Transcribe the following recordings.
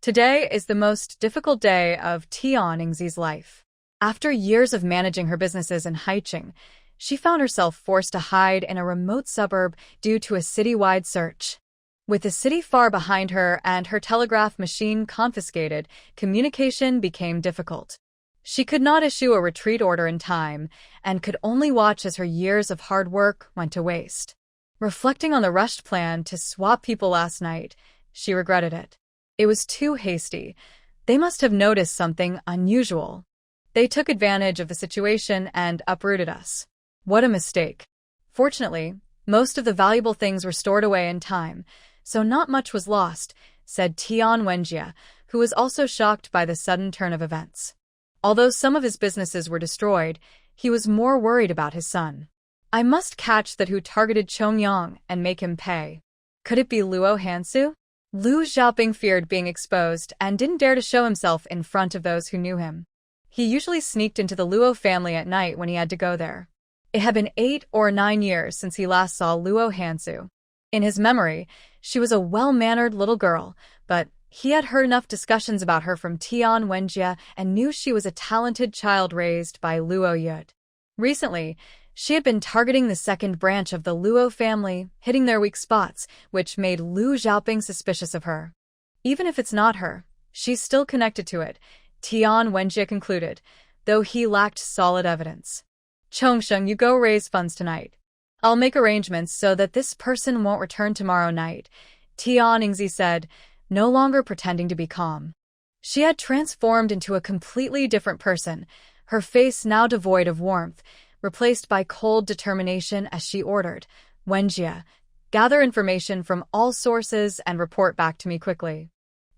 Today is the most difficult day of Tian Yingzi's life. After years of managing her businesses in Haicheng, she found herself forced to hide in a remote suburb due to a citywide search. With the city far behind her and her telegraph machine confiscated, communication became difficult. She could not issue a retreat order in time and could only watch as her years of hard work went to waste. Reflecting on the rushed plan to swap people last night, she regretted it. It was too hasty. They must have noticed something unusual. They took advantage of the situation and uprooted us. What a mistake. Fortunately, most of the valuable things were stored away in time, so not much was lost, said Tian Wenjie, who was also shocked by the sudden turn of events. Although some of his businesses were destroyed, he was more worried about his son. I must catch that who targeted Chongyang and make him pay. Could it be Luo Hansu? Lu Xiaoping feared being exposed and didn't dare to show himself in front of those who knew him. He usually sneaked into the Luo family at night when he had to go there. It had been 8 or 9 years since he last saw Luo Hansu. In his memory, she was a well-mannered little girl, but he had heard enough discussions about her from Tian Wenjie and knew she was a talented child raised by Luo Yud. Recently, she had been targeting the second branch of the Luo family, hitting their weak spots, which made Lu Xiaoping suspicious of her. Even if it's not her, she's still connected to it, Tian Wenjie concluded, though he lacked solid evidence. Chongsheng, you go raise funds tonight. I'll make arrangements so that this person won't return tomorrow night, Tian Yingzi said, no longer pretending to be calm. She had transformed into a completely different person, her face now devoid of warmth, replaced by cold determination as she ordered, Wenjie, gather information from all sources and report back to me quickly.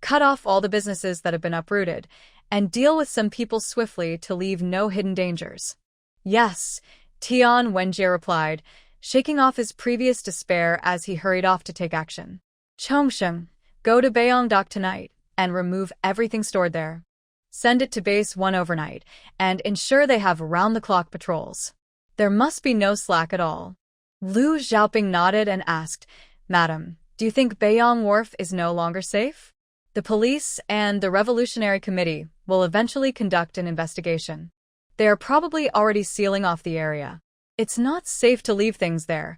Cut off all the businesses that have been uprooted, and deal with some people swiftly to leave no hidden dangers. Yes, Tian Wenjie replied, shaking off his previous despair as he hurried off to take action. Chongsheng, go to Beiyang dock tonight and remove everything stored there. Send it to Base One overnight, and ensure they have round-the-clock patrols. There must be no slack at all. Lu Xiaoping nodded and asked, Madam, do you think Beiyang Wharf is no longer safe? The police and the Revolutionary Committee will eventually conduct an investigation. They are probably already sealing off the area. It's not safe to leave things there.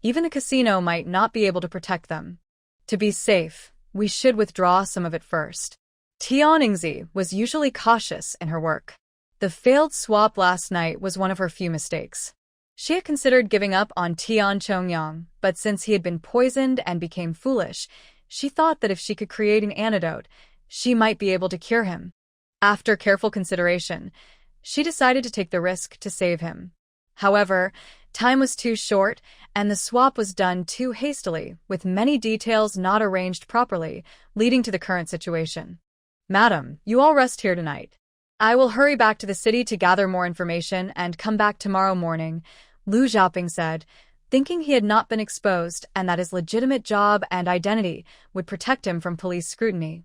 Even a casino might not be able to protect them. To be safe, we should withdraw some of it first. Tian Yingzi was usually cautious in her work. The failed swap last night was one of her few mistakes. She had considered giving up on Tian Chongyang, but since he had been poisoned and became foolish, she thought that if she could create an antidote, she might be able to cure him. After careful consideration, she decided to take the risk to save him. However, time was too short, and the swap was done too hastily, with many details not arranged properly, leading to the current situation. Madam, you all rest here tonight. I will hurry back to the city to gather more information and come back tomorrow morning, Lu Xiaoping said, thinking he had not been exposed and that his legitimate job and identity would protect him from police scrutiny.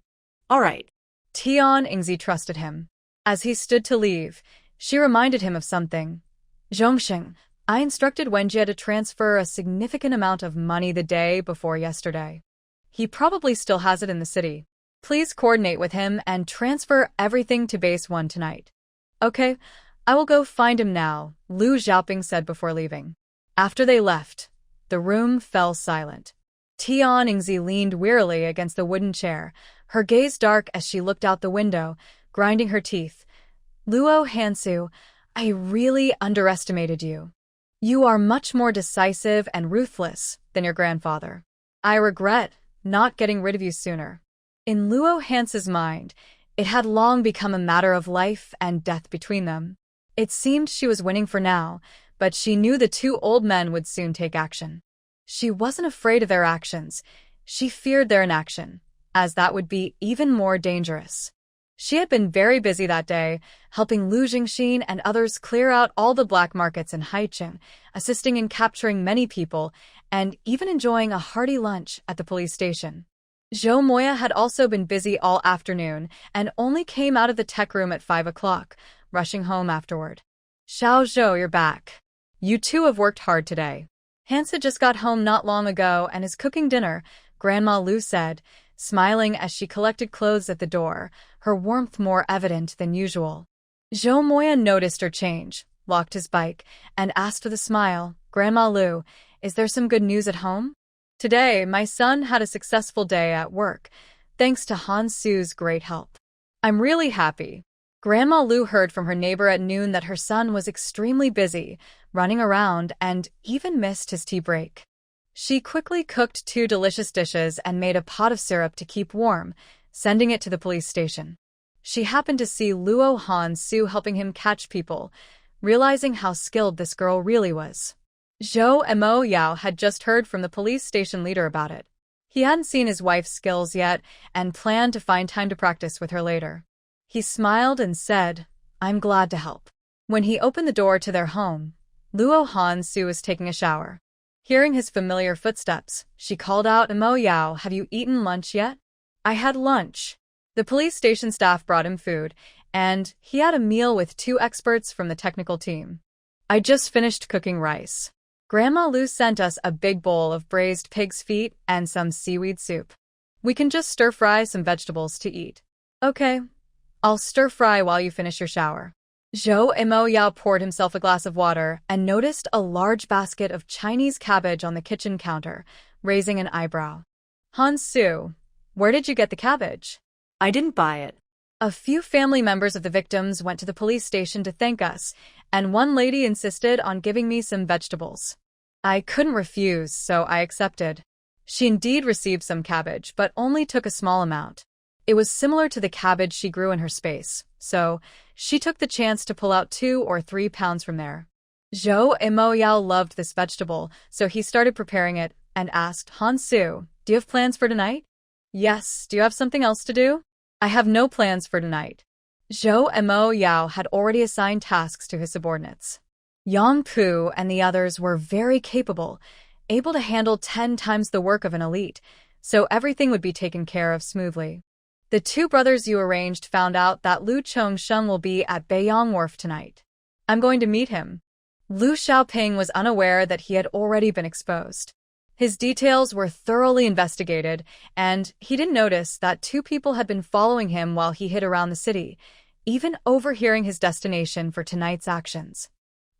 All right. Tian Yingzi trusted him. As he stood to leave, she reminded him of something. Zhongsheng, I instructed Wenjie to transfer a significant amount of money the day before yesterday. He probably still has it in the city. Please coordinate with him and transfer everything to Base One tonight. Okay, I will go find him now, Lu Xiaoping said before leaving. After they left, the room fell silent. Tian Yingzi leaned wearily against the wooden chair, her gaze dark as she looked out the window, grinding her teeth. Luo Hansu, I really underestimated you. You are much more decisive and ruthless than your grandfather. I regret not getting rid of you sooner. In Luo Hansu's mind, it had long become a matter of life and death between them. It seemed she was winning for now, but she knew the two old men would soon take action. She wasn't afraid of their actions. She feared their inaction, as that would be even more dangerous. She had been very busy that day, helping Lu Jingxin and others clear out all the black markets in Haicheng, assisting in capturing many people, and even enjoying a hearty lunch at the police station. Zhou Moya had also been busy all afternoon and only came out of the tech room at 5 o'clock, rushing home afterward. Xiao Zhou, you're back. You two have worked hard today. Hansa just got home not long ago and is cooking dinner, Grandma Lu said, smiling as she collected clothes at the door, her warmth more evident than usual. Zhou Moyan noticed her change, locked his bike, and asked with a smile, "Grandma Lu, is there some good news at home?" "Today, my son had a successful day at work, thanks to Hansu's great help. I'm really happy." Grandma Lu heard from her neighbor at noon that her son was extremely busy, running around, and even missed his tea break. She quickly cooked 2 delicious dishes and made a pot of syrup to keep warm, sending it to the police station. She happened to see Luo Hansu helping him catch people, realizing how skilled this girl really was. Zhou Mo Yao had just heard from the police station leader about it. He hadn't seen his wife's skills yet and planned to find time to practice with her later. He smiled and said, "I'm glad to help." When he opened the door to their home, Luo Hansu was taking a shower. Hearing his familiar footsteps, she called out, "Mo Yao, have you eaten lunch yet?" "I had lunch." The police station staff brought him food, and he had a meal with 2 experts from the technical team. "I just finished cooking rice. Grandma Lu sent us a big bowl of braised pig's feet and some seaweed soup. We can just stir-fry some vegetables to eat." "Okay. I'll stir-fry while you finish your shower." Zhou Mo Yao poured himself a glass of water and noticed a large basket of Chinese cabbage on the kitchen counter, raising an eyebrow. "Hansu, where did you get the cabbage?" "I didn't buy it." "A few family members of the victims went to the police station to thank us, and one lady insisted on giving me some vegetables. I couldn't refuse, so I accepted." She indeed received some cabbage, but only took a small amount. It was similar to the cabbage she grew in her space, so she took the chance to pull out 2 or 3 pounds from there. Zhou Mo Yao loved this vegetable, so he started preparing it and asked, "Hansu, do you have plans for tonight?" "Yes, do you have something else to do?" "I have no plans for tonight." Zhou Mo Yao had already assigned tasks to his subordinates. Yang Pu and the others were very capable, able to handle 10 times the work of an elite, so everything would be taken care of smoothly. "The 2 brothers you arranged found out that Lu Chongsheng will be at Beiyang Wharf tonight. I'm going to meet him." Lu Xiaoping was unaware that he had already been exposed. His details were thoroughly investigated, and he didn't notice that 2 people had been following him while he hid around the city, even overhearing his destination for tonight's actions.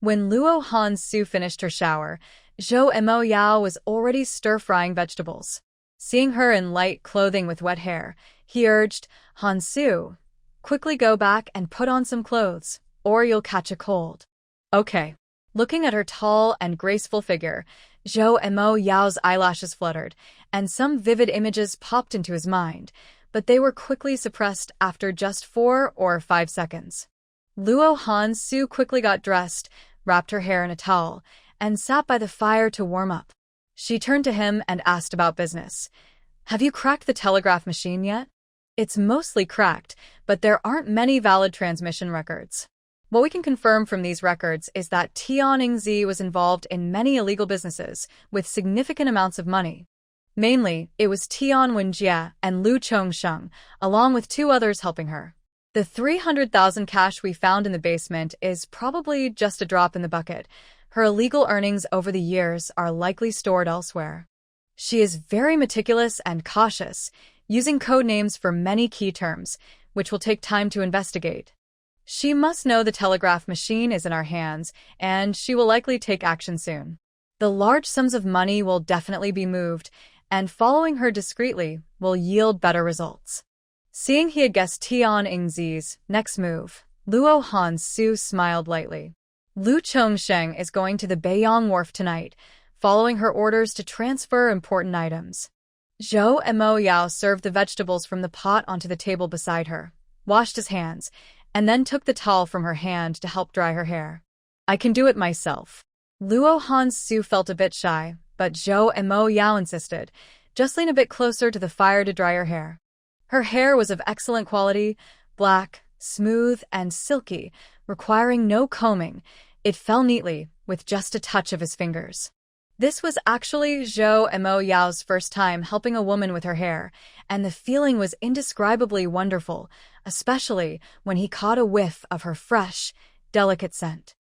When Luo Hansu finished her shower, Zhou Mo Yao was already stir-frying vegetables. Seeing her in light clothing with wet hair, he urged, "Hansu, quickly go back and put on some clothes, or you'll catch a cold." "Okay." Looking at her tall and graceful figure, Zhou Mo Yao's eyelashes fluttered, and some vivid images popped into his mind, but they were quickly suppressed after just 4 or 5 seconds. Luo Hansu quickly got dressed, wrapped her hair in a towel, and sat by the fire to warm up. She turned to him and asked about business. "Have you cracked the telegraph machine yet?" "It's mostly cracked, but there aren't many valid transmission records. What we can confirm from these records is that Tian Yingzi was involved in many illegal businesses with significant amounts of money. Mainly, it was Tian Wenjie and Lu Chongsheng, along with 2 others helping her. The 300,000 cash we found in the basement is probably just a drop in the bucket. Her illegal earnings over the years are likely stored elsewhere." She is very meticulous and cautious, using code names for many key terms, which will take time to investigate. She must know the telegraph machine is in our hands, and she will likely take action soon. The large sums of money will definitely be moved, and following her discreetly will yield better results. Seeing he had guessed Tian Yingzi's next move, Luo Hansu smiled lightly. Lu Chongsheng is going to the Beiyang Wharf tonight, following her orders to transfer important items. Zhou Mo Yao served the vegetables from the pot onto the table beside her, washed his hands, and then took the towel from her hand to help dry her hair. "I can do it myself." Luo Hansu felt a bit shy, but Zhou Mo Yao insisted, "Just lean a bit closer to the fire to dry your hair." Her hair was of excellent quality, black, smooth, and silky, requiring no combing. It fell neatly, with just a touch of his fingers. This was actually Zhou Mo Yao's first time helping a woman with her hair, and the feeling was indescribably wonderful, especially when he caught a whiff of her fresh, delicate scent.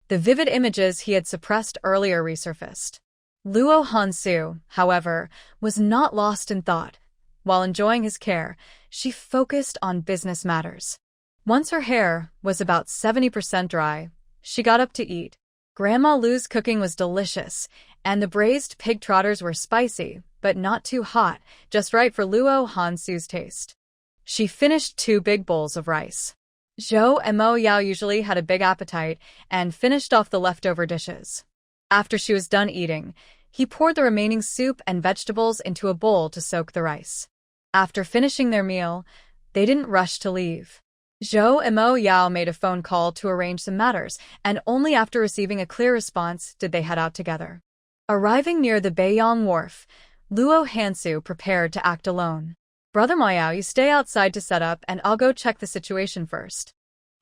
The vivid images he had suppressed earlier resurfaced. Luo Hansu, however, was not lost in thought. while enjoying his care, she focused on business matters. Once her hair was about 70% dry, she got up to eat. Grandma Lu's cooking was delicious, and the braised pig trotters were spicy, but not too hot, just right for Luo Hansu's taste. She finished 2 big bowls of rice. Zhou and Mo Yao usually had a big appetite and finished off the leftover dishes. After she was done eating, he poured the remaining soup and vegetables into a bowl to soak the rice. After finishing their meal, they didn't rush to leave. Zhou and Mo Yao made a phone call to arrange some matters, and only after receiving a clear response did they head out together. Arriving near the Beiyang Wharf, Luo Hansu prepared to act alone. Brother Mo Yao, you stay outside to set up, and I'll go check the situation first.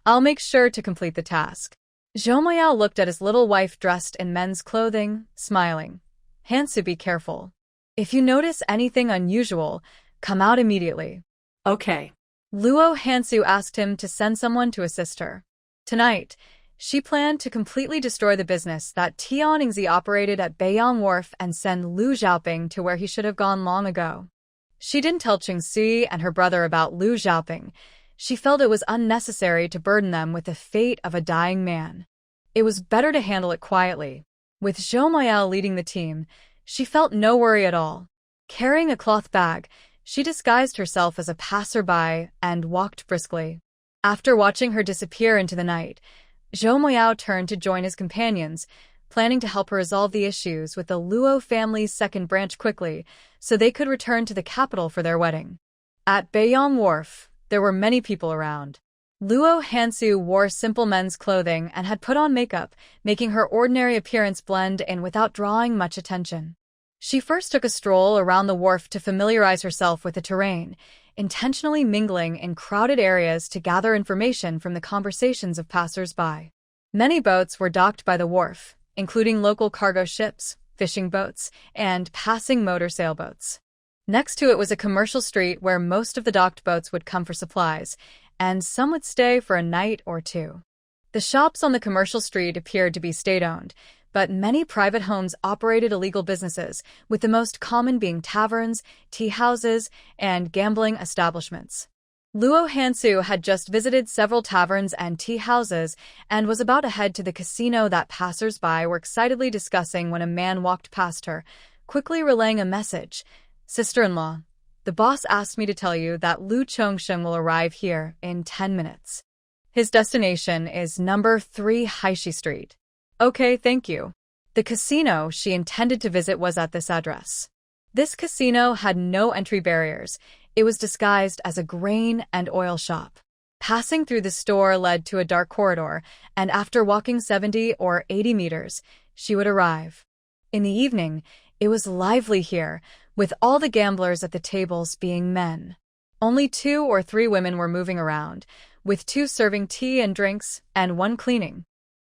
I'll make sure to complete the task. Zhou Mo Yao looked at his little wife dressed in men's clothing, smiling. Hansu, be careful. If you notice anything unusual, come out immediately. Okay. Luo Hansu asked him to send someone to assist her. Tonight, she planned to completely destroy the business that Tian Yingzi operated at Beiyang Wharf and send Lu Xiaoping to where he should have gone long ago. She didn't tell Qing Sui and her brother about Lu Xiaoping. She felt it was unnecessary to burden them with the fate of a dying man. It was better to handle it quietly. With Zhou Moyao leading the team, she felt no worry at all. Carrying a cloth bag, she disguised herself as a passerby and walked briskly. After watching her disappear into the night, Zhou Moyao turned to join his companions, planning to help her resolve the issues with the Luo family's second branch quickly so they could return to the capital for their wedding. At Beiyang Wharf, there were many people around. Luo Hansu wore simple men's clothing and had put on makeup, making her ordinary appearance blend in without drawing much attention. She first took a stroll around the wharf to familiarize herself with the terrain, intentionally mingling in crowded areas to gather information from the conversations of passers-by. Many boats were docked by the wharf, including local cargo ships, fishing boats, and passing motor sailboats. Next to it was a commercial street where most of the docked boats would come for supplies, and some would stay for a night or two. The shops on the commercial street appeared to be state-owned, but many private homes operated illegal businesses, with the most common being taverns, tea houses, and gambling establishments. Luo Hansu had just visited several taverns and tea houses and was about to head to the casino that passers-by were excitedly discussing when a man walked past her, quickly relaying a message. "Sister-in-law, the boss asked me to tell you that Lu Chongsheng will arrive here in 10 minutes. His destination is number 3 Haishi Street." "Okay, thank you." The casino she intended to visit was at this address. This casino had no entry barriers. It was disguised as a grain and oil shop. Passing through the store led to a dark corridor, and after walking 70 or 80 meters, she would arrive. In the evening, it was lively here, with all the gamblers at the tables being men. Only 2 or 3 women were moving around, with 2 serving tea and drinks and 1 cleaning.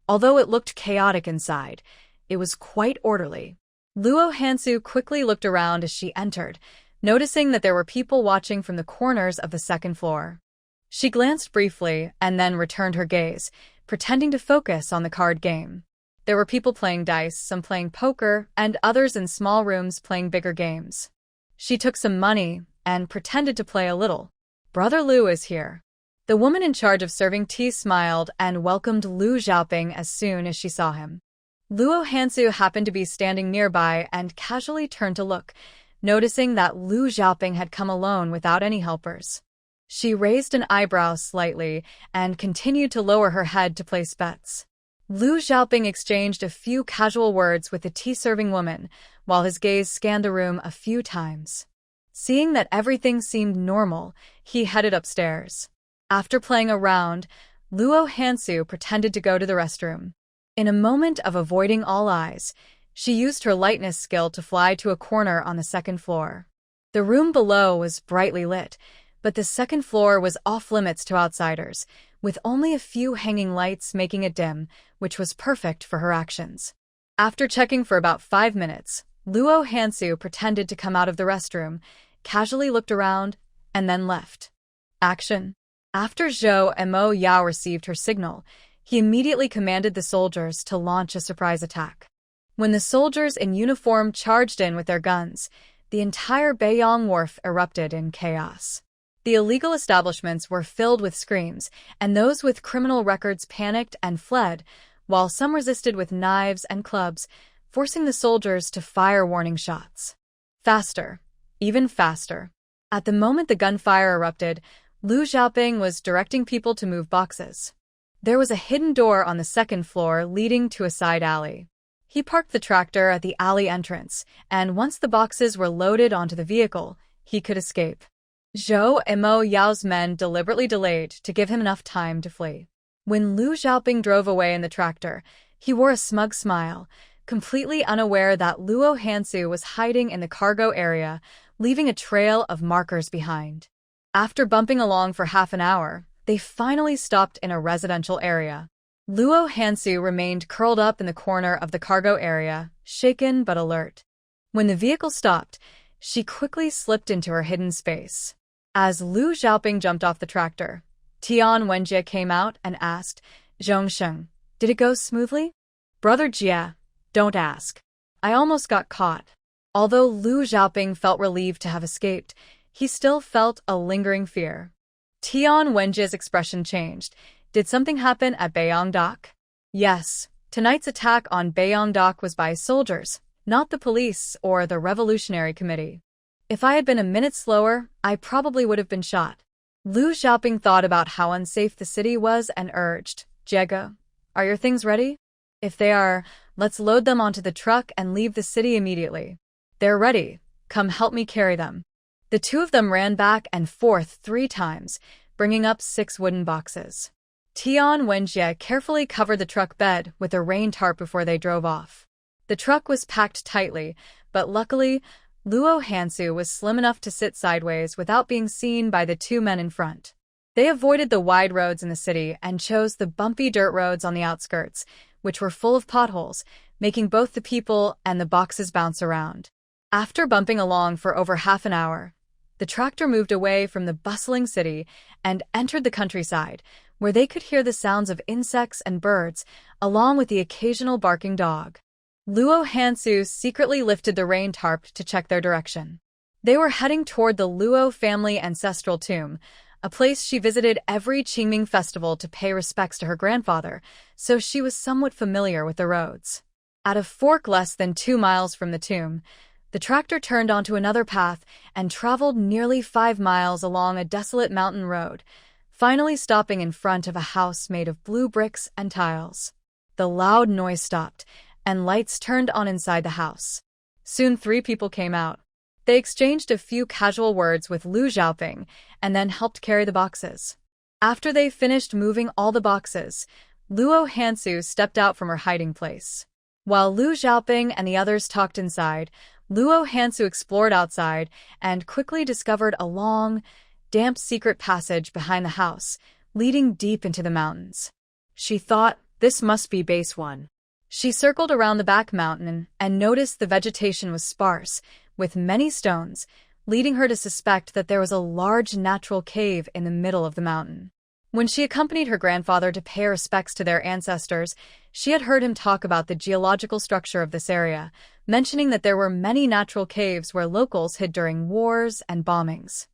Although it looked chaotic inside, it was quite orderly. Luo Hansu quickly looked around as she entered, noticing that there were people watching from the corners of the second floor. She glanced briefly and then returned her gaze, pretending to focus on the card game. There were people playing dice, some playing poker, and others in small rooms playing bigger games. She took some money and pretended to play a little. "Brother Lu is here." The woman in charge of serving tea smiled and welcomed Lu Xiaoping as soon as she saw him. Luo Hansu happened to be standing nearby and casually turned to look, noticing that Lu Xiaoping had come alone without any helpers. She raised an eyebrow slightly and continued to lower her head to place bets. Lu Xiaoping exchanged a few casual words with the tea-serving woman, while his gaze scanned the room a few times. Seeing that everything seemed normal, he headed upstairs. After playing a round, Luo Hansu pretended to go to the restroom. In a moment of avoiding all eyes, she used her lightness skill to fly to a corner on the second floor. The room below was brightly lit, but the second floor was off-limits to outsiders, with only a few hanging lights making it dim, which was perfect for her actions. After checking for about 5 minutes, Luo Hansu pretended to come out of the restroom, casually looked around, and then left. Action. After Zhou and Mo Yao received her signal, he immediately commanded the soldiers to launch a surprise attack. When the soldiers in uniform charged in with their guns, the entire Beiyang Wharf erupted in chaos. The illegal establishments were filled with screams, and those with criminal records panicked and fled, while some resisted with knives and clubs, forcing the soldiers to fire warning shots. Faster, even faster. At the moment the gunfire erupted, Liu Xiaoping was directing people to move boxes. There was a hidden door on the second floor leading to a side alley. He parked the tractor at the alley entrance, and once the boxes were loaded onto the vehicle, he could escape. Zhou Imo Yao's men deliberately delayed to give him enough time to flee. When Liu Xiaoping drove away in the tractor, he wore a smug smile, completely unaware that Luo Hansu was hiding in the cargo area, leaving a trail of markers behind. After bumping along for half an hour, they finally stopped in a residential area. Luo Hansu remained curled up in the corner of the cargo area, shaken but alert. When the vehicle stopped, she quickly slipped into her hidden space. As Liu Xiaoping jumped off the tractor, Tian Yingzi came out and asked, "Zhongsheng, did it go smoothly?" "Brother Jia, don't ask. I almost got caught." Although Liu Xiaoping felt relieved to have escaped, he still felt a lingering fear. Tian Yingzi's expression changed. "Did something happen at Beiyang Dock?" "Yes. Tonight's attack on Beiyang Dock was by soldiers, not the police or the Revolutionary Committee. If I had been a minute slower, I probably would have been shot." Liu Xiaoping thought about how unsafe the city was and urged, "Jega, are your things ready? If they are, let's load them onto the truck and leave the city immediately." "They're ready. Come help me carry them." The two of them ran back and forth 3 times, bringing up 6 wooden boxes. Tian Yingzi carefully covered the truck bed with a rain tarp before they drove off. The truck was packed tightly, but luckily, Luo Hansu was slim enough to sit sideways without being seen by the 2 men in front. They avoided the wide roads in the city and chose the bumpy dirt roads on the outskirts, which were full of potholes, making both the people and the boxes bounce around. After bumping along for over half an hour, the tractor moved away from the bustling city and entered the countryside, where they could hear the sounds of insects and birds, along with the occasional barking dog. Luo Hansu secretly lifted the rain tarp to check their direction. They were heading toward the Luo family ancestral tomb, a place she visited every Qingming festival to pay respects to her grandfather, so she was somewhat familiar with the roads. At a fork less than 2 miles from the tomb, the tractor turned onto another path and traveled nearly 5 miles along a desolate mountain road, finally stopping in front of a house made of blue bricks and tiles. The loud noise stopped, and lights turned on inside the house. Soon 3 people came out. They exchanged a few casual words with Liu Xiaoping and then helped carry the boxes. After they finished moving all the boxes, Luo Hansu stepped out from her hiding place. While Liu Xiaoping and the others talked inside, Luo Hansu explored outside and quickly discovered a long, damp secret passage behind the house, leading deep into the mountains. She thought, this must be Base One. She circled around the back mountain and noticed the vegetation was sparse, with many stones, leading her to suspect that there was a large natural cave in the middle of the mountain. When she accompanied her grandfather to pay respects to their ancestors, she had heard him talk about the geological structure of this area, mentioning that there were many natural caves where locals hid during wars and bombings.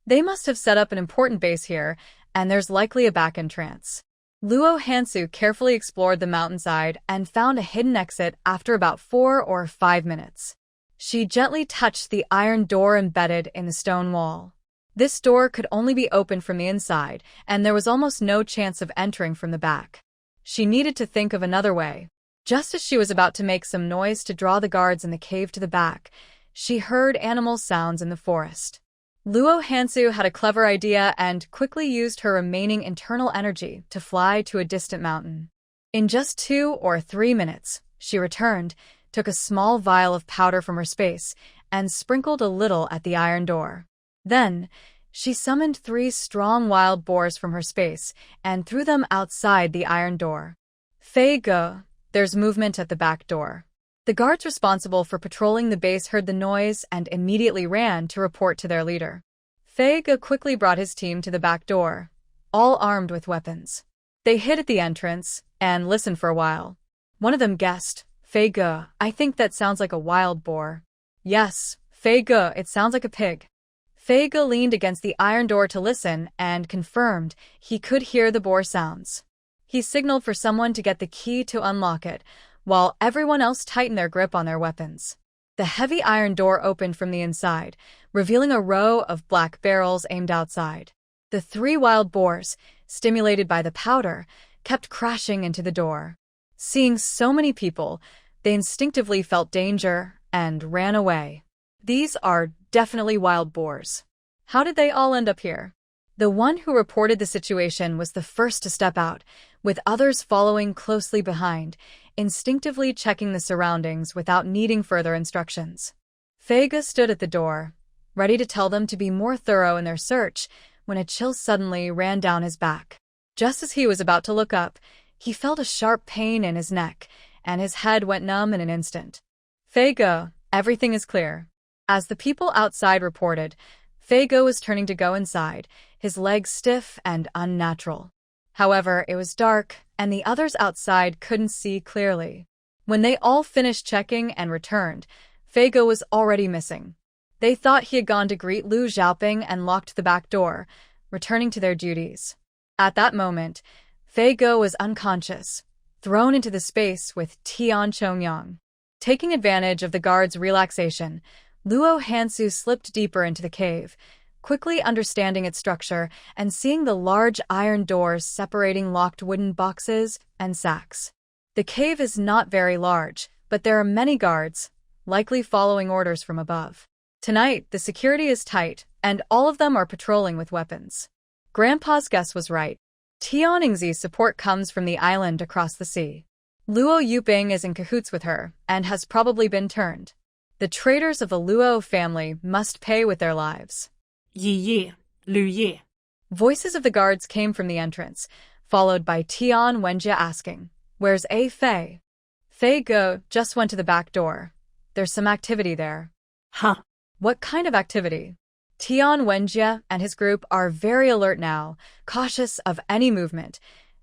They must have set up an important base here, and there's likely a back entrance. Luo Hansu carefully explored the mountainside and found a hidden exit after about 4 or 5 minutes. She gently touched the iron door embedded in the stone wall. This door could only be opened from the inside, and there was almost no chance of entering from the back. She needed to think of another way. Just as she was about to make some noise to draw the guards in the cave to the back, she heard animal sounds in the forest. Luo Hansu had a clever idea and quickly used her remaining internal energy to fly to a distant mountain. In just 2 or 3 minutes, she returned, took a small vial of powder from her space, and sprinkled a little at the iron door. Then, she summoned 3 strong wild boars from her space and threw them outside the iron door. "Fei Ge, there's movement at the back door." The guards responsible for patrolling the base heard the noise and immediately ran to report to their leader. Fei Ge quickly brought his team to the back door, all armed with weapons. They hid at the entrance and listened for a while. One of them guessed, "Fei Ge, I think that sounds like a wild boar." "Yes," Fei Ge, it sounds like a pig. Fei Ge leaned against the iron door to listen and confirmed he could hear the boar sounds. He signaled for someone to get the key to unlock it, while everyone else tightened their grip on their weapons. The heavy iron door opened from the inside, revealing a row of black barrels aimed outside. The 3 wild boars, stimulated by the powder, kept crashing into the door. Seeing so many people, they instinctively felt danger and ran away. These are definitely wild boars. How did they all end up here? The one who reported the situation was the first to step out, with others following closely behind, instinctively checking the surroundings without needing further instructions. Fei Ge stood at the door, ready to tell them to be more thorough in their search, when a chill suddenly ran down his back. Just as he was about to look up, he felt a sharp pain in his neck, and his head went numb in an instant. Fei Ge, everything is clear. As the people outside reported, Fei Ge was turning to go inside, his legs stiff and unnatural. However, it was dark, and the others outside couldn't see clearly. When they all finished checking and returned, Fei Ge was already missing. They thought he had gone to greet Liu Xiaoping and locked the back door, returning to their duties. At that moment, Fei Ge was unconscious, thrown into the space with Tian Chongyang. Taking advantage of the guard's relaxation, Luo Hansu slipped deeper into the cave, quickly understanding its structure and seeing the large iron doors separating locked wooden boxes and sacks. The cave is not very large, but there are many guards, likely following orders from above. Tonight, the security is tight, and all of them are patrolling with weapons. Grandpa's guess was right. Tian Yingzi's support comes from the island across the sea. Luo Yuping is in cahoots with her, and has probably been turned. The traitors of the Luo family must pay with their lives. Yi Ye, Lu Ye. Voices of the guards came from the entrance, followed by Tian Wenjie asking, "Where's A Fei?" Fei Ge just went to the back door. There's some activity there. Huh. What kind of activity? Tian Wenjie and his group are very alert now, cautious of any movement,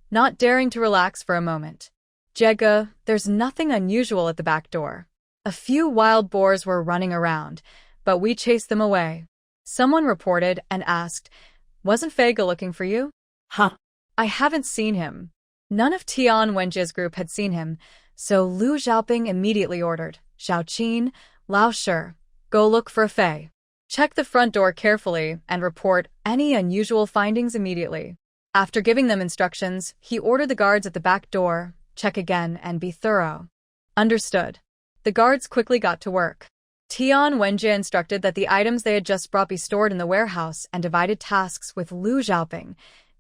not daring to relax for a moment. Jege, there's nothing unusual at the back door. A few wild boars were running around, but we chased them away. Someone reported and asked, "Wasn't Fei Ge looking for you?" Huh. I haven't seen him. None of Tian Wenjie's group had seen him, so Liu Xiaoping immediately ordered, "Xiaoqin, Lao Shi, go look for Fei. Check the front door carefully and report any unusual findings immediately." After giving them instructions, he ordered the guards at the back door, "Check again and be thorough." Understood. The guards quickly got to work. Tian Wenjie instructed that the items they had just brought be stored in the warehouse and divided tasks with Liu Xiaoping.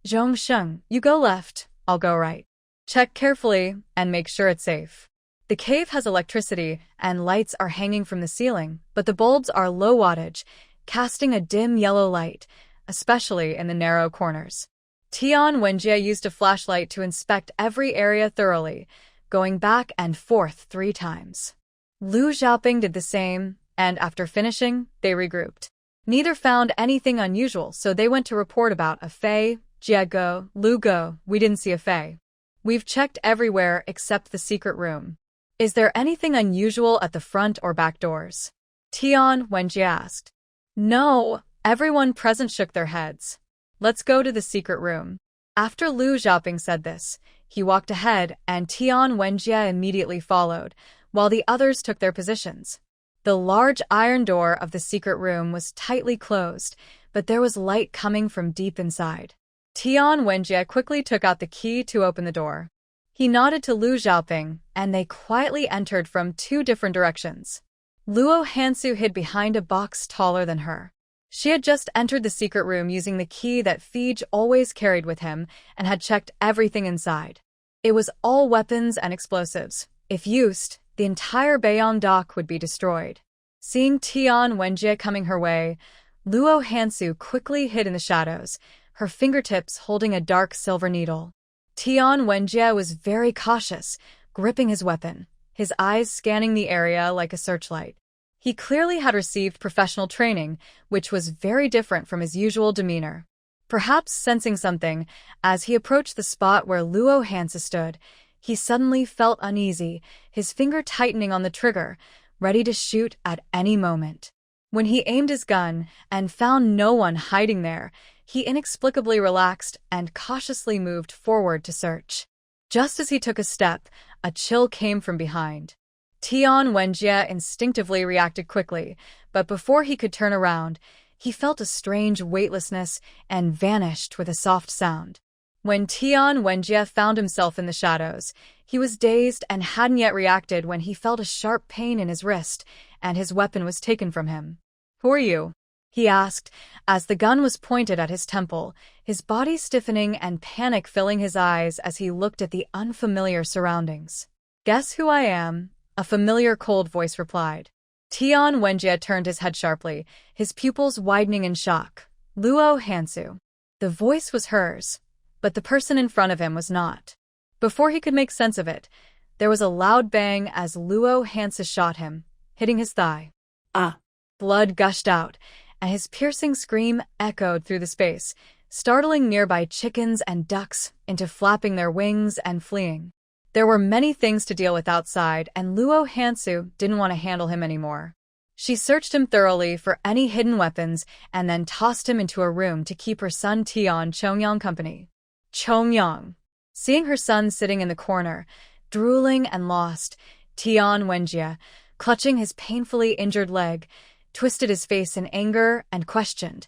"Zhongsheng, you go left, I'll go right. Check carefully and make sure it's safe." The cave has electricity and lights are hanging from the ceiling, but the bulbs are low wattage, casting a dim yellow light, especially in the narrow corners. Tian Wenjie used a flashlight to inspect every area thoroughly, going back and forth 3 times. Liu Xiaoping did the same, and after finishing, they regrouped. Neither found anything unusual, so they went to report about a Fei. "Jiego, Lu Ge, we didn't see a Fei. We've checked everywhere except the secret room. Is there anything unusual at the front or back doors?" Tian Wenjie asked. "No," everyone present shook their heads. "Let's go to the secret room." After Liu Xiaoping said this, he walked ahead and Tian Wenjie immediately followed, while the others took their positions. The large iron door of the secret room was tightly closed, but there was light coming from deep inside. Tian Wenjie quickly took out the key to open the door. He nodded to Liu Xiaoping, and they quietly entered from 2 different directions. Luo Hansu hid behind a box taller than her. She had just entered the secret room using the key that Fij always carried with him and had checked everything inside. It was all weapons and explosives. If used, the entire Beiyang dock would be destroyed. Seeing Tian Wenjie coming her way, Luo Hansu quickly hid in the shadows, her fingertips holding a dark silver needle. Tian Wenjie was very cautious, gripping his weapon, his eyes scanning the area like a searchlight. He clearly had received professional training, which was very different from his usual demeanor. Perhaps sensing something, as he approached the spot where Luo Hansu stood, he suddenly felt uneasy, his finger tightening on the trigger, ready to shoot at any moment. When he aimed his gun and found no one hiding there, he inexplicably relaxed and cautiously moved forward to search. Just as he took a step, a chill came from behind. Tian Yingzi instinctively reacted quickly, but before he could turn around, he felt a strange weightlessness and vanished with a soft sound. When Tian Yingzi found himself in the shadows, he was dazed and hadn't yet reacted when he felt a sharp pain in his wrist, and his weapon was taken from him. "Who are you?" he asked, as the gun was pointed at his temple, his body stiffening and panic filling his eyes as he looked at the unfamiliar surroundings. "Guess who I am?" a familiar cold voice replied. Tian Yingzi turned his head sharply, his pupils widening in shock. "Luo Hansu." The voice was hers, but the person in front of him was not. Before he could make sense of it, there was a loud bang as Luo Hansu shot him, hitting his thigh. Ah! Blood gushed out, and his piercing scream echoed through the space, startling nearby chickens and ducks into flapping their wings and fleeing. There were many things to deal with outside, and Luo Hansu didn't want to handle him anymore. She searched him thoroughly for any hidden weapons and then tossed him into a room to keep her son Tian Chongyang company. Chongyang. Seeing her son sitting in the corner, drooling and lost, Tian Yingzi, clutching his painfully injured leg, twisted his face in anger and questioned,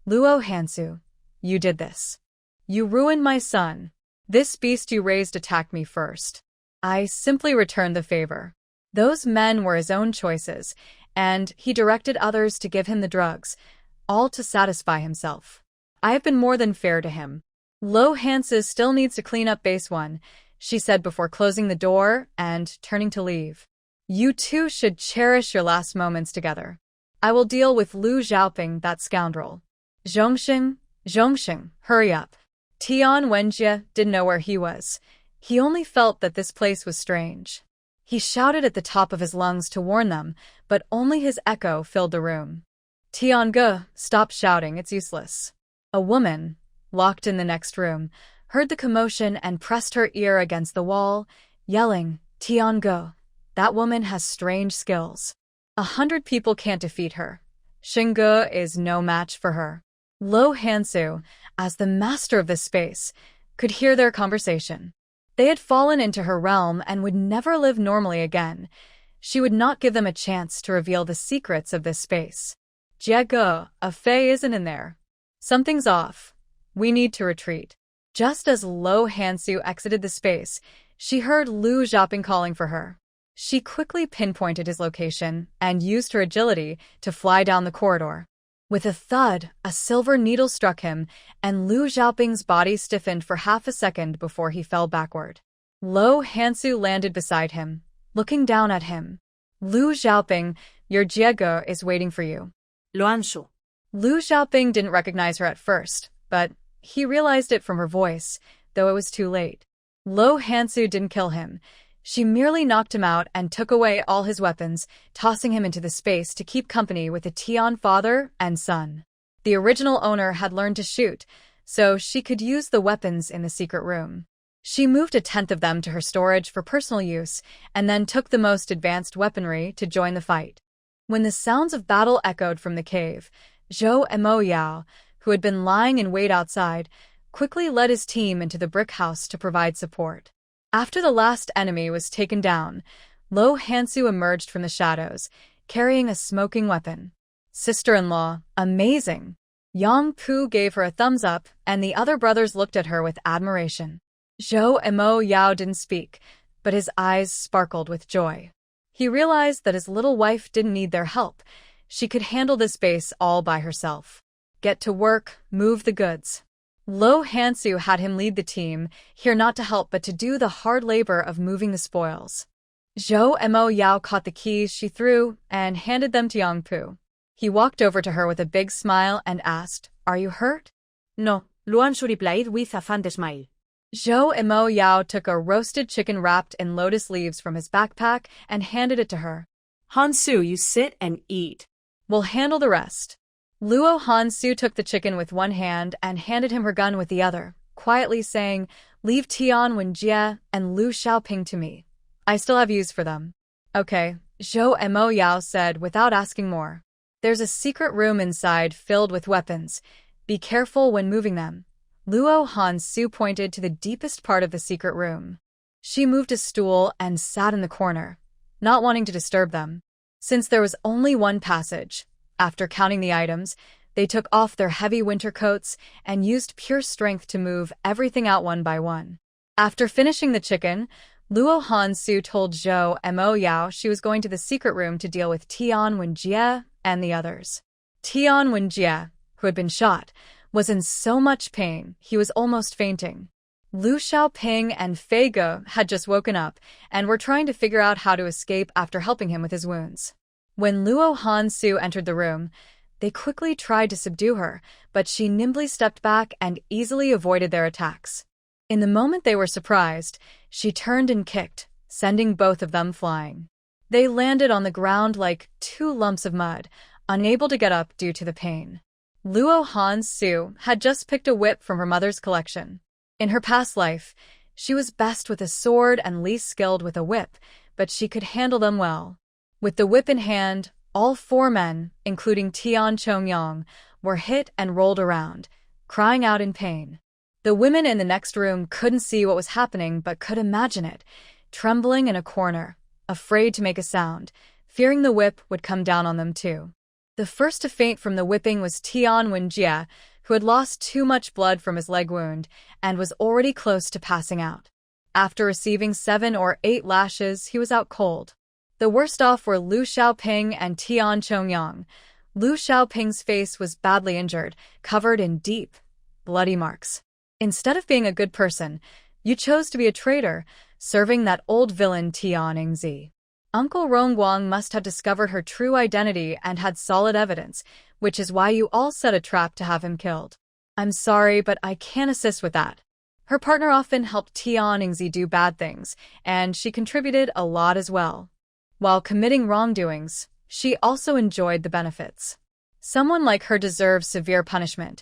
"Luo Hansu, you did this. You ruined my son. This beast you raised attacked me first. I simply returned the favor. Those men were his own choices, and he directed others to give him the drugs, all to satisfy himself. I have been more than fair to him. Luo Hansu still needs to clean up Base One," she said before closing the door and turning to leave. "You two should cherish your last moments together. I will deal with Lu Xiaoping, that scoundrel. Zhongxing, hurry up." Tian Yingzi didn't know where he was. He only felt that this place was strange. He shouted at the top of his lungs to warn them, but only his echo filled the room. "Tiange, stop shouting, it's useless." A woman, locked in the next room, heard the commotion and pressed her ear against the wall, yelling, "Tiange, that woman has strange skills. 100 people can't defeat her. Xingge is no match for her." Luo Hansu, as the master of this space, could hear their conversation. They had fallen into her realm and would never live normally again. She would not give them a chance to reveal the secrets of this space. "Jiege, a fei isn't in there. Something's off. We need to retreat." Just as Luo Hansu exited the space, she heard Lu Xiaoping calling for her. She quickly pinpointed his location and used her agility to fly down the corridor. With a thud, a silver needle struck him, and Lu Xiaoping's body stiffened for half a second before he fell backward. Luo Hansu landed beside him, looking down at him. "Lu Xiaoping, your Jiege is waiting for you." Luo Hansu. Lu Xiaoping didn't recognize her at first, but he realized it from her voice, though it was too late. Luo Hansu didn't kill him. She merely knocked him out and took away all his weapons, tossing him into the space to keep company with the Tian father and son. The original owner had learned to shoot, so she could use the weapons in the secret room. She moved 1/10 of them to her storage for personal use, and then took the most advanced weaponry to join the fight. When the sounds of battle echoed from the cave, Zhou Emoyao, who had been lying in wait outside, quickly led his team into the brick house to provide support. After the last enemy was taken down, Luo Hansu emerged from the shadows, carrying a smoking weapon. "Sister-in-law, amazing!" Yang Pu gave her a thumbs up, and the other brothers looked at her with admiration. Zhou Emoyao didn't speak, but his eyes sparkled with joy. He realized that his little wife didn't need their help. She could handle this base all by herself. Get to work, move the goods. Luo Hansu had him lead the team, here not to help but to do the hard labor of moving the spoils. Zhou Emoyao caught the keys she threw and handed them to Yang Pu. He walked over to her with a big smile and asked, "Are you hurt?" "No," Luo Hansu replied with a fond smile. Zhou Emoyao took a roasted chicken wrapped in lotus leaves from his backpack and handed it to her. "Hansu, you sit and eat. We'll handle the rest." Luo Hansu took the chicken with one hand and handed him her gun with the other, quietly saying, "Leave Tian Yingzi and Lu Xiaoping to me. I still have use for them." "Okay," Zhou Emoyao said without asking more. There's a secret room inside filled with weapons. Be careful when moving them. Luo Hansu pointed to the deepest part of the secret room. She moved a stool and sat in the corner, not wanting to disturb them. Since there was only one passage, after counting the items, they took off their heavy winter coats and used pure strength to move everything out one by one. After finishing the chicken, Luo Hansu told Zhou Mo Yao she was going to the secret room to deal with Tian Yingzi and the others. Tian Yingzi, who had been shot, was in so much pain he was almost fainting. Lu Xiaoping and Fei Ge had just woken up and were trying to figure out how to escape after helping him with his wounds. When Luo Hansu entered the room, they quickly tried to subdue her, but she nimbly stepped back and easily avoided their attacks. In the moment they were surprised, she turned and kicked, sending both of them flying. They landed on the ground like two lumps of mud, unable to get up due to the pain. Luo Hansu had just picked a whip from her mother's collection. In her past life, she was best with a sword and least skilled with a whip, but she could handle them well. With the whip in hand, all four men, including Tian Chongyang, were hit and rolled around, crying out in pain. The women in the next room couldn't see what was happening but could imagine it, trembling in a corner, afraid to make a sound, fearing the whip would come down on them too. The first to faint from the whipping was Tian Yingzi, who had lost too much blood from his leg wound and was already close to passing out. After receiving 7 or 8 lashes, he was out cold. The worst off were Lu Xiaoping and Tian Chongyang. Lu Xiaoping's face was badly injured, covered in deep, bloody marks. Instead of being a good person, you chose to be a traitor, serving that old villain Tian Yingzi. Uncle Rongguang must have discovered her true identity and had solid evidence, which is why you all set a trap to have him killed. I'm sorry, but I can't assist with that. Her partner often helped Tian Yingzi do bad things, and she contributed a lot as well. While committing wrongdoings, she also enjoyed the benefits. Someone like her deserves severe punishment.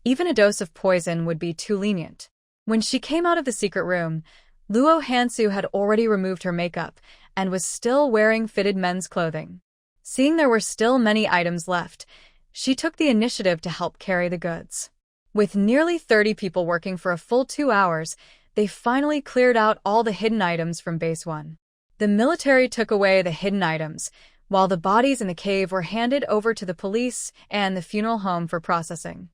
Even a dose of poison would be too lenient. When she came out of the secret room, Luo Hansu had already removed her makeup and was still wearing fitted men's clothing. Seeing there were still many items left, she took the initiative to help carry the goods. With nearly 30 people working for a full 2 hours, they finally cleared out all the hidden items from Base One. The military took away the hidden items, while the bodies in the cave were handed over to the police and the funeral home for processing.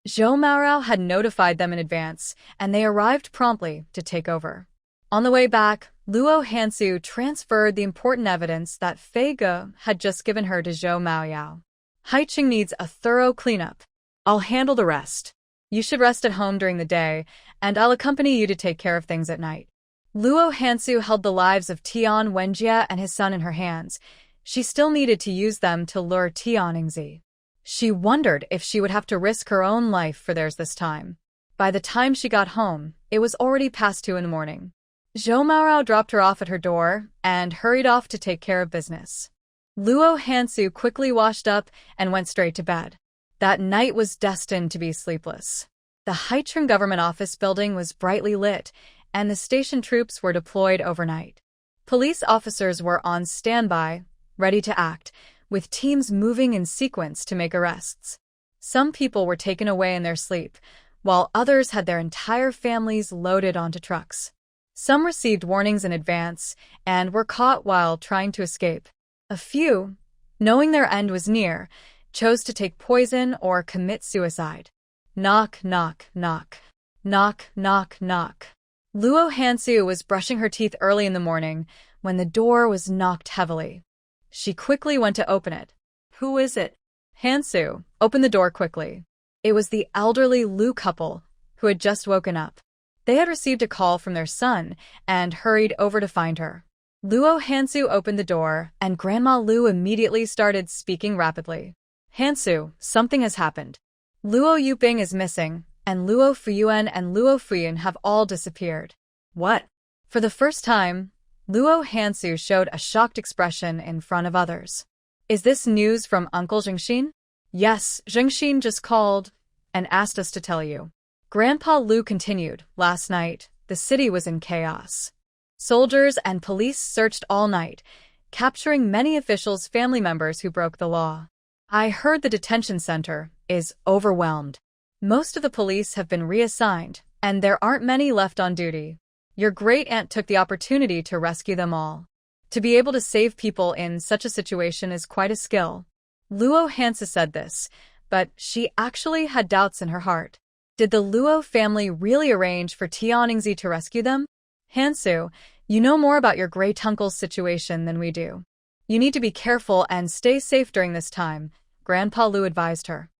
Zhou Maorao had notified them in advance, and they arrived promptly to take over. On the way back, Luo Hansu transferred the important evidence that Fei Ge had just given her to Zhou Maoyao. Haiqing needs a thorough cleanup. I'll handle the rest. You should rest at home during the day, and I'll accompany you to take care of things at night. Luo Hansu held the lives of Tian Yingzi and his son in her hands. She still needed to use them to lure Tian Yingzi. She wondered if she would have to risk her own life for theirs this time. By the time she got home, it was already past 2 in the morning. Zhou Maorao dropped her off at her door and hurried off to take care of business. Luo Hansu quickly washed up and went straight to bed. That night was destined to be sleepless. The Haicheng government office building was brightly lit, and the station troops were deployed overnight. Police officers were on standby, ready to act, with teams moving in sequence to make arrests. Some people were taken away in their sleep, while others had their entire families loaded onto trucks. Some received warnings in advance and were caught while trying to escape. A few, knowing their end was near, chose to take poison or commit suicide. Knock, knock, knock. Knock, knock, knock. Luo Hansu was brushing her teeth early in the morning when the door was knocked heavily. She quickly went to open it. Who is it? Hansu, open the door quickly. It was the elderly Lu couple who had just woken up. They had received a call from their son and hurried over to find her. Luo Hansu opened the door, and Grandma Lu immediately started speaking rapidly. Hansu, something has happened. Luo Yuping is missing, and Luo Fuyuan and Luo Fuyuan have all disappeared. What? For the first time, Luo Hansu showed a shocked expression in front of others. Is this news from Uncle Zhengxin? Yes, Zhengxin just called and asked us to tell you. Grandpa Lu continued, last night, the city was in chaos. Soldiers and police searched all night, capturing many officials' family members who broke the law. I heard the detention center is overwhelmed. Most of the police have been reassigned, and there aren't many left on duty. Your great-aunt took the opportunity to rescue them all. To be able to save people in such a situation is quite a skill. Luo Hansu said this, but she actually had doubts in her heart. Did the Luo family really arrange for Tian Yingzi to rescue them? Hansu, you know more about your great-uncle's situation than we do. You need to be careful and stay safe during this time, Grandpa Lu advised her.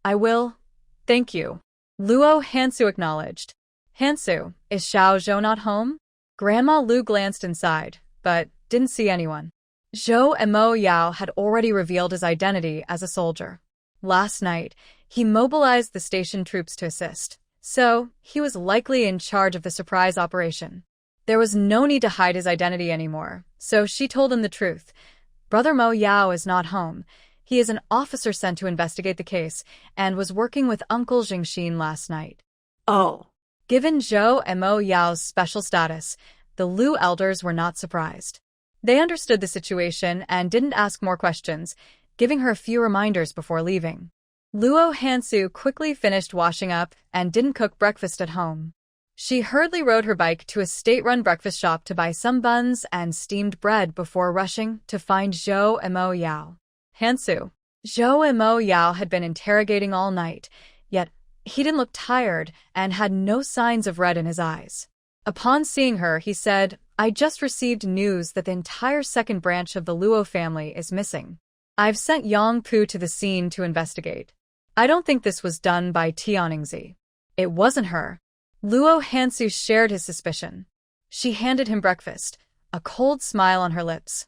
I will. Thank you. Luo Hansu acknowledged. Hansu, is Xiao Zhou not home? Grandma Lu glanced inside, but didn't see anyone. Zhou and Mo Yao had already revealed his identity as a soldier. Last night, he mobilized the station troops to assist, so he was likely in charge of the surprise operation. There was no need to hide his identity anymore, so she told him the truth. Brother Mo Yao is not home. He is an officer sent to investigate the case and was working with Uncle Jingxin last night. Oh. Given Zhou and Mo Yao's special status, the Lu elders were not surprised. They understood the situation and didn't ask more questions, giving her a few reminders before leaving. Luo Hansu quickly finished washing up and didn't cook breakfast at home. She hurriedly rode her bike to a state-run breakfast shop to buy some buns and steamed bread before rushing to find Zhou and Mo Yao. Hansu. Zhou and Mo Yao had been interrogating all night, yet he didn't look tired and had no signs of red in his eyes. Upon seeing her, he said, I just received news that the entire second branch of the Luo family is missing. I've sent Yang Pu to the scene to investigate. I don't think this was done by Tian Yingzi. It wasn't her. Luo Hansu shared his suspicion. She handed him breakfast, a cold smile on her lips.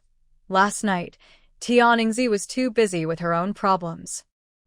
Last night, Tian Yingzi was too busy with her own problems.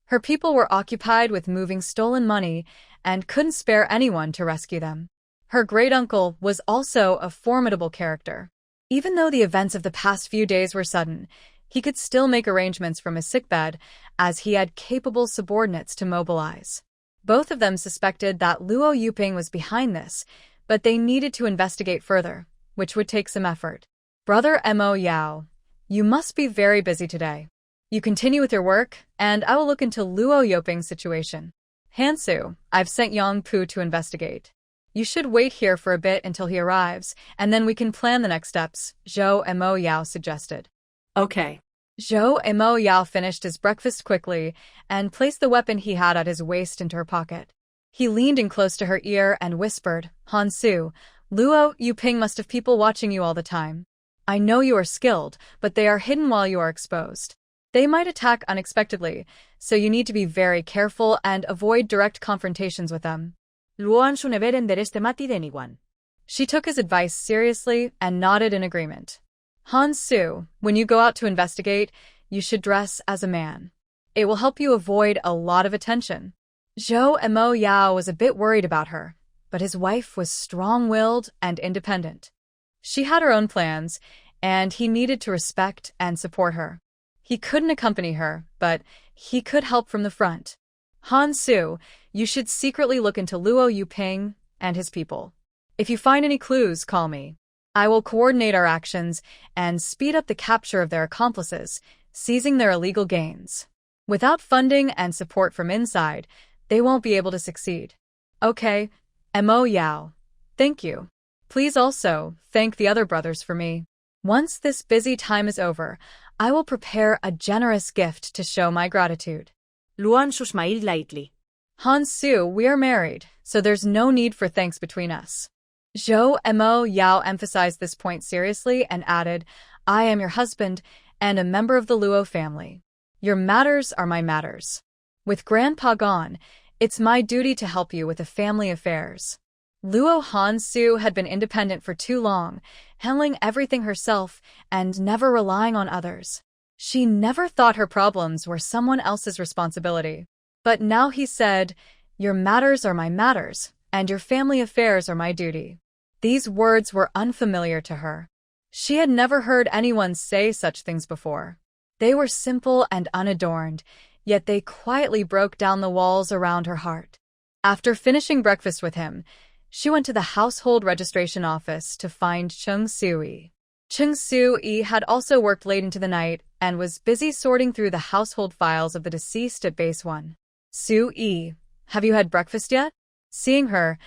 Her people were occupied with moving stolen money and couldn't spare anyone to rescue them. Her great-uncle was also a formidable character. Even though the events of the past few days were sudden, he could still make arrangements from his sickbed, as he had capable subordinates to mobilize. Both of them suspected that Luo Yuping was behind this, but they needed to investigate further, which would take some effort. Brother Mo Yao, you must be very busy today. You continue with your work, and I will look into Luo Yuping's situation. Hansu, I've sent Yang Pu to investigate. You should wait here for a bit until he arrives, and then we can plan the next steps, Zhou and Mo Yao suggested. Okay. Zhou and Mo Yao finished his breakfast quickly and placed the weapon he had at his waist into her pocket. He leaned in close to her ear and whispered, Hansu, Luo Yuping must have people watching you all the time. I know you are skilled, but they are hidden while you are exposed. They might attack unexpectedly, so you need to be very careful and avoid direct confrontations with them. Luo Hansu never underestimated anyone. She took his advice seriously and nodded in agreement. Hansu, when you go out to investigate, you should dress as a man. It will help you avoid a lot of attention. Zhou and Mo Yao was a bit worried about her, but his wife was strong-willed and independent. She had her own plans, and he needed to respect and support her. He couldn't accompany her, but he could help from the front. Hansu, you should secretly look into Luo Yuping and his people. If you find any clues, call me. I will coordinate our actions and speed up the capture of their accomplices, seizing their illegal gains. Without funding and support from inside, they won't be able to succeed. Okay, Mo Yao. Thank you. Please also thank the other brothers for me. Once this busy time is over, I will prepare a generous gift to show my gratitude. Luo Hansu smiled lightly. Hansu, we are married, so there's no need for thanks between us. Zhou and Mo Yao emphasized this point seriously and added, I am your husband and a member of the Luo family. Your matters are my matters. With Grandpa gone, it's my duty to help you with the family affairs. Luo Hansu had been independent for too long, handling everything herself and never relying on others. She never thought her problems were someone else's responsibility. But now he said, your matters are my matters, and your family affairs are my duty. These words were unfamiliar to her. She had never heard anyone say such things before. They were simple and unadorned, yet they quietly broke down the walls around her heart. After finishing breakfast with him, she went to the household registration office to find Chung Sui. Cheng Su-yi had also worked late into the night and was busy sorting through the household files of the deceased at Base One. Su-yi, have you had breakfast yet? Seeing her,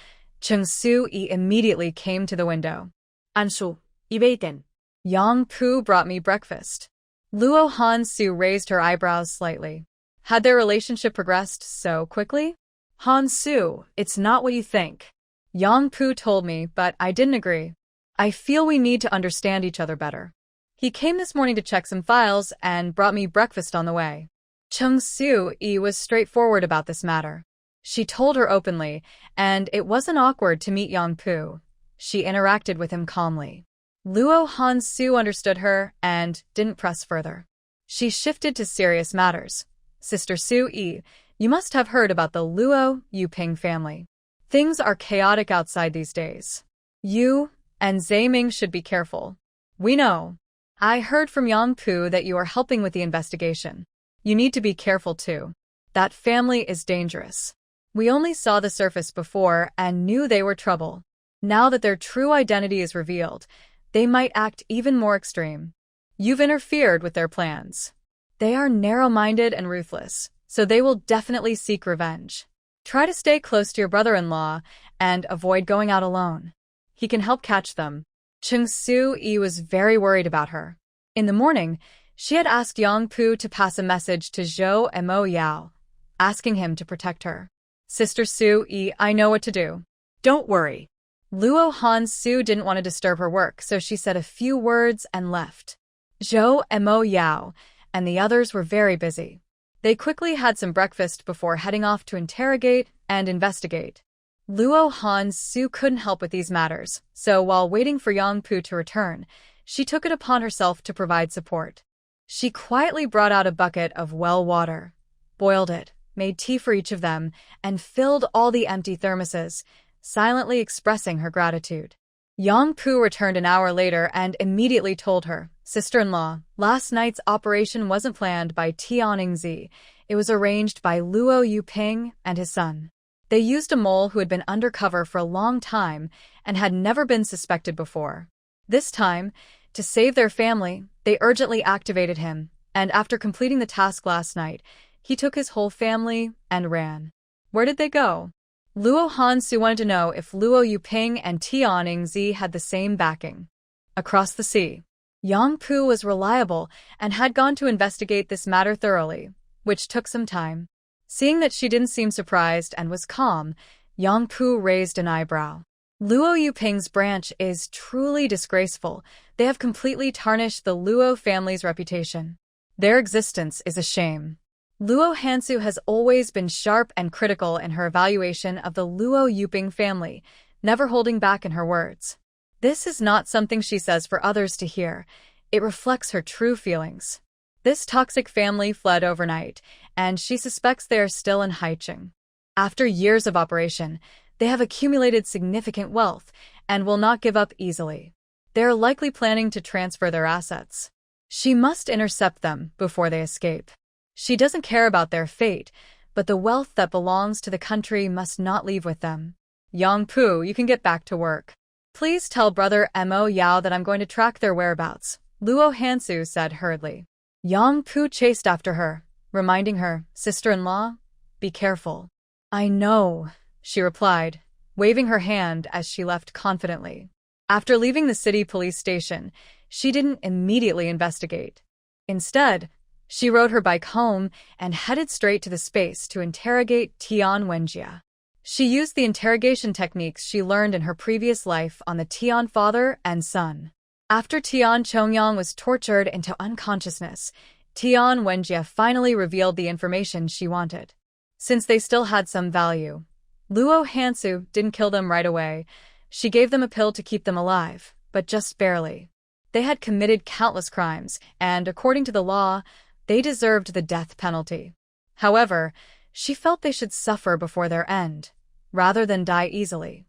Cheng Su-yi immediately came to the window. Hansu, iba'y din. Yang Pu brought me breakfast. Luo Hansu raised her eyebrows slightly. Had their relationship progressed so quickly? Hansu, it's not what you think. Yang Pu told me, but I didn't agree. I feel we need to understand each other better. He came this morning to check some files and brought me breakfast on the way. Cheng Su-yi was straightforward about this matter. She told her openly, and it wasn't awkward to meet Yang Pu. She interacted with him calmly. Luo Hansu understood her and didn't press further. She shifted to serious matters. Sister Su-yi, you must have heard about the Luo Yuping family. Things are chaotic outside these days. You and Zaiming should be careful. We know. I heard from Yang Pu that you are helping with the investigation. You need to be careful too. That family is dangerous. We only saw the surface before and knew they were trouble. Now that their true identity is revealed, they might act even more extreme. You've interfered with their plans. They are narrow-minded and ruthless, so they will definitely seek revenge. Try to stay close to your brother-in-law and avoid going out alone. He can help catch them. Cheng Su-yi was very worried about her. In the morning, she had asked Yang Pu to pass a message to Zhou Mo Yao, asking him to protect her. Sister Su-yi, I know what to do. Don't worry. Luo Hansu didn't want to disturb her work, so she said a few words and left. Zhou Mo Yao and the others were very busy. They quickly had some breakfast before heading off to interrogate and investigate. Luo Hansu couldn't help with these matters, so while waiting for Yang Pu to return, she took it upon herself to provide support. She quietly brought out a bucket of well water, boiled it, made tea for each of them, and filled all the empty thermoses, silently expressing her gratitude. Yang Pu returned an hour later and immediately told her, sister-in-law, last night's operation wasn't planned by Tian Yingzi. It was arranged by Luo Yuping and his son. They used a mole who had been undercover for a long time and had never been suspected before. This time, to save their family, they urgently activated him, and after completing the task last night, he took his whole family and ran. Where did they go? Luo Hansu wanted to know if Luo Yuping and Tian Yingzi had the same backing. Across the sea. Yang Pu was reliable and had gone to investigate this matter thoroughly, which took some time. Seeing that she didn't seem surprised and was calm, Yang Pu raised an eyebrow. Luo Yuping's branch is truly disgraceful. They have completely tarnished the Luo family's reputation. Their existence is a shame. Luo Hansu has always been sharp and critical in her evaluation of the Luo Yuping family, never holding back in her words. This is not something she says for others to hear. It reflects her true feelings. This toxic family fled overnight, and she suspects they are still in Haicheng. After years of operation, they have accumulated significant wealth and will not give up easily. They are likely planning to transfer their assets. She must intercept them before they escape. She doesn't care about their fate, but the wealth that belongs to the country must not leave with them. Yang Pu, you can get back to work. Please tell Brother Mo Yao that I'm going to track their whereabouts, Luo Hansu said hurriedly. Yang Pu chased after her, reminding her, sister-in-law, be careful. I know, she replied, waving her hand as she left confidently. After leaving the city police station, she didn't immediately investigate. Instead, she rode her bike home and headed straight to the space to interrogate Tian Wenjia. She used the interrogation techniques she learned in her previous life on the Tian father and son. After Tian Chongyang was tortured into unconsciousness, Tian Wenjia finally revealed the information she wanted. Since they still had some value, Luo Hansu didn't kill them right away. She gave them a pill to keep them alive, but just barely. They had committed countless crimes, and according to the law, they deserved the death penalty. However, she felt they should suffer before their end, rather than die easily.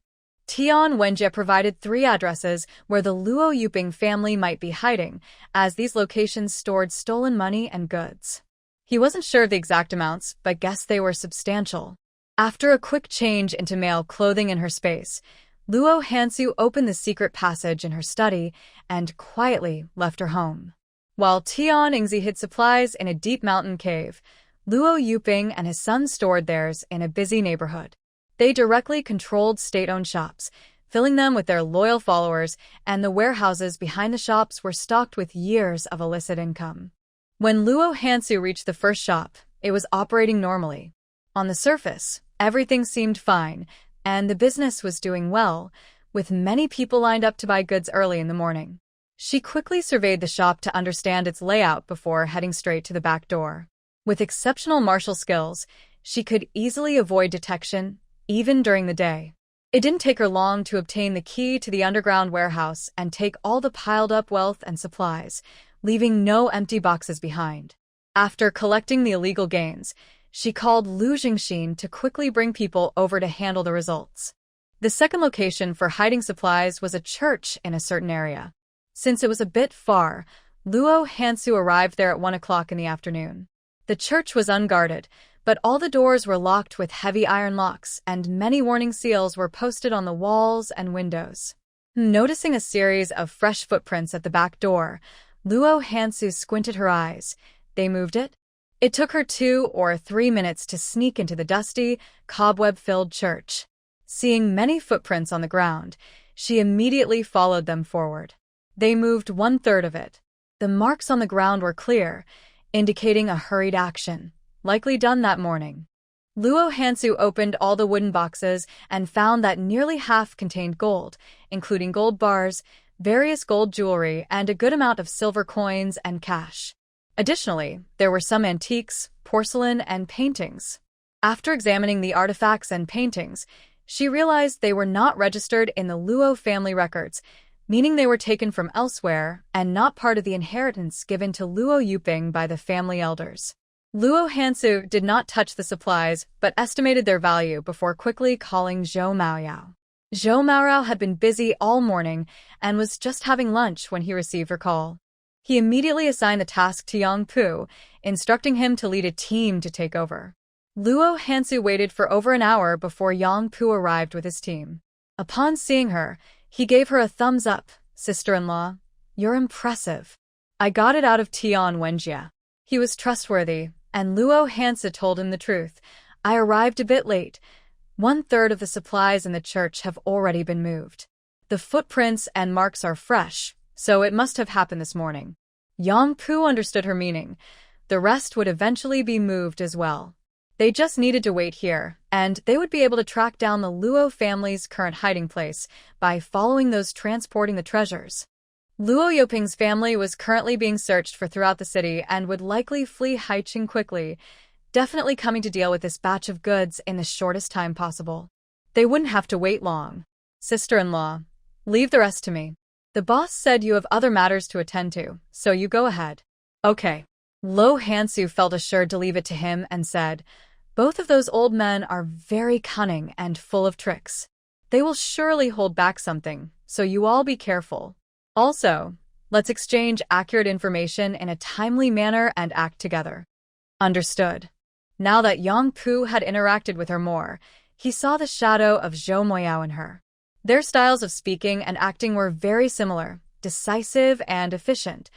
Tian Wenjie provided 3 addresses where the Luo Yuping family might be hiding, as these locations stored stolen money and goods. He wasn't sure of the exact amounts, but guessed they were substantial. After a quick change into male clothing in her space, Luo Hansu opened the secret passage in her study and quietly left her home. While Tian Yingzi hid supplies in a deep mountain cave, Luo Yuping and his son stored theirs in a busy neighborhood. They directly controlled state-owned shops, filling them with their loyal followers, and the warehouses behind the shops were stocked with years of illicit income. When Luo Hansu reached the first shop, it was operating normally. On the surface, everything seemed fine, and the business was doing well, with many people lined up to buy goods early in the morning. She quickly surveyed the shop to understand its layout before heading straight to the back door. With exceptional martial skills, she could easily avoid detection, even during the day. It didn't take her long to obtain the key to the underground warehouse and take all the piled-up wealth and supplies, leaving no empty boxes behind. After collecting the illegal gains, she called Lu Jingxin to quickly bring people over to handle the results. The second location for hiding supplies was a church in a certain area. Since it was a bit far, Luo Hansu arrived there at 1 o'clock in the afternoon. The church was unguarded, but all the doors were locked with heavy iron locks, and many warning seals were posted on the walls and windows. Noticing a series of fresh footprints at the back door, Luo Hansu squinted her eyes. They moved it? It took her 2 or 3 minutes to sneak into the dusty, cobweb-filled church. Seeing many footprints on the ground, she immediately followed them forward. They moved 1/3 of it. The marks on the ground were clear, indicating a hurried action, likely done that morning. Luo Hansu opened all the wooden boxes and found that nearly half contained gold, including gold bars, various gold jewelry, and a good amount of silver coins and cash. Additionally, there were some antiques, porcelain, and paintings. After examining the artifacts and paintings, she realized they were not registered in the Luo family records, meaning they were taken from elsewhere and not part of the inheritance given to Luo Yuping by the family elders. Luo Hansu did not touch the supplies but estimated their value before quickly calling Zhou Maoyao. Zhou Maoyao had been busy all morning and was just having lunch when he received her call. He immediately assigned the task to Yang Pu, instructing him to lead a team to take over. Luo Hansu waited for over an hour before Yang Pu arrived with his team. Upon seeing her, he gave her a thumbs up. "Sister-in-law, you're impressive." "I got it out of Tian Wenjie." He was trustworthy, and Luo Hansu told him the truth. "I arrived a bit late. 1/3 of the supplies in the church have already been moved. The footprints and marks are fresh, so it must have happened this morning." Yang Pu understood her meaning. The rest would eventually be moved as well. They just needed to wait here, and they would be able to track down the Luo family's current hiding place by following those transporting the treasures. Luo Yuping's family was currently being searched for throughout the city and would likely flee Haiqing quickly, definitely coming to deal with this batch of goods in the shortest time possible. They wouldn't have to wait long. "Sister-in-law, leave the rest to me. The boss said you have other matters to attend to, so you go ahead." "Okay." Luo Hansu felt assured to leave it to him and said, "Both of those old men are very cunning and full of tricks. They will surely hold back something, so you all be careful. Also, let's exchange accurate information in a timely manner and act together." "Understood." Now that Yang Pu had interacted with her more, he saw the shadow of Zhou Moyao in her. Their styles of speaking and acting were very similar, decisive and efficient,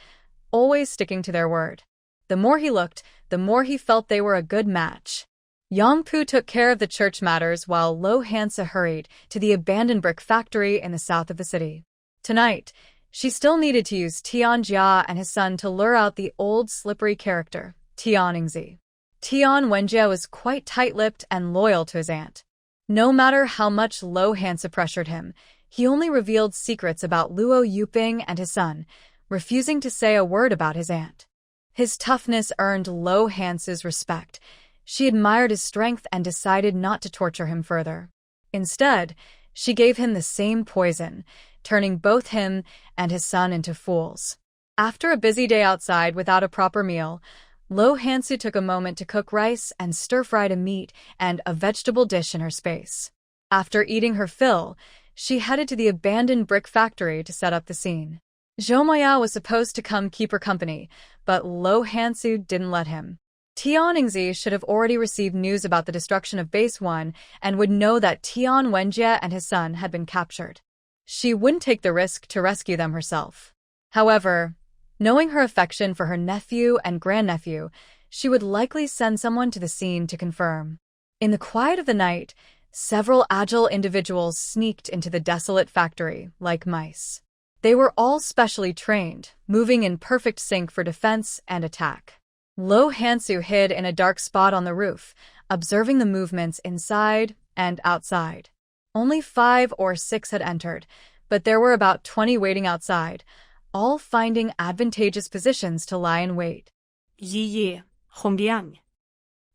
always sticking to their word. The more he looked, the more he felt they were a good match. Yang Pu took care of the church matters while Luo Hansu hurried to the abandoned brick factory in the south of the city. Tonight, she still needed to use Tian Jia and his son to lure out the old slippery character, Tian Yingzi. Tian Wenjie was quite tight-lipped and loyal to his aunt. No matter how much Luo Hansu pressured him, he only revealed secrets about Luo Yuping and his son, refusing to say a word about his aunt. His toughness earned Luo Hansu's respect. She admired his strength and decided not to torture him further. Instead, she gave him the same poison, turning both him and his son into fools. After a busy day outside without a proper meal, Luo Hansu took a moment to cook rice and stir-fried a meat and a vegetable dish in her space. After eating her fill, she headed to the abandoned brick factory to set up the scene. Zhou Moyao was supposed to come keep her company, but Luo Hansu didn't let him. Tian Yingzi should have already received news about the destruction of Base One and would know that Tian Wenjie and his son had been captured. She wouldn't take the risk to rescue them herself. However, knowing her affection for her nephew and grandnephew, she would likely send someone to the scene to confirm. In the quiet of the night, several agile individuals sneaked into the desolate factory like mice. They were all specially trained, moving in perfect sync for defense and attack. Luo Hansu hid in a dark spot on the roof, observing the movements inside and outside. Only 5 or 6 had entered, but there were about 20 waiting outside, all finding advantageous positions to lie in wait. Yi Hongbiang.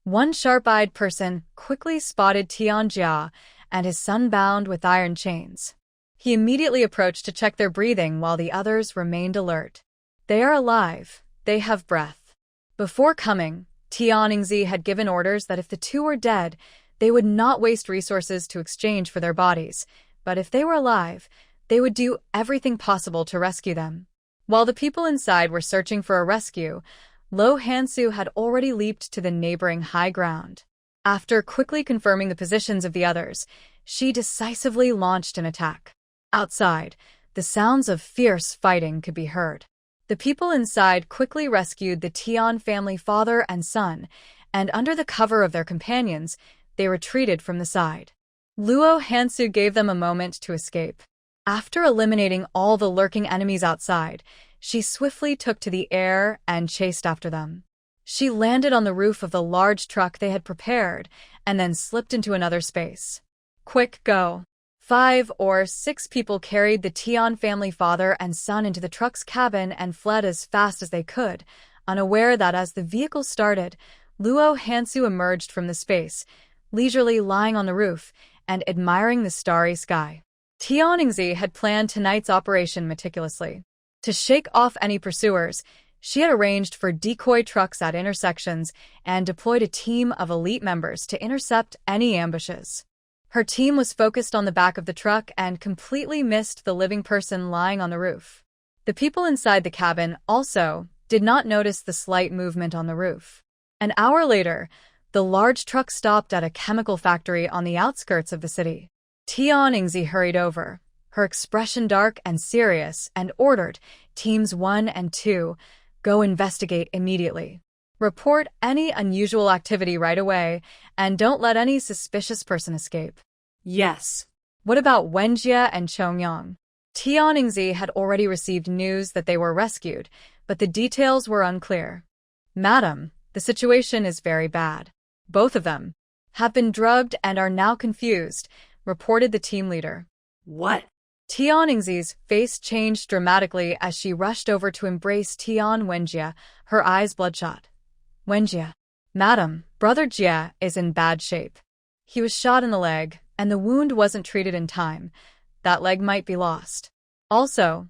One sharp-eyed person quickly spotted Tian Jia and his son bound with iron chains. He immediately approached to check their breathing while the others remained alert. They are alive. They have breath. Before coming, Tian Yingzi had given orders that if the two were dead, they would not waste resources to exchange for their bodies, but if they were alive, they would do everything possible to rescue them. While the people inside were searching for a rescue, Luo Hansu had already leaped to the neighboring high ground. After quickly confirming the positions of the others, she decisively launched an attack. Outside, the sounds of fierce fighting could be heard. The people inside quickly rescued the Tian family father and son, and under the cover of their companions, they retreated from the side. Luo Hansu gave them a moment to escape. After eliminating all the lurking enemies outside, she swiftly took to the air and chased after them. She landed on the roof of the large truck they had prepared and then slipped into another space. Quick, go! 5 or 6 people carried the Tian family father and son into the truck's cabin and fled as fast as they could, unaware that as the vehicle started, Luo Hansu emerged from the space, leisurely lying on the roof and admiring the starry sky. Tian Yingzi had planned tonight's operation meticulously. To shake off any pursuers, she had arranged for decoy trucks at intersections and deployed a team of elite members to intercept any ambushes. Her team was focused on the back of the truck and completely missed the living person lying on the roof. The people inside the cabin also did not notice the slight movement on the roof. An hour later, the large truck stopped at a chemical factory on the outskirts of the city. Tian Yingzi hurried over, her expression dark and serious, and ordered Teams 1 and 2, go investigate immediately. Report any unusual activity right away, and don't let any suspicious person escape. Yes. What about Wenjie and Chongyang? Tian Yingzi had already received news that they were rescued, but the details were unclear. Madam, the situation is very bad. Both of them have been drugged and are now confused, reported the team leader. What? Tian Yingzi's face changed dramatically as she rushed over to embrace Tian Wenjie, her eyes bloodshot. Wenjie. Madam, Brother Jie is in bad shape. He was shot in the leg, and the wound wasn't treated in time. That leg might be lost. Also,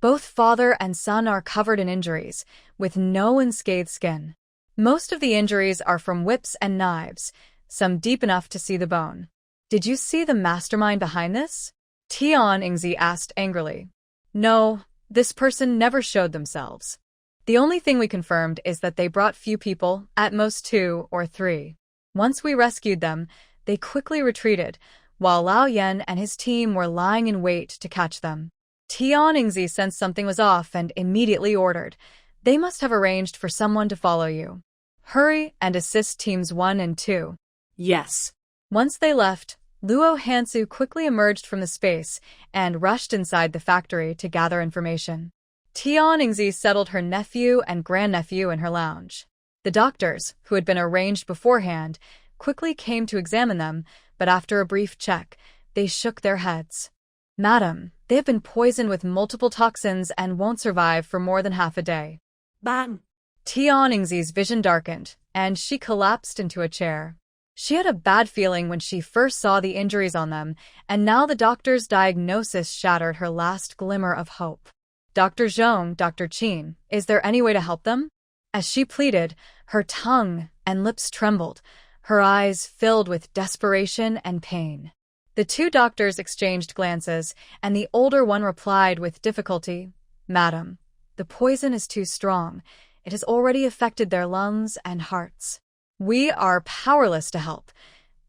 both father and son are covered in injuries, with no unscathed skin. Most of the injuries are from whips and knives, some deep enough to see the bone. Did you see the mastermind behind this? Tian Yingzi asked angrily. No, this person never showed themselves. The only thing we confirmed is that they brought few people, at most 2 or 3. Once we rescued them, they quickly retreated, while Lao Yan and his team were lying in wait to catch them. Tian Yingzi sensed something was off and immediately ordered, they must have arranged for someone to follow you. Hurry and assist Teams 1 and 2. Yes. Once they left, Luo Hansu quickly emerged from the space and rushed inside the factory to gather information. Tian Yingzi settled her nephew and grandnephew in her lounge. The doctors, who had been arranged beforehand, quickly came to examine them, but after a brief check, they shook their heads. Madam, they have been poisoned with multiple toxins and won't survive for more than half a day. Bang! Tian Yingzi's vision darkened, and she collapsed into a chair. She had a bad feeling when she first saw the injuries on them, and now the doctor's diagnosis shattered her last glimmer of hope. Dr. Zhong, Dr. Qin, is there any way to help them? As she pleaded, her tongue and lips trembled, her eyes filled with desperation and pain. The 2 doctors exchanged glances, and the older one replied with difficulty, Madam, the poison is too strong. It has already affected their lungs and hearts. We are powerless to help.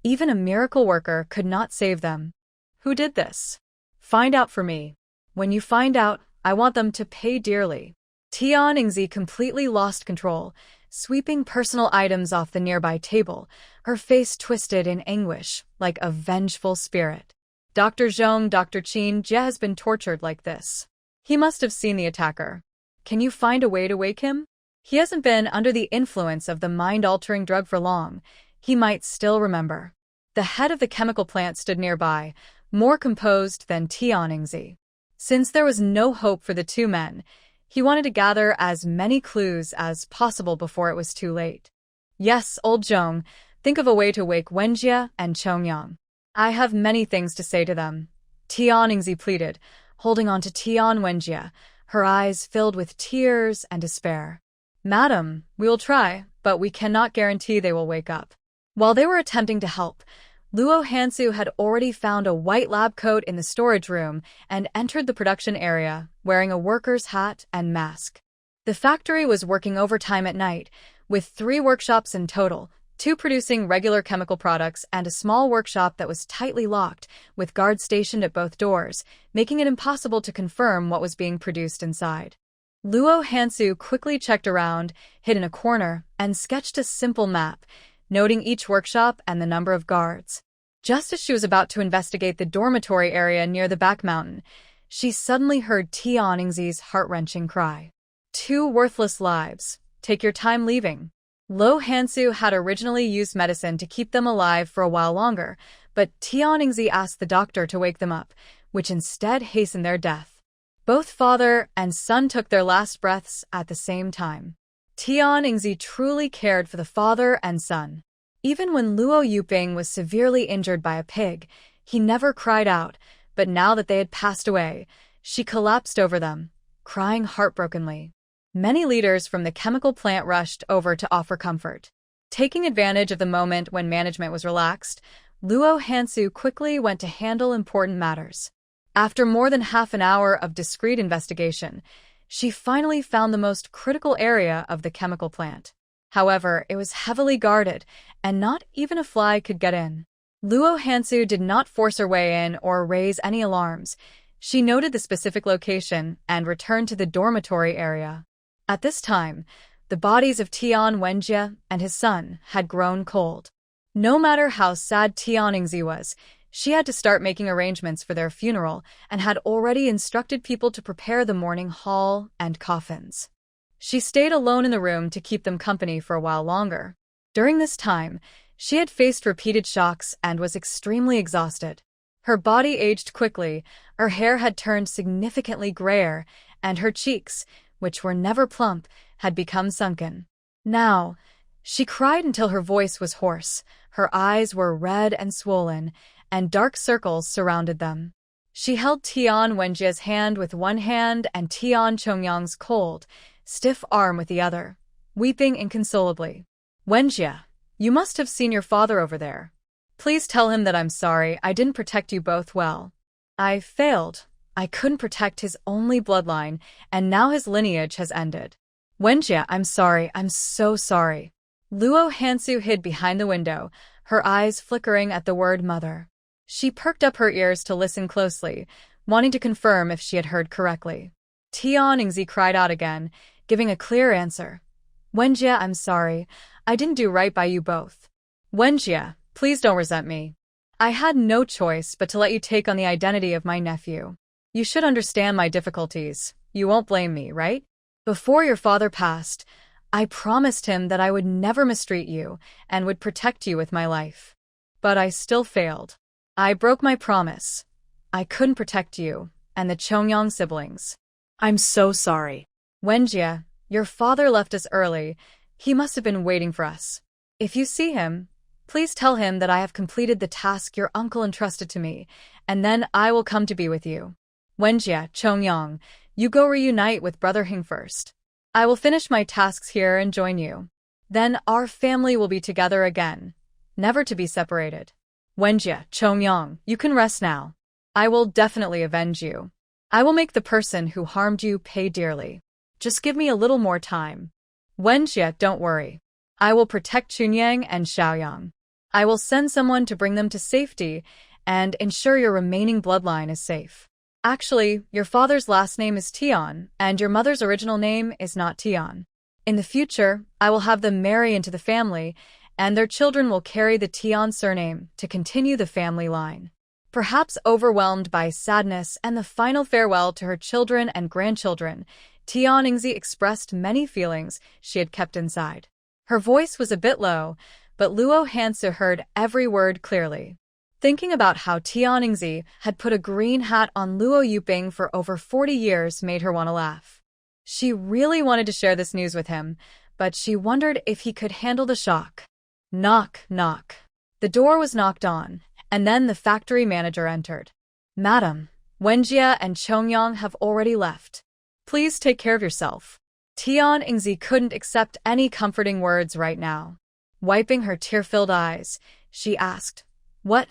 Even a miracle worker could not save them. Who did this? Find out for me. When you find out, I want them to pay dearly. Tian Yingzi completely lost control, sweeping personal items off the nearby table, her face twisted in anguish, like a vengeful spirit. Dr. Zhong, Dr. Qin Jie has been tortured like this. He must have seen the attacker. Can you find a way to wake him? He hasn't been under the influence of the mind-altering drug for long. He might still remember. The head of the chemical plant stood nearby, more composed than Tian Yingzi. Since there was no hope for the two men, he wanted to gather as many clues as possible before it was too late. Yes, old Zhong, think of a way to wake Wenjie and Chongyang. I have many things to say to them. Tian Yingzi pleaded, holding on to Tian Wenjie, her eyes filled with tears and despair. Madam, we will try, but we cannot guarantee they will wake up. While they were attempting to help, Luo Hansu had already found a white lab coat in the storage room and entered the production area, wearing a worker's hat and mask. The factory was working overtime at night, with 3 workshops in total, 2 producing regular chemical products and a small workshop that was tightly locked, with guards stationed at both doors, making it impossible to confirm what was being produced inside. Luo Hansu quickly checked around, hid in a corner, and sketched a simple map, noting each workshop and the number of guards. Just as she was about to investigate the dormitory area near the back mountain, she suddenly heard Tian Yingzi's heart-wrenching cry. 2 worthless lives. Take your time leaving. Luo Hansu had originally used medicine to keep them alive for a while longer, but Tian Yingzi asked the doctor to wake them up, which instead hastened their death. Both father and son took their last breaths at the same time. Tian Yingzi truly cared for the father and son. Even when Luo Yuping was severely injured by a pig, he never cried out, but now that they had passed away, she collapsed over them, crying heartbrokenly. Many leaders from the chemical plant rushed over to offer comfort. Taking advantage of the moment when management was relaxed, Luo Hansu quickly went to handle important matters. After more than half an hour of discreet investigation, she finally found the most critical area of the chemical plant. However, it was heavily guarded, and not even a fly could get in. Luo Hansu did not force her way in or raise any alarms. She noted the specific location and returned to the dormitory area. At this time, the bodies of Tian Wenjie and his son had grown cold. No matter how sad Tian Yingzi was, she had to start making arrangements for their funeral and had already instructed people to prepare the mourning hall and coffins. She stayed alone in the room to keep them company for a while longer. During this time, she had faced repeated shocks and was extremely exhausted. Her body aged quickly, her hair had turned significantly grayer, and her cheeks, which were never plump, had become sunken. Now, she cried until her voice was hoarse, her eyes were red and swollen, and dark circles surrounded them. She held Tian Wenjie's hand with one hand and Tian Chongyang's cold, stiff arm with the other, weeping inconsolably. Wenjie, you must have seen your father over there. Please tell him that I'm sorry I didn't protect you both well. I failed. I couldn't protect his only bloodline, and now his lineage has ended. Wenjie, I'm sorry. I'm so sorry. Luo Hansu hid behind the window, her eyes flickering at the word mother. She perked up her ears to listen closely, wanting to confirm if she had heard correctly. Tian Yingzi cried out again, giving a clear answer. Wenjie, I'm sorry. I didn't do right by you both. Wenjie, please don't resent me. I had no choice but to let you take on the identity of my nephew. You should understand my difficulties. You won't blame me, right? Before your father passed, I promised him that I would never mistreat you and would protect you with my life. But I still failed. I broke my promise. I couldn't protect you and the Chongyang siblings. I'm so sorry. Wenjie, your father left us early. He must have been waiting for us. If you see him, please tell him that I have completed the task your uncle entrusted to me, and then I will come to be with you. Wenjie, Chongyang, you go reunite with Brother Hing first. I will finish my tasks here and join you. Then our family will be together again, never to be separated. Wenjie, Chongyang, you can rest now. I will definitely avenge you. I will make the person who harmed you pay dearly. Just give me a little more time. Wenjie, don't worry. I will protect Chunyang and Xiaoyang. I will send someone to bring them to safety and ensure your remaining bloodline is safe. Actually, your father's last name is Tian, and your mother's original name is not Tian. In the future, I will have them marry into the family, and their children will carry the Tian surname to continue the family line. Perhaps overwhelmed by sadness and the final farewell to her children and grandchildren, Tian Yingzi expressed many feelings she had kept inside. Her voice was a bit low, but Luo Hansu heard every word clearly. Thinking about how Tian Yingzi had put a green hat on Luo Yuping for over 40 years made her want to laugh. She really wanted to share this news with him, but she wondered if he could handle the shock. Knock, knock. The door was knocked on, and then the factory manager entered. Madam, Wenjie and Chongyang have already left. Please take care of yourself. Tian Yingzi couldn't accept any comforting words right now. Wiping her tear-filled eyes, she asked, What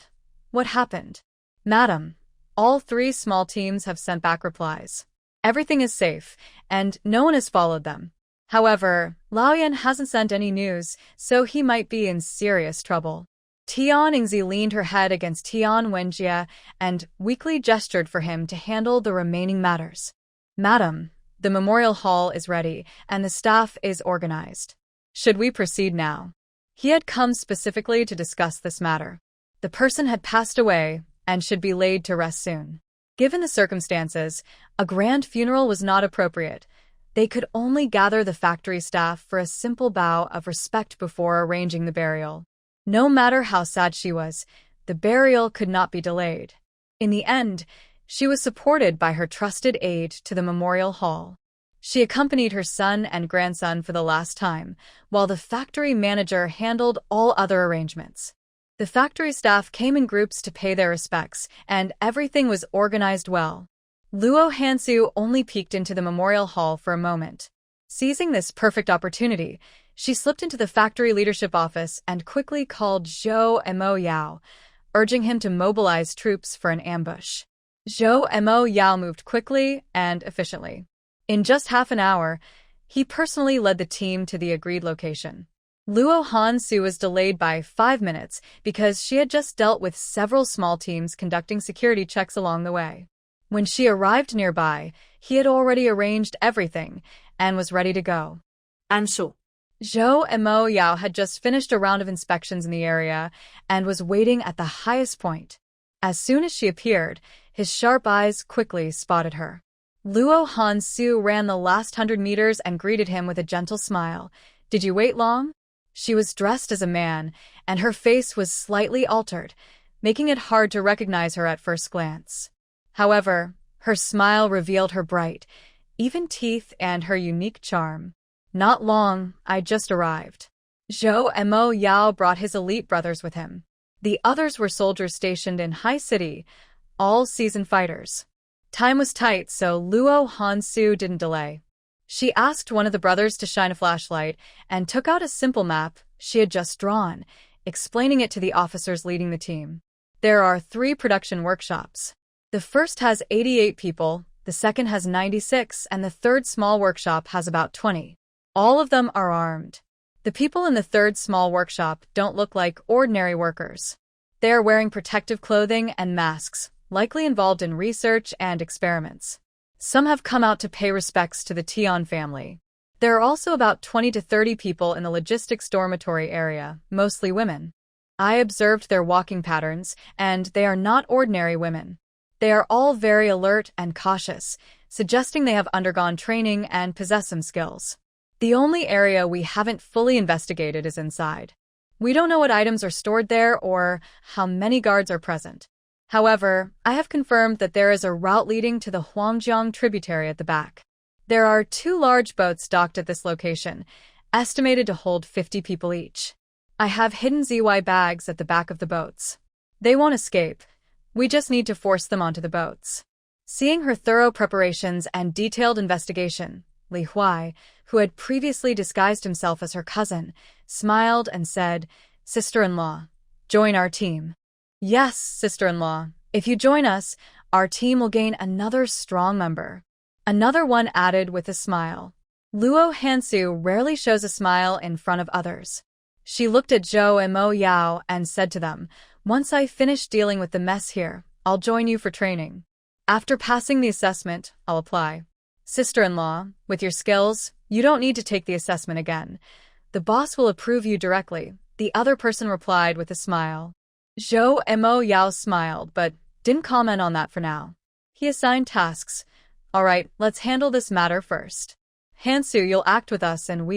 happened? Madam, all 3 small teams have sent back replies. Everything is safe, and no one has followed them. However, Laoyan hasn't sent any news, so he might be in serious trouble. Tian Yingzi leaned her head against Tian Wenjie and weakly gestured for him to handle the remaining matters. Madam, the memorial hall is ready, and the staff is organized. Should we proceed now? He had come specifically to discuss this matter. The person had passed away and should be laid to rest soon. Given the circumstances, a grand funeral was not appropriate. They could only gather the factory staff for a simple bow of respect before arranging the burial. No matter how sad she was, the burial could not be delayed. In the end, she was supported by her trusted aide to the memorial hall. She accompanied her son and grandson for the last time, while the factory manager handled all other arrangements. The factory staff came in groups to pay their respects, and everything was organized well. Luo Hansu only peeked into the memorial hall for a moment. Seizing this perfect opportunity, she slipped into the factory leadership office and quickly called Zhou Mo Yao, urging him to mobilize troops for an ambush. Zhou Mo Yao moved quickly and efficiently. In just half an hour, he personally led the team to the agreed location. Luo Hansu was delayed by 5 minutes because she had just dealt with several small teams conducting security checks along the way. When she arrived nearby, he had already arranged everything and was ready to go. Ansu. Zhou Mo Yao had just finished a round of inspections in the area and was waiting at the highest point. As soon as she appeared, his sharp eyes quickly spotted her. Luo Hansu ran the last 100 meters and greeted him with a gentle smile. Did you wait long? She was dressed as a man, and her face was slightly altered, making it hard to recognize her at first glance. However, her smile revealed her bright, even teeth and her unique charm. Not long, I just arrived. Zhou Mo Yao brought his elite brothers with him. The others were soldiers stationed in High City, all seasoned fighters. Time was tight, so Luo Hansu didn't delay. She asked one of the brothers to shine a flashlight and took out a simple map she had just drawn, explaining it to the officers leading the team. There are 3 production workshops. The first has 88 people, the second has 96, and the third small workshop has about 20. All of them are armed. The people in the third small workshop don't look like ordinary workers. They are wearing protective clothing and masks, likely involved in research and experiments. Some have come out to pay respects to the Tian family. There are also about 20 to 30 people in the logistics dormitory area, mostly women. I observed their walking patterns, and they are not ordinary women. They are all very alert and cautious, suggesting they have undergone training and possess some skills. The only area we haven't fully investigated is inside. We don't know what items are stored there or how many guards are present. However, I have confirmed that there is a route leading to the Huangjiang tributary at the back. There are 2 large boats docked at this location, estimated to hold 50 people each. I have hidden ZY bags at the back of the boats. They won't escape. We just need to force them onto the boats. Seeing her thorough preparations and detailed investigation, Li Huai, who had previously disguised himself as her cousin, smiled and said, "Sister-in-law, join our team." "Yes, sister-in-law. If you join us, our team will gain another strong member." Another one added with a smile. Luo Hansu rarely shows a smile in front of others. She looked at Zhou and Mo Yao and said to them, "Once I finish dealing with the mess here, I'll join you for training. After passing the assessment, I'll apply. Sister-in-law, with your skills, you don't need to take the assessment again. The boss will approve you directly," the other person replied with a smile. Zhou and Mo Yao smiled, but didn't comment on that for now. He assigned tasks. "All right, let's handle this matter first. Hansu, you'll act with us and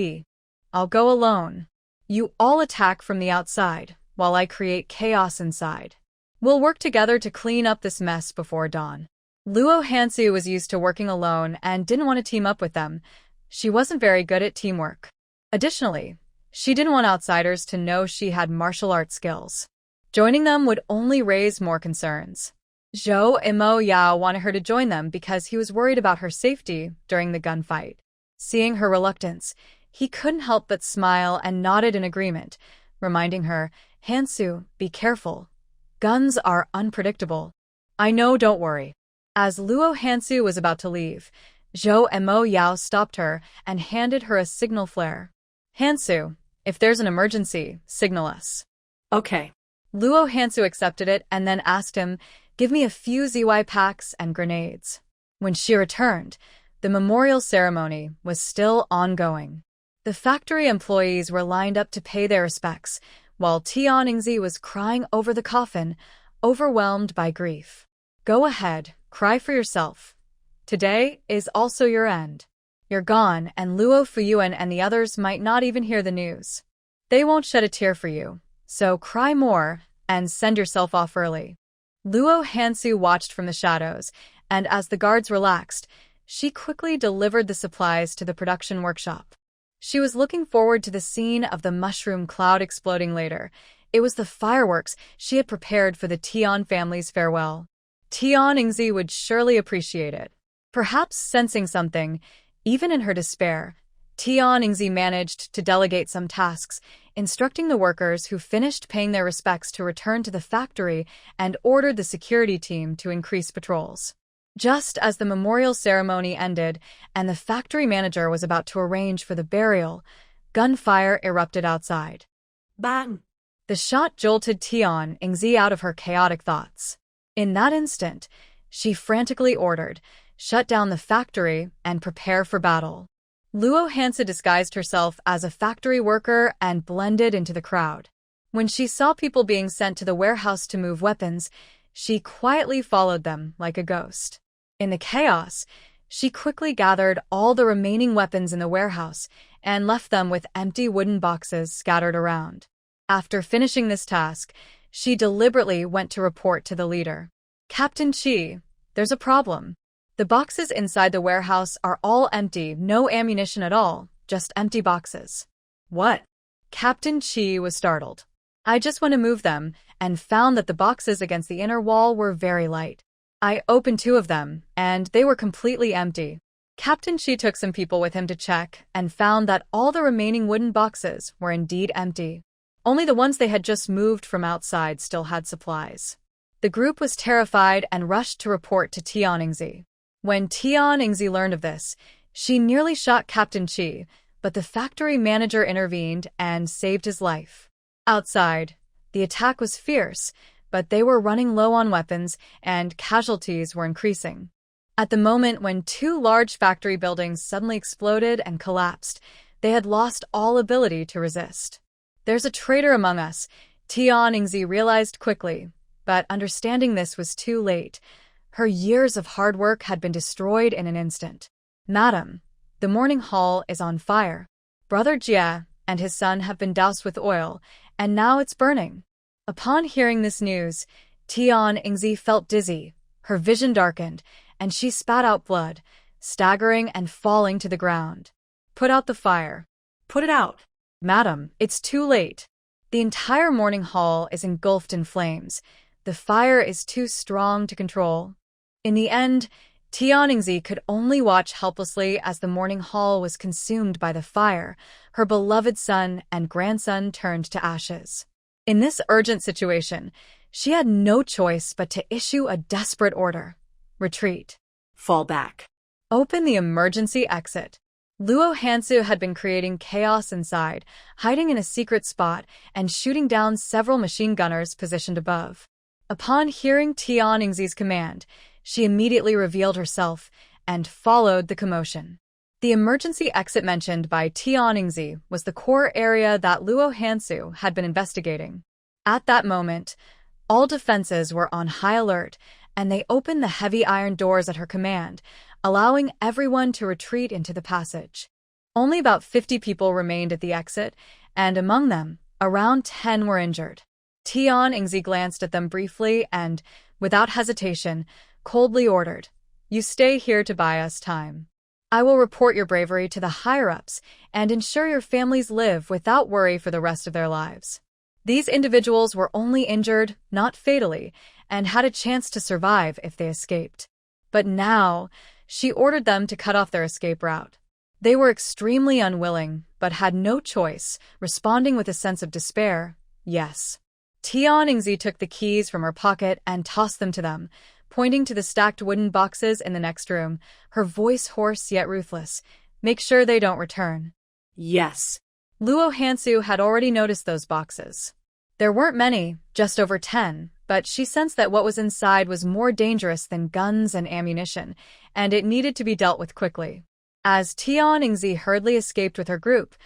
I'll go alone. You all attack from the outside, while I create chaos inside. We'll work together to clean up this mess before dawn." Luo Hansu was used to working alone and didn't want to team up with them. She wasn't very good at teamwork. Additionally, she didn't want outsiders to know she had martial arts skills. Joining them would only raise more concerns. Zhou and Mo Yao wanted her to join them because he was worried about her safety during the gunfight. Seeing her reluctance, he couldn't help but smile and nodded in agreement, reminding her, "Hansu, be careful. Guns are unpredictable." "I know, don't worry." As Luo Hansu was about to leave, Zhou and Mo Yao stopped her and handed her a signal flare. "Hansu, if there's an emergency, signal us." Okay. Luo Hansu accepted it and then asked him, "Give me a few ZY packs and grenades." When she returned, the memorial ceremony was still ongoing. The factory employees were lined up to pay their respects, while Tian Yingzi was crying over the coffin, overwhelmed by grief. "Go ahead, cry for yourself. Today is also your end. You're gone, and Luo Fuyuan and the others might not even hear the news. They won't shed a tear for you, so cry more and send yourself off early." Luo Hansu watched from the shadows, and as the guards relaxed, she quickly delivered the supplies to the production workshop. She was looking forward to the scene of the mushroom cloud exploding later. It was the fireworks she had prepared for the Tian family's farewell. Tian Yingzi would surely appreciate it. Perhaps sensing something, even in her despair, Tian Yingzi managed to delegate some tasks, instructing the workers who finished paying their respects to return to the factory and ordered the security team to increase patrols. Just as the memorial ceremony ended and the factory manager was about to arrange for the burial, gunfire erupted outside. Bang! The shot jolted Tian Yingzi out of her chaotic thoughts. In that instant, she frantically ordered, "Shut down the factory and prepare for battle." Luo Hansu disguised herself as a factory worker and blended into the crowd. When she saw people being sent to the warehouse to move weapons, she quietly followed them like a ghost. In the chaos, she quickly gathered all the remaining weapons in the warehouse and left them with empty wooden boxes scattered around. After finishing this task, she deliberately went to report to the leader. "Captain Chi, there's a problem. The boxes inside the warehouse are all empty, no ammunition at all, just empty boxes." What? Captain Chi was startled. "I just went to move them and found that the boxes against the inner wall were very light. I opened 2 of them, and they were completely empty." Captain Chi took some people with him to check and found that all the remaining wooden boxes were indeed empty. Only the ones they had just moved from outside still had supplies. The group was terrified and rushed to report to Tian Yingzi. When Tian Yingzi learned of this, she nearly shot Captain Chi, but the factory manager intervened and saved his life. Outside, the attack was fierce, but they were running low on weapons and casualties were increasing. At the moment when 2 large factory buildings suddenly exploded and collapsed, they had lost all ability to resist. "There's a traitor among us," Tian Yingzi realized quickly, but understanding this was too late. Her years of hard work had been destroyed in an instant. "Madam, the morning hall is on fire. Brother Jie and his son have been doused with oil, and now it's burning." Upon hearing this news, Tian Yingzi felt dizzy, her vision darkened, and she spat out blood, staggering and falling to the ground. "Put out the fire." Put it out. "Madam, it's too late. The entire morning hall is engulfed in flames. The fire is too strong to control." In the end, Tian Yingzi could only watch helplessly as the morning hall was consumed by the fire. Her beloved son and grandson turned to ashes. In this urgent situation, she had no choice but to issue a desperate order. "Retreat. Fall back. Open the emergency exit." Luo Hansu had been creating chaos inside, hiding in a secret spot and shooting down several machine gunners positioned above. Upon hearing Tian Yingzi's command, she immediately revealed herself and followed the commotion. The emergency exit mentioned by Tian Yingzi was the core area that Luo Hansu had been investigating. At that moment, all defenses were on high alert, and they opened the heavy iron doors at her command, allowing everyone to retreat into the passage. Only about 50 people remained at the exit, and among them, around 10 were injured. Tian Yingzi glanced at them briefly and, without hesitation, coldly ordered, "You stay here to buy us time. I will report your bravery to the higher-ups and ensure your families live without worry for the rest of their lives." These individuals were only injured, not fatally, and had a chance to survive if they escaped. But now, she ordered them to cut off their escape route. They were extremely unwilling, but had no choice, responding with a sense of despair, "Yes." Tian Yingzi took the keys from her pocket and tossed them to them, pointing to the stacked wooden boxes in the next room, her voice hoarse yet ruthless. "Make sure they don't return." Yes. Luo Hansu had already noticed those boxes. There weren't many, just over 10, but she sensed that what was inside was more dangerous than guns and ammunition, and it needed to be dealt with quickly. As Tian Yingzi hurriedly escaped with her group,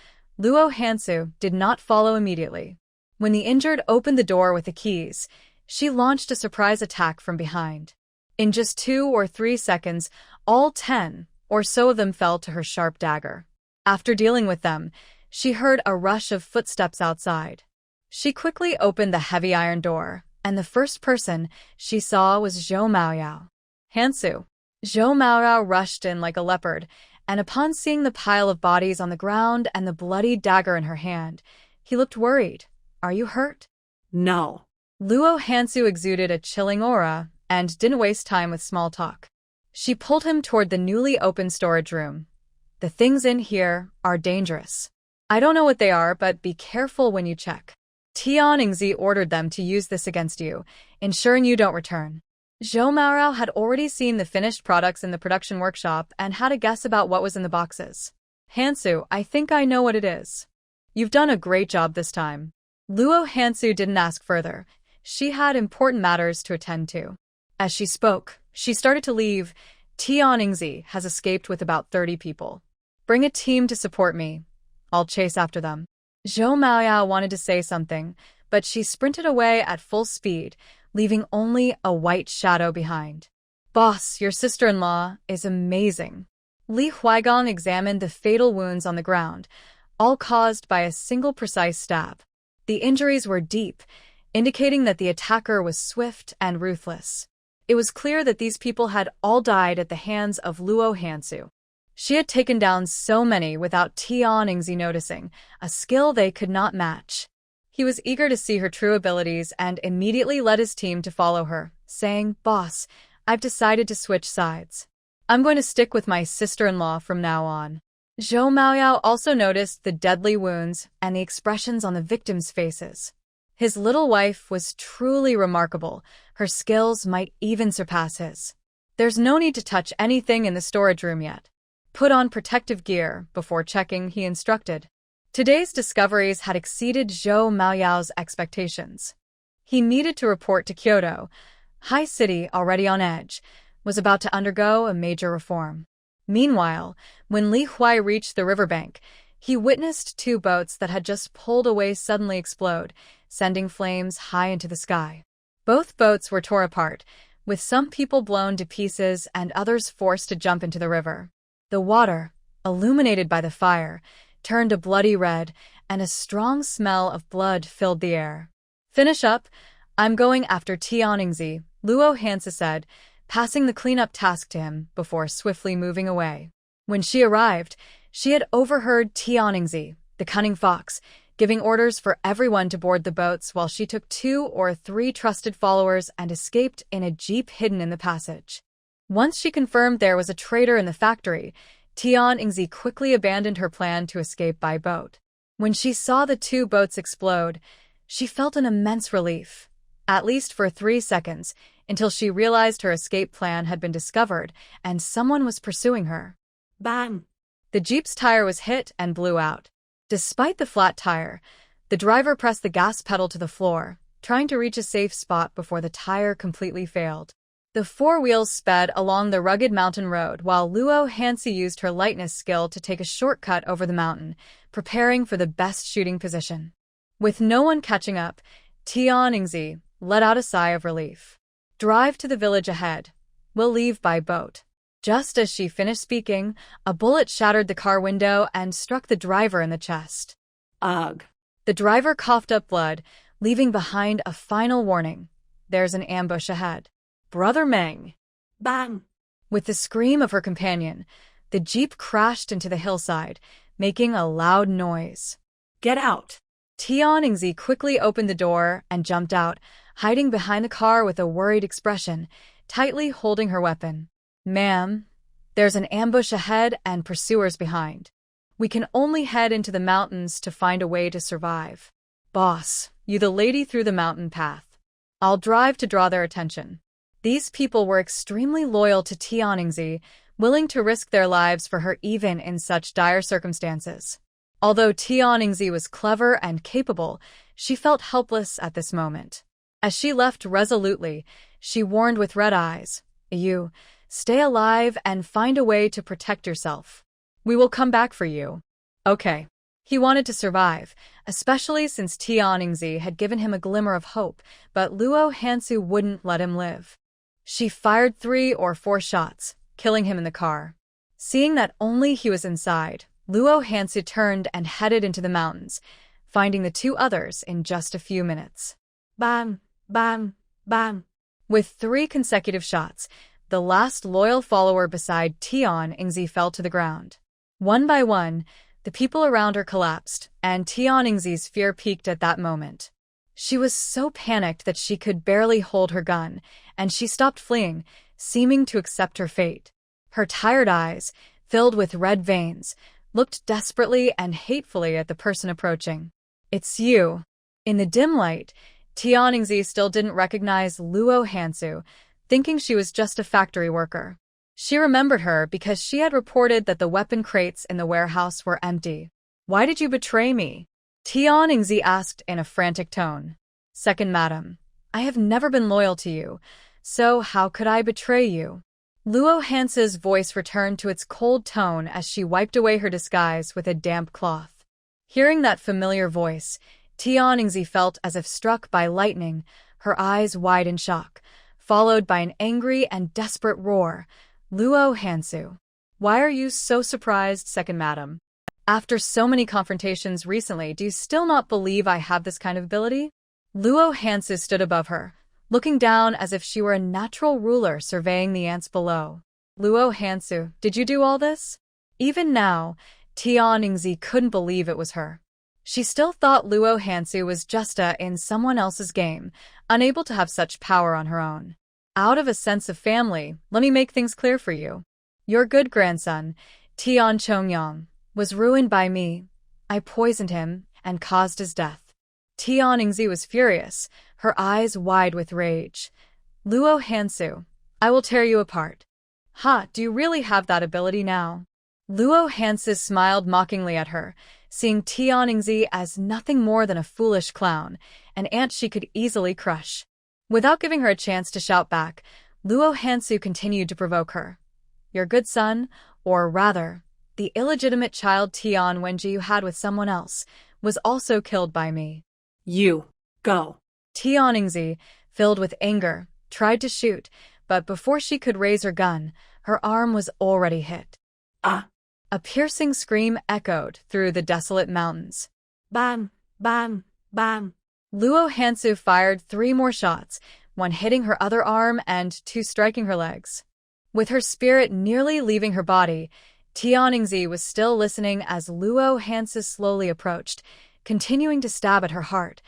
Luo Hansu did not follow immediately. When the injured opened the door with the keys, she launched a surprise attack from behind. In just 2 or 3 seconds, all 10 or so of them fell to her sharp dagger. After dealing with them, she heard a rush of footsteps outside. She quickly opened the heavy iron door, and the first person she saw was Zhou Maoyao. "Hansu." Zhou Maoyao rushed in like a leopard, and upon seeing the pile of bodies on the ground and the bloody dagger in her hand, he looked worried. "Are you hurt?" No. Luo Hansu exuded a chilling aura and didn't waste time with small talk. She pulled him toward the newly opened storage room. "The things in here are dangerous. I don't know what they are, but be careful when you check. Tian Yingzi ordered them to use this against you, ensuring you don't return." Zhou Maorao had already seen the finished products in the production workshop and had a guess about what was in the boxes. "Hansu, I think I know what it is. You've done a great job this time." Luo Hansu didn't ask further. She had important matters to attend to. As she spoke, she started to leave. "Tian Yingzi has escaped with about 30 people. Bring a team to support me. I'll chase after them." Zhou Maoyao wanted to say something, but she sprinted away at full speed, leaving only a white shadow behind. "Boss, your sister-in-law is amazing." Li Huigong examined the fatal wounds on the ground, all caused by a single precise stab. The injuries were deep, indicating that the attacker was swift and ruthless. It was clear that these people had all died at the hands of Luo Hansu. She had taken down so many without Tian Yingzi noticing, a skill they could not match. He was eager to see her true abilities and immediately led his team to follow her, saying, "Boss, I've decided to switch sides. I'm going to stick with my sister-in-law from now on." Zhou Maoyao also noticed the deadly wounds and the expressions on the victims' faces. His little wife was truly remarkable. Her skills might even surpass his. "There's no need to touch anything in the storage room yet. Put on protective gear before checking," he instructed. Today's discoveries had exceeded Zhou Maoyao's expectations. He needed to report to Kyoto. High City, already on edge, was about to undergo a major reform. Meanwhile, when Li Hui reached the riverbank, he witnessed 2 boats that had just pulled away suddenly explode, sending flames high into the sky. Both boats were torn apart, with some people blown to pieces and others forced to jump into the river. The water, illuminated by the fire, turned a bloody red, and a strong smell of blood filled the air. "Finish up. I'm going after Tian Yingzi," Luo Hansu said, passing the cleanup task to him before swiftly moving away. When she arrived, she had overheard Tian Yingzi, the cunning fox, giving orders for everyone to board the boats while she took 2 or 3 trusted followers and escaped in a jeep hidden in the passage. Once she confirmed there was a traitor in the factory, Tian Yingzi quickly abandoned her plan to escape by boat. When she saw the 2 boats explode, she felt an immense relief, at least for 3 seconds, until she realized her escape plan had been discovered and someone was pursuing her. Bang! The Jeep's tire was hit and blew out. Despite the flat tire, the driver pressed the gas pedal to the floor, trying to reach a safe spot before the tire completely failed. The four wheels sped along the rugged mountain road while Luo Hansu used her lightness skill to take a shortcut over the mountain, preparing for the best shooting position. With no one catching up, Tian Yingzi let out a sigh of relief. Drive to the village ahead. We'll leave by boat. Just as she finished speaking, a bullet shattered the car window and struck the driver in the chest. Ugh. The driver coughed up blood, leaving behind a final warning. There's an ambush ahead. Brother Meng. Bang. With the scream of her companion, the jeep crashed into the hillside, making a loud noise. Get out. Tian Yingzi quickly opened the door and jumped out, hiding behind the car with a worried expression, tightly holding her weapon. Ma'am, there's an ambush ahead and pursuers behind. We can only head into the mountains to find a way to survive. Boss, you the lady through the mountain path. I'll drive to draw their attention. These people were extremely loyal to Tian Yingzi, willing to risk their lives for her even in such dire circumstances. Although Tian Yingzi was clever and capable, she felt helpless at this moment. As she left resolutely, she warned with red eyes, "You, stay alive and find a way to protect yourself. We will come back for you." Okay. He wanted to survive, especially since Tian Yingzi had given him a glimmer of hope, but Luo Hansu wouldn't let him live. She fired 3 or 4 shots, killing him in the car. Seeing that only he was inside, Luo Hansu turned and headed into the mountains, finding the 2 others in just a few minutes. Bang, bang, bang. With 3 consecutive shots, the last loyal follower beside Tian Yingzi fell to the ground. One by one, the people around her collapsed, and Tian Yingzi's fear peaked at that moment. She was so panicked that she could barely hold her gun, and she stopped fleeing, seeming to accept her fate. Her tired eyes, filled with red veins, looked desperately and hatefully at the person approaching. "It's you." In the dim light, Tian Yingzi still didn't recognize Luo Hansu, thinking she was just a factory worker. She remembered her because she had reported that the weapon crates in the warehouse were empty. "Why did you betray me?" Tian Yingzi asked in a frantic tone. "Second madam, I have never been loyal to you, so how could I betray you?" Luo Hansu's voice returned to its cold tone as she wiped away her disguise with a damp cloth. Hearing that familiar voice, Tian Yingzi felt as if struck by lightning, her eyes wide in shock, followed by an angry and desperate roar. "Luo Hansu, why are you so surprised, second madam? After so many confrontations recently, do you still not believe I have this kind of ability?" Luo Hansu stood above her, looking down as if she were a natural ruler surveying the ants below. "Luo Hansu, did you do all this?" Even now, Tian Yingzi couldn't believe it was her. She still thought Luo Hansu was just in someone else's game, unable to have such power on her own. "Out of a sense of family, let me make things clear for you. Your good grandson, Tian Chongyang, was ruined by me. I poisoned him and caused his death." Tian Yingzi was furious, her eyes wide with rage. "Luo Hansu, I will tear you apart." "Ha, do you really have that ability now?" Luo Hansu smiled mockingly at her, seeing Tian Yingzi as nothing more than a foolish clown, an ant she could easily crush. Without giving her a chance to shout back, Luo Hansu continued to provoke her. "Your good son, or rather, the illegitimate child Tian Wenji you had with someone else, was also killed by me." "You, go." Tian Yingzi, filled with anger, tried to shoot, but before she could raise her gun, her arm was already hit. Ah! A piercing scream echoed through the desolate mountains. Bang, bang, bang. Luo Hansu fired 3 more shots, one hitting her other arm and 2 striking her legs. With her spirit nearly leaving her body, Tian Yingzi was still listening as Luo Hansu slowly approached, continuing to stab at her heart.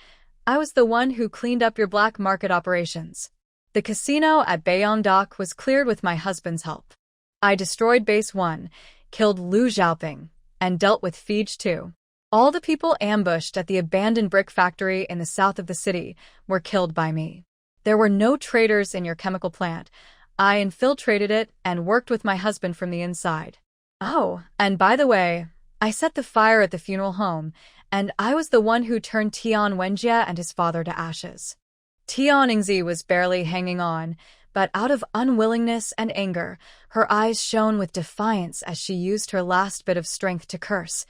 "I was the one who cleaned up your black market operations. The casino at Beiyang dock was cleared with my husband's help. I destroyed Base One, killed Lu Xiaoping, and dealt with Fij too. All the people ambushed at the abandoned brick factory in the south of the city were killed by me. There were no traitors in your chemical plant. I infiltrated it and worked with my husband from the inside. Oh, and by the way, I set the fire at the funeral home, and I was the one who turned Tian Wenjie and his father to ashes. Tian Yingzi was barely hanging on, but out of unwillingness and anger, her eyes shone with defiance as she used her last bit of strength to curse.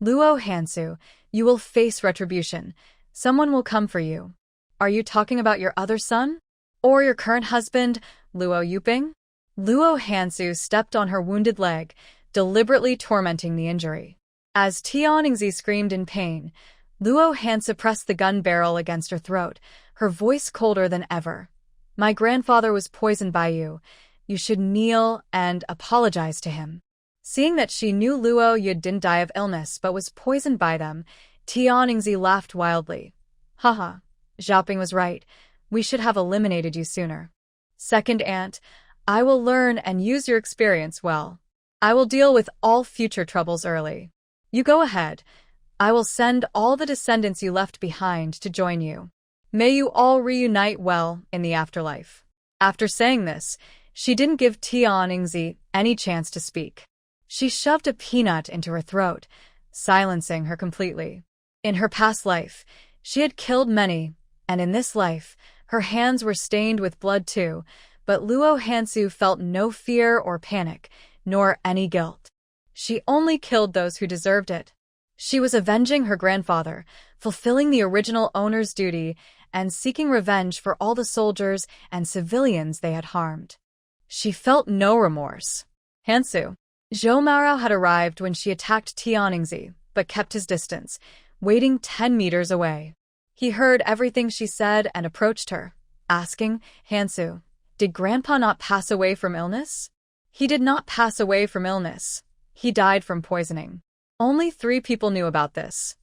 Luo Hansu, you will face retribution. Someone will come for you. Are you talking about your other son? Or your current husband, Luo Yuping? Luo Hansu stepped on her wounded leg, deliberately tormenting the injury. As Tian Yingzi screamed in pain, Luo Hansu pressed the gun barrel against her throat, her voice colder than ever. My grandfather was poisoned by you. You should kneel and apologize to him. Seeing that she knew Luo Yu didn't die of illness but was poisoned by them, Tian Yingzi laughed wildly. Haha, Xiaoping was right. We should have eliminated you sooner. Second aunt, I will learn and use your experience well. I will deal with all future troubles early. You go ahead. I will send all the descendants you left behind to join you. May you all reunite well in the afterlife. After saying this, she didn't give Tian Yingzi any chance to speak. She shoved a peanut into her throat, silencing her completely. In her past life, she had killed many, and in this life, her hands were stained with blood too, but Luo Hansu felt no fear or panic, nor any guilt. She only killed those who deserved it. She was avenging her grandfather, fulfilling the original owner's duty, and seeking revenge for all the soldiers and civilians they had harmed. She felt no remorse. Hansu. Zhou Maorao had arrived when she attacked Tian Yingzi, but kept his distance, waiting 10 meters away. He heard everything she said and approached her, asking, Hansu, did Grandpa not pass away from illness? He did not pass away from illness. He died from poisoning. Only 3 people knew about this.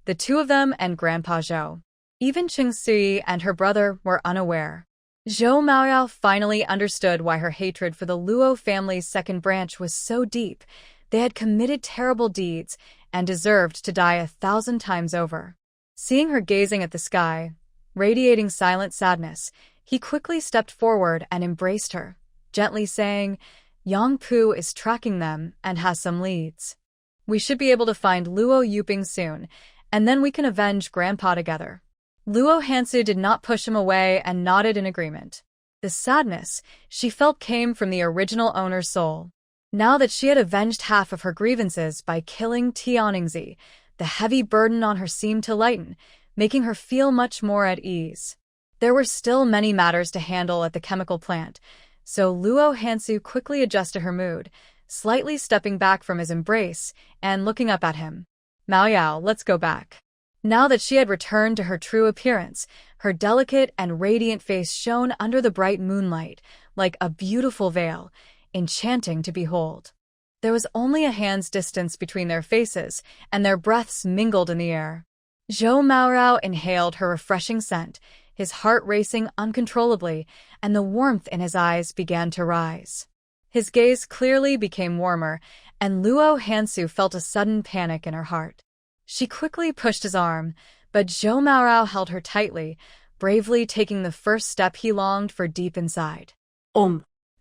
The 2 of them and Grandpa Zhou. Even Cheng Sui and her brother were unaware. Zhou Maorao finally understood why her hatred for the Luo family's second branch was so deep. They had committed terrible deeds and deserved to die 1,000 times over. Seeing her gazing at the sky, radiating silent sadness, he quickly stepped forward and embraced her, gently saying, Yang Pu is tracking them and has some leads. We should be able to find Luo Yuping soon, and then we can avenge Grandpa together. Luo Hansu did not push him away and nodded in agreement. The sadness she felt came from the original owner's soul. Now that she had avenged half of her grievances by killing Tian Yingzi, the heavy burden on her seemed to lighten, making her feel much more at ease. There were still many matters to handle at the chemical plant, so Luo Hansu quickly adjusted her mood, slightly stepping back from his embrace and looking up at him. Maoyao, let's go back. Now that she had returned to her true appearance, her delicate and radiant face shone under the bright moonlight, like a beautiful veil, enchanting to behold. There was only a hand's distance between their faces, and their breaths mingled in the air. Zhou Maorao inhaled her refreshing scent, his heart racing uncontrollably, and the warmth in his eyes began to rise. His gaze clearly became warmer, and Luo Hansu felt a sudden panic in her heart. She quickly pushed his arm, but Zhou Maorao held her tightly, bravely taking the first step he longed for deep inside.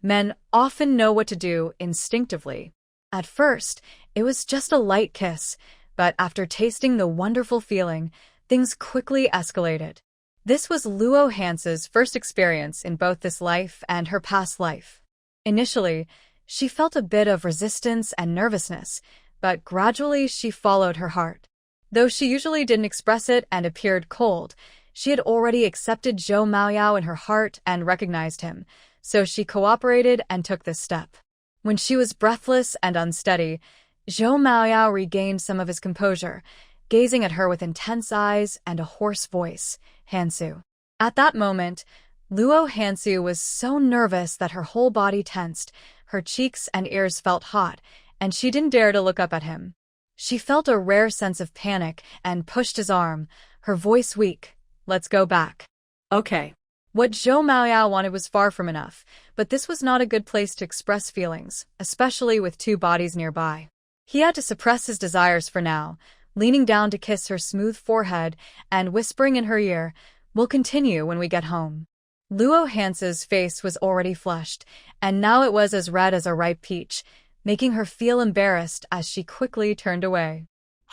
Men often know what to do instinctively. At first, it was just a light kiss, but after tasting the wonderful feeling, things quickly escalated. This was Luo Hansu's first experience in both this life and her past life. Initially, she felt a bit of resistance and nervousness, but gradually she followed her heart. Though she usually didn't express it and appeared cold, she had already accepted Zhou Maoyao in her heart and recognized him, so she cooperated and took this step. When she was breathless and unsteady, Zhou Maoyao regained some of his composure, gazing at her with intense eyes and a hoarse voice, Hansu. At that moment, Luo Hansu was so nervous that her whole body tensed, her cheeks and ears felt hot, and she didn't dare to look up at him. She felt a rare sense of panic and pushed his arm, her voice weak. Let's go back. Okay. What Zhou Maoyao wanted was far from enough, but this was not a good place to express feelings, especially with 2 bodies nearby. He had to suppress his desires for now, leaning down to kiss her smooth forehead and whispering in her ear, "We'll continue when we get home." Luo Hansu's face was already flushed, and now it was as red as a ripe peach, making her feel embarrassed as she quickly turned away.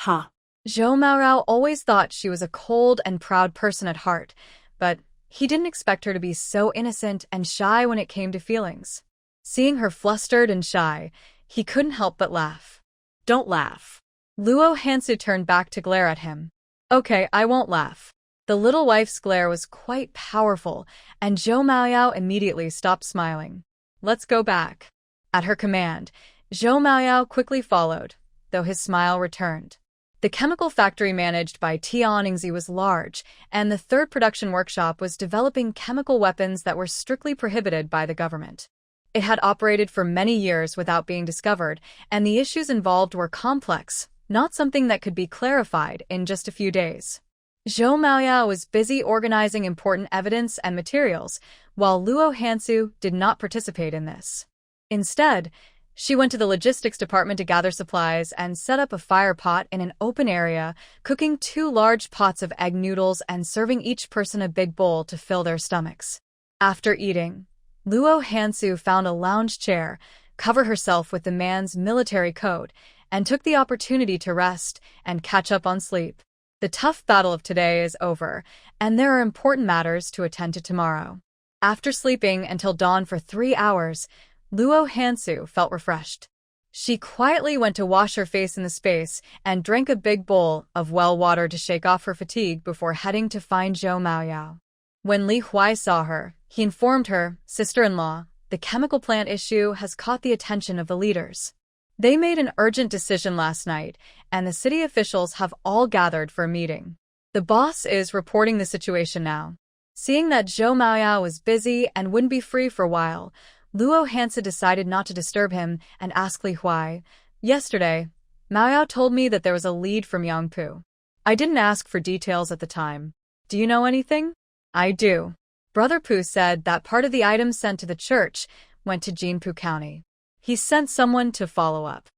Ha. Zhou Maorao always thought she was a cold and proud person at heart, but he didn't expect her to be so innocent and shy when it came to feelings. Seeing her flustered and shy, he couldn't help but laugh. Don't laugh. Luo Hansu turned back to glare at him. Okay, I won't laugh. The little wife's glare was quite powerful, and Zhou Maoyao immediately stopped smiling. Let's go back. At her command, Zhou Maoyao quickly followed, though his smile returned. The chemical factory managed by Tian Yingzi was large, and the third production workshop was developing chemical weapons that were strictly prohibited by the government. It had operated for many years without being discovered, and the issues involved were complex, not something that could be clarified in just a few days. Zhou Maoyao was busy organizing important evidence and materials, while Luo Hansu did not participate in this. Instead, she went to the logistics department to gather supplies and set up a fire pot in an open area, cooking 2 large pots of egg noodles and serving each person a big bowl to fill their stomachs. After eating, Luo Hansu found a lounge chair, covered herself with the man's military coat, and took the opportunity to rest and catch up on sleep. The tough battle of today is over, and there are important matters to attend to tomorrow. After sleeping until dawn for 3 hours, Luo Hansu felt refreshed. She quietly went to wash her face in the space and drank a big bowl of well water to shake off her fatigue before heading to find Zhou Maoyao. When Li Huai saw her, he informed her, sister-in-law, the chemical plant issue has caught the attention of the leaders. They made an urgent decision last night, and the city officials have all gathered for a meeting. The boss is reporting the situation now. Seeing that Zhou Maoyao was busy and wouldn't be free for a while, Luo Hansu decided not to disturb him and asked Li Huai, "Yesterday, Maoyao told me that there was a lead from Yangpu. I didn't ask for details at the time. Do you know anything?" "I do. Brother Pu said that part of the items sent to the church went to Jinpu County. He sent someone to follow up."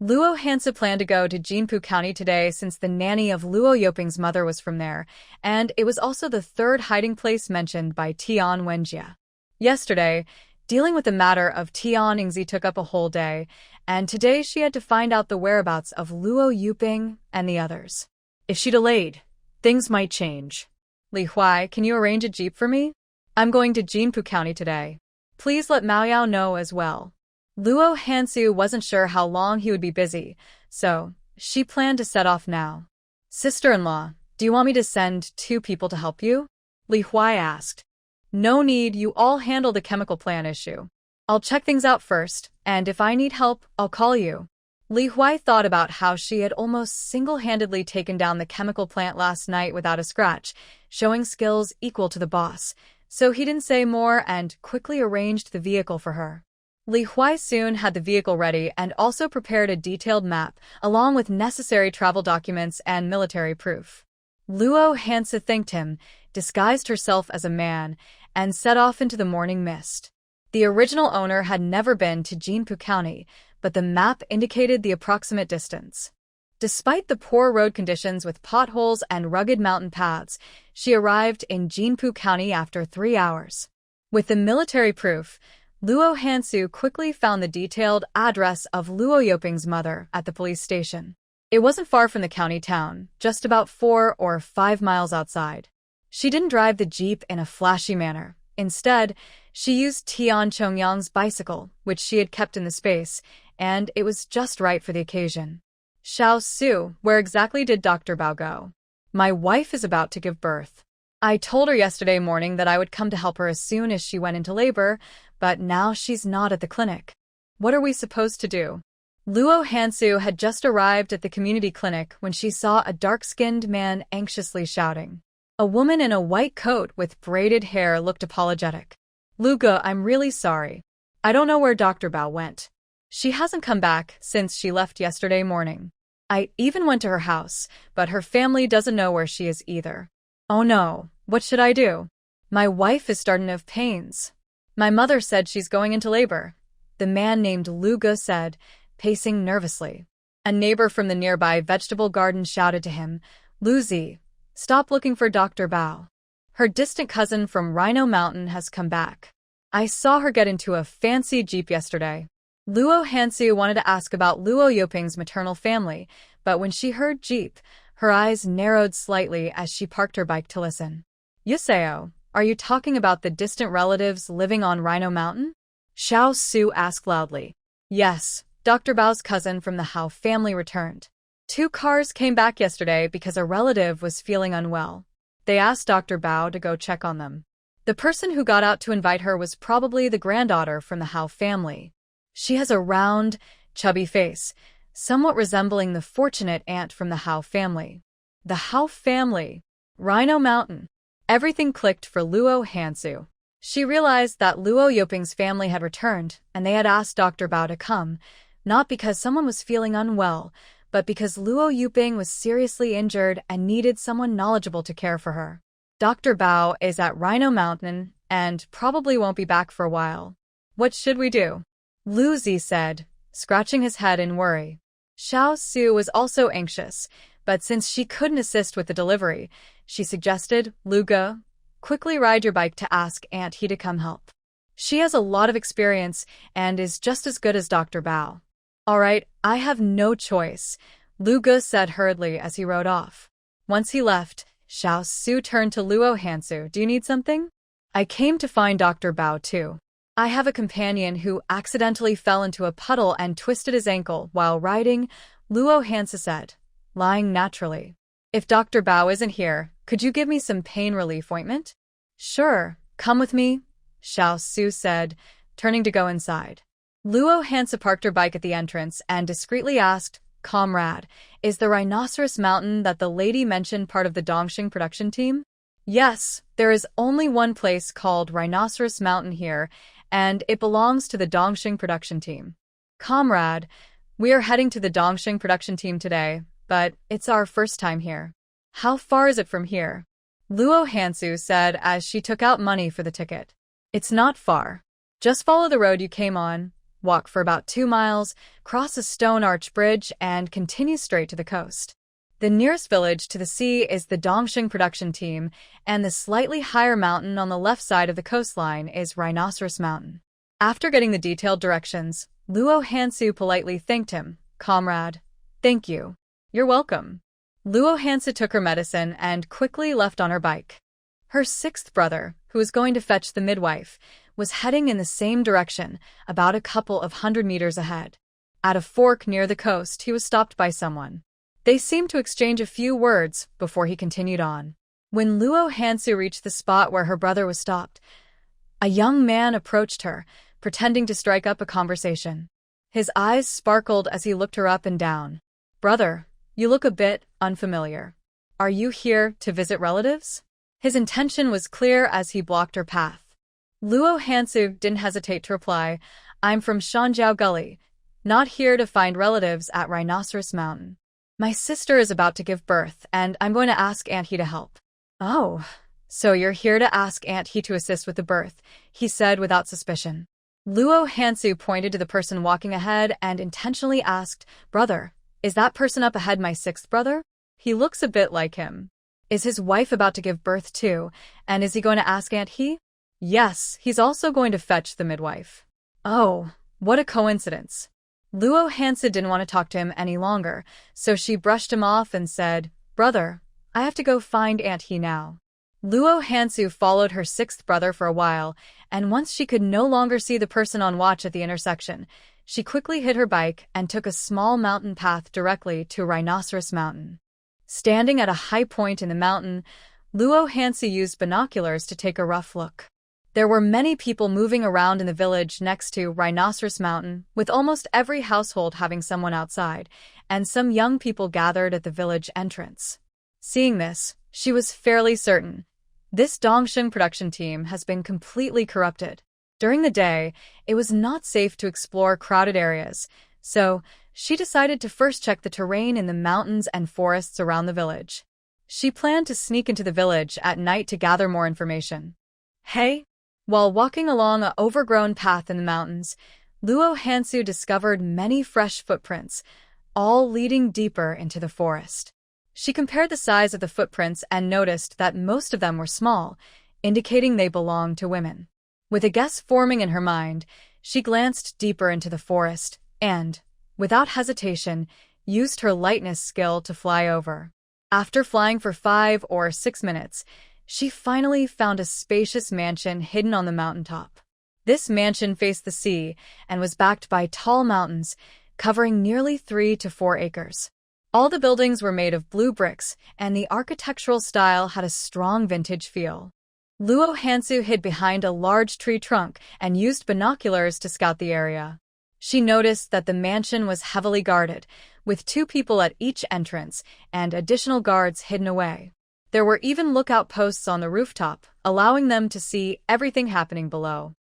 Luo Hansu planned to go to Jinpu County today since the nanny of Luo Yoping's mother was from there, and it was also the 3rd hiding place mentioned by Tian Wenjie. Yesterday, dealing with the matter of Tian Yingzi took up a whole day, and today she had to find out the whereabouts of Luo Yuping and the others. If she delayed, things might change. "Li Huai, can you arrange a jeep for me? I'm going to Jinpu County today. Please let Maoyao know as well." Luo Hansu wasn't sure how long he would be busy, so she planned to set off now. "Sister-in-law, do you want me to send 2 people to help you?" Li Huai asked. "No need, you all handle the chemical plant issue. I'll check things out first, and if I need help, I'll call you." Li Huai thought about how she had almost single-handedly taken down the chemical plant last night without a scratch, showing skills equal to the boss, so he didn't say more and quickly arranged the vehicle for her. Li Huai soon had the vehicle ready and also prepared a detailed map, along with necessary travel documents and military proof. Luo Hansu thanked him, disguised herself as a man, and set off into the morning mist. The original owner had never been to Jinpu County, but the map indicated the approximate distance. Despite the poor road conditions with potholes and rugged mountain paths, she arrived in Jinpu County after 3 hours. With the military proof, Luo Hansu quickly found the detailed address of Luo Yoping's mother at the police station. It wasn't far from the county town, just about 4 or 5 miles outside. She didn't drive the jeep in a flashy manner. Instead, she used Tian Chongyang's bicycle, which she had kept in the space, and it was just right for the occasion. "Xiao Su, where exactly did Dr. Bao go?" "My wife is about to give birth. I told her yesterday morning that I would come to help her as soon as she went into labor, but now she's not at the clinic. What are we supposed to do?" Luo Hansu had just arrived at the community clinic when she saw a dark-skinned man anxiously shouting. A woman in a white coat with braided hair looked apologetic. "Luga, I'm really sorry. I don't know where Dr. Bao went. She hasn't come back since she left yesterday morning. I even went to her house, but her family doesn't know where she is either. Oh no, what should I do? My wife is starting to have pains. My mother said she's going into labor," the man named Luga said, pacing nervously. A neighbor from the nearby vegetable garden shouted to him, "Luzi, stop looking for Dr. Bao. Her distant cousin from Rhino Mountain has come back. I saw her get into a fancy jeep yesterday." Luo Hansu wanted to ask about Luo Yoping's maternal family, but when she heard Jeep, her eyes narrowed slightly as she parked her bike to listen. Yuseo, are you talking about the distant relatives living on Rhino Mountain? Xiao Su asked loudly. Yes, Dr. Bao's cousin from the Hao family returned. 2 cars came back yesterday because a relative was feeling unwell. They asked Dr. Bao to go check on them. The person who got out to invite her was probably the granddaughter from the Hao family. She has a round, chubby face, somewhat resembling the fortunate aunt from the Hao family. The Hao family. Rhino Mountain. Everything clicked for Luo Hansu. She realized that Luo Yoping's family had returned, and they had asked Dr. Bao to come, not because someone was feeling unwell, but because Luo Yuping was seriously injured and needed someone knowledgeable to care for her. Dr. Bao is at Rhino Mountain and probably won't be back for a while. What should we do? Lu Zi said, scratching his head in worry. Xiao Su was also anxious, but since she couldn't assist with the delivery, she suggested, Luga, quickly ride your bike to ask Aunt He to come help. She has a lot of experience and is just as good as Dr. Bao. All right, I have no choice, Luga said hurriedly as he rode off. Once he left, Xiao Su turned to Luo Hansu. Do you need something? I came to find Dr. Bao too. I have a companion who accidentally fell into a puddle and twisted his ankle while riding, Luo Hansu said, lying naturally. If Dr. Bao isn't here, could you give me some pain relief ointment? Sure, come with me, Xiao Su said, turning to go inside. Luo Hansu parked her bike at the entrance and discreetly asked, Comrade, is the Rhinoceros Mountain that the lady mentioned part of the Dongxing production team? Yes, there is only one place called Rhinoceros Mountain here, and it belongs to the Dongxing production team. Comrade, we are heading to the Dongxing production team today, but it's our first time here. How far is it from here? Luo Hansu said as she took out money for the ticket. It's not far. Just follow the road you came on, walk for about 2 miles, cross a stone arch bridge, and continue straight to the coast. The nearest village to the sea is the Dongxing production team, and the slightly higher mountain on the left side of the coastline is Rhinoceros Mountain. After getting the detailed directions, Luo Hansu politely thanked him. Comrade, thank you. You're welcome. Luo Hansu took her medicine and quickly left on her bike. Her 6th brother, who was going to fetch the midwife, was heading in the same direction, about a couple of 100 meters ahead. At a fork near the coast, he was stopped by someone. They seemed to exchange a few words before he continued on. When Luo Hansu reached the spot where her brother was stopped, a young man approached her, pretending to strike up a conversation. His eyes sparkled as he looked her up and down. Brother, you look a bit unfamiliar. Are you here to visit relatives? His intention was clear as he blocked her path. Luo Hansu didn't hesitate to reply, I'm from Shanjiao Gully, not here to find relatives at Rhinoceros Mountain. My sister is about to give birth, and I'm going to ask Aunt He to help. Oh, so you're here to ask Aunt He to assist with the birth, he said without suspicion. Luo Hansu pointed to the person walking ahead and intentionally asked, Brother, is that person up ahead my 6th brother? He looks a bit like him. Is his wife about to give birth too, and is he going to ask Aunt He? Yes, he's also going to fetch the midwife. Oh, what a coincidence. Luo Hansu didn't want to talk to him any longer, so she brushed him off and said, Brother, I have to go find Aunt He now. Luo Hansu followed her 6th brother for a while, and once she could no longer see the person on watch at the intersection, she quickly hid her bike and took a small mountain path directly to Rhinoceros Mountain. Standing at a high point in the mountain, Luo Hansu used binoculars to take a rough look. There were many people moving around in the village next to Rhinoceros Mountain, with almost every household having someone outside, and some young people gathered at the village entrance. Seeing this, she was fairly certain. This Dongxing production team has been completely corrupted. During the day, it was not safe to explore crowded areas, so she decided to first check the terrain in the mountains and forests around the village. She planned to sneak into the village at night to gather more information. Hey! While walking along an overgrown path in the mountains, Luo Hansu discovered many fresh footprints, all leading deeper into the forest. She compared the size of the footprints and noticed that most of them were small, indicating they belonged to women. With a guess forming in her mind, She glanced deeper into the forest and, without hesitation, used her lightness skill to fly over. After flying for 5 or 6 minutes, she finally found a spacious mansion hidden on the mountaintop. This mansion faced the sea and was backed by tall mountains, covering nearly 3 to 4 acres. All the buildings were made of blue bricks, and the architectural style had a strong vintage feel. Luo Hansu hid behind a large tree trunk and used binoculars to scout the area. She noticed that the mansion was heavily guarded, with 2 people at each entrance and additional guards hidden away. There were even lookout posts on the rooftop, allowing them to see everything happening below.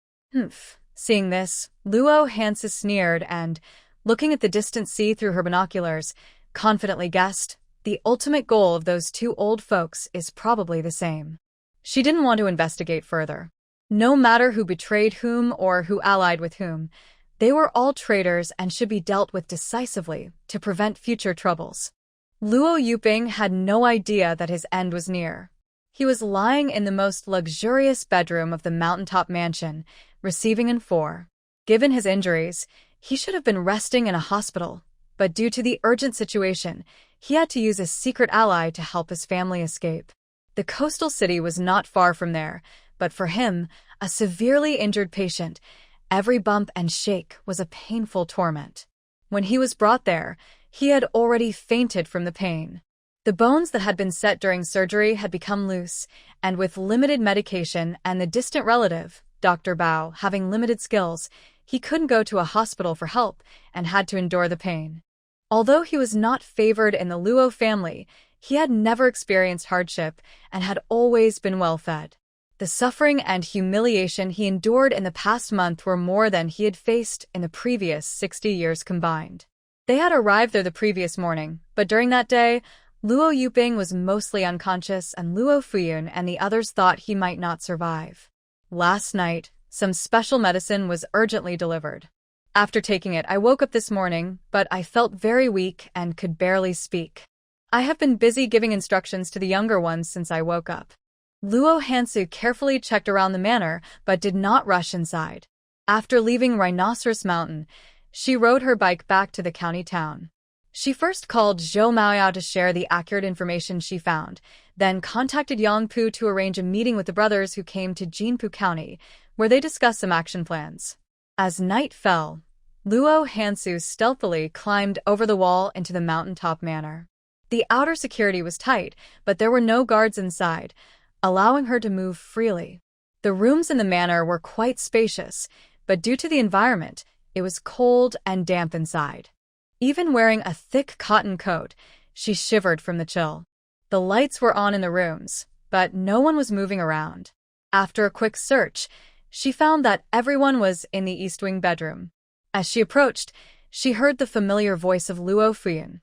Seeing this, Luo Hansu sneered and, looking at the distant sea through her binoculars, confidently guessed, the ultimate goal of those 2 old folks is probably the same. She didn't want to investigate further. No matter who betrayed whom or who allied with whom, they were all traitors and should be dealt with decisively to prevent future troubles. Luo Yuping had no idea that his end was near. He was lying in the most luxurious bedroom of the mountaintop mansion, receiving an 4. Given his injuries, he should have been resting in a hospital, but due to the urgent situation, he had to use a secret ally to help his family escape. The coastal city was not far from there, but for him, a severely injured patient, every bump and shake was a painful torment. When he was brought there, he had already fainted from the pain. The bones that had been set during surgery had become loose, and with limited medication and the distant relative, Dr. Bao, having limited skills, he couldn't go to a hospital for help and had to endure the pain. Although he was not favored in the Luo family, he had never experienced hardship and had always been well-fed. The suffering and humiliation he endured in the past month were more than he had faced in the previous 60 years combined. They had arrived there the previous morning, but during that day, Luo Yuping was mostly unconscious and Luo Fuyuan and the others thought he might not survive. Last night, some special medicine was urgently delivered. After taking it, I woke up this morning, but I felt very weak and could barely speak. I have been busy giving instructions to the younger ones since I woke up. Luo Hansu carefully checked around the manor, but did not rush inside. After leaving Rhinoceros Mountain, she rode her bike back to the county town. She first called Zhou Maoyao to share the accurate information she found, then contacted Yangpu to arrange a meeting with the brothers who came to Jinpu County, where they discussed some action plans. As night fell, Luo Hansu stealthily climbed over the wall into the mountaintop manor. The outer security was tight, but there were no guards inside, allowing her to move freely. The rooms in the manor were quite spacious, but due to the environment, it was cold and damp inside. Even wearing a thick cotton coat, she shivered from the chill. The lights were on in the rooms, but no one was moving around. After a quick search, she found that everyone was in the East Wing bedroom. As she approached, she heard the familiar voice of Luo Fuyuan.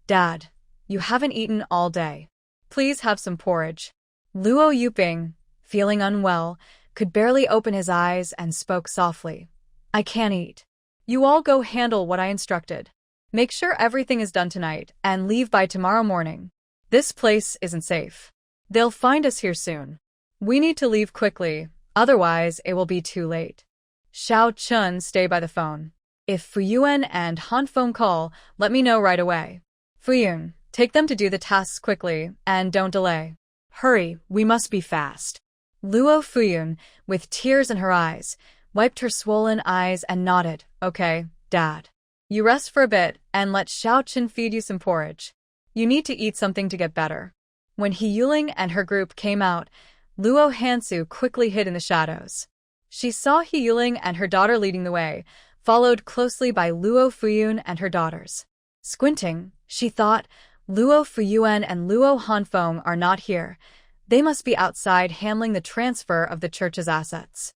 "Dad, you haven't eaten all day. Please have some porridge." Luo Yuping, feeling unwell, could barely open his eyes and spoke softly. "I can't eat. You all go handle what I instructed. Make sure everything is done tonight and leave by tomorrow morning. This place isn't safe. They'll find us here soon. We need to leave quickly, otherwise it will be too late. Xiao Chun, stay by the phone. If Fuyuan and Hanfeng call, let me know right away. Fuyuan, take them to do the tasks quickly and don't delay. Hurry, we must be fast." Luo Fuyuan, with tears in her eyes, wiped her swollen eyes and nodded. "Okay, Dad. You rest for a bit and let Xiao Chun feed you some porridge. You need to eat something to get better." When He Yuling and her group came out, Luo Hansu quickly hid in the shadows. She saw He Yuling and her daughter leading the way, followed closely by Luo Fuyuan and her daughters. Squinting, she thought, Luo Fuyuan and Luo Hanfeng are not here. They must be outside handling the transfer of the church's assets.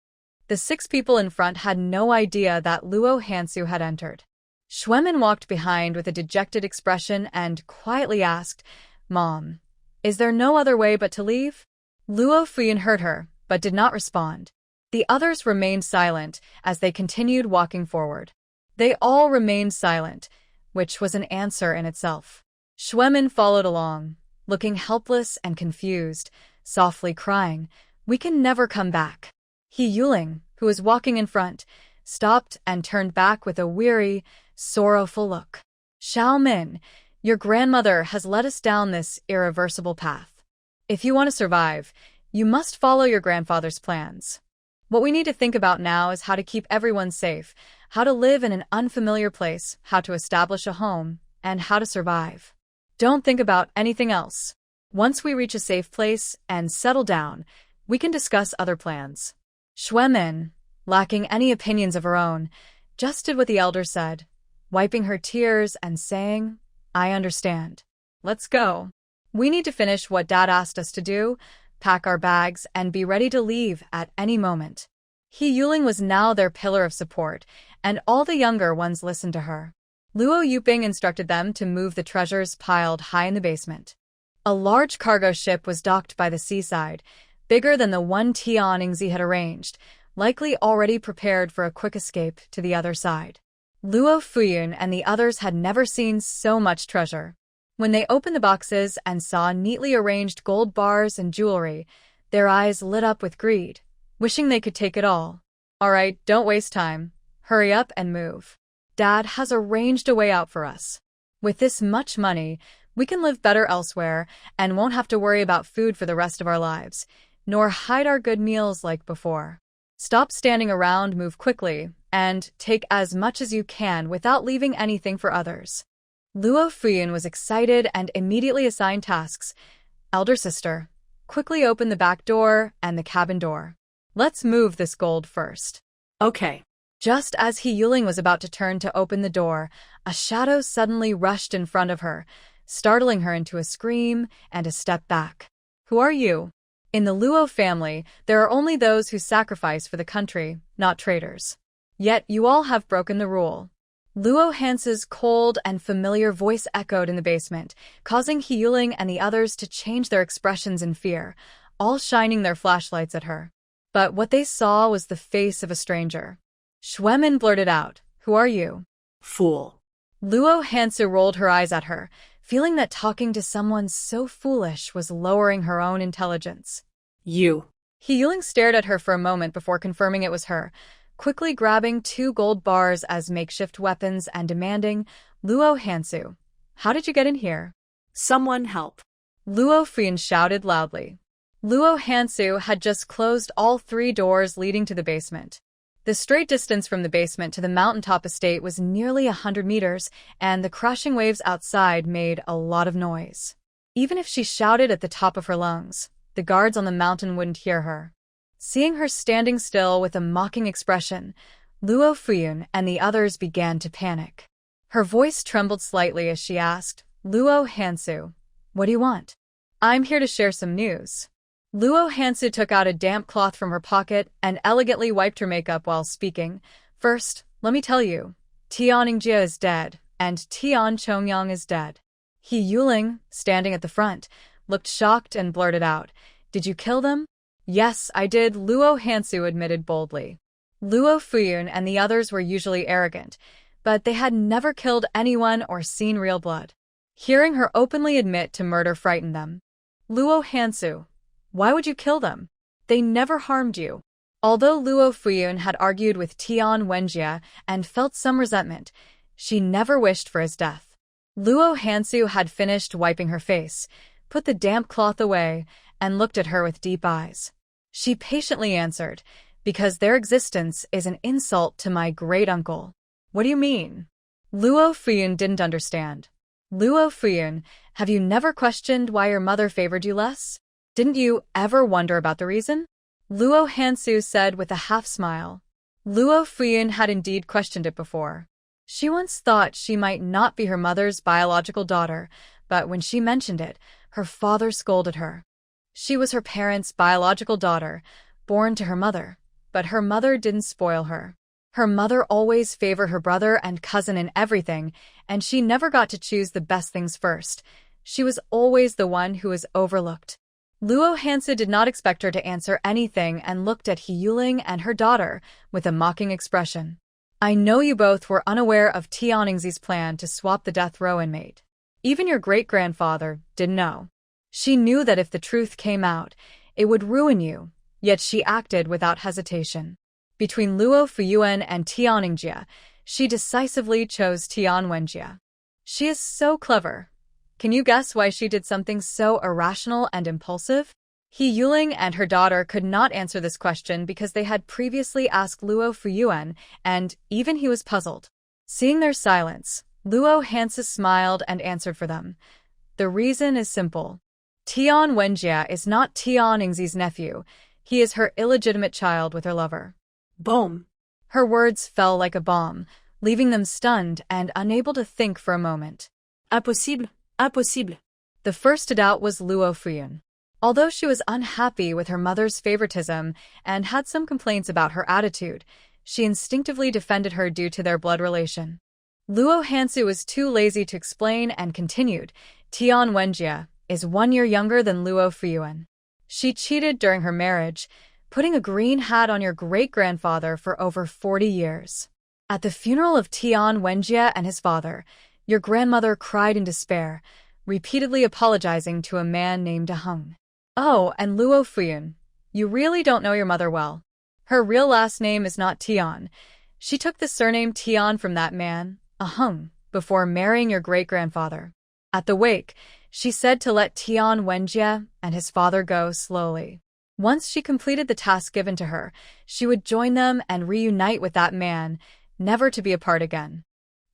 The 6 people in front had no idea that Luo Hansu had entered. Xuemin walked behind with a dejected expression and quietly asked, "Mom, is there no other way but to leave?" Luo Fuyuan heard her, but did not respond. The others remained silent as they continued walking forward. They all remained silent, which was an answer in itself. Xuemin followed along, looking helpless and confused, softly crying, "We can never come back." He Yuling, who was walking in front, stopped and turned back with a weary, sorrowful look. Xiaomin, your grandmother has led us down this irreversible path. If you want to survive, you must follow your grandfather's plans. What we need to think about now is how to keep everyone safe, how to live in an unfamiliar place, how to establish a home, and how to survive. Don't think about anything else. Once we reach a safe place and settle down, we can discuss other plans. Xuemin, lacking any opinions of her own, just did what the elder said, wiping her tears and saying, I understand. Let's go. We need to finish what Dad asked us to do, pack our bags, and be ready to leave at any moment. He Yuling was now their pillar of support, and all the younger ones listened to her. Luo Yuping instructed them to move the treasures piled high in the basement. A large cargo ship was docked by the seaside, bigger than the one Tian Yingzi had arranged, likely already prepared for a quick escape to the other side. Luo Fuyuan and the others had never seen so much treasure. When they opened the boxes and saw neatly arranged gold bars and jewelry, their eyes lit up with greed, wishing they could take it all. All right, don't waste time. Hurry up and move. Dad has arranged a way out for us. With this much money, we can live better elsewhere and won't have to worry about food for the rest of our lives, nor hide our good meals like before. Stop standing around, move quickly, and take as much as you can without leaving anything for others. Luo Fuyuan was excited and immediately assigned tasks. Elder sister, quickly open the back door and the cabin door. Let's move this gold first. Okay. Just as He Yuling was about to turn to open the door, a shadow suddenly rushed in front of her, startling her into a scream and a step back. Who are you? In the Luo family, there are only those who sacrifice for the country, not traitors. Yet you all have broken the rule. Luo Hansu's cold and familiar voice echoed in the basement, causing He Yuling and the others to change their expressions in fear, all shining their flashlights at her. But what they saw was the face of a stranger. Xuemin blurted out, Who are you? Fool. Luo Hansu rolled her eyes at her, feeling that talking to someone so foolish was lowering her own intelligence. You. He Yuling stared at her for a moment before confirming it was her, quickly grabbing 2 gold bars as makeshift weapons and demanding, Luo Hansu, how did you get in here? Someone help. Luo Fuyuan shouted loudly. Luo Hansu had just closed all 3 doors leading to the basement. The straight distance from the basement to the mountaintop estate was nearly 100 meters, and the crashing waves outside made a lot of noise. Even if she shouted at the top of her lungs, the guards on the mountain wouldn't hear her. Seeing her standing still with a mocking expression, Luo Fuyuan and the others began to panic. Her voice trembled slightly as she asked, Luo Hansu, what do you want? I'm here to share some news. Luo Hansu took out a damp cloth from her pocket and elegantly wiped her makeup while speaking. First, let me tell you, Tian Yingzi is dead, and Tian Chongyang is dead. He Yuling, standing at the front, looked shocked and blurted out, Did you kill them? Yes, I did, Luo Hansu admitted boldly. Luo Fuyuan and the others were usually arrogant, but they had never killed anyone or seen real blood. Hearing her openly admit to murder frightened them. Luo Hansu, why would you kill them? They never harmed you. Although Luo Fuyuan had argued with Tian Wenjie and felt some resentment, she never wished for his death. Luo Hansu had finished wiping her face, put the damp cloth away, and looked at her with deep eyes. She patiently answered, Because their existence is an insult to my great-uncle. What do you mean? Luo Fuyuan didn't understand. Luo Fuyuan, have you never questioned why your mother favored you less? Didn't you ever wonder about the reason? Luo Hansu said with a half-smile. Luo Fuyuan had indeed questioned it before. She once thought she might not be her mother's biological daughter, but when she mentioned it, her father scolded her. She was her parents' biological daughter, born to her mother, but her mother didn't spoil her. Her mother always favored her brother and cousin in everything, and she never got to choose the best things first. She was always the one who was overlooked. Luo Hansu did not expect her to answer anything and looked at He Yuling and her daughter with a mocking expression. I know you both were unaware of Tian Yingzi's plan to swap the death row inmate. Even your great-grandfather didn't know. She knew that if the truth came out, it would ruin you, yet she acted without hesitation. Between Luo Fuyuan and Tian Yingzi, she decisively chose Tian Yingzi. She is so clever. Can you guess why she did something so irrational and impulsive? He Yuling and her daughter could not answer this question because they had previously asked Luo Fuyuan, and even he was puzzled. Seeing their silence, Luo Hansu smiled and answered for them. The reason is simple. Tian Yingzi is not Tian Yingzi's nephew. He is her illegitimate child with her lover. Boom. Her words fell like a bomb, leaving them stunned and unable to think for a moment. Impossible. Impossible. The first to doubt was Luo Fuyuan. Although she was unhappy with her mother's favoritism and had some complaints about her attitude, she instinctively defended her due to their blood relation. Luo Hansu was too lazy to explain and continued. Tian Yingzi is 1 year younger than Luo Fuyuan. She cheated during her marriage, putting a green hat on your great-grandfather for over 40 years. At the funeral of Tian Yingzi and his father, your grandmother cried in despair, repeatedly apologizing to a man named Ahung. Oh, and Luo Fuyuan, you really don't know your mother well. Her real last name is not Tian. She took the surname Tian from that man, Ahung, before marrying your great-grandfather. At the wake, she said to let Tian Yingzi and his father go slowly. Once she completed the task given to her, she would join them and reunite with that man, never to be apart again.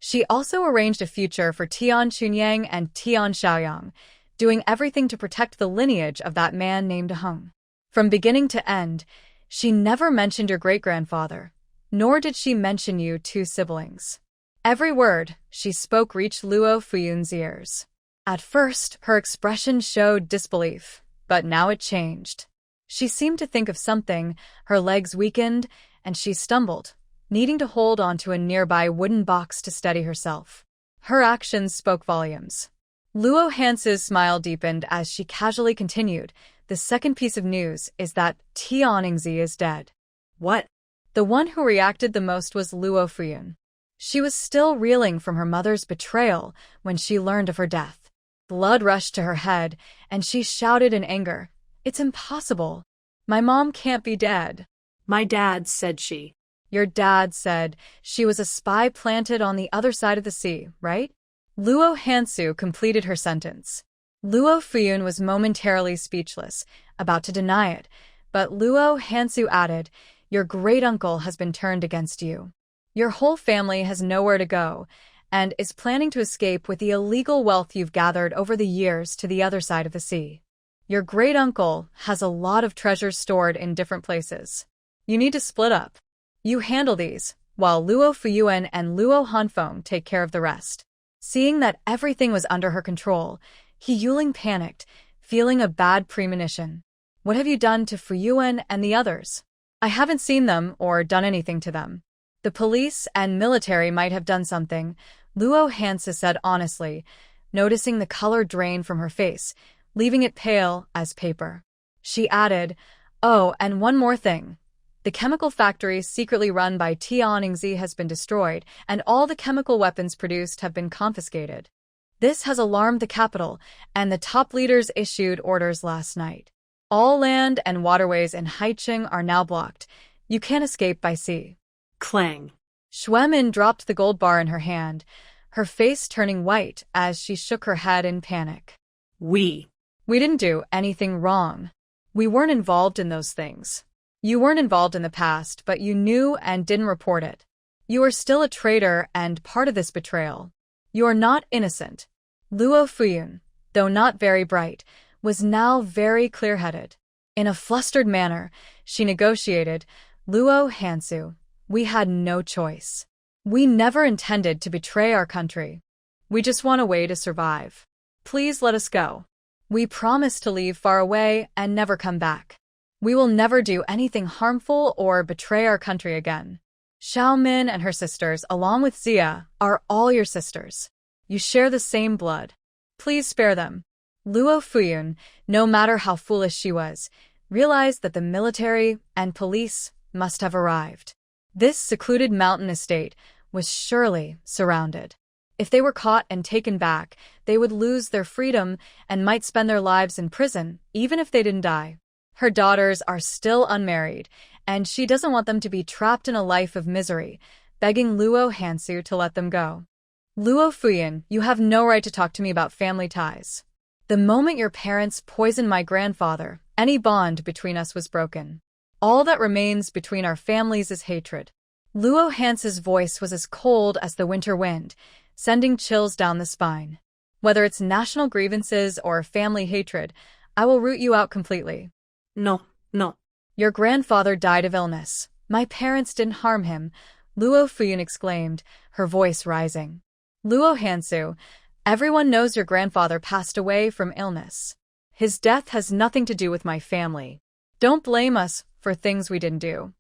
She also arranged a future for Tian Chunyang and Tian Shaoyang, doing everything to protect the lineage of that man named Ahung. From beginning to end, she never mentioned your great-grandfather, nor did she mention you two siblings. Every word she spoke reached Luo Fuyuan's ears. At first, her expression showed disbelief, but now it changed. She seemed to think of something, her legs weakened, and she stumbled, needing to hold onto a nearby wooden box to steady herself. Her actions spoke volumes. Luo Hansu's smile deepened as she casually continued. The second piece of news is that Tian Yingzi is dead. What? The one who reacted the most was Luo Fuyuan. She was still reeling from her mother's betrayal when she learned of her death. Blood rushed to her head, and she shouted in anger, "It's impossible. My mom can't be dead." My dad, said she. Your dad said she was a spy planted on the other side of the sea, right? Luo Hansu completed her sentence. Luo Fuyuan was momentarily speechless, about to deny it, but Luo Hansu added, "Your great-uncle has been turned against you. Your whole family has nowhere to go, and is planning to escape with the illegal wealth you've gathered over the years to the other side of the sea. Your great-uncle has a lot of treasures stored in different places. You need to split up. You handle these, while Luo Fuyuan and Luo Hanfeng take care of the rest." Seeing that everything was under her control, He Yuling panicked, feeling a bad premonition. "What have you done to Fuyuan and the others?" "I haven't seen them or done anything to them. The police and military might have done something," Luo Hansu said honestly, noticing the color drain from her face, leaving it pale as paper. She added, "Oh, and one more thing. The chemical factory secretly run by Tian Yingzi has been destroyed, and all the chemical weapons produced have been confiscated. This has alarmed the capital, and the top leaders issued orders last night. All land and waterways in Haicheng are now blocked. You can't escape by sea." Clang. Xuemin dropped the gold bar in her hand, her face turning white as she shook her head in panic. We didn't do anything wrong. We weren't involved in those things. You weren't involved in the past, but you knew and didn't report it. You are still a traitor and part of this betrayal. You are not innocent." Luo Fuyuan, though not very bright, was now very clear-headed. In a flustered manner, she negotiated, "Luo Hansu, we had no choice. We never intended to betray our country. We just want a way to survive. Please let us go. We promise to leave far away and never come back. We will never do anything harmful or betray our country again. Xiaomin and her sisters, along with Xia, are all your sisters. You share the same blood. Please spare them." Luo Fuyuan, no matter how foolish she was, realized that the military and police must have arrived. This secluded mountain estate was surely surrounded. If they were caught and taken back, they would lose their freedom and might spend their lives in prison, even if they didn't die. Her daughters are still unmarried, and she doesn't want them to be trapped in a life of misery, begging Luo Hansu to let them go. Luo Fuyuan, you have no right to talk to me about family ties. The moment your parents poisoned my grandfather, any bond between us was broken. All that remains between our families is hatred. Luo Hansu's voice was as cold as the winter wind, sending chills down the spine. Whether it's national grievances or family hatred, I will root you out completely. No, no. Your grandfather died of illness. My parents didn't harm him, Luo Fuyuan exclaimed, her voice rising. Luo Hansu, everyone knows your grandfather passed away from illness. His death has nothing to do with my family. Don't blame us for things we didn't do.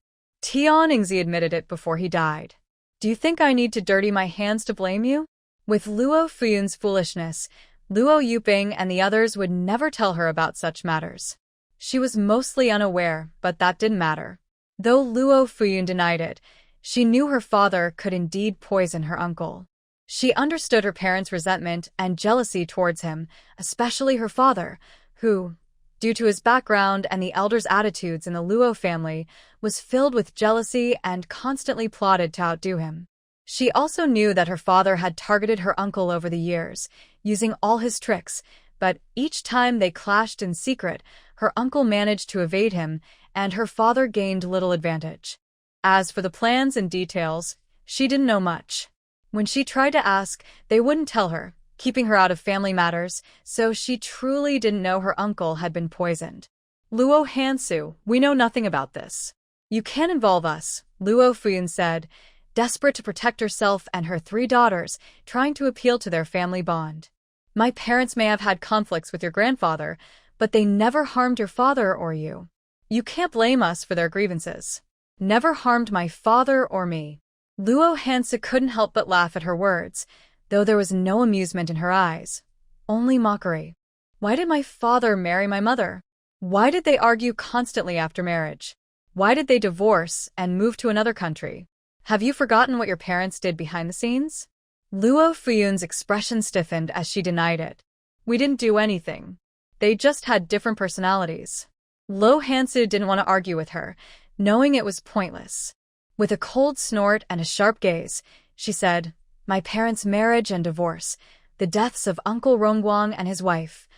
Tian Yingzi admitted it before he died. Do you think I need to dirty my hands to blame you? With Luo Fuyuan's foolishness, Luo Yuping and the others would never tell her about such matters. She was mostly unaware, but that didn't matter. Though Luo Fuyuan denied it, she knew her father could indeed poison her uncle. She understood her parents' resentment and jealousy towards him, especially her father, who, due to his background and the elders' attitudes in the Luo family, was filled with jealousy and constantly plotted to outdo him. She also knew that her father had targeted her uncle over the years, using all his tricks, but each time they clashed in secret, her uncle managed to evade him, and her father gained little advantage. As for the plans and details, she didn't know much. When she tried to ask, they wouldn't tell her, keeping her out of family matters, so she truly didn't know her uncle had been poisoned. Luo Hansu, we know nothing about this. You can't involve us, Luo Fuyuan said, desperate to protect herself and her 3 daughters, trying to appeal to their family bond. My parents may have had conflicts with your grandfather, but they never harmed your father or you. You can't blame us for their grievances. Never harmed my father or me. Luo Hansu couldn't help but laugh at her words, though there was no amusement in her eyes. Only mockery. Why did my father marry my mother? Why did they argue constantly after marriage? Why did they divorce and move to another country? Have you forgotten what your parents did behind the scenes? Luo Fuyuan's expression stiffened as she denied it. We didn't do anything. They just had different personalities. Luo Hansu didn't want to argue with her, knowing it was pointless. With a cold snort and a sharp gaze, she said, my parents' marriage and divorce, the deaths of Uncle Rongguang and his wife,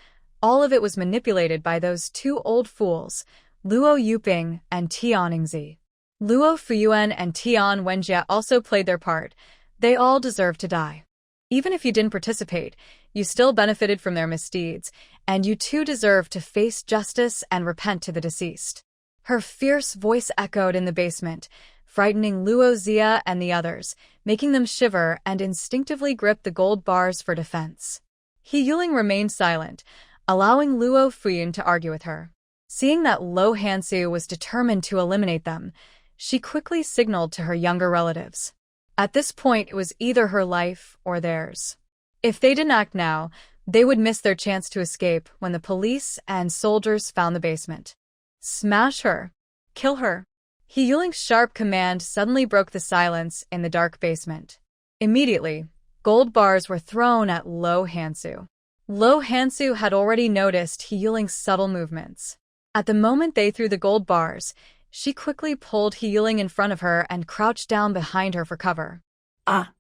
all of it was manipulated by those 2 old fools, Luo Yuping and Tian Yingzi. Luo Fuyuan and Tian Wenjie also played their part. They all deserve to die. Even if you didn't participate, you still benefited from their misdeeds, and you too deserve to face justice and repent to the deceased. Her fierce voice echoed in the basement, frightening Luo Zia and the others, making them shiver and instinctively grip the gold bars for defense. He Yuling remained silent, allowing Luo Fuyuan to argue with her. Seeing that Luo Hansu was determined to eliminate them, she quickly signaled to her younger relatives. At this point, it was either her life or theirs. If they didn't act now, they would miss their chance to escape when the police and soldiers found the basement. Smash her. Kill her. He Yuling's sharp command suddenly broke the silence in the dark basement. Immediately, gold bars were thrown at Luo Hansu. Luo Hansu had already noticed He Yuling's subtle movements. At the moment they threw the gold bars, she quickly pulled He Yuling in front of her and crouched down behind her for cover. Ah!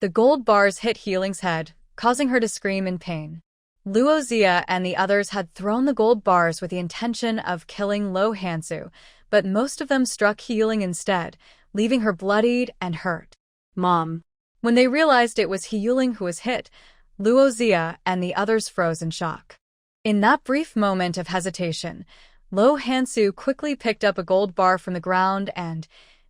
The gold bars hit He Yuling's head, causing her to scream in pain. Luo Zia and the others had thrown the gold bars with the intention of killing Luo Hansu, but most of them struck He Yuling instead, leaving her bloodied and hurt. Mom. When they realized it was He Yuling who was hit, Luo Zia and the others froze in shock. In that brief moment of hesitation, Luo Hansu quickly picked up a gold bar from the ground and,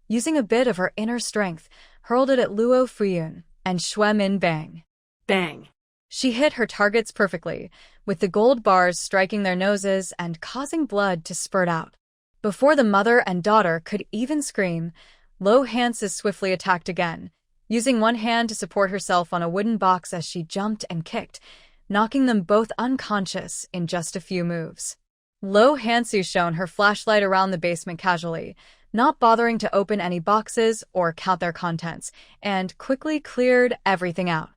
using a bit of her inner strength, hurled it at Luo Fuyuan and Xue Min Bang. Bang. She hit her targets perfectly, with the gold bars striking their noses and causing blood to spurt out. Before the mother and daughter could even scream, Luo Hansu swiftly attacked again, using one hand to support herself on a wooden box as she jumped and kicked, knocking them both unconscious in just a few moves. Luo Hansu shone her flashlight around the basement casually, not bothering to open any boxes or count their contents, and quickly cleared everything out.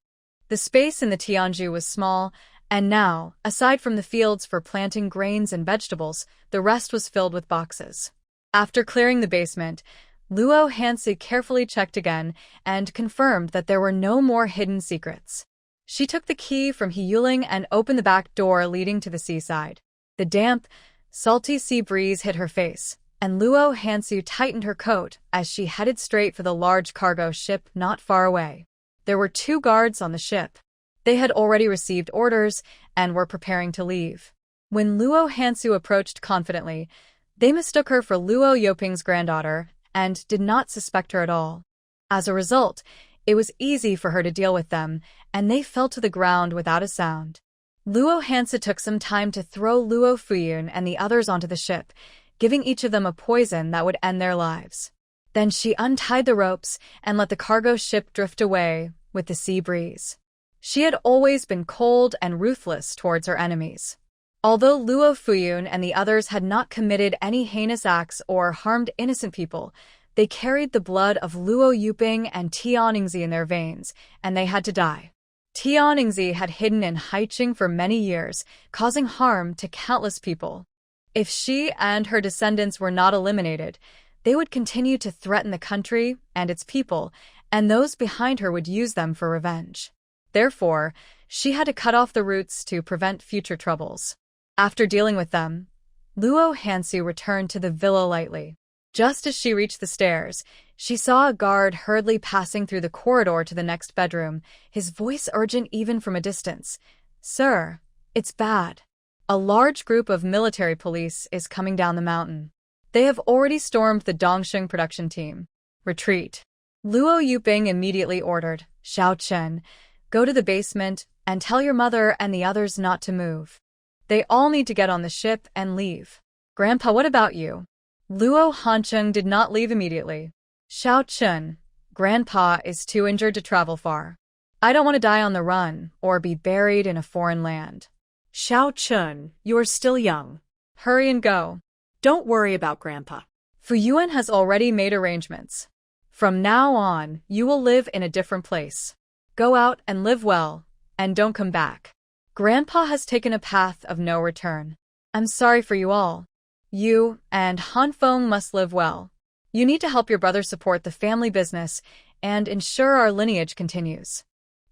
The space in the Tianju was small, and now, aside from the fields for planting grains and vegetables, the rest was filled with boxes. After clearing the basement, Luo Hansu carefully checked again and confirmed that there were no more hidden secrets. She took the key from Hiyuling and opened the back door leading to the seaside. The damp, salty sea breeze hit her face, and Luo Hansu tightened her coat as she headed straight for the large cargo ship not far away. There were 2 guards on the ship. They had already received orders and were preparing to leave. When Luo Hansu approached confidently, they mistook her for Luo Yoping's granddaughter and did not suspect her at all. As a result, it was easy for her to deal with them, and they fell to the ground without a sound. Luo Hansu took some time to throw Luo Fuyuan and the others onto the ship, giving each of them a poison that would end their lives. Then she untied the ropes and let the cargo ship drift away with the sea breeze. She had always been cold and ruthless towards her enemies. Although Luo Fuyuan and the others had not committed any heinous acts or harmed innocent people, they carried the blood of Luo Yuping and Tian Yingzi in their veins, and they had to die. Tian Yingzi had hidden in Haiqing for many years, causing harm to countless people. If she and her descendants were not eliminated, they would continue to threaten the country and its people, and those behind her would use them for revenge. Therefore, she had to cut off the roots to prevent future troubles. After dealing with them, Luo Hansu returned to the villa lightly. Just as she reached the stairs, she saw a guard hurriedly passing through the corridor to the next bedroom, his voice urgent even from a distance. "Sir, it's bad. A large group of military police is coming down the mountain. They have already stormed the Dongsheng production team. Retreat." Luo Yuping immediately ordered, "Xiao Chen, go to the basement and tell your mother and the others not to move. They all need to get on the ship and leave." "Grandpa, what about you?" Luo Hancheng did not leave immediately. "Xiao Chen, Grandpa is too injured to travel far. I don't want to die on the run or be buried in a foreign land." Xiao Chen, you are still young. "Hurry and go. Don't worry about Grandpa. Fuyuan has already made arrangements. From now on, you will live in a different place. Go out and live well, and don't come back. Grandpa has taken a path of no return. I'm sorry for you all. You and Hanfeng must live well. You need to help your brother support the family business and ensure our lineage continues.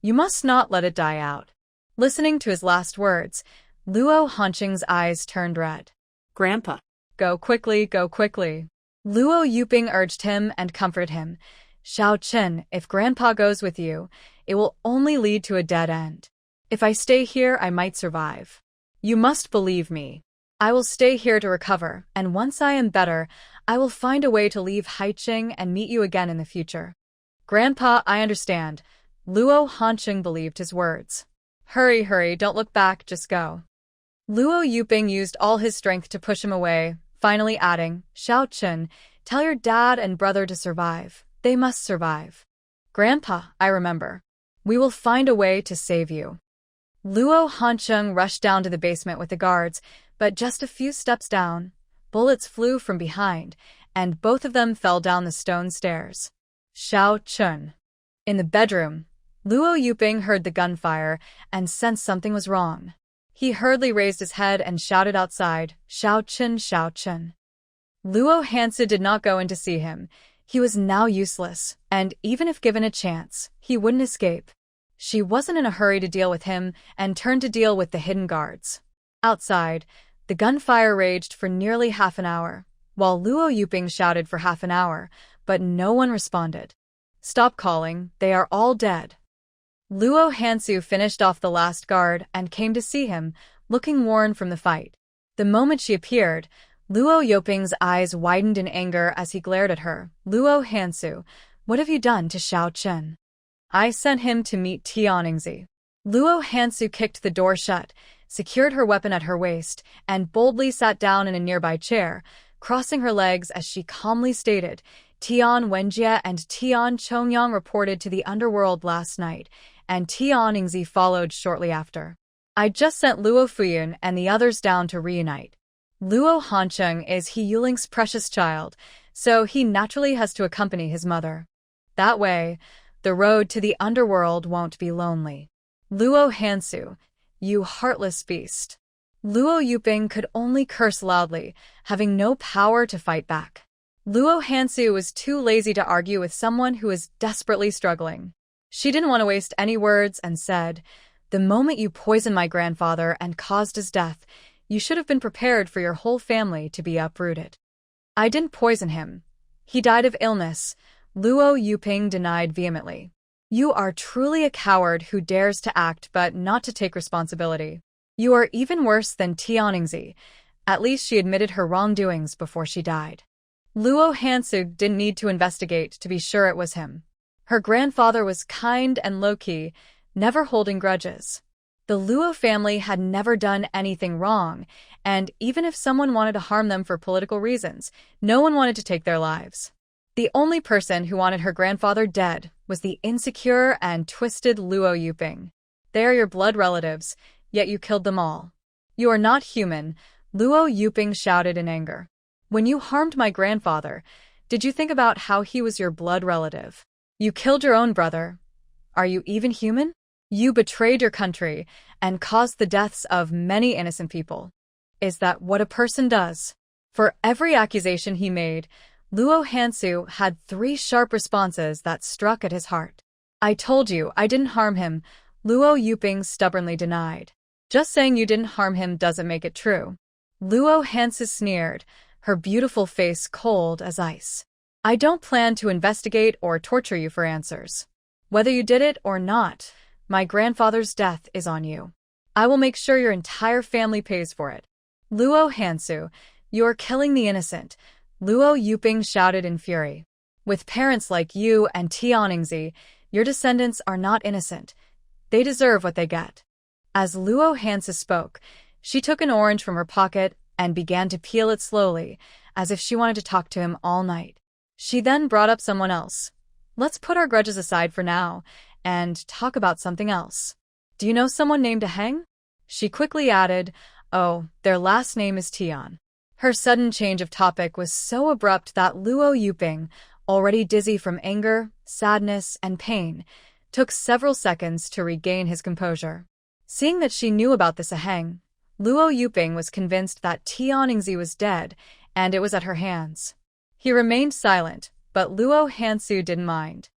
You must not let it die out." Listening to his last words, Luo Hancheng's eyes turned red. "Grandpa." Go quickly, go quickly." Luo Yuping urged him and comforted him. "Xiao Chen, if Grandpa goes with you, it will only lead to a dead end. If I stay here, I might survive. You must believe me. I will stay here to recover, and once I am better, I will find a way to leave Haiqing and meet you again in the future." "Grandpa, I understand." Luo Hancheng believed his words. "Hurry, hurry, don't look back, just go." Luo Yuping used all his strength to push him away, finally adding, "Xiao Chen, tell your dad and brother to survive. They must survive." "Grandpa, I remember. We will find a way to save you." Luo Hancheng rushed down to the basement with the guards, but just a few steps down, bullets flew from behind, and both of them fell down the stone stairs. "Xiao Chen." In the bedroom, Luo Yuping heard the gunfire and sensed something was wrong. He hurriedly raised his head and shouted outside, "Xiao Chen, Xiao Chen." Luo Hansu did not go in to see him. He was now useless, and even if given a chance, he wouldn't escape. She wasn't in a hurry to deal with him and turned to deal with the hidden guards. Outside, the gunfire raged for nearly half an hour, while Luo Yuping shouted for half an hour, but no one responded. "Stop calling, they are all dead." Luo Hansu finished off the last guard and came to see him, looking worn from the fight. The moment she appeared, Luo Yoping's eyes widened in anger as he glared at her. "Luo Hansu, what have you done to Xiao Chen?" "I sent him to meet Tian Yingzi." Luo Hansu kicked the door shut, secured her weapon at her waist, and boldly sat down in a nearby chair, crossing her legs as she calmly stated, "Tian Wenjie and Tian Chongyang reported to the underworld last night, and Tian Yingzi followed shortly after. I just sent Luo Fuyuan and the others down to reunite. Luo Hancheng is He Yuling's precious child, so he naturally has to accompany his mother. That way, the road to the underworld won't be lonely." "Luo Hansu, you heartless beast." Luo Yuping could only curse loudly, having no power to fight back. Luo Hansu was too lazy to argue with someone who was desperately struggling. She didn't want to waste any words and said, "The moment you poisoned my grandfather and caused his death, you should have been prepared for your whole family to be uprooted." "I didn't poison him. He died of illness," Luo Yuping denied vehemently. "You are truly a coward who dares to act but not to take responsibility. You are even worse than Tian Yingzi. At least she admitted her wrongdoings before she died." Luo Hansu didn't need to investigate to be sure it was him. Her grandfather was kind and low-key, never holding grudges. The Luo family had never done anything wrong, and even if someone wanted to harm them for political reasons, no one wanted to take their lives. The only person who wanted her grandfather dead was the insecure and twisted Luo Yuping. They are your blood relatives, yet you killed them all. "You are not human," Luo Yuping shouted in anger. "When you harmed my grandfather, did you think about how he was your blood relative? You killed your own brother. Are you even human? You betrayed your country and caused the deaths of many innocent people. Is that what a person does?" For every accusation he made, Luo Hansu had 3 sharp responses that struck at his heart. "I told you I didn't harm him," Luo Yuping stubbornly denied. "Just saying you didn't harm him doesn't make it true." Luo Hansu sneered, her beautiful face cold as ice. "I don't plan to investigate or torture you for answers. Whether you did it or not, my grandfather's death is on you. I will make sure your entire family pays for it." "Luo Hansu, you're killing the innocent," Luo Yuping shouted in fury. "With parents like you and Tian Yingzi, your descendants are not innocent. They deserve what they get." As Luo Hansu spoke, she took an orange from her pocket and began to peel it slowly, as if she wanted to talk to him all night. She then brought up someone else. "Let's put our grudges aside for now and talk about something else. Do you know someone named Aheng?" She quickly added, "Oh, their last name is Tian." Her sudden change of topic was so abrupt that Luo Yuping, already dizzy from anger, sadness, and pain, took several seconds to regain his composure. Seeing that she knew about this Aheng, Luo Yuping was convinced that Tian Yingzi was dead, and it was at her hands. He remained silent, but Luo Hansu didn't mind.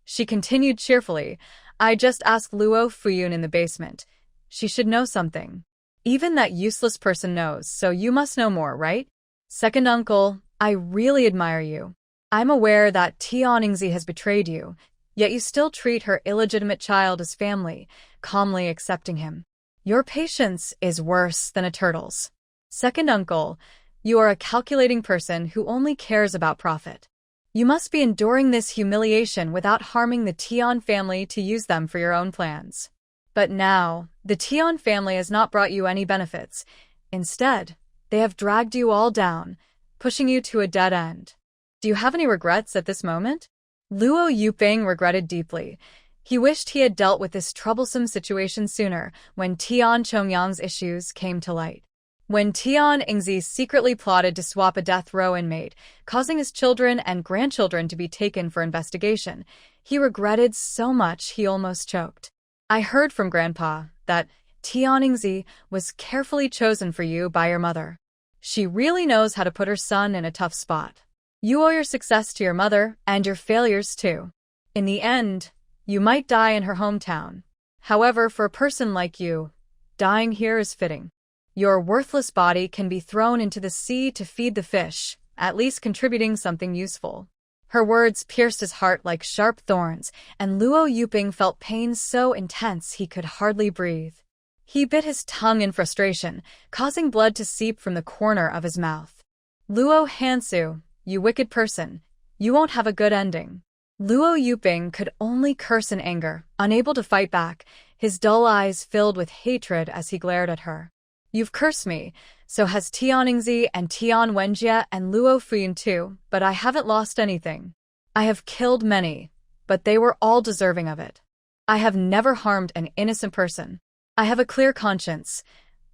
She continued cheerfully, "I just asked Luo Fuyuan in the basement. She should know something. Even that useless person knows, so you must know more, right? Second uncle, I really admire you. I'm aware that Tian Yingzi has betrayed you, yet you still treat her illegitimate child as family, calmly accepting him. Your patience is worse than a turtle's. Second uncle, you are a calculating person who only cares about profit. You must be enduring this humiliation without harming the Tian family to use them for your own plans. But now, the Tian family has not brought you any benefits. Instead, they have dragged you all down, pushing you to a dead end. Do you have any regrets at this moment?" Luo Yuping regretted deeply. He wished he had dealt with this troublesome situation sooner when Tian Chongyang's issues came to light. When Tian Yingzi secretly plotted to swap a death row inmate, causing his children and grandchildren to be taken for investigation, he regretted so much he almost choked. "I heard from Grandpa that Tian Yingzi was carefully chosen for you by your mother. She really knows how to put her son in a tough spot. You owe your success to your mother and your failures too. In the end, you might die in her hometown. However, for a person like you, dying here is fitting. Your worthless body can be thrown into the sea to feed the fish, at least contributing something useful." Her words pierced his heart like sharp thorns, and Luo Yuping felt pain so intense he could hardly breathe. He bit his tongue in frustration, causing blood to seep from the corner of his mouth. "Luo Hansu, you wicked person, you won't have a good ending." Luo Yuping could only curse in anger, unable to fight back, his dull eyes filled with hatred as he glared at her. "You've cursed me, so has Tian Yingzi and Tian Wenjie and Luo Fuyuan too, but I haven't lost anything. I have killed many, but they were all deserving of it. I have never harmed an innocent person. I have a clear conscience.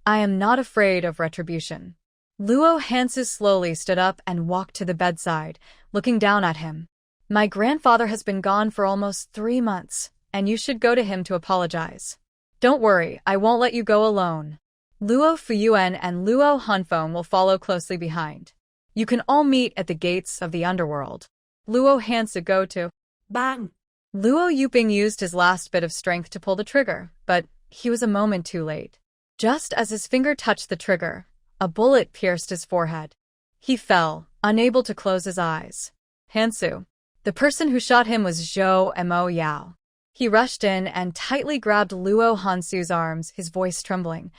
I am not afraid of retribution." Luo Hansu slowly stood up and walked to the bedside, looking down at him. "My grandfather has been gone for almost 3 months, and you should go to him to apologize. Don't worry, I won't let you go alone. Luo Fuyuan and Luo Hanfeng will follow closely behind. You can all meet at the gates of the underworld. Luo Hansu go to. Bang! Luo Yuping used his last bit of strength to pull the trigger, but he was a moment too late. Just as his finger touched the trigger, a bullet pierced his forehead. He fell, unable to close his eyes. Hansu. The person who shot him was Zhou Mo Yao. He rushed in and tightly grabbed Luo Hansu's arms, his voice trembling.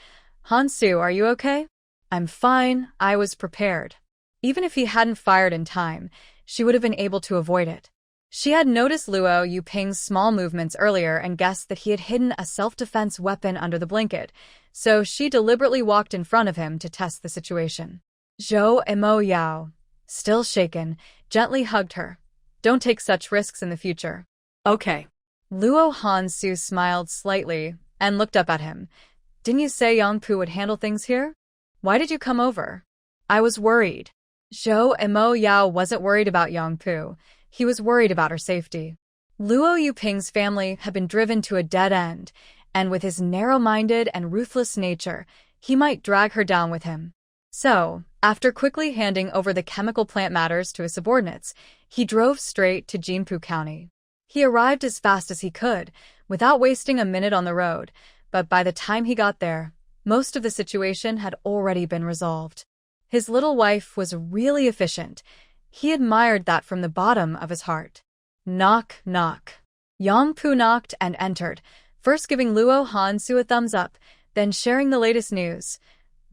Hansu, are you okay? I'm fine, I was prepared. Even if he hadn't fired in time, she would have been able to avoid it. She had noticed Luo Yuping's small movements earlier and guessed that he had hidden a self-defense weapon under the blanket, so she deliberately walked in front of him to test the situation. Zhou Mo Yao, still shaken, gently hugged her. Don't take such risks in the future. Okay. Luo Hansu smiled slightly and looked up at him. Didn't you say Yangpu would handle things here? Why did you come over? I was worried. Zhou Mo Yao wasn't worried about Yangpu. He was worried about her safety. Luo Yuping's family had been driven to a dead end, and with his narrow-minded and ruthless nature, he might drag her down with him. So, after quickly handing over the chemical plant matters to his subordinates, he drove straight to Jinpu County. He arrived as fast as he could, without wasting a minute on the road, but by the time he got there, most of the situation had already been resolved. His little wife was really efficient. He admired that from the bottom of his heart. Knock, knock. Yangpu knocked and entered, first giving Luo Hansu a thumbs up, then sharing the latest news.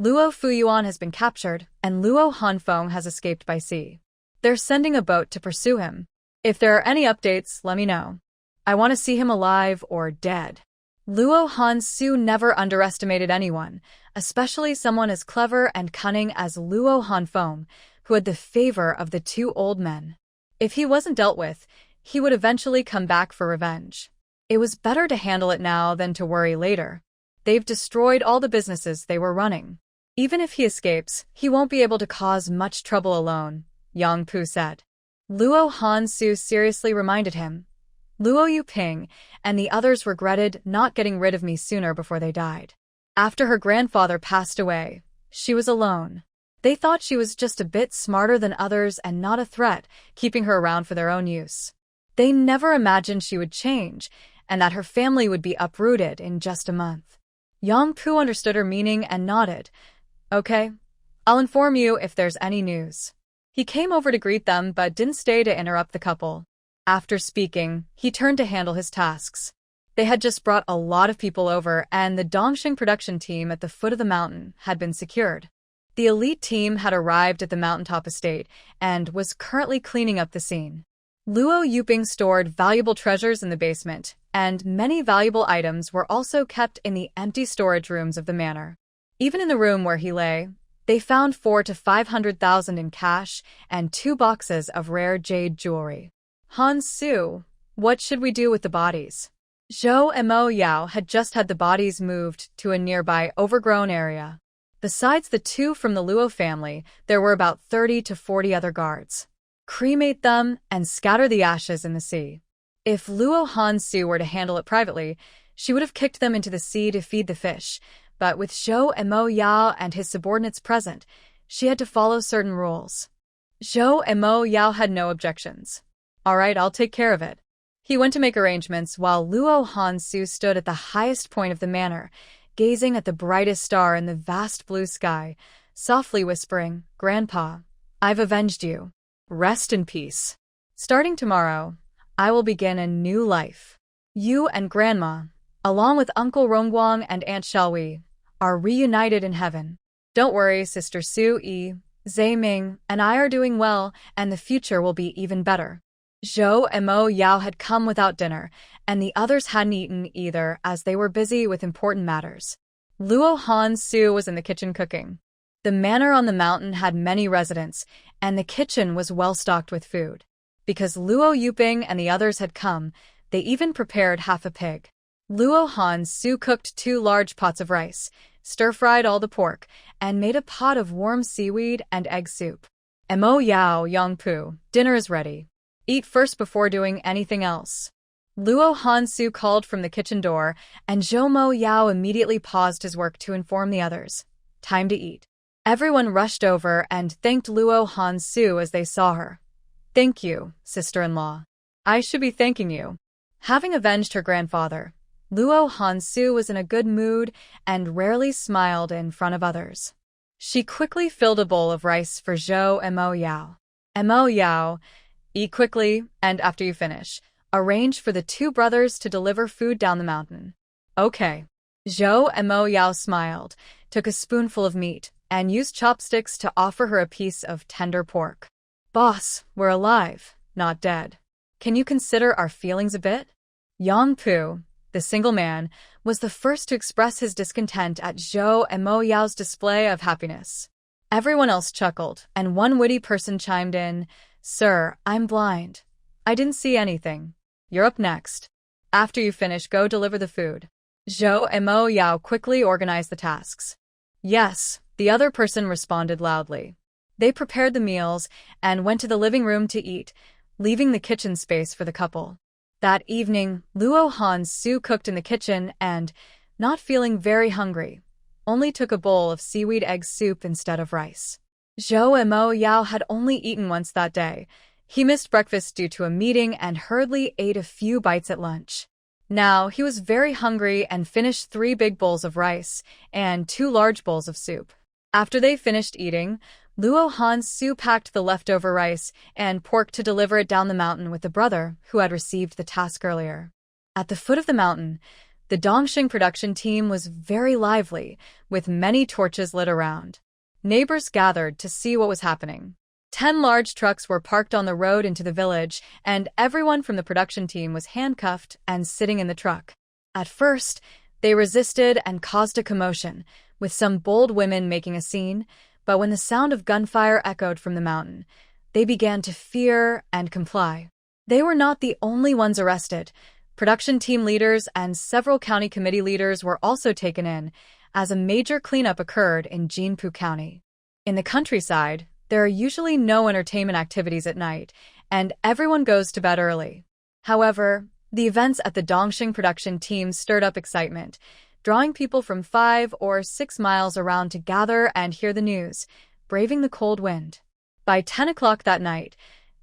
Luo Fuyuan has been captured, and Luo Hanfeng has escaped by sea. They're sending a boat to pursue him. If there are any updates, let me know. I want to see him alive or dead. Luo Hansu never underestimated anyone, especially someone as clever and cunning as Luo Hanfeng, who had the favor of the two old men. If he wasn't dealt with, he would eventually come back for revenge. It was better to handle it now than to worry later. They've destroyed all the businesses they were running. Even if he escapes, he won't be able to cause much trouble alone, Yangpu said. Luo Hansu seriously reminded him. Luo Yuping and the others regretted not getting rid of me sooner before they died. After her grandfather passed away, she was alone. They thought she was just a bit smarter than others and not a threat, keeping her around for their own use. They never imagined she would change, and that her family would be uprooted in just a month. Yangpu understood her meaning and nodded. Okay, I'll inform you if there's any news. He came over to greet them but didn't stay to interrupt the couple. After speaking, he turned to handle his tasks. They had just brought a lot of people over, and the Dongxing production team at the foot of the mountain had been secured. The elite team had arrived at the mountaintop estate and was currently cleaning up the scene. Luo Yuping stored valuable treasures in the basement, and many valuable items were also kept in the empty storage rooms of the manor. Even in the room where he lay, they found 400,000 to 500,000 in cash and 2 boxes of rare jade jewelry. Hansu, what should we do with the bodies? Zhou Mo Yao had just had the bodies moved to a nearby overgrown area. Besides the 2 from the Luo family, there were about 30 to 40 other guards. Cremate them and scatter the ashes in the sea. If Luo Hansu were to handle it privately, she would have kicked them into the sea to feed the fish, but with Zhou Mo Yao and his subordinates present, she had to follow certain rules. Zhou Mo Yao had no objections. All right, I'll take care of it. He went to make arrangements while Luo Hansu stood at the highest point of the manor, gazing at the brightest star in the vast blue sky, softly whispering, "Grandpa, I've avenged you. Rest in peace. Starting tomorrow, I will begin a new life. You and Grandma, along with Uncle Rongguang and Aunt Xiaowei, are reunited in heaven. Don't worry, Sister Su Yi, Zai Ming, and I are doing well, and the future will be even better." Zhou Mo Yao had come without dinner, and the others hadn't eaten either as they were busy with important matters. Luo Hansu was in the kitchen cooking. The manor on the mountain had many residents, and the kitchen was well stocked with food. Because Luo Yuping and the others had come, they even prepared half a pig. Luo Hansu cooked 2 large pots of rice, stir-fried all the pork, and made a pot of warm seaweed and egg soup. Mo Yao, Yangpu, dinner is ready. Eat first before doing anything else. Luo Hansu called from the kitchen door, and Zhou Mo Yao immediately paused his work to inform the others. Time to eat. Everyone rushed over and thanked Luo Hansu as they saw her. "Thank you, sister-in-law. I should be thanking you." Having avenged her grandfather, Luo Hansu was in a good mood and rarely smiled in front of others. She quickly filled a bowl of rice for Zhou and Mo Yao. Mo Yao, eat quickly, and after you finish, arrange for the two brothers to deliver food down the mountain. Okay. Zhou and Mo Yao smiled, took a spoonful of meat, and used chopsticks to offer her a piece of tender pork. "Boss, we're alive, not dead. Can you consider our feelings a bit?" Yang Pu, the single man, was the first to express his discontent at Zhou and Mo Yao's display of happiness. Everyone else chuckled, and one witty person chimed in, "Sir, I'm blind. I didn't see anything. You're up next. After you finish, go deliver the food." Zhou and Mo Yao quickly organized the tasks. "Yes," the other person responded loudly. They prepared the meals and went to the living room to eat, leaving the kitchen space for the couple. That evening, Luo Hansu cooked in the kitchen and, not feeling very hungry, only took a bowl of seaweed egg soup instead of rice. Zhou and Mo Yao had only eaten once that day. He missed breakfast due to a meeting and hurriedly ate a few bites at lunch. Now, he was very hungry and finished 3 big bowls of rice and 2 large bowls of soup. After they finished eating, Luo Hansu packed the leftover rice and pork to deliver it down the mountain with the brother who had received the task earlier. At the foot of the mountain, the Dongxing production team was very lively, with many torches lit around. Neighbors gathered to see what was happening. 10 large trucks were parked on the road into the village, and everyone from the production team was handcuffed and sitting in the truck. At first, they resisted and caused a commotion, with some bold women making a scene, but when the sound of gunfire echoed from the mountain, they began to fear and comply. They were not the only ones arrested. Production team leaders and several county committee leaders were also taken in, as a major cleanup occurred in Jinpu County. In the countryside, there are usually no entertainment activities at night, and everyone goes to bed early. However, the events at the Dongxing production team stirred up excitement, drawing people from 5 or 6 miles around to gather and hear the news, braving the cold wind. By 10 o'clock that night,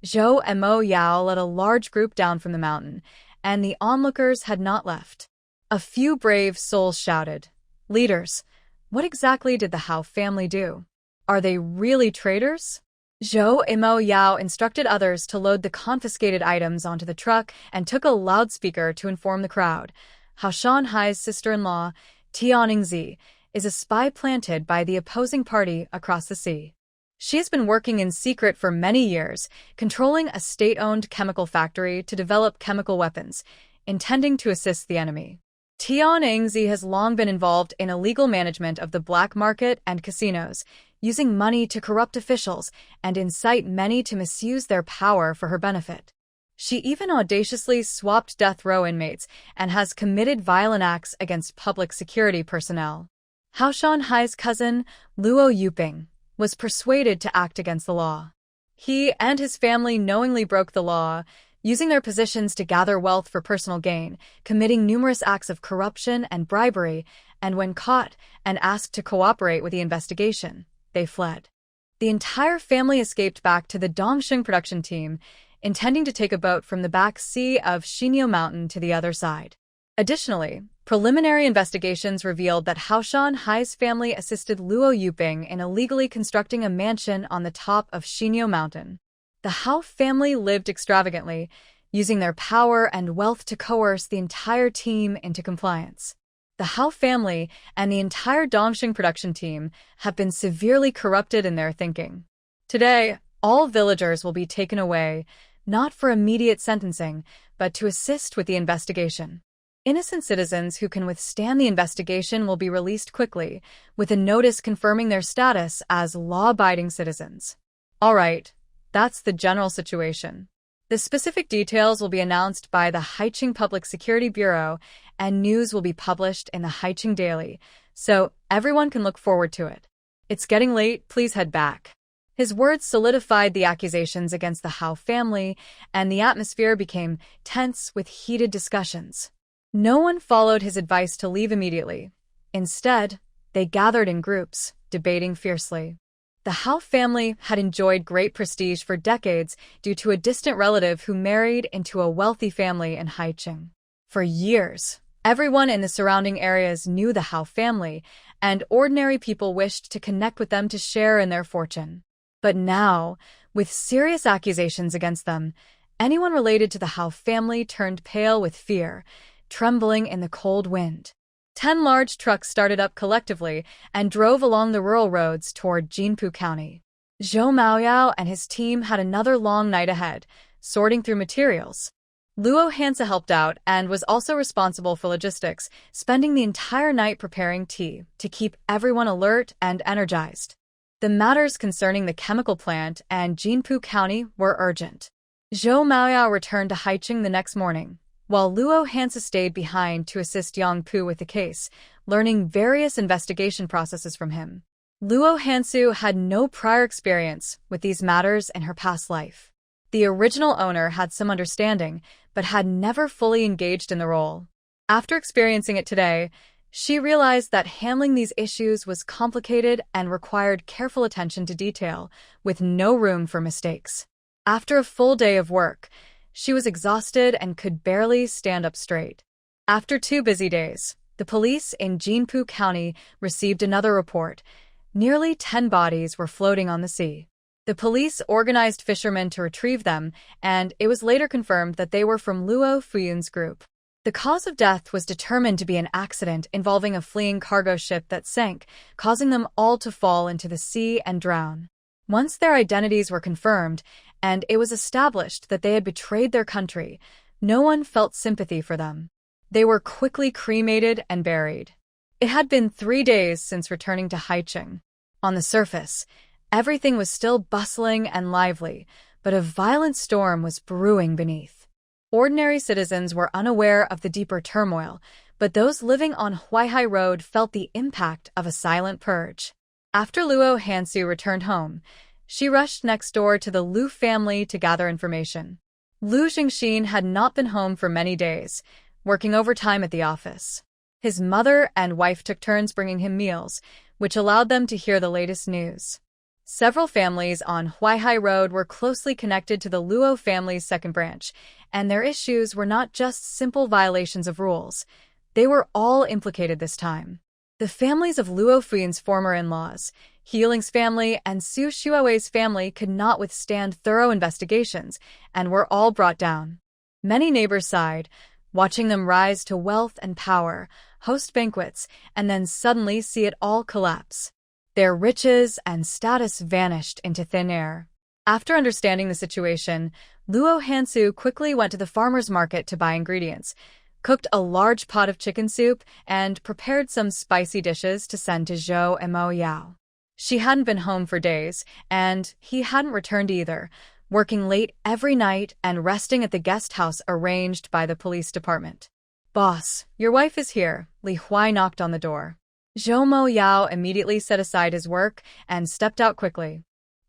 Zhou and Mo Yao led a large group down from the mountain, and the onlookers had not left. A few brave souls shouted, "Leaders, what exactly did the Hao family do? Are they really traitors?" Zhou and Mo Yao instructed others to load the confiscated items onto the truck and took a loudspeaker to inform the crowd. Hao Shanhai's sister-in-law, Tian Yingzi, is a spy planted by the opposing party across the sea. She has been working in secret for many years, controlling a state-owned chemical factory to develop chemical weapons, intending to assist the enemy. Tian Yingzi has long been involved in illegal management of the black market and casinos, using money to corrupt officials and incite many to misuse their power for her benefit. She even audaciously swapped death row inmates and has committed violent acts against public security personnel. Hao Shanhai's cousin, Luo Yuping, was persuaded to act against the law. He and his family knowingly broke the law, using their positions to gather wealth for personal gain, committing numerous acts of corruption and bribery, and when caught and asked to cooperate with the investigation, they fled. The entire family escaped back to the Dongxing production team, intending to take a boat from the back sea of Xinyo Mountain to the other side. Additionally, preliminary investigations revealed that Hao Shanhai's family assisted Luo Yuping in illegally constructing a mansion on the top of Xinyo Mountain. The Hao family lived extravagantly, using their power and wealth to coerce the entire team into compliance. The Hao family and the entire Dongxing production team have been severely corrupted in their thinking. Today, all villagers will be taken away, not for immediate sentencing, but to assist with the investigation. Innocent citizens who can withstand the investigation will be released quickly, with a notice confirming their status as law-abiding citizens. All right, that's the general situation. The specific details will be announced by the Haiqing Public Security Bureau, and news will be published in the Haiqing Daily, so everyone can look forward to it. It's getting late, please head back. His words solidified the accusations against the Hao family, and the atmosphere became tense with heated discussions. No one followed his advice to leave immediately. Instead, they They gathered in groups, debating fiercely. The Hao family had enjoyed great prestige for decades due to a distant relative who married into a wealthy family in Haicheng. For years, everyone in the surrounding areas knew the Hao family, and ordinary people wished to connect with them to share in their fortune. But now, with serious accusations against them, anyone related to the Hao family turned pale with fear, trembling in the cold wind. 10 large trucks started up collectively and drove along the rural roads toward Jinpu County. Zhou Maoyao and his team had another long night ahead, sorting through materials. Luo Hansu helped out and was also responsible for logistics, spending the entire night preparing tea to keep everyone alert and energized. The matters concerning the chemical plant and Jinpu County were urgent. Zhou Maoyao returned to Haicheng the next morning, while Luo Hansu stayed behind to assist Yang Pu with the case, learning various investigation processes from him. Luo Hansu had no prior experience with these matters in her past life. The original owner had some understanding, but had never fully engaged in the role. After experiencing it today, she realized that handling these issues was complicated and required careful attention to detail, with no room for mistakes. After a full day of work, she was exhausted and could barely stand up straight. After 2 busy days, the police in Jinpu County received another report. Nearly 10 bodies were floating on the sea. The police organized fishermen to retrieve them, and it was later confirmed that they were from Luo Fuyuan's group. The cause of death was determined to be an accident involving a fleeing cargo ship that sank, causing them all to fall into the sea and drown. Once their identities were confirmed, and it was established that they had betrayed their country, no one felt sympathy for them. They were quickly cremated and buried. It had been 3 days since returning to Haicheng. On the surface, everything was still bustling and lively, but a violent storm was brewing beneath. Ordinary citizens were unaware of the deeper turmoil, but those living on Huaihai Road felt the impact of a silent purge. After Luo Hansu returned home, she rushed next door to the Lu family to gather information. Lu Jingxin had not been home for many days, working overtime at the office. His mother and wife took turns bringing him meals, which allowed them to hear the latest news. Several families on Huaihai Road were closely connected to the Luo family's second branch, and their issues were not just simple violations of rules. They were all implicated this time. The families of Luo Fuyuan's former in-laws, Healing's family, and Su Xuewei's family could not withstand thorough investigations and were all brought down. Many neighbors sighed, watching them rise to wealth and power, host banquets, and then suddenly see it all collapse. Their riches and status vanished into thin air. After understanding the situation, Luo Hansu quickly went to the farmer's market to buy ingredients, cooked a large pot of chicken soup, and prepared some spicy dishes to send to Zhou and Mo Yao. She hadn't been home for days, and he hadn't returned either, working late every night and resting at the guest house arranged by the police department. "Boss, your wife is here," Li Huai knocked on the door. Zhou Mo Yao immediately set aside his work and stepped out quickly.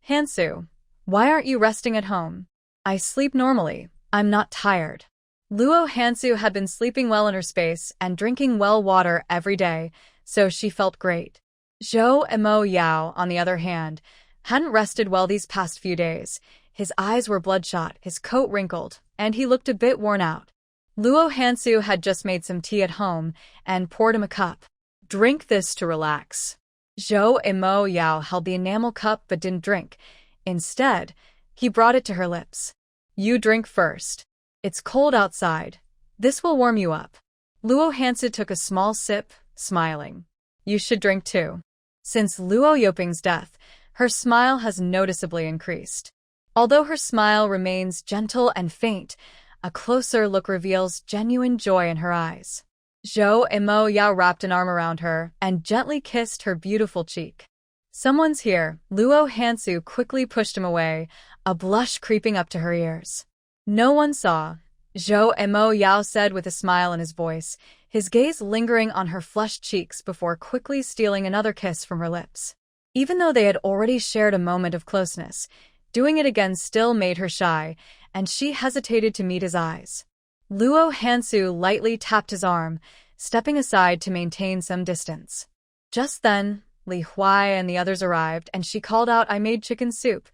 "Hansu, why aren't you resting at home?" "I sleep normally. I'm not tired." Luo Hansu had been sleeping well in her space and drinking well water every day, so she felt great. Zhou and Mo Yao, on the other hand, hadn't rested well these past few days. His eyes were bloodshot, his coat wrinkled, and he looked a bit worn out. Luo Hansu had just made some tea at home and poured him a cup. "Drink this to relax." Zhou and Mo Yao held the enamel cup but didn't drink. Instead, he brought it to her lips. "You drink first. It's cold outside. This will warm you up." Luo Hansu took a small sip, smiling. "You should drink too." Since Luo Yoping's death, her smile has noticeably increased. Although her smile remains gentle and faint, a closer look reveals genuine joy in her eyes. Zhou and Mo Yao wrapped an arm around her and gently kissed her beautiful cheek. "Someone's here." Luo Hansu quickly pushed him away, a blush creeping up to her ears. "No one saw," Zhou and Mo Yao said with a smile in his voice, his gaze lingering on her flushed cheeks before quickly stealing another kiss from her lips. Even though they had already shared a moment of closeness, doing it again still made her shy, and she hesitated to meet his eyes. Luo Hansu lightly tapped his arm, stepping aside to maintain some distance. Just then, Li Huai and the others arrived, and she called out, "I made chicken soup.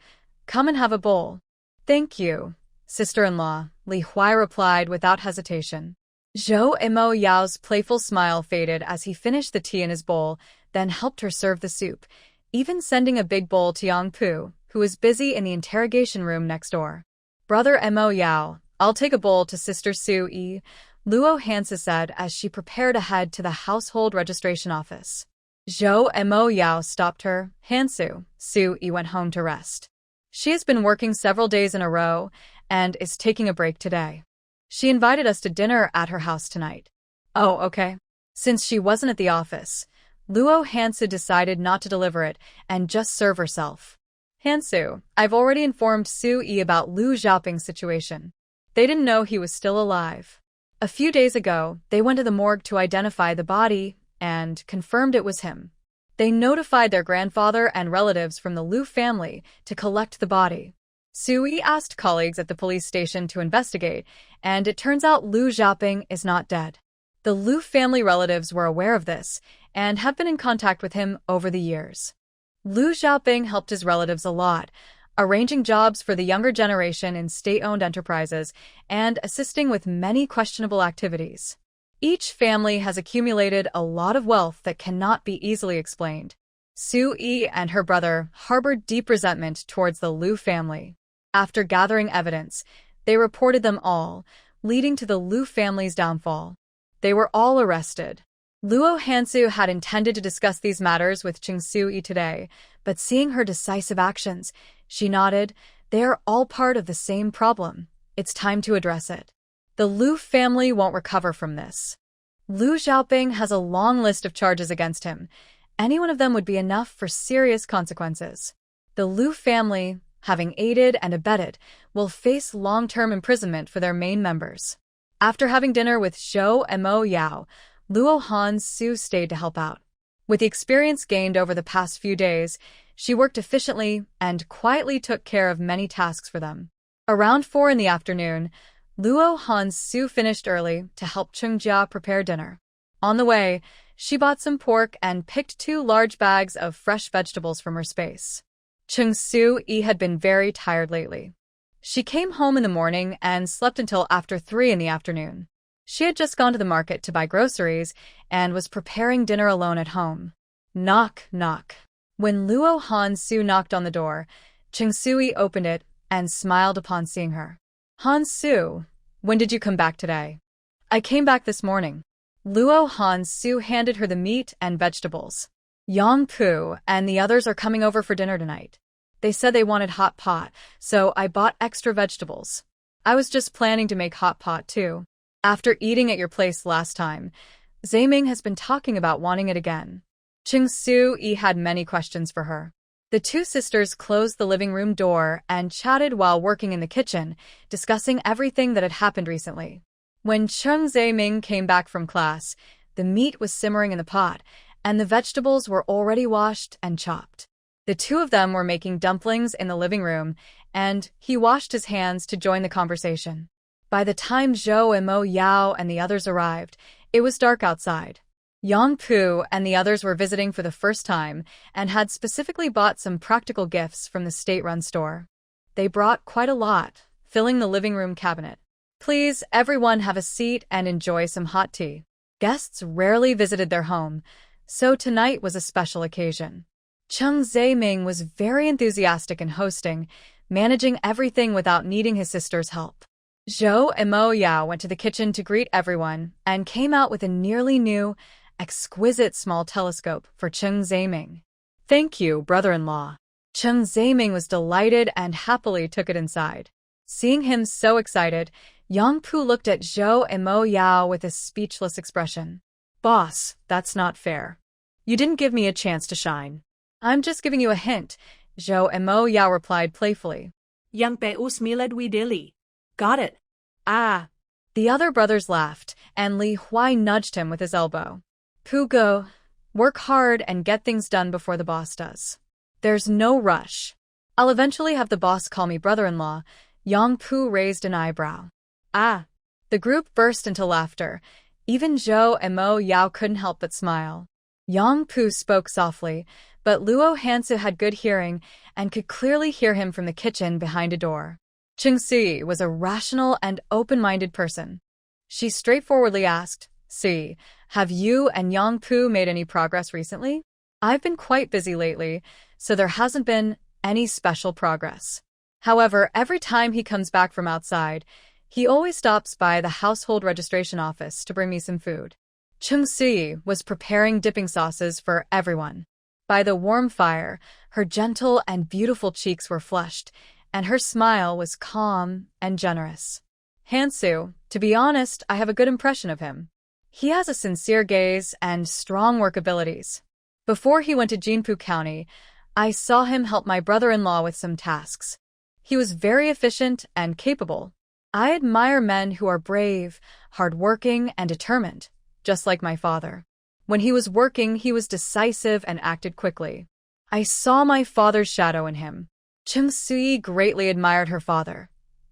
Come and have a bowl." "Thank you, sister-in-law," Li Huai replied without hesitation. Zhou Imo Yao's playful smile faded as he finished the tea in his bowl, then helped her serve the soup, even sending a big bowl to Yang Pu, who was busy in the interrogation room next door. "Brother Mo Yao, I'll take a bowl to Sister Su Yi," Luo Hansu said as she prepared to head to the household registration office. Zhou Mo Yao stopped her. "Hansu, Su Yi went home to rest. She has been working several days in a row and is taking a break today. She invited us to dinner at her house tonight." "Oh, okay." Since she wasn't at the office, Luo Hansu decided not to deliver it and just serve herself. "Hansu, I've already informed Su Yi about Lu Xiaoping's situation. They didn't know he was still alive. A few days ago, they went to the morgue to identify the body and confirmed it was him. They notified their grandfather and relatives from the Lu family to collect the body. Su Yi asked colleagues at the police station to investigate, and it turns out Lu Xiaoping is not dead. The Lu family relatives were aware of this and have been in contact with him over the years. Lu Xiaoping helped his relatives a lot, arranging jobs for the younger generation in state-owned enterprises and assisting with many questionable activities. Each family has accumulated a lot of wealth that cannot be easily explained. Su Yi and her brother harbored deep resentment towards the Lu family. After gathering evidence, they reported them all, leading to the Lu family's downfall. They were all arrested. Luo Hansu had intended to discuss these matters with Su Yi today, but seeing her decisive actions, she nodded. They are all part of the same problem. It's time to address it. The Lu family won't recover from this. Lu Xiaoping has a long list of charges against him. Any one of them would be enough for serious consequences. The Lu family, having aided and abetted, will face long-term imprisonment for their main members. After having dinner with Zhou Mo Yao, Luo Hansu stayed to help out. With the experience gained over the past few days, she worked efficiently and quietly took care of many tasks for them. Around 4 in the afternoon, Luo Hansu finished early to help Chungjia prepare dinner. On the way, she bought some pork and picked 2 large bags of fresh vegetables from her space. Su Yi had been very tired lately. She came home in the morning and slept until after 3 in the afternoon. She had just gone to the market to buy groceries and was preparing dinner alone at home. Knock, knock. When Luo Hansu knocked on the door, Su Yi opened it and smiled upon seeing her. "Hansu, when did you come back today?" "I came back this morning." Luo Hansu handed her the meat and vegetables. "Yang Pu and the others are coming over for dinner tonight. They said they wanted hot pot, so I bought extra vegetables. I was just planning to make hot pot too. After eating at your place last time, Zaiming has been talking about wanting it again." Su Yi had many questions for her. The 2 sisters closed the living room door and chatted while working in the kitchen, discussing everything that had happened recently. When Zaiming came back from class, the meat was simmering in the pot, and the vegetables were already washed and chopped. The 2 of them were making dumplings in the living room, and he washed his hands to join the conversation. By the time Zhou Mo Yao and the others arrived, it was dark outside. Yang Pu and the others were visiting for the first time and had specifically bought some practical gifts from the state-run store. They brought quite a lot, filling the living room cabinet. "Please, everyone have a seat and enjoy some hot tea." Guests rarely visited their home, so tonight was a special occasion. Zaiming was very enthusiastic in hosting, managing everything without needing his sister's help. Zhou Mo Yao went to the kitchen to greet everyone and came out with a nearly new, exquisite small telescope for Zaiming. "Thank you, brother-in-law." Zaiming was delighted and happily took it inside. Seeing him so excited, Yang Pu looked at Zhou Mo Yao with a speechless expression. "Boss, that's not fair. You didn't give me a chance to shine." "I'm just giving you a hint," Zhou Mo Yao replied playfully. Yang Pe Usmiled Widili. Got it. Ah. The other brothers laughed, and Li Huai nudged him with his elbow. "Pugo, work hard and get things done before the boss does. There's no rush. I'll eventually have the boss call me brother-in-law." Yang Pu raised an eyebrow. "Ah." The group burst into laughter. Even Zhou Mo Yao couldn't help but smile. Yang Pu spoke softly, but Luo Hansu had good hearing and could clearly hear him from the kitchen behind a door. Cheng Si was a rational and open-minded person. She straightforwardly asked, "Si, have you and Yang Pu made any progress recently? I've been quite busy lately, so there hasn't been any special progress. However, every time he comes back from outside, he always stops by the household registration office to bring me some food." Cheng Si was preparing dipping sauces for everyone. By the warm fire, her gentle and beautiful cheeks were flushed, and her smile was calm and generous. "Hansu, to be honest, I have a good impression of him. He has a sincere gaze and strong work abilities. Before he went to Jinpu County, I saw him help my brother-in-law with some tasks. He was very efficient and capable. I admire men who are brave, hardworking, and determined, just like my father. When he was working, he was decisive and acted quickly. I saw my father's shadow in him." Cheng Si greatly admired her father.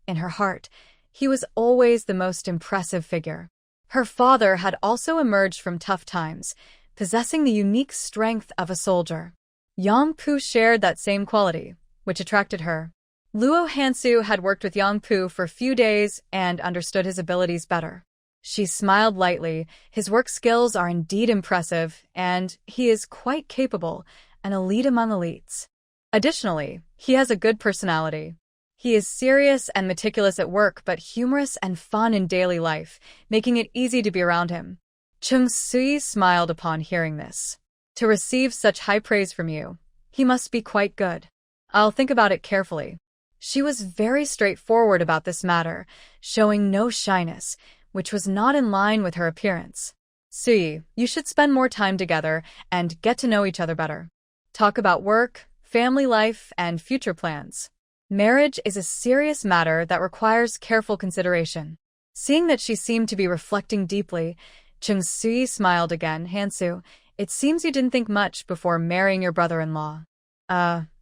In her heart, he was always the most impressive figure. Her father had also emerged from tough times, possessing the unique strength of a soldier. Yang Pu shared that same quality, which attracted her. Luo Hansu had worked with Yang Pu for a few days and understood his abilities better. She smiled lightly. His work skills are indeed impressive, and he is quite capable, an elite among elites. Additionally, he has a good personality. He is serious and meticulous at work, but humorous and fun in daily life, making it easy to be around him. Cheng Si smiled upon hearing this. "To receive such high praise from you, he must be quite good. I'll think about it carefully." She was very straightforward about this matter, showing no shyness, which was not in line with her appearance. "Si, you should spend more time together and get to know each other better. Talk about work, family life, and future plans. Marriage is a serious matter that requires careful consideration." Seeing that she seemed to be reflecting deeply, Cheng Si smiled again. "Hansu, it seems you didn't think much before marrying your brother-in-law."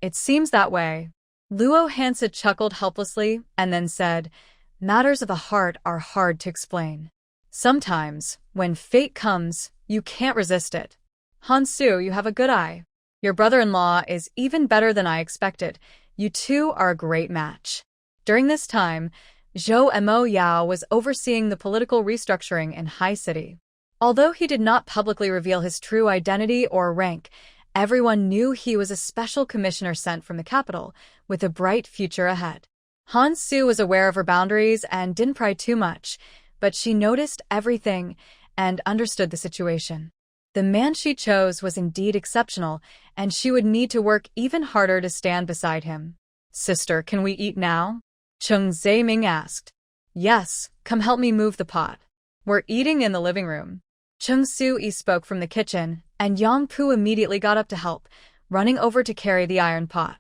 It seems that way." Luo Hansu chuckled helplessly and then said, "Matters of the heart are hard to explain. Sometimes, when fate comes, you can't resist it. Hansu, you have a good eye. Your brother-in-law is even better than I expected. You two are a great match." During this time, Zhou Mo Yao was overseeing the political restructuring in High City. Although he did not publicly reveal his true identity or rank, everyone knew he was a special commissioner sent from the capital, with a bright future ahead. Hansu was aware of her boundaries and didn't pry too much, but she noticed everything and understood the situation. The man she chose was indeed exceptional, and she would need to work even harder to stand beside him. "Sister, can we eat now?" Cheng Zeiming asked. "Yes, come help me move the pot. We're eating in the living room." Cheng Su-yi spoke from the kitchen, and Yang Pu immediately got up to help, running over to carry the iron pot.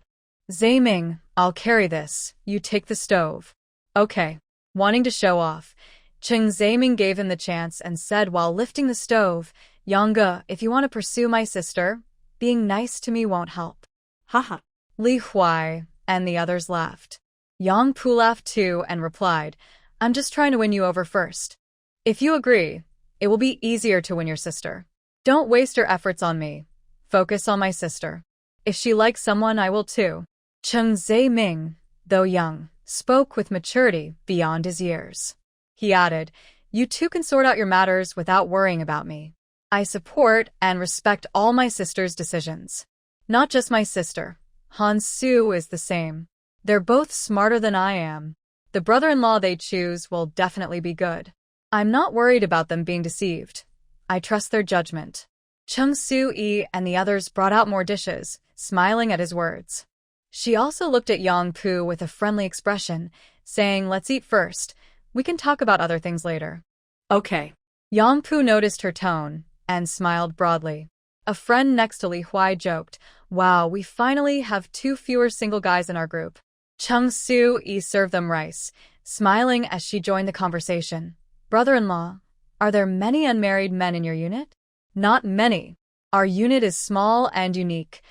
"Zeiming, I'll carry this. You take the stove." "Okay." Wanting to show off, Cheng Zeiming gave him the chance and said while lifting the stove, "Yangge, if you want to pursue my sister, being nice to me won't help." Haha. Li Huai and the others laughed. Yang Pu laughed too and replied, "I'm just trying to win you over first. If you agree, it will be easier to win your sister. Don't waste your efforts on me. Focus on my sister. If she likes someone, I will too." Cheng Zeiming, though young, spoke with maturity beyond his years. He added, "You two can sort out your matters without worrying about me. I support and respect all my sister's decisions. Not just my sister. Hansu is the same. They're both smarter than I am. The brother-in-law they choose will definitely be good. I'm not worried about them being deceived. I trust their judgment." Cheng Su-yi and the others brought out more dishes, smiling at his words. She also looked at Yang Pu with a friendly expression, saying, "Let's eat first. We can talk about other things later." Okay. Yang Pu noticed her tone and smiled broadly. A friend next to Li Huai joked, "Wow, we finally have 2 fewer single guys in our group." Cheng Su-yi served them rice, smiling as she joined the conversation. "Brother-in-law, are there many unmarried men in your unit?" "Not many. Our unit is small and unique.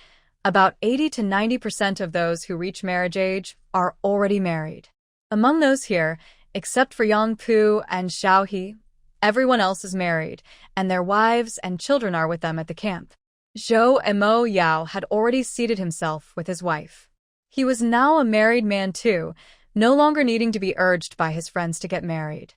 About 80 to 90% of those who reach marriage age are already married. Among those here, except for Yang Pu and Xiao He, Everyone else is married, and their wives and children are with them at the camp. Zhou Emo Yao had already seated himself with his wife. He was now a married man too, no longer needing to be urged by his friends to get married.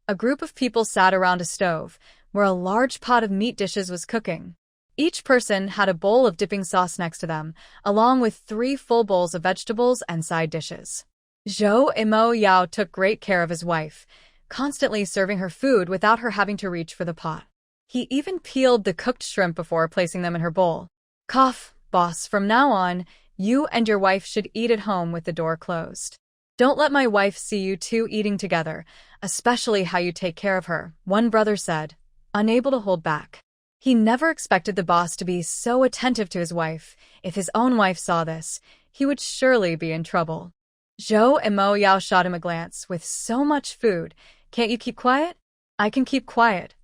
A group of people sat around a stove, where a large pot of meat dishes was cooking. Each person had a bowl of dipping sauce next to them, along with 3 full bowls of vegetables and side dishes. Zhou Emo Yao took great care of his wife, constantly serving her food without her having to reach for the pot. He even peeled the cooked shrimp before placing them in her bowl. Cough, boss, from now on, you and your wife should eat at home with the door closed. Don't let my wife see you two eating together, especially how you take care of her, one brother said, unable to hold back. He never expected the boss to be so attentive to his wife. If his own wife saw this, he would surely be in trouble. Zhou Emo Yao shot him a glance. With so much food, can't you keep quiet? I can keep quiet.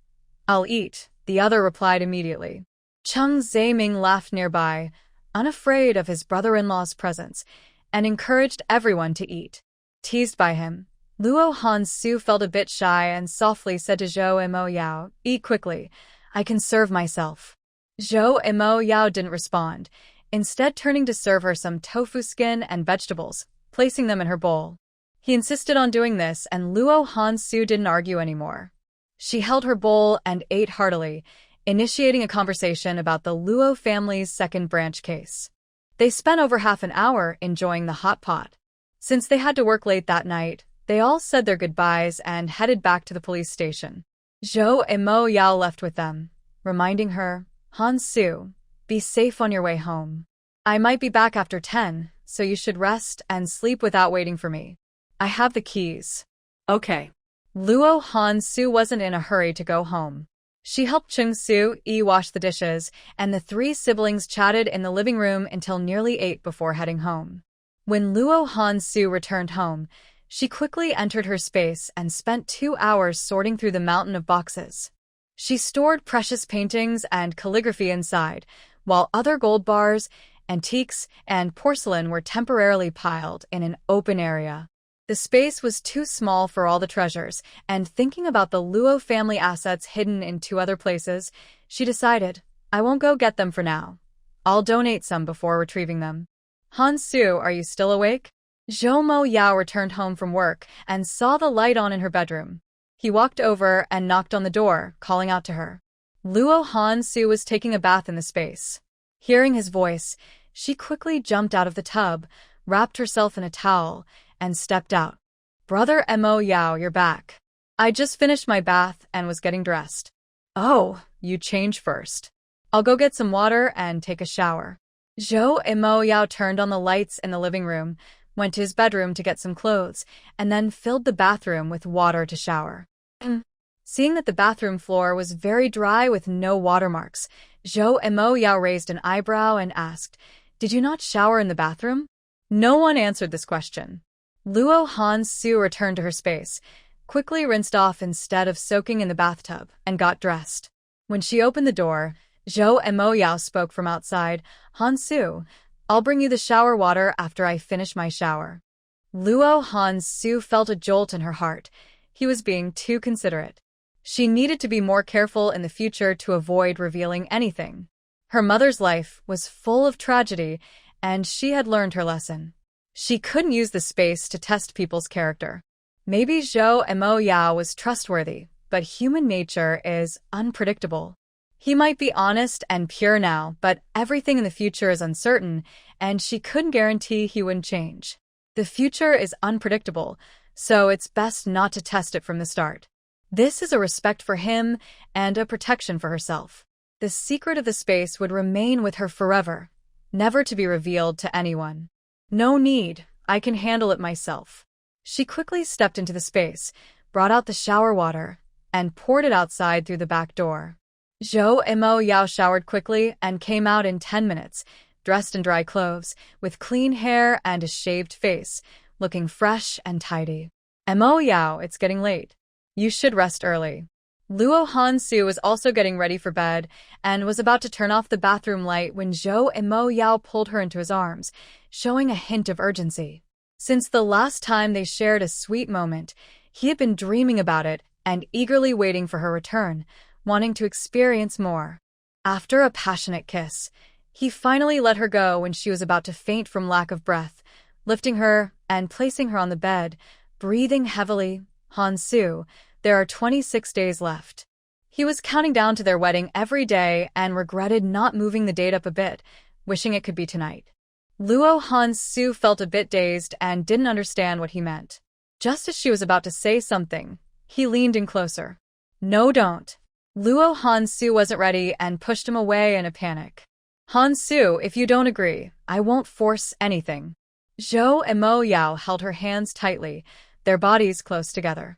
I'll eat, the other replied immediately. Cheng Zaiming laughed nearby, unafraid of his brother-in-law's presence, and encouraged everyone to eat. Teased by him, Luo Hansu felt a bit shy and softly said to Zhou Emo Yao, eat quickly, I can serve myself. Zhou Emo Yao didn't respond, instead turning to serve her some tofu skin and vegetables, placing them in her bowl. He insisted on doing this, and Luo Hansu didn't argue anymore. She held her bowl and ate heartily, initiating a conversation about the Luo family's second branch case. They spent over half an hour enjoying the hot pot. Since they had to work late that night, they all said their goodbyes and headed back to the police station. Zhou Emo Yao left with them, reminding her, Hansu, be safe on your way home. I might be back after 10, so you should rest and sleep without waiting for me. I have the keys. Okay. Luo Hansu wasn't in a hurry to go home. She helped Chung Su-yi wash the dishes, and the 3 siblings chatted in the living room until nearly 8 before heading home. When Luo Hansu returned home, she quickly entered her space and spent 2 hours sorting through the mountain of boxes. She stored precious paintings and calligraphy inside, while other gold bars, antiques, and porcelain were temporarily piled in an open area. The space was too small for all the treasures, and thinking about the Luo family assets hidden in 2 other places, she decided, I won't go get them for now. I'll donate some before retrieving them. Hansu, are you still awake? Zhou Mo Yao returned home from work and saw the light on in her bedroom. He walked over and knocked on the door, calling out to her. Luo Hansu was taking a bath in the space. Hearing his voice, she quickly jumped out of the tub, wrapped herself in a towel, and stepped out. Brother Mo Yao, you're back. I just finished my bath and was getting dressed. Oh, you change first. I'll go get some water and take a shower. Zhou Mo Yao turned on the lights in the living room, went to his bedroom to get some clothes, and then filled the bathroom with water to shower. Seeing that the bathroom floor was very dry with no watermarks, Zhou Mo Yao raised an eyebrow and asked, Did you not shower in the bathroom? No one answered this question. Luo Hansu returned to her space, quickly rinsed off instead of soaking in the bathtub, and got dressed. When she opened the door, Zhou Mo Yao spoke from outside, Hansu, I'll bring you the shower water after I finish my shower. Luo Hansu felt a jolt in her heart. He was being too considerate. She needed to be more careful in the future to avoid revealing anything. Her mother's life was full of tragedy, and she had learned her lesson. She couldn't use the space to test people's character. Maybe Zhou Mo Yao was trustworthy, but human nature is unpredictable. He might be honest and pure now, but everything in the future is uncertain, and she couldn't guarantee he wouldn't change. The future is unpredictable, so it's best not to test it from the start. This is a respect for him and a protection for herself. The secret of the space would remain with her forever, never to be revealed to anyone. No need, I can handle it myself. She quickly stepped into the space, brought out the shower water, and poured it outside through the back door. Zhou Mo Yao showered quickly and came out in 10 minutes, dressed in dry clothes, with clean hair and a shaved face, looking fresh and tidy. Mo Yao, it's getting late. You should rest early. Luo Hansu was also getting ready for bed and was about to turn off the bathroom light when Zhou Mo Yao pulled her into his arms, showing a hint of urgency. Since the last time they shared a sweet moment, he had been dreaming about it and eagerly waiting for her return, wanting to experience more. After a passionate kiss, he finally let her go when she was about to faint from lack of breath, lifting her and placing her on the bed, breathing heavily. Hansu, there are 26 days left. He was counting down to their wedding every day and regretted not moving the date up a bit, wishing it could be tonight. Luo Hansu felt a bit dazed and didn't understand what he meant. Just as she was about to say something, he leaned in closer. No, don't. Luo Hansu wasn't ready and pushed him away in a panic. Hansu, if you don't agree, I won't force anything. Zhou and Mo Yao held her hands tightly, their bodies close together.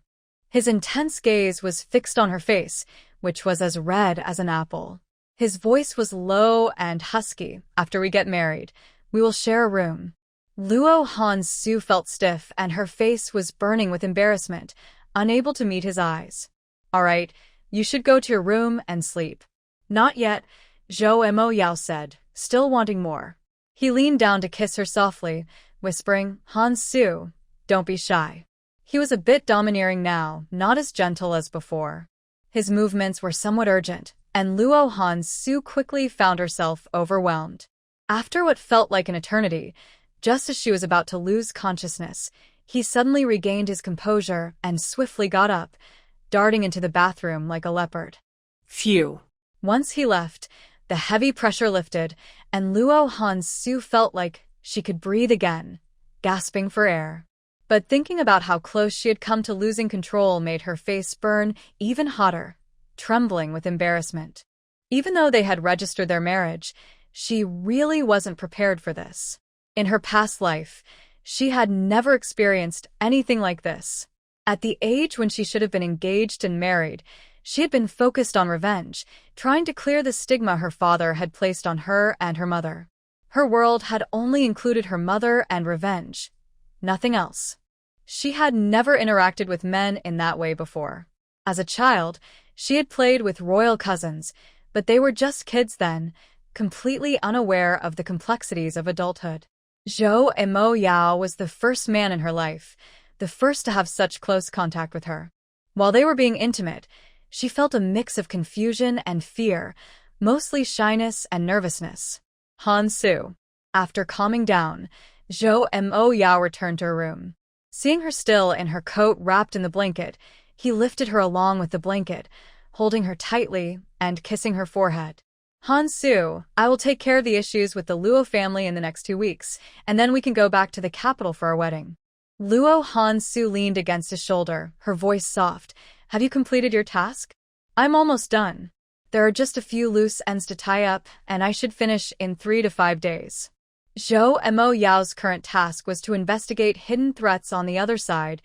His intense gaze was fixed on her face, which was as red as an apple. His voice was low and husky. After we get married, we will share a room. Luo Hansu felt stiff and her face was burning with embarrassment, unable to meet his eyes. All right, you should go to your room and sleep. Not yet, Zhou Mo Yao said, still wanting more. He leaned down to kiss her softly, whispering, Hansu, don't be shy. He was a bit domineering now, not as gentle as before. His movements were somewhat urgent, and Luo Hansu quickly found herself overwhelmed. After what felt like an eternity, just as she was about to lose consciousness, he suddenly regained his composure and swiftly got up, darting into the bathroom like a leopard. Phew. Once he left, the heavy pressure lifted, and Luo Hansu felt like she could breathe again, gasping for air. But thinking about how close she had come to losing control made her face burn even hotter, trembling with embarrassment. Even though they had registered their marriage, she really wasn't prepared for this. In her past life, she had never experienced anything like this. At the age when she should have been engaged and married, she had been focused on revenge, trying to clear the stigma her father had placed on her and her mother. Her world had only included her mother and revenge, nothing else. She had never interacted with men in that way before. As a child, she had played with royal cousins, but they were just kids then, completely unaware of the complexities of adulthood. Zhou and Mo Yao was the first man in her life, the first to have such close contact with her. While they were being intimate, she felt a mix of confusion and fear, mostly shyness and nervousness. Hansu. After calming down, Zhou and Mo Yao returned to her room. Seeing her still in her coat wrapped in the blanket, he lifted her along with the blanket, holding her tightly and kissing her forehead. Hansu, I will take care of the issues with the Luo family in the next 2 weeks, and then we can go back to the capital for our wedding. Luo Hansu leaned against his shoulder, her voice soft. Have you completed your task? I'm almost done. There are just a few loose ends to tie up, and I should finish in 3 to 5 days. Zhou and Mo Yao's current task was to investigate hidden threats on the other side,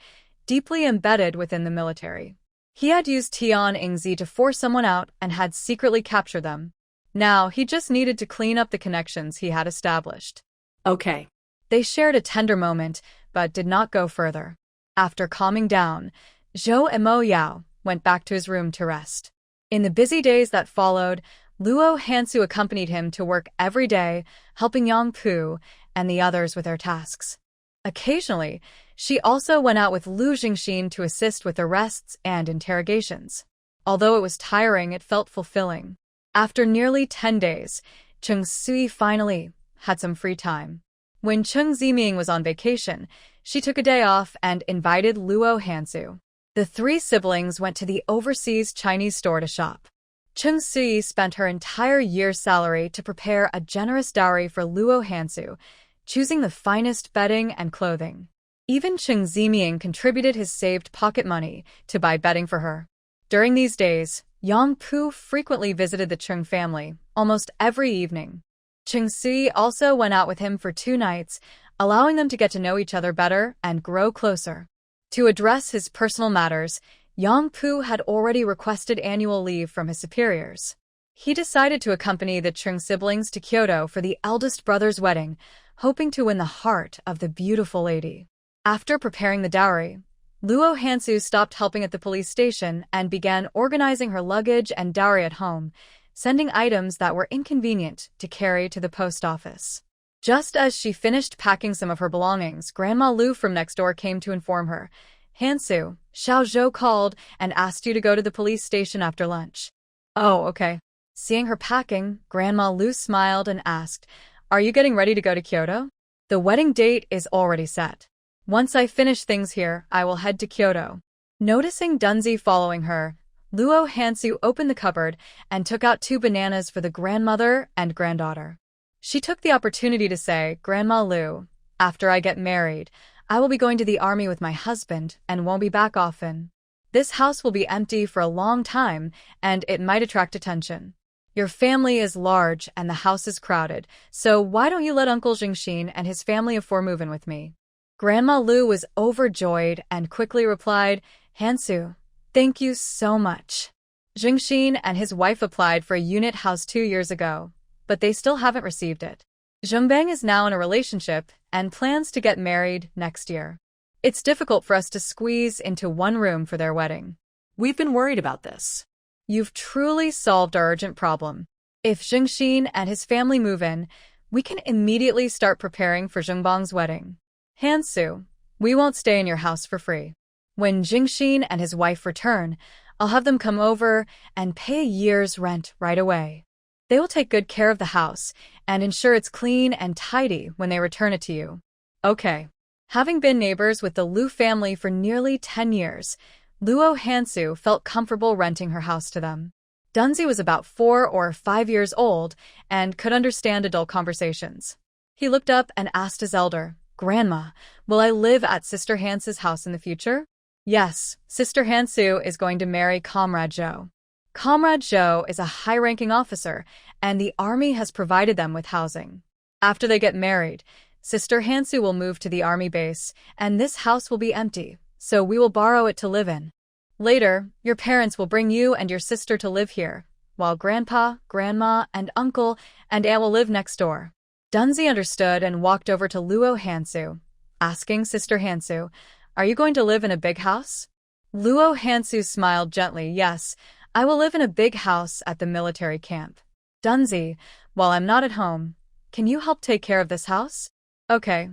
deeply embedded within the military. He had used Tian Yingzi to force someone out and had secretly captured them. Now, he just needed to clean up the connections he had established. Okay. They shared a tender moment, but did not go further. After calming down, Zhou and Mo Yao went back to his room to rest. In the busy days that followed, Luo Hansu accompanied him to work every day, helping Yang Pu and the others with their tasks. Occasionally, she also went out with Lu Jingxin to assist with arrests and interrogations. Although it was tiring, it felt fulfilling. After nearly 10 days, Cheng Sui finally had some free time. When Cheng Ziming was on vacation, she took a day off and invited Luo Hansu. The 3 siblings went to the overseas Chinese store to shop. Cheng Sui spent her entire year's salary to prepare a generous dowry for Luo Hansu, choosing the finest bedding and clothing. Even Cheng Ziming contributed his saved pocket money to buy bedding for her. During these days, Yang Pu frequently visited the Cheng family, almost every evening. Cheng Sui also went out with him for 2 nights, allowing them to get to know each other better and grow closer. To address his personal matters, Yang Pu had already requested annual leave from his superiors. He decided to accompany the Cheng siblings to Kyoto for the eldest brother's wedding, hoping to win the heart of the beautiful lady. After preparing the dowry, Luo Hansu stopped helping at the police station and began organizing her luggage and dowry at home, sending items that were inconvenient to carry to the post office. Just as she finished packing some of her belongings, Grandma Lu from next door came to inform her, Hansu, Xiao Zhou called and asked you to go to the police station after lunch. Oh, okay. Seeing her packing, Grandma Lu smiled and asked, Are you getting ready to go to Kyoto? The wedding date is already set. Once I finish things here, I will head to Kyoto. Noticing Dunzi following her, Luo Hansu opened the cupboard and took out 2 bananas for the grandmother and granddaughter. She took the opportunity to say, Grandma Lu, after I get married, I will be going to the army with my husband and won't be back often. This house will be empty for a long time, and it might attract attention. Your family is large and the house is crowded, so why don't you let Uncle Jingxin and his family of 4 move in with me? Grandma Lu was overjoyed and quickly replied, Hansu, thank you so much. Jingxin and his wife applied for a unit house 2 years ago, but they still haven't received it. Zhengbang is now in a relationship and plans to get married next year. It's difficult for us to squeeze into one room for their wedding. We've been worried about this. You've truly solved our urgent problem. If Jingxin and his family move in, we can immediately start preparing for Zhengbang's wedding. Hansu, we won't stay in your house for free. When Jingxin and his wife return, I'll have them come over and pay a year's rent right away. They will take good care of the house and ensure it's clean and tidy when they return it to you. Okay. Having been neighbors with the Lu family for nearly 10 years, Luo Hansu felt comfortable renting her house to them. Dunzi was about 4 or 5 years old and could understand adult conversations. He looked up and asked his elder, Grandma, will I live at Sister Hansu's house in the future? Yes, Sister Hansu is going to marry Comrade Zhou. Comrade Zhou is a high-ranking officer, and the army has provided them with housing. After they get married, Sister Hansu will move to the army base, and this house will be empty, so we will borrow it to live in. Later, your parents will bring you and your sister to live here, while Grandpa, Grandma, and Uncle and Aunt will live next door. Dunzi understood and walked over to Luo Hansu, asking Sister Hansu, Are you going to live in a big house? Luo Hansu smiled gently, Yes, I will live in a big house at the military camp. Dunzi, while I'm not at home, can you help take care of this house? Okay,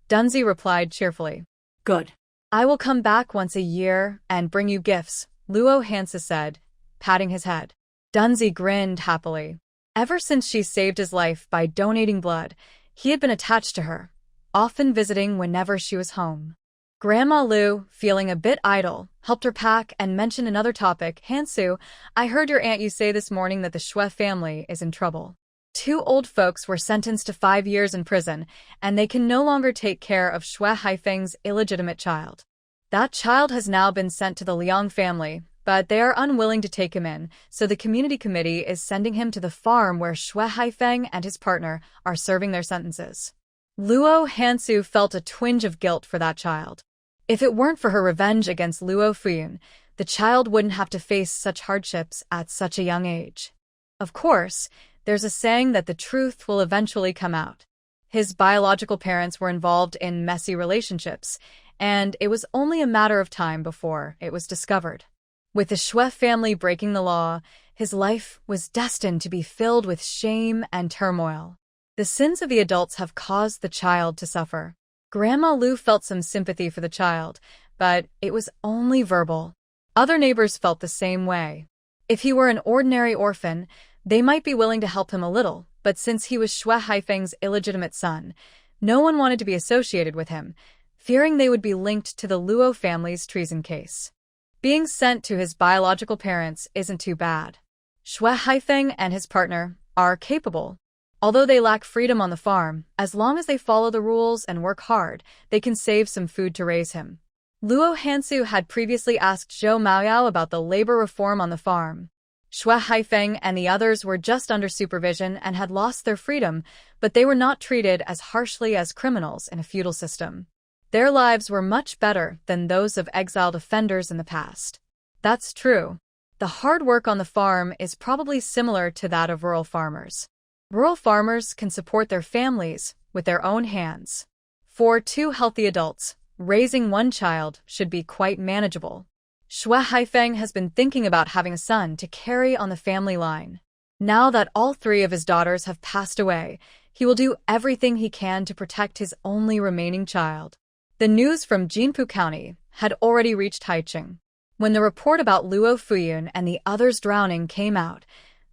Dunzi replied cheerfully. Good. I will come back once a year and bring you gifts, Luo Hansu said, patting his head. Dunzi grinned happily. Ever since she saved his life by donating blood, he had been attached to her, often visiting whenever she was home. Grandma Lu, feeling a bit idle, helped her pack and mentioned another topic. Hansu, I heard your aunt you say this morning that the Shui family is in trouble. 2 old folks were sentenced to 5 years in prison, and they can no longer take care of Shui Haifeng's illegitimate child. That child has now been sent to the Liang family, but they are unwilling to take him in, so the community committee is sending him to the farm where Shui Haifeng and his partner are serving their sentences. Luo Hansu felt a twinge of guilt for that child. If it weren't for her revenge against Luo Fuyuan, the child wouldn't have to face such hardships at such a young age. Of course, there's a saying that the truth will eventually come out. His biological parents were involved in messy relationships, and it was only a matter of time before it was discovered. With the Shui family breaking the law, his life was destined to be filled with shame and turmoil. The sins of the adults have caused the child to suffer. Grandma Lu felt some sympathy for the child, but it was only verbal. Other neighbors felt the same way. If he were an ordinary orphan, they might be willing to help him a little, but since he was Shui Haifeng's illegitimate son, no one wanted to be associated with him, fearing they would be linked to the Luo family's treason case. Being sent to his biological parents isn't too bad. Shui Haifeng and his partner are capable. Although they lack freedom on the farm, as long as they follow the rules and work hard, they can save some food to raise him. Luo Hansu had previously asked Zhou Maoyao about the labor reform on the farm. Shui Haifeng and the others were just under supervision and had lost their freedom, but they were not treated as harshly as criminals in a feudal system. Their lives were much better than those of exiled offenders in the past. That's true. The hard work on the farm is probably similar to that of rural farmers. Rural farmers can support their families with their own hands. For 2 healthy adults, raising 1 child should be quite manageable. Shui Haifeng has been thinking about having a son to carry on the family line. Now that all 3 of his daughters have passed away, he will do everything he can to protect his only remaining child. The news from Jinpu County had already reached Haicheng. When the report about Luo Fuyuan and the others drowning came out,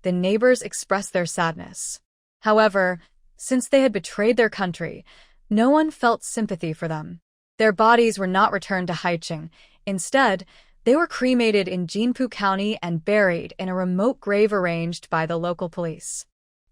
the neighbors expressed their sadness. However, since they had betrayed their country, no one felt sympathy for them. Their bodies were not returned to Haicheng. Instead, they were cremated in Jinpu County and buried in a remote grave arranged by the local police.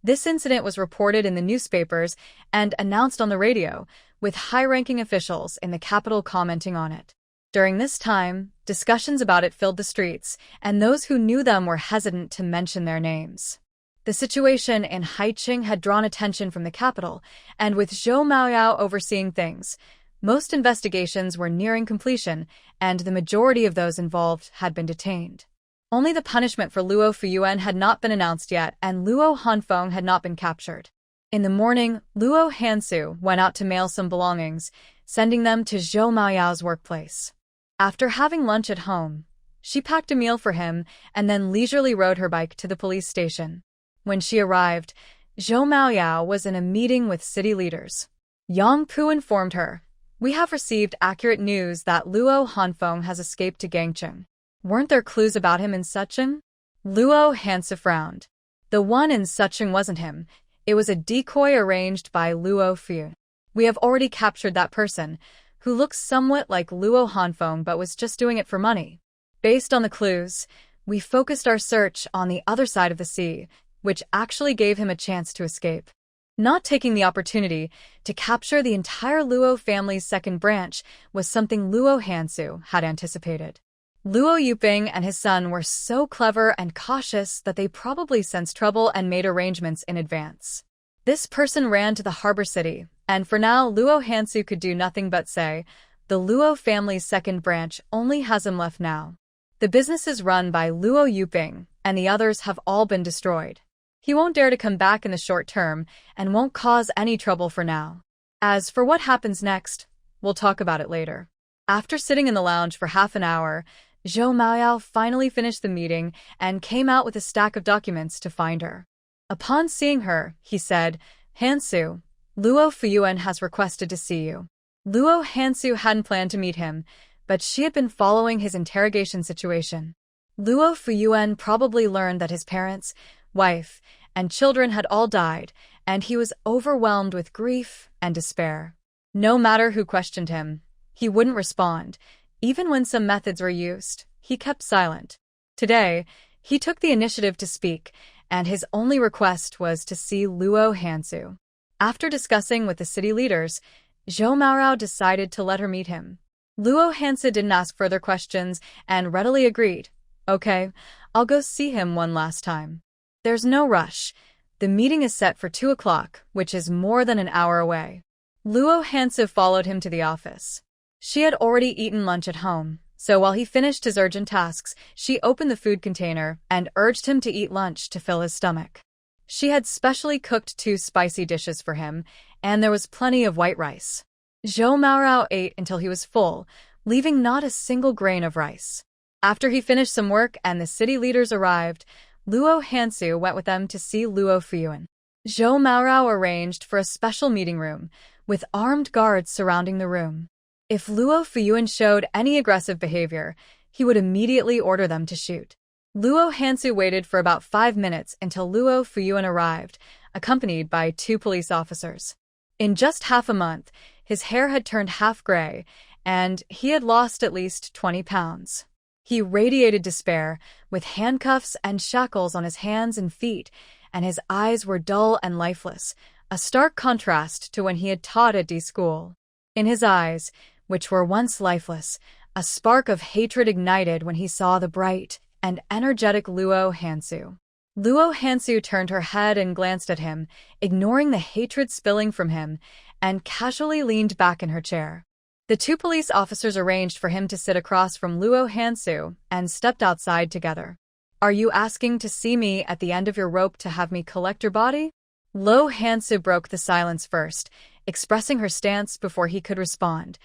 This incident was reported in the newspapers and announced on the radio, with high-ranking officials in the capital commenting on it. During this time, discussions about it filled the streets, and those who knew them were hesitant to mention their names. The situation in Haicheng had drawn attention from the capital, and with Zhou Maoyao overseeing things, most investigations were nearing completion, and the majority of those involved had been detained. Only the punishment for Luo Fuyuan had not been announced yet, and Luo Hanfeng had not been captured. In the morning, Luo Hansu went out to mail some belongings, sending them to Zhou Maoyao's workplace. After having lunch at home, she packed a meal for him and then leisurely rode her bike to the police station. When she arrived, Zhou Maoyao was in a meeting with city leaders. Yang Pu informed her, "We have received accurate news that Luo Hanfeng has escaped to Gangcheng. Weren't there clues about him in Sucheng?" Luo Hansu frowned. The one in Sucheng wasn't him. It was a decoy arranged by Luo Fuyuan. "We have already captured that person, who looks somewhat like Luo Hanfeng but was just doing it for money. Based on the clues, we focused our search on the other side of the sea, which actually gave him a chance to escape. Not taking the opportunity to capture the entire Luo family's second branch was something Luo Hansu had anticipated. Luo Yuping and his son were so clever and cautious that they probably sensed trouble and made arrangements in advance. This person ran to the harbor city, and for now Luo Hansu could do nothing but say, the Luo family's second branch only has him left now. The business is run by Luo Yuping, and the others have all been destroyed. He won't dare to come back in the short term and won't cause any trouble for now. As for what happens next, we'll talk about it later." After sitting in the lounge for half an hour, Zhou Maoyao finally finished the meeting and came out with a stack of documents to find her. Upon seeing her, he said, "Hansu, Luo Fuyuan has requested to see you." Luo Hansu hadn't planned to meet him, but she had been following his interrogation situation. Luo Fuyuan probably learned that his parents, wife, and children had all died, and he was overwhelmed with grief and despair. No matter who questioned him, he wouldn't respond. Even when some methods were used, he kept silent. Today, he took the initiative to speak, and his only request was to see Luo Hansu. After discussing with the city leaders, Zhou Maoyao decided to let her meet him. Luo Hansu didn't ask further questions and readily agreed. "Okay, I'll go see him one last time." There's no rush. The meeting is set for 2 o'clock, which is more than an hour away. Luo Hansu followed him to the office. She had already eaten lunch at home, so while he finished his urgent tasks, she opened the food container and urged him to eat lunch to fill his stomach. She had specially cooked 2 spicy dishes for him, and there was plenty of white rice. Zhou Maoyao ate until he was full, leaving not a single grain of rice. After he finished some work and the city leaders arrived, Luo Hansu went with them to see Luo Fuyuan. Zhou Maoyao arranged for a special meeting room, with armed guards surrounding the room. If Luo Fuyuan showed any aggressive behavior, he would immediately order them to shoot. Luo Hansu waited for about 5 minutes until Luo Fuyuan arrived, accompanied by 2 police officers. In just half a month, his hair had turned half gray, and he had lost at least 20 pounds. He radiated despair, with handcuffs and shackles on his hands and feet, and his eyes were dull and lifeless, a stark contrast to when he had taught at D school. In his eyes, which were once lifeless, a spark of hatred ignited when he saw the bright and energetic Luo Hansu. Luo Hansu turned her head and glanced at him, ignoring the hatred spilling from him, and casually leaned back in her chair. The 2 police officers arranged for him to sit across from Luo Hansu and stepped outside together. "Are you asking to see me at the end of your rope to have me collect your body?" Luo Hansu broke the silence first, expressing her stance before he could respond.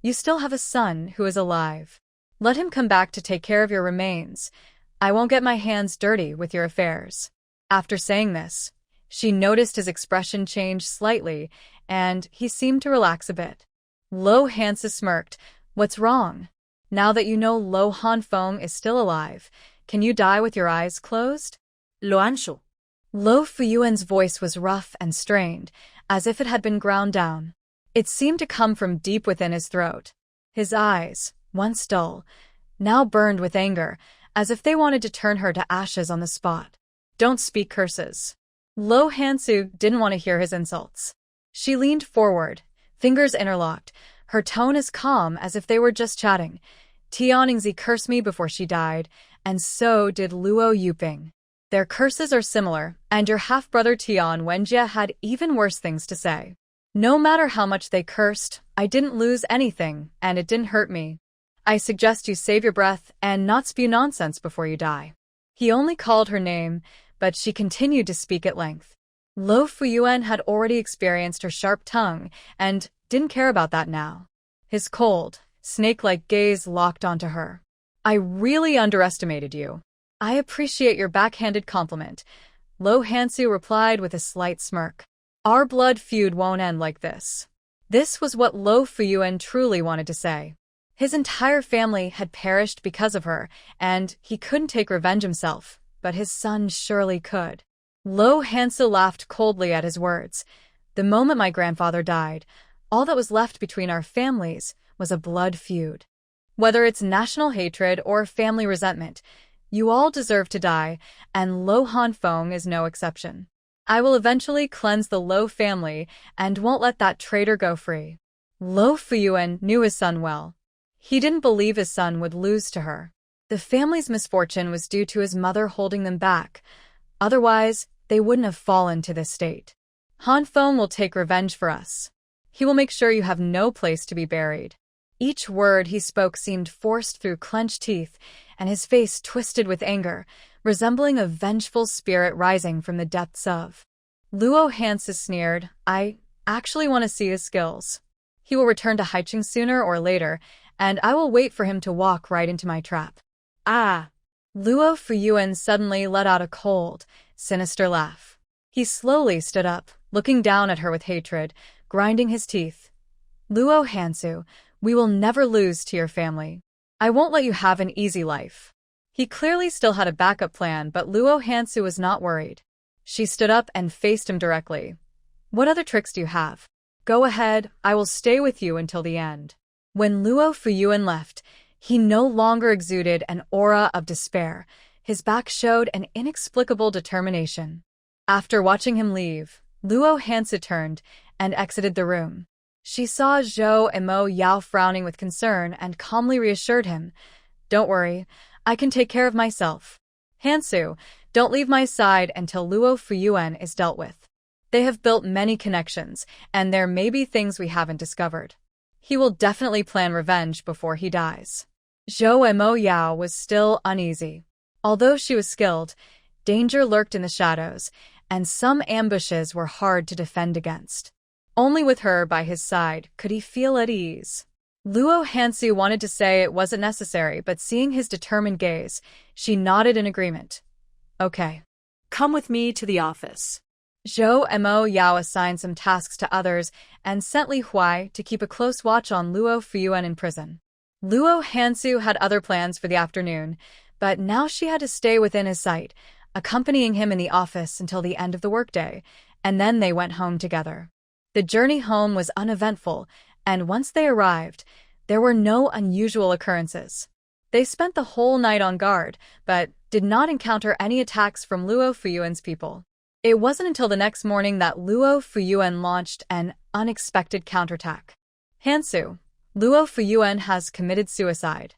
"You still have a son who is alive. Let him come back to take care of your remains. I won't get my hands dirty with your affairs." After saying this, she noticed his expression change slightly, and he seemed to relax a bit. Luo Hansu smirked. "What's wrong?" Now that you know Luo Hanfeng is still alive, can you die with your eyes closed? Luo Hansu. Luo Fuyuan's voice was rough and strained, as if it had been ground down. It seemed to come from deep within his throat. His eyes, once dull, now burned with anger, as if they wanted to turn her to ashes on the spot. Don't speak curses. Luo Hansu didn't want to hear his insults. She leaned forward, fingers interlocked, her tone as calm as if they were just chatting. Tian Yingzi cursed me before she died, and so did Luo Yuping. Their curses are similar, and your half-brother Tian Wenjie had even worse things to say. No matter how much they cursed, I didn't lose anything, and it didn't hurt me. I suggest you save your breath and not spew nonsense before you die. He only called her name, but she continued to speak at length. Luo Fuyuan had already experienced her sharp tongue, and didn't care about that now. His cold, snake-like gaze locked onto her. I really underestimated you. I appreciate your backhanded compliment, Luo Hansu replied with a slight smirk. Our blood feud won't end like this. This was what Luo Fuyuan truly wanted to say. His entire family had perished because of her, and he couldn't take revenge himself, but his son surely could. Luo Hansu laughed coldly at his words. The moment my grandfather died, all that was left between our families was a blood feud. Whether it's national hatred or family resentment, you all deserve to die, and Luo Hanfeng is no exception. I will eventually cleanse the Luo family and won't let that traitor go free. Luo Fuyuan knew his son well. He didn't believe his son would lose to her. The family's misfortune was due to his mother holding them back. Otherwise, they wouldn't have fallen to this state. Hanfeng will take revenge for us. He will make sure you have no place to be buried. Each word he spoke seemed forced through clenched teeth, and his face twisted with anger, resembling a vengeful spirit rising from the depths of. Luo Hansu sneered, I actually want to see his skills. He will return to Haicheng sooner or later, and I will wait for him to walk right into my trap. Ah! Luo Fuyuan suddenly let out a cold, sinister laugh. He slowly stood up, looking down at her with hatred, grinding his teeth. Luo Hansu, we will never lose to your family. I won't let you have an easy life. He clearly still had a backup plan, but Luo Hansu was not worried. She stood up and faced him directly. What other tricks do you have? Go ahead, I will stay with you until the end. When Luo Fuyuan left, he no longer exuded an aura of despair. His back showed an inexplicable determination. After watching him leave, Luo Hansu turned and exited the room. She saw Zhou and Mo Yao frowning with concern and calmly reassured him. Don't worry, I can take care of myself. Hansu, don't leave my side until Luo Fuyuan is dealt with. They have built many connections, and there may be things we haven't discovered. He will definitely plan revenge before he dies. Zhou and Mo Yao was still uneasy. Although she was skilled, danger lurked in the shadows, and some ambushes were hard to defend against. Only with her by his side could he feel at ease. Luo Hansu wanted to say it wasn't necessary, but seeing his determined gaze, she nodded in agreement. Okay. Come with me to the office. Zhou and Mo Yao assigned some tasks to others and sent Li Huai to keep a close watch on Luo Fuyuan in prison. Luo Hansu had other plans for the afternoon, but now she had to stay within his sight, accompanying him in the office until the end of the workday, and then they went home together. The journey home was uneventful, and once they arrived, there were no unusual occurrences. They spent the whole night on guard, but did not encounter any attacks from Luo Fuyuan's people. It wasn't until the next morning that Luo Fuyuan launched an unexpected counterattack. Hansu, Luo Fuyuan has committed suicide.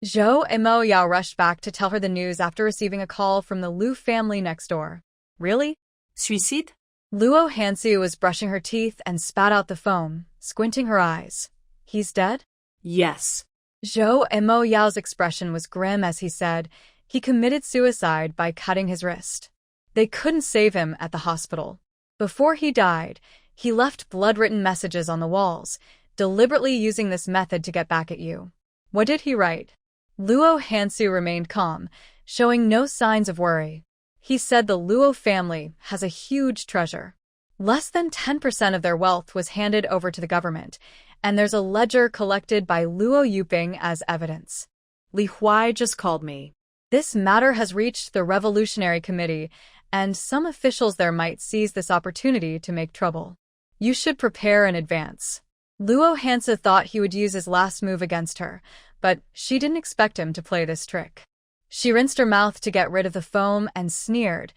Zhou and Mo Yao rushed back to tell her the news after receiving a call from the Lu family next door. Really? Suicide? Luo Hansu was brushing her teeth and spat out the foam, squinting her eyes. He's dead? Yes. Zhou and Mo Yao's expression was grim as he said, he committed suicide by cutting his wrist. They couldn't save him at the hospital. Before he died, he left blood-written messages on the walls, deliberately using this method to get back at you. What did he write? Luo Hansu remained calm, showing no signs of worry. He said the Luo family has a huge treasure. Less than 10% of their wealth was handed over to the government, and there's a ledger collected by Luo Yuping as evidence. Li Huai just called me. This matter has reached the Revolutionary Committee, and some officials there might seize this opportunity to make trouble. You should prepare in advance. Luo Hansu thought he would use his last move against her, but she didn't expect him to play this trick. She rinsed her mouth to get rid of the foam and sneered,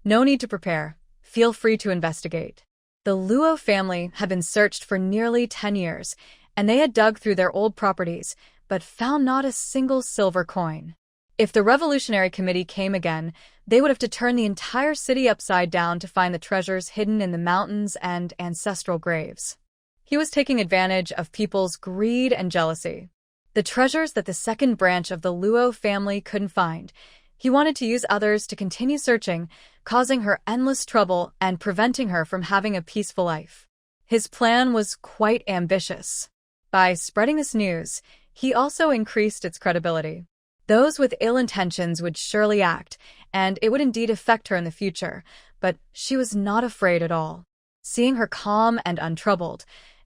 "No need to prepare. Feel free to investigate." The Luo family had been searched for nearly 10 years, and they had dug through their old properties, but found not a single silver coin. If the Revolutionary Committee came again, they would have to turn the entire city upside down to find the treasures hidden in the mountains and ancestral graves. He was taking advantage of people's greed and jealousy. The treasures that the second branch of the Luo family couldn't find, he wanted to use others to continue searching, causing her endless trouble and preventing her from having a peaceful life. His plan was quite ambitious. By spreading this news, he also increased its credibility. Those with ill intentions would surely act, and it would indeed affect her in the future, but she was not afraid at all. Seeing her calm and untroubled,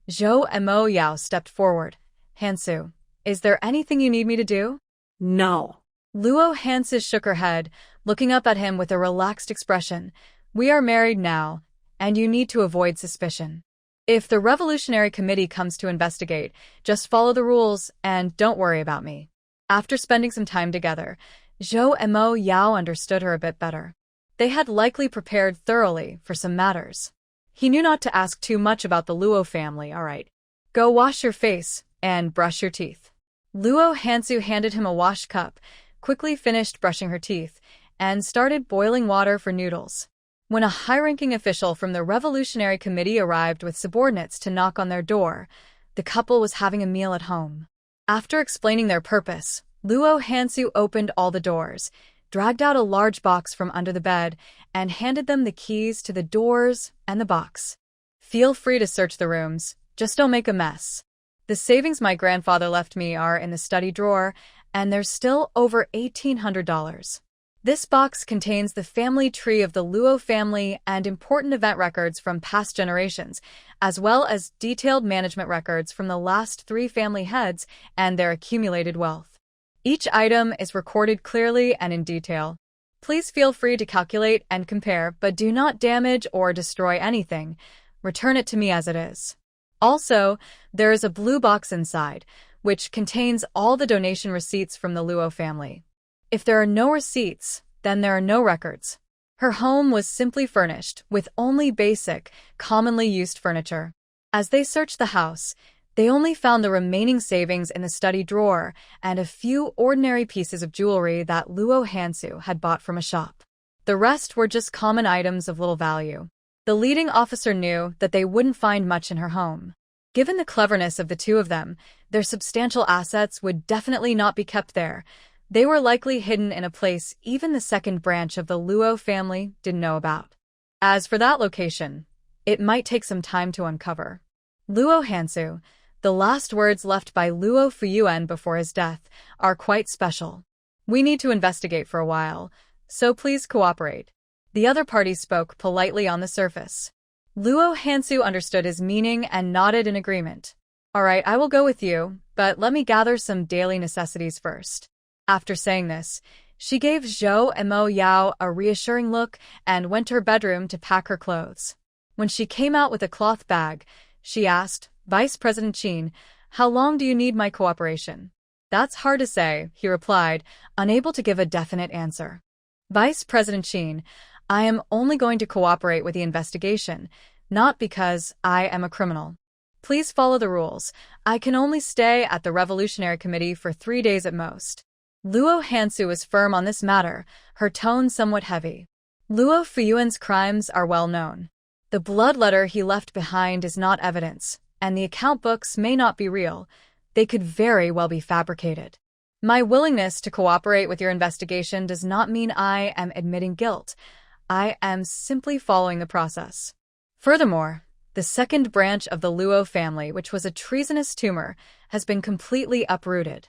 Zhou Mo Yao stepped forward. "Hansu, is there anything you need me to do?" No. Luo Hansu shook her head, looking up at him with a relaxed expression. "We are married now, and you need to avoid suspicion. If the Revolutionary Committee comes to investigate, just follow the rules and don't worry about me." After spending some time together, Zhou Mo Yao understood her a bit better. They had likely prepared thoroughly for some matters. He knew not to ask too much about the Luo family. "All right, go wash your face and brush your teeth." Luo Hansu handed him a wash cup, quickly finished brushing her teeth, and started boiling water for noodles. When a high-ranking official from the Revolutionary Committee arrived with subordinates to knock on their door, the couple was having a meal at home. After explaining their purpose, Luo Hansu opened all the doors, dragged out a large box from under the bed, and handed them the keys to the doors and the box. "Feel free to search the rooms, just don't make a mess. The savings my grandfather left me are in the study drawer, and there's still over $1,800. This box contains the family tree of the Luo family and important event records from past generations, as well as detailed management records from the last 3 family heads and their accumulated wealth. Each item is recorded clearly and in detail. Please feel free to calculate and compare, but do not damage or destroy anything. Return it to me as it is. Also, there is a blue box inside, which contains all the donation receipts from the Luo family. If there are no receipts, then there are no records." Her home was simply furnished with only basic, commonly used furniture. As they searched the house, they only found the remaining savings in the study drawer and a few ordinary pieces of jewelry that Luo Hansu had bought from a shop. The rest were just common items of little value. The leading officer knew that they wouldn't find much in her home. Given the cleverness of the two of them, their substantial assets would definitely not be kept there. They were likely hidden in a place even the second branch of the Luo family didn't know about. As for that location, it might take some time to uncover. Luo Hansu, the last words left by Luo Fuyuan before his death, are quite special. "We need to investigate for a while, so please cooperate." The other party spoke politely on the surface. Luo Hansu understood his meaning and nodded in agreement. "All right, I will go with you, but let me gather some daily necessities first." After saying this, she gave Zhou Mo Yao a reassuring look and went to her bedroom to pack her clothes. When she came out with a cloth bag, she asked, "Vice President Qin, how long do you need my cooperation?" "That's hard to say," he replied, unable to give a definite answer. "Vice President Qin, I am only going to cooperate with the investigation, not because I am a criminal. Please follow the rules. I can only stay at the Revolutionary Committee for 3 days at most." Luo Hansu was firm on this matter, her tone somewhat heavy. Luo Fuyuan's crimes are well known. The blood letter he left behind is not evidence, and the account books may not be real. They could very well be fabricated. My willingness to cooperate with your investigation does not mean I am admitting guilt. I am simply following the process. Furthermore, the second branch of the Luo family, which was a treasonous tumor, has been completely uprooted.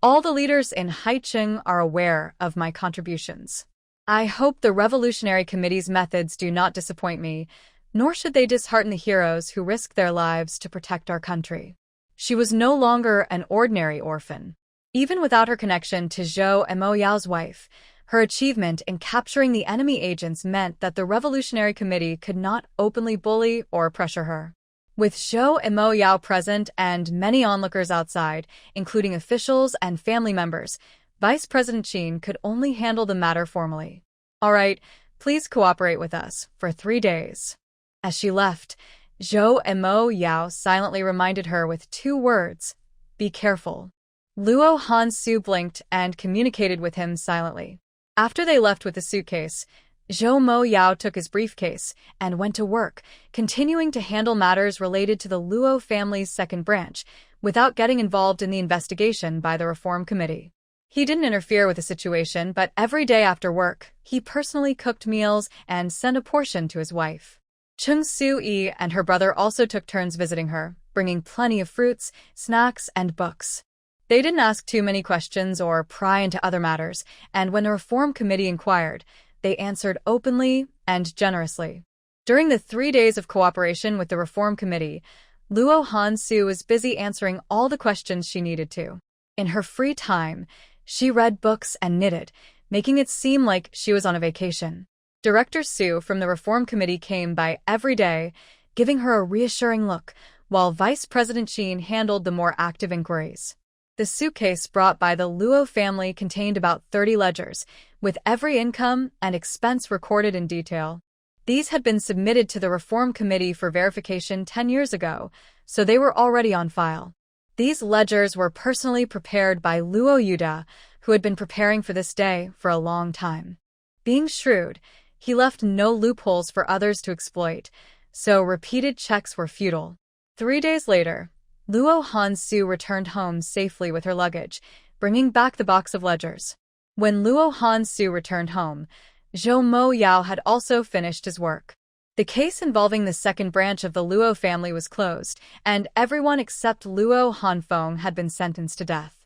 All the leaders in Haicheng are aware of my contributions. I hope the Revolutionary Committee's methods do not disappoint me, nor should they dishearten the heroes who risk their lives to protect our country. She was no longer an ordinary orphan. Even without her connection to Zhou Emoyao's wife, her achievement in capturing the enemy agents meant that the Revolutionary Committee could not openly bully or pressure her. With Zhou Emoyao present and many onlookers outside, including officials and family members, Vice President Qin could only handle the matter formally. "All right, please cooperate with us for 3 days." As she left, Zhou Emoyao silently reminded her with 2 words, "Be careful." Luo Hansu blinked and communicated with him silently. After they left with the suitcase, Zhou Moyao took his briefcase and went to work, continuing to handle matters related to the Luo family's second branch, without getting involved in the investigation by the Reform Committee. He didn't interfere with the situation, but every day after work, he personally cooked meals and sent a portion to his wife. Chung Su-yi and her brother also took turns visiting her, bringing plenty of fruits, snacks, and books. They didn't ask too many questions or pry into other matters, and when the Reform Committee inquired, they answered openly and generously. During the 3 days of cooperation with the Reform Committee, Luo Hansu was busy answering all the questions she needed to. In her free time, she read books and knitted, making it seem like she was on a vacation. Director Su from the Reform Committee came by every day, giving her a reassuring look, while Vice President Qin handled the more active inquiries. The suitcase brought by the Luo family contained about 30 ledgers, with every income and expense recorded in detail. These had been submitted to the Reform Committee for verification 10 years ago, so they were already on file. These ledgers were personally prepared by Luo Yuda, who had been preparing for this day for a long time. Being shrewd, he left no loopholes for others to exploit, so repeated checks were futile. 3 days later, Luo Hansu returned home safely with her luggage, bringing back the box of ledgers. When Luo Hansu returned home, Zhou Moyao had also finished his work. The case involving the second branch of the Luo family was closed, and everyone except Luo Hanfeng had been sentenced to death.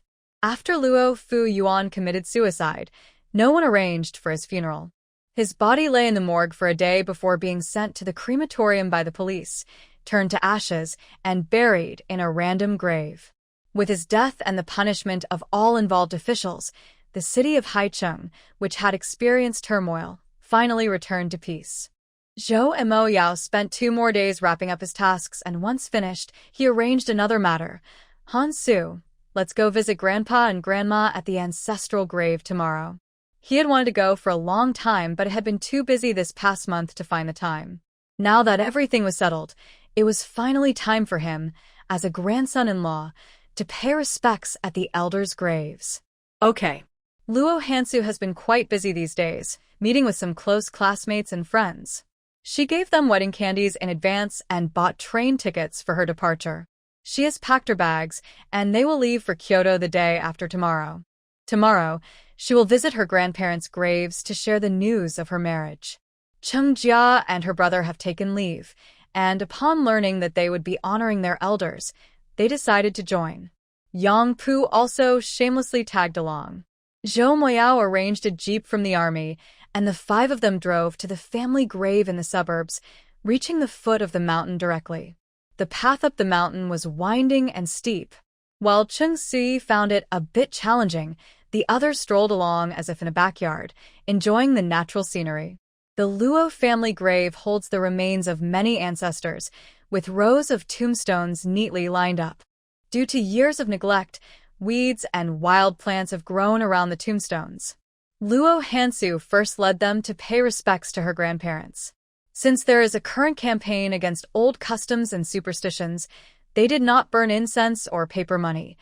After Luo Fuyuan committed suicide, no one arranged for his funeral. His body lay in the morgue for a day before being sent to the crematorium by the police, turned to ashes, and buried in a random grave. With his death and the punishment of all involved officials, the city of Haicheng, which had experienced turmoil, finally returned to peace. Zhou Emoyao spent 2 more days wrapping up his tasks, and once finished, he arranged another matter. "Hansu, let's go visit Grandpa and Grandma at the ancestral grave tomorrow." He had wanted to go for a long time, but had been too busy this past month to find the time. Now that everything was settled, it was finally time for him, as a grandson-in-law, to pay respects at the elders' graves. Okay. Luo Hansu has been quite busy these days, meeting with some close classmates and friends. She gave them wedding candies in advance and bought train tickets for her departure. She has packed her bags, and they will leave for Kyoto the day after tomorrow. Tomorrow, she will visit her grandparents' graves to share the news of her marriage. Cheng Jia and her brother have taken leave, and upon learning that they would be honoring their elders, they decided to join. Yang Pu also shamelessly tagged along. Zhou Moyao arranged a jeep from the army, and the 5 of them drove to the family grave in the suburbs, reaching the foot of the mountain directly. The path up the mountain was winding and steep. While Chung Sui found it a bit challenging, the others strolled along as if in a backyard, enjoying the natural scenery. The Luo family grave holds the remains of many ancestors, with rows of tombstones neatly lined up. Due to years of neglect, weeds and wild plants have grown around the tombstones. Luo Hansu first led them to pay respects to her grandparents. Since there is a current campaign against old customs and superstitions, they did not burn incense or paper money.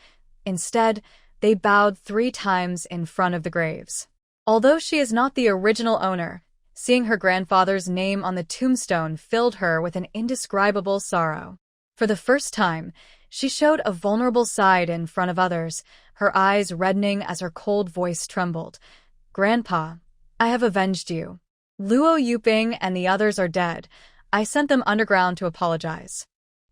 Instead, they bowed 3 times in front of the graves. Although she is not the original owner, seeing her grandfather's name on the tombstone filled her with an indescribable sorrow. For the first time, she showed a vulnerable side in front of others, her eyes reddening as her cold voice trembled. "Grandpa, I have avenged you. Luo Yuping and the others are dead. I sent them underground to apologize."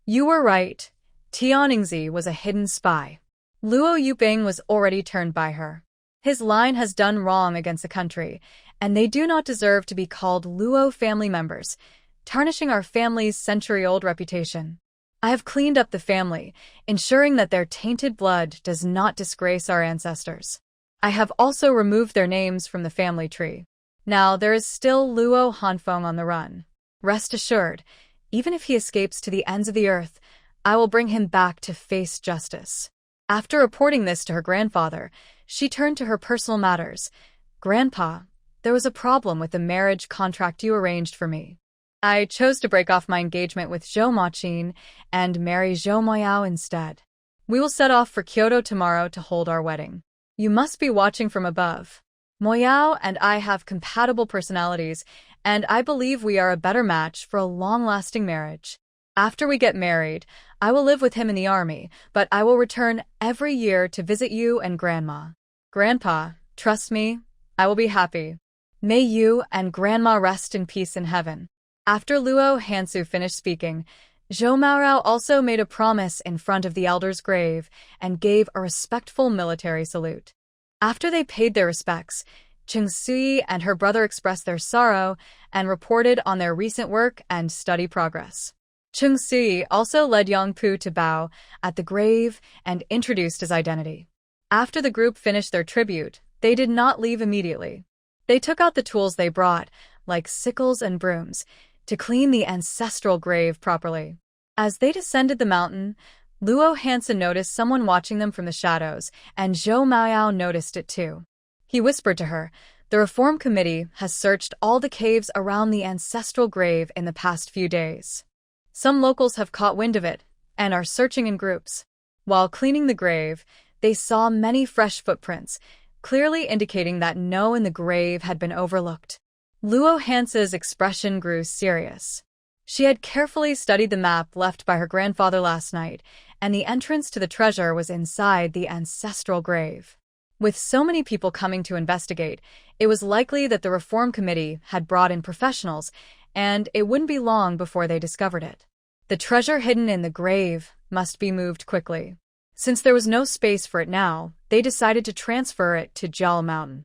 "You were right. Tian Yingzi was a hidden spy. Luo Yuping was already turned by her. His line has done wrong against the country, and they do not deserve to be called Luo family members, tarnishing our family's century-old reputation." I have cleaned up the family, ensuring that their tainted blood does not disgrace our ancestors. I have also removed their names from the family tree. Now there is still Luo Hanfeng on the run. Rest assured, even if he escapes to the ends of the earth, I will bring him back to face justice. After reporting this to her grandfather, she turned to her personal matters. Grandpa, there was a problem with the marriage contract you arranged for me. I chose to break off my engagement with Zhou Maqin and marry Zhou Moyao instead. We will set off for Kyoto tomorrow to hold our wedding. You must be watching from above. Moyao and I have compatible personalities, and I believe we are a better match for a long-lasting marriage. After we get married, I will live with him in the army, but I will return every year to visit you and Grandma. Grandpa, trust me, I will be happy. May you and Grandma rest in peace in heaven. After Luo Hansu finished speaking, Zhou Maorao also made a promise in front of the elder's grave and gave a respectful military salute. After they paid their respects, Cheng Sui and her brother expressed their sorrow and reported on their recent work and study progress. Cheng Sui also led Yang Pu to bow at the grave and introduced his identity. After the group finished their tribute, they did not leave immediately. They took out the tools they brought, like sickles and brooms, to clean the ancestral grave properly. As they descended the mountain, Luo Hansu noticed someone watching them from the shadows, and Zhou Maoyao noticed it too. He whispered to her, "The Reform Committee has searched all the caves around the ancestral grave in the past few days. Some locals have caught wind of it and are searching in groups." While cleaning the grave, they saw many fresh footprints, clearly indicating that no one in the grave had been overlooked. Luo Hansu's expression grew serious. She had carefully studied the map left by her grandfather last night, and the entrance to the treasure was inside the ancestral grave. With so many people coming to investigate, it was likely that the Reform Committee had brought in professionals, and it wouldn't be long before they discovered it. The treasure hidden in the grave must be moved quickly. Since there was no space for it now, they decided to transfer it to Jiao Mountain.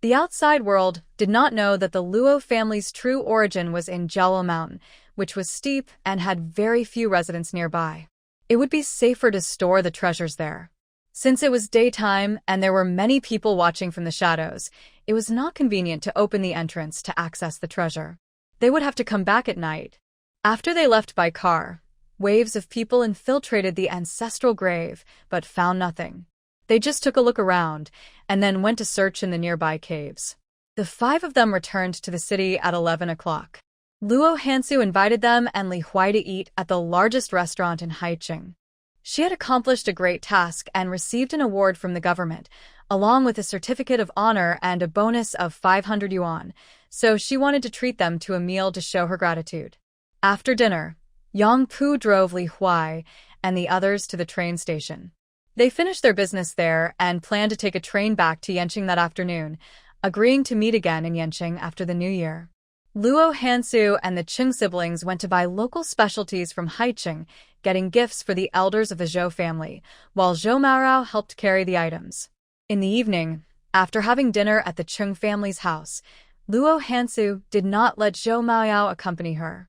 The outside world did not know that the Luo family's true origin was in Jiao Mountain, which was steep and had very few residents nearby. It would be safer to store the treasures there. Since it was daytime and there were many people watching from the shadows, it was not convenient to open the entrance to access the treasure. They would have to come back at night. After they left by car, waves of people infiltrated the ancestral grave but found nothing. They just took a look around and then went to search in the nearby caves. The 5 of them returned to the city at 11 o'clock. Luo Hansu invited them and Li Huai to eat at the largest restaurant in Haiqing. She had accomplished a great task and received an award from the government, along with a certificate of honor and a bonus of 500 yuan, so she wanted to treat them to a meal to show her gratitude. After dinner, Yang Pu drove Li Huai and the others to the train station. They finished their business there and planned to take a train back to Yanqing that afternoon, agreeing to meet again in Yanqing after the new year. Luo Hansu and the Qing siblings went to buy local specialties from Haiqing, getting gifts for the elders of the Zhou family, while Zhou Maorao helped carry the items. In the evening, after having dinner at the Qing family's house, Luo Hansu did not let Zhou Maoyao accompany her.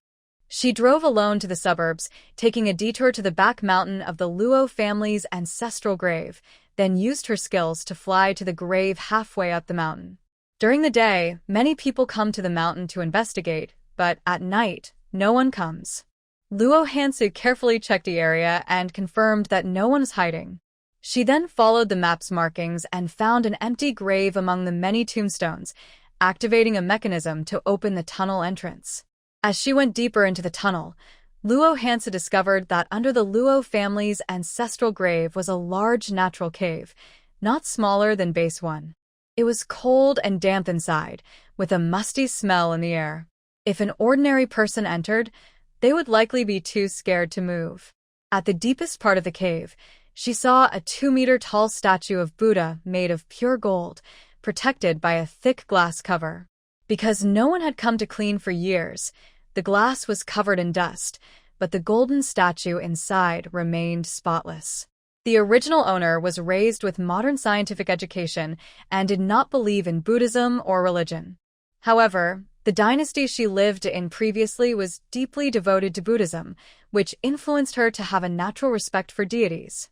She drove alone to the suburbs, taking a detour to the back mountain of the Luo family's ancestral grave, then used her skills to fly to the grave halfway up the mountain. During the day, many people come to the mountain to investigate, but at night, no one comes. Luo Hansu carefully checked the area and confirmed that no one was hiding. She then followed the map's markings and found an empty grave among the many tombstones, activating a mechanism to open the tunnel entrance. As she went deeper into the tunnel, Luo Hansu discovered that under the Luo family's ancestral grave was a large natural cave, not smaller than Base One. It was cold and damp inside, with a musty smell in the air. If an ordinary person entered, they would likely be too scared to move. At the deepest part of the cave, she saw a 2-meter-tall statue of Buddha made of pure gold, protected by a thick glass cover. Because no one had come to clean for years, the glass was covered in dust, but the golden statue inside remained spotless. The original owner was raised with modern scientific education and did not believe in Buddhism or religion. However, The dynasty she lived in previously was deeply devoted to Buddhism, which influenced her to have a natural respect for deities.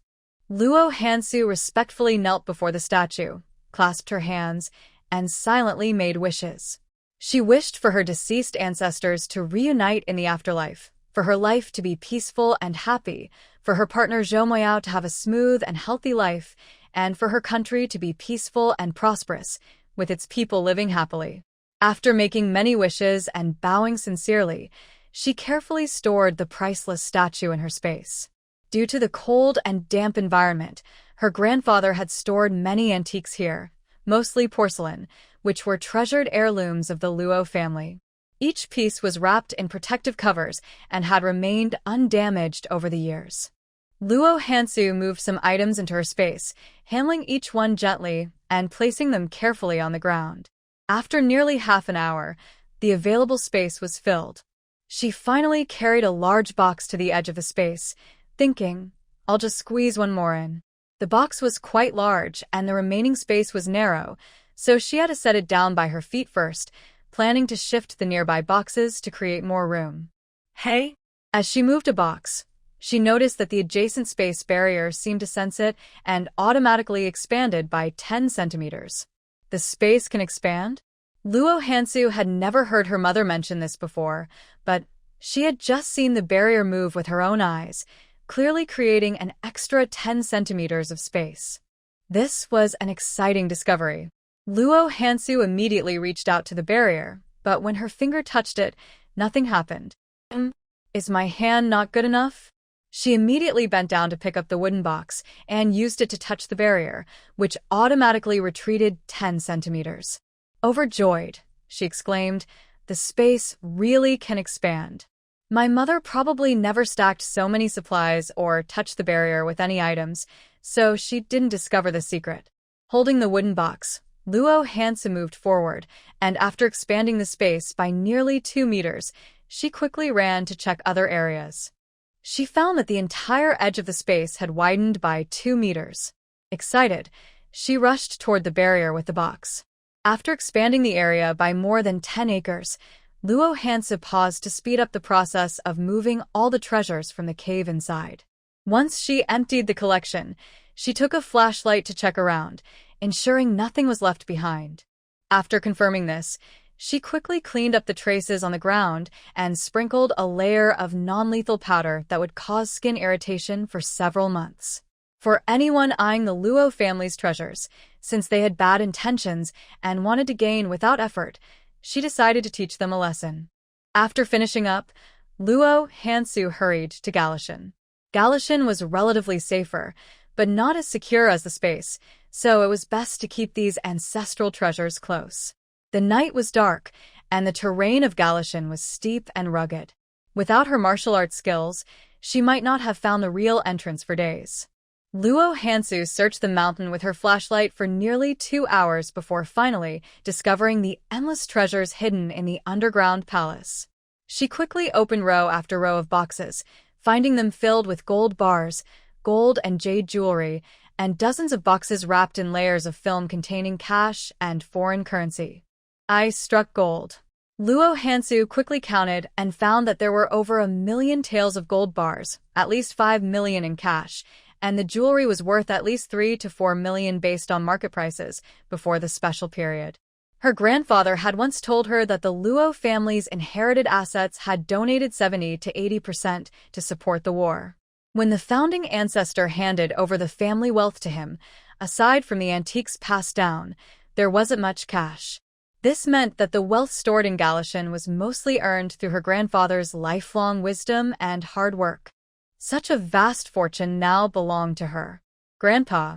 Luo Hansu respectfully knelt before the statue, clasped her hands, and silently made wishes. She wished for her deceased ancestors to reunite in the afterlife, for her life to be peaceful and happy, for her partner Zhou Moyao to have a smooth and healthy life, and for her country to be peaceful and prosperous, with its people living happily. After making many wishes and bowing sincerely, she carefully stored the priceless statue in her space. Due to the cold and damp environment, her grandfather had stored many antiques here, mostly porcelain, which were treasured heirlooms of the Luo family. Each piece was wrapped in protective covers and had remained undamaged over the years. Luo Hansu moved some items into her space, handling each one gently and placing them carefully on the ground. After nearly half an hour, the available space was filled. She finally carried a large box to the edge of the space, thinking, "I'll just squeeze one more in." The box was quite large and the remaining space was narrow, so she had to set it down by her feet first, planning to shift the nearby boxes to create more room. Hey? As she moved a box, she noticed that the adjacent space barrier seemed to sense it and automatically expanded by 10 centimeters. The space can expand? Luo Hansu had never heard her mother mention this before, but she had just seen the barrier move with her own eyes, clearly creating an extra 10 centimeters of space. This was an exciting discovery. Luo Hansu immediately reached out to the barrier, but when her finger touched it, nothing happened. Is my hand not good enough? She immediately bent down to pick up the wooden box and used it to touch the barrier, which automatically retreated 10 centimeters. Overjoyed, she exclaimed, "The space really can expand." My mother probably never stacked so many supplies or touched the barrier with any items, so she didn't discover the secret. Holding the wooden box, Luo Hansu moved forward, and after expanding the space by nearly 2 meters, she quickly ran to check other areas. She found that the entire edge of the space had widened by 2 meters. Excited, she rushed toward the barrier with the box. After expanding the area by more than 10 acres, Luo Hansu paused to speed up the process of moving all the treasures from the cave inside. Once she emptied the collection, she took a flashlight to check around, ensuring nothing was left behind. After confirming this, she quickly cleaned up the traces on the ground and sprinkled a layer of non-lethal powder that would cause skin irritation for several months. For anyone eyeing the Luo family's treasures, since they had bad intentions and wanted to gain without effort, she decided to teach them a lesson. After finishing up, Luo Hansu hurried to Galashan. Galashan was relatively safer, but not as secure as the space, so it was best to keep these ancestral treasures close. The night was dark, and the terrain of Galashan was steep and rugged. Without her martial arts skills, she might not have found the real entrance for days. Luo Hansu searched the mountain with her flashlight for nearly 2 hours before finally discovering the endless treasures hidden in the underground palace. She quickly opened row after row of boxes, finding them filled with gold bars, gold and jade jewelry, and dozens of boxes wrapped in layers of film containing cash and foreign currency. I struck gold. Luo Hansu quickly counted and found that there were over 1 million taels of gold bars, at least 5 million in cash, and the jewelry was worth at least 3 to 4 million based on market prices before the special period. Her grandfather had once told her that the Luo family's inherited assets had donated 70 to 80% to support the war. When the founding ancestor handed over the family wealth to him, aside from the antiques passed down, there wasn't much cash. This meant that the wealth stored in Galashan was mostly earned through her grandfather's lifelong wisdom and hard work. Such a vast fortune now belonged to her. Grandpa,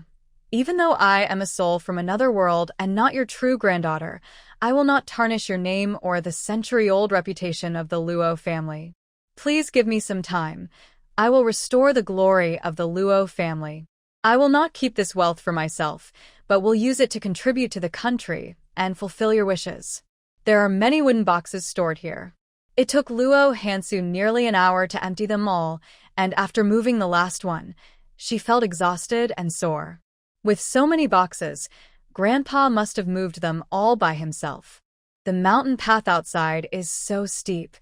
even though I am a soul from another world and not your true granddaughter, I will not tarnish your name or the century-old reputation of the Luo family. Please give me some time. I will restore the glory of the Luo family. I will not keep this wealth for myself, but will use it to contribute to the country and fulfill your wishes. There are many wooden boxes stored here. It took Luo Hansu nearly an hour to empty them all, and after moving the last one, she felt exhausted and sore. With so many boxes, Grandpa must have moved them all by himself. The mountain path outside is so steep.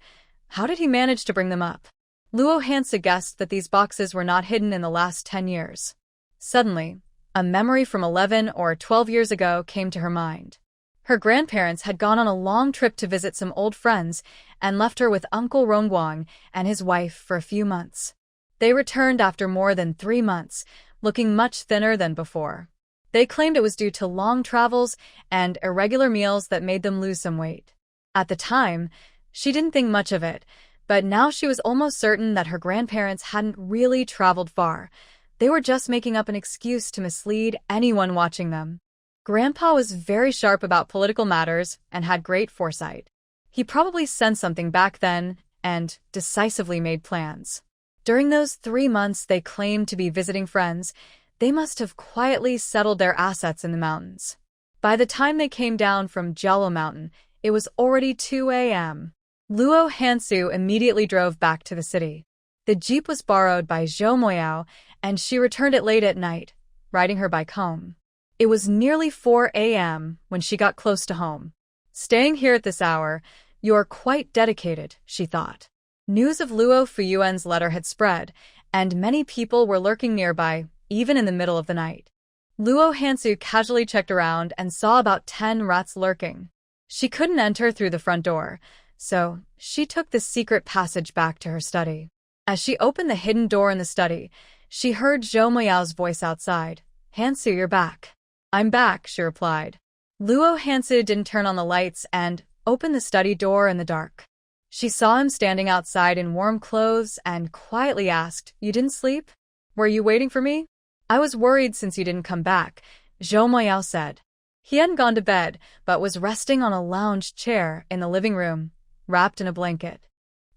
How did he manage to bring them up? Luo Hansu guessed that these boxes were not hidden in the last 10 years. Suddenly, a memory from 11 or 12 years ago came to her mind. Her grandparents had gone on a long trip to visit some old friends and left her with Uncle Rongguang and his wife for a few months. They returned after more than 3 months, looking much thinner than before. They claimed it was due to long travels and irregular meals that made them lose some weight. At the time, she didn't think much of it, but now she was almost certain that her grandparents hadn't really traveled far. They were just making up an excuse to mislead anyone watching them. Grandpa was very sharp about political matters and had great foresight. He probably sensed something back then and decisively made plans. During those 3 months they claimed to be visiting friends, they must have quietly settled their assets in the mountains. By the time they came down from Jialo Mountain, it was already 2 a.m. Luo Hansu immediately drove back to the city. The jeep was borrowed by Zhou Moyao, and she returned it late at night, riding her bike home. It was nearly 4 a.m. when she got close to home. Staying here at this hour, you're quite dedicated, she thought. News of Luo Fuyuan's letter had spread, and many people were lurking nearby, even in the middle of the night. Luo Hansu casually checked around and saw about 10 rats lurking. She couldn't enter through the front door, so she took the secret passage back to her study. As she opened the hidden door in the study, she heard Zhou Moyao's voice outside. "Hansu, you're back." "I'm back," she replied. Luo Hansu didn't turn on the lights and opened the study door in the dark. She saw him standing outside in warm clothes and quietly asked, "You didn't sleep? Were you waiting for me?" "I was worried since you didn't come back," Zhou Moyao said. He hadn't gone to bed, but was resting on a lounge chair in the living room, wrapped in a blanket.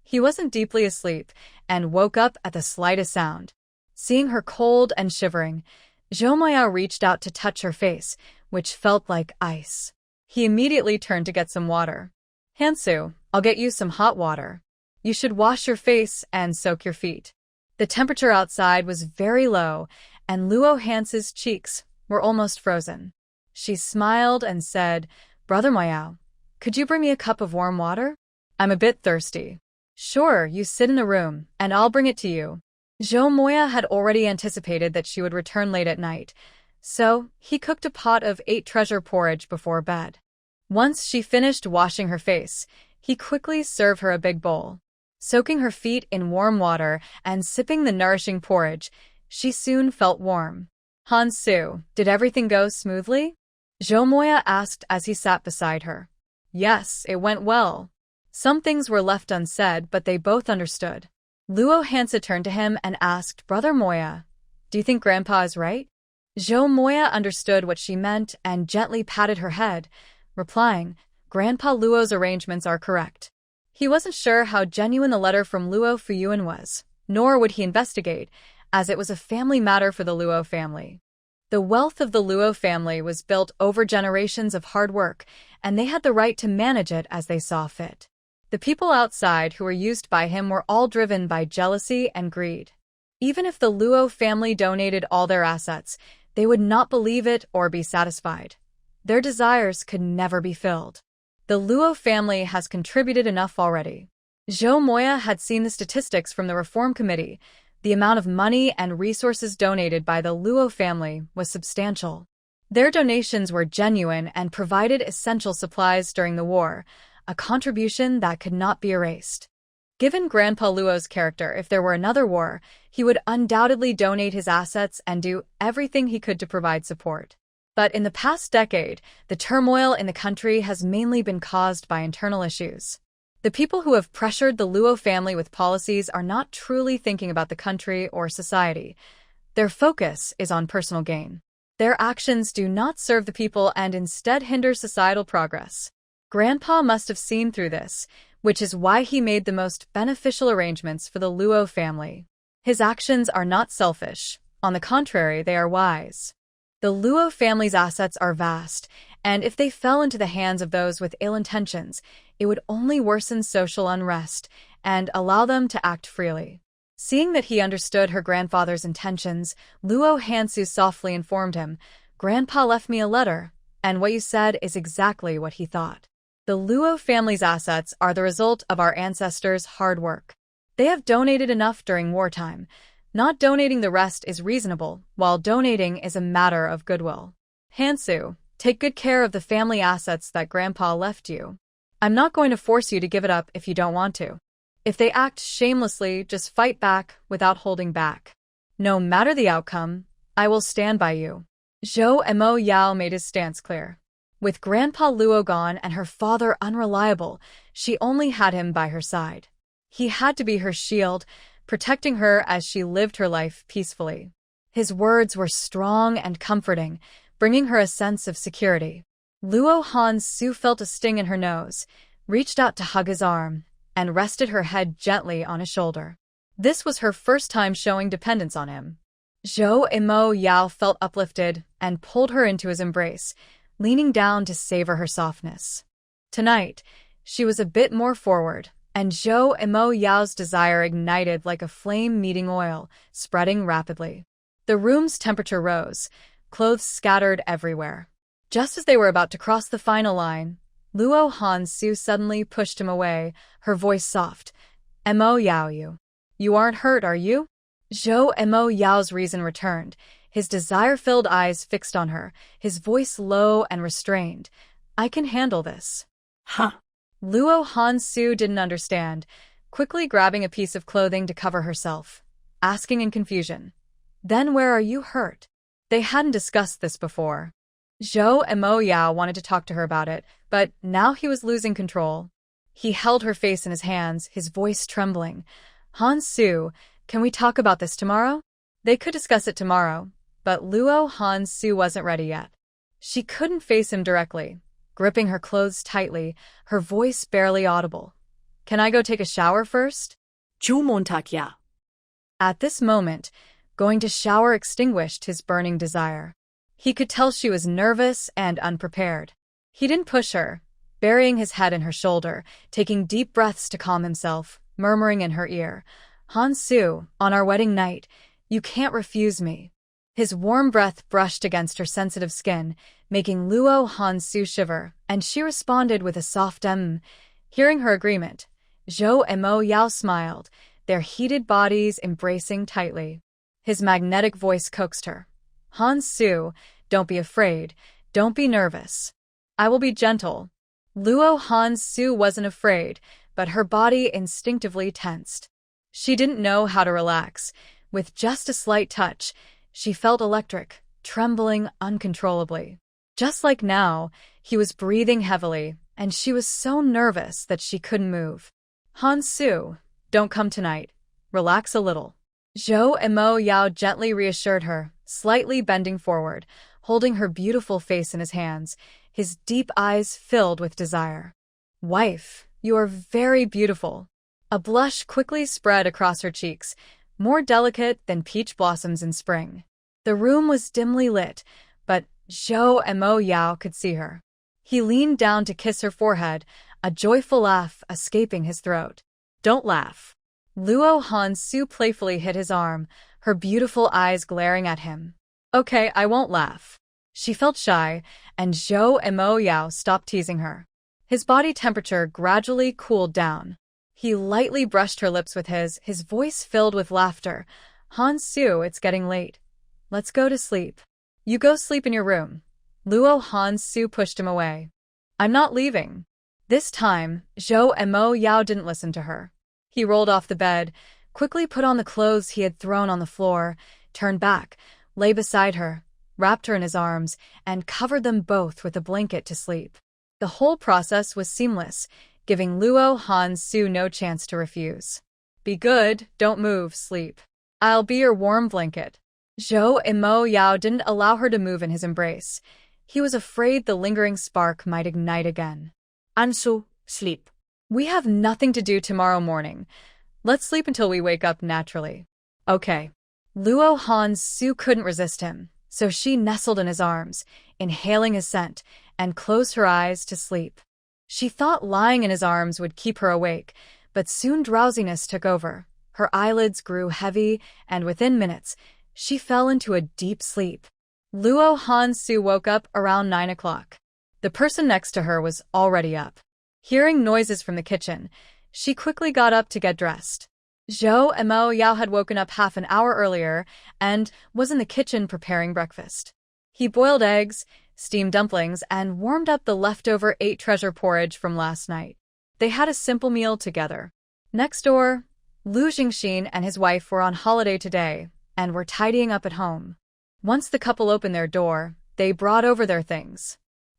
He wasn't deeply asleep and woke up at the slightest sound. Seeing her cold and shivering, Zhou Moyao reached out to touch her face, which felt like ice. He immediately turned to get some water. "Hansu, I'll get you some hot water. You should wash your face and soak your feet." The temperature outside was very low, and Luo Hansu's cheeks were almost frozen. She smiled and said, "Brother Moyao, could you bring me a cup of warm water? I'm a bit thirsty." "Sure, you sit in the room, and I'll bring it to you." Zhou Moya had already anticipated that she would return late at night, so he cooked a pot of 8 treasure porridge before bed. Once she finished washing her face, he quickly served her a big bowl. Soaking her feet in warm water and sipping the nourishing porridge, she soon felt warm. "Hansu, did everything go smoothly?" Zhou Moya asked as he sat beside her. "Yes, it went well." Some things were left unsaid, but they both understood. Luo Hansu turned to him and asked, "Brother Moya, do you think Grandpa is right?" Zhou Moya understood what she meant and gently patted her head, replying, "Grandpa Luo's arrangements are correct." He wasn't sure how genuine the letter from Luo Fuyuan was, nor would he investigate, as it was a family matter for the Luo family. The wealth of the Luo family was built over generations of hard work, and they had the right to manage it as they saw fit. The people outside who were used by him were all driven by jealousy and greed. Even if the Luo family donated all their assets, they would not believe it or be satisfied. Their desires could never be filled. The Luo family has contributed enough already. Zhou Moya had seen the statistics from the Reform Committee. The amount of money and resources donated by the Luo family was substantial. Their donations were genuine and provided essential supplies during the war, a contribution that could not be erased. Given Grandpa Luo's character, if there were another war, he would undoubtedly donate his assets and do everything he could to provide support. But in the past decade, the turmoil in the country has mainly been caused by internal issues. The people who have pressured the Luo family with policies are not truly thinking about the country or society. Their focus is on personal gain. Their actions do not serve the people and instead hinder societal progress. Grandpa must have seen through this, which is why he made the most beneficial arrangements for the Luo family. His actions are not selfish. On the contrary, they are wise. The Luo family's assets are vast, and if they fell into the hands of those with ill intentions, it would only worsen social unrest and allow them to act freely. Seeing that he understood her grandfather's intentions, Luo Hansu softly informed him, "Grandpa left me a letter, and what you said is exactly what he thought." The Luo family's assets are the result of our ancestors' hard work. They have donated enough during wartime. Not donating the rest is reasonable, while donating is a matter of goodwill. Hansu, take good care of the family assets that Grandpa left you. I'm not going to force you to give it up if you don't want to. If they act shamelessly, just fight back without holding back. No matter the outcome, I will stand by you. Zhou Mo Yao made his stance clear. With Grandpa Luo gone and her father unreliable, she only had him by her side. He had to be her shield, protecting her as she lived her life peacefully. His words were strong and comforting, bringing her a sense of security. Luo Hansu felt a sting in her nose, reached out to hug his arm, and rested her head gently on his shoulder. This was her first time showing dependence on him. Zhou Mo Yao felt uplifted and pulled her into his embrace, leaning down to savor her softness. Tonight, she was a bit more forward, and Zhou Mo Yao's desire ignited like a flame meeting oil, spreading rapidly. The room's temperature rose, clothes scattered everywhere. Just as they were about to cross the final line, Luo Hansu suddenly pushed him away, her voice soft. Mo Yao, you aren't hurt, are you? Zhou Mo Yao's reason returned, his desire-filled eyes fixed on her, his voice low and restrained. I can handle this. Huh. Luo Hansu didn't understand, quickly grabbing a piece of clothing to cover herself, asking in confusion. Then where are you hurt? They hadn't discussed this before. Zhou Mo Yao wanted to talk to her about it, but now he was losing control. He held her face in his hands, his voice trembling. Hansu, can we talk about this tomorrow? They could discuss it tomorrow, but Luo Hansu wasn't ready yet. She couldn't face him directly, gripping her clothes tightly, her voice barely audible. Can I go take a shower first? Jumontakya. At this moment, going to shower extinguished his burning desire. He could tell she was nervous and unprepared. He didn't push her, burying his head in her shoulder, taking deep breaths to calm himself, murmuring in her ear, Hansu, on our wedding night, you can't refuse me. His warm breath brushed against her sensitive skin, making Luo Hansu shiver, and she responded with a soft Hearing her agreement, Zhou Mo Yao smiled, their heated bodies embracing tightly. His magnetic voice coaxed her. Hansu, don't be afraid, don't be nervous. I will be gentle. Luo Hansu wasn't afraid, but her body instinctively tensed. She didn't know how to relax. With just a slight touch, she felt electric, trembling uncontrollably. Just like now, he was breathing heavily, and she was so nervous that she couldn't move. Hansu, don't come tonight. Relax a little. Zhou Mo Yao gently reassured her, slightly bending forward, holding her beautiful face in his hands, his deep eyes filled with desire. Wife, you are very beautiful. A blush quickly spread across her cheeks, more delicate than peach blossoms in spring. The room was dimly lit, but Zhou Mo Yao could see her. He leaned down to kiss her forehead, a joyful laugh escaping his throat. Don't laugh. Luo Hansu playfully hit his arm, her beautiful eyes glaring at him. Okay, I won't laugh. She felt shy, and Zhou Mo Yao stopped teasing her. His body temperature gradually cooled down. He lightly brushed her lips with his voice filled with laughter. Hansu, it's getting late. Let's go to sleep. You go sleep in your room. Luo Hansu pushed him away. I'm not leaving. This time, Zhou Mo Yao didn't listen to her. He rolled off the bed, quickly put on the clothes he had thrown on the floor, turned back, lay beside her, wrapped her in his arms, and covered them both with a blanket to sleep. The whole process was seamless, giving Luo Hansu no chance to refuse. Be good, don't move, sleep. I'll be your warm blanket. Zhou Mo Yao didn't allow her to move in his embrace. He was afraid the lingering spark might ignite again. Ansu, sleep. We have nothing to do tomorrow morning. Let's sleep until we wake up naturally. Okay. Luo Hansu couldn't resist him, so she nestled in his arms, inhaling his scent, and closed her eyes to sleep. She thought lying in his arms would keep her awake, but soon drowsiness took over. Her eyelids grew heavy, and within minutes, she fell into a deep sleep. Luo Hansu woke up around 9 o'clock. The person next to her was already up. Hearing noises from the kitchen, she quickly got up to get dressed. Zhou and Mo Yao had woken up half an hour earlier and was in the kitchen preparing breakfast. He boiled eggs, steamed dumplings, and warmed up the leftover 8 treasure porridge from last night. They had a simple meal together. Next door, Lu Jingxin and his wife were on holiday today and were tidying up at home. Once the couple opened their door, they brought over their things.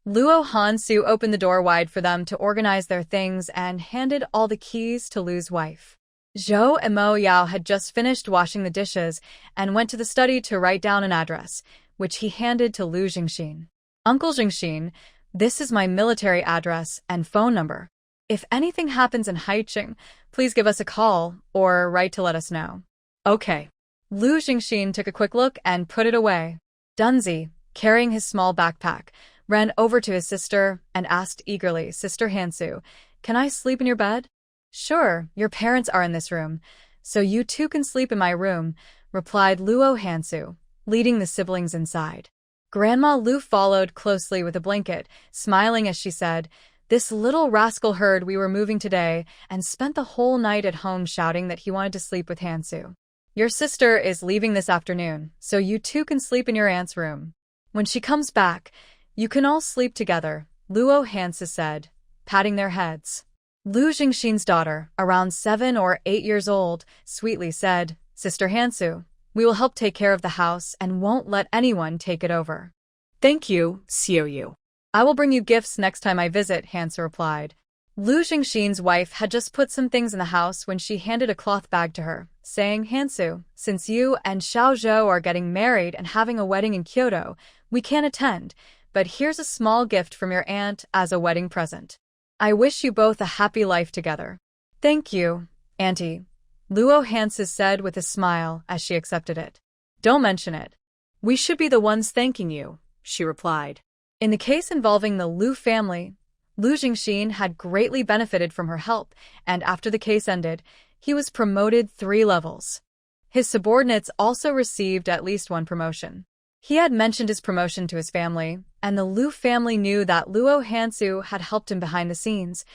Luo Hansu opened the door wide for them to organize their things and handed all the keys to Lu's wife. Zhou and Mo Yao had just finished washing the dishes and went to the study to write down an address, which he handed to Lu Jingxin. Uncle Jingxin, this is my military address and phone number. If anything happens in Haiqing, please give us a call or write to let us know. Okay. Lu Jingxin took a quick look and put it away. Dunzi, carrying his small backpack, ran over to his sister and asked eagerly, Sister Hansu, can I sleep in your bed? Sure, your parents are in this room, so you too can sleep in my room, replied Luo Hansu, leading the siblings inside. Grandma Lu followed closely with a blanket, smiling as she said, this little rascal heard we were moving today and spent the whole night at home shouting that he wanted to sleep with Hansu. Your sister is leaving this afternoon, so you too can sleep in your aunt's room. When she comes back, you can all sleep together, Luo Hansu said, patting their heads. Lu Jingxin's daughter, around 7 or 8 years old, sweetly said, Sister Hansu, we will help take care of the house and won't let anyone take it over. Thank you, Xiu Yu. I will bring you gifts next time I visit, Hansu replied. Lu Jingxin's wife had just put some things in the house when she handed a cloth bag to her, saying, Hansu, since you and Xiao Zhou are getting married and having a wedding in Kyoto, we can't attend, but here's a small gift from your aunt as a wedding present. I wish you both a happy life together. Thank you, Auntie, Luo Hansu said with a smile as she accepted it. Don't mention it. We should be the ones thanking you, she replied. In the case involving the Lu family, Lu Jingxin had greatly benefited from her help, and after the case ended, he was promoted 3 levels. His subordinates also received at least 1 promotion. He had mentioned his promotion to his family, and the Lu family knew that Luo Hansu had helped him behind the scenes.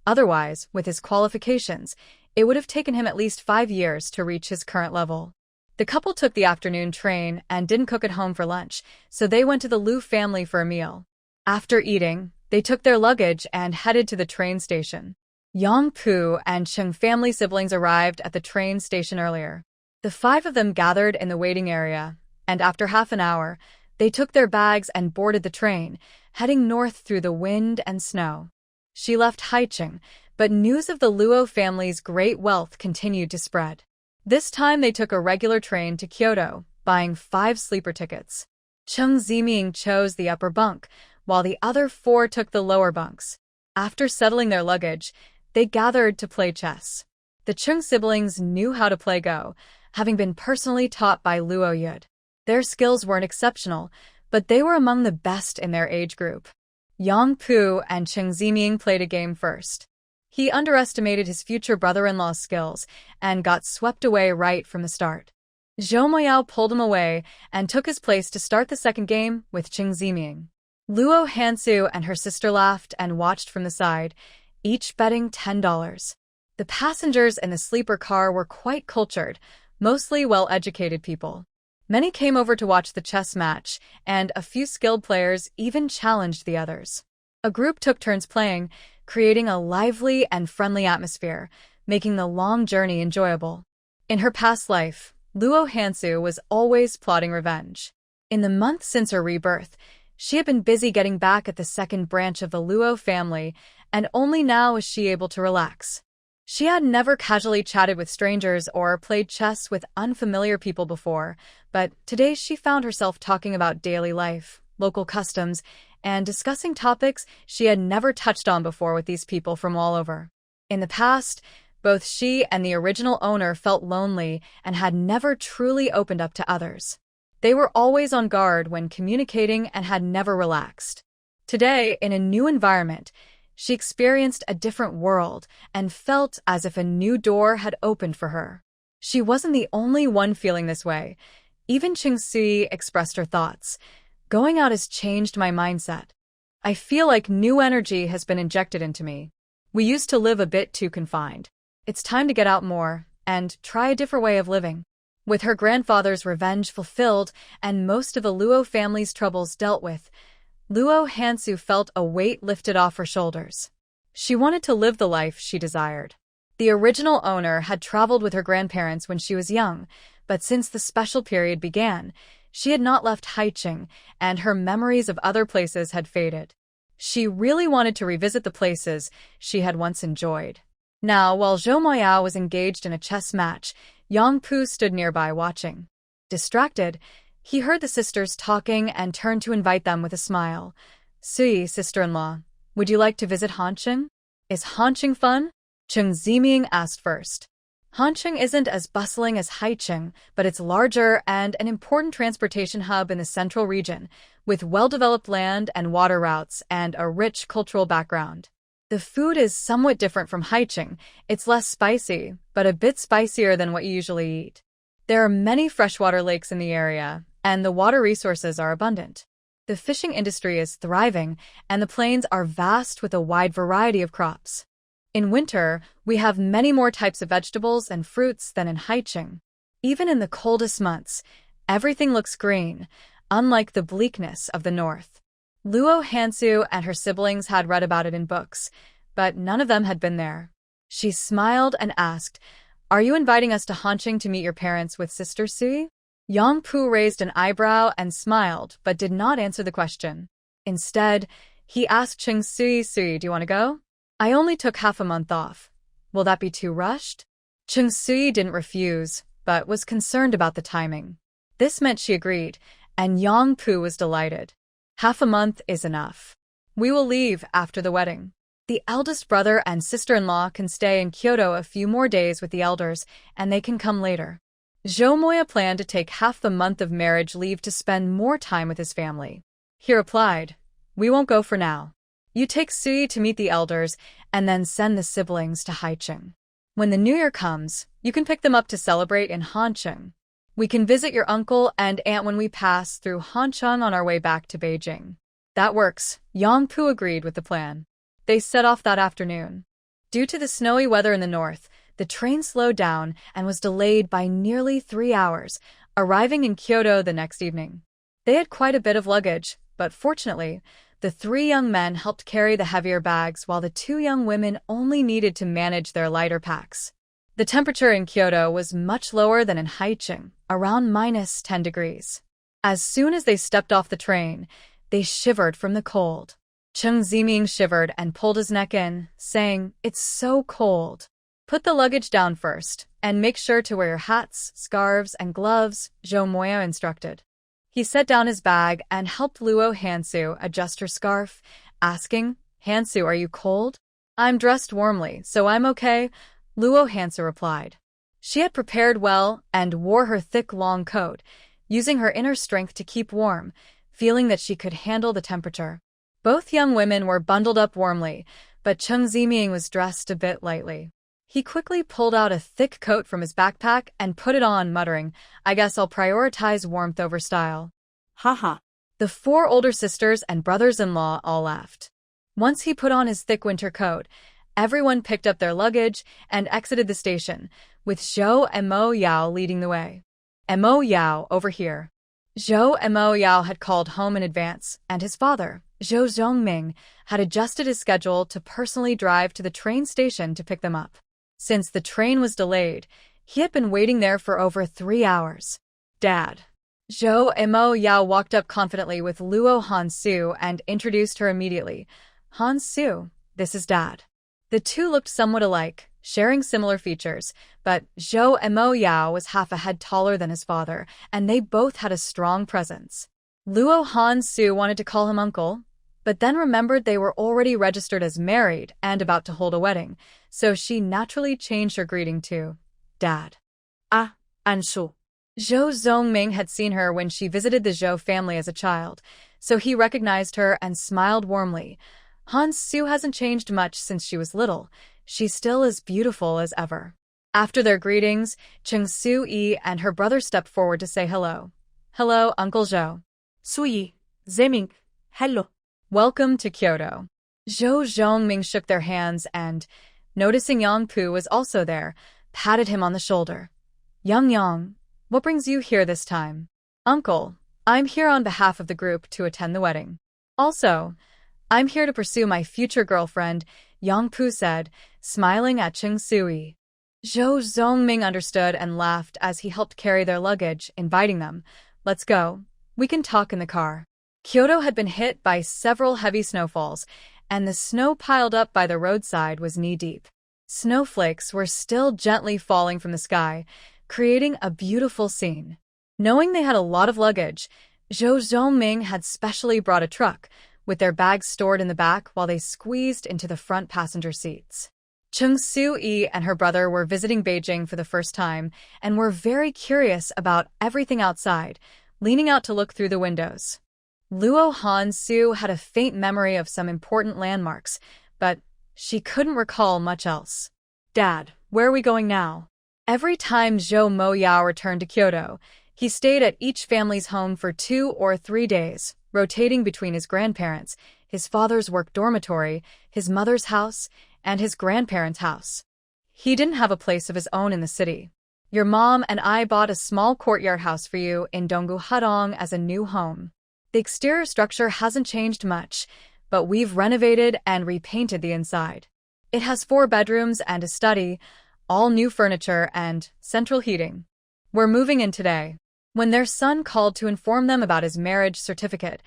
Otherwise, with his qualifications, it would have taken him at least 5 years to reach his current level. The couple took the afternoon train and didn't cook at home for lunch, so they went to the Lu family for a meal. After eating, they took their luggage and headed to the train station. Yang Pu and Cheng family siblings arrived at the train station earlier. The 5 of them gathered in the waiting area, and after half an hour, they took their bags and boarded the train, heading north through the wind and snow. She left Haiqing, but news of the Luo family's great wealth continued to spread. This time they took a regular train to Kyoto, buying 5 sleeper tickets. Cheng Ziming chose the upper bunk, while the other 4 took the lower bunks. After settling their luggage, they gathered to play chess. The Cheng siblings knew how to play Go, having been personally taught by Luo Yud. Their skills weren't exceptional, but they were among the best in their age group. Yang Pu and Cheng Ziming played a game first. He underestimated his future brother-in-law's skills and got swept away right from the start. Zhou Moyao pulled him away and took his place to start the second game with Cheng Ziming. Luo Hansu and her sister laughed and watched from the side, each betting $10. The passengers in the sleeper car were quite cultured, mostly well-educated people. Many came over to watch the chess match, and a few skilled players even challenged the others. A group took turns playing, creating a lively and friendly atmosphere, making the long journey enjoyable. In her past life, Luo Hansu was always plotting revenge. In the month since her rebirth, she had been busy getting back at the second branch of the Luo family, and only now was she able to relax. She had never casually chatted with strangers or played chess with unfamiliar people before, but today she found herself talking about daily life, local customs, and discussing topics she had never touched on before with these people from all over. In the past, both she and the original owner felt lonely and had never truly opened up to others. They were always on guard when communicating and had never relaxed. Today, in a new environment, she experienced a different world and felt as if a new door had opened for her. She wasn't the only one feeling this way. Even Cheng Sui expressed her thoughts. Going out has changed my mindset. I feel like new energy has been injected into me. We used to live a bit too confined. It's time to get out more and try a different way of living. With her grandfather's revenge fulfilled and most of the Luo family's troubles dealt with, Luo Hansu felt a weight lifted off her shoulders. She wanted to live the life she desired. The original owner had traveled with her grandparents when she was young, but since the special period began, she had not left Haiqing, and her memories of other places had faded. She really wanted to revisit the places she had once enjoyed. Now, while Zhou Moyao was engaged in a chess match, Yang Pu stood nearby watching. Distracted, he heard the sisters talking and turned to invite them with a smile. "Sui, sister-in-law, would you like to visit Hanqing? Is Hanqing fun?" Cheng Ziming asked first. Hanqing isn't as bustling as Haiqing, but it's larger and an important transportation hub in the central region, with well-developed land and water routes and a rich cultural background. The food is somewhat different from Haiqing. It's less spicy, but a bit spicier than what you usually eat. There are many freshwater lakes in the area, and the water resources are abundant. The fishing industry is thriving, and the plains are vast with a wide variety of crops. In winter, we have many more types of vegetables and fruits than in Haiqing. Even in the coldest months, everything looks green, unlike the bleakness of the north. Luo Hansu and her siblings had read about it in books, but none of them had been there. She smiled and asked, "Are you inviting us to Hanqing to meet your parents with Sister Sui?" Yang Pu raised an eyebrow and smiled, but did not answer the question. Instead, he asked Cheng Sui, "Sui, do you want to go? I only took half a month off. Will that be too rushed?" Cheng Sui didn't refuse, but was concerned about the timing. This meant she agreed, and Yang Pu was delighted. "Half a month is enough. We will leave after the wedding. The eldest brother and sister-in-law can stay in Kyoto a few more days with the elders, and they can come later." Zhou Moya planned to take half the month of marriage leave to spend more time with his family. He replied, "We won't go for now. You take Sui to meet the elders, and then send the siblings to Haiqing. When the new year comes, you can pick them up to celebrate in Hanqing. We can visit your uncle and aunt when we pass through Hanqing on our way back to Beijing." "That works," Yang Pu agreed with the plan. They set off that afternoon. Due to the snowy weather in the north, the train slowed down and was delayed by nearly 3 hours, arriving in Kyoto the next evening. They had quite a bit of luggage, but fortunately, the 3 young men helped carry the heavier bags while the 2 young women only needed to manage their lighter packs. The temperature in Kyoto was much lower than in Haiqing, around -10 degrees. As soon as they stepped off the train, they shivered from the cold. Cheng Ziming shivered and pulled his neck in, saying, "It's so cold." "Put the luggage down first, and make sure to wear your hats, scarves, and gloves," Zhou Moya instructed. He set down his bag and helped Luo Hansu adjust her scarf, asking, "Hansu, are you cold?" "I'm dressed warmly, so I'm okay," Luo Hansu replied. She had prepared well and wore her thick long coat, using her inner strength to keep warm, feeling that she could handle the temperature. Both young women were bundled up warmly, but Cheng Ziming was dressed a bit lightly. He quickly pulled out a thick coat from his backpack and put it on, muttering, "I guess I'll prioritize warmth over style." Haha. The 4 older sisters and brothers-in-law all laughed. Once he put on his thick winter coat, everyone picked up their luggage and exited the station, with Zhou and Mo Yao leading the way. "Mo Yao, over here." Zhou and Mo Yao had called home in advance, and his father, Zhou Zhongming, had adjusted his schedule to personally drive to the train station to pick them up. Since the train was delayed, he had been waiting there for over 3 hours. "Dad." Zhou and Mo Yao walked up confidently with Luo Hansu and introduced her immediately. "Hansu, this is Dad." The 2 looked somewhat alike, sharing similar features, but Zhou and Mo Yao was half a head taller than his father, and they both had a strong presence. Luo Hansu wanted to call him uncle, but then remembered they were already registered as married and about to hold a wedding, so she naturally changed her greeting to Dad. "Ah, Anshu." Zhou Zhongming had seen her when she visited the Zhou family as a child, so he recognized her and smiled warmly. "Hansu hasn't changed much since she was little. She's still as beautiful as ever." After their greetings, Cheng Sui and her brother stepped forward to say hello. "Hello, Uncle Zhou." Sui, Zeming, hello. "Welcome to Kyoto." Zhou Zhongming shook their hands and, noticing Yang Pu was also there, patted him on the shoulder. Yang, what brings you here this time? Uncle, I'm here on behalf of the group to attend the wedding. Also, I'm here to pursue my future girlfriend, Yang Pu said, smiling at Cheng Sui. Zhou Zhongming understood and laughed as he helped carry their luggage, inviting them. Let's go. We can talk in the car. Kyoto had been hit by several heavy snowfalls, and the snow piled up by the roadside was knee-deep. Snowflakes were still gently falling from the sky, creating a beautiful scene. Knowing they had a lot of luggage, Zhou Zhongming had specially brought a truck, with their bags stored in the back while they squeezed into the front passenger seats. Cheng Sui and her brother were visiting Beijing for the first time and were very curious about everything outside, leaning out to look through the windows. Luo Hansu had a faint memory of some important landmarks, but she couldn't recall much else. Dad, where are we going now? Every time Zhou Moyao returned to Kyoto, he stayed at each family's home for 2 or 3 days, rotating between his grandparents, his father's work dormitory, his mother's house, and his grandparents' house. He didn't have a place of his own in the city. Your mom and I bought a small courtyard house for you in Donggu Hadong as a new home. The exterior structure hasn't changed much, but we've renovated and repainted the inside. It has 4 bedrooms and a study, all new furniture and central heating. We're moving in today. When their son called to inform them about his marriage certificate,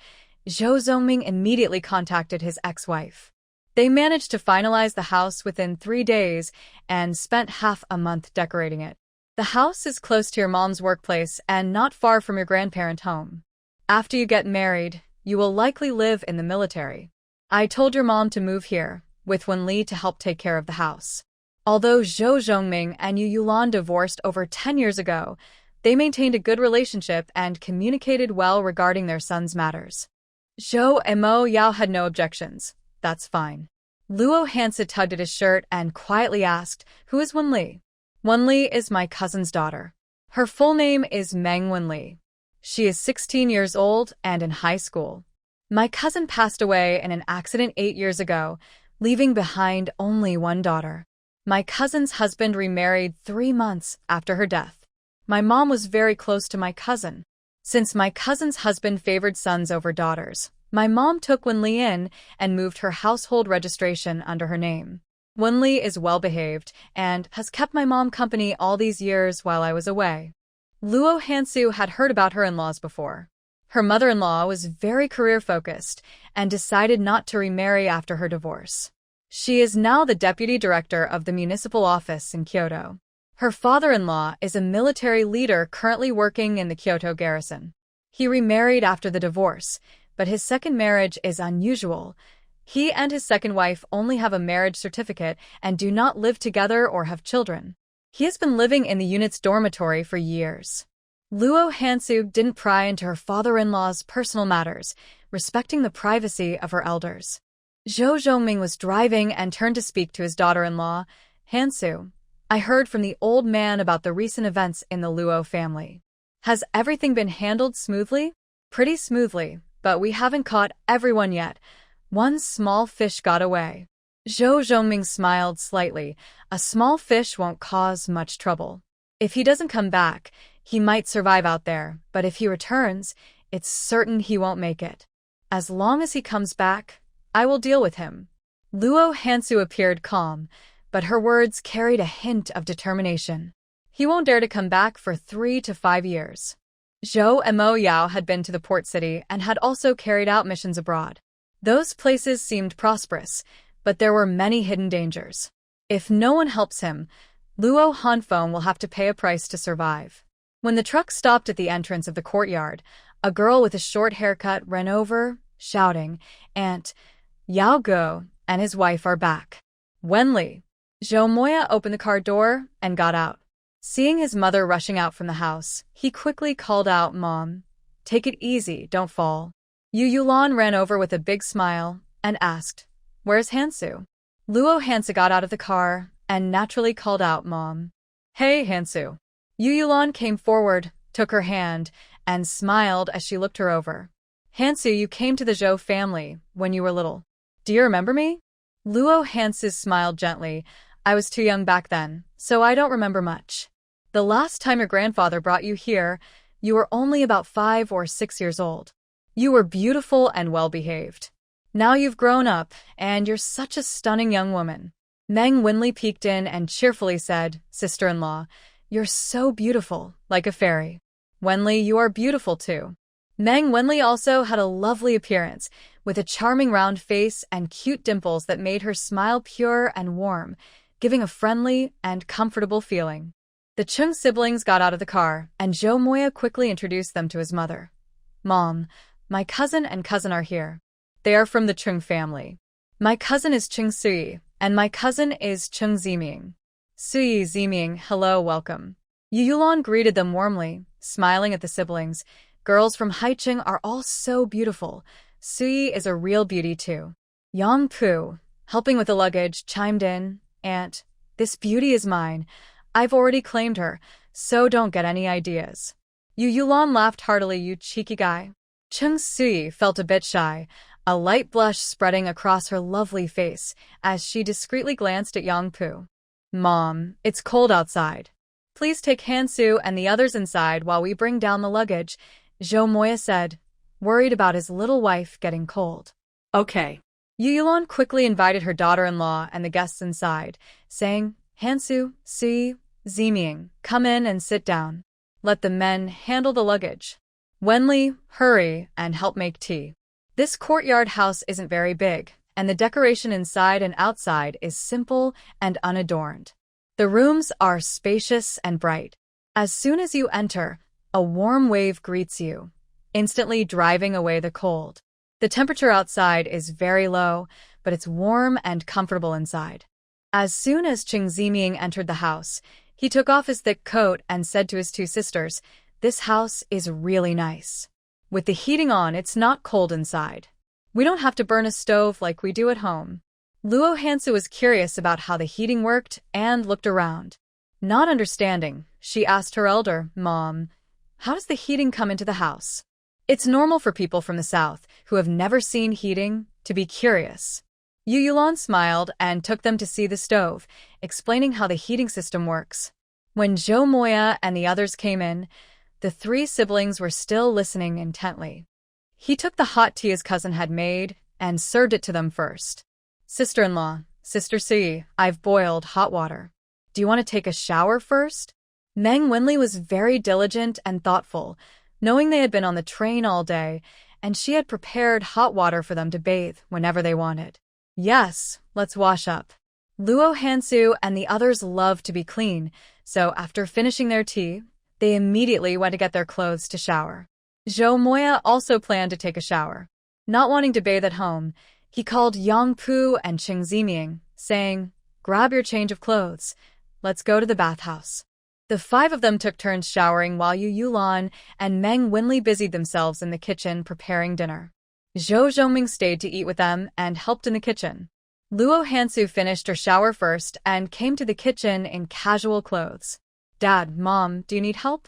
Zhou Zhongming immediately contacted his ex-wife. They managed to finalize the house within 3 days and spent half a month decorating it. The house is close to your mom's workplace and not far from your grandparent home. After you get married, you will likely live in the military. I told your mom to move here, with Wenli to help take care of the house. Although Zhou Zhongming and Yu Yulan divorced over 10 years ago, they maintained a good relationship and communicated well regarding their son's matters. Zhou Moyao had no objections. That's fine. Luo Hansu tugged at his shirt and quietly asked, Who is Wenli? Wenli is my cousin's daughter. Her full name is Meng Wenli. She is 16 years old and in high school. My cousin passed away in an accident 8 years ago, leaving behind only one daughter. My cousin's husband remarried 3 months after her death. My mom was very close to my cousin. Since my cousin's husband favored sons over daughters, my mom took Wenli in and moved her household registration under her name. Wenli is well-behaved and has kept my mom company all these years while I was away. Luo Hansu had heard about her in-laws before. Her mother-in-law was very career-focused and decided not to remarry after her divorce. She is now the deputy director of the municipal office in Kyoto. Her father-in-law is a military leader currently working in the Kyoto garrison. He remarried after the divorce, but his second marriage is unusual. He and his second wife only have a marriage certificate and do not live together or have children. He has been living in the unit's dormitory for years. Luo Hansu didn't pry into her father-in-law's personal matters, respecting the privacy of her elders. Zhou Zhongming was driving and turned to speak to his daughter-in-law, Hansu. I heard from the old man about the recent events in the Luo family. Has everything been handled smoothly? Pretty smoothly, but we haven't caught everyone yet. One small fish got away. Zhou Zhongming smiled slightly. A small fish won't cause much trouble. If he doesn't come back, he might survive out there, but if he returns, it's certain he won't make it. As long as he comes back, I will deal with him. Luo Hansu appeared calm, but her words carried a hint of determination. He won't dare to come back for 3 to 5 years. Zhou Moyao had been to the port city and had also carried out missions abroad. Those places seemed prosperous, but there were many hidden dangers. If no one helps him, Luo Hanfeng will have to pay a price to survive. When the truck stopped at the entrance of the courtyard, a girl with a short haircut ran over, shouting, Aunt Yao Go and his wife are back. Wenli. Zhou Moya opened the car door and got out. Seeing his mother rushing out from the house, he quickly called out, Mom, take it easy, don't fall. Yu Yulan ran over with a big smile and asked, Where's Hansu? Luo Hansu got out of the car and naturally called out, Mom. Hey, Hansu. Yu Yulan came forward, took her hand, and smiled as she looked her over. Hansu, you came to the Zhou family when you were little. Do you remember me? Luo Hansu smiled gently. I was too young back then, so I don't remember much. The last time your grandfather brought you here, you were only about 5 or 6 years old. You were beautiful and well-behaved. Now you've grown up, and you're such a stunning young woman. Meng Wenli peeked in and cheerfully said, Sister-in-law, you're so beautiful, like a fairy. Wenli, you are beautiful too. Meng Wenli also had a lovely appearance, with a charming round face and cute dimples that made her smile pure and warm, giving a friendly and comfortable feeling. The Chung siblings got out of the car, and Zhou Moya quickly introduced them to his mother. Mom, my cousin and cousin are here. They are from the Chung family. My cousin is Chung Suyi, and my cousin is Chung Ziming. Suyi, Ziming, hello, welcome. Yu Yulan greeted them warmly, smiling at the siblings. Girls from Haicheng are all so beautiful. Suyi is a real beauty too. Yang Pu, helping with the luggage, chimed in. Aunt, this beauty is mine. I've already claimed her, so don't get any ideas. Yu Yulan laughed heartily, you cheeky guy. Chung Suyi felt a bit shy, a light blush spreading across her lovely face as she discreetly glanced at Yang Pu. Mom, it's cold outside. Please take Hansu and the others inside while we bring down the luggage, Zhou Moya said, worried about his little wife getting cold. Okay. Yu Yulan quickly invited her daughter-in-law and the guests inside, saying, Hansu, Suyi, Ziming, come in and sit down. Let the men handle the luggage. Wenli, hurry and help make tea. This courtyard house isn't very big, and the decoration inside and outside is simple and unadorned. The rooms are spacious and bright. As soon as you enter, a warm wave greets you, instantly driving away the cold. The temperature outside is very low, but it's warm and comfortable inside. As soon as Chung Ziming entered the house, he took off his thick coat and said to his two sisters, this house is really nice. With the heating on, it's not cold inside. We don't have to burn a stove like we do at home. Luo Hansu was curious about how the heating worked and looked around. Not understanding, she asked her elder, Mom, how does the heating come into the house? It's normal for people from the south who have never seen heating to be curious. Yu Yulan smiled and took them to see the stove, explaining how the heating system works. When Zhou Moya and the others came in, the three siblings were still listening intently. He took the hot tea his cousin had made and served it to them first. Sister-in-law, Sister Suyi, I've boiled hot water. Do you want to take a shower first? Meng Wenli was very diligent and thoughtful, knowing they had been on the train all day, and she had prepared hot water for them to bathe whenever they wanted. Yes, let's wash up. Luo Hansu and the others loved to be clean, so after finishing their tea, they immediately went to get their clothes to shower. Zhou Moya also planned to take a shower. Not wanting to bathe at home, he called Yang Pu and Chung Ziming, saying, grab your change of clothes. Let's go to the bathhouse. The 5 of them took turns showering while Yu Yulan and Meng Wenli busied themselves in the kitchen preparing dinner. Zhou Zhongming stayed to eat with them and helped in the kitchen. Luo Hansu finished her shower first and came to the kitchen in casual clothes. Dad, Mom, do you need help?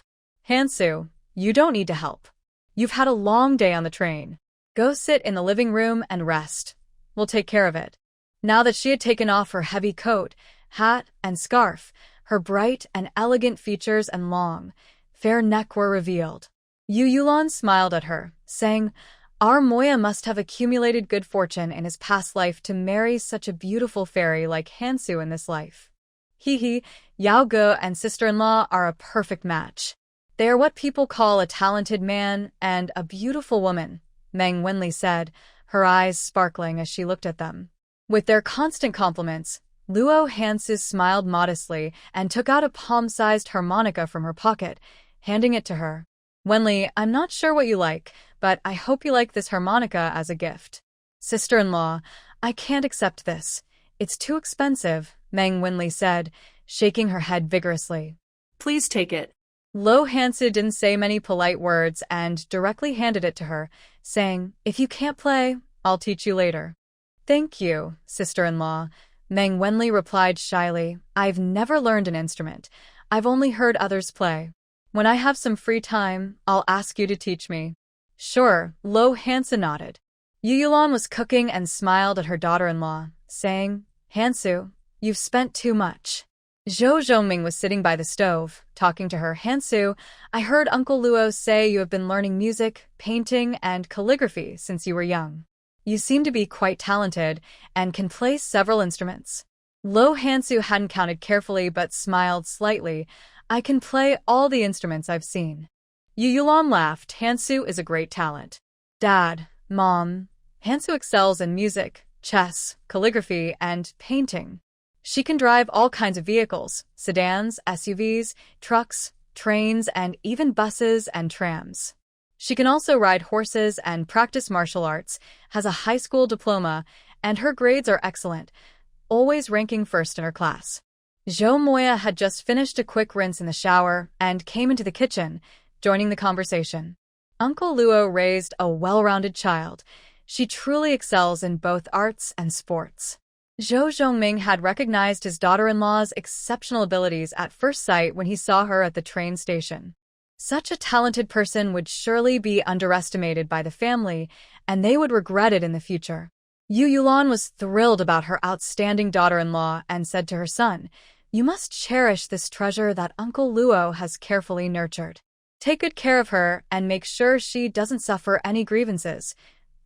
Hansu, you don't need to help. You've had a long day on the train. Go sit in the living room and rest. We'll take care of it. Now that she had taken off her heavy coat, hat, and scarf, her bright and elegant features and long, fair neck were revealed. Yu Yulan smiled at her, saying, our Moya must have accumulated good fortune in his past life to marry such a beautiful fairy like Hansu in this life. Hee, Yao Ge and sister-in-law are a perfect match. They are what people call a talented man and a beautiful woman, Meng Wenli said, her eyes sparkling as she looked at them. With their constant compliments, Luo Hansu smiled modestly and took out a palm-sized harmonica from her pocket, handing it to her. Wenli, I'm not sure what you like, but I hope you like this harmonica as a gift. Sister-in-law, I can't accept this. It's too expensive, Meng Wenli said, shaking her head vigorously. Please take it. Luo Hansu didn't say many polite words and directly handed it to her, saying, if you can't play, I'll teach you later. Thank you, sister-in-law, Meng Wenli replied shyly. I've never learned an instrument. I've only heard others play. When I have some free time, I'll ask you to teach me. Sure, Luo Hansu nodded. Yu Yulan was cooking and smiled at her daughter-in-law, saying, "Hansu, you've spent too much." Zhou Zhongming was sitting by the stove, talking to her. "Hansu, I heard Uncle Luo say you have been learning music, painting, and calligraphy since you were young. You seem to be quite talented and can play several instruments." Luo Hansu hadn't counted carefully but smiled slightly. "I can play all the instruments I've seen." Yu Yulan laughed. "Hansu is a great talent. Dad, Mom, Hansu excels in music, chess, calligraphy, and painting. She can drive all kinds of vehicles, sedans, SUVs, trucks, trains, and even buses and trams. She can also ride horses and practice martial arts, has a high school diploma, and her grades are excellent, always ranking first in her class." Zhou Moya had just finished a quick rinse in the shower and came into the kitchen, joining the conversation. "Uncle Luo raised a well-rounded child. She truly excels in both arts and sports." Zhou Zhongming had recognized his daughter-in-law's exceptional abilities at first sight when he saw her at the train station. Such a talented person would surely be underestimated by the family, and they would regret it in the future. Yu Yulan was thrilled about her outstanding daughter-in-law and said to her son, "You must cherish this treasure that Uncle Luo has carefully nurtured. Take good care of her and make sure she doesn't suffer any grievances,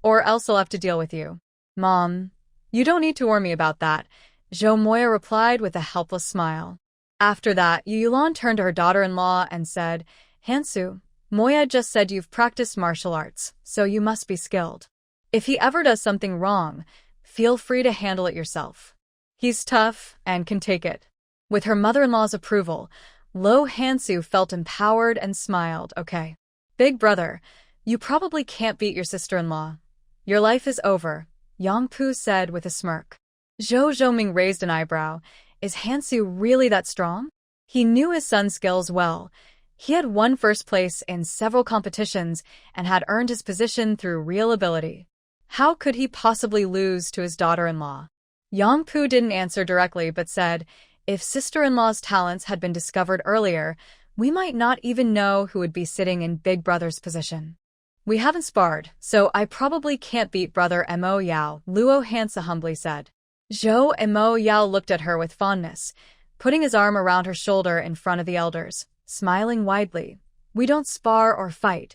or else I'll have to deal with you." "Mom, you don't need to worry me about that," Zhou Moya replied with a helpless smile. After that, Yu Yulan turned to her daughter-in-law and said, "Hansu, Moya just said you've practiced martial arts, so you must be skilled. If he ever does something wrong, feel free to handle it yourself. He's tough and can take it." With her mother-in-law's approval, Luo Hansu felt empowered and smiled. "Okay, big brother, you probably can't beat your sister-in-law. Your life is over," Yang Pu said with a smirk. Zhou Zhongming raised an eyebrow. Is Hansu really that strong? He knew his son's skills well. He had won first place in several competitions and had earned his position through real ability. How could he possibly lose to his daughter-in-law? Yang Pu didn't answer directly but said, "If sister-in-law's talents had been discovered earlier, we might not even know who would be sitting in Big Brother's position. We haven't sparred, so I probably can't beat Brother Mo Yao," Luo Hansu humbly said. Zhou Mo Yao looked at her with fondness, putting his arm around her shoulder in front of the elders, smiling widely. "We don't spar or fight.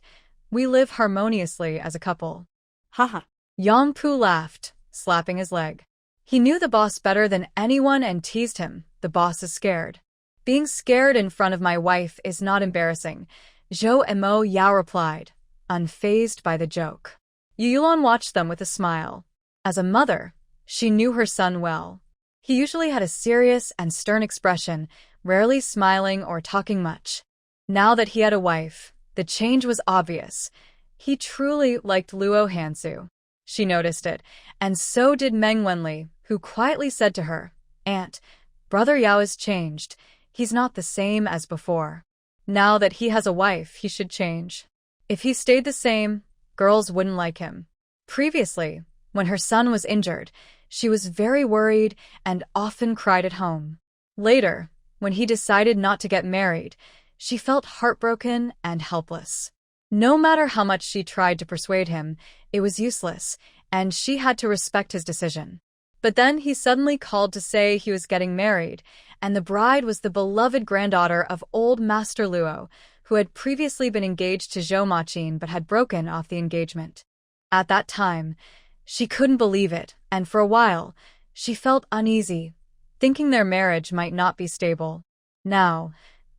We live harmoniously as a couple." Haha. Yang Pu laughed, slapping his leg. He knew the boss better than anyone and teased him. "The boss is scared." "Being scared in front of my wife is not embarrassing," Zhou Mo Yao replied, unfazed by the joke. Yu Yulan watched them with a smile. As a mother, she knew her son well. He usually had a serious and stern expression, rarely smiling or talking much. Now that he had a wife, the change was obvious. He truly liked Luo Hansu. She noticed it, and so did Meng Wenli, who quietly said to her, "Aunt, Brother Yao has changed. He's not the same as before. Now that he has a wife, he should change. If he stayed the same, girls wouldn't like him." Previously, when her son was injured, she was very worried and often cried at home. Later, when he decided not to get married, she felt heartbroken and helpless. No matter how much she tried to persuade him, it was useless, and she had to respect his decision. But then he suddenly called to say he was getting married, and the bride was the beloved granddaughter of old Master Luo, who had previously been engaged to Zhou Machin but had broken off the engagement. At that time, she couldn't believe it, and for a while, she felt uneasy, thinking their marriage might not be stable. Now,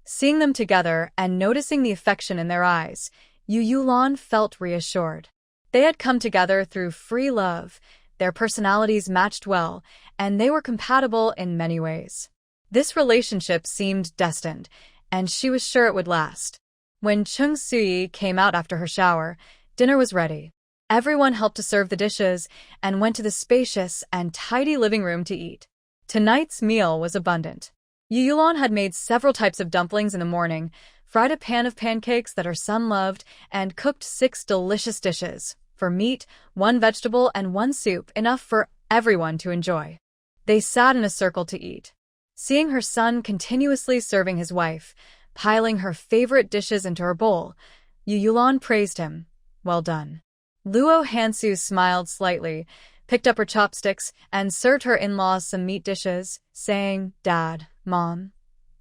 seeing them together and noticing the affection in their eyes, Yu Yulan felt reassured. They had come together through free love, their personalities matched well, and they were compatible in many ways. This relationship seemed destined, and she was sure it would last. When Chung Suyi came out after her shower, dinner was ready. Everyone helped to serve the dishes and went to the spacious and tidy living room to eat. Tonight's meal was abundant. Yu Yulan had made several types of dumplings in the morning, fried a pan of pancakes that her son loved, and cooked 6 delicious dishes, for meat, 1 vegetable, and 1 soup, enough for everyone to enjoy. They sat in a circle to eat. Seeing her son continuously serving his wife, piling her favorite dishes into her bowl, Yu Yulan praised him. "Well done." Luo Hansu smiled slightly, picked up her chopsticks, and served her in-laws some meat dishes, saying, "Dad, Mom,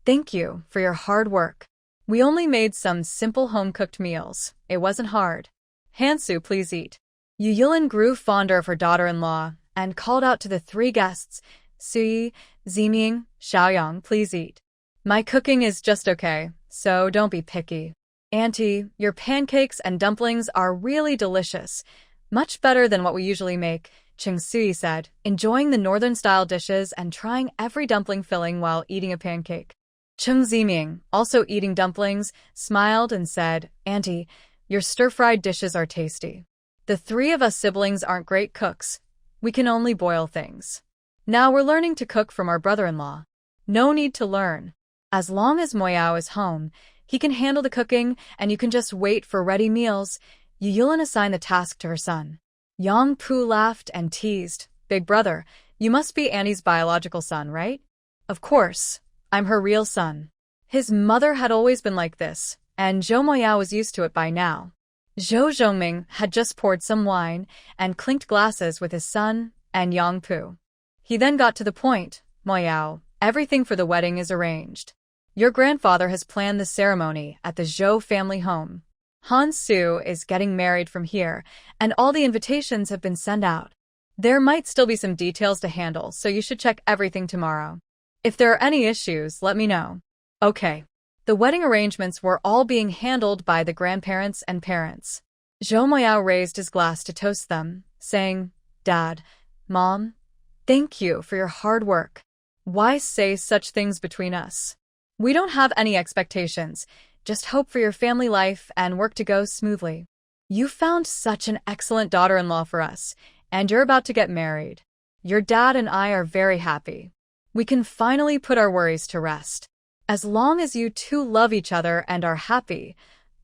thank you for your hard work. We only made some simple home-cooked meals. It wasn't hard. Hansu, please eat." Yuan grew fonder of her daughter-in-law and called out to the three guests, "Suyi, Ziming, Xiaoyang, please eat. My cooking is just okay, so don't be picky. Auntie, your pancakes and dumplings are really delicious. Much better than what we usually make," Ching Sui said, enjoying the northern-style dishes and trying every dumpling filling while eating a pancake. Cheng Ziming, also eating dumplings, smiled and said, "Auntie, your stir-fried dishes are tasty. The three of us siblings aren't great cooks. We can only boil things. Now we're learning to cook from our brother-in-law. No need to learn. As long as Moyao is home, he can handle the cooking and you can just wait for ready meals." Yuan assigned the task to her son. Yang Pu laughed and teased, "Big brother, you must be Annie's biological son, right?" "Of course. I'm her real son." His mother had always been like this, and Zhou Moyao was used to it by now. Zhou Zhongming had just poured some wine and clinked glasses with his son and Yang Pu. He then got to the point, "Moyao, everything for the wedding is arranged. Your grandfather has planned the ceremony at the Zhou family home. Hansu is getting married from here, and all the invitations have been sent out. There might still be some details to handle, so you should check everything tomorrow. If there are any issues, let me know." Okay. The wedding arrangements were all being handled by the grandparents and parents. Zhou Moyao raised his glass to toast them, saying, "Dad, Mom, thank you for your hard work. Why say such things between us? We don't have any expectations. Just hope for your family life and work to go smoothly. You found such an excellent daughter-in-law for us, and you're about to get married. Your dad and I are very happy. We can finally put our worries to rest. As long as you two love each other and are happy,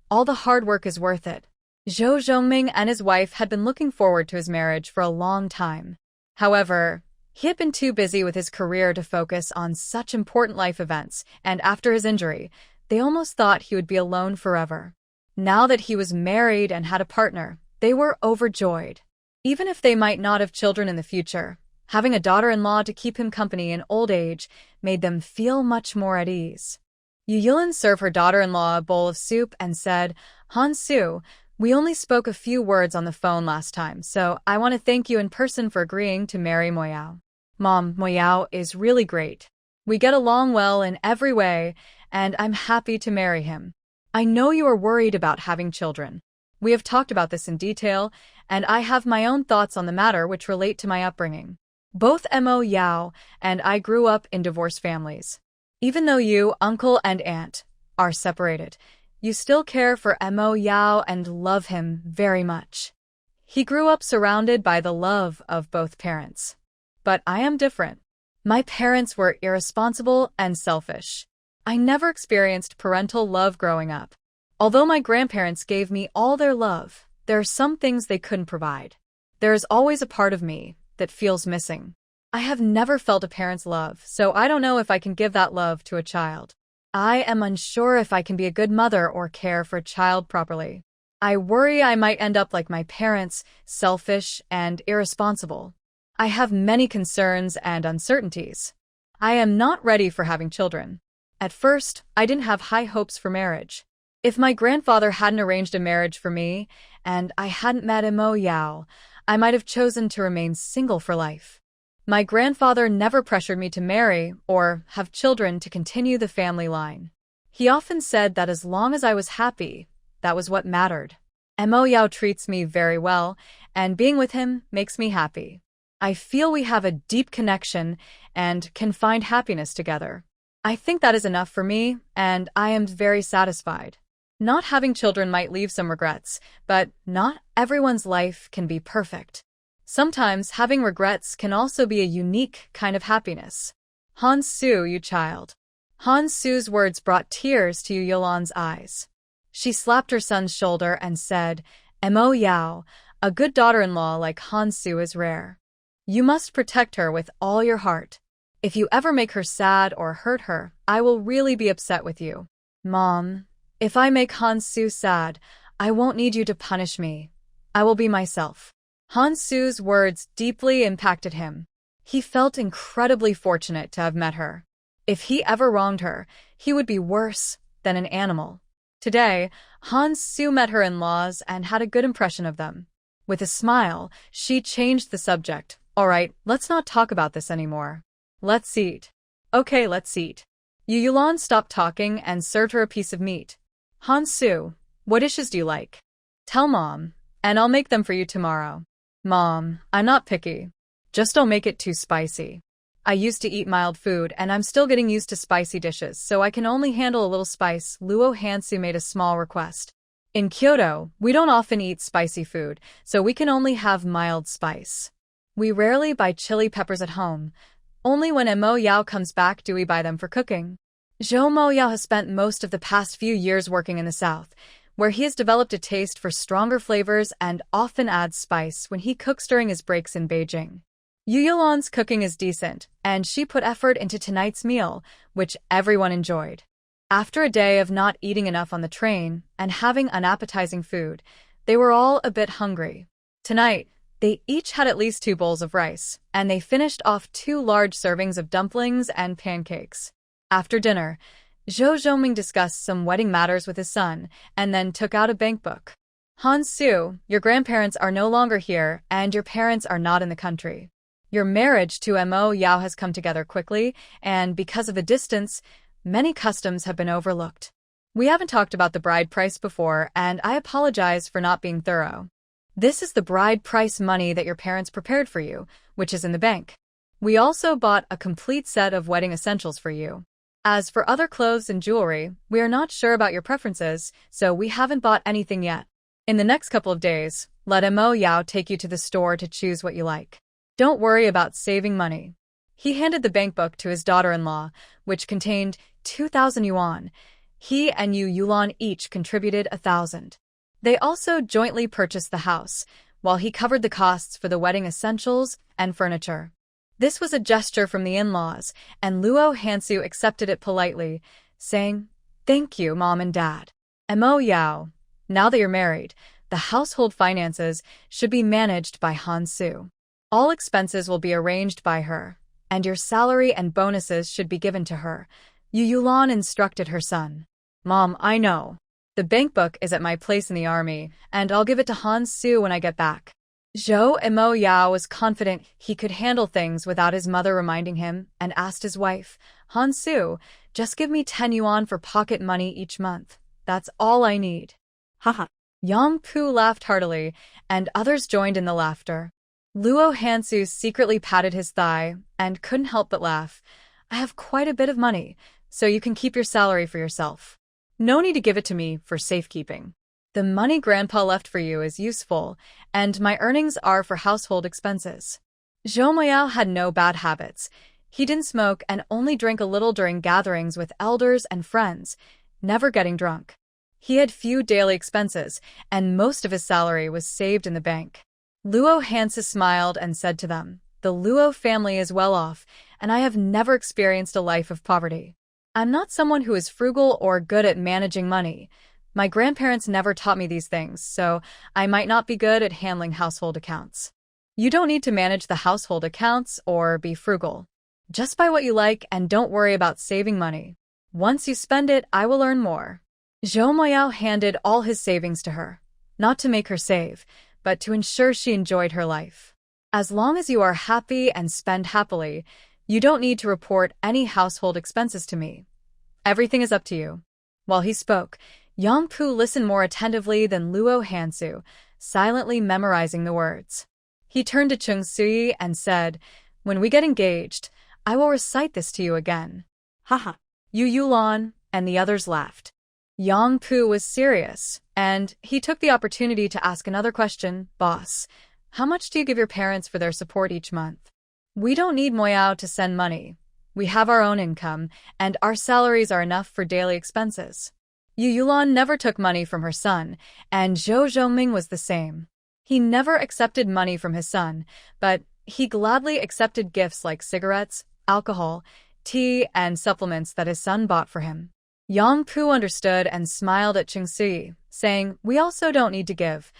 all the hard work is worth it." Zhou Zhongming and his wife had been looking forward to his marriage for a long time. However, he had been too busy with his career to focus on such important life events, and after his injury, they almost thought he would be alone forever. Now that he was married and had a partner, they were overjoyed. Even if they might not have children in the future, having a daughter-in-law to keep him company in old age made them feel much more at ease. Yuan served her daughter-in-law a bowl of soup and said, "Hansu, we only spoke a few words on the phone last time, so I want to thank you in person for agreeing to marry Moyao. Mom, Moyao is really great. We get along well in every way, and I'm happy to marry him. I know you are worried about having children. We have talked about this in detail, and I have my own thoughts on the matter which relate to my upbringing. Both Mo Yao and I grew up in divorced families. Even though you, uncle and aunt, are separated, you still care for Mo Yao and love him very much. He grew up surrounded by the love of both parents. But I am different. My parents were irresponsible and selfish. I never experienced parental love growing up. Although my grandparents gave me all their love, there are some things they couldn't provide. There is always a part of me that feels missing. I have never felt a parent's love, so I don't know if I can give that love to a child. I am unsure if I can be a good mother or care for a child properly. I worry I might end up like my parents, selfish and irresponsible. I have many concerns and uncertainties. I am not ready for having children. At first, I didn't have high hopes for marriage. If my grandfather hadn't arranged a marriage for me, and I hadn't met Mo Yao, I might have chosen to remain single for life. My grandfather never pressured me to marry or have children to continue the family line. He often said that as long as I was happy, that was what mattered. Mo Yao treats me very well, and being with him makes me happy. I feel we have a deep connection and can find happiness together. I think that is enough for me, and I am very satisfied. Not having children might leave some regrets, but not everyone's life can be perfect. Sometimes having regrets can also be a unique kind of happiness. Hansu, you child. Hansu's words brought tears to Yulan's eyes. She slapped her son's shoulder and said, Mo Yao, a good daughter-in-law like Hansu is rare. You must protect her with all your heart. If you ever make her sad or hurt her, I will really be upset with you. Mom, if I make Hansu sad, I won't need you to punish me. I will be myself. Hansu's words deeply impacted him. He felt incredibly fortunate to have met her. If he ever wronged her, he would be worse than an animal. Today, Hansu met her in-laws and had a good impression of them. With a smile, she changed the subject. All right, let's not talk about this anymore. Let's eat. Okay, let's eat. Yuan stopped talking and served her a piece of meat. Hansu, what dishes do you like? Tell Mom, and I'll make them for you tomorrow. Mom, I'm not picky. Just don't make it too spicy. I used to eat mild food, and I'm still getting used to spicy dishes, so I can only handle a little spice. Luo Hansu made a small request. In Kyoto, we don't often eat spicy food, so we can only have mild spice. We rarely buy chili peppers at home. Only when Mo Yao comes back do we buy them for cooking. Mo Yao has spent most of the past few years working in the south, where he has developed a taste for stronger flavors and often adds spice when he cooks during his breaks in Beijing. Yulan's cooking is decent, and she put effort into tonight's meal, which everyone enjoyed. After a day of not eating enough on the train and having unappetizing food, they were all a bit hungry. Tonight, they each had at least 2 bowls of rice, and they finished off 2 large servings of dumplings and pancakes. After dinner, Zhou Zhongming discussed some wedding matters with his son, and then took out a bank book. Hansu, your grandparents are no longer here, and your parents are not in the country. Your marriage to Mo Yao has come together quickly, and because of the distance, many customs have been overlooked. We haven't talked about the bride price before, and I apologize for not being thorough. This is the bride price money that your parents prepared for you, which is in the bank. We also bought a complete set of wedding essentials for you. As for other clothes and jewelry, we are not sure about your preferences, so we haven't bought anything yet. In the next couple of days, let Mo Yao take you to the store to choose what you like. Don't worry about saving money. He handed the bank book to his daughter-in-law, which contained 2,000 yuan. He and Yuan each contributed 1,000. They also jointly purchased the house, while he covered the costs for the wedding essentials and furniture. This was a gesture from the in-laws, and Luo Hansu accepted it politely, saying, "Thank you, Mom and Dad. Mo Yao, now that you're married, the household finances should be managed by Hansu. All expenses will be arranged by her, and your salary and bonuses should be given to her," Yuan instructed her son. "Mom, I know. The bank book is at my place in the army, and I'll give it to Hansu when I get back." Mo Yao was confident he could handle things without his mother reminding him, and asked his wife, "Hansu, just give me 10 yuan for pocket money each month. That's all I need." Haha. Yang Pu laughed heartily, and others joined in the laughter. Luo Hansu secretly patted his thigh and couldn't help but laugh. "I have quite a bit of money, so you can keep your salary for yourself. No need to give it to me for safekeeping. The money Grandpa left for you is useful, and my earnings are for household expenses." Zhou Moyao had no bad habits. He didn't smoke and only drank a little during gatherings with elders and friends, never getting drunk. He had few daily expenses, and most of his salary was saved in the bank. Luo Hansu smiled and said to them, "The Luo family is well off, and I have never experienced a life of poverty. I'm not someone who is frugal or good at managing money. My grandparents never taught me these things, so I might not be good at handling household accounts. You don't need to manage the household accounts or be frugal. Just buy what you like and don't worry about saving money. Once you spend it, I will earn more." Zhou Moyao handed all his savings to her, not to make her save, but to ensure she enjoyed her life. "As long as you are happy and spend happily, you don't need to report any household expenses to me. Everything is up to you." While he spoke, Yang Pu listened more attentively than Luo Hansu, silently memorizing the words. He turned to Chung Sui and said, "When we get engaged, I will recite this to you again." Haha. Yulan and the others laughed. Yang Pu was serious, and he took the opportunity to ask another question. "Boss, how much do you give your parents for their support each month?" "We don't need Moyao to send money. We have our own income, and our salaries are enough for daily expenses." Yulan never took money from her son, and Zhou Zhongming was the same. He never accepted money from his son, but he gladly accepted gifts like cigarettes, alcohol, tea, and supplements that his son bought for him. Yang Pu understood and smiled at Chung Sui, saying, "We also don't need to give.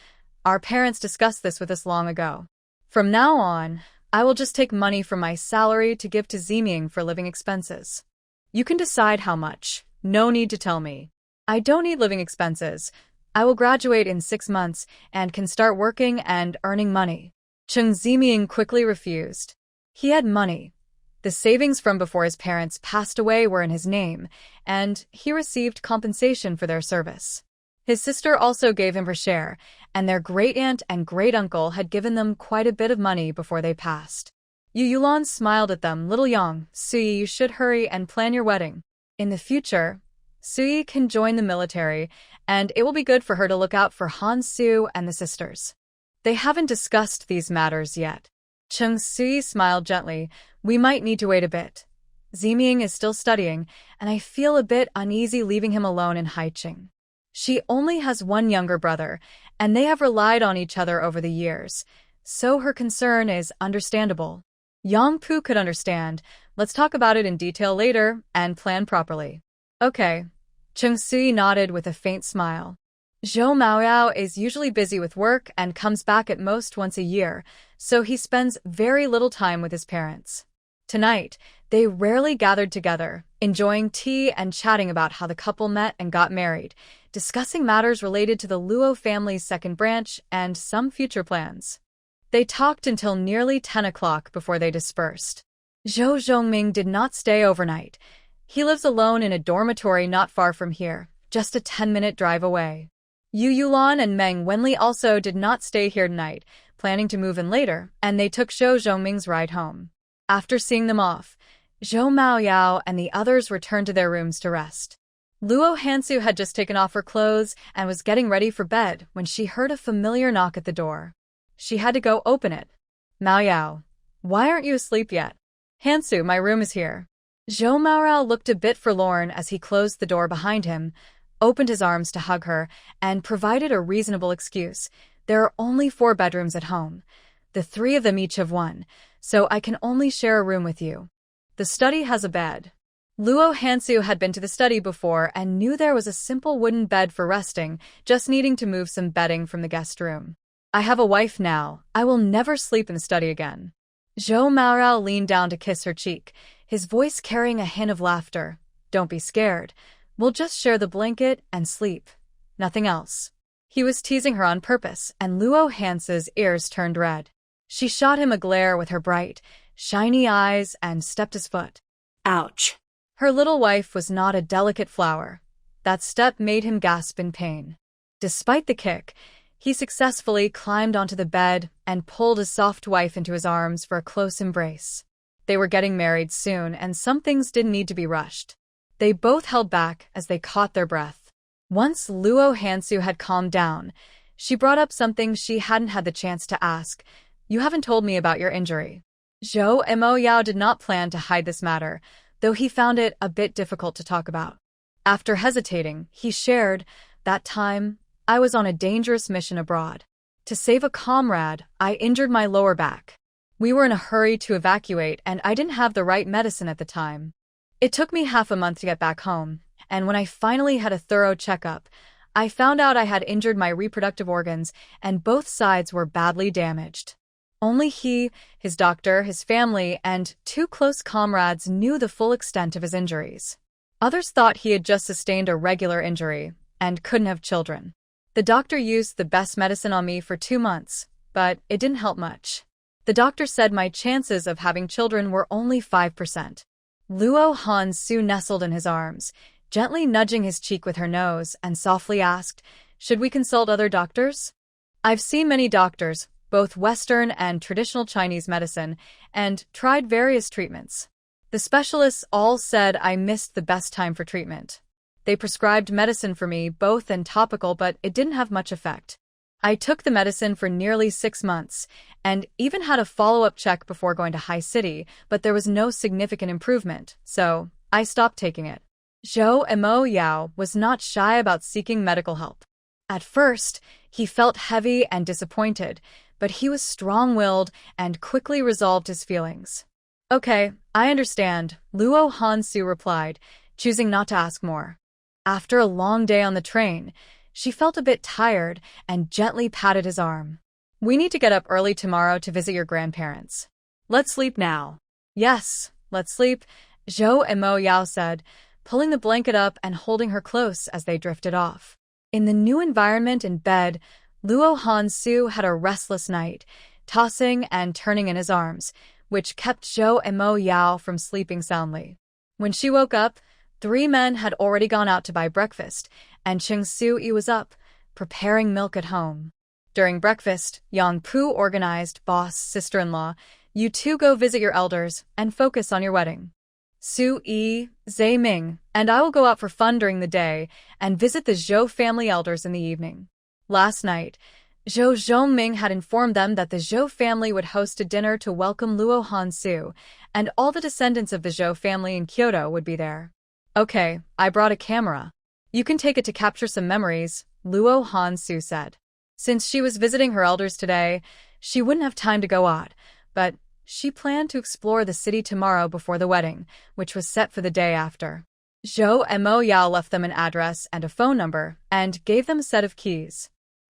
Our parents discussed this with us long ago. From now on, I will just take money from my salary to give to Ziming for living expenses. You can decide how much. No need to tell me. I don't need living expenses. I will graduate in 6 months and can start working and earning money. Cheng Ziming quickly refused. He had money. The savings from before his parents passed away were in his name, and he received compensation for their service. His sister also gave him her share, and their great-aunt and great-uncle had given them quite a bit of money before they passed. Yu Yulan smiled at them. Little Yang, Suyi, you should hurry and plan your wedding. In the future, Suyi can join the military, and it will be good for her to look out for Hansu and the sisters. They haven't discussed these matters yet. Cheng Suyi smiled gently. We might need to wait a bit. Ziming is still studying, and I feel a bit uneasy leaving him alone in Haiqing. She only has one younger brother, and they have relied on each other over the years, so her concern is understandable. Yang Pu could understand. Let's talk about it in detail later and plan properly. Okay. Cheng Sui nodded with a faint smile. Zhou Maoyao is usually busy with work and comes back at most once a year, so he spends very little time with his parents. Tonight, they rarely gathered together, enjoying tea and chatting about how the couple met and got married, discussing matters related to the Luo family's second branch and some future plans. They talked until nearly 10 o'clock before they dispersed. Zhou Zhongming did not stay overnight. He lives alone in a dormitory not far from here, just a 10-minute drive away. Yu Yulan and Meng Wenli also did not stay here tonight, planning to move in later, and they took Zhou Zhongming's ride home. After seeing them off, Zhou Maoyao and the others returned to their rooms to rest. Luo Hansu had just taken off her clothes and was getting ready for bed when she heard a familiar knock at the door. She had to go open it. Maoyao, why aren't you asleep yet? Hansu, my room is here. Zhou Maoyao looked a bit forlorn as he closed the door behind him, opened his arms to hug her, and provided a reasonable excuse. There are only 4 bedrooms at home. The 3 of them each have one, so I can only share a room with you. The study has a bed. Luo Hansu had been to the study before and knew there was a simple wooden bed for resting, just needing to move some bedding from the guest room. I have a wife now. I will never sleep in the study again. Zhou Maoyao leaned down to kiss her cheek, his voice carrying a hint of laughter. Don't be scared. We'll just share the blanket and sleep. Nothing else. He was teasing her on purpose, and Luo Hansu's ears turned red. She shot him a glare with her bright, shiny eyes and stepped his foot. Ouch. Her little wife was not a delicate flower. That step made him gasp in pain. Despite the kick, he successfully climbed onto the bed and pulled his soft wife into his arms for a close embrace. They were getting married soon, and some things didn't need to be rushed. They both held back as they caught their breath. Once Luo Hansu had calmed down, she brought up something she hadn't had the chance to ask. You haven't told me about your injury. Zhou Maoyao did not plan to hide this matter, though he found it a bit difficult to talk about. After hesitating, he shared, that time, I was on a dangerous mission abroad. To save a comrade, I injured my lower back. We were in a hurry to evacuate, and I didn't have the right medicine at the time. It took me half a month to get back home, and when I finally had a thorough checkup, I found out I had injured my reproductive organs, and both sides were badly damaged. Only he, his doctor, his family, and 2 close comrades knew the full extent of his injuries. Others thought he had just sustained a regular injury and couldn't have children. The doctor used the best medicine on me for 2 months, but it didn't help much. The doctor said my chances of having children were only 5%. Luo Hansu nestled in his arms, gently nudging his cheek with her nose, and softly asked, should we consult other doctors? I've seen many doctors, both Western and traditional Chinese medicine, and tried various treatments. The specialists all said I missed the best time for treatment. They prescribed medicine for me, both and topical, but it didn't have much effect. I took the medicine for nearly 6 months, and even had a follow-up check before going to High City, but there was no significant improvement, so I stopped taking it. Zhou Maoyao was not shy about seeking medical help. At first, he felt heavy and disappointed, but he was strong-willed and quickly resolved his feelings. Okay, I understand, Luo Hansu replied, choosing not to ask more. After a long day on the train, She felt a bit tired and gently patted his arm. "We need to get up early tomorrow to visit your grandparents." Let's sleep now. "Yes, let's sleep," Zhou and Mo Yao said, pulling the blanket up and holding her close as they drifted off. In the new environment in bed, Luo Hansu had a restless night, tossing and turning in his arms, which kept Zhou and Mo Yao from sleeping soundly. When she woke up, 3 men had already gone out to buy breakfast, and Cheng Su-yi was up, preparing milk at home. During breakfast, Yang Pu organized, "Boss, sister-in-law, you two go visit your elders and focus on your wedding. Su-yi, Ming, and I will go out for fun during the day and visit the Zhou family elders in the evening." Last night, Zhou Zhongming had informed them that the Zhou family would host a dinner to welcome Luo Hansu, and all the descendants of the Zhou family in Kyoto would be there. "Okay, I brought a camera. You can take it to capture some memories," Luo Hansu said. Since she was visiting her elders today, she wouldn't have time to go out, but she planned to explore the city tomorrow before the wedding, which was set for the day after. Zhou and Mo Yao left them an address and a phone number and gave them a set of keys.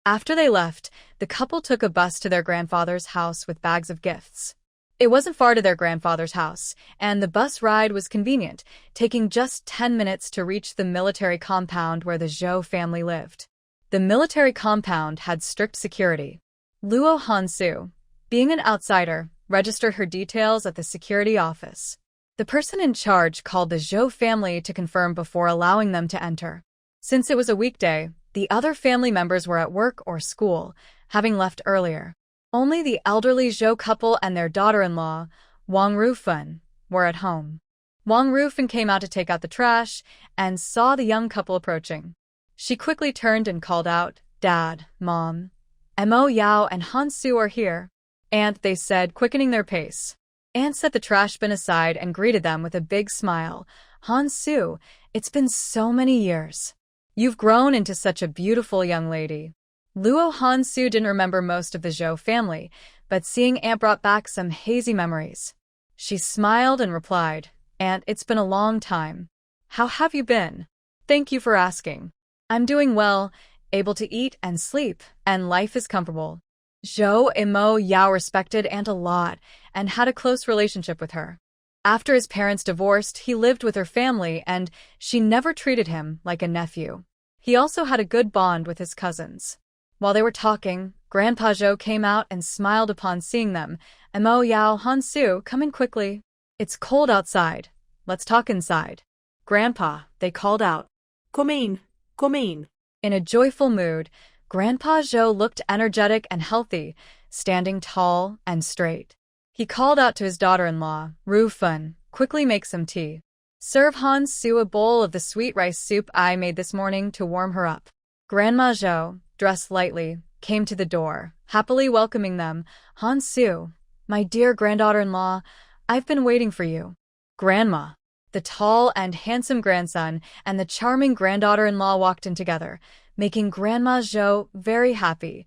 After they left, the couple took a bus to their grandfather's house with bags of gifts. It wasn't far to their grandfather's house, and the bus ride was convenient, taking just 10 minutes to reach the military compound where the Zhou family lived. The military compound had strict security. Luo Hansu, being an outsider, registered her details at the security office. The person in charge called the Zhou family to confirm before allowing them to enter. Since it was a weekday, the other family members were at work or school, having left earlier. Only the elderly Zhou couple and their daughter-in-law, Wang Rufan, were at home. Wang Rufan came out to take out the trash and saw the young couple approaching. She quickly turned and called out, "Dad, Mom, Mo Yao and Hansu are here." "Aunt," they said, quickening their pace. Aunt set the trash bin aside and greeted them with a big smile. "Hansu, it's been so many years. You've grown into such a beautiful young lady." Luo Hansu didn't remember most of the Zhou family, but seeing Aunt brought back some hazy memories. She smiled and replied, "Aunt, it's been a long time. How have you been?" "Thank you for asking. I'm doing well, able to eat and sleep, and life is comfortable." Zhou and Mo Yao respected Aunt a lot and had a close relationship with her. After his parents divorced, he lived with her family and she never treated him like a nephew. He also had a good bond with his cousins. While they were talking, Grandpa Zhou came out and smiled upon seeing them. "Mo Yao, Hansu, come in quickly. It's cold outside. Let's talk inside." "Grandpa," they called out. Come in, come in." In a joyful mood, Grandpa Zhou looked energetic and healthy, standing tall and straight. He called out to his daughter-in-law, "Rufan, quickly make some tea. Serve Hansu a bowl of the sweet rice soup I made this morning to warm her up." Grandma Zhou, dressed lightly, came to the door, happily welcoming them. "Hansu, my dear granddaughter-in-law, I've been waiting for you." "Grandma." The tall and handsome grandson and the charming granddaughter-in-law walked in together, making Grandma Zhou very happy.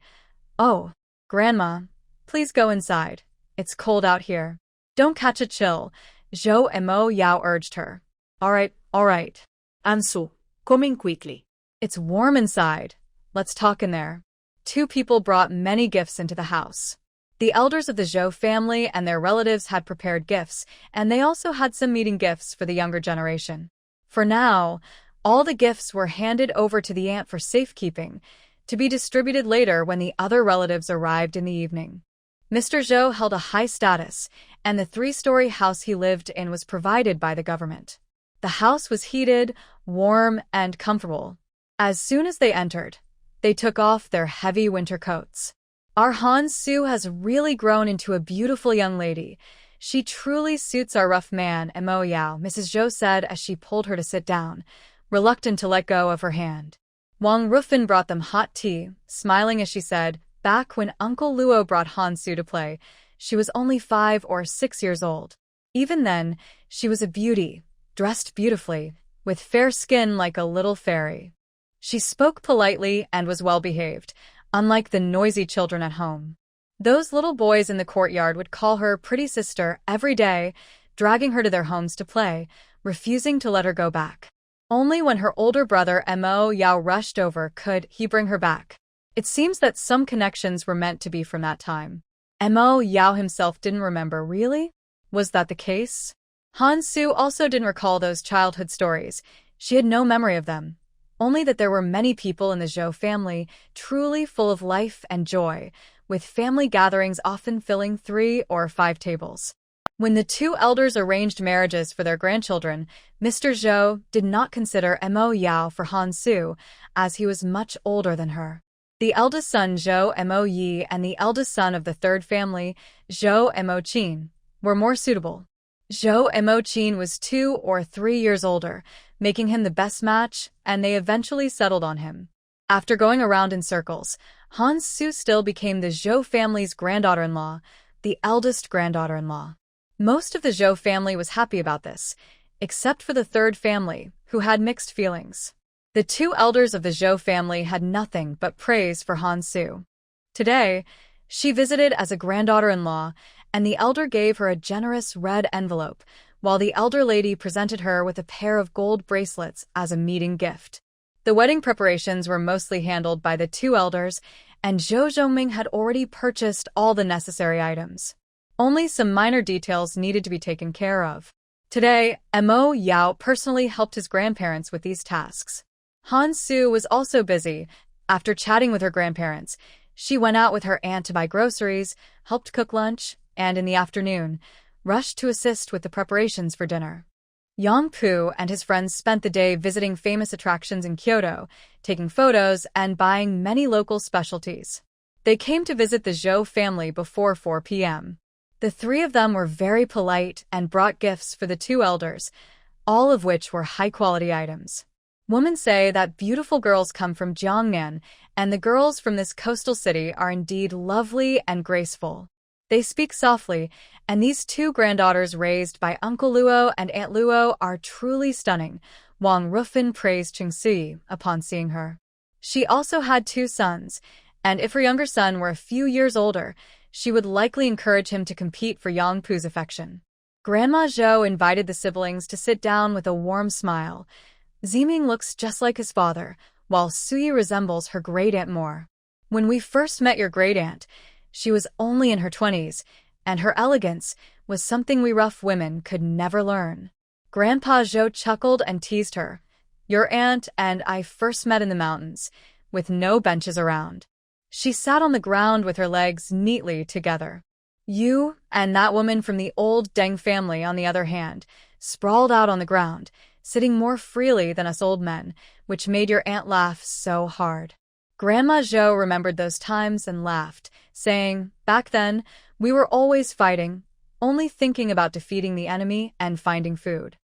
"Oh, Grandma, please go inside. It's cold out here. Don't catch a chill," Zhou and Mo Yao urged her. All right. Hansu, come in quickly. "It's warm inside. Let's talk in there." 2 people brought many gifts into the house. The elders of the Zhou family and their relatives had prepared gifts, and they also had some meeting gifts for the younger generation. For now, all the gifts were handed over to the aunt for safekeeping, to be distributed later when the other relatives arrived in the evening. Mr. Zhou held a high status, and the 3-story house he lived in was provided by the government. The house was heated, warm, and comfortable. As soon as they entered, they took off their heavy winter coats. "Our Hansu has really grown into a beautiful young lady. She truly suits our rough man, Mo Yao," Mrs. Zhou said as she pulled her to sit down, reluctant to let go of her hand. Wang Rufan brought them hot tea, smiling as she said, "Back when Uncle Luo brought Hansu to play, she was only 5 or 6 years old. Even then, she was a beauty, dressed beautifully, with fair skin like a little fairy. She spoke politely and was well-behaved, unlike the noisy children at home. Those little boys in the courtyard would call her pretty sister every day, dragging her to their homes to play, refusing to let her go back. Only when her older brother Mo Yao rushed over could he bring her back. It seems that some connections were meant to be from that time. Mo Yao himself didn't remember, really? Was that the case? Hansu also didn't recall those childhood stories. She had no memory of them. Only that there were many people in the Zhou family, truly full of life and joy, with family gatherings often filling 3 or 5 tables. When the two elders arranged marriages for their grandchildren, Mr. Zhou did not consider Mo Yao for Hansu, as he was much older than her. The eldest son Zhou Mo Yi and the eldest son of the third family, Zhou Mo Qin, were more suitable. Zhou Mo Qin was 2 or 3 years older, making him the best match, and they eventually settled on him. After going around in circles, Hansu still became the Zhou family's granddaughter-in-law, the eldest granddaughter-in-law. Most of the Zhou family was happy about this, except for the third family, who had mixed feelings. The 2 elders of the Zhou family had nothing but praise for Hansu. Today, she visited as a granddaughter-in-law, and the elder gave her a generous red envelope, while the elder lady presented her with a pair of gold bracelets as a meeting gift. The wedding preparations were mostly handled by the 2 elders, and Zhou Zhongming had already purchased all the necessary items. Only some minor details needed to be taken care of. Today, Mo Yao personally helped his grandparents with these tasks. Hansu was also busy. After chatting with her grandparents, she went out with her aunt to buy groceries, helped cook lunch, and in the afternoon, rushed to assist with the preparations for dinner. Yang Pu and his friends spent the day visiting famous attractions in Kyoto, taking photos, and buying many local specialties. They came to visit the Zhou family before 4 p.m. The 3 of them were very polite and brought gifts for the 2 elders, all of which were high-quality items. Women say that beautiful girls come from Jiangnan, and the girls from this coastal city are indeed lovely and graceful. They speak softly, and these 2 granddaughters raised by Uncle Luo and Aunt Luo are truly stunning, Wang Rufin praised Qingxi upon seeing her. She also had 2 sons, and if her younger son were a few years older, she would likely encourage him to compete for Yang Pu's affection. Grandma Zhou invited the siblings to sit down with a warm smile. Ziming looks just like his father, while Suyi resembles her great-aunt more. When we first met your great-aunt, she was only in her 20s, and her elegance was something we rough women could never learn. Grandpa Zhou chuckled and teased her. Your aunt and I first met in the mountains, with no benches around. She sat on the ground with her legs neatly together. You and that woman from the old Deng family, on the other hand, sprawled out on the ground, sitting more freely than us old men, which made your aunt laugh so hard. Grandma Zhou remembered those times and laughed, saying, back then, we were always fighting, only thinking about defeating the enemy and finding food.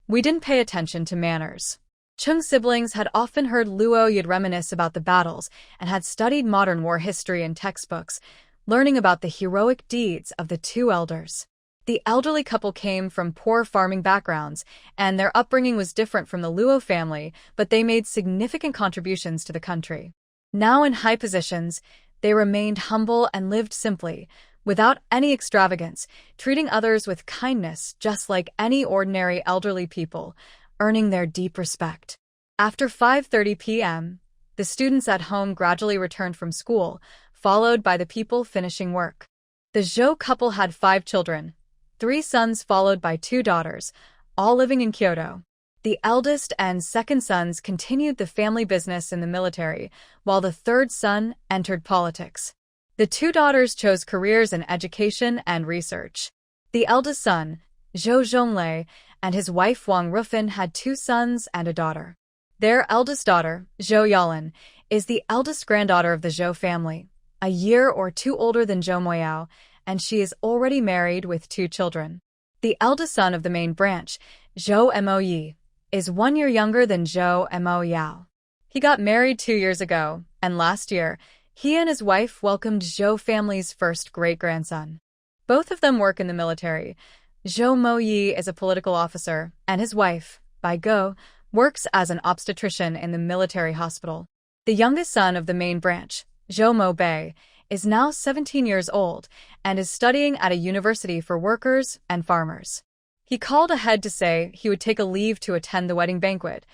We didn't pay attention to manners. Cheng's siblings had often heard Luo Yud reminisce about the battles and had studied modern war history in textbooks, learning about the heroic deeds of the 2 elders. The elderly couple came from poor farming backgrounds, and their upbringing was different from the Luo family, but they made significant contributions to the country. Now in high positions, they remained humble and lived simply, without any extravagance, treating others with kindness just like any ordinary elderly people, earning their deep respect. After 5:30 p.m., the students at home gradually returned from school, followed by the people finishing work. The Zhou couple had 5 children, 3 sons followed by 2 daughters, all living in Kyoto. The eldest and second sons continued the family business in the military, while the third son entered politics. The 2 daughters chose careers in education and research. The eldest son, Zhou Zhonglei, and his wife Wang Rufin had 2 sons and a daughter. Their eldest daughter, Zhou Yaolin, is the eldest granddaughter of the Zhou family, a year or 2 older than Zhou Moyao, and she is already married with 2 children. The eldest son of the main branch, Zhou Mo Yi, is 1 year younger than Zhou Mo Yao. He got married 2 years ago, and last year, he and his wife welcomed Zhou family's first great-grandson. Both of them work in the military. Zhou Mo Yi is a political officer, and his wife, Bai Go, works as an obstetrician in the military hospital. The youngest son of the main branch, Zhou Mo Bei, is now 17 years old and is studying at a university for workers and farmers. He called ahead to say he would take a leave to attend the wedding banquet,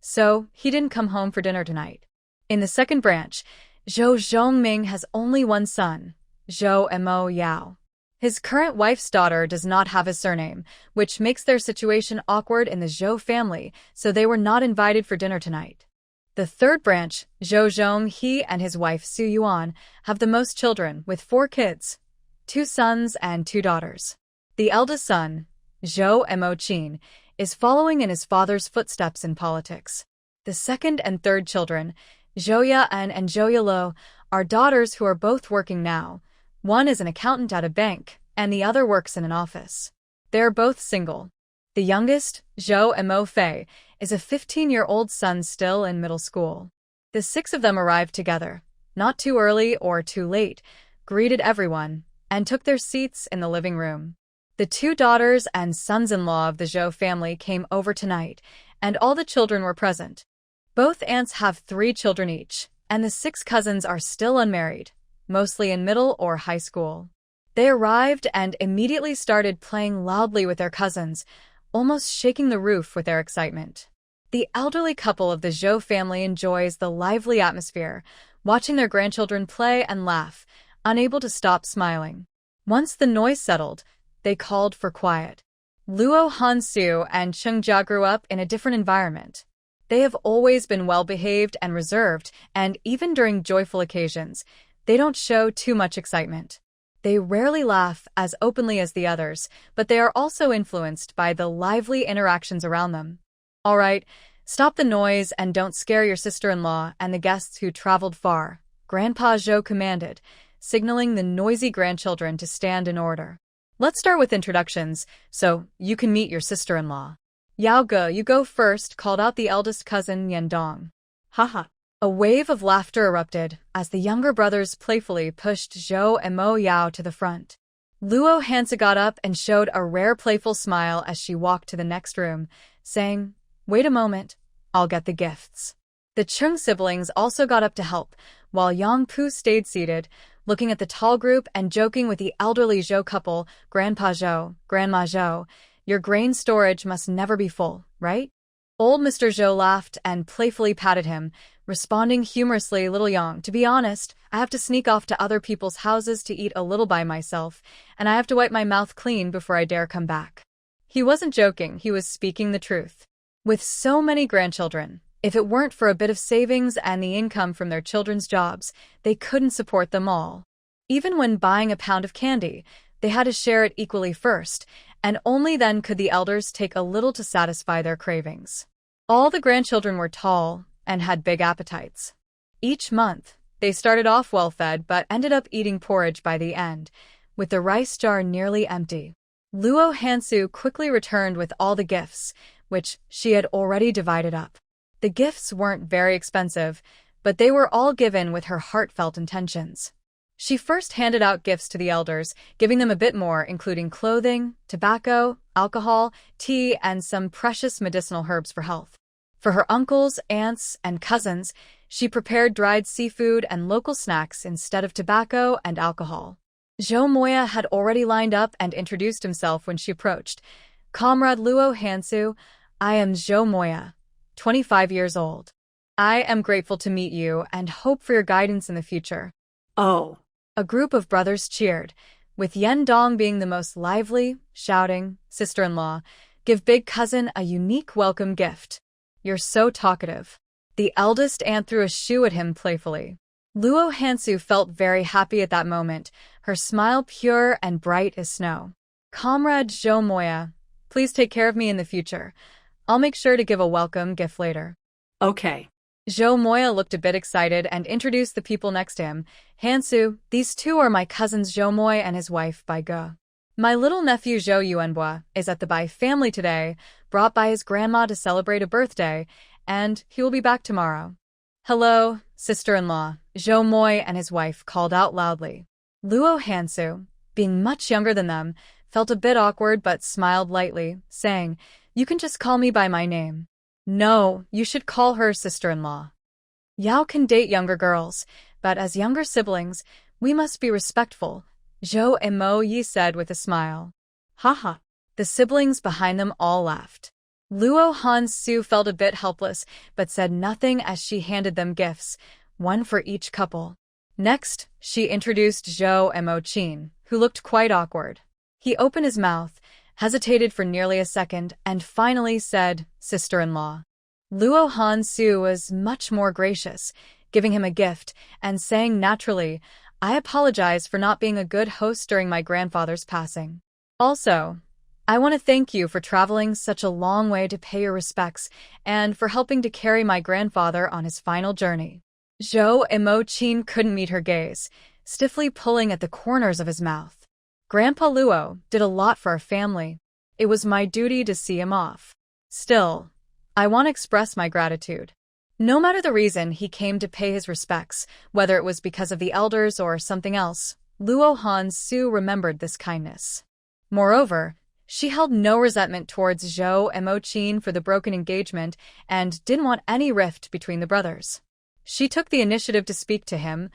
so he didn't come home for dinner tonight. In the second branch, Zhou Zhongming has only one son, Zhou Mo Yao. His current wife's daughter does not have his surname, which makes their situation awkward in the Zhou family, so they were not invited for dinner tonight. The third branch, Zhou Zhonghe and his wife Su Yuan, have the most children, with 4 kids, 2 sons and 2 daughters. The eldest son, Zhou Mo Qin, is following in his father's footsteps in politics. The second and third children, Zhouya and Zhouya Lo, are daughters who are both working now. One is an accountant at a bank, and the other works in an office. They are both single. The youngest, Zhou Mo Fei, is a 15-year-old son still in middle school. The 6 of them arrived together, not too early or too late, greeted everyone, and took their seats in the living room. The 2 daughters and sons-in-law of the Zhou family came over tonight, and all the children were present. Both aunts have 3 children each, and the 6 cousins are still unmarried, mostly in middle or high school. They arrived and immediately started playing loudly with their cousins, almost shaking the roof with their excitement. The elderly couple of the Zhou family enjoys the lively atmosphere, watching their grandchildren play and laugh, unable to stop smiling. Once the noise settled, they called for quiet. Luo Hansu and Chengjia grew up in a different environment. They have always been well-behaved and reserved, and even during joyful occasions, they don't show too much excitement. They rarely laugh as openly as the others, but they are also influenced by the lively interactions around them. All right, stop the noise and don't scare your sister-in-law and the guests who traveled far, Grandpa Zhou commanded, signaling the noisy grandchildren to stand in order. Let's start with introductions, so you can meet your sister-in-law. Yao Ge, you go first, called out the eldest cousin Yuan Dan. Haha. A wave of laughter erupted as the younger brothers playfully pushed Zhou Mo Yao to the front. Luo Hansu got up and showed a rare playful smile as she walked to the next room, saying, "Wait a moment, I'll get the gifts." The Chung siblings also got up to help, while Yang Pu stayed seated, looking at the tall group and joking with the elderly Zhou couple, Grandpa Zhou, Grandma Zhou. Your grain storage must never be full, right? Old Mr. Zhou laughed and playfully patted him, responding humorously, "Little Yang, to be honest, I have to sneak off to other people's houses to eat a little by myself, and I have to wipe my mouth clean before I dare come back." He wasn't joking, he was speaking the truth. With so many grandchildren, if it weren't for a bit of savings and the income from their children's jobs, they couldn't support them all. Even when buying a pound of candy, they had to share it equally first, and only then could the elders take a little to satisfy their cravings. All the grandchildren were tall and had big appetites. Each month, they started off well-fed but ended up eating porridge by the end, with the rice jar nearly empty. Luo Hansu quickly returned with all the gifts, which she had already divided up. The gifts weren't very expensive, but they were all given with her heartfelt intentions. She first handed out gifts to the elders, giving them a bit more, including clothing, tobacco, alcohol, tea, and some precious medicinal herbs for health. For her uncles, aunts, and cousins, she prepared dried seafood and local snacks instead of tobacco and alcohol. Zhou Moya had already lined up and introduced himself when she approached. "Comrade Luo Hansu, I am Zhou Moya, 25 years old. I am grateful to meet you and hope for your guidance in the future." Oh. A group of brothers cheered, with Yuan Dan being the most lively, shouting, "Sister-in-law, give big cousin a unique welcome gift. You're so talkative." The eldest aunt threw a shoe at him playfully. Luo Hansu felt very happy at that moment, her smile pure and bright as snow. "Comrade Zhou Moya, please take care of me in the future. I'll make sure to give a welcome gift later." Okay. Zhou Moya looked a bit excited and introduced the people next to him. "Hansu, these 2 are my cousins Zhou Moy and his wife Bai Ge. My little nephew Zhou Yuanbua is at the Bai family today, brought by his grandma to celebrate a birthday, and he will be back tomorrow." "Hello, sister-in-law," Zhou Moy and his wife called out loudly. Luo Hansu, being much younger than them, felt a bit awkward but smiled lightly, saying, "You can just call me by my name." "No, you should call her sister-in-law. Yao can date younger girls, but as younger siblings, we must be respectful," Zhou Mo Yi said with a smile. Haha. The siblings behind them all laughed. Luo Hansu felt a bit helpless, but said nothing as she handed them gifts, one for each couple. Next, she introduced Zhou Emochin, who looked quite awkward. He opened his mouth, hesitated for nearly a second, and finally said, "Sister-in-law." Luo Hansu was much more gracious, giving him a gift and saying naturally, "I apologize for not being a good host during my grandfather's passing. Also, I want to thank you for traveling such a long way to pay your respects and for helping to carry my grandfather on his final journey." Zhou Emochin couldn't meet her gaze, stiffly pulling at the corners of his mouth. "Grandpa Luo did a lot for our family. It was my duty to see him off. Still, I want to express my gratitude." No matter the reason he came to pay his respects, whether it was because of the elders or something else, Luo Hansu remembered this kindness. Moreover, she held no resentment towards Zhou Emochin for the broken engagement and didn't want any rift between the brothers. She took the initiative to speak to him.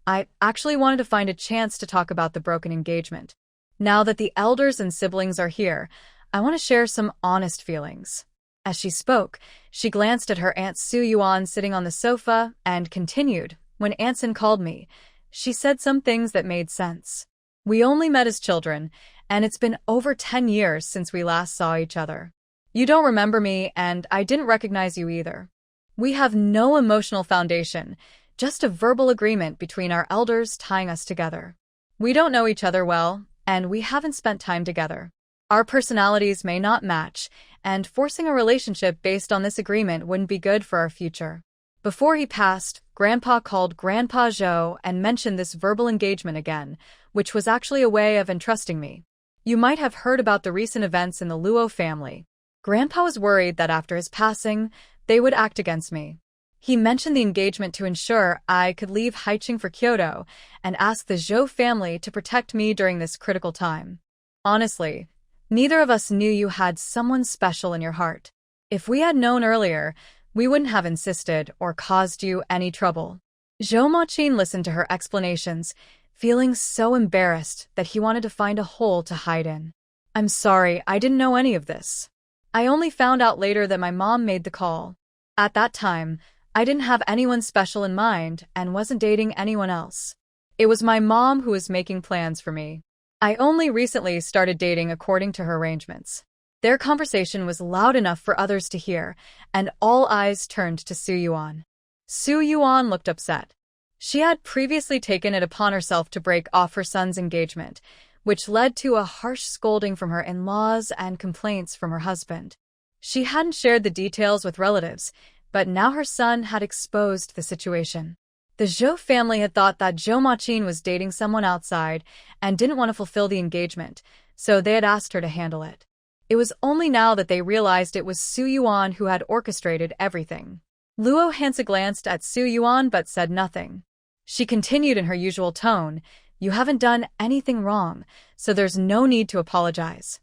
"I actually wanted to find a chance to talk about the broken engagement. Now that the elders and siblings are here, I want to share some honest feelings." As she spoke, she glanced at her Aunt Su Yuan sitting on the sofa and continued, "When Anson called me, she said some things that made sense. We only met as children, and it's been over 10 years since we last saw each other. You don't remember me, and I didn't recognize you either. We have no emotional foundation, just a verbal agreement between our elders tying us together. We don't know each other well, and we haven't spent time together. Our personalities may not match, and forcing a relationship based on this agreement wouldn't be good for our future." Before he passed, Grandpa called Grandpa Zhou and mentioned this verbal engagement again, which was actually a way of entrusting me. "You might have heard about the recent events in the Luo family. Grandpa was worried that after his passing, they would act against me. He mentioned the engagement to ensure I could leave Haiqing for Kyoto and asked the Zhou family to protect me during this critical time. Honestly, neither of us knew you had someone special in your heart. If we had known earlier, we wouldn't have insisted or caused you any trouble." Zhou Mochin listened to her explanations, feeling so embarrassed that he wanted to find a hole to hide in. "I'm sorry, I didn't know any of this. I only found out later that my mom made the call. At that time, I didn't have anyone special in mind and wasn't dating anyone else. It was my mom who was making plans for me. I only recently started dating according to her arrangements." Their conversation was loud enough for others to hear, and all eyes turned to Su Yuan. Su Yuan looked upset. She had previously taken it upon herself to break off her son's engagement, which led to a harsh scolding from her in-laws and complaints from her husband. She hadn't shared the details with relatives, but now her son had exposed the situation. The Zhou family had thought that Zhou Mochin was dating someone outside and didn't want to fulfill the engagement, so they had asked her to handle it. It was only now that they realized it was Su Yuan who had orchestrated everything. Luo Hansu glanced at Su Yuan but said nothing. She continued in her usual tone, "You haven't done anything wrong, so there's no need to apologize.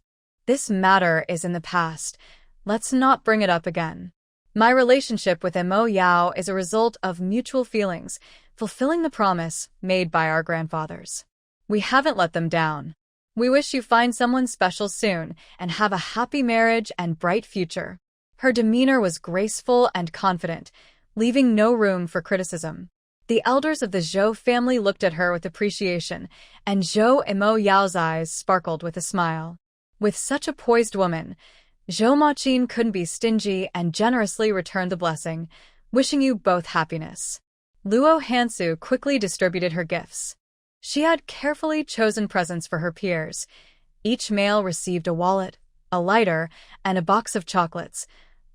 This matter is in the past. Let's not bring it up again. My relationship with Mo Yao is a result of mutual feelings, fulfilling the promise made by our grandfathers. We haven't let them down. We wish you find someone special soon and have a happy marriage and bright future." Her demeanor was graceful and confident, leaving no room for criticism. The elders of the Zhou family looked at her with appreciation, and Zhou Mo Yao's eyes sparkled with a smile. With such a poised woman, Zhou Mochin couldn't be stingy and generously returned the blessing, "Wishing you both happiness." Luo Hansu quickly distributed her gifts. She had carefully chosen presents for her peers. Each male received a wallet, a lighter, and a box of chocolates,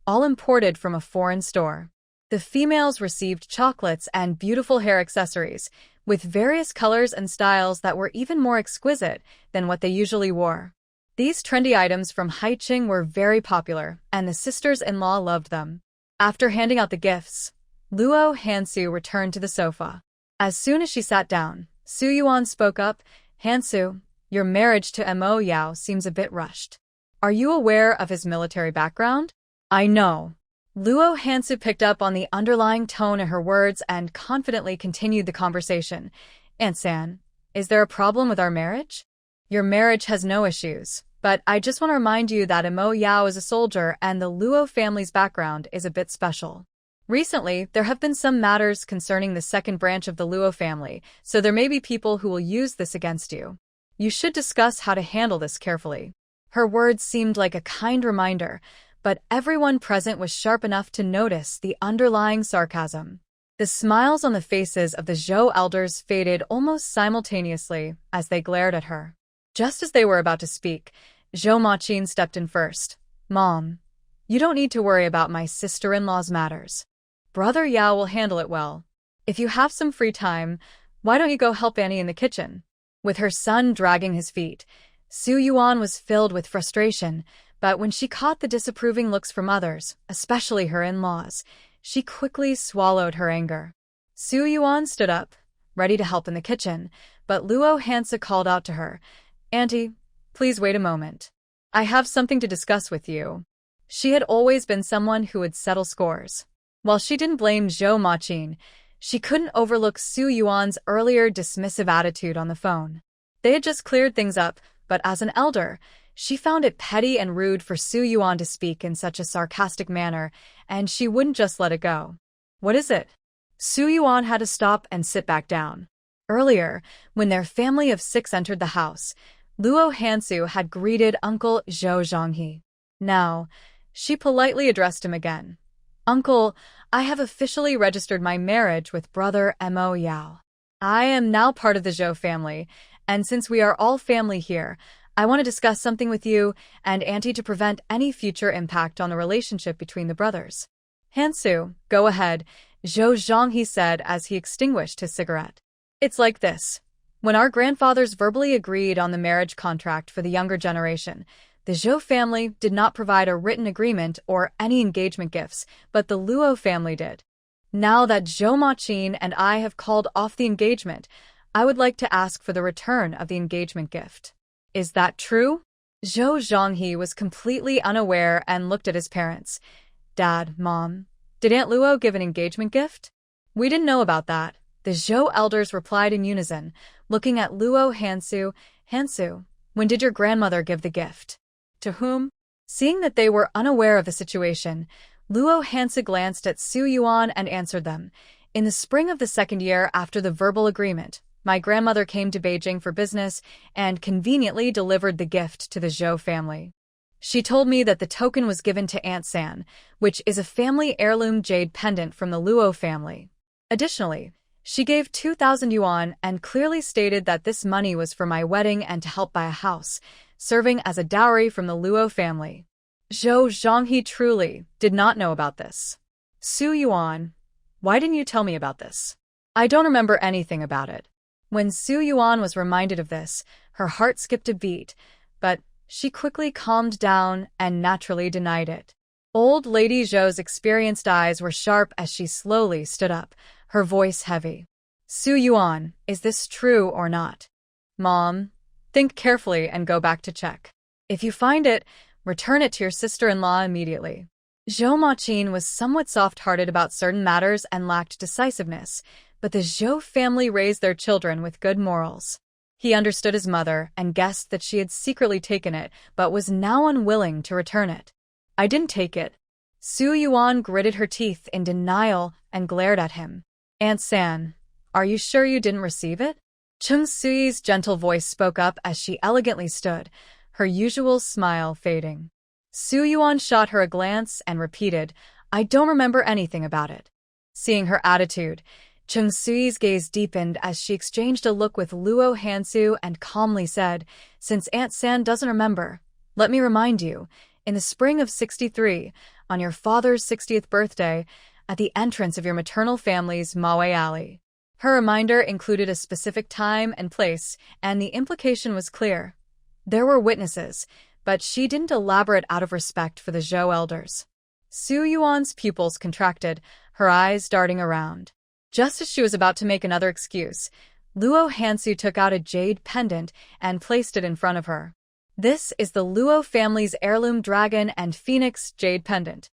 all imported from a foreign store. The females received chocolates and beautiful hair accessories, with various colors and styles that were even more exquisite than what they usually wore. These trendy items from Haiqing were very popular, and the sisters-in-law loved them. After handing out the gifts, Luo Hansu returned to the sofa. As soon as she sat down, Su Yuan spoke up, "Hansu, your marriage to Mo Yao seems a bit rushed. Are you aware of his military background?" "I know." Luo Hansu picked up on the underlying tone in her words and confidently continued the conversation. "Aunt San, is there a problem with our marriage?" "Your marriage has no issues. But I just want to remind you that Mo Yao is a soldier and the Luo family's background is a bit special. Recently, there have been some matters concerning the second branch of the Luo family, so there may be people who will use this against you. You should discuss how to handle this carefully. Her words seemed like a kind reminder, but everyone present was sharp enough to notice the underlying sarcasm. The smiles on the faces of the Zhou elders faded almost simultaneously as they glared at her. Just as they were about to speak, Zhou Maqin stepped in first. "Mom, you don't need to worry about my sister-in-law's matters. Brother Yao will handle it well. If you have some free time, why don't you go help Annie in the kitchen?" With her son dragging his feet, Su Yuan was filled with frustration, but when she caught the disapproving looks from others, especially her in-laws, she quickly swallowed her anger. Su Yuan stood up, ready to help in the kitchen, but Luo Hansu called out to her, "Auntie, please wait a moment. I have something to discuss with you." She had always been someone who would settle scores. While she didn't blame Zhou Maqin, she couldn't overlook Su Yuan's earlier dismissive attitude on the phone. They had just cleared things up, but as an elder, she found it petty and rude for Su Yuan to speak in such a sarcastic manner, and she wouldn't just let it go. "What is it?" Su Yuan had to stop and sit back down. Earlier, when their family of 6 entered the house, Luo Hansu had greeted Uncle Zhou Zhonghe. Now, she politely addressed him again. "Uncle, I have officially registered my marriage with brother Mo Yao. I am now part of the Zhou family, and since we are all family here, I want to discuss something with you and Auntie to prevent any future impact on the relationship between the brothers." "Hansu, go ahead," Zhou Zhonghe said as he extinguished his cigarette. "It's like this. When our grandfathers verbally agreed on the marriage contract for the younger generation, the Zhou family did not provide a written agreement or any engagement gifts, but the Luo family did. Now that Zhou Maqin and I have called off the engagement, I would like to ask for the return of the engagement gift. Is that true?" Zhou Zhonghe was completely unaware and looked at his parents. "Dad, Mom, did Aunt Luo give an engagement gift?" "We didn't know about that," the Zhou elders replied in unison, looking at Luo Hansu. "Hansu, when did your grandmother give the gift? To whom?" Seeing that they were unaware of the situation, Luo Hansu glanced at Su Yuan and answered them. "In the spring of the 2nd year after the verbal agreement, my grandmother came to Beijing for business and conveniently delivered the gift to the Zhou family. She told me that the token was given to Aunt San, which is a family heirloom jade pendant from the Luo family. Additionally, she gave 2,000 yuan and clearly stated that this money was for my wedding and to help buy a house, serving as a dowry from the Luo family." Zhou Zhonghe truly did not know about this. "Su Yuan, why didn't you tell me about this?" "I don't remember anything about it." When Su Yuan was reminded of this, her heart skipped a beat, but she quickly calmed down and naturally denied it. Old Lady Zhou's experienced eyes were sharp as she slowly stood up, her voice heavy. "Su Yuan, is this true or not?" "Mom, think carefully and go back to check. If you find it, return it to your sister-in-law immediately." Zhou Maqin was somewhat soft-hearted about certain matters and lacked decisiveness, but the Zhou family raised their children with good morals. He understood his mother and guessed that she had secretly taken it, but was now unwilling to return it. "I didn't take it." Su Yuan gritted her teeth in denial and glared at him. "Aunt San, are you sure you didn't receive it?" Chung Sui's gentle voice spoke up as she elegantly stood, her usual smile fading. Su Yuan shot her a glance and repeated, "I don't remember anything about it." Seeing her attitude, Chung Sui's gaze deepened as she exchanged a look with Luo Hansu and calmly said, "Since Aunt San doesn't remember, let me remind you, in the spring of 63, on your father's 60th birthday, at the entrance of your maternal family's Maui Alley." Her reminder included a specific time and place, and the implication was clear. There were witnesses, but she didn't elaborate out of respect for the Zhou elders. Su Yuan's pupils contracted, her eyes darting around. Just as she was about to make another excuse, Luo Hansu took out a jade pendant and placed it in front of her. "This is the Luo family's heirloom dragon and phoenix jade pendant.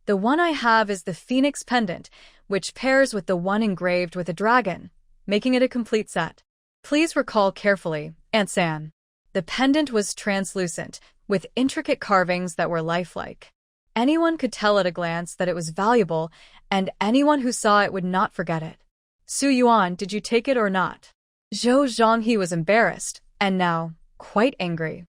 The one I have is the phoenix pendant, which pairs with the one engraved with a dragon, making it a complete set. Please recall carefully, Aunt San." The pendant was translucent, with intricate carvings that were lifelike. Anyone could tell at a glance that it was valuable, and anyone who saw it would not forget it. Su Yuan, did you take it or not? Zhou Zhonghe was embarrassed, and now quite angry.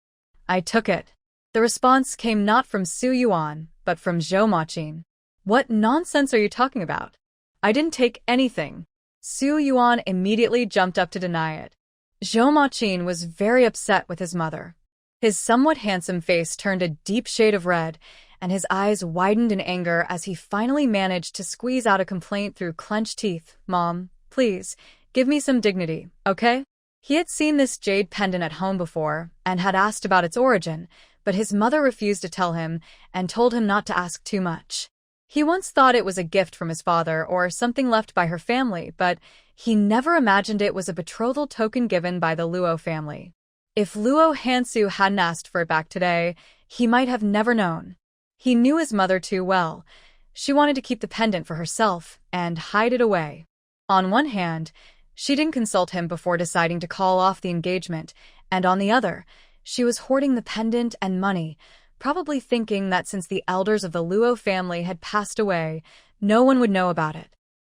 I took it. The response came not from Su Yuan, but from Zhou Machin. What nonsense are you talking about? I didn't take anything. Su Yuan immediately jumped up to deny it. Zhou Machin was very upset with his mother. His somewhat handsome face turned a deep shade of red, and his eyes widened in anger as he finally managed to squeeze out a complaint through clenched teeth. Mom, please, give me some dignity, okay? He had seen this jade pendant at home before and had asked about its origin, but his mother refused to tell him and told him not to ask too much. He once thought it was a gift from his father or something left by her family, but he never imagined it was a betrothal token given by the Luo family. If Luo Hansu hadn't asked for it back today, he might have never known. He knew his mother too well. She wanted to keep the pendant for herself and hide it away. On one hand, she didn't consult him before deciding to call off the engagement, and on the other, she was hoarding the pendant and money, probably thinking that since the elders of the Luo family had passed away, no one would know about it.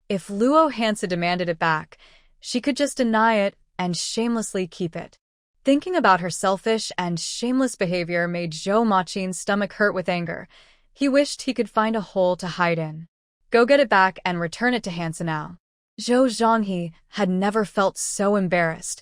If Luo Hansu demanded it back, she could just deny it and shamelessly keep it. Thinking about her selfish and shameless behavior made Zhou Machin's stomach hurt with anger. He wished he could find a hole to hide in. Go get it back and return it to Hansu now. Zhou Zhonghe had never felt so embarrassed.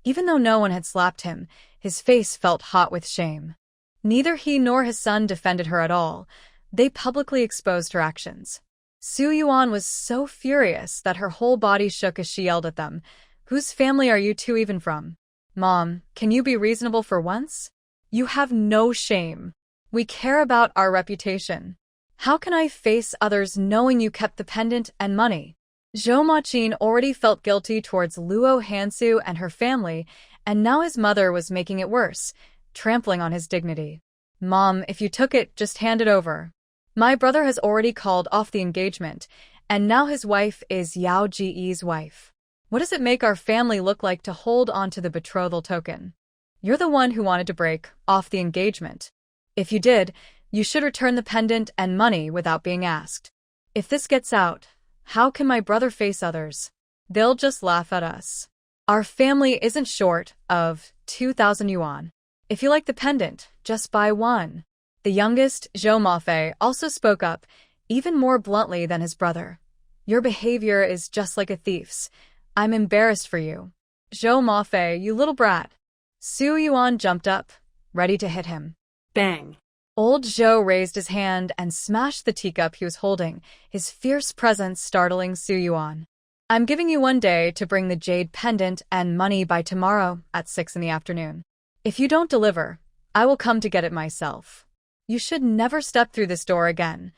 Even though no one had slapped him, his face felt hot with shame. Neither he nor his son defended her at all. They publicly exposed her actions. Su Yuan was so furious that her whole body shook as she yelled at them. Whose family are you two even from? Mom, can you be reasonable for once? You have no shame. We care about our reputation. How can I face others knowing you kept the pendant and money? Zhou Machin already felt guilty towards Luo Hansu and her family, and now his mother was making it worse, trampling on his dignity. Mom, if you took it, just hand it over. My brother has already called off the engagement, and now his wife is Yao Ji's wife. What does it make our family look like to hold on to the betrothal token? You're the one who wanted to break off the engagement. If you did, you should return the pendant and money without being asked. If this gets out, how can my brother face others? They'll just laugh at us. Our family isn't short of 2,000 yuan. If you like the pendant, just buy one. The youngest, Zhou Mafei, also spoke up, even more bluntly than his brother. Your behavior is just like a thief's. I'm embarrassed for you. Zhou Mafei, you little brat. Su Yuan jumped up, ready to hit him. Bang. Old Zhou raised his hand and smashed the teacup he was holding, his fierce presence startling Su Yuan. I'm giving you 1 day to bring the jade pendant and money by tomorrow at 6 in the afternoon. If you don't deliver, I will come to get it myself. You should never step through this door again.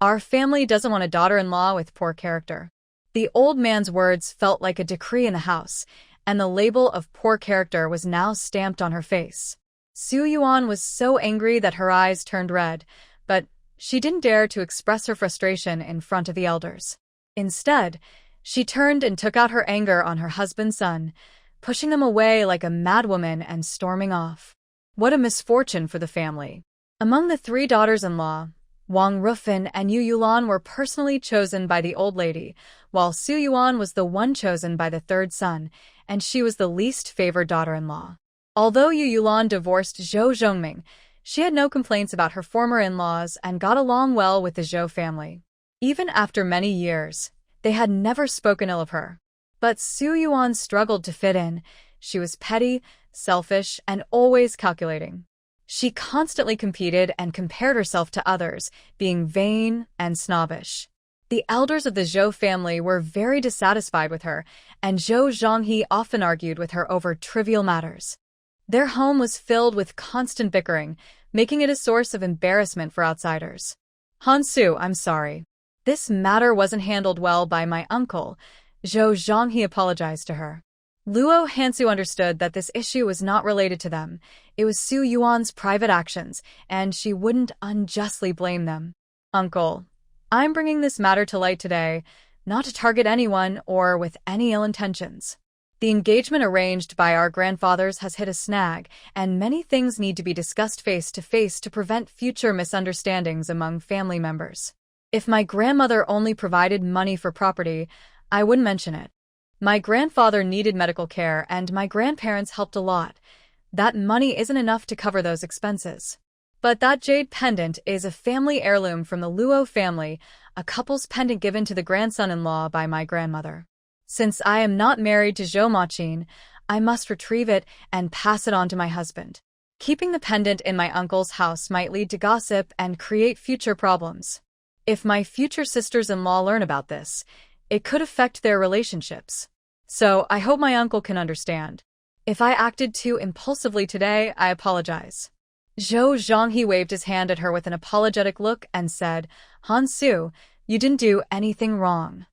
Our family doesn't want a daughter-in-law with poor character. The old man's words felt like a decree in the house, and the label of poor character was now stamped on her face. Su Yuan was so angry that her eyes turned red, but she didn't dare to express her frustration in front of the elders. Instead, she turned and took out her anger on her husband's son, pushing them away like a madwoman and storming off. What a misfortune for the family. Among the 3 daughters-in-law, Wang Rufin and Yu Yulan were personally chosen by the old lady, while Su Yuan was the one chosen by the 3rd son, and she was the least favored daughter-in-law. Although Yu Yulan divorced Zhou Zhongming, she had no complaints about her former in-laws and got along well with the Zhou family. Even after many years, they had never spoken ill of her. But Su Yuan struggled to fit in. She was petty, selfish, and always calculating. She constantly competed and compared herself to others, being vain and snobbish. The elders of the Zhou family were very dissatisfied with her, and Zhou Zhonghe often argued with her over trivial matters. Their home was filled with constant bickering, making it a source of embarrassment for outsiders. Hansu, I'm sorry. This matter wasn't handled well by my uncle. Zhou Zhonghe apologized to her. Luo Hansu understood that this issue was not related to them. It was Su Yuan's private actions, and she wouldn't unjustly blame them. Uncle, I'm bringing this matter to light today, not to target anyone or with any ill intentions. The engagement arranged by our grandfathers has hit a snag, and many things need to be discussed face-to-face to prevent future misunderstandings among family members. If my grandmother only provided money for property, I wouldn't mention it. My grandfather needed medical care, and my grandparents helped a lot. That money isn't enough to cover those expenses. But that jade pendant is a family heirloom from the Luo family, a couple's pendant given to the grandson-in-law by my grandmother. Since I am not married to Zhou Maqin, I must retrieve it and pass it on to my husband. Keeping the pendant in my uncle's house might lead to gossip and create future problems. If my future sisters-in-law learn about this, it could affect their relationships. So I hope my uncle can understand. If I acted too impulsively today, I apologize. Zhou Zhonghe waved his hand at her with an apologetic look and said, Hansu, you didn't do anything wrong.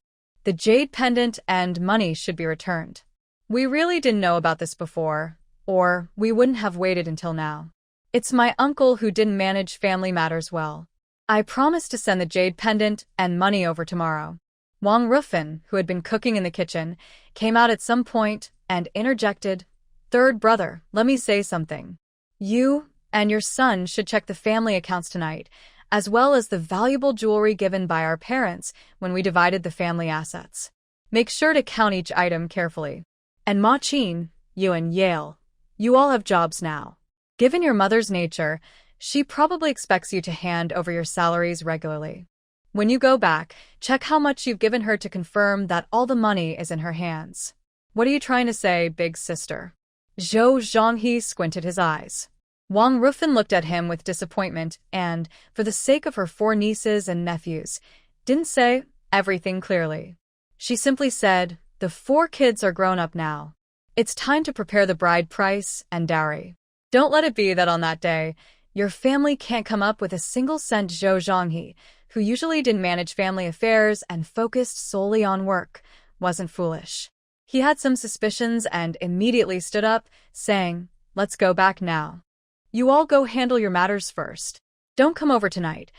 The jade pendant and money should be returned. We really didn't know about this before, or we wouldn't have waited until now. It's my uncle who didn't manage family matters well. I promised to send the jade pendant and money over tomorrow. Wang Rufin, who had been cooking in the kitchen, came out at some point and interjected, Third brother, let me say something. You and your son should check the family accounts tonight, as well as the valuable jewelry given by our parents when we divided the family assets. Make sure to count each item carefully. And Ma Qin, you and Yale, you all have jobs now. Given your mother's nature, she probably expects you to hand over your salaries regularly. When you go back, check how much you've given her to confirm that all the money is in her hands. What are you trying to say, big sister? Zhou Zhonghe squinted his eyes. Wang Rufin looked at him with disappointment and, for the sake of her 4 nieces and nephews, didn't say everything clearly. She simply said, the 4 kids are grown up now. It's time to prepare the bride price and dowry. Don't let it be that on that day, your family can't come up with a single cent. Zhou Zhonghe, who usually didn't manage family affairs and focused solely on work, wasn't foolish. He had some suspicions and immediately stood up, saying, Let's go back now. You all go handle your matters first. Don't come over tonight.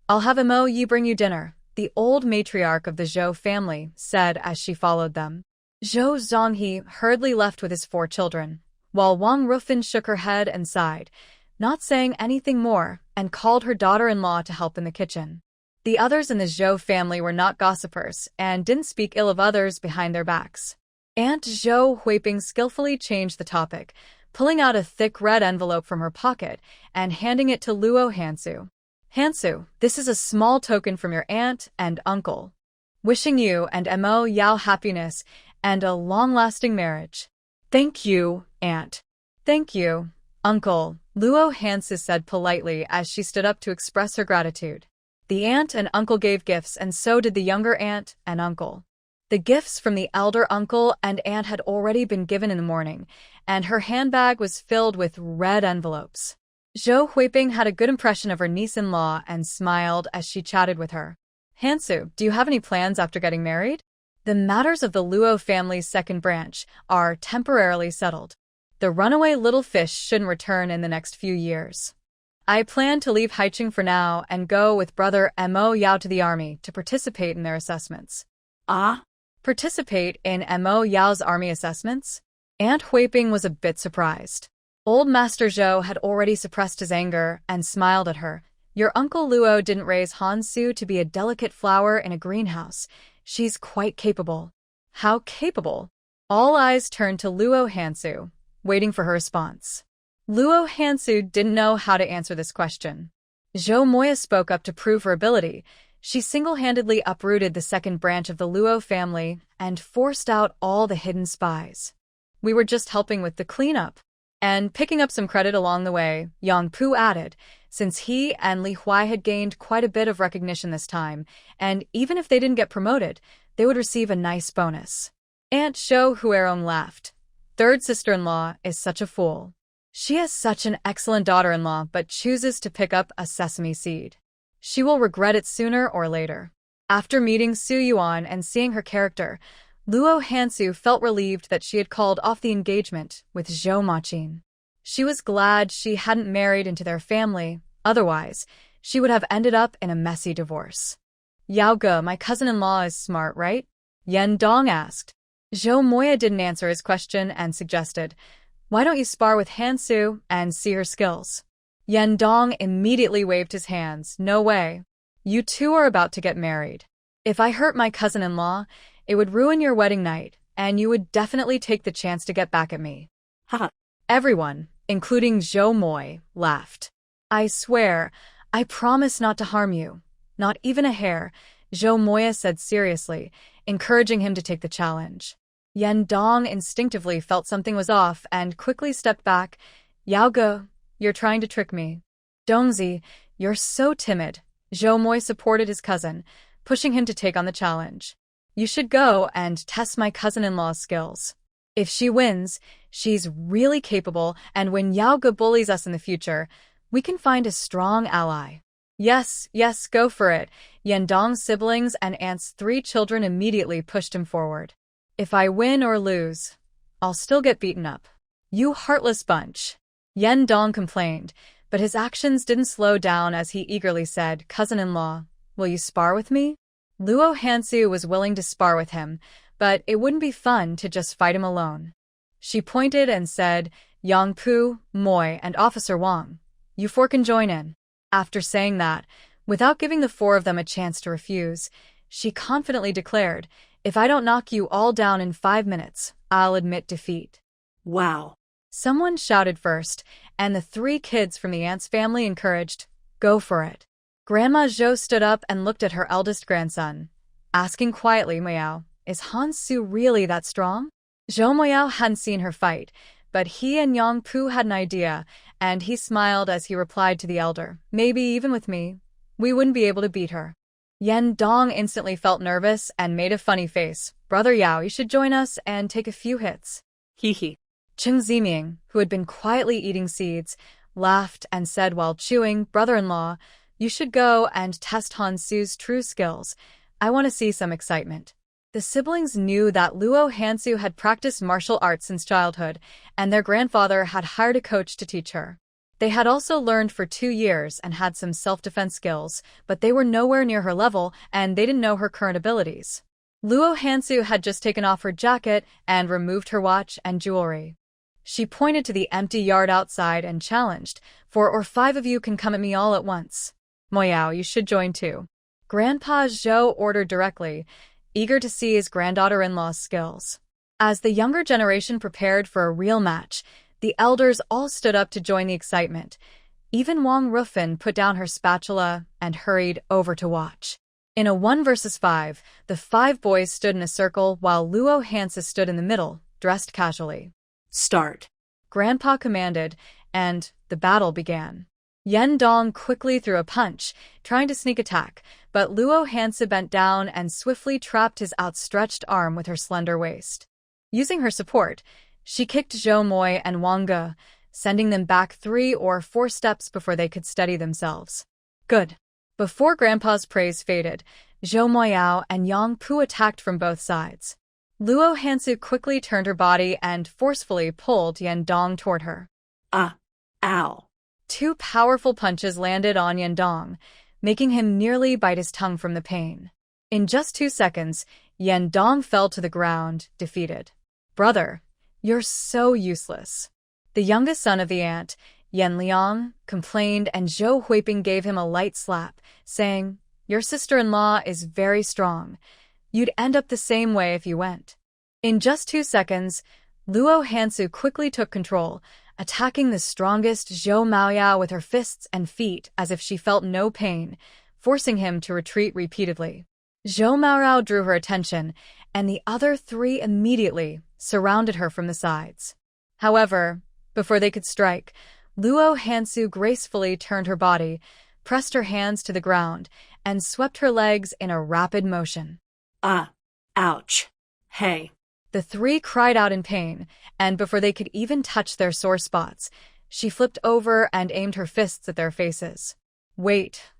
I'll have Mo Yi bring you dinner, the old matriarch of the Zhou family said as she followed them. Zhou Zhonghe hurriedly left with his 4 children, while Wang Rufin shook her head and sighed, not saying anything more, and called her daughter-in-law to help in the kitchen. The others in the Zhou family were not gossipers and didn't speak ill of others behind their backs. Aunt Zhou Huiping skillfully changed the topic, pulling out a thick red envelope from her pocket and handing it to Luo Hansu. Hansu, this is a small token from your aunt and uncle, wishing you and Mo Yao happiness and a long-lasting marriage. Thank you, aunt. Thank you, uncle, Luo Hansu said politely as she stood up to express her gratitude. The aunt and uncle gave gifts, and so did the younger aunt and uncle. The gifts from the elder uncle and aunt had already been given in the morning, and her handbag was filled with red envelopes. Zhou Huiping had a good impression of her niece-in-law and smiled as she chatted with her. Hansu, do you have any plans after getting married? The matters of the Luo family's second branch are temporarily settled. The runaway little fish shouldn't return in the next few years. I plan to leave Haicheng for now and go with brother Mo Yao to the army to participate in their assessments. Ah? Participate in Mo Yao's army assessments? Aunt Huiping was a bit surprised. Old Master Zhou had already suppressed his anger and smiled at her. Your uncle Luo didn't raise Hansu to be a delicate flower in a greenhouse. She's quite capable. How capable? All eyes turned to Luo Hansu, waiting for her response. Luo Hansu didn't know how to answer this question. Zhou Moya spoke up to prove her ability. She single-handedly uprooted the second branch of the Luo family and forced out all the hidden spies. We were just helping with the cleanup. And picking up some credit along the way, Yang Pu added, since he and Li Huai had gained quite a bit of recognition this time, and even if they didn't get promoted, they would receive a nice bonus. Aunt Zhou Huerong laughed. Third sister-in-law is such a fool. She has such an excellent daughter-in-law but chooses to pick up a sesame seed. She will regret it sooner or later. After meeting Su Yuan and seeing her character, Luo Hansu felt relieved that she had called off the engagement with Zhou Maqin. She was glad she hadn't married into their family, otherwise, she would have ended up in a messy divorce. Yao Ge, my cousin-in-law, is smart, right? Yan Dong asked. Zhou Moya didn't answer his question and suggested, "Why don't you spar with Hansu and see her skills?" Yuan Dan immediately waved his hands. "No way. You two are about to get married. If I hurt my cousin-in-law, it would ruin your wedding night, and you would definitely take the chance to get back at me." Haha. Everyone, including Zhou Moy, laughed. "I swear, I promise not to harm you. Not even a hair," Zhou Moya said seriously, encouraging him to take the challenge. Yuan Dan instinctively felt something was off and quickly stepped back. "Yao Ge, you're trying to trick me." "Dongzi, you're so timid." Zhou Moy supported his cousin, pushing him to take on the challenge. "You should go and test my cousin-in-law's skills. If she wins, she's really capable, and when Yao Ge bullies us in the future, we can find a strong ally." Yes, go for it." Yuan Dan's siblings and aunt's 3 children immediately pushed him forward. "If I win or lose, I'll still get beaten up." "You heartless bunch." Yuan Dan complained, but his actions didn't slow down as he eagerly said, "Cousin-in-law, will you spar with me?" Luo Hansu was willing to spar with him, but it wouldn't be fun to just fight him alone. She pointed and said, "Yang Pu, Moy, and Officer Wang, you 4 can join in." After saying that, without giving the 4 of them a chance to refuse, she confidently declared, "If I don't knock you all down in 5 minutes, I'll admit defeat." Wow. Someone shouted first, and the 3 kids from the aunt's family encouraged, "Go for it." Grandma Zhou stood up and looked at her eldest grandson, asking quietly, "Moyao, is Hansu really that strong?" Zhou Moyao hadn't seen her fight, but he and Yang Pu had an idea, and he smiled as he replied to the elder, "Maybe even with me, we wouldn't be able to beat her." Yuan Dan instantly felt nervous and made a funny face. "Brother Yao, you should join us and take a few hits." Hee. Cheng Ziming, who had been quietly eating seeds, laughed and said while chewing, "Brother-in-law, you should go and test Hansu's true skills. I want to see some excitement." The siblings knew that Luo Hansu had practiced martial arts since childhood, and their grandfather had hired a coach to teach her. They had also learned for 2 years and had some self-defense skills, but they were nowhere near her level, and they didn't know her current abilities. Luo Hansu had just taken off her jacket and removed her watch and jewelry. She pointed to the empty yard outside and challenged, 4 or 5 of you can come at me all at once. "Moyao, you should join too." Grandpa Zhou ordered directly, eager to see his granddaughter-in-law's skills. As the younger generation prepared for a real match, the elders all stood up to join the excitement. Even Wang Rufin put down her spatula and hurried over to watch. In a 1 versus 5, the 5 boys stood in a circle while Luo Hansu stood in the middle, dressed casually. Start. Grandpa commanded, and the battle began. Yuan Dan quickly threw a punch, trying to sneak attack, but Luo Hansu bent down and swiftly trapped his outstretched arm with her slender waist. Using her support, she kicked Zhou Moy and Wang Ge, sending them back 3 or 4 steps before they could steady themselves. Good. Before Grandpa's praise faded, Zhou Moyao and Yang Pu attacked from both sides. Luo Hansu quickly turned her body and forcefully pulled Yuan Dan toward her. Ow. 2 powerful punches landed on Yuan Dan, making him nearly bite his tongue from the pain. In just 2 seconds, Yuan Dan fell to the ground, defeated. "Brother, you're so useless." The youngest son of the aunt, Yan Liang, complained, and Zhou Huiping gave him a light slap, saying, "Your sister-in-law is very strong. You'd end up the same way if you went." In just 2 seconds, Luo Hansu quickly took control, attacking the strongest Zhou Maoyao with her fists and feet as if she felt no pain, forcing him to retreat repeatedly. Zhou Maoyao drew her attention, and the other 3 immediately surrounded her from the sides. However, before they could strike, Luo Hansu gracefully turned her body, pressed her hands to the ground, and swept her legs in a rapid motion. Ouch. Hey. The 3 cried out in pain, and before they could even touch their sore spots, she flipped over and aimed her fists at their faces. Wait,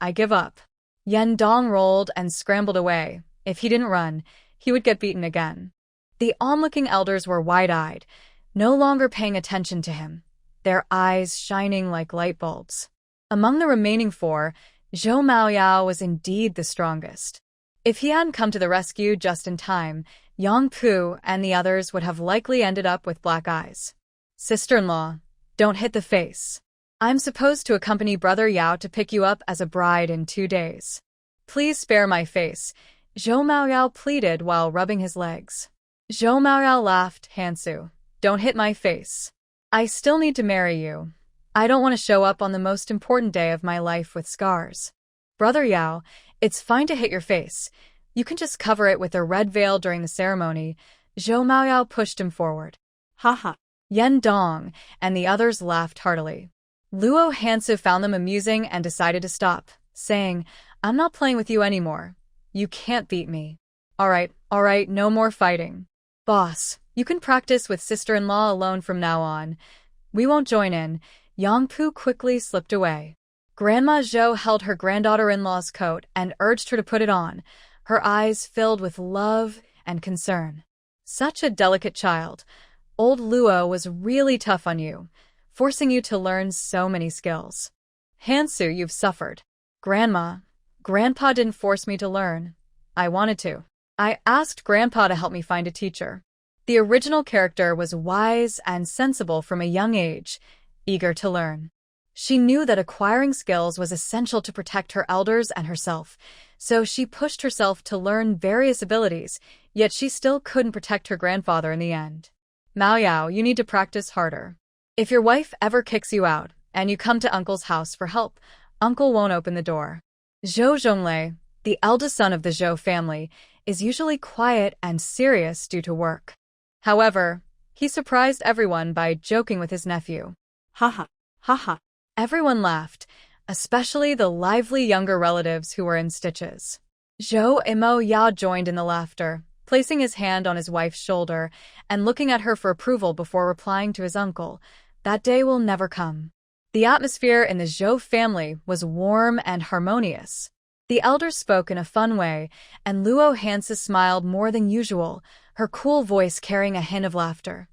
I give up." Yuan Dan rolled and scrambled away. If he didn't run, he would get beaten again. The onlooking elders were wide-eyed, no longer paying attention to him, their eyes shining like light bulbs. Among the remaining 4, Zhou Maoyao was indeed the strongest. If he hadn't come to the rescue just in time, Yang Pu and the others would have likely ended up with black eyes. Sister-in-law, don't hit the face. I'm supposed to accompany Brother Yao to pick you up as a bride in 2 days. Please spare my face, Zhou Maoyao pleaded while rubbing his legs. Zhou Maoyao laughed. Hansu, don't hit my face. I still need to marry you. I don't want to show up on the most important day of my life with scars. Brother Yao, it's fine to hit your face. You can just cover it with a red veil during the ceremony. Zhou Maoyao pushed him forward. Haha. Yan Dong and the others laughed heartily. Luo Hansu found them amusing and decided to stop, saying, I'm not playing with you anymore. You can't beat me. All right, no more fighting. Boss, you can practice with sister-in-law alone from now on. We won't join in. Yang Pu quickly slipped away. Grandma Zhou held her granddaughter-in-law's coat and urged her to put it on, her eyes filled with love and concern. Such a delicate child. Old Luo was really tough on you, forcing you to learn so many skills. Hansu, you've suffered. Grandpa didn't force me to learn. I wanted to. I asked Grandpa to help me find a teacher. The original character was wise and sensible from a young age, eager to learn. She knew that acquiring skills was essential to protect her elders and herself, so she pushed herself to learn various abilities, yet she still couldn't protect her grandfather in the end. Maoyao, you need to practice harder. If your wife ever kicks you out, and you come to Uncle's house for help, Uncle won't open the door. Zhou Zhonglei, the eldest son of the Zhou family, is usually quiet and serious due to work. However, he surprised everyone by joking with his nephew. Haha. Haha. Everyone laughed, especially the lively younger relatives who were in stitches. Zhou Imo Ya joined in the laughter, placing his hand on his wife's shoulder and looking at her for approval before replying to his uncle, that day will never come. The atmosphere in the Zhou family was warm and harmonious. The elders spoke in a fun way, and Luo Hansu smiled more than usual, her cool voice carrying a hint of laughter.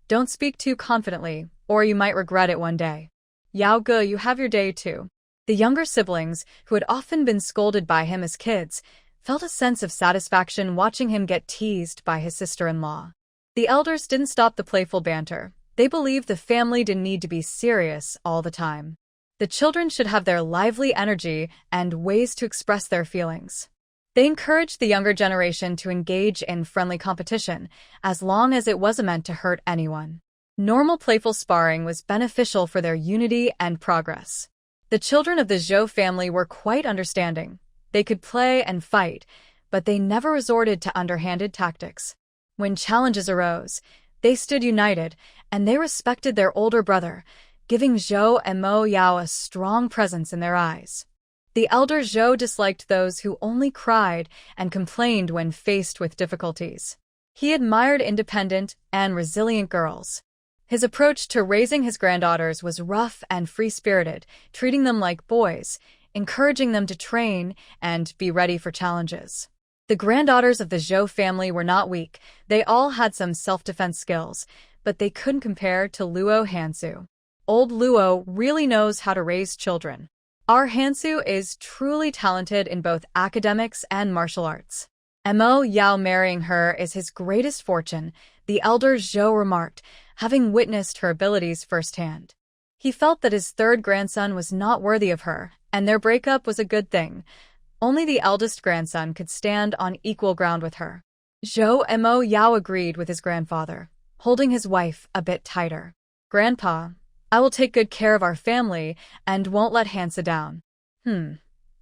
Don't speak too confidently, or you might regret it one day. Yao Ge, you have your day too. The younger siblings, who had often been scolded by him as kids, felt a sense of satisfaction watching him get teased by his sister-in-law. The elders didn't stop the playful banter. They believed the family didn't need to be serious all the time. The children should have their lively energy and ways to express their feelings. They encouraged the younger generation to engage in friendly competition, as long as it wasn't meant to hurt anyone. Normal playful sparring was beneficial for their unity and progress. The children of the Zhou family were quite understanding. They could play and fight, but they never resorted to underhanded tactics. When challenges arose, they stood united, and they respected their older brother, giving Zhou and Mo Yao a strong presence in their eyes. The elder Zhou disliked those who only cried and complained when faced with difficulties. He admired independent and resilient girls. His approach to raising his granddaughters was rough and free-spirited, treating them like boys, encouraging them to train and be ready for challenges. The granddaughters of the Zhou family were not weak. They all had some self-defense skills, but they couldn't compare to Luo Hansu. Old Luo really knows how to raise children. Our Hansu is truly talented in both academics and martial arts. Mo Yao marrying her is his greatest fortune, the elder Zhou remarked, having witnessed her abilities firsthand. He felt that his third grandson was not worthy of her, and their breakup was a good thing. Only the eldest grandson could stand on equal ground with her. Zhou Mo Yao agreed with his grandfather, holding his wife a bit tighter. Grandpa, I will take good care of our family and won't let Hansu down.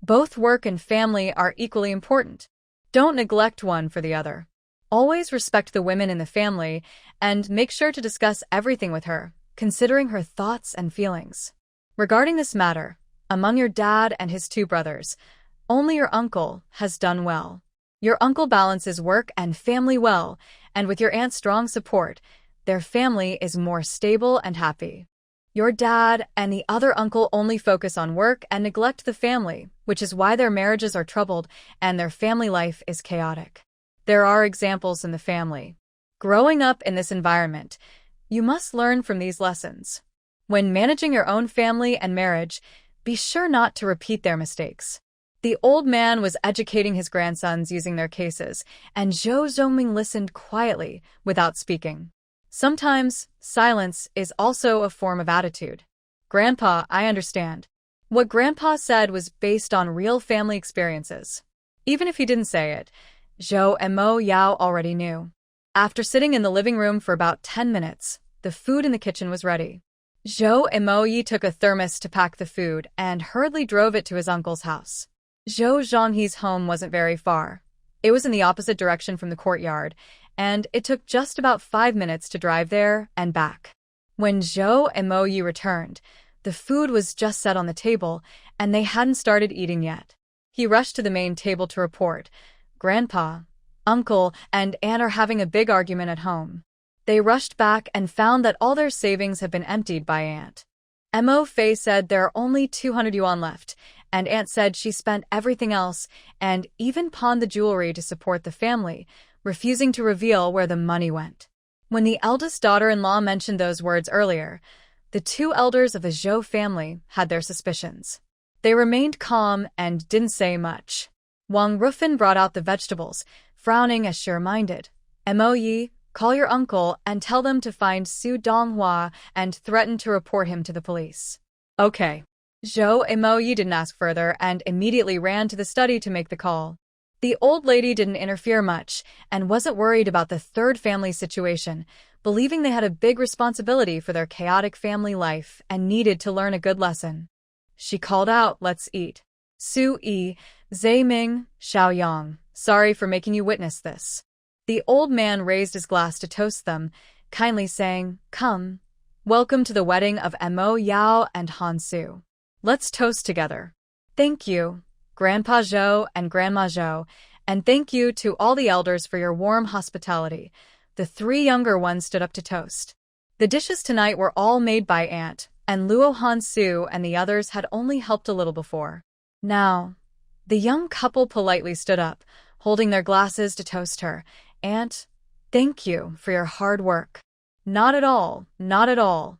Both work and family are equally important. Don't neglect one for the other. Always respect the women in the family and make sure to discuss everything with her, considering her thoughts and feelings. Regarding this matter, among your dad and his 2 brothers, only your uncle has done well. Your uncle balances work and family well, and with your aunt's strong support, their family is more stable and happy. Your dad and the other uncle only focus on work and neglect the family, which is why their marriages are troubled and their family life is chaotic. There are examples in the family. Growing up in this environment, you must learn from these lessons. When managing your own family and marriage, be sure not to repeat their mistakes. The old man was educating his grandsons using their cases, and Zhou Zhongming listened quietly, without speaking. Sometimes, silence is also a form of attitude. Grandpa, I understand. What Grandpa said was based on real family experiences. Even if he didn't say it, Zhou and Mo Yao already knew. After sitting in the living room for about 10 minutes, the food in the kitchen was ready. Zhou and Mo Yi took a thermos to pack the food and hurriedly drove it to his uncle's house. Zhou Zhonghe's home wasn't very far. It was in the opposite direction from the courtyard, and it took just about 5 minutes to drive there and back. When Zhou and Mo Yi returned, the food was just set on the table, and they hadn't started eating yet. He rushed to the main table to report, "Grandpa, Uncle, and Aunt are having a big argument at home." They rushed back and found that all their savings had been emptied by Aunt. Mo Fei said there are only 200 yuan left, and Aunt said she spent everything else and even pawned the jewelry to support the family, refusing to reveal where the money went. When the eldest daughter-in-law mentioned those words earlier, the two elders of the Zhou family had their suspicions. They remained calm and didn't say much. Wang Rufin brought out the vegetables, frowning as she reminded, "Mo Yi, call your uncle and tell them to find Su Donghua and threaten to report him to the police." Okay. Zhou and Mo Yi didn't ask further and immediately ran to the study to make the call. The old lady didn't interfere much and wasn't worried about the third family situation, believing they had a big responsibility for their chaotic family life and needed to learn a good lesson. She called out, "Let's eat. Su Yi, Zai Ming, Xiao Yang, sorry for making you witness this." The old man raised his glass to toast them, kindly saying, "Come. Welcome to the wedding of Mo Yao and Hansu. Let's toast together. Thank you, Grandpa Zhou and Grandma Zhou, and thank you to all the elders for your warm hospitality." The three younger ones stood up to toast. The dishes tonight were all made by Aunt, and Luo Hansu and the others had only helped a little before. Now, the young couple politely stood up, holding their glasses to toast her. "Aunt, thank you for your hard work." "Not at all, not at all."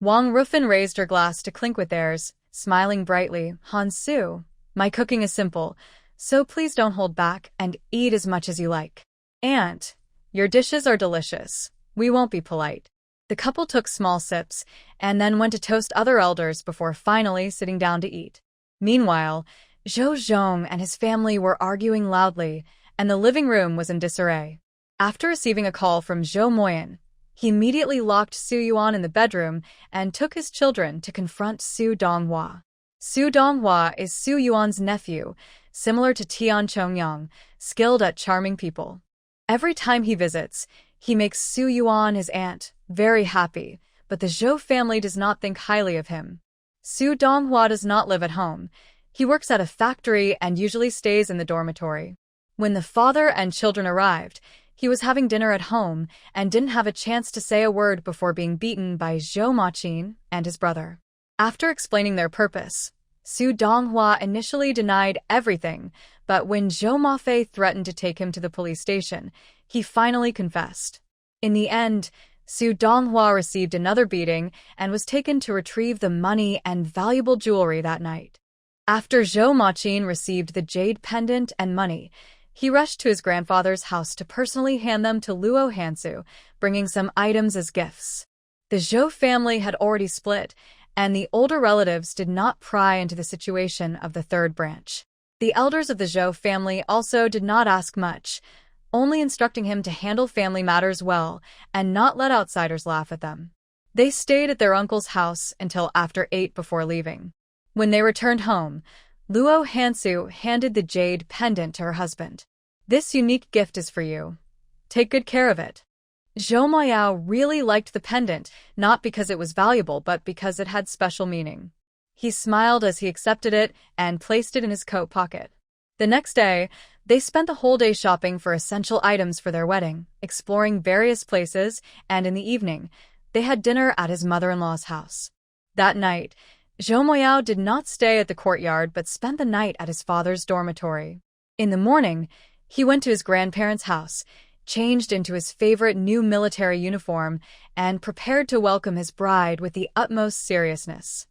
Wang Rufin raised her glass to clink with theirs, smiling brightly. "Hansu, my cooking is simple, so please don't hold back and eat as much as you like. Aunt, your dishes are delicious. We won't be polite." The couple took small sips and then went to toast other elders before finally sitting down to eat. Meanwhile, Zhou Zhong and his family were arguing loudly, and the living room was in disarray. After receiving a call from Zhou Moyan, he immediately locked Su Yuan in the bedroom and took his children to confront Su Donghua. Su Donghua is Su Yuan's nephew, similar to Tian Chongyang, skilled at charming people. Every time he visits, he makes Su Yuan, his aunt, very happy, but the Zhou family does not think highly of him. Su Donghua does not live at home. He works at a factory and usually stays in the dormitory. When the father and children arrived, he was having dinner at home and didn't have a chance to say a word before being beaten by Zhou Maqin and his brother. After explaining their purpose, Su Donghua initially denied everything, but when Zhou Mafei threatened to take him to the police station, he finally confessed. In the end, Su Donghua received another beating and was taken to retrieve the money and valuable jewelry that night. After Zhou Maqin received the jade pendant and money, he rushed to his grandfather's house to personally hand them to Luo Hansu, bringing some items as gifts. The Zhou family had already split, and the older relatives did not pry into the situation of the third branch. The elders of the Zhou family also did not ask much, only instructing him to handle family matters well and not let outsiders laugh at them. They stayed at their uncle's house until after 8 before leaving. When they returned home, Luo Hansu handed the jade pendant to her husband. "This unique gift is for you. Take good care of it." Zhou Moyao really liked the pendant, not because it was valuable but because it had special meaning. He smiled as he accepted it and placed it in his coat pocket. The next day, they spent the whole day shopping for essential items for their wedding, exploring various places, and in the evening, they had dinner at his mother-in-law's house. That night, Zhou Moyao did not stay at the courtyard but spent the night at his father's dormitory. In the morning, he went to his grandparents' house, changed into his favorite new military uniform, and prepared to welcome his bride with the utmost seriousness.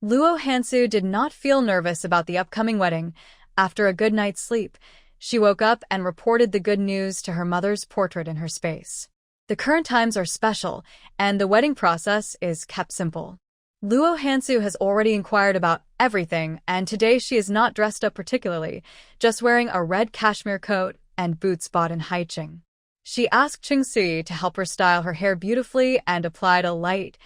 Luo Hansu did not feel nervous about the upcoming wedding. After a good night's sleep, she woke up and reported the good news to her mother's portrait in her space. The current times are special, and the wedding process is kept simple. Luo Hansu has already inquired about everything, and today she is not dressed up particularly, just wearing a red cashmere coat and boots bought in Haicheng. She asked Qingxi to help her style her hair beautifully and applied a light,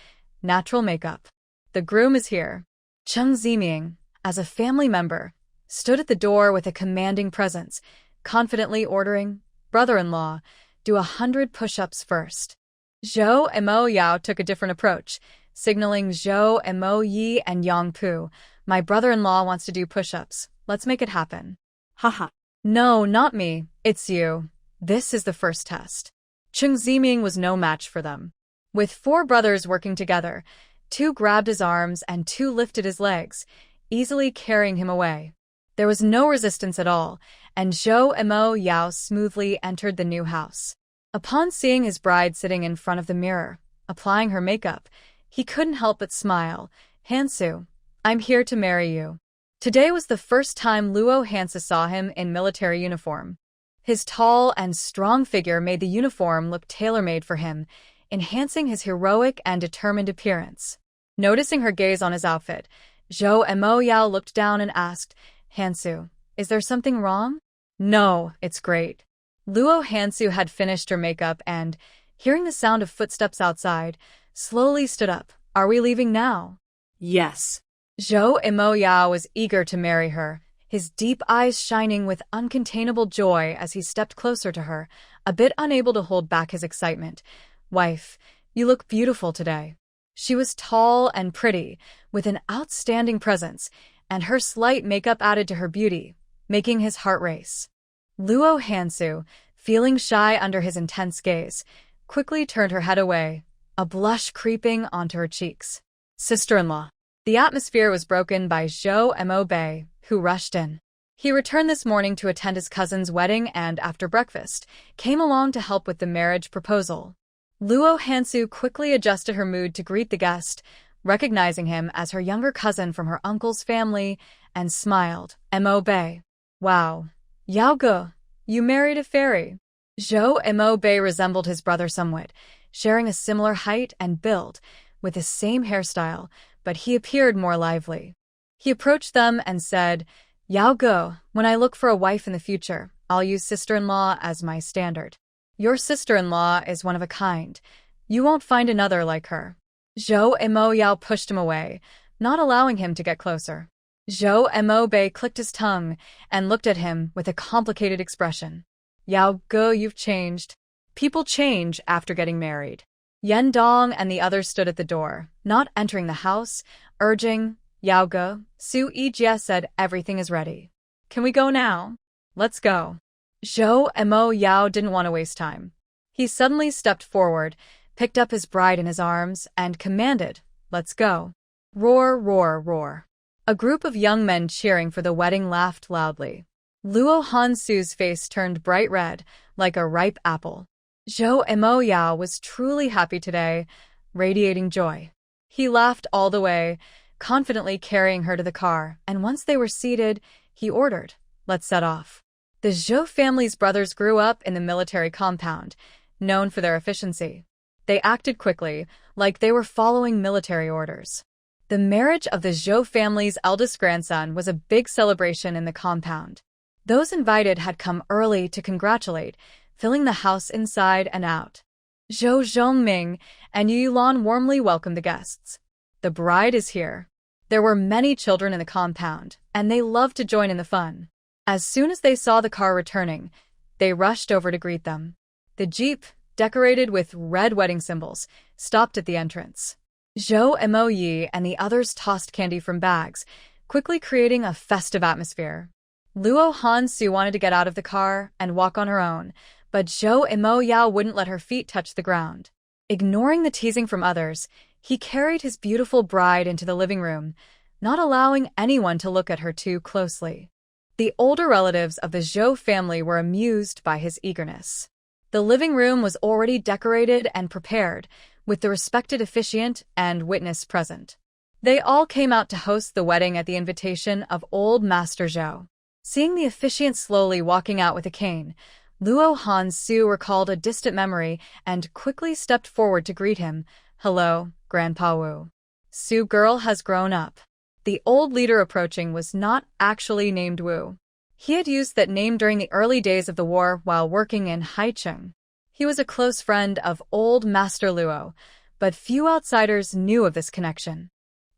natural makeup. The groom is here. Cheng Ziming, as a family member, stood at the door with a commanding presence, confidently ordering, "Brother-in-law, do 100 push-ups first." Zhou and Mo Yao took a different approach, signaling Zhou and Mo Yi and Yang Pu, "My brother-in-law wants to do push-ups. Let's make it happen." Haha. "No, not me. It's you. This is the first test." Cheng Ziming was no match for them. With 4 brothers working together, 2 grabbed his arms and 2 lifted his legs, easily carrying him away. There was no resistance at all, and Zhou and Mo Yao smoothly entered the new house. Upon seeing his bride sitting in front of the mirror, applying her makeup, he couldn't help but smile. "Hansu, I'm here to marry you." Today was the first time Luo Hansu saw him in military uniform. His tall and strong figure made the uniform look tailor-made for him, enhancing his heroic and determined appearance. Noticing her gaze on his outfit, Zhou and Mo Yao looked down and asked, "Hansu, is there something wrong?" "No, it's great." Luo Hansu had finished her makeup and, hearing the sound of footsteps outside, slowly stood up. "Are we leaving now?" Yes. Zhou and Mo Yao was eager to marry her, his deep eyes shining with uncontainable joy as he stepped closer to her, a bit unable to hold back his excitement. "Wife, you look beautiful today." She was tall and pretty, with an outstanding presence, and her slight makeup added to her beauty, making his heart race. Luo Hansu, feeling shy under his intense gaze, quickly turned her head away, a blush creeping onto her cheeks. "Sister-in-law." The atmosphere was broken by Zhou Mo Bei, who rushed in. He returned this morning to attend his cousin's wedding and, after breakfast, came along to help with the marriage proposal. Luo Hansu quickly adjusted her mood to greet the guest, recognizing him as her younger cousin from her uncle's family, and smiled. "Mo Bei. Wow. Yao Ge, you married a fairy." Zhou Mo Bei resembled his brother somewhat, sharing a similar height and build, with the same hairstyle, but he appeared more lively. He approached them and said, "Yao Ge, when I look for a wife in the future, I'll use sister-in-law as my standard. Your sister-in-law is one of a kind. You won't find another like her." Zhou and Mo Yao pushed him away, not allowing him to get closer. Zhou and Mo Bei clicked his tongue and looked at him with a complicated expression. "Yao Ge, you've changed." People change after getting married. Yan Dong and the others stood at the door, not entering the house, urging, "Yao Ge, Su Yijie said everything is ready. Can we go now? Let's go." Zhou and Mo Yao didn't want to waste time. He suddenly stepped forward, picked up his bride in his arms, and commanded, "Let's go." Roar, roar, roar. A group of young men cheering for the wedding laughed loudly. Luo Hansu's face turned bright red, like a ripe apple. Zhou and Mo Yao was truly happy today, radiating joy. He laughed all the way, confidently carrying her to the car, and once they were seated, he ordered, "Let's set off." The Zhou family's brothers grew up in the military compound, known for their efficiency. They acted quickly, like they were following military orders. The marriage of the Zhou family's eldest grandson was a big celebration in the compound. Those invited had come early to congratulate, filling the house inside and out. Zhou Zhongming and Yu Yulan warmly welcomed the guests. The bride is here. There were many children in the compound, and they loved to join in the fun. As soon as they saw the car returning, they rushed over to greet them. The jeep, decorated with red wedding symbols, stopped at the entrance. Zhou and Mo Yi and the others tossed candy from bags, quickly creating a festive atmosphere. Luo Hansu wanted to get out of the car and walk on her own, but Zhou and Mo Yao wouldn't let her feet touch the ground. Ignoring the teasing from others, he carried his beautiful bride into the living room, not allowing anyone to look at her too closely. The older relatives of the Zhou family were amused by his eagerness. The living room was already decorated and prepared, with the respected officiant and witness present. They all came out to host the wedding at the invitation of old Master Zhou. Seeing the officiant slowly walking out with a cane, Luo Hansu recalled a distant memory and quickly stepped forward to greet him. "Hello, Grandpa Wu. Su girl has grown up." The old leader approaching was not actually named Wu. He had used that name during the early days of the war while working in Haicheng. He was a close friend of old Master Luo, but few outsiders knew of this connection.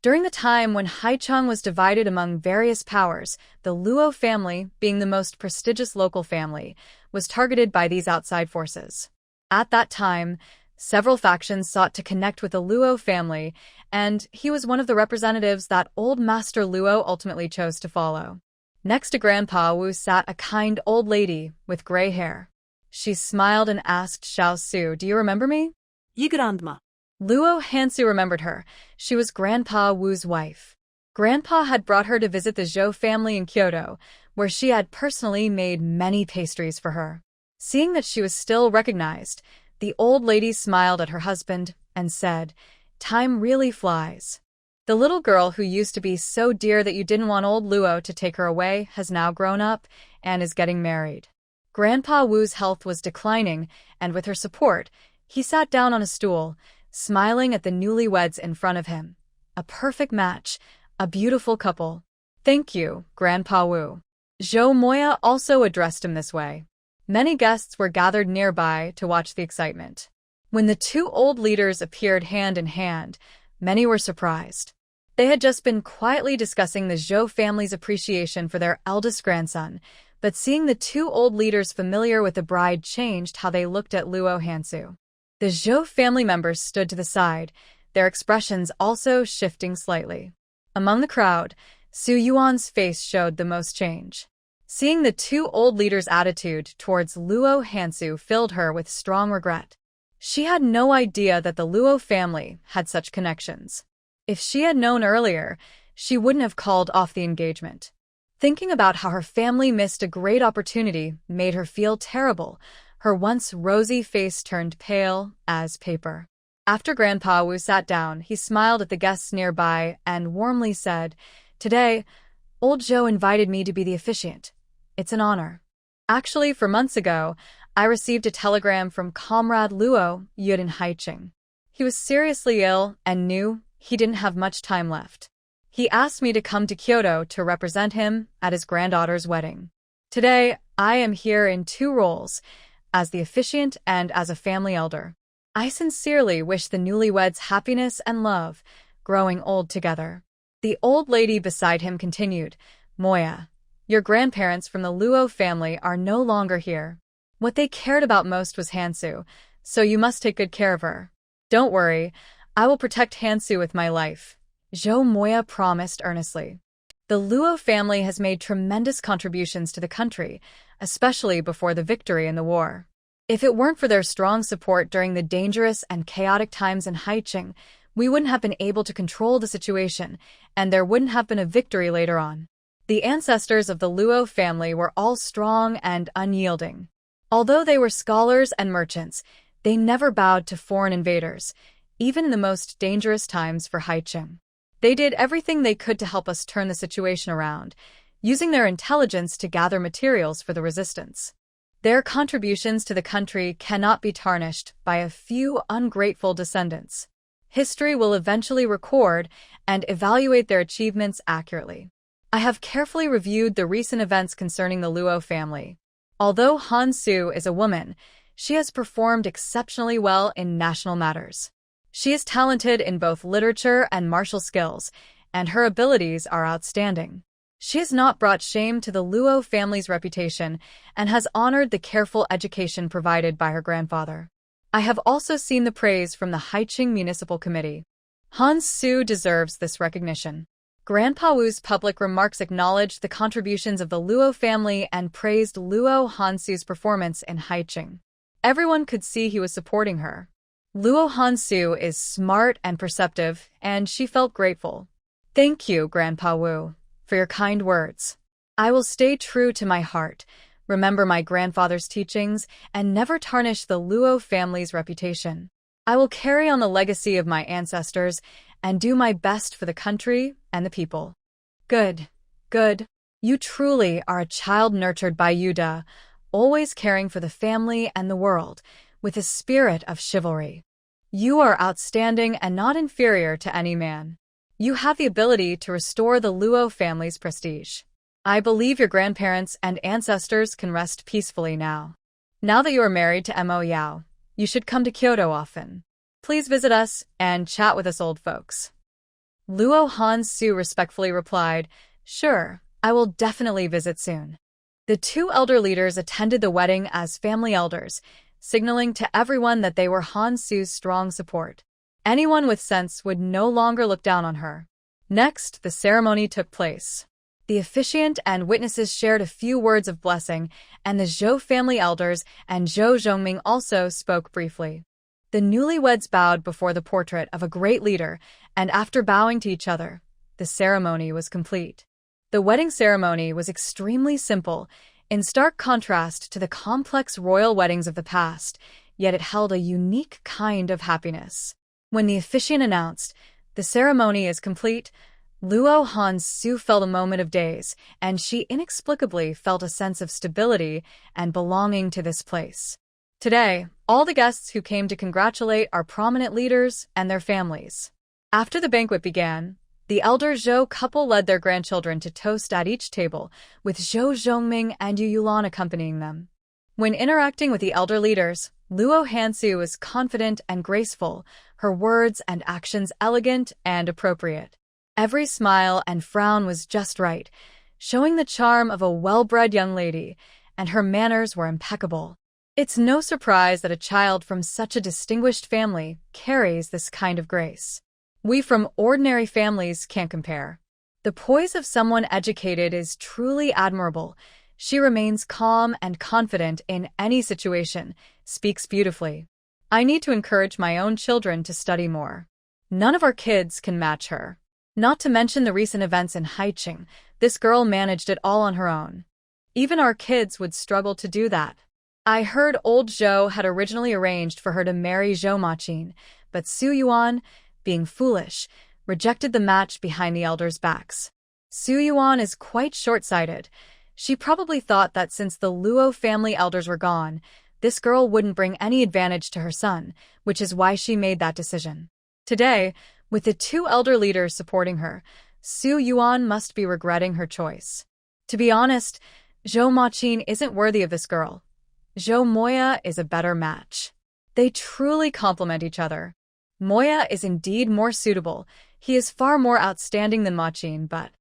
During the time when Haicheng was divided among various powers, the Luo family, being the most prestigious local family, was targeted by these outside forces. At that time, several factions sought to connect with the Luo family, and he was one of the representatives that old Master Luo ultimately chose to follow. Next to Grandpa Wu sat a kind old lady with gray hair. She smiled and asked Xiao Su, "Do you remember me?" Yi grandma. Luo Hansu remembered her. She was Grandpa Wu's wife. Grandpa had brought her to visit the Zhou family in Kyoto, where she had personally made many pastries for her. Seeing that she was still recognized, the old lady smiled at her husband and said, "Time really flies. The little girl who used to be so dear that you didn't want old Luo to take her away has now grown up and is getting married." Grandpa Wu's health was declining, and with her support, he sat down on a stool, smiling at the newlyweds in front of him. A perfect match, a beautiful couple. "Thank you, Grandpa Wu." Zhou Moya also addressed him this way. Many guests were gathered nearby to watch the excitement. When the two old leaders appeared hand in hand, many were surprised. They had just been quietly discussing the Zhou family's appreciation for their eldest grandson, but seeing the two old leaders familiar with the bride changed how they looked at Luo Hansu. The Zhou family members stood to the side, their expressions also shifting slightly. Among the crowd, Su Yuan's face showed the most change. Seeing the two old leaders' attitude towards Luo Hansu filled her with strong regret. She had no idea that the Luo family had such connections. If she had known earlier, she wouldn't have called off the engagement. Thinking about how her family missed a great opportunity made her feel terrible. Her once rosy face turned pale as paper. After Grandpa Wu sat down, he smiled at the guests nearby and warmly said, "Today, old Zhou invited me to be the officiant. It's an honor. Actually, 4 months ago, I received a telegram from Comrade Luo Yud in Haicheng. He was seriously ill and knew he didn't have much time left. He asked me to come to Kyoto to represent him at his granddaughter's wedding. Today, I am here in 2 roles, as the officiant and as a family elder. I sincerely wish the newlyweds happiness and love, growing old together." The old lady beside him continued, "Moya, your grandparents from the Luo family are no longer here. What they cared about most was Hansu, so you must take good care of her. Don't worry, I will protect Hansu with my life," Zhou Moya promised earnestly. The Luo family has made tremendous contributions to the country, especially before the victory in the war. If it weren't for their strong support during the dangerous and chaotic times in Haicheng, we wouldn't have been able to control the situation, and there wouldn't have been a victory later on. The ancestors of the Luo family were all strong and unyielding. Although they were scholars and merchants, they never bowed to foreign invaders, even in the most dangerous times for Haicheng. They did everything they could to help us turn the situation around, using their intelligence to gather materials for the resistance. Their contributions to the country cannot be tarnished by a few ungrateful descendants. History will eventually record and evaluate their achievements accurately. I have carefully reviewed the recent events concerning the Luo family. Although Hansu is a woman, she has performed exceptionally well in national matters. She is talented in both literature and martial skills, and her abilities are outstanding. She has not brought shame to the Luo family's reputation and has honored the careful education provided by her grandfather. I have also seen the praise from the Haicheng Municipal Committee. Hansu deserves this recognition. Grandpa Wu's public remarks acknowledged the contributions of the Luo family and praised Luo Hansu's performance in Haicheng. Everyone could see he was supporting her. Luo Hansu is smart and perceptive, and she felt grateful. "Thank you, Grandpa Wu, for your kind words. I will stay true to my heart, remember my grandfather's teachings, and never tarnish the Luo family's reputation. I will carry on the legacy of my ancestors and do my best for the country and the people." Good, good. You truly are a child nurtured by Yuda, always caring for the family and the world, with a spirit of chivalry. You are outstanding and not inferior to any man. You have the ability to restore the Luo family's prestige. I believe your grandparents and ancestors can rest peacefully now. Now that you are married to Mo Yao, you should come to Kyoto often. Please visit us and chat with us old folks. Luo Hansu respectfully replied, "Sure, I will definitely visit soon." The two elder leaders attended the wedding as family elders, signaling to everyone that they were Hansu's strong support. Anyone with sense would no longer look down on her. Next, the ceremony took place. The officiant and witnesses shared a few words of blessing, and the Zhou family elders and Zhou Zhongming also spoke briefly. The newlyweds bowed before the portrait of a great leader, and after bowing to each other, the ceremony was complete. The wedding ceremony was extremely simple, in stark contrast to the complex royal weddings of the past, yet it held a unique kind of happiness. When the officiant announced, "The ceremony is complete," Luo Hansu felt a moment of daze, and she inexplicably felt a sense of stability and belonging to this place. Today, all the guests who came to congratulate are prominent leaders and their families. After the banquet began, the elder Zhou couple led their grandchildren to toast at each table, with Zhou Zhongming and Yu Yulan accompanying them. When interacting with the elder leaders, Luo Hansu was confident and graceful, her words and actions elegant and appropriate. Every smile and frown was just right, showing the charm of a well-bred young lady, and her manners were impeccable. It's no surprise that a child from such a distinguished family carries this kind of grace. We from ordinary families can't compare. The poise of someone educated is truly admirable. She remains calm and confident in any situation, speaks beautifully. I need to encourage my own children to study more. None of our kids can match her. Not to mention the recent events in Haiqing, this girl managed it all on her own. Even our kids would struggle to do that. I heard old Zhou had originally arranged for her to marry Zhou Machin, but Su Yuan, being foolish, rejected the match behind the elders' backs. Su Yuan is quite short-sighted. She probably thought that since the Luo family elders were gone, this girl wouldn't bring any advantage to her son, which is why she made that decision. Today, with the two elder leaders supporting her, Su Yuan must be regretting her choice. To be honest, Zhou Machin isn't worthy of this girl. Zhou Moya is a better match. They truly complement each other. Moya is indeed more suitable. He is far more outstanding than Machin, but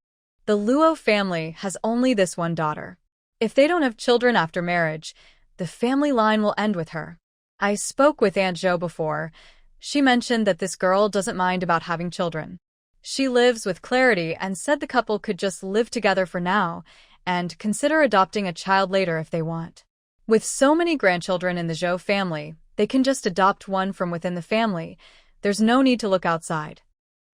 the Luo family has only this one daughter. If they don't have children after marriage, the family line will end with her. I spoke with Aunt Zhou before. She mentioned that this girl doesn't mind about having children. She lives with clarity and said the couple could just live together for now and consider adopting a child later if they want. With so many grandchildren in the Zhou family, they can just adopt one from within the family. There's no need to look outside.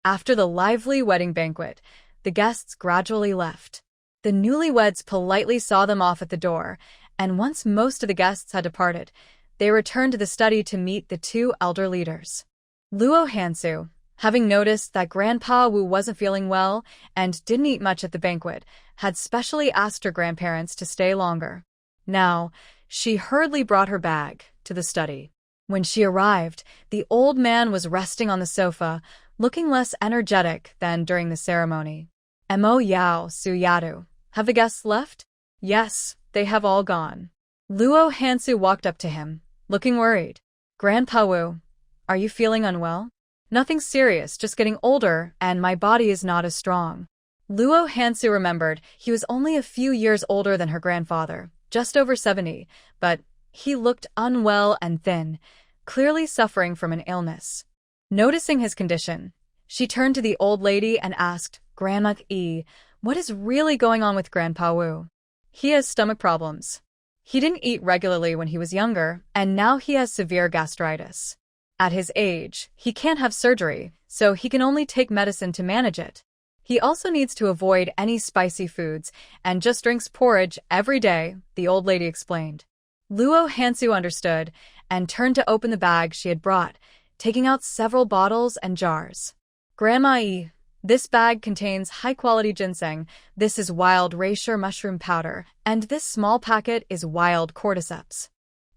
After the lively wedding banquet, the guests gradually left. The newlyweds politely saw them off at the door, and once most of the guests had departed, they returned to the study to meet the two elder leaders. Luo Hansu, having noticed that Grandpa Wu wasn't feeling well and didn't eat much at the banquet, had specially asked her grandparents to stay longer. Now, she hurriedly brought her bag to the study. When she arrived, the old man was resting on the sofa, looking less energetic than during the ceremony. Mo Yao, Su Yadu, have the guests left? Yes, they have all gone. Luo Hansu walked up to him, looking worried. Grandpa Wu, are you feeling unwell? Nothing serious, just getting older, and my body is not as strong. Luo Hansu remembered he was only a few years older than her grandfather, just over 70, but he looked unwell and thin, clearly suffering from an illness. Noticing his condition, she turned to the old lady and asked, Grandma E, what is really going on with Grandpa Wu? He has stomach problems. He didn't eat regularly when he was younger, and now he has severe gastritis. At his age, he can't have surgery, so he can only take medicine to manage it. He also needs to avoid any spicy foods and just drinks porridge every day, the old lady explained. Luo Hansu understood and turned to open the bag she had brought, taking out several bottles and jars. Grandma E, This bag contains high-quality ginseng, this is wild reishi mushroom powder, and this small packet is wild cordyceps.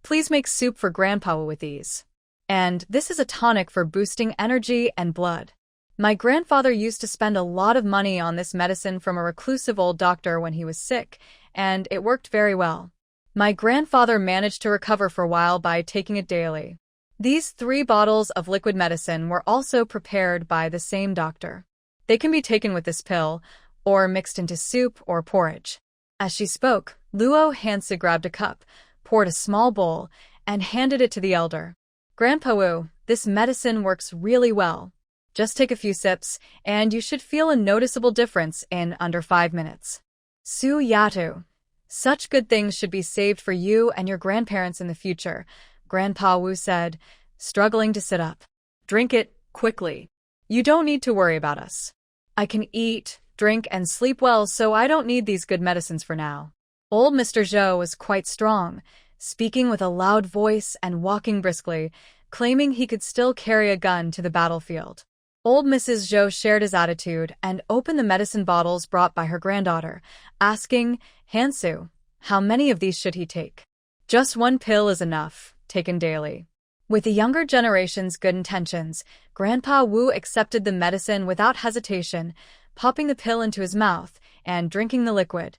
Please make soup for Grandpa Wu with these. And this is a tonic for boosting energy and blood. My grandfather used to spend a lot of money on this medicine from a reclusive old doctor when he was sick, and it worked very well. My grandfather managed to recover for a while by taking it daily. These 3 bottles of liquid medicine were also prepared by the same doctor. They can be taken with this pill, or mixed into soup or porridge. As she spoke, Luo Hansu grabbed a cup, poured a small bowl, and handed it to the elder. Grandpa Wu, this medicine works really well. Just take a few sips, and you should feel a noticeable difference in under 5 minutes. Su Yatu. Such good things should be saved for you and your grandparents in the future, Grandpa Wu said, struggling to sit up. Drink it quickly. You don't need to worry about us. I can eat, drink, and sleep well, so I don't need these good medicines for now. Old Mr. Zhou was quite strong, speaking with a loud voice and walking briskly, claiming he could still carry a gun to the battlefield. Old Mrs. Zhou shared his attitude and opened the medicine bottles brought by her granddaughter, asking, Hansu, how many of these should he take? Just 1 pill is enough, taken daily. With the younger generation's good intentions, Grandpa Wu accepted the medicine without hesitation, popping the pill into his mouth and drinking the liquid.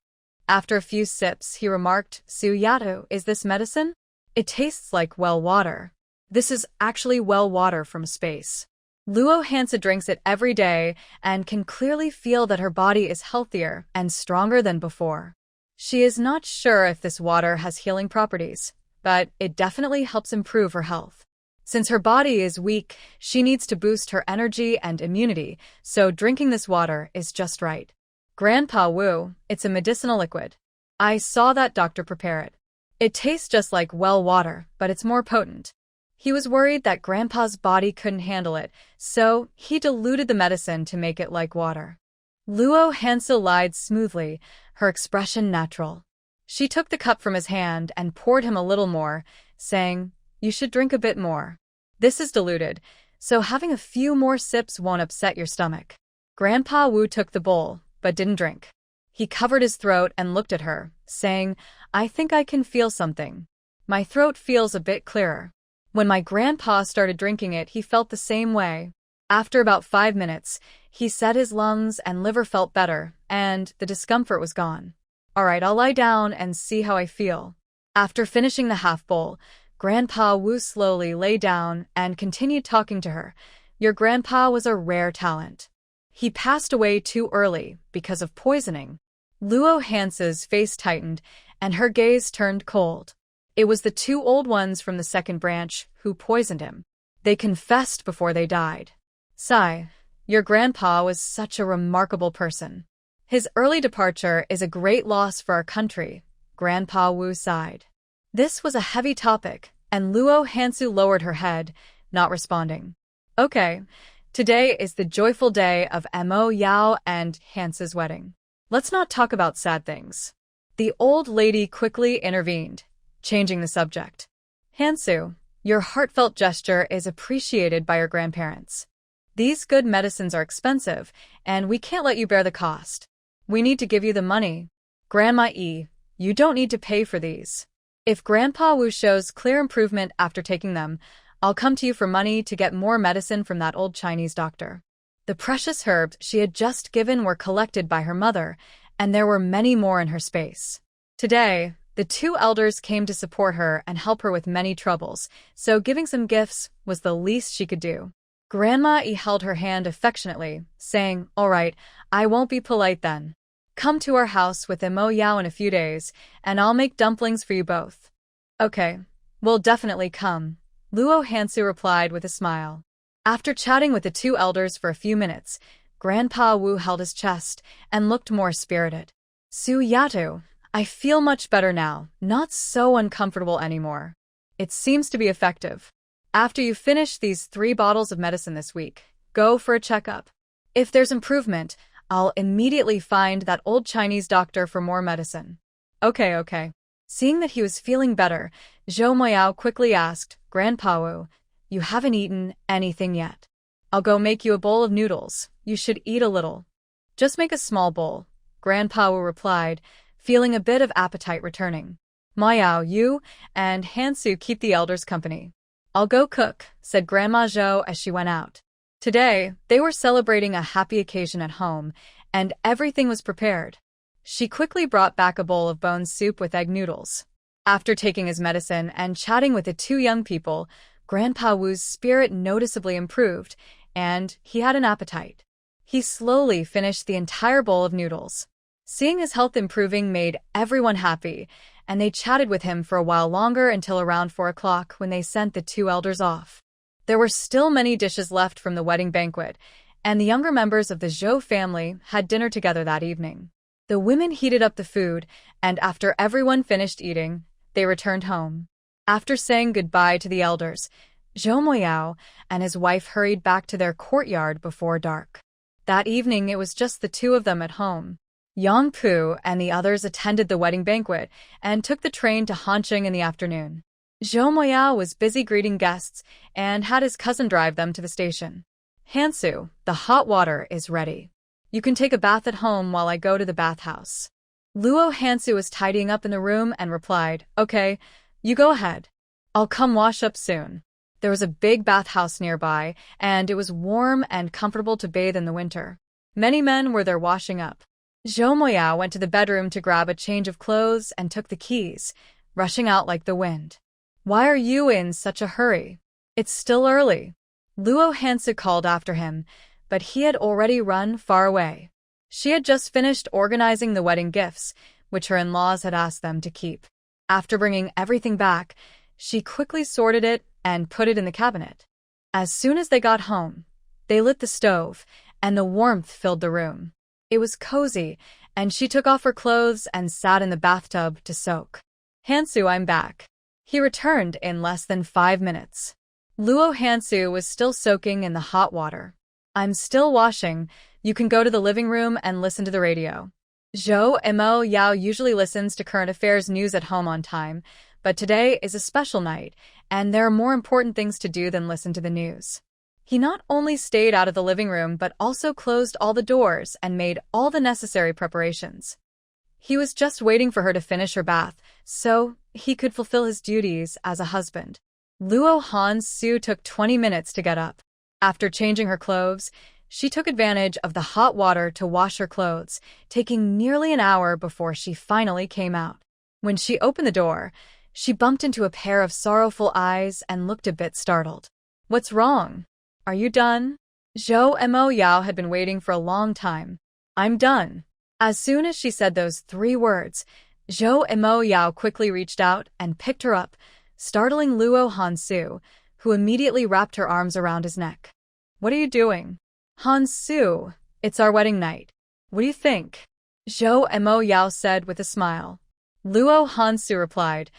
After a few sips, he remarked, Su Yatu, is this medicine? It tastes like well water. This is actually well water from space. Luo Hansu drinks it every day and can clearly feel that her body is healthier and stronger than before. She is not sure if this water has healing properties, but it definitely helps improve her health. Since her body is weak, she needs to boost her energy and immunity, so drinking this water is just right. Grandpa Wu, it's a medicinal liquid. I saw that doctor prepare it. It tastes just like well water, but it's more potent. He was worried that Grandpa's body couldn't handle it, so he diluted the medicine to make it like water. Luo Hansu lied smoothly, her expression natural. She took the cup from his hand and poured him a little more, saying, You should drink a bit more. This is diluted, so having a few more sips won't upset your stomach. Grandpa Wu took the bowl, but didn't drink. He covered his throat and looked at her, saying, I think I can feel something. My throat feels a bit clearer. When my grandpa started drinking it, he felt the same way. After about 5 minutes, he said his lungs and liver felt better, and the discomfort was gone. All right, I'll lie down and see how I feel. After finishing the half bowl, Grandpa Wu slowly lay down and continued talking to her. Your grandpa was a rare talent. He passed away too early because of poisoning. Luo Hansu's face tightened, and her gaze turned cold. It was the 2 old ones from the second branch who poisoned him. They confessed before they died. Sigh, your grandpa was such a remarkable person. His early departure is a great loss for our country, Grandpa Wu sighed. This was a heavy topic, and Luo Hansu lowered her head, not responding. Okay, today is the joyful day of Mo Yao and Hansu's wedding. Let's not talk about sad things. The old lady quickly intervened, changing the subject. Hansu, your heartfelt gesture is appreciated by your grandparents. These good medicines are expensive, and we can't let you bear the cost. We need to give you the money. Grandma E, you don't need to pay for these. If Grandpa Wu shows clear improvement after taking them, I'll come to you for money to get more medicine from that old Chinese doctor. The precious herbs she had just given were collected by her mother, and there were many more in her space. Today, the 2 elders came to support her and help her with many troubles, so giving some gifts was the least she could do. Grandma E held her hand affectionately, saying, All right, I won't be polite then. Come to our house with Mo Yao in a few days, and I'll make dumplings for you both. Okay, we'll definitely come, Luo Hansu replied with a smile. After chatting with the 2 elders for a few minutes, Grandpa Wu held his chest and looked more spirited. Su Yatu, I feel much better now, not so uncomfortable anymore. It seems to be effective. After you finish these 3 bottles of medicine this week, go for a checkup. If there's improvement, I'll immediately find that old Chinese doctor for more medicine. Okay. Seeing that he was feeling better, Zhou Moyao quickly asked, Grandpa Wu, you haven't eaten anything yet. I'll go make you a bowl of noodles, You should eat a little. Just make a small bowl, Grandpa Wu replied, feeling a bit of appetite returning. Mayao, you and Hansu keep the elders company. I'll go cook, said Grandma Zhou as she went out. Today, they were celebrating a happy occasion at home, and everything was prepared. She quickly brought back a bowl of bone soup with egg noodles. After taking his medicine and chatting with the two young people, Grandpa Wu's spirit noticeably improved, and he had an appetite. He slowly finished the entire bowl of noodles. Seeing his health improving made everyone happy, and they chatted with him for a while longer until around 4 o'clock when they sent the two elders off. There were still many dishes left from the wedding banquet, and the younger members of the Zhou family had dinner together that evening. The women heated up the food, and after everyone finished eating, they returned home. After saying goodbye to the elders, Zhou Moyao and his wife hurried back to their courtyard before dark. That evening it was just the two of them at home. Yang Pu and the others attended the wedding banquet and took the train to Hanqing in the afternoon. Zhou Moyao was busy greeting guests and had his cousin drive them to the station. Hansu, the hot water is ready. You can take a bath at home while I go to the bathhouse. Luo Hansu was tidying up in the room and replied, Okay, you go ahead. I'll come wash up soon. There was a big bathhouse nearby, and it was warm and comfortable to bathe in the winter. Many men were there washing up. Zhou Moyao went to the bedroom to grab a change of clothes and took the keys, rushing out like the wind. Why are you in such a hurry? It's still early. Luo Hansu called after him, but he had already run far away. She had just finished organizing the wedding gifts, which her in-laws had asked them to keep. After bringing everything back, she quickly sorted it and put it in the cabinet. As soon as they got home, they lit the stove, and the warmth filled the room. It was cozy, and she took off her clothes and sat in the bathtub to soak. Hansu, I'm back. He returned in less than 5 minutes. Luo Hansu was still soaking in the hot water. I'm still washing. You can go to the living room and listen to the radio. Zhou Mo Yao usually listens to current affairs news at home on time, but today is a special night, and there are more important things to do than listen to the news. He not only stayed out of the living room but also closed all the doors and made all the necessary preparations. He was just waiting for her to finish her bath, so he could fulfill his duties as a husband. Luo Hansu took 20 minutes to get up. After changing her clothes, she took advantage of the hot water to wash her clothes, taking nearly an hour before she finally came out. When she opened the door, she bumped into a pair of sorrowful eyes and looked a bit startled. What's wrong? Are you done? Zhou Mo Yao had been waiting for a long time. I'm done. As soon as she said those 3 words, Zhou Mo Yao quickly reached out and picked her up, startling Luo Hansu, who immediately wrapped her arms around his neck. What are you doing? Hansu, it's our wedding night. What do you think? Zhou Mo Yao said with a smile. Luo Hansu replied,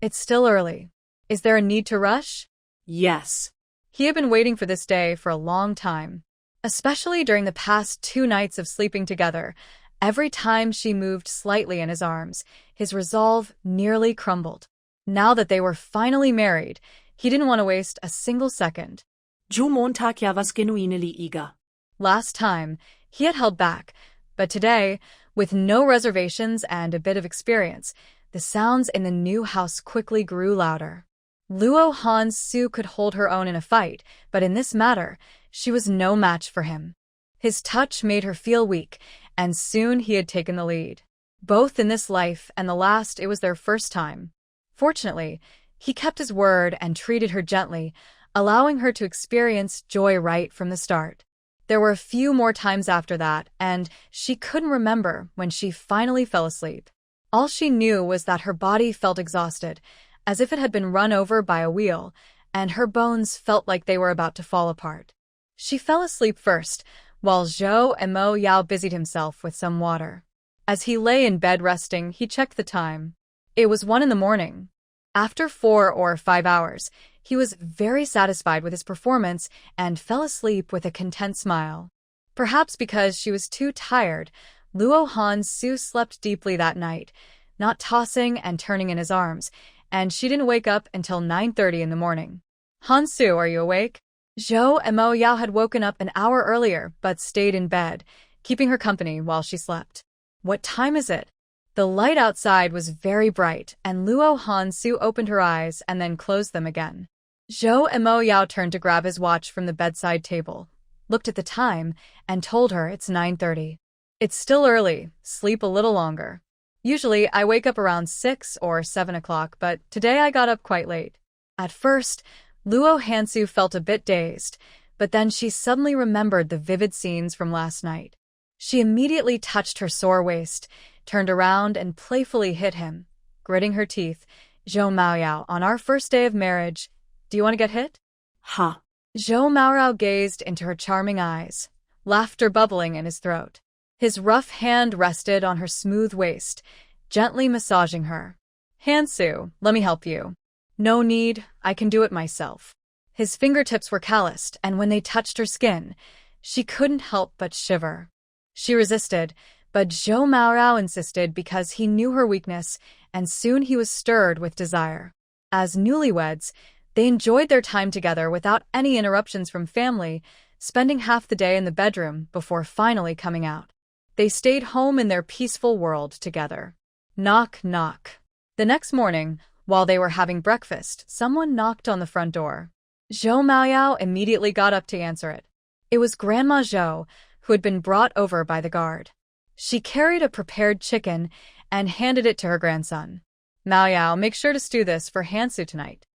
It's still early. Is there a need to rush? Yes. He had been waiting for this day for a long time, especially during the past 2 nights of sleeping together. Every time she moved slightly in his arms, his resolve nearly crumbled. Now that they were finally married, he didn't want to waste a single second. Du Montag ja was genuinely eager. Last time, he had held back, but today, with no reservations and a bit of experience, the sounds in the new house quickly grew louder. Luo Hansu could hold her own in a fight, but in this matter, she was no match for him. His touch made her feel weak, and soon he had taken the lead. Both in this life and the last, it was their first time. Fortunately, he kept his word and treated her gently, allowing her to experience joy right from the start. There were a few more times after that, and she couldn't remember when she finally fell asleep. All she knew was that her body felt exhausted, as if it had been run over by a wheel, and her bones felt like they were about to fall apart. She fell asleep first, while Zhou Mo Yao busied himself with some water. As he lay in bed resting, he checked the time. It was 1 a.m. After 4 or 5 hours, he was very satisfied with his performance and fell asleep with a content smile. Perhaps because she was too tired, Luo Hansu slept deeply that night, not tossing and turning in his arms, and she didn't wake up until 9:30 in the morning. Hansu, are you awake? Zhou and Mo Yao had woken up an hour earlier but stayed in bed, keeping her company while she slept. What time is it? The light outside was very bright, and Luo Hansu opened her eyes and then closed them again. Zhou and Mo Yao turned to grab his watch from the bedside table, looked at the time, and told her it's 9:30. It's still early, sleep a little longer. Usually I wake up around 6 or 7 o'clock, but today I got up quite late. At first, Luo Hansu felt a bit dazed, but then she suddenly remembered the vivid scenes from last night. She immediately touched her sore waist, turned around and playfully hit him, gritting her teeth. Zhou Maoyao, on our first day of marriage, do you want to get hit? Huh. Zhou Maoyao gazed into her charming eyes, laughter bubbling in his throat. His rough hand rested on her smooth waist, gently massaging her. Hansu, let me help you. No need, I can do it myself. His fingertips were calloused, and when they touched her skin, she couldn't help but shiver. She resisted, but Zhou Maoyao insisted because he knew her weakness, and soon he was stirred with desire. As newlyweds, they enjoyed their time together without any interruptions from family, spending half the day in the bedroom before finally coming out. They stayed home in their peaceful world together. Knock, knock. The next morning, while they were having breakfast, someone knocked on the front door. Zhou Maoyao immediately got up to answer it. It was Grandma Zhou, who had been brought over by the guard. She carried a prepared chicken and handed it to her grandson. Maoyao, make sure to stew this for Hansu tonight.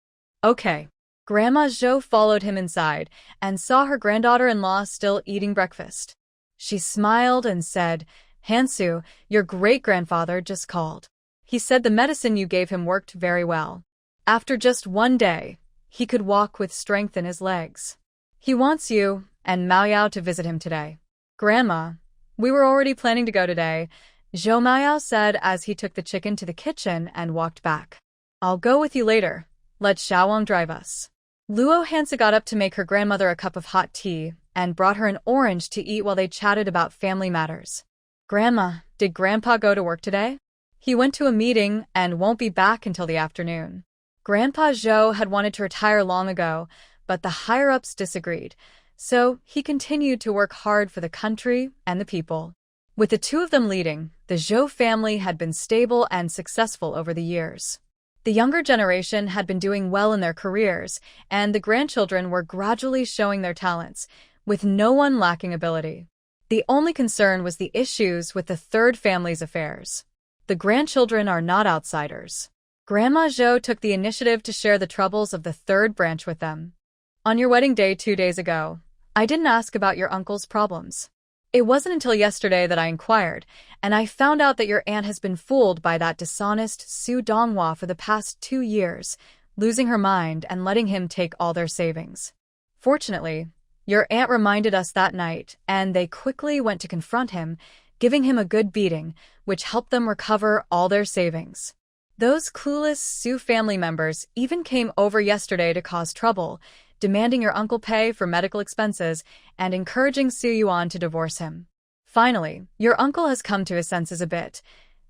Okay. Grandma Zhou followed him inside and saw her granddaughter-in-law still eating breakfast. She smiled and said, Hansu, your great-grandfather just called. He said the medicine you gave him worked very well. After just one day, he could walk with strength in his legs. He wants you and Maoyao to visit him today. Grandma, we were already planning to go today, Zhou Maoyao said as he took the chicken to the kitchen and walked back. I'll go with you later. Let Xiaowang drive us. Luo Hansu got up to make her grandmother a cup of hot tea and brought her an orange to eat while they chatted about family matters. Grandma, did Grandpa go to work today? He went to a meeting and won't be back until the afternoon. Grandpa Zhou had wanted to retire long ago, but the higher-ups disagreed, so he continued to work hard for the country and the people. With the two of them leading, the Zhou family had been stable and successful over the years. The younger generation had been doing well in their careers, and the grandchildren were gradually showing their talents, with no one lacking ability. The only concern was the issues with the third family's affairs. The grandchildren are not outsiders. Grandma Zhou took the initiative to share the troubles of the third branch with them. On your wedding day 2 days ago, I didn't ask about your uncle's problems. It wasn't until yesterday that I inquired, and I found out that your aunt has been fooled by that dishonest Su Donghua for the past 2 years, losing her mind and letting him take all their savings. Fortunately, your aunt reminded us that night, and they quickly went to confront him, giving him a good beating, which helped them recover all their savings. Those clueless Su family members even came over yesterday to cause trouble, demanding your uncle pay for medical expenses and encouraging Su Yuan to divorce him. Finally, your uncle has come to his senses a bit.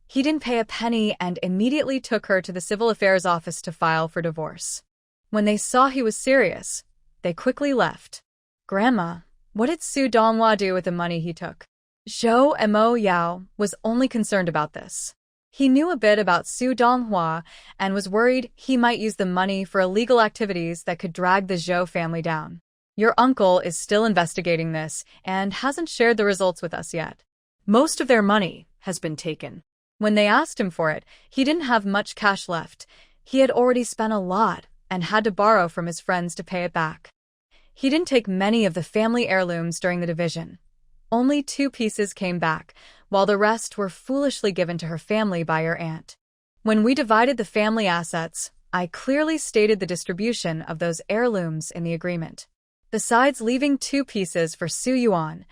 He didn't pay a penny and immediately took her to the civil affairs office to file for divorce. When they saw he was serious, they quickly left. Grandma, what did Su Donghua do with the money he took? Zhou and Mo Yao was only concerned about this. He knew a bit about Su Donghua and was worried he might use the money for illegal activities that could drag the Zhou family down. Your uncle is still investigating this and hasn't shared the results with us yet. Most of their money has been taken. When they asked him for it, he didn't have much cash left. He had already spent a lot and had to borrow from his friends to pay it back. He didn't take many of the family heirlooms during the division. Only 2 pieces came back, while the rest were foolishly given to her family by your aunt. When we divided the family assets, I clearly stated the distribution of those heirlooms in the agreement. Besides leaving 2 pieces for Su Yuan,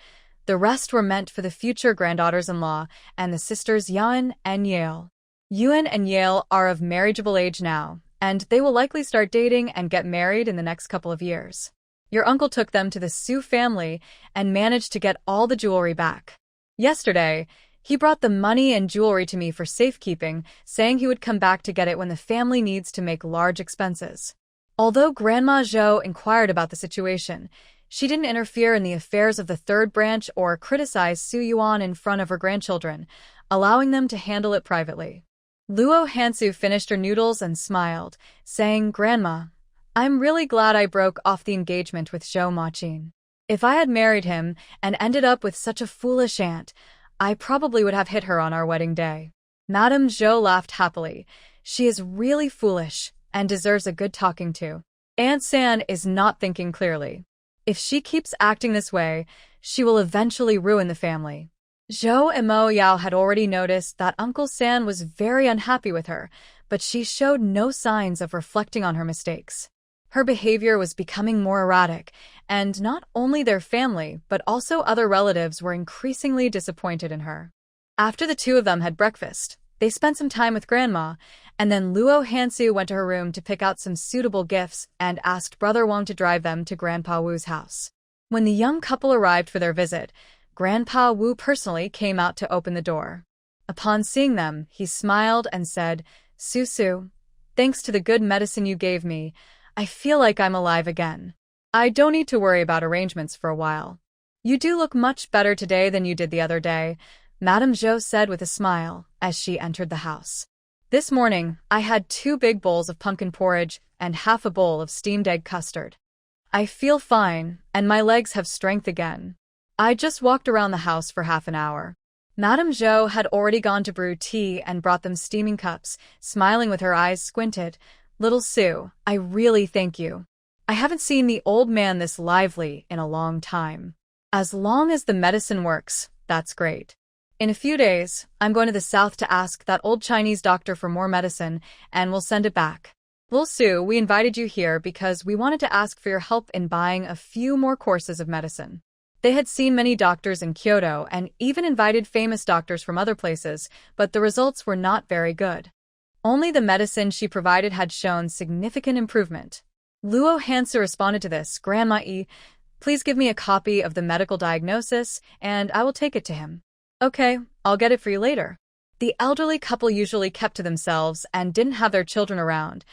the rest were meant for the future granddaughters-in-law and the sisters Yuan and Yale. Yuan and Yale are of marriageable age now, and they will likely start dating and get married in the next couple of years. Your uncle took them to the Su family and managed to get all the jewelry back. Yesterday, he brought the money and jewelry to me for safekeeping, saying he would come back to get it when the family needs to make large expenses. Although Grandma Zhou inquired about the situation, she didn't interfere in the affairs of the third branch or criticize Su Yuan in front of her grandchildren, allowing them to handle it privately. Luo Hansu finished her noodles and smiled, saying, "Grandma, I'm really glad I broke off the engagement with Zhou Maqin. If I had married him and ended up with such a foolish aunt, I probably would have hit her on our wedding day." Madame Zhou laughed happily. "She is really foolish and deserves a good talking to. Aunt San is not thinking clearly. If she keeps acting this way, she will eventually ruin the family." Zhou and Mo Yao had already noticed that Uncle San was very unhappy with her, but she showed no signs of reflecting on her mistakes. Her behavior was becoming more erratic, and not only their family, but also other relatives were increasingly disappointed in her. After the two of them had breakfast, they spent some time with Grandma, and then Luo Hansu went to her room to pick out some suitable gifts and asked Brother Wang to drive them to Grandpa Wu's house. When the young couple arrived for their visit, Grandpa Wu personally came out to open the door. Upon seeing them, he smiled and said, "Su, thanks to the good medicine you gave me, I feel like I'm alive again. I don't need to worry about arrangements for a while. You do look much better today than you did the other day," Madame Zhou said with a smile as she entered the house. "This morning, I had 2 big bowls of pumpkin porridge and half a bowl of steamed egg custard. I feel fine, and my legs have strength again. I just walked around the house for half an hour." Madame Zhou had already gone to brew tea and brought them steaming cups, smiling with her eyes squinted. "Little Sue, I really thank you. I haven't seen the old man this lively in a long time. As long as the medicine works, that's great. In a few days, I'm going to the south to ask that old Chinese doctor for more medicine, and we'll send it back. Little Sue, we invited you here because we wanted to ask for your help in buying a few more courses of medicine." They had seen many doctors in Kyoto and even invited famous doctors from other places, but the results were not very good. Only the medicine she provided had shown significant improvement. Luo Hansu responded to this, "Grandma E, please give me a copy of the medical diagnosis, and I will take it to him." "Okay, I'll get it for you later." The elderly couple usually kept to themselves and didn't have their children around.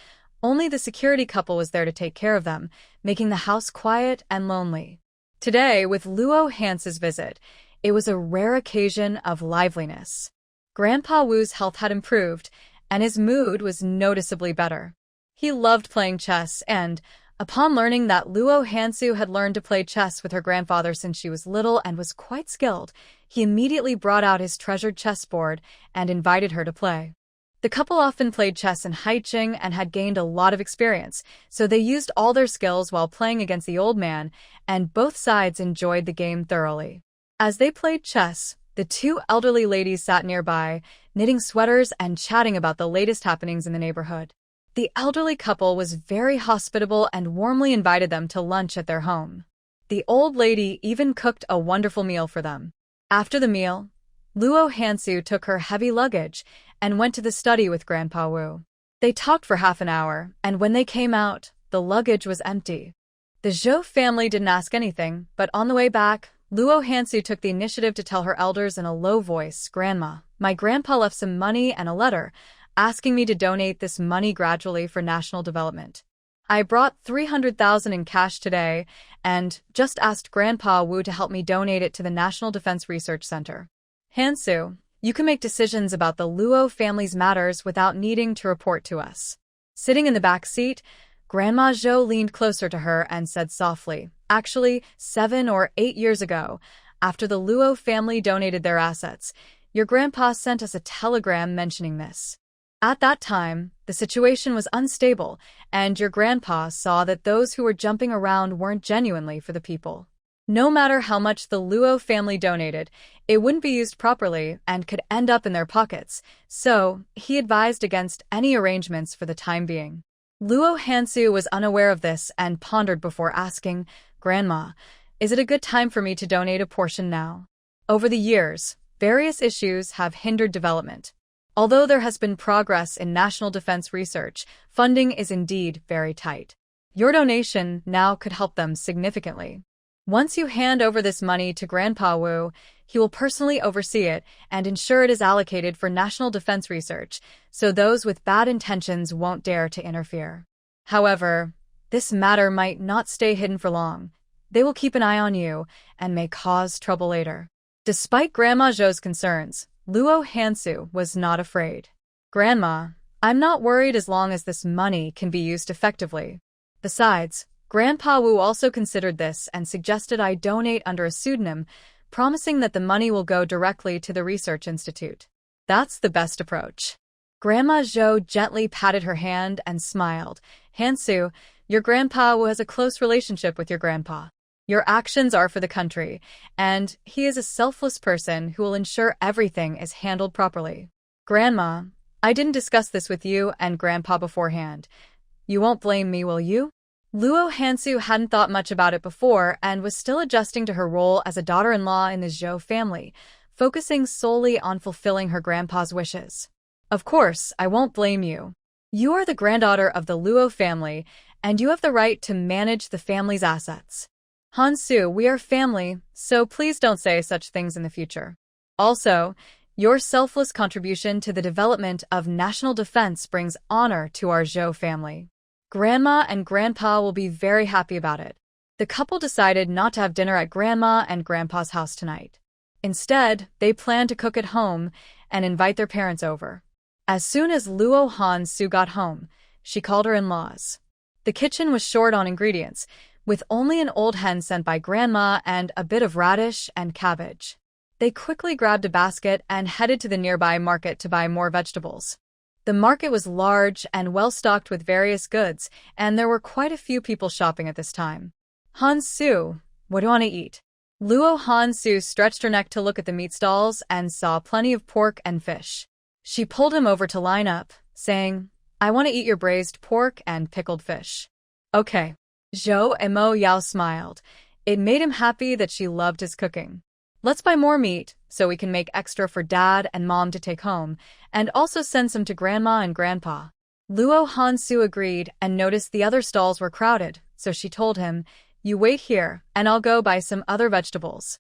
Only the security couple was there to take care of them, making the house quiet and lonely. Today, with Luo Hansu's visit, it was a rare occasion of liveliness. Grandpa Wu's health had improved, and his mood was noticeably better. He loved playing chess and, upon learning that Luo Hansu had learned to play chess with her grandfather since she was little and was quite skilled, he immediately brought out his treasured chessboard and invited her to play. The couple often played chess in Haicheng and had gained a lot of experience, so they used all their skills while playing against the old man, and both sides enjoyed the game thoroughly. As they played chess, the 2 elderly ladies sat nearby, knitting sweaters and chatting about the latest happenings in the neighborhood. The elderly couple was very hospitable and warmly invited them to lunch at their home. The old lady even cooked a wonderful meal for them. After the meal, Luo Hansu took her heavy luggage and went to the study with Grandpa Wu. They talked for half an hour, and when they came out, the luggage was empty. The Zhou family didn't ask anything, but on the way back, Luo Hansu took the initiative to tell her elders in a low voice, "Grandma, my grandpa left some money and a letter, asking me to donate this money gradually for national development. I brought 300,000 in cash today, and just asked Grandpa Wu to help me donate it to the National Defense Research Center. Hansu, you can make decisions about the Luo family's matters without needing to report to us." Sitting in the back seat, Grandma Zhou leaned closer to her and said softly, "Actually, 7 or 8 years ago, after the Luo family donated their assets, your grandpa sent us a telegram mentioning this. At that time, the situation was unstable, and your grandpa saw that those who were jumping around weren't genuinely for the people. No matter how much the Luo family donated, it wouldn't be used properly and could end up in their pockets, so he advised against any arrangements for the time being." Luo Hansu was unaware of this and pondered before asking, "Grandma, is it a good time for me to donate a portion now?" Over the years, various issues have hindered development. Although there has been progress in national defense research, funding is indeed very tight. Your donation now could help them significantly. Once you hand over this money to Grandpa Wu, he will personally oversee it and ensure it is allocated for national defense research, so those with bad intentions won't dare to interfere. However, This matter might not stay hidden for long. They will keep an eye on you and may cause trouble later. Despite Grandma Zhou's concerns, Luo Hansu was not afraid. Grandma, I'm not worried as long as this money can be used effectively. Besides, Grandpa Wu also considered this and suggested I donate under a pseudonym, promising that the money will go directly to the research institute. That's the best approach. Grandma Zhou gently patted her hand and smiled. Hansu, your Grandpa Wu has a close relationship with your grandpa. Your actions are for the country, and he is a selfless person who will ensure everything is handled properly. Grandma, I didn't discuss this with you and Grandpa beforehand. You won't blame me, will you? Luo Hansu hadn't thought much about it before and was still adjusting to her role as a daughter-in-law in the Zhou family, focusing solely on fulfilling her grandpa's wishes. Of course, I won't blame you. You are the granddaughter of the Luo family, and you have the right to manage the family's assets. Hansu, we are family, so please don't say such things in the future. Also, your selfless contribution to the development of national defense brings honor to our Zhou family. Grandma and Grandpa will be very happy about it. The couple decided not to have dinner at Grandma and Grandpa's house tonight. Instead, they planned to cook at home and invite their parents over. As soon as Luo Hansu got home, she called her in-laws. The kitchen was short on ingredients, with only an old hen sent by Grandma and a bit of radish and cabbage. They quickly grabbed a basket and headed to the nearby market to buy more vegetables. The market was large and well-stocked with various goods, and there were quite a few people shopping at this time. Hansu, what do you want to eat? Luo Hansu stretched her neck to look at the meat stalls and saw plenty of pork and fish. She pulled him over to line up, saying, I want to eat your braised pork and pickled fish. Okay. Zhou Mo Yao smiled. It made him happy that she loved his cooking. Let's buy more meat, so we can make extra for Dad and Mom to take home, and also send some to Grandma and Grandpa. Luo Hansu agreed and noticed the other stalls were crowded, so she told him, You wait here, and I'll go buy some other vegetables.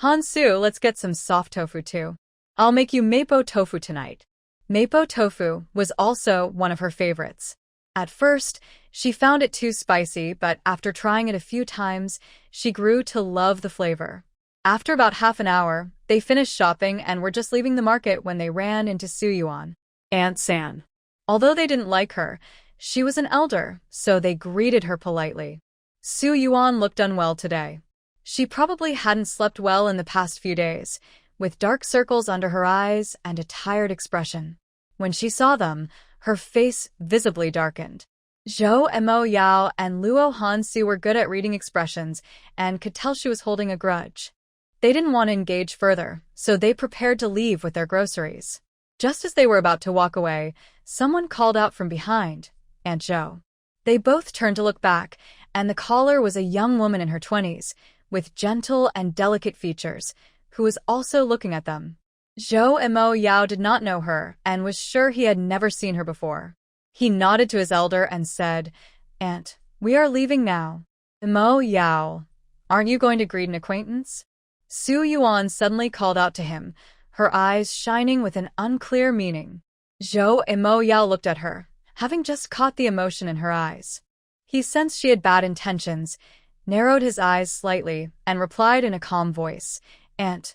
Hansu, let's get some soft tofu too. I'll make you mapo tofu tonight. Mapo tofu was also one of her favorites. At first, she found it too spicy, but after trying it a few times, she grew to love the flavor. After about half an hour, they finished shopping and were just leaving the market when they ran into Su Yuan, Aunt San. Although they didn't like her, she was an elder, so they greeted her politely. Su Yuan looked unwell today. She probably hadn't slept well in the past few days, with dark circles under her eyes and a tired expression. When she saw them, her face visibly darkened. Zhou Mo Yao and Luo Hansu were good at reading expressions and could tell she was holding a grudge. They didn't want to engage further, so they prepared to leave with their groceries. Just as they were about to walk away, someone called out from behind, Aunt Zhou. They both turned to look back, and the caller was a young woman in her 20s, with gentle and delicate features, who was also looking at them. Zhou Mo Yao did not know her and was sure he had never seen her before. He nodded to his elder and said, Aunt, we are leaving now. Mo Yao, aren't you going to greet an acquaintance? Su Yuan suddenly called out to him, her eyes shining with an unclear meaning. Zhou Mo Yao looked at her, having just caught the emotion in her eyes. He sensed she had bad intentions, narrowed his eyes slightly, and replied in a calm voice, Aunt,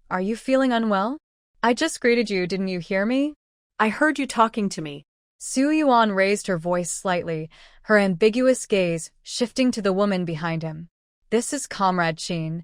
are you feeling unwell? I just greeted you, didn't you hear me? I heard you talking to me. Su Yuan raised her voice slightly, her ambiguous gaze shifting to the woman behind him. This is Comrade Qin.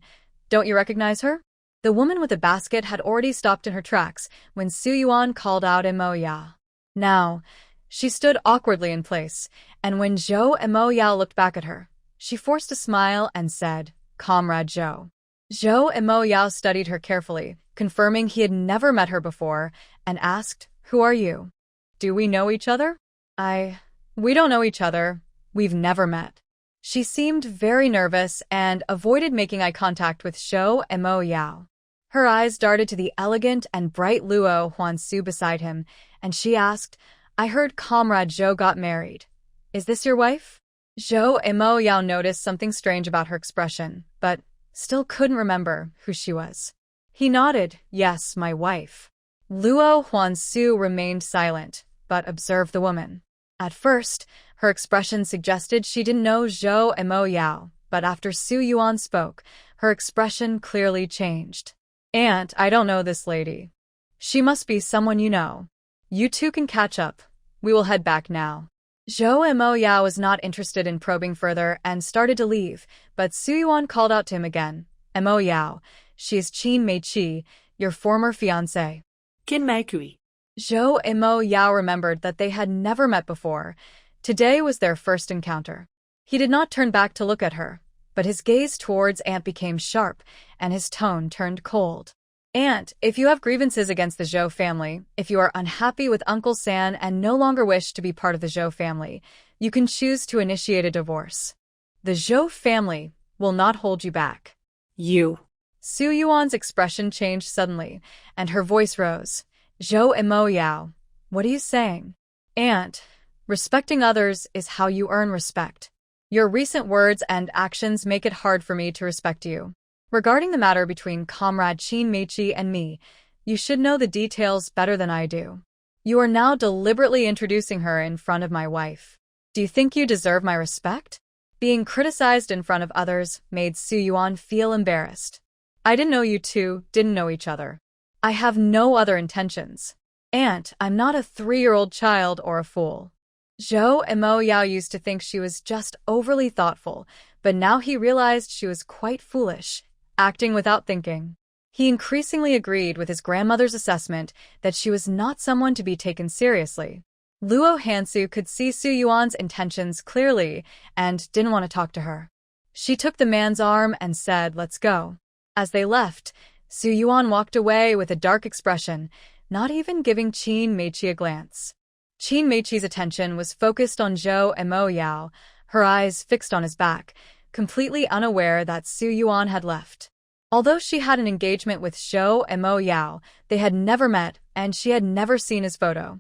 Don't you recognize her? The woman with the basket had already stopped in her tracks when Su Yuan called out Mo Ya. Now, she stood awkwardly in place, and when Zhou Mo Ya looked back at her, she forced a smile and said, Comrade Zhou. Zhou Mo Ya studied her carefully, confirming he had never met her before, and asked, Who are you? Do we know each other? We don't know each other. We've never met. She seemed very nervous and avoided making eye contact with Zhou Mo Yao. Her eyes darted to the elegant and bright Luo Hansu beside him, and she asked, I heard Comrade Zhou got married. Is this your wife? Zhou Mo Yao noticed something strange about her expression, but still couldn't remember who she was. He nodded, Yes, my wife. Luo Hansu remained silent, but observed the woman. At first, Her expression suggested she didn't know Zhou and Mo Yao, but after Su Yuan spoke, her expression clearly changed. "Aunt, I don't know this lady. She must be someone you know. You two can catch up. We will head back now." Zhou and Mo Yao was not interested in probing further and started to leave, but Su Yuan called out to him again. "Mo Yao, she is Qin Meiqi, your former fiancé." Qin Meiqi. Zhou and Mo Yao remembered that they had never met before. Today was their first encounter. He did not turn back to look at her, but his gaze towards Aunt became sharp, and his tone turned cold. "Aunt, if you have grievances against the Zhou family, if you are unhappy with Uncle San and no longer wish to be part of the Zhou family, you can choose to initiate a divorce. The Zhou family will not hold you back." You. Su Yuan's expression changed suddenly, and her voice rose. "Zhou and Mo Yao, what are you saying?" "Aunt, respecting others is how you earn respect. Your recent words and actions make it hard for me to respect you. Regarding the matter between Comrade Qin Meiqi and me, you should know the details better than I do. You are now deliberately introducing her in front of my wife. Do you think you deserve my respect?" Being criticized in front of others made Su Yuan feel embarrassed. "I didn't know you two didn't know each other. I have no other intentions. Aunt, I'm not a 3-year-old child or a fool." Zhou and Mo Yao used to think she was just overly thoughtful, but now he realized she was quite foolish, acting without thinking. He increasingly agreed with his grandmother's assessment that she was not someone to be taken seriously. Luo Hansu could see Su Yuan's intentions clearly and didn't want to talk to her. She took the man's arm and said, "Let's go." As they left, Su Yuan walked away with a dark expression, not even giving Qin Meiqi a glance. Qin Meiqi's attention was focused on Zhou and Mo Yao, her eyes fixed on his back, completely unaware that Su Yuan had left. Although she had an engagement with Zhou and Mo Yao, they had never met and she had never seen his photo.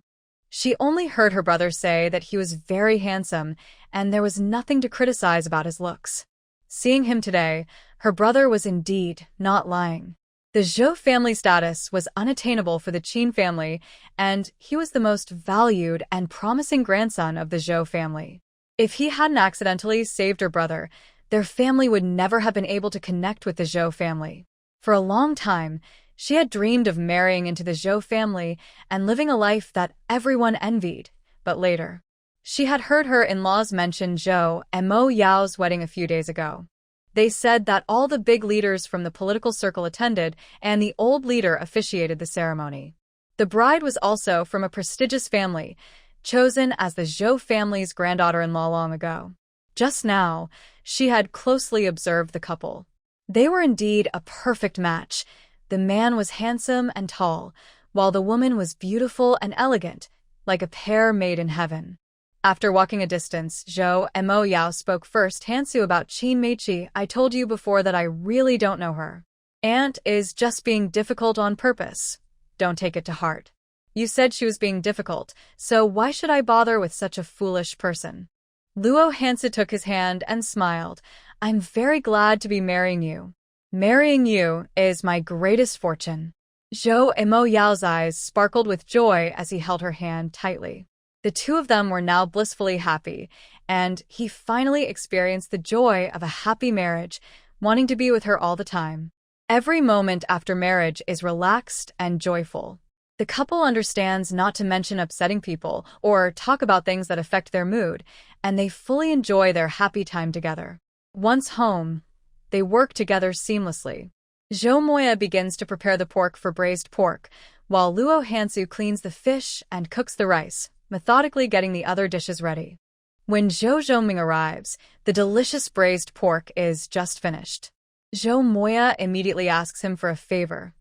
She only heard her brother say that he was very handsome and there was nothing to criticize about his looks. Seeing him today, her brother was indeed not lying. The Zhou family status was unattainable for the Qin family, and he was the most valued and promising grandson of the Zhou family. If he hadn't accidentally saved her brother, their family would never have been able to connect with the Zhou family. For a long time, she had dreamed of marrying into the Zhou family and living a life that everyone envied, but later, she had heard her in-laws mention Zhou and Mo Yao's wedding a few days ago. They said that all the big leaders from the political circle attended and the old leader officiated the ceremony. The bride was also from a prestigious family, chosen as the Zhou family's granddaughter-in-law long ago. Just now, she had closely observed the couple. They were indeed a perfect match. The man was handsome and tall, while the woman was beautiful and elegant, like a pair made in heaven. After walking a distance, Zhou and Mo Yao spoke first. "Hansu, about Qin Meiqi, I told you before that I really don't know her. Aunt is just being difficult on purpose. Don't take it to heart. You said she was being difficult, so why should I bother with such a foolish person?" Luo Hansu took his hand and smiled. "I'm very glad to be marrying you. Marrying you is my greatest fortune." Zhou and Mo Yao's eyes sparkled with joy as he held her hand tightly. The two of them were now blissfully happy, and he finally experienced the joy of a happy marriage, wanting to be with her all the time. Every moment after marriage is relaxed and joyful. The couple understands not to mention upsetting people or talk about things that affect their mood, and they fully enjoy their happy time together. Once home, they work together seamlessly. Zhou Moya begins to prepare the pork for braised pork, while Luo Hansu cleans the fish and cooks the rice, methodically getting the other dishes ready. When Zhou Zhongming arrives, the delicious braised pork is just finished. Zhou Moya immediately asks him for a favor.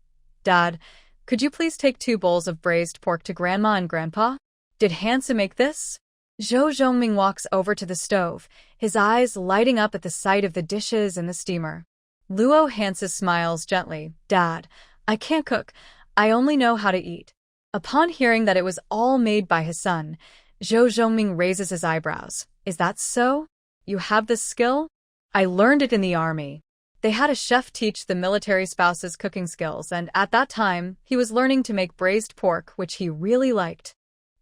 "Dad, could you please take 2 bowls of braised pork to Grandma and Grandpa? Did Hansu make this?" Zhou Zhongming walks over to the stove, his eyes lighting up at the sight of the dishes in the steamer. Luo Hansu smiles gently. "Dad, I can't cook. I only know how to eat." Upon hearing that it was all made by his son, Zhou Zhongming raises his eyebrows. "Is that so? You have this skill?" "I learned it in the army." They had a chef teach the military spouse's cooking skills, and at that time, he was learning to make braised pork, which he really liked.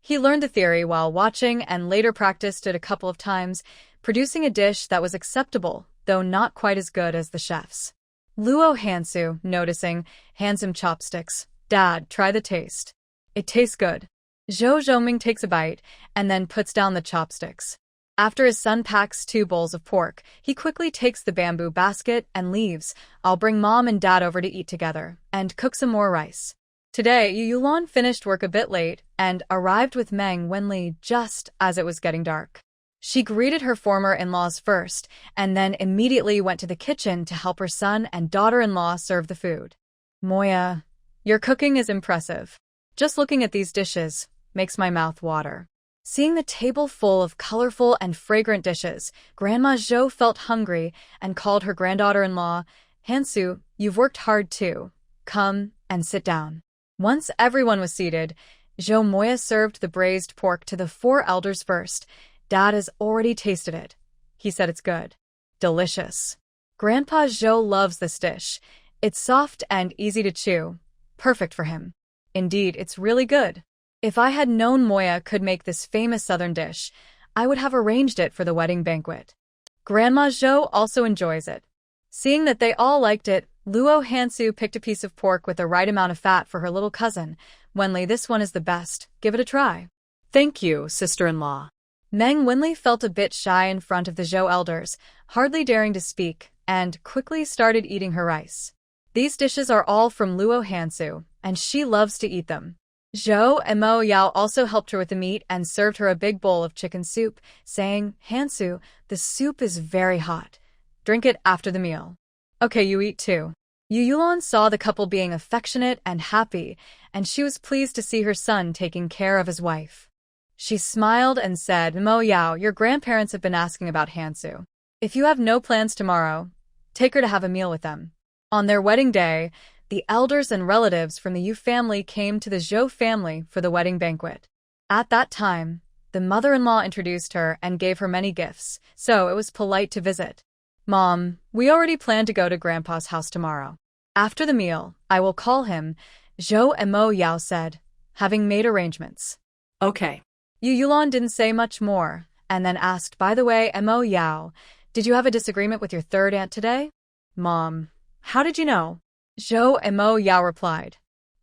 He learned the theory while watching and later practiced it a couple of times, producing a dish that was acceptable, though not quite as good as the chef's. Luo Hansu, noticing, hands him chopsticks. Dad, try the taste. It tastes good. Zhou Zhongming takes a bite and then puts down the chopsticks. After his son packs 2 bowls of pork, he quickly takes the bamboo basket and leaves. I'll bring Mom and Dad over to eat together and cook some more rice. Today, Yu Yulan finished work a bit late and arrived with Meng Wenli just as it was getting dark. She greeted her former in-laws first and then immediately went to the kitchen to help her son and daughter-in-law serve the food. Moya, your cooking is impressive. Just looking at these dishes makes my mouth water. Seeing the table full of colorful and fragrant dishes, Grandma Zhou felt hungry and called her granddaughter-in-law, Hansu, you've worked hard too. Come and sit down. Once everyone was seated, Zhou Moya served the braised pork to the 4 elders first. Dad has already tasted it. He said it's good. Delicious. Grandpa Zhou loves this dish. It's soft and easy to chew. Perfect for him. Indeed, it's really good. If I had known Moya could make this famous southern dish, I would have arranged it for the wedding banquet. Grandma Zhou also enjoys it. Seeing that they all liked it, Luo Hansu picked a piece of pork with the right amount of fat for her little cousin. Wenli, this one is the best. Give it a try. Thank you, sister-in-law. Meng Wenli felt a bit shy in front of the Zhou elders, hardly daring to speak, and quickly started eating her rice. These dishes are all from Luo Hansu, and she loves to eat them. Zhou and Mo Yao also helped her with the meat and served her a big bowl of chicken soup, saying, Hansu, the soup is very hot. Drink it after the meal. Okay, you eat too. Yu Yulan saw the couple being affectionate and happy, and she was pleased to see her son taking care of his wife. She smiled and said, Mo Yao, your grandparents have been asking about Hansu. If you have no plans tomorrow, take her to have a meal with them. On their wedding day, the elders and relatives from the Yu family came to the Zhou family for the wedding banquet. At that time, the mother-in-law introduced her and gave her many gifts, so it was polite to visit. Mom, we already plan to go to Grandpa's house tomorrow. After the meal, I will call him, Zhou and Mo Yao said, having made arrangements. Okay. Yu Yulan didn't say much more, and then asked, by the way, Mo Yao, did you have a disagreement with your third aunt today? Mom, how did you know? Zhou and Mo Yao replied,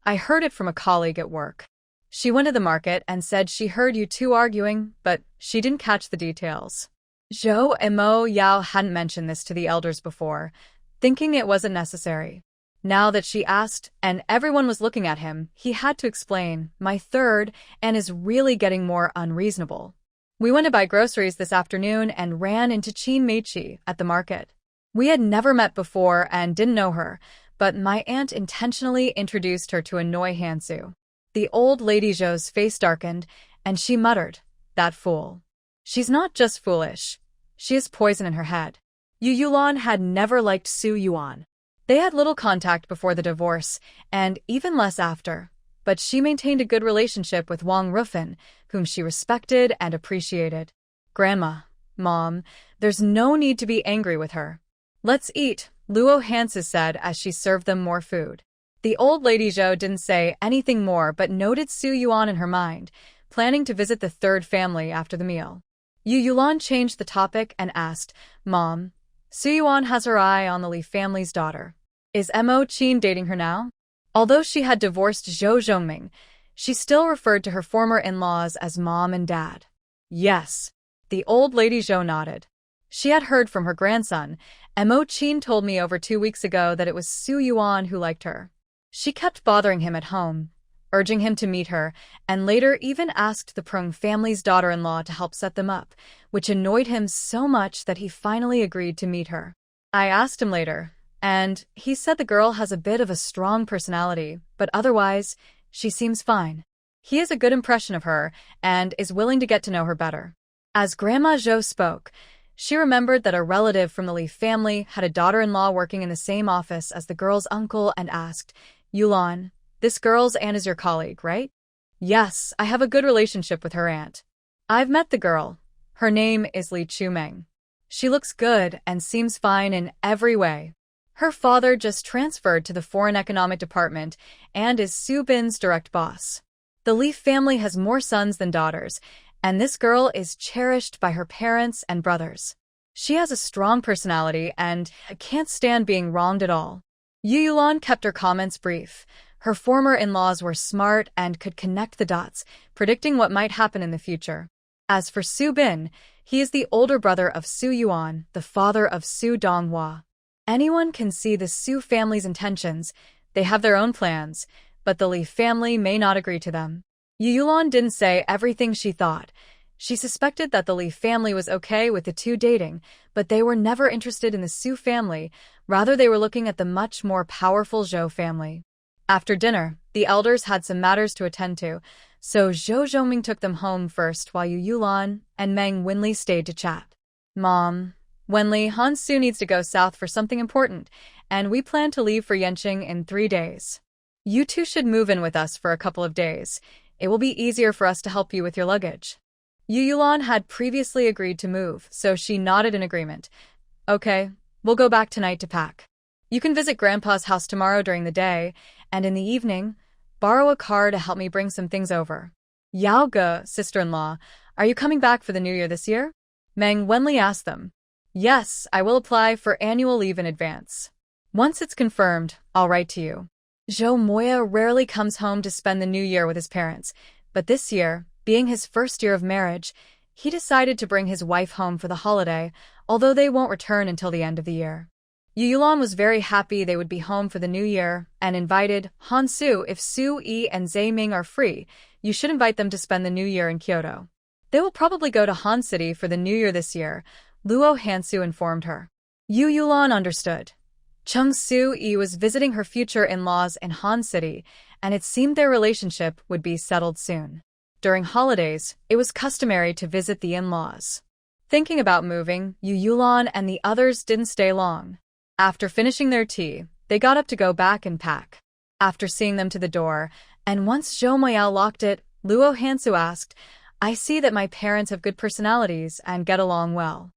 I heard it from a colleague at work. She went to the market and said she heard you two arguing, but she didn't catch the details. Zhou and Mo Yao hadn't mentioned this to the elders before, thinking it wasn't necessary. Now that she asked, and everyone was looking at him, he had to explain, my third aunt is really getting more unreasonable. We went to buy groceries this afternoon and ran into Qin Meiqi at the market. We had never met before and didn't know her, but my aunt intentionally introduced her to annoy Hansu. The old lady Zhou's face darkened, and she muttered, that fool. She's not just foolish. She has poison in her head. Yu Yulan had never liked Su Yuan. They had little contact before the divorce, and even less after, but she maintained a good relationship with Wang Rufin, whom she respected and appreciated. Grandma, Mom, there's no need to be angry with her. Let's eat, Luo Hansu said as she served them more food. The old lady Zhou didn't say anything more but noted Su Yuan in her mind, planning to visit the third family after the meal. Yu Yulan changed the topic and asked, Mom, Su Yuan has her eye on the Li family's daughter. Is Mo Qin dating her now? Although she had divorced Zhou Zhongming, she still referred to her former in-laws as Mom and Dad. Yes. The old lady Zhou nodded. She had heard from her grandson, Mo Qin told me over 2 weeks ago that it was Su Yuan who liked her. She kept bothering him at home, urging him to meet her, and later even asked the Prung family's daughter-in-law to help set them up, which annoyed him so much that he finally agreed to meet her. I asked him later, and he said the girl has a bit of a strong personality, but otherwise, she seems fine. He has a good impression of her and is willing to get to know her better. As Grandma Zhou spoke, she remembered that a relative from the Li family had a daughter-in-law working in the same office as the girl's uncle and asked, Yulan, this girl's aunt is your colleague, right? Yes, I have a good relationship with her aunt. I've met the girl. Her name is Li Chumeng. She looks good and seems fine in every way. Her father just transferred to the Foreign Economic Department and is Su Bin's direct boss. The Li family has more sons than daughters, and this girl is cherished by her parents and brothers. She has a strong personality and can't stand being wronged at all. Yu Yulan kept her comments brief. Her former in-laws were smart and could connect the dots, predicting what might happen in the future. As for Su Bin, he is the older brother of Su Yuan, the father of Su Donghua. Anyone can see the Su family's intentions. They have their own plans, but the Li family may not agree to them. Yu Yulan didn't say everything she thought. She suspected that the Li family was okay with the two dating, but they were never interested in the Su family. Rather, they were looking at the much more powerful Zhou family. After dinner, the elders had some matters to attend to, so Zhou Zhongming took them home first while Yu Yulan and Meng Wenli stayed to chat. Mom, Wenli, Hansu needs to go south for something important, and we plan to leave for Yanqing in 3 days. You two should move in with us for a couple of days. It will be easier for us to help you with your luggage. Yu Yulan had previously agreed to move, so she nodded in agreement. Okay, we'll go back tonight to pack. You can visit Grandpa's house tomorrow during the day, and in the evening, borrow a car to help me bring some things over. Yao Ge, sister-in-law, are you coming back for the New Year this year? Meng Wenli asked them. Yes, I will apply for annual leave in advance. Once it's confirmed, I'll write to you. Zhou Moya rarely comes home to spend the New Year with his parents, but this year, being his first year of marriage, he decided to bring his wife home for the holiday, although they won't return until the end of the year. Yu Yulan was very happy they would be home for the New Year and invited Hansu. If Su Yi and Zaiming are free, you should invite them to spend the New Year in Kyoto. They will probably go to Han City for the New Year this year, Luo Hansu informed her. Yu Yulan understood. Chung Su Yi was visiting her future in-laws in Han City, and it seemed their relationship would be settled soon. During holidays, it was customary to visit the in-laws. Thinking about moving, Yu Yulan and the others didn't stay long. After finishing their tea, they got up to go back and pack. After seeing them to the door, and once Zhou Moyao locked it, Luo Hansu asked, I see that my parents have good personalities and get along well.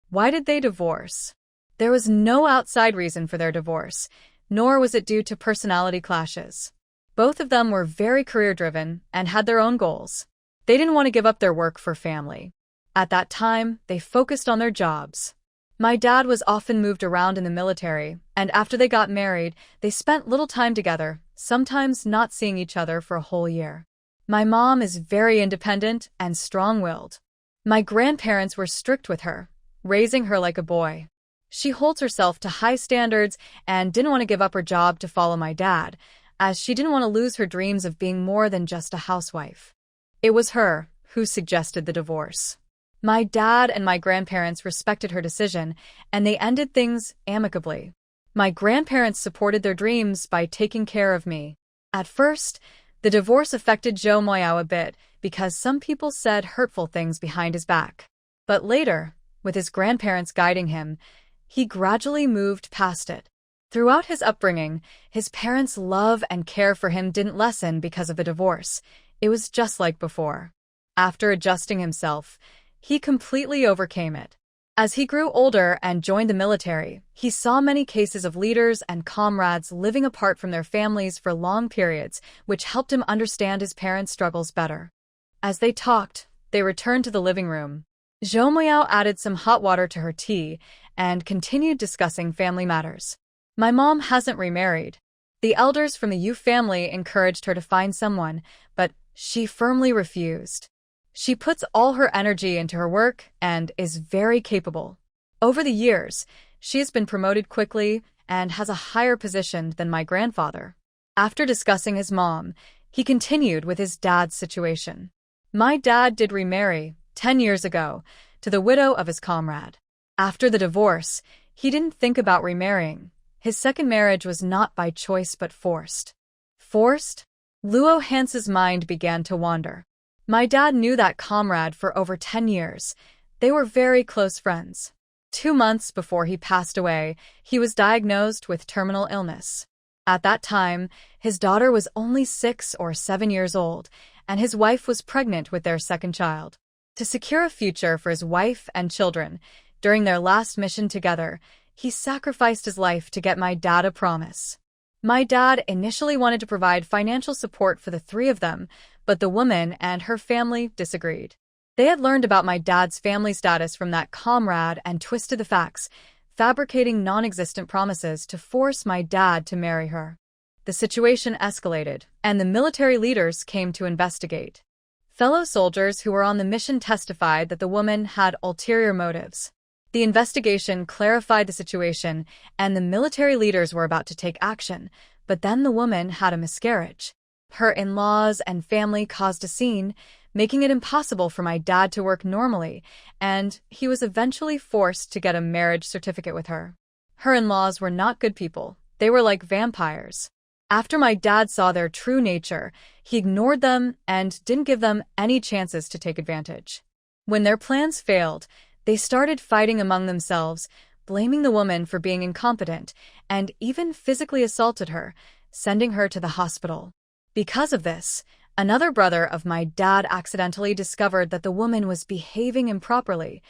Why did they divorce? There was no outside reason for their divorce, nor was it due to personality clashes. Both of them were very career-driven and had their own goals. They didn't want to give up their work for family. At that time, they focused on their jobs. My dad was often moved around in the military, and after they got married, they spent little time together, sometimes not seeing each other for a whole year. My mom is very independent and strong-willed. My grandparents were strict with her, raising her like a boy. She holds herself to high standards and didn't want to give up her job to follow my dad, as she didn't want to lose her dreams of being more than just a housewife. It was her who suggested the divorce. My dad and my grandparents respected her decision, and they ended things amicably. My grandparents supported their dreams by taking care of me. At first, the divorce affected Zhou Moyao a bit because some people said hurtful things behind his back. But later, with his grandparents guiding him, he gradually moved past it. Throughout his upbringing, his parents' love and care for him didn't lessen because of the divorce. It was just like before. After adjusting himself, he completely overcame it. As he grew older and joined the military, he saw many cases of leaders and comrades living apart from their families for long periods, which helped him understand his parents' struggles better. As they talked, they returned to the living room. Zhou Moyao added some hot water to her tea and continued discussing family matters. My mom hasn't remarried. The elders from the Yu family encouraged her to find someone, but she firmly refused. She puts all her energy into her work and is very capable. Over the years, she has been promoted quickly and has a higher position than my grandfather. After discussing his mom, he continued with his dad's situation. My dad did remarry 10 years ago to the widow of his comrade. After the divorce, he didn't think about remarrying. His second marriage was not by choice but forced. Forced? Luo Hansu's mind began to wander. My dad knew that comrade for over 10 years. They were very close friends. 2 months before he passed away, he was diagnosed with terminal illness. At that time, his daughter was only 6 or 7 years old, and his wife was pregnant with their second child. To secure a future for his wife and children, during their last mission together, he sacrificed his life to get my dad a promise. My dad initially wanted to provide financial support for the three of them, but the woman and her family disagreed. They had learned about my dad's family status from that comrade and twisted the facts, fabricating non-existent promises to force my dad to marry her. The situation escalated, and the military leaders came to investigate. Fellow soldiers who were on the mission testified that the woman had ulterior motives. The investigation clarified the situation, and the military leaders were about to take action, but then the woman had a miscarriage. Her in-laws and family caused a scene, making it impossible for my dad to work normally, and he was eventually forced to get a marriage certificate with her. Her in-laws were not good people. They were like vampires. After my dad saw their true nature, he ignored them and didn't give them any chances to take advantage. When their plans failed, they started fighting among themselves, blaming the woman for being incompetent, and even physically assaulted her, sending her to the hospital. Because of this, another brother of my dad accidentally discovered that the woman was behaving improperly,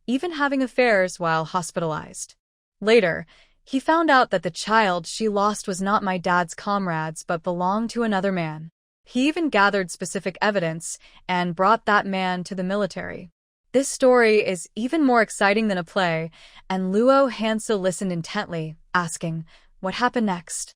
even having affairs while hospitalized. Later, he found out that the child she lost was not my dad's comrades but belonged to another man. He even gathered specific evidence and brought that man to the military. This story is even more exciting than a play, and Luo Hansu listened intently, asking, "What happened next?"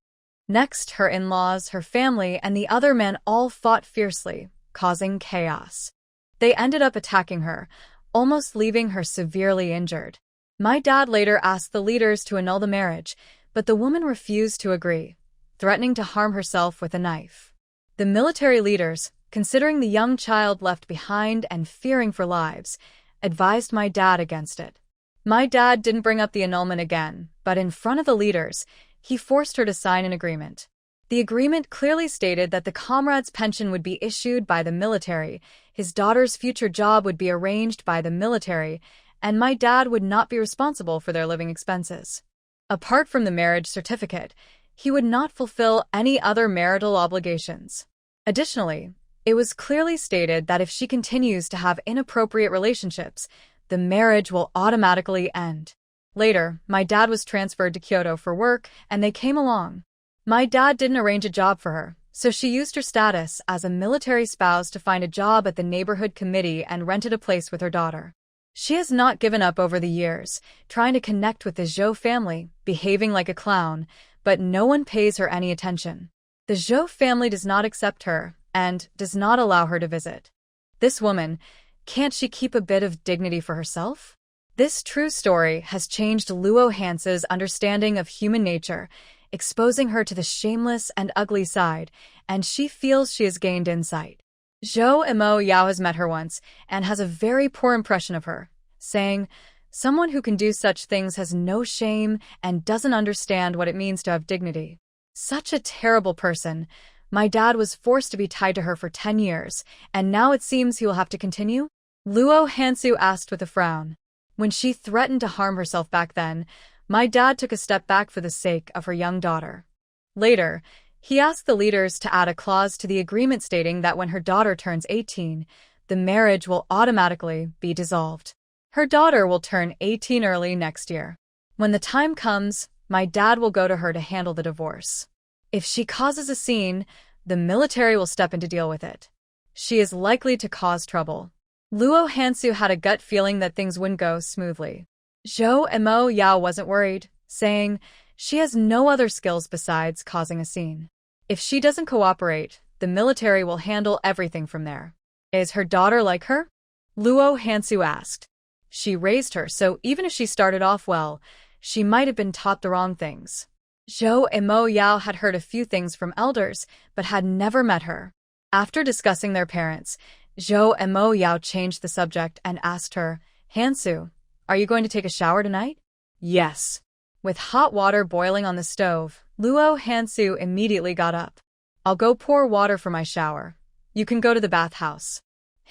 Next, her in-laws, her family, and the other men all fought fiercely, causing chaos. They ended up attacking her, almost leaving her severely injured. My dad later asked the leaders to annul the marriage, but the woman refused to agree, threatening to harm herself with a knife. The military leaders, considering the young child left behind and fearing for lives, advised my dad against it. My dad didn't bring up the annulment again, but in front of the leaders, he forced her to sign an agreement. The agreement clearly stated that the comrade's pension would be issued by the military, his daughter's future job would be arranged by the military, and my dad would not be responsible for their living expenses. Apart from the marriage certificate, he would not fulfill any other marital obligations. Additionally, it was clearly stated that if she continues to have inappropriate relationships, the marriage will automatically end. Later, my dad was transferred to Kyoto for work, and they came along. My dad didn't arrange a job for her, so she used her status as a military spouse to find a job at the neighborhood committee and rented a place with her daughter. She has not given up over the years, trying to connect with the Zhou family, behaving like a clown, but no one pays her any attention. The Zhou family does not accept her and does not allow her to visit. This woman, can't she keep a bit of dignity for herself? This true story has changed Luo Hansu's understanding of human nature, exposing her to the shameless and ugly side, and she feels she has gained insight. Zhou Mo Yao has met her once and has a very poor impression of her, saying, "Someone who can do such things has no shame and doesn't understand what it means to have dignity." Such a terrible person. My dad was forced to be tied to her for 10 years, and now it seems he will have to continue? Luo Hansu asked with a frown. When she threatened to harm herself back then, my dad took a step back for the sake of her young daughter. Later, he asked the leaders to add a clause to the agreement stating that when her daughter turns 18, the marriage will automatically be dissolved. Her daughter will turn 18 early next year. When the time comes, my dad will go to her to handle the divorce. If she causes a scene, the military will step in to deal with it. She is likely to cause trouble. Luo Hansu had a gut feeling that things wouldn't go smoothly. Zhou Mo Yao wasn't worried, saying, "She has no other skills besides causing a scene. If she doesn't cooperate, the military will handle everything from there." "Is her daughter like her?" Luo Hansu asked. "She raised her, so even if she started off well, she might have been taught the wrong things." Zhou Mo Yao had heard a few things from elders, but had never met her. After discussing their parents, Zhou Mo Yao changed the subject and asked her, "Hansu, are you going to take a shower tonight?" "Yes." With hot water boiling on the stove, Luo Hansu immediately got up. "I'll go pour water for my shower. You can go to the bathhouse."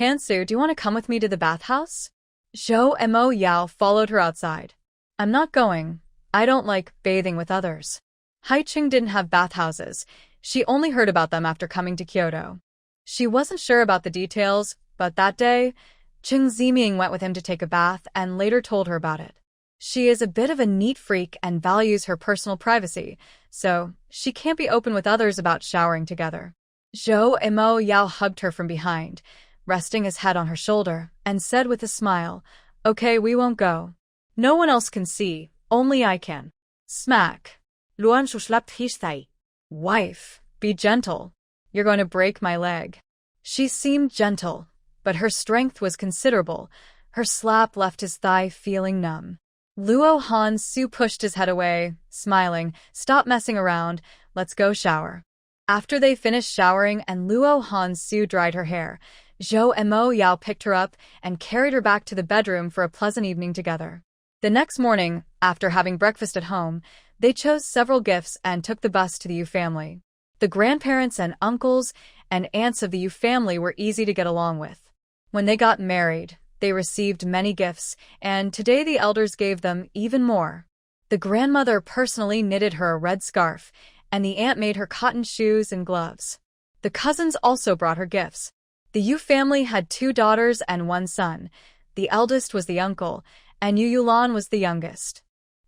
"Hansu, do you want to come with me to the bathhouse?" Zhou Mo Yao followed her outside. "I'm not going. I don't like bathing with others." Haiqing didn't have bathhouses. She only heard about them after coming to Kyoto. She wasn't sure about the details, but that day, Cheng Ziming went with him to take a bath and later told her about it. She is a bit of a neat freak and values her personal privacy, so she can't be open with others about showering together. Zhou Imo Yao hugged her from behind, resting his head on her shoulder, and said with a smile, "Okay, we won't go. No one else can see, only I can." Smack. Luo Hansu slapped his thigh. "Wife, be gentle. You're going to break my leg." She seemed gentle, but her strength was considerable. Her slap left his thigh feeling numb. Luo Hansu pushed his head away, smiling. "Stop messing around. Let's go shower." After they finished showering and Luo Hansu dried her hair, Zhou Imo Yao picked her up and carried her back to the bedroom for a pleasant evening together. The next morning, after having breakfast at home, they chose several gifts and took the bus to the Yu family. The grandparents and uncles and aunts of the Yu family were easy to get along with. When they got married, they received many gifts, and today the elders gave them even more. The grandmother personally knitted her a red scarf, and the aunt made her cotton shoes and gloves. The cousins also brought her gifts. The Yu family had 2 daughters and 1 son. The eldest was the uncle, and Yu Yulan was the youngest.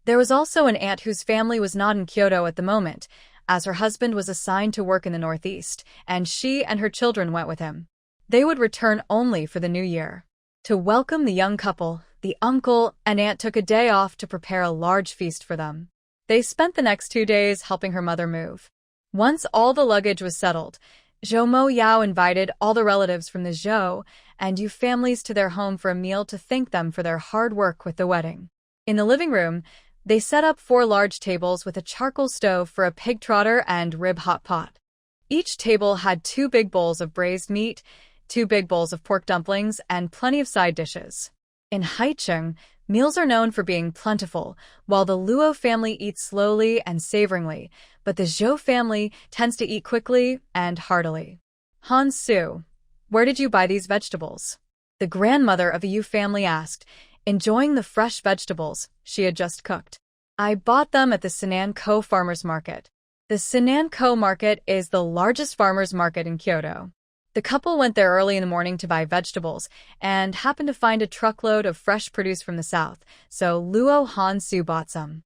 There was also an aunt whose family was not in Kyoto at the moment, as her husband was assigned to work in the northeast, and she and her children went with him. They would return only for the new year. To welcome the young couple, the uncle and aunt took a day off to prepare a large feast for them. They spent the next 2 days helping her mother move. Once all the luggage was settled, Zhou Mo Yao invited all the relatives from the Zhou and Yu families to their home for a meal to thank them for their hard work with the wedding. In the living room, they set up 4 large tables with a charcoal stove for a pig trotter and rib hot pot. Each table had 2 big bowls of braised meat, 2 big bowls of pork dumplings, and plenty of side dishes. In Haicheng, meals are known for being plentiful, while the Luo family eats slowly and savoringly, but the Zhou family tends to eat quickly and heartily. "Hansu, where did you buy these vegetables?" the grandmother of the Yu family asked, enjoying the fresh vegetables she had just cooked. "I bought them at the Sinan-ko Farmers Market." The Sinan-ko Market is the largest farmers market in Kyoto. The couple went there early in the morning to buy vegetables and happened to find a truckload of fresh produce from the south, so Luo Hansu bought some.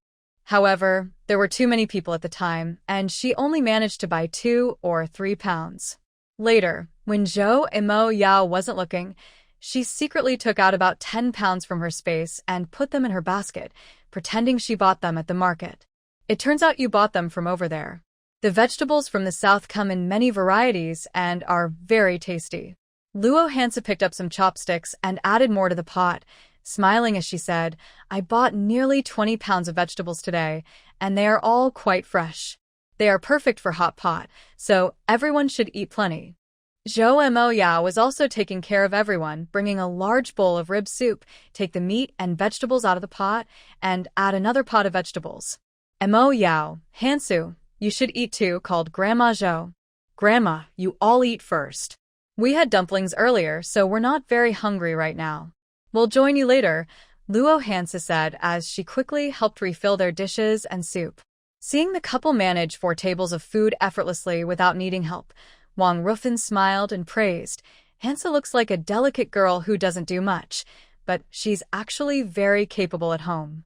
However, there were too many people at the time, and she only managed to buy 2 or 3 pounds. Later, when Zhou Imo Yao wasn't looking, she secretly took out about 10 pounds from her space and put them in her basket, pretending she bought them at the market. It turns out you bought them from over there. The vegetables from the south come in many varieties and are very tasty. Luo Hansu picked up some chopsticks and added more to the pot, smiling as she said, "I bought nearly 20 pounds of vegetables today, and they are all quite fresh. They are perfect for hot pot, so everyone should eat plenty." Zhou Mo Yao was also taking care of everyone, bringing a large bowl of rib soup, take the meat and vegetables out of the pot, and add another pot of vegetables. "Mo Yao, Hansu, you should eat too," called Grandma Zhou. "Grandma, you all eat first. We had dumplings earlier, so we're not very hungry right now. We'll join you later," Luo Hansu said as she quickly helped refill their dishes and soup. Seeing the couple manage 4 tables of food effortlessly without needing help, Wang Rufin smiled and praised, "Hansu looks like a delicate girl who doesn't do much, but she's actually very capable at home."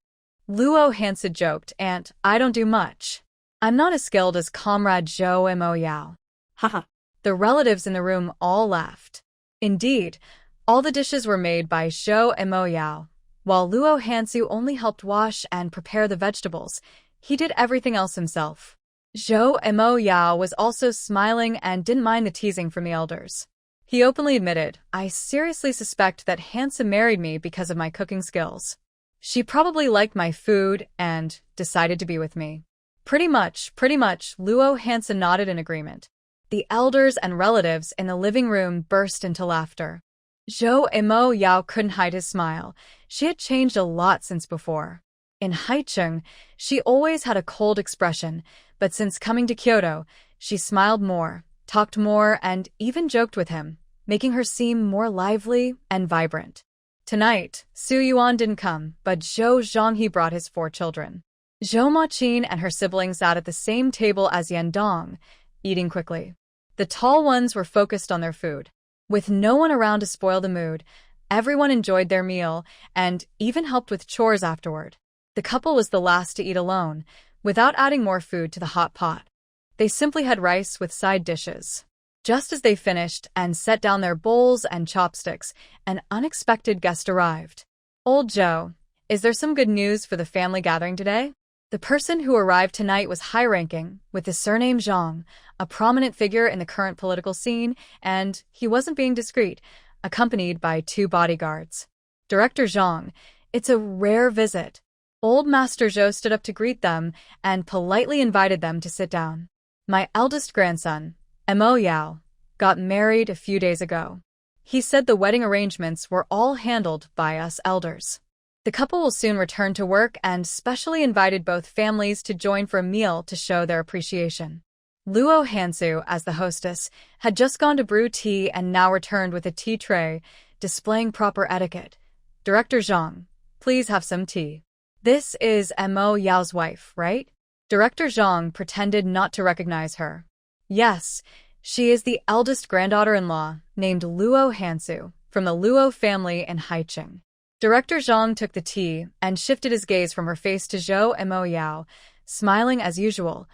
Luo Hansu joked, "Aunt, I don't do much. I'm not as skilled as Comrade Zhou Mo Yao." Haha. The relatives in the room all laughed. Indeed, all the dishes were made by Zhou Mo Yao, while Luo Hansu only helped wash and prepare the vegetables. He did everything else himself. Zhou Mo Yao was also smiling and didn't mind the teasing from the elders. He openly admitted, "I seriously suspect that Hansu married me because of my cooking skills. She probably liked my food and decided to be with me." Pretty much, Luo Hansu nodded in agreement. The elders and relatives in the living room burst into laughter. Zhou Mo Yao couldn't hide his smile. She had changed a lot since before. In Haicheng, she always had a cold expression, but since coming to Kyoto, she smiled more, talked more, and even joked with him, making her seem more lively and vibrant. Tonight, Su Yuan didn't come, but Zhou Zhonghe brought his 4 children. Zhou Maqin and her siblings sat at the same table as Yuan Dan, eating quickly. The tall ones were focused on their food. With no one around to spoil the mood, everyone enjoyed their meal and even helped with chores afterward. The couple was the last to eat alone, without adding more food to the hot pot. They simply had rice with side dishes. Just as they finished and set down their bowls and chopsticks, an unexpected guest arrived. "Old Joe, is there some good news for the family gathering today?" The person who arrived tonight was high-ranking, with the surname Zhang, a prominent figure in the current political scene, and he wasn't being discreet, accompanied by 2 bodyguards. "Director Zhang, it's a rare visit." Old Master Zhou stood up to greet them and politely invited them to sit down. "My eldest grandson, Mo Yao, got married a few days ago. He said the wedding arrangements were all handled by us elders. The couple will soon return to work and specially invited both families to join for a meal to show their appreciation." Luo Hansu, as the hostess, had just gone to brew tea and now returned with a tea tray, displaying proper etiquette. "Director Zhang, please have some tea. This is Mo Yao's wife, right?" Director Zhang pretended not to recognize her. "Yes, she is the eldest granddaughter-in-law, named Luo Hansu, from the Luo family in Haiqing." Director Zhang took the tea and shifted his gaze from her face to Zhou and Mo Yao, smiling as usual.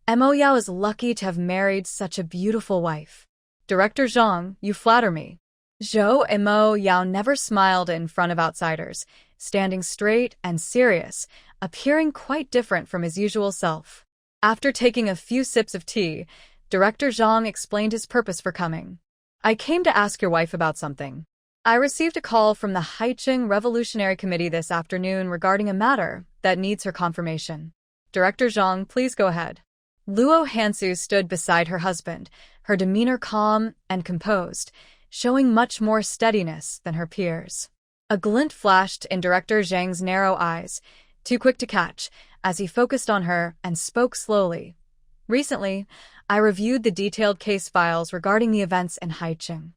"Mo Yao is lucky to have married such a beautiful wife." "Director Zhang, you flatter me." Zhou and Mo Yao never smiled in front of outsiders, standing straight and serious, appearing quite different from his usual self. After taking a few sips of tea, Director Zhang explained his purpose for coming. "I came to ask your wife about something. I received a call from the Haiqing Revolutionary Committee this afternoon regarding a matter that needs her confirmation." "Director Zhang, please go ahead." Luo Hansu stood beside her husband, her demeanor calm and composed, showing much more steadiness than her peers. A glint flashed in Director Zhang's narrow eyes, too quick to catch, as he focused on her and spoke slowly. "Recently, I reviewed the detailed case files regarding the events in Haiqing.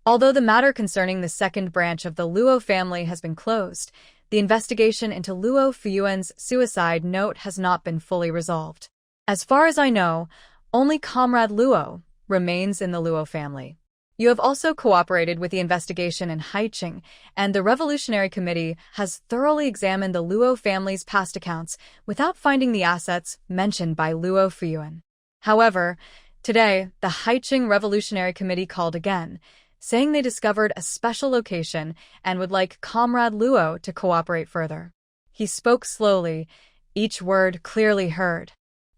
Although the matter concerning the second branch of the Luo family has been closed, the investigation into Luo Fuyuan's suicide note has not been fully resolved. As far as I know, only Comrade Luo remains in the Luo family. You have also cooperated with the investigation in Haiqing, and the Revolutionary Committee has thoroughly examined the Luo family's past accounts without finding the assets mentioned by Luo Fuyuan. However, today, the Haiqing Revolutionary Committee called again, saying they discovered a special location and would like Comrade Luo to cooperate further." He spoke slowly, each word clearly heard.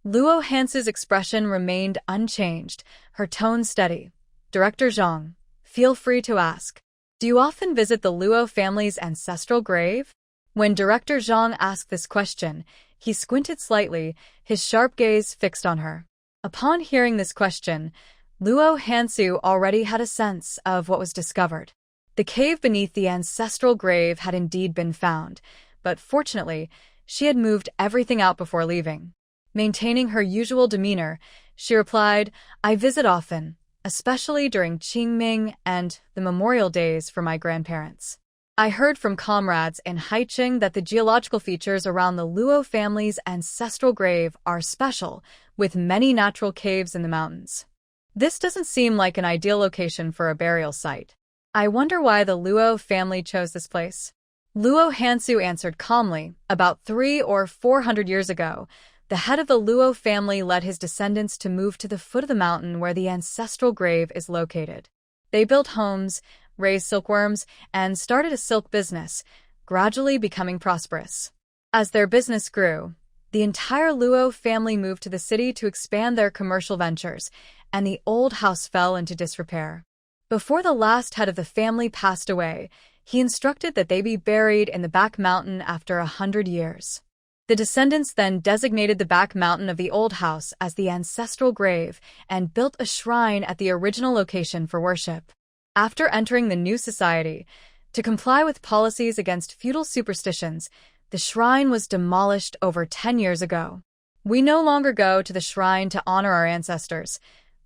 Luo Hansu's expression remained unchanged, her tone steady. "Director Zhang, feel free to ask. Do you often visit the Luo family's ancestral grave?" When Director Zhang asked this question, he squinted slightly, his sharp gaze fixed on her. Upon hearing this question, Luo Hansu already had a sense of what was discovered. The cave beneath the ancestral grave had indeed been found, but fortunately, she had moved everything out before leaving. Maintaining her usual demeanor, she replied, "I visit often, especially during Qingming and the memorial days for my grandparents. I heard from comrades in Haiqing that the geological features around the Luo family's ancestral grave are special, with many natural caves in the mountains. This doesn't seem like an ideal location for a burial site. I wonder why the Luo family chose this place." Luo Hansu answered calmly, "About 300 or 400 years ago, the head of the Luo family led his descendants to move to the foot of the mountain where the ancestral grave is located. They built homes, raised silkworms, and started a silk business, gradually becoming prosperous. As their business grew, the entire Luo family moved to the city to expand their commercial ventures, and the old house fell into disrepair. Before the last head of the family passed away, he instructed that they be buried in the back mountain after 100 years. The descendants then designated the back mountain of the old house as the ancestral grave and built a shrine at the original location for worship. After entering the new society, to comply with policies against feudal superstitions, the shrine was demolished over 10 years ago. We no longer go to the shrine to honor our ancestors.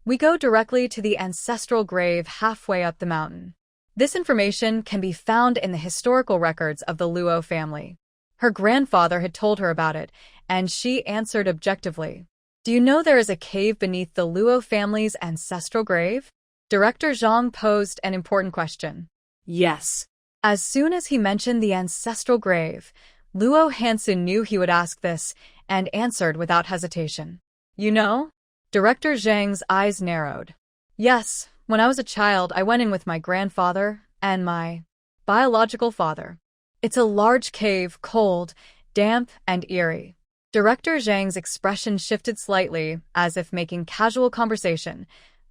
We go directly to the ancestral grave halfway up the mountain. This information can be found in the historical records of the Luo family." Her grandfather had told her about it, and she answered objectively, "Do you know there is a cave beneath the Luo family's ancestral grave?" Director Zhang posed an important question. Yes. As soon as he mentioned the ancestral grave, Luo Hansu knew he would ask this and answered without hesitation. You know? Director Zhang's eyes narrowed. Yes, when I was a child, I went in with my grandfather and my biological father. It's a large cave, cold, damp, and eerie. Director Zhang's expression shifted slightly, as if making casual conversation.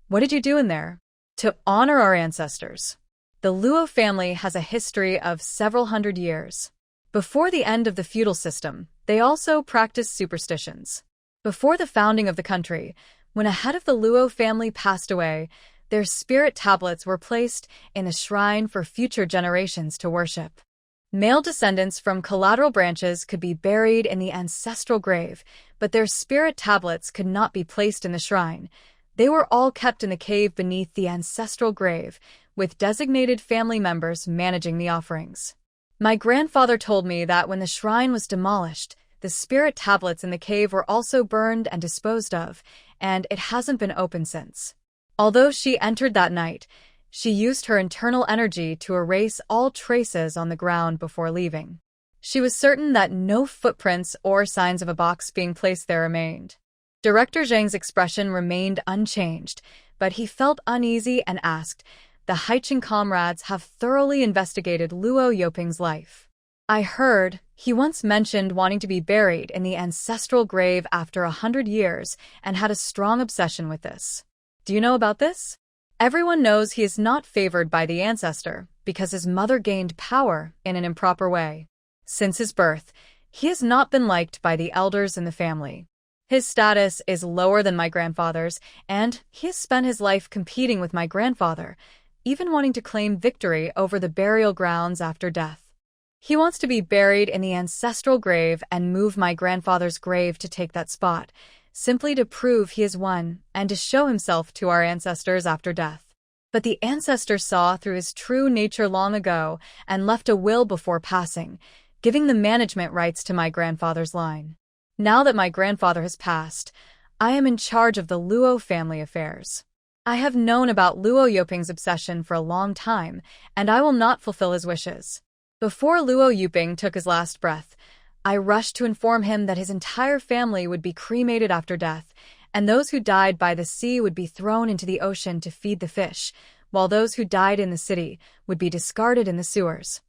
What did you do in there? To honor our ancestors. The Luo family has a history of several hundred years. Before the end of the feudal system, they also practiced superstitions. Before the founding of the country, when a head of the Luo family passed away, their spirit tablets were placed in a shrine for future generations to worship. Male descendants from collateral branches could be buried in the ancestral grave, but their spirit tablets could not be placed in the shrine. They were all kept in the cave beneath the ancestral grave, with designated family members managing the offerings. My grandfather told me that when the shrine was demolished, the spirit tablets in the cave were also burned and disposed of, and it hasn't been opened since. Although she entered that night, she used her internal energy to erase all traces on the ground before leaving. She was certain that no footprints or signs of a box being placed there remained. Director Zhang's expression remained unchanged, but he felt uneasy and asked, "The Haiqing comrades have thoroughly investigated Luo Yoping's life. I heard he once mentioned wanting to be buried in the ancestral grave after 100 years and had a strong obsession with this. Do you know about this? Everyone knows he is not favored by the ancestor because his mother gained power in an improper way. Since his birth, he has not been liked by the elders in the family. His status is lower than my grandfather's, and he has spent his life competing with my grandfather, even wanting to claim victory over the burial grounds after death. He wants to be buried in the ancestral grave and move my grandfather's grave to take that spot, simply to prove he has won and to show himself to our ancestors after death. But the ancestor saw through his true nature long ago and left a will before passing, giving the management rights to my grandfather's line. Now that my grandfather has passed, I am in charge of the Luo family affairs. I have known about Luo Yoping's obsession for a long time, and I will not fulfill his wishes. Before Luo Yuping took his last breath, I rushed to inform him that his entire family would be cremated after death, and those who died by the sea would be thrown into the ocean to feed the fish, while those who died in the city would be discarded in the sewers.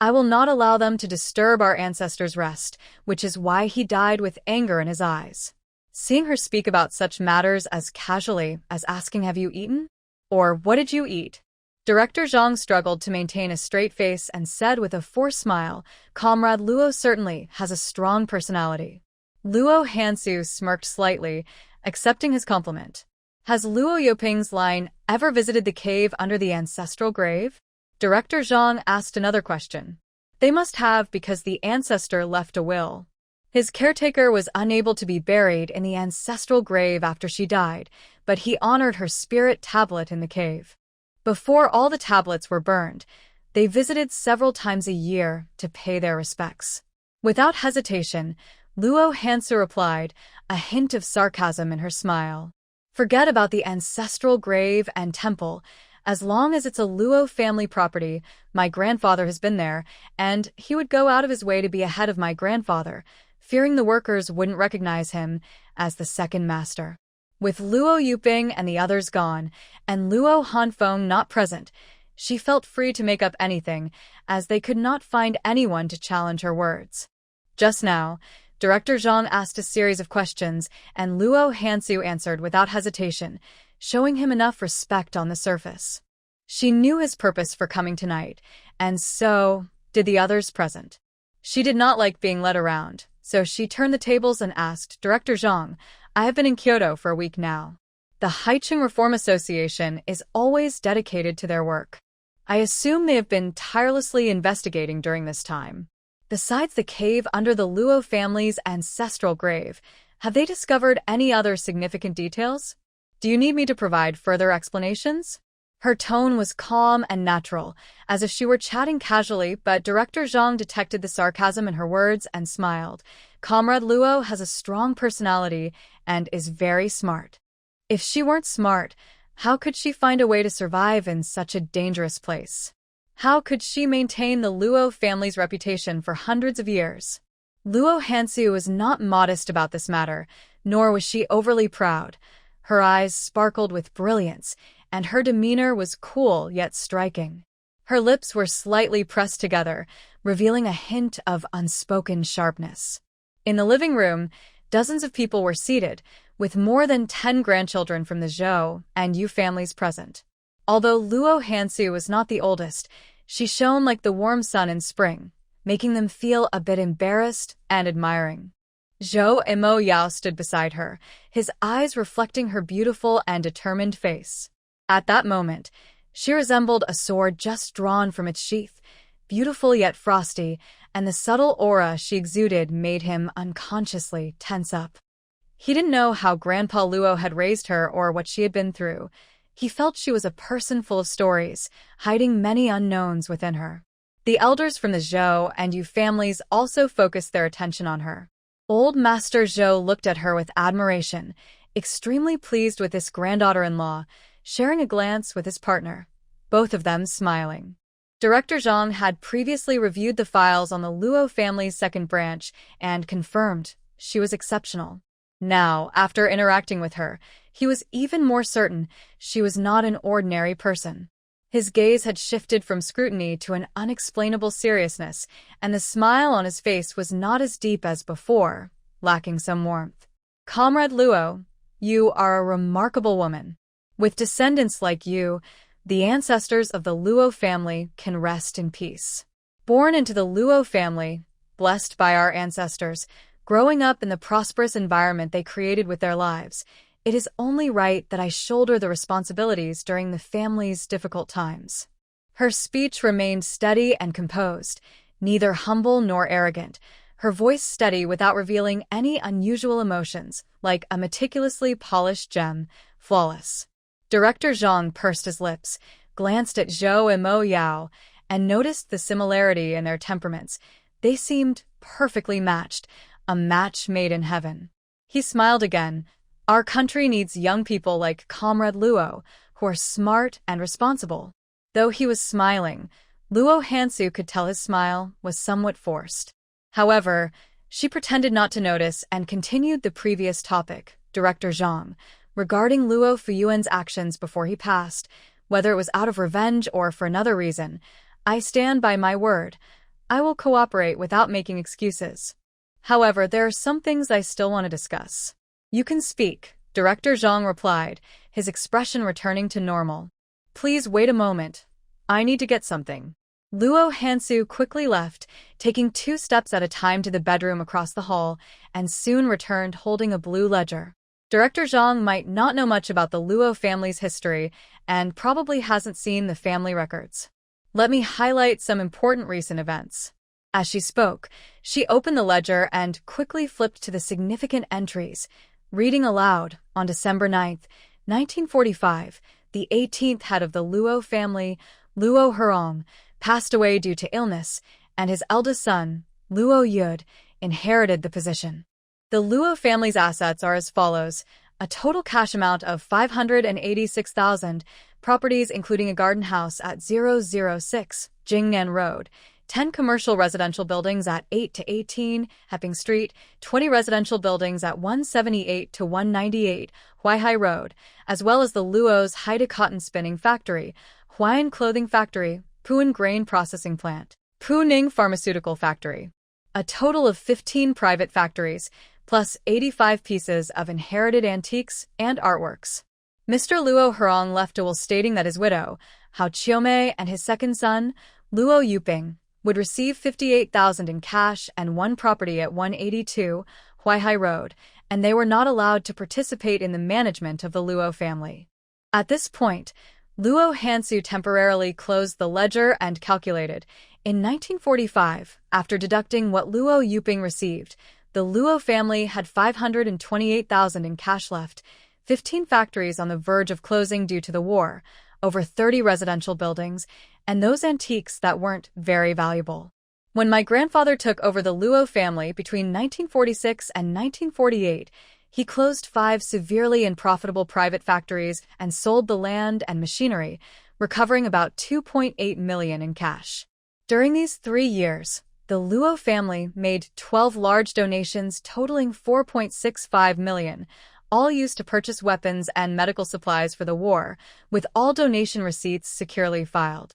I will not allow them to disturb our ancestors' rest, which is why he died with anger in his eyes." Seeing her speak about such matters as casually as asking, "Have you eaten?" or "What did you eat?" Director Zhang struggled to maintain a straight face and said with a forced smile, "Comrade Luo certainly has a strong personality." Luo Hansu smirked slightly, accepting his compliment. "Has Luo Yoping's line ever visited the cave under the ancestral grave?" Director Zhang asked another question. "They must have because the ancestor left a will. His caretaker was unable to be buried in the ancestral grave after she died, but he honored her spirit tablet in the cave. Before all the tablets were burned, they visited several times a year to pay their respects." Without hesitation, Luo Hansu replied, a hint of sarcasm in her smile. "Forget about the ancestral grave and temple. As long as it's a Luo family property, my grandfather has been there, and he would go out of his way to be ahead of my grandfather, fearing the workers wouldn't recognize him as the second master." With Luo Yuping and the others gone, and Luo Hanfeng not present, she felt free to make up anything, as they could not find anyone to challenge her words. Just now, Director Zhang asked a series of questions, and Luo Hansu answered without hesitation, showing him enough respect on the surface. She knew his purpose for coming tonight, and so did the others present. She did not like being led around, so she turned the tables and asked, "Director Zhang, I have been in Kyoto for a week now. The Haiqing Reform Association is always dedicated to their work. I assume they have been tirelessly investigating during this time. Besides the cave under the Luo family's ancestral grave, have they discovered any other significant details? Do you need me to provide further explanations?" Her tone was calm and natural, as if she were chatting casually, but Director Zhang detected the sarcasm in her words and smiled. "Comrade Luo has a strong personality and is very smart. If she weren't smart, how could she find a way to survive in such a dangerous place? How could she maintain the Luo family's reputation for hundreds of years? Luo Hansu was not modest about this matter, nor was she overly proud. Her eyes sparkled with brilliance, and her demeanor was cool yet striking. Her lips were slightly pressed together, revealing a hint of unspoken sharpness. In the living room, dozens of people were seated, with more than 10 grandchildren from the Zhou and Yu families present. Although Luo Hansu was not the oldest, she shone like the warm sun in spring, making them feel a bit embarrassed and admiring. Zhou Imo Yao stood beside her, his eyes reflecting her beautiful and determined face. At that moment, she resembled a sword just drawn from its sheath, beautiful yet frosty, and the subtle aura she exuded made him unconsciously tense up. He didn't know how Grandpa Luo had raised her or what she had been through. He felt she was a person full of stories, hiding many unknowns within her. The elders from the Zhou and Yu families also focused their attention on her. Old Master Zhou looked at her with admiration, extremely pleased with this granddaughter-in-law, sharing a glance with his partner, both of them smiling. Director Zhang had previously reviewed the files on the Luo family's second branch and confirmed she was exceptional. Now, after interacting with her, he was even more certain she was not an ordinary person. His gaze had shifted from scrutiny to an unexplainable seriousness, and the smile on his face was not as deep as before, lacking some warmth. Comrade Luo, you are a remarkable woman. With descendants like you, the ancestors of the Luo family can rest in peace. Born into the Luo family, blessed by our ancestors, growing up in the prosperous environment they created with their lives, it is only right that I shoulder the responsibilities during the family's difficult times. Her speech remained steady and composed, neither humble nor arrogant, her voice steady without revealing any unusual emotions, like a meticulously polished gem, flawless. Director Zhang pursed his lips, glanced at Zhou and Mo Yao, and noticed the similarity in their temperaments. They seemed perfectly matched, a match made in heaven. He smiled again. Our country needs young people like Comrade Luo, who are smart and responsible. Though he was smiling, Luo Hansu could tell his smile was somewhat forced. However, she pretended not to notice and continued the previous topic, Director Zhang, regarding Luo Fuyuan's actions before he passed, whether it was out of revenge or for another reason. I stand by my word. I will cooperate without making excuses. However, there are some things I still want to discuss. You can speak, Director Zhang replied, his expression returning to normal. Please wait a moment. I need to get something. Luo Hansu quickly left, taking 2 steps at a time to the bedroom across the hall, and soon returned holding a blue ledger. Director Zhang might not know much about the Luo family's history and probably hasn't seen the family records. Let me highlight some important recent events. As she spoke, she opened the ledger and quickly flipped to the significant entries, reading aloud. On December 9th, 1945, the 18th head of the Luo family, Luo Hurong, passed away due to illness, and his eldest son, Luo Yud, inherited the position. The Luo family's assets are as follows: a total cash amount of 586,000, properties including a garden house at 006 Jingnan Road, 10 commercial residential buildings at 8 to 18 Hepping Street, 20 residential buildings at 178 to 198 Huaihai Road, as well as the Luo's Haida Cotton Spinning Factory, Huayan Clothing Factory, Puan Grain Processing Plant, Puning Pharmaceutical Factory. A total of 15 private factories, plus 85 pieces of inherited antiques and artworks. Mr. Luo Hurong left a will stating that his widow, Hao Qiumei, and his second son, Luo Yuping, would receive 58,000 in cash and 1 property at 182 Huaihai Road, and they were not allowed to participate in the management of the Luo family. At this point, Luo Hansu temporarily closed the ledger and calculated. In 1945, after deducting what Luo Yuping received, the Luo family had 528,000 in cash left, 15 factories on the verge of closing due to the war, over 30 residential buildings, and those antiques that weren't very valuable. When my grandfather took over the Luo family between 1946 and 1948, he closed 5 severely unprofitable private factories and sold the land and machinery, recovering about 2.8 million in cash. During these 3 years, the Luo family made 12 large donations totaling 4.65 million, all used to purchase weapons and medical supplies for the war, with all donation receipts securely filed.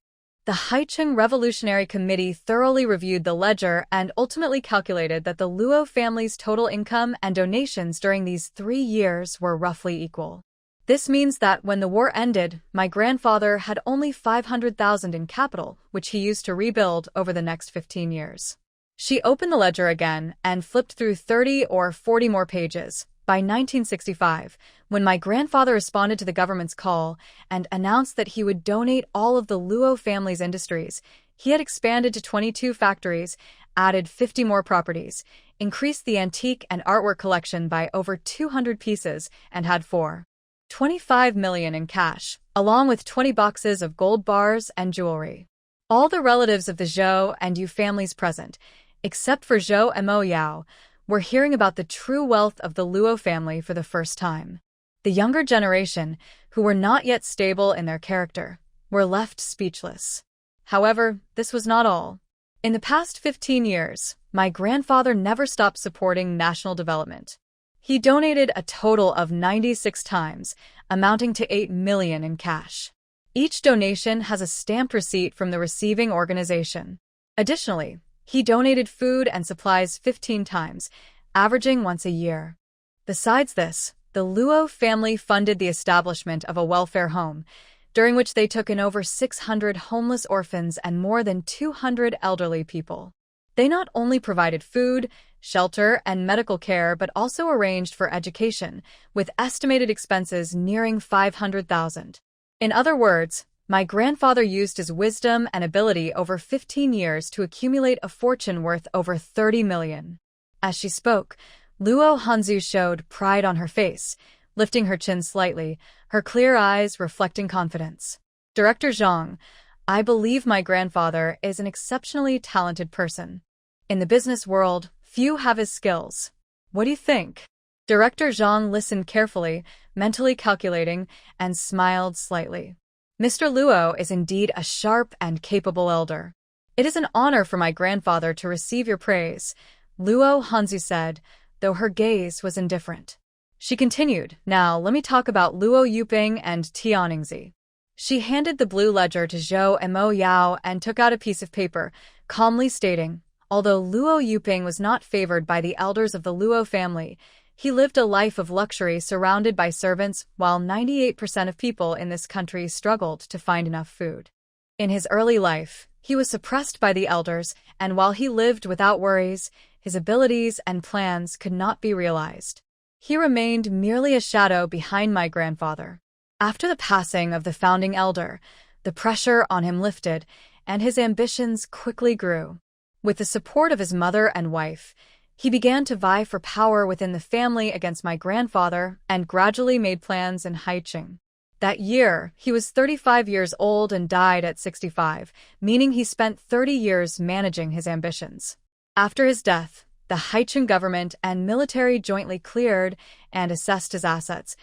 The Haicheng Revolutionary Committee thoroughly reviewed the ledger and ultimately calculated that the Luo family's total income and donations during these 3 years were roughly equal. This means that when the war ended, my grandfather had only 500,000 in capital, which he used to rebuild over the next 15 years. She opened the ledger again and flipped through 30 or 40 more pages. By 1965, when my grandfather responded to the government's call and announced that he would donate all of the Luo family's industries, he had expanded to 22 factories, added 50 more properties, increased the antique and artwork collection by over 200 pieces, and had 4.25 million in cash, along with 20 boxes of gold bars and jewelry. All the relatives of the Zhou and Yu families present, except for Zhou Mo Yao, were hearing about the true wealth of the Luo family for the first time. The younger generation, who were not yet stable in their character, were left speechless. However, this was not all. In the past 15 years, my grandfather never stopped supporting national development. He donated a total of 96 times, amounting to 8 million in cash. Each donation has a stamped receipt from the receiving organization. Additionally, he donated food and supplies 15 times, averaging once a year. Besides this, the Luo family funded the establishment of a welfare home, during which they took in over 600 homeless orphans and more than 200 elderly people. They not only provided food, shelter, and medical care, but also arranged for education, with estimated expenses nearing 500,000. In other words, my grandfather used his wisdom and ability over 15 years to accumulate a fortune worth over 30 million. As she spoke, Luo Hansu showed pride on her face, lifting her chin slightly, her clear eyes reflecting confidence. Director Zhang, I believe my grandfather is an exceptionally talented person. In the business world, few have his skills. What do you think? Director Zhang listened carefully, mentally calculating, and smiled slightly. Mr. Luo is indeed a sharp and capable elder. It is an honor for my grandfather to receive your praise, Luo Hansu said, though her gaze was indifferent. She continued, now let me talk about Luo Yuping and Tian Yingzi. She handed the blue ledger to Zhou Mo Yao and took out a piece of paper, calmly stating, although Luo Yuping was not favored by the elders of the Luo family, he lived a life of luxury surrounded by servants, while 98% of people in this country struggled to find enough food. In his early life, he was suppressed by the elders, and while he lived without worries, his abilities and plans could not be realized. He remained merely a shadow behind my grandfather. After the passing of the founding elder, the pressure on him lifted, and his ambitions quickly grew. With the support of his mother and wife, he began to vie for power within the family against my grandfather and gradually made plans in Haicheng. That year, he was 35 years old and died at 65, meaning he spent 30 years managing his ambitions. After his death, the Haicheng government and military jointly cleared and assessed his assets,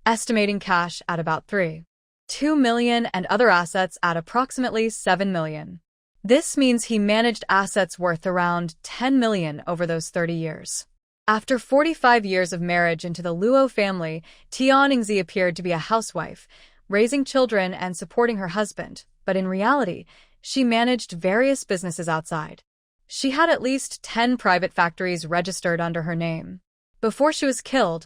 estimating cash at about 3.2 million and other assets at approximately 7 million. This means he managed assets worth around 10 million over those 30 years. After 45 years of marriage into the Luo family, Tian Yingzi appeared to be a housewife, raising children and supporting her husband, but in reality, she managed various businesses outside. She had at least 10 private factories registered under her name. Before she was killed,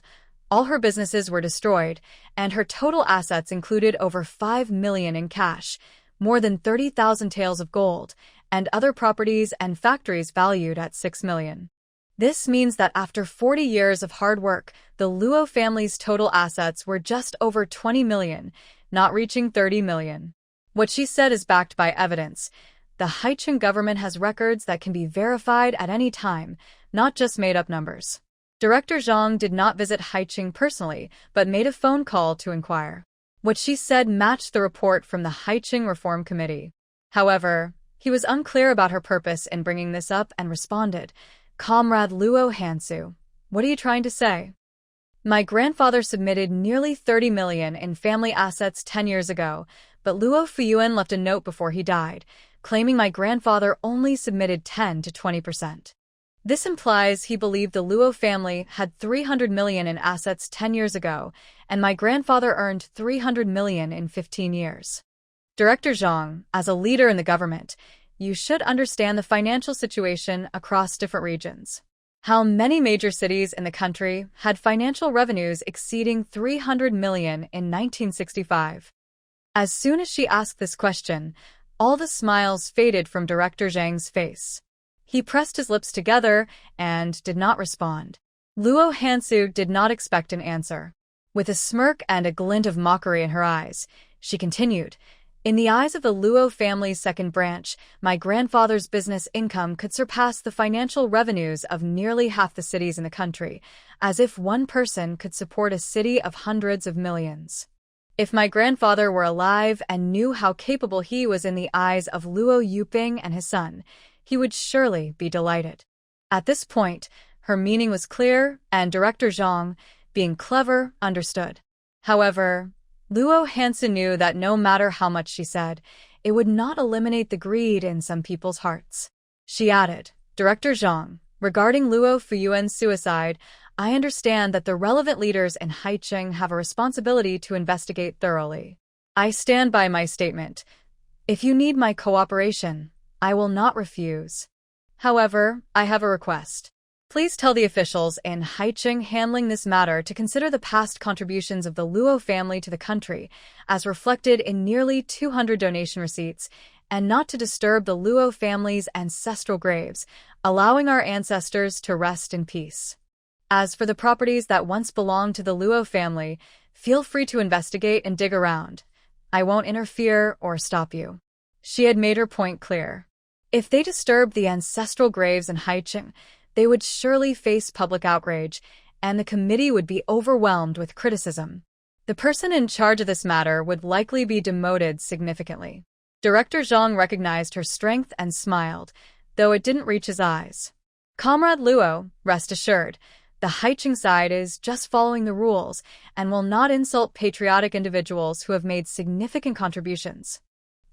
all her businesses were destroyed, and her total assets included over 5 million in cash, more than 30,000 taels of gold, and other properties and factories valued at 6 million. This means that after 40 years of hard work, the Luo family's total assets were just over 20 million, not reaching 30 million. What she said is backed by evidence. The Haicheng government has records that can be verified at any time, not just made-up numbers. Director Zhang did not visit Haicheng personally, but made a phone call to inquire. What she said matched the report from the Haicheng Reform Committee. However, he was unclear about her purpose in bringing this up and responded, Comrade Luo Hansu, what are you trying to say? My grandfather submitted nearly 30 million in family assets 10 years ago, but Luo Fuyuan left a note before he died, claiming my grandfather only submitted 10 to 20%. This implies he believed the Luo family had 300 million in assets 10 years ago, and my grandfather earned 300 million in 15 years. Director Zhang, as a leader in the government, you should understand the financial situation across different regions. How many major cities in the country had financial revenues exceeding 300 million in 1965? As soon as she asked this question, all the smiles faded from Director Zhang's face. He pressed his lips together and did not respond. Luo Hansu did not expect an answer. With a smirk and a glint of mockery in her eyes, she continued, "In the eyes of the Luo family's second branch, my grandfather's business income could surpass the financial revenues of nearly half the cities in the country, as if one person could support a city of hundreds of millions. If my grandfather were alive and knew how capable he was in the eyes of Luo Yuping and his son, he would surely be delighted." At this point, her meaning was clear, and Director Zhang, being clever, understood. However, Luo Hansu knew that no matter how much she said, it would not eliminate the greed in some people's hearts. She added, "Director Zhang, regarding Luo Fuyuan's suicide, I understand that the relevant leaders in Haicheng have a responsibility to investigate thoroughly. I stand by my statement. If you need my cooperation, I will not refuse. However, I have a request. Please tell the officials in Haicheng handling this matter to consider the past contributions of the Luo family to the country, as reflected in nearly 200 donation receipts, and not to disturb the Luo family's ancestral graves, allowing our ancestors to rest in peace. As for the properties that once belonged to the Luo family, feel free to investigate and dig around. I won't interfere or stop you." She had made her point clear. If they disturbed the ancestral graves in Haicheng, they would surely face public outrage, and the committee would be overwhelmed with criticism. The person in charge of this matter would likely be demoted significantly. Director Zhang recognized her strength and smiled, though it didn't reach his eyes. "Comrade Luo, rest assured, the Haicheng side is just following the rules and will not insult patriotic individuals who have made significant contributions."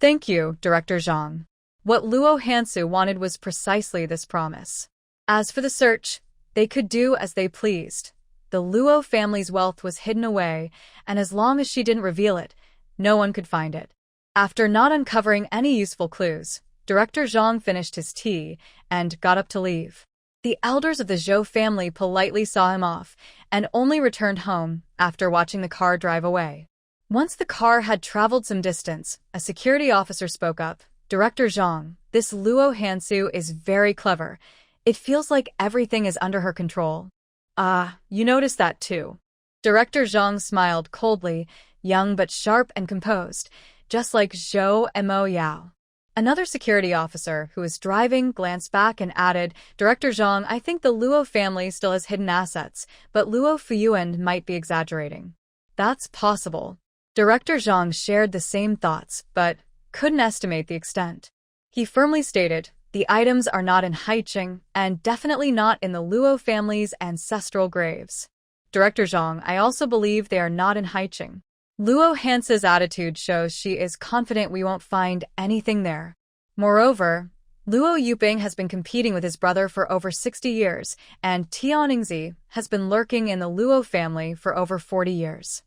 "Thank you, Director Zhang." What Luo Hansu wanted was precisely this promise. As for the search, they could do as they pleased. The Luo family's wealth was hidden away, and as long as she didn't reveal it, no one could find it. After not uncovering any useful clues, Director Zhang finished his tea and got up to leave. The elders of the Zhou family politely saw him off and only returned home after watching the car drive away. Once the car had traveled some distance, a security officer spoke up. "Director Zhang, this Luo Hansu is very clever. It feels like everything is under her control." "Ah, you noticed that too." Director Zhang smiled coldly, young but sharp and composed, just like Zhou Mo Yao. Another security officer, who was driving, glanced back and added, "Director Zhang, I think the Luo family still has hidden assets, but Luo Fuyuan might be exaggerating." "That's possible." Director Zhang shared the same thoughts, but couldn't estimate the extent. He firmly stated, "The items are not in Haicheng, and definitely not in the Luo family's ancestral graves." "Director Zhang, I also believe they are not in Haicheng." Luo Hansu's attitude shows she is confident we won't find anything there. Moreover, Luo Yuping has been competing with his brother for over 60 years, and Tian Yingzi has been lurking in the Luo family for over 40 years.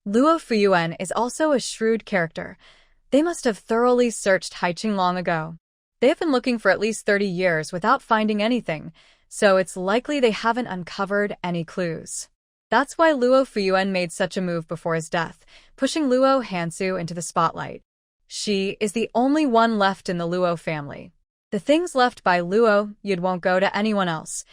Luo Fuyuan is also a shrewd character. They must have thoroughly searched Haicheng long ago. They have been looking for at least 30 years without finding anything, so it's likely they haven't uncovered any clues. That's why Luo Fuyuan made such a move before his death, pushing Luo Hansu into the spotlight. She is the only one left in the Luo family. The things left by Luo Yud won't go to anyone else.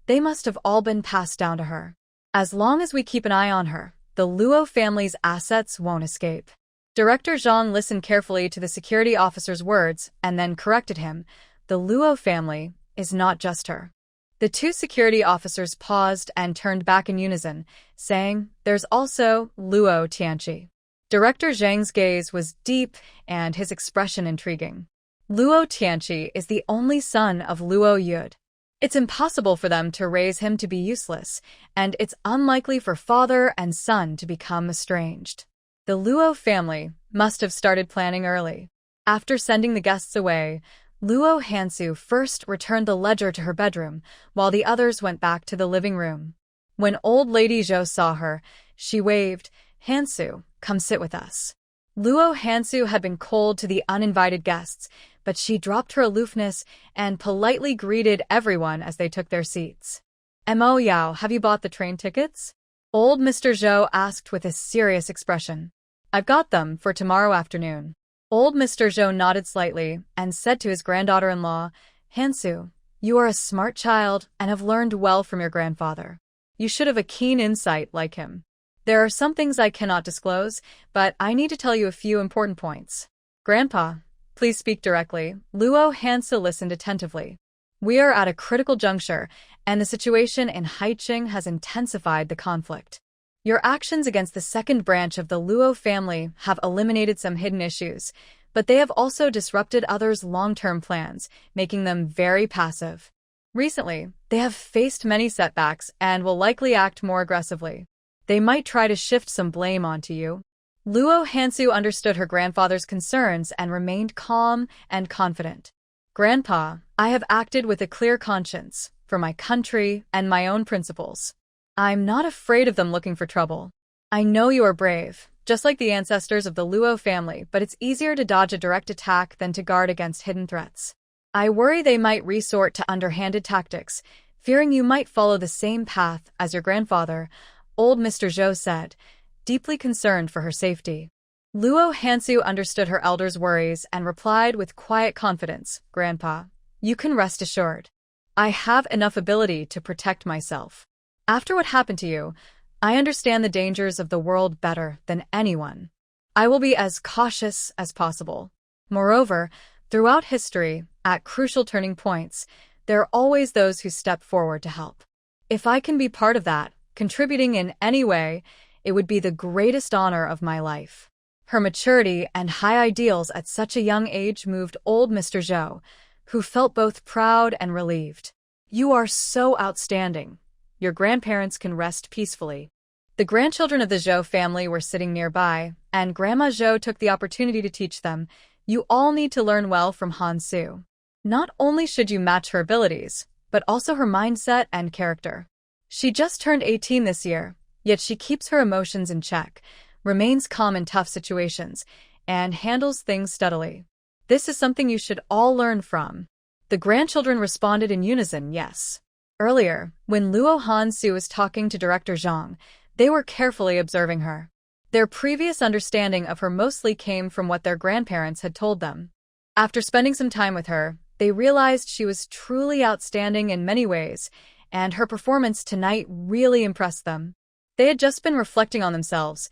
They must have all been passed down to her. As long as we keep an eye on her, the Luo family's assets won't escape. Director Zhang listened carefully to the security officer's words and then corrected him. The Luo family is not just her. The two security officers paused and turned back in unison, saying, "There's also Luo Tianqi." Director Zhang's gaze was deep and his expression intriguing. Luo Tianqi is the only son of Luo Yud. It's impossible for them to raise him to be useless, and it's unlikely for father and son to become estranged. The Luo family Must have started planning early. After sending the guests away, Luo Hansu first returned the ledger to her bedroom, while the others went back to the living room. When old Lady Zhou saw her, she waved, "Hansu, come sit with us." Luo Hansu had been cold to the uninvited guests, but she dropped her aloofness and politely greeted everyone as they took their seats. "Mo Yao, have you bought the train tickets?" Old Mr. Zhou asked with a serious expression. "I've got them for tomorrow afternoon." Old Mr. Zhou nodded slightly and said to his granddaughter-in-law, "Hansu, you are a smart child and have learned well from your grandfather. You should have a keen insight like him. There are some things I cannot disclose, but I need to tell you a few important points." "Grandpa, please speak directly." Luo Hansu listened attentively. "We are at a critical juncture, and the situation in Haiqing has intensified the conflict. Your actions against the second branch of the Luo family have eliminated some hidden issues, but they have also disrupted others' long-term plans, making them very passive. Recently, they have faced many setbacks and will likely act more aggressively. They might try to shift some blame onto you." Luo Hansu understood her grandfather's concerns and remained calm and confident. "Grandpa, I have acted with a clear conscience, for my country and my own principles. I'm not afraid of them looking for trouble. I know you are brave, just like the ancestors of the Luo family, but it's easier to dodge a direct attack than to guard against hidden threats. I worry they might resort to underhanded tactics, fearing you might follow the same path as your grandfather," old Mr. Zhou said, deeply concerned for her safety. Luo Hansu understood her elder's worries and replied with quiet confidence, "Grandpa, you can rest assured. I have enough ability to protect myself. After what happened to you, I understand the dangers of the world better than anyone. I will be as cautious as possible. Moreover, throughout history, at crucial turning points, there are always those who step forward to help. If I can be part of that, contributing in any way, it would be the greatest honor of my life." Her maturity and high ideals at such a young age moved old Mr. Zhou, who felt both proud and relieved. "You are so outstanding. Your grandparents can rest peacefully." The grandchildren of the Zhou family were sitting nearby, and Grandma Zhou took the opportunity to teach them, "You all need to learn well from Hansu. Not only should you match her abilities, but also her mindset and character. She just turned 18 this year, yet she keeps her emotions in check, remains calm in tough situations, and handles things steadily. This is something you should all learn from." The grandchildren responded in unison, yes. Earlier, when Luo Hansu was talking to Director Zhang, they were carefully observing her. Their previous understanding of her mostly came from what their grandparents had told them. After spending some time with her, they realized she was truly outstanding in many ways, and her performance tonight really impressed them. They had just been reflecting on themselves,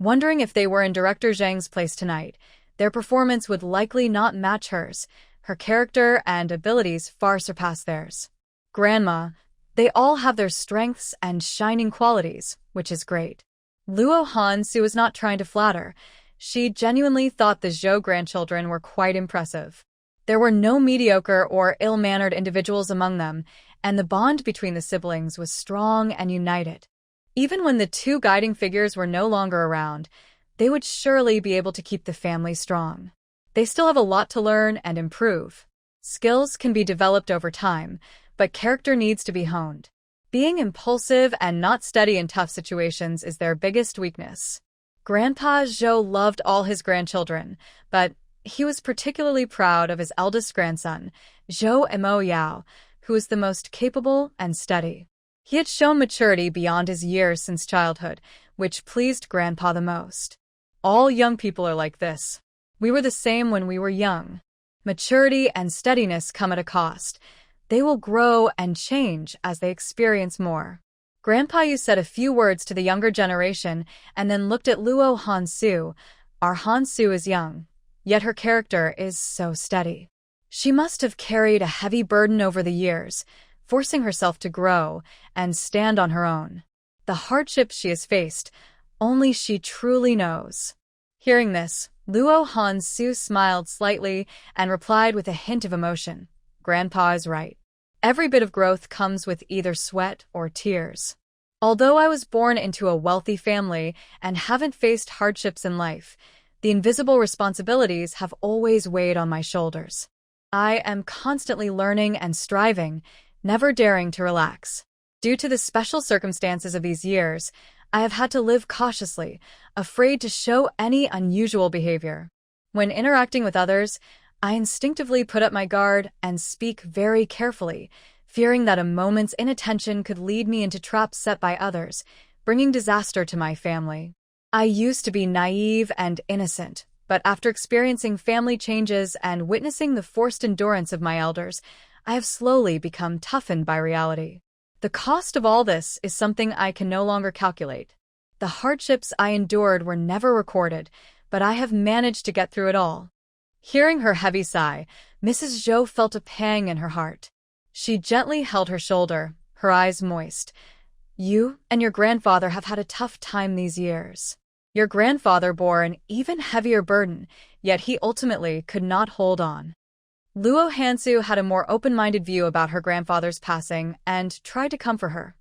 wondering if they were in Director Zhang's place tonight. Their performance would likely not match hers. Her character and abilities far surpass theirs. "Grandma, they all have their strengths and shining qualities, which is great." Luo Hansu was not trying to flatter. She genuinely thought the Zhou grandchildren were quite impressive. There were no mediocre or ill-mannered individuals among them, and the bond between the siblings was strong and united. Even when the two guiding figures were no longer around, they would surely be able to keep the family strong. They still have a lot to learn and improve. Skills can be developed over time, but character needs to be honed. Being impulsive and not steady in tough situations is their biggest weakness. Grandpa Zhou loved all his grandchildren, but he was particularly proud of his eldest grandson, Zhou Mo Yao, who was the most capable and steady. He had shown maturity beyond his years since childhood, which pleased Grandpa the most. "All young people are like this. We were the same when we were young. Maturity and steadiness come at a cost. They will grow and change as they experience more." Grandpa Yu said a few words to the younger generation and then looked at Luo Hansu. "Our Hansu is young, yet her character is so steady. She must have carried a heavy burden over the years, forcing herself to grow and stand on her own. The hardships she has faced, only she truly knows." Hearing this, Luo Hansu smiled slightly and replied with a hint of emotion, "Grandpa is right. Every bit of growth comes with either sweat or tears. Although I was born into a wealthy family and haven't faced hardships in life, The invisible responsibilities have always weighed on my shoulders. I am constantly learning and striving, never daring to relax. Due to the special circumstances of these years, I have had to live cautiously, afraid to show any unusual behavior. When interacting with others, I instinctively put up my guard and speak very carefully, fearing that a moment's inattention could lead me into traps set by others, bringing disaster to my family. I used to be naive and innocent, but after experiencing family changes and witnessing the forced endurance of my elders, I have slowly become toughened by reality. The cost of all this is something I can no longer calculate. The hardships I endured were never recorded, but I have managed to get through it all. Hearing her heavy sigh, Mrs. Zhou felt a pang in her heart. She gently held her shoulder, her eyes moist. You and your grandfather have had a tough time these years. Your grandfather bore an even heavier burden, yet he ultimately could not hold on. Luo Hansu had a more open-minded view about her grandfather's passing and tried to comfort her.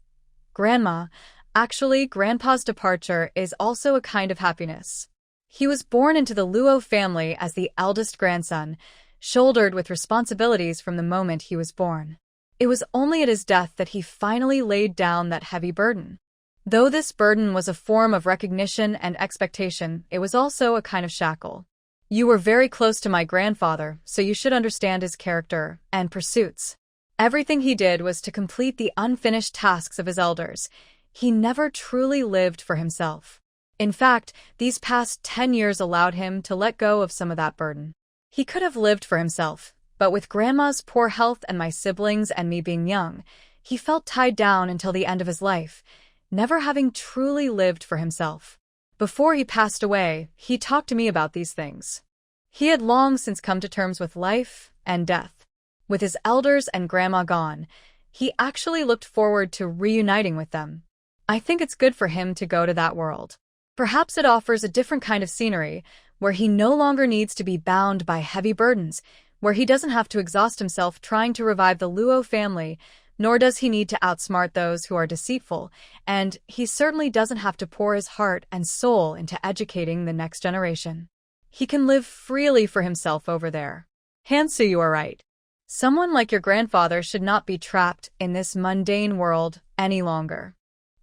Grandma, actually, Grandpa's departure is also a kind of happiness. He was born into the Luo family as the eldest grandson, shouldered with responsibilities from the moment he was born. It was only at his death that he finally laid down that heavy burden. Though this burden was a form of recognition and expectation, it was also a kind of shackle. You were very close to my grandfather, so you should understand his character and pursuits. Everything he did was to complete the unfinished tasks of his elders. He never truly lived for himself. In fact, these past 10 years allowed him to let go of some of that burden. He could have lived for himself, but with Grandma's poor health and my siblings and me being young, he felt tied down until the end of his life, never having truly lived for himself. Before he passed away, he talked to me about these things. He had long since come to terms with life and death. With his elders and Grandma gone, he actually looked forward to reuniting with them. I think it's good for him to go to that world. Perhaps it offers a different kind of scenery, where he no longer needs to be bound by heavy burdens, where he doesn't have to exhaust himself trying to revive the Luo family, nor does he need to outsmart those who are deceitful, and he certainly doesn't have to pour his heart and soul into educating the next generation. He can live freely for himself over there. Hansu, you are right. Someone like your grandfather should not be trapped in this mundane world any longer.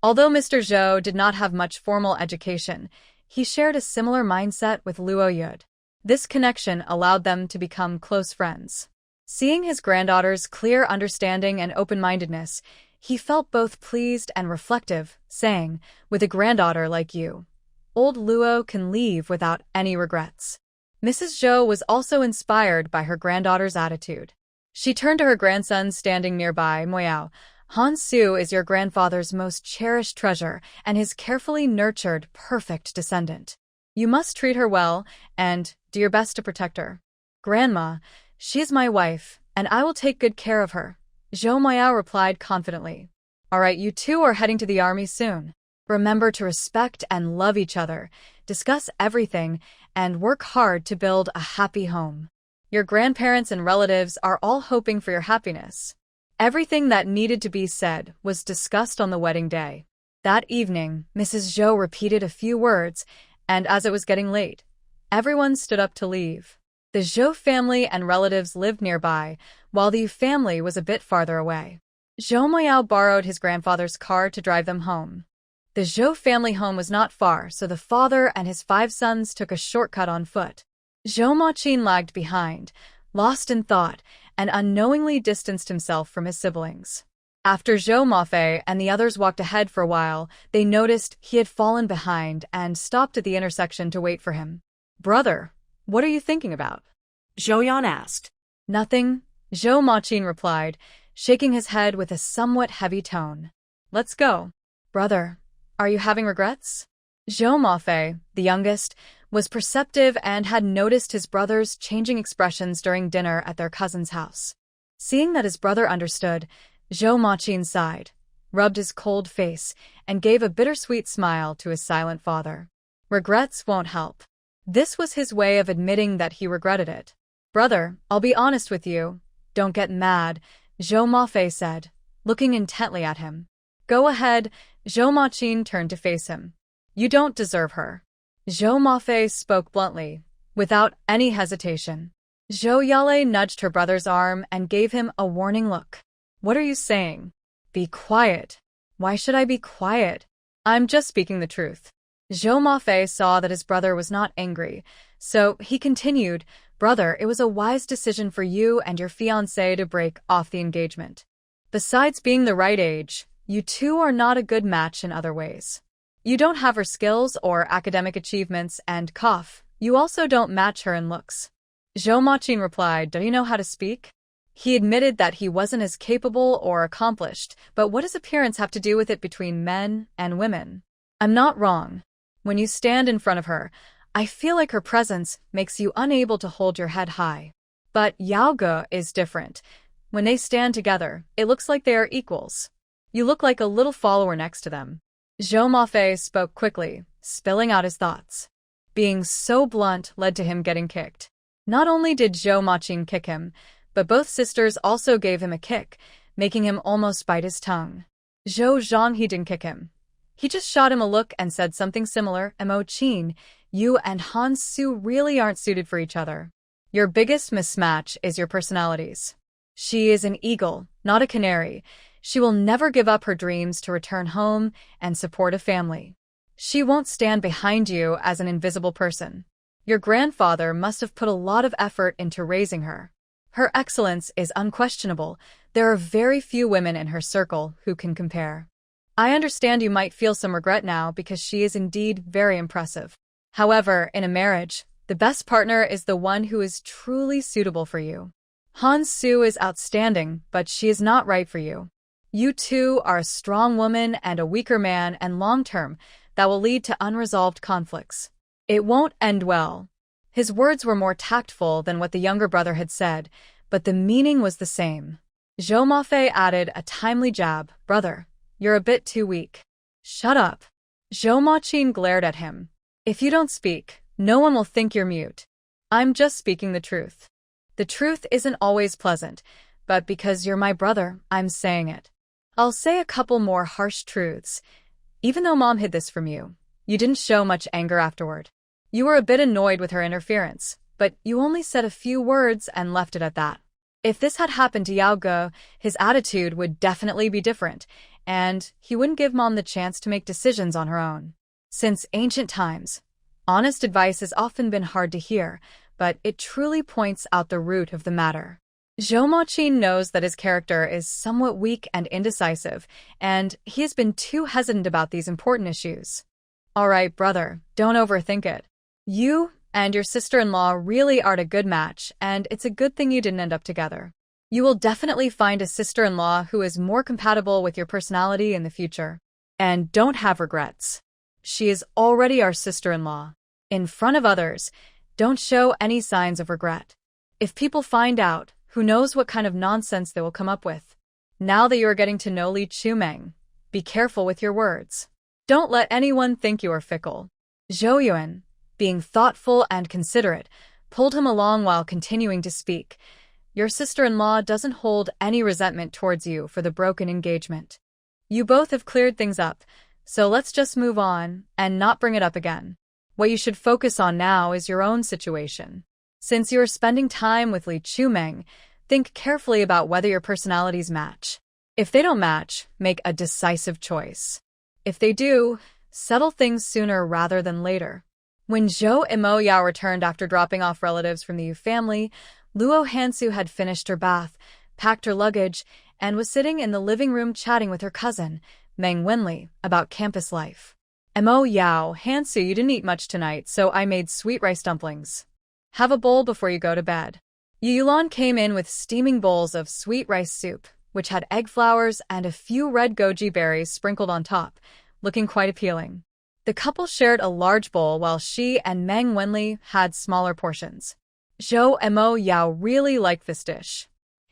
Although Mr. Zhou did not have much formal education, he shared a similar mindset with Luo Yud. This connection allowed them to become close friends. Seeing his granddaughter's clear understanding and open-mindedness, he felt both pleased and reflective, saying, "With a granddaughter like you, old Luo can leave without any regrets." Mrs. Zhou was also inspired by her granddaughter's attitude. She turned to her grandson standing nearby, Moyao. Hansu is your grandfather's most cherished treasure and his carefully nurtured, perfect descendant. You must treat her well and do your best to protect her. Grandma, she is my wife, and I will take good care of her, Zhou Moyao replied confidently. All right, you two are heading to the army soon. Remember to respect and love each other, discuss everything, and work hard to build a happy home. Your grandparents and relatives are all hoping for your happiness. Everything that needed to be said was discussed on the wedding day. That evening, Mrs. Zhou repeated a few words, and as it was getting late, everyone stood up to leave. The Zhou family and relatives lived nearby, while the Yu family was a bit farther away. Zhou Moyao borrowed his grandfather's car to drive them home. The Zhou family home was not far, so the father and his 5 sons took a shortcut on foot. Zhou Maqin lagged behind, lost in thought, and unknowingly distanced himself from his siblings. After Zhou Mafei and the others walked ahead for a while, they noticed he had fallen behind and stopped at the intersection to wait for him. Brother, what are you thinking about? Zhou Yan asked. Nothing, Zhou Maqin replied, shaking his head with a somewhat heavy tone. Let's go. Brother, are you having regrets? Zhou Mafei, the youngest, was perceptive and had noticed his brother's changing expressions during dinner at their cousin's house. Seeing that his brother understood, Zhou Maqin sighed, rubbed his cold face, and gave a bittersweet smile to his silent father. Regrets won't help. This was his way of admitting that he regretted it. Brother, I'll be honest with you. Don't get mad, Zhou Mafei said, looking intently at him. Go ahead, Zhou Maqin turned to face him. You don't deserve her. Zhou Mafei spoke bluntly, without any hesitation. Zhou Yale nudged her brother's arm and gave him a warning look. What are you saying? Be quiet. Why should I be quiet? I'm just speaking the truth. Zhou Mafei saw that his brother was not angry, so he continued, Brother, it was a wise decision for you and your fiancé to break off the engagement. Besides being the right age, you two are not a good match in other ways. You don't have her skills or academic achievements and you also don't match her in looks. Zhou Maqin replied, Do you know how to speak? He admitted that he wasn't as capable or accomplished, but what does appearance have to do with it between men and women? I'm not wrong. When you stand in front of her, I feel like her presence makes you unable to hold your head high. But Yao Ge is different. When they stand together, it looks like they are equals. You look like a little follower next to them. Zhou Mafei spoke quickly, spilling out his thoughts. Being so blunt led to him getting kicked. Not only did Zhou Maqin kick him, but both sisters also gave him a kick, making him almost bite his tongue. Zhou Zhanghe didn't kick him. He just shot him a look and said something similar, Mo Qin, you and Hansu really aren't suited for each other. Your biggest mismatch is your personalities. She is an eagle, not a canary. She will never give up her dreams to return home and support a family. She won't stand behind you as an invisible person. Your grandfather must have put a lot of effort into raising her. Her excellence is unquestionable. There are very few women in her circle who can compare. I understand you might feel some regret now because she is indeed very impressive. However, in a marriage, the best partner is the one who is truly suitable for you. Hansu is outstanding, but she is not right for you. You two are a strong woman and a weaker man, and long-term, that will lead to unresolved conflicts. It won't end well. His words were more tactful than what the younger brother had said, but the meaning was the same. Zhou Mafei added a timely jab, Brother, you're a bit too weak. Shut up. Zhou Maqin glared at him. If you don't speak, no one will think you're mute. I'm just speaking the truth. The truth isn't always pleasant, but because you're my brother, I'm saying it. I'll say a couple more harsh truths. Even though Mom hid this from you, you didn't show much anger afterward. You were a bit annoyed with her interference, but you only said a few words and left it at that. If this had happened to Yao Ge, his attitude would definitely be different, and he wouldn't give Mom the chance to make decisions on her own. Since ancient times, honest advice has often been hard to hear, but it truly points out the root of the matter. Zhou Maqin knows that his character is somewhat weak and indecisive, and he has been too hesitant about these important issues. All right, brother, don't overthink it. You and your sister-in-law really are a good match, and it's a good thing you didn't end up together. You will definitely find a sister-in-law who is more compatible with your personality in the future. And don't have regrets. She is already our sister-in-law. In front of others, don't show any signs of regret. If people find out, who knows what kind of nonsense they will come up with. Now that you are getting to know Li Chumeng, be careful with your words. Don't let anyone think you are fickle. Zhou Yuan, being thoughtful and considerate, pulled him along while continuing to speak. Your sister-in-law doesn't hold any resentment towards you for the broken engagement. You both have cleared things up, so let's just move on and not bring it up again. What you should focus on now is your own situation. Since you are spending time with Li Chumeng, think carefully about whether your personalities match. If they don't match, make a decisive choice. If they do, settle things sooner rather than later. When Zhou Imo Yao returned after dropping off relatives from the Yu family, Luo Hansu had finished her bath, packed her luggage, and was sitting in the living room chatting with her cousin, Meng Wenli, about campus life. Mo Yao, Hansu, you didn't eat much tonight, so I made sweet rice dumplings. Have a bowl before you go to bed. Yuan came in with steaming bowls of sweet rice soup, which had egg flowers and a few red goji berries sprinkled on top, looking quite appealing. The couple shared a large bowl while she and Meng Wenli had smaller portions. Zhou Mo Yao really liked this dish.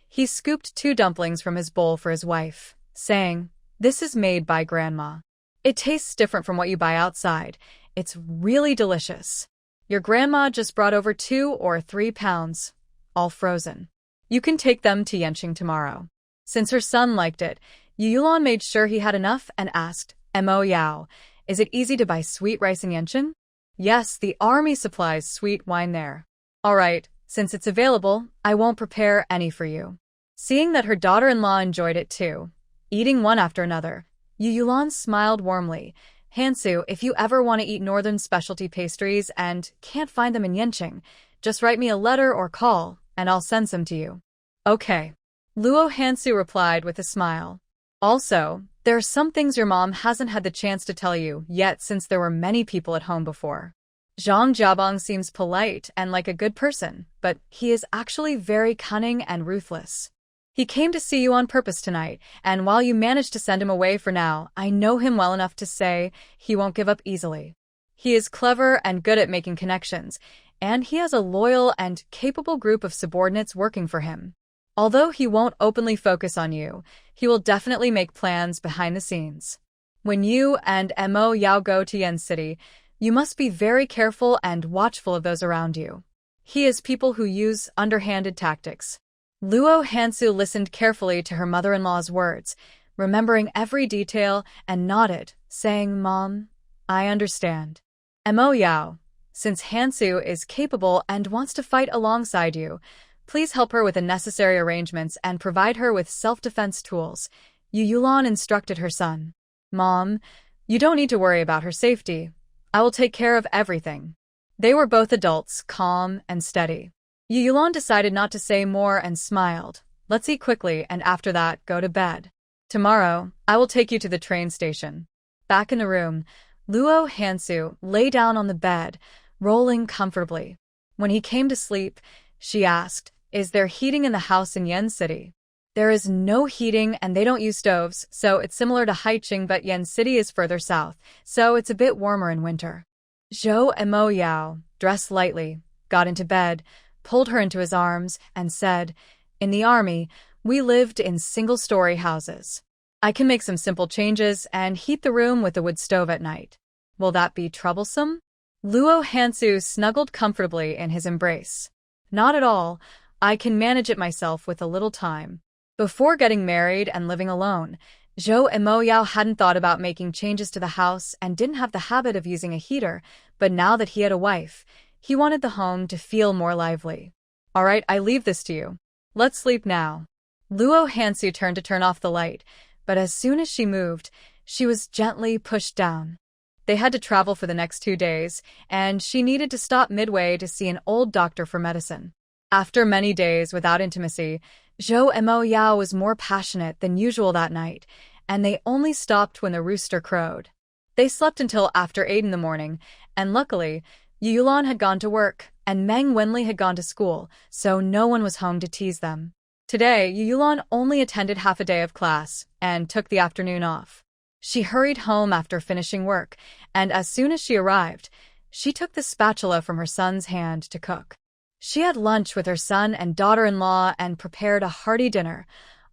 He scooped 2 dumplings from his bowl for his wife, saying, This is made by Grandma. It tastes different from what you buy outside. It's really delicious. Your grandma just brought over 2 or 3 pounds, all frozen. You can take them to Yanqing tomorrow. Since her son liked it, Yuan made sure he had enough and asked, Mo Yao, is it easy to buy sweet rice in Yanqing? Yes, the army supplies sweet wine there. All right, since it's available, I won't prepare any for you. Seeing that her daughter-in-law enjoyed it too, eating one after another, Yuan smiled warmly. Hansu, if you ever want to eat northern specialty pastries and can't find them in Yanqing, just write me a letter or call, and I'll send some to you. Okay. Luo Hansu replied with a smile. Also, there are some things your mom hasn't had the chance to tell you yet since there were many people at home before. Zhang Jiabang seems polite and like a good person, but he is actually very cunning and ruthless. He came to see you on purpose tonight, and while you managed to send him away for now, I know him well enough to say he won't give up easily. He is clever and good at making connections, and he has a loyal and capable group of subordinates working for him. Although he won't openly focus on you, he will definitely make plans behind the scenes. When you and Mo Yao go to Yen City, you must be very careful and watchful of those around you. He is people who use underhanded tactics. Luo Hansu listened carefully to her mother-in-law's words, remembering every detail, and nodded, saying, Mom, I understand. Mo Yao, since Hansu is capable and wants to fight alongside you, please help her with the necessary arrangements and provide her with self-defense tools. Yuan instructed her son. Mom, you don't need to worry about her safety. I will take care of everything. They were both adults, calm and steady. Yuan decided not to say more and smiled. Let's eat quickly and after that, go to bed. Tomorrow, I will take you to the train station. Back in the room, Luo Hansu lay down on the bed, rolling comfortably. When he came to sleep, she asked, Is there heating in the house in Yen City? There is no heating and they don't use stoves, so it's similar to Haiqing, but Yen City is further south, so it's a bit warmer in winter. Zhou Mo Yao, dressed lightly, got into bed, pulled her into his arms, and said, In the army, we lived in single-story houses. I can make some simple changes and heat the room with a wood stove at night. Will that be troublesome? Luo Hansu snuggled comfortably in his embrace. Not at all. I can manage it myself with a little time. Before getting married and living alone, Zhou Mo Yao hadn't thought about making changes to the house and didn't have the habit of using a heater, but now that he had a wife, he wanted the home to feel more lively. All right, I leave this to you. Let's sleep now. Luo Hansu turned to turn off the light, but as soon as she moved, she was gently pushed down. They had to travel for the next 2 days, and she needed to stop midway to see an old doctor for medicine. After many days without intimacy, Zhou Mo Yao was more passionate than usual that night, and they only stopped when the rooster crowed. They slept until after 8 in the morning, and luckily, Yuan had gone to work, and Meng Wenli had gone to school, so no one was home to tease them. Today, Yuan only attended half a day of class, and took the afternoon off. She hurried home after finishing work, and as soon as she arrived, she took the spatula from her son's hand to cook. She had lunch with her son and daughter-in-law and prepared a hearty dinner,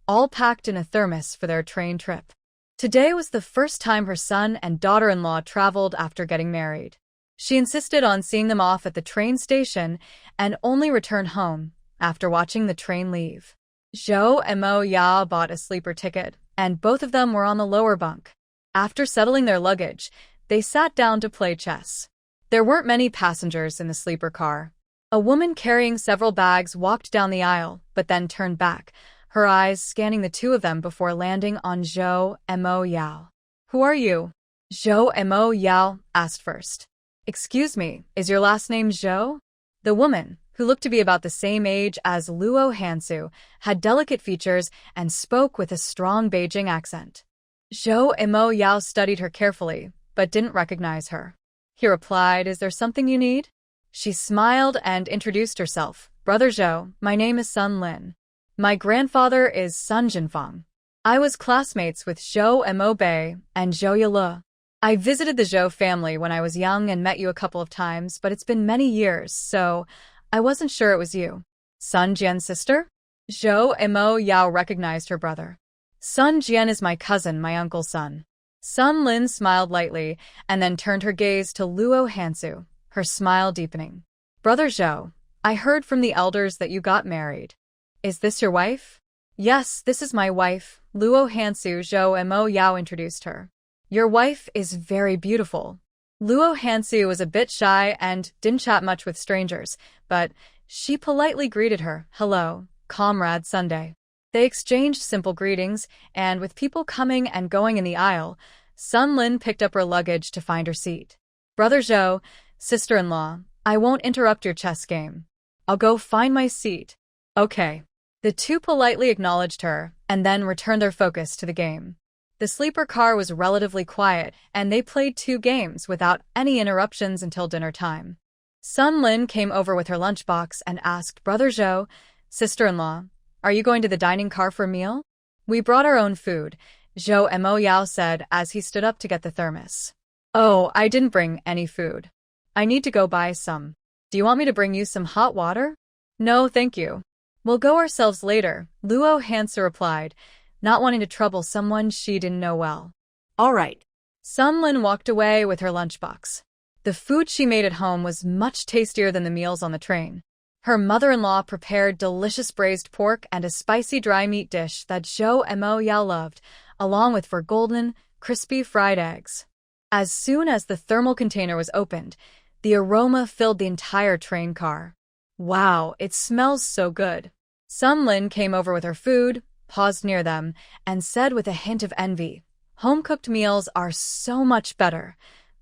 all packed in a thermos for their train trip. Today was the first time her son and daughter-in-law traveled after getting married. She insisted on seeing them off at the train station and only returned home after watching the train leave. Zhou and Mo Ya bought a sleeper ticket, and both of them were on the lower bunk. After settling their luggage, they sat down to play chess. There weren't many passengers in the sleeper car. A woman carrying several bags walked down the aisle, but then turned back, her eyes scanning the two of them before landing on Zhou and Mo Yao. Who are you? Zhou and Mo Yao asked first. Excuse me, is your last name Zhou? The woman, who looked to be about the same age as Luo Hansu, had delicate features and spoke with a strong Beijing accent. Zhou and Mo Yao studied her carefully, but didn't recognize her. He replied, Is there something you need? She smiled and introduced herself. Brother Zhou, my name is Sun Lin. My grandfather is Sun Jinfeng. I was classmates with Zhou and Mo Bei and Zhou Yile. I visited the Zhou family when I was young and met you a couple of times, but it's been many years, so I wasn't sure it was you. Sun Jian's sister? Zhou and Mo Yao recognized her brother. Sun Jian is my cousin, my uncle's son. Sun Lin smiled lightly and then turned her gaze to Luo Hansu, her smile deepening. Brother Zhou, I heard from the elders that you got married. Is this your wife? Yes, this is my wife, Luo Hansu. Zhou and Mo Yao introduced her. Your wife is very beautiful. Luo Hansu was a bit shy and didn't chat much with strangers, but she politely greeted her, "Hello, Comrade Sunday." They exchanged simple greetings, and with people coming and going in the aisle, Sun Lin picked up her luggage to find her seat. "Brother Zhou, sister-in-law, I won't interrupt your chess game. I'll go find my seat." "Okay." The two politely acknowledged her, and then returned their focus to the game. The sleeper car was relatively quiet, and they played 2 games without any interruptions until dinner time. Sun Lin came over with her lunchbox and asked Brother Zhou, "Sister-in-law, are you going to the dining car for a meal?" "We brought our own food," Zhou Mo Yao said as he stood up to get the thermos. "Oh, I didn't bring any food. I need to go buy some. Do you want me to bring you some hot water?" "No, thank you. We'll go ourselves later," Luo Hansu replied, not wanting to trouble someone she didn't know well. All right. Sun Lin walked away with her lunchbox. The food she made at home was much tastier than the meals on the train. Her mother-in-law prepared delicious braised pork and a spicy dry meat dish that Zhou Mo Yao loved, along with 4 golden, crispy fried eggs. As soon as the thermal container was opened, the aroma filled the entire train car. "Wow, it smells so good." Sun Lin came over with her food, paused near them, and said with a hint of envy, "Home-cooked meals are so much better.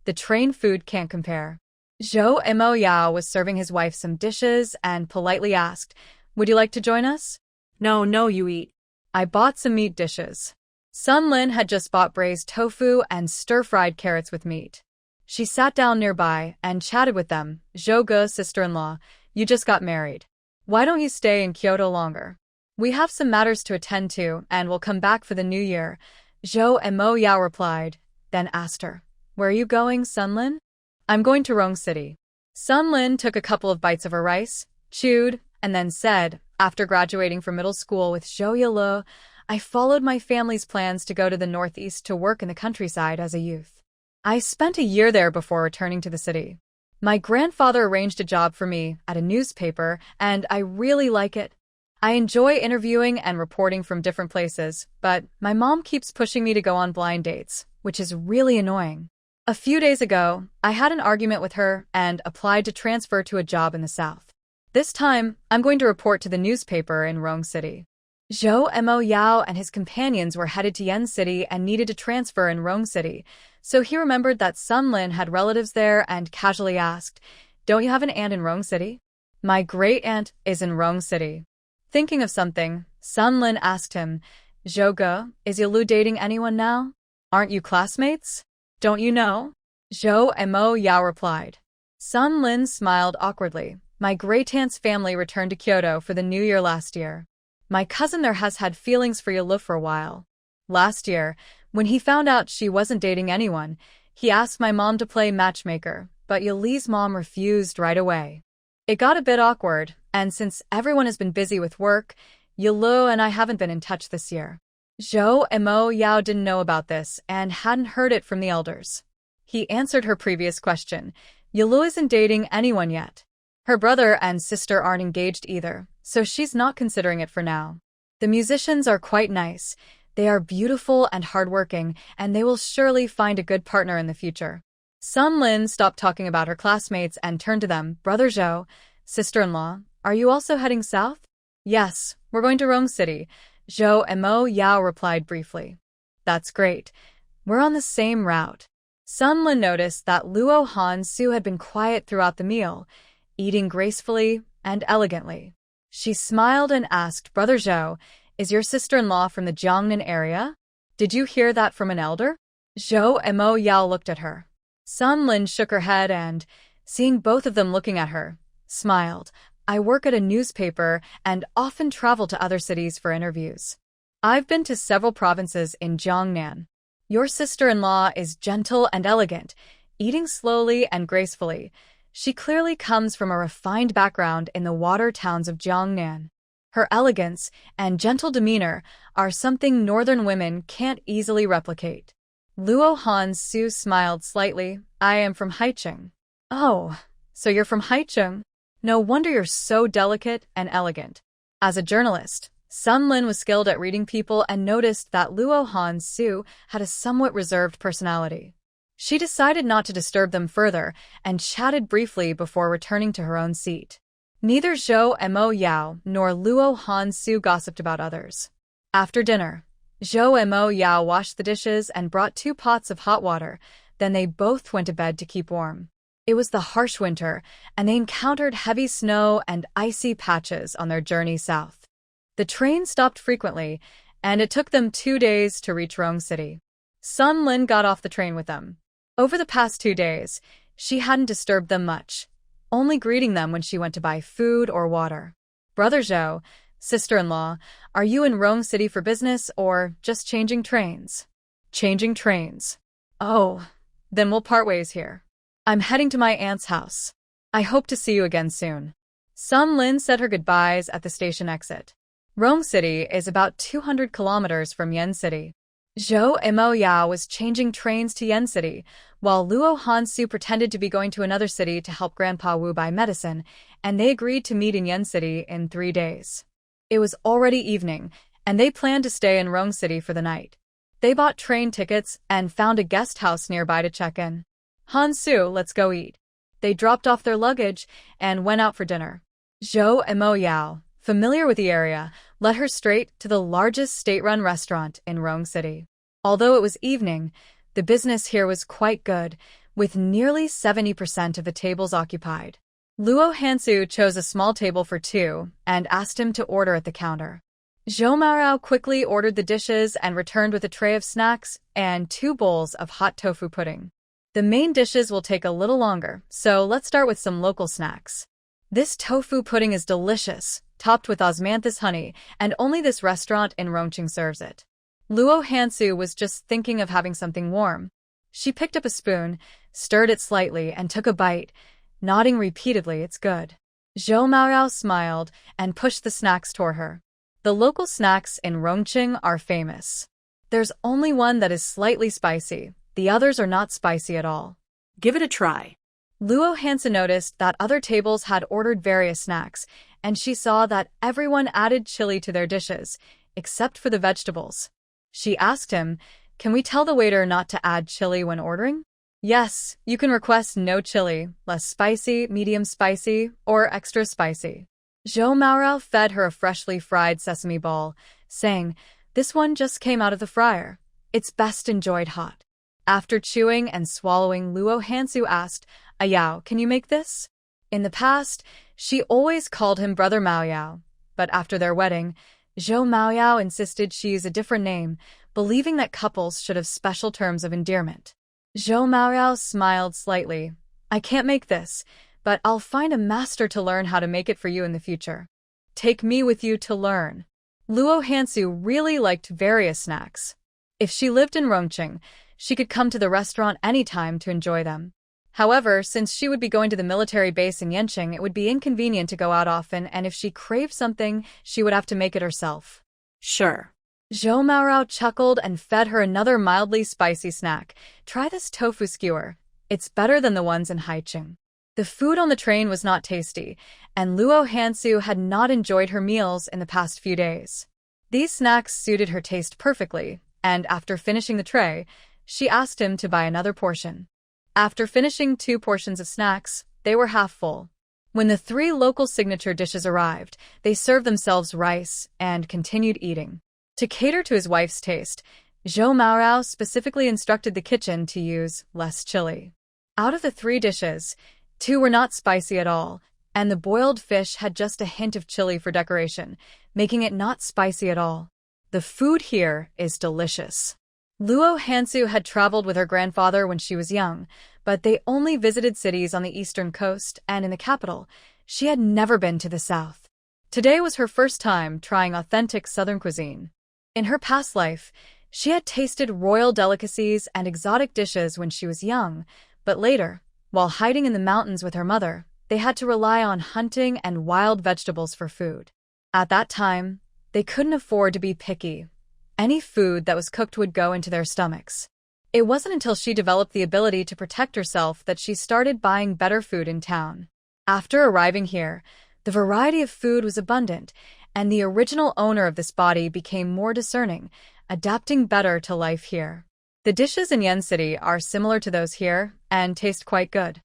The train food can't compare." Zhou Mo Yao was serving his wife some dishes and politely asked, "Would you like to join us?" No, you eat. "I bought some meat dishes." Sun Lin had just bought braised tofu and stir-fried carrots with meat. She sat down nearby and chatted with them. "Zhou Ge, sister-in-law, you just got married. Why don't you stay in Kyoto longer? We have some matters to attend to and will come back for the new year," Zhou Mo Yao replied, then asked her, "Where are you going, Sun Lin?" "I'm going to Rong City." Sun Lin took a couple of bites of her rice, chewed, and then said, "After graduating from middle school with Zhou Yilo, I followed my family's plans to go to the northeast to work in the countryside as a youth. I spent a year there before returning to the city. My grandfather arranged a job for me at a newspaper, and I really like it. I enjoy interviewing and reporting from different places, but my mom keeps pushing me to go on blind dates, which is really annoying. A few days ago, I had an argument with her and applied to transfer to a job in the south. This time, I'm going to report to the newspaper in Rong City." Zhou Mo Yao and his companions were headed to Yen City and needed to transfer in Rong City, so he remembered that Sun Lin had relatives there and casually asked, "Don't you have an aunt in Rong City?" "My great-aunt is in Rong City." Thinking of something, Sun Lin asked him, "Zhou Ge, is Yilu dating anyone now? Aren't you classmates? Don't you know?" Zhou Mo Yao replied. Sun Lin smiled awkwardly. "My great-aunt's family returned to Kyoto for the new year last year. My cousin there has had feelings for Yilu for a while. Last year, when he found out she wasn't dating anyone, he asked my mom to play matchmaker, but Yilu's mom refused right away. It got a bit awkward, and since everyone has been busy with work, Yilu and I haven't been in touch this year." Zhou Mo Yao didn't know about this and hadn't heard it from the elders. He answered her previous question. Yilu isn't dating anyone yet. Her brother and sister aren't engaged either, so she's not considering it for now. The musicians are quite nice. They are beautiful and hardworking, and they will surely find a good partner in the future. Sun Lin stopped talking about her classmates and turned to them. "Brother Zhou, sister-in-law, are you also heading south?" "Yes, we're going to Rong City," Zhou Mo Yao replied briefly. "That's great. We're on the same route." Sun Lin noticed that Luo Hansu had been quiet throughout the meal, eating gracefully and elegantly. She smiled and asked, "Brother Zhou, is your sister-in-law from the Jiangnan area? Did you hear that from an elder?" Zhou Mo Yao looked at her. Sun Lin shook her head and, seeing both of them looking at her, smiled. "I work at a newspaper and often travel to other cities for interviews. I've been to several provinces in Jiangnan. Your sister-in-law is gentle and elegant, eating slowly and gracefully. She clearly comes from a refined background in the water towns of Jiangnan. Her elegance and gentle demeanor are something northern women can't easily replicate." Luo Hansu smiled slightly. "I am from Haicheng." "Oh, so you're from Haicheng? No wonder you're so delicate and elegant." As a journalist, Sun Lin was skilled at reading people and noticed that Luo Hansu had a somewhat reserved personality. She decided not to disturb them further and chatted briefly before returning to her own seat. Neither Zhou Mo Yao nor Luo Hansu gossiped about others. After dinner, Zhou Mo Yao washed the dishes and brought 2 pots of hot water, then they both went to bed to keep warm. It was the harsh winter, and they encountered heavy snow and icy patches on their journey south. The train stopped frequently, and it took them 2 days to reach Rong City. Sun Lin got off the train with them. Over the past 2 days, she hadn't disturbed them much, only greeting them when she went to buy food or water. Brother Zhou, sister-in-law, are you in Rong City for business or just changing trains? Changing trains. Oh, then we'll part ways here. I'm heading to my aunt's house. I hope to see you again soon. Sun Lin said her goodbyes at the station exit. Rong City is about 200 kilometers from Yen City. Zhou Mo Yao was changing trains to Yen City, while Luo Hansu pretended to be going to another city to help Grandpa Wu buy medicine, and they agreed to meet in Yen City in 3 days. It was already evening, and they planned to stay in Rong City for the night. They bought train tickets and found a guest house nearby to check in. Hansu, let's go eat. They dropped off their luggage and went out for dinner. Zhou Mo Yao, familiar with the area, led her straight to the largest state-run restaurant in Rong City. Although it was evening, the business here was quite good, with nearly 70% of the tables occupied. Luo Hansu chose a small table for 2 and asked him to order at the counter. Zhou Maorao quickly ordered the dishes and returned with a tray of snacks and 2 bowls of hot tofu pudding. The main dishes will take a little longer, so let's start with some local snacks. This tofu pudding is delicious, topped with osmanthus honey, and only this restaurant in Rongqing serves it. Luo Hansu was just thinking of having something warm. She picked up a spoon, stirred it slightly, and took a bite, nodding repeatedly, "It's good." Zhou Maorao smiled and pushed the snacks toward her. The local snacks in Rongqing are famous. There's only one that is slightly spicy. The others are not spicy at all. Give it a try. Luo Hansu noticed that other tables had ordered various snacks, and she saw that everyone added chili to their dishes, except for the vegetables. She asked him, "Can we tell the waiter not to add chili when ordering?" "Yes, you can request no chili, less spicy, medium spicy, or extra spicy." Zhou Maorao fed her a freshly fried sesame ball, saying, "This one just came out of the fryer. It's best enjoyed hot." After chewing and swallowing, Luo Hansu asked, "Ayao, can you make this?" In the past, she always called him Brother Maoyao, but after their wedding, Zhou Maoyao insisted she use a different name, believing that couples should have special terms of endearment. Zhou Maoyao smiled slightly. "I can't make this, but I'll find a master to learn how to make it for you in the future. Take me with you to learn." Luo Hansu really liked various snacks. If she lived in Rongqing, she could come to the restaurant anytime to enjoy them. However, since she would be going to the military base in Yanqing, it would be inconvenient to go out often, and if she craved something, she would have to make it herself. Sure. Zhou Maorao chuckled and fed her another mildly spicy snack. "Try this tofu skewer. It's better than the ones in Haicheng." The food on the train was not tasty, and Luo Hansu had not enjoyed her meals in the past few days. These snacks suited her taste perfectly, and after finishing the tray, she asked him to buy another portion. After finishing 2 portions of snacks, they were half full. When the 3 local signature dishes arrived, they served themselves rice and continued eating. To cater to his wife's taste, Zhou Maorao specifically instructed the kitchen to use less chili. Out of the 3 dishes, 2 were not spicy at all, and the boiled fish had just a hint of chili for decoration, making it not spicy at all. The food here is delicious. Luo Hansu had traveled with her grandfather when she was young, but they only visited cities on the eastern coast and in the capital. She had never been to the south. Today was her first time trying authentic southern cuisine. In her past life, she had tasted royal delicacies and exotic dishes when she was young, but later, while hiding in the mountains with her mother, they had to rely on hunting and wild vegetables for food. At that time, they couldn't afford to be picky. Any food that was cooked would go into their stomachs. It wasn't until she developed the ability to protect herself that she started buying better food in town. After arriving here, the variety of food was abundant, and the original owner of this body became more discerning, adapting better to life here. The dishes in Yen City are similar to those here and taste quite good.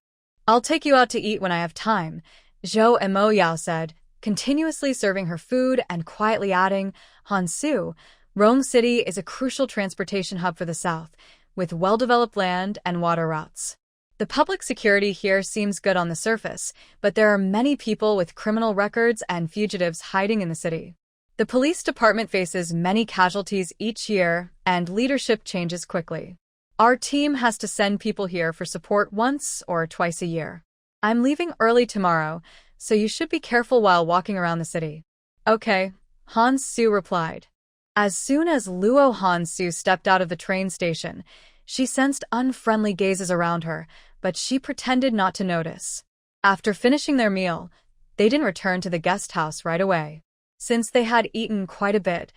I'll take you out to eat when I have time, Zhou Mo Yao said, continuously serving her food and quietly adding, Hansu, Rome City is a crucial transportation hub for the south, with well-developed land and water routes. The public security here seems good on the surface, but there are many people with criminal records and fugitives hiding in the city. The police department faces many casualties each year, and leadership changes quickly. Our team has to send people here for support once or twice a year. I'm leaving early tomorrow, so you should be careful while walking around the city. Okay, Hansu replied. As soon as Luo Hansu stepped out of the train station, she sensed unfriendly gazes around her, but she pretended not to notice. After finishing their meal, they didn't return to the guest house right away. Since they had eaten quite a bit,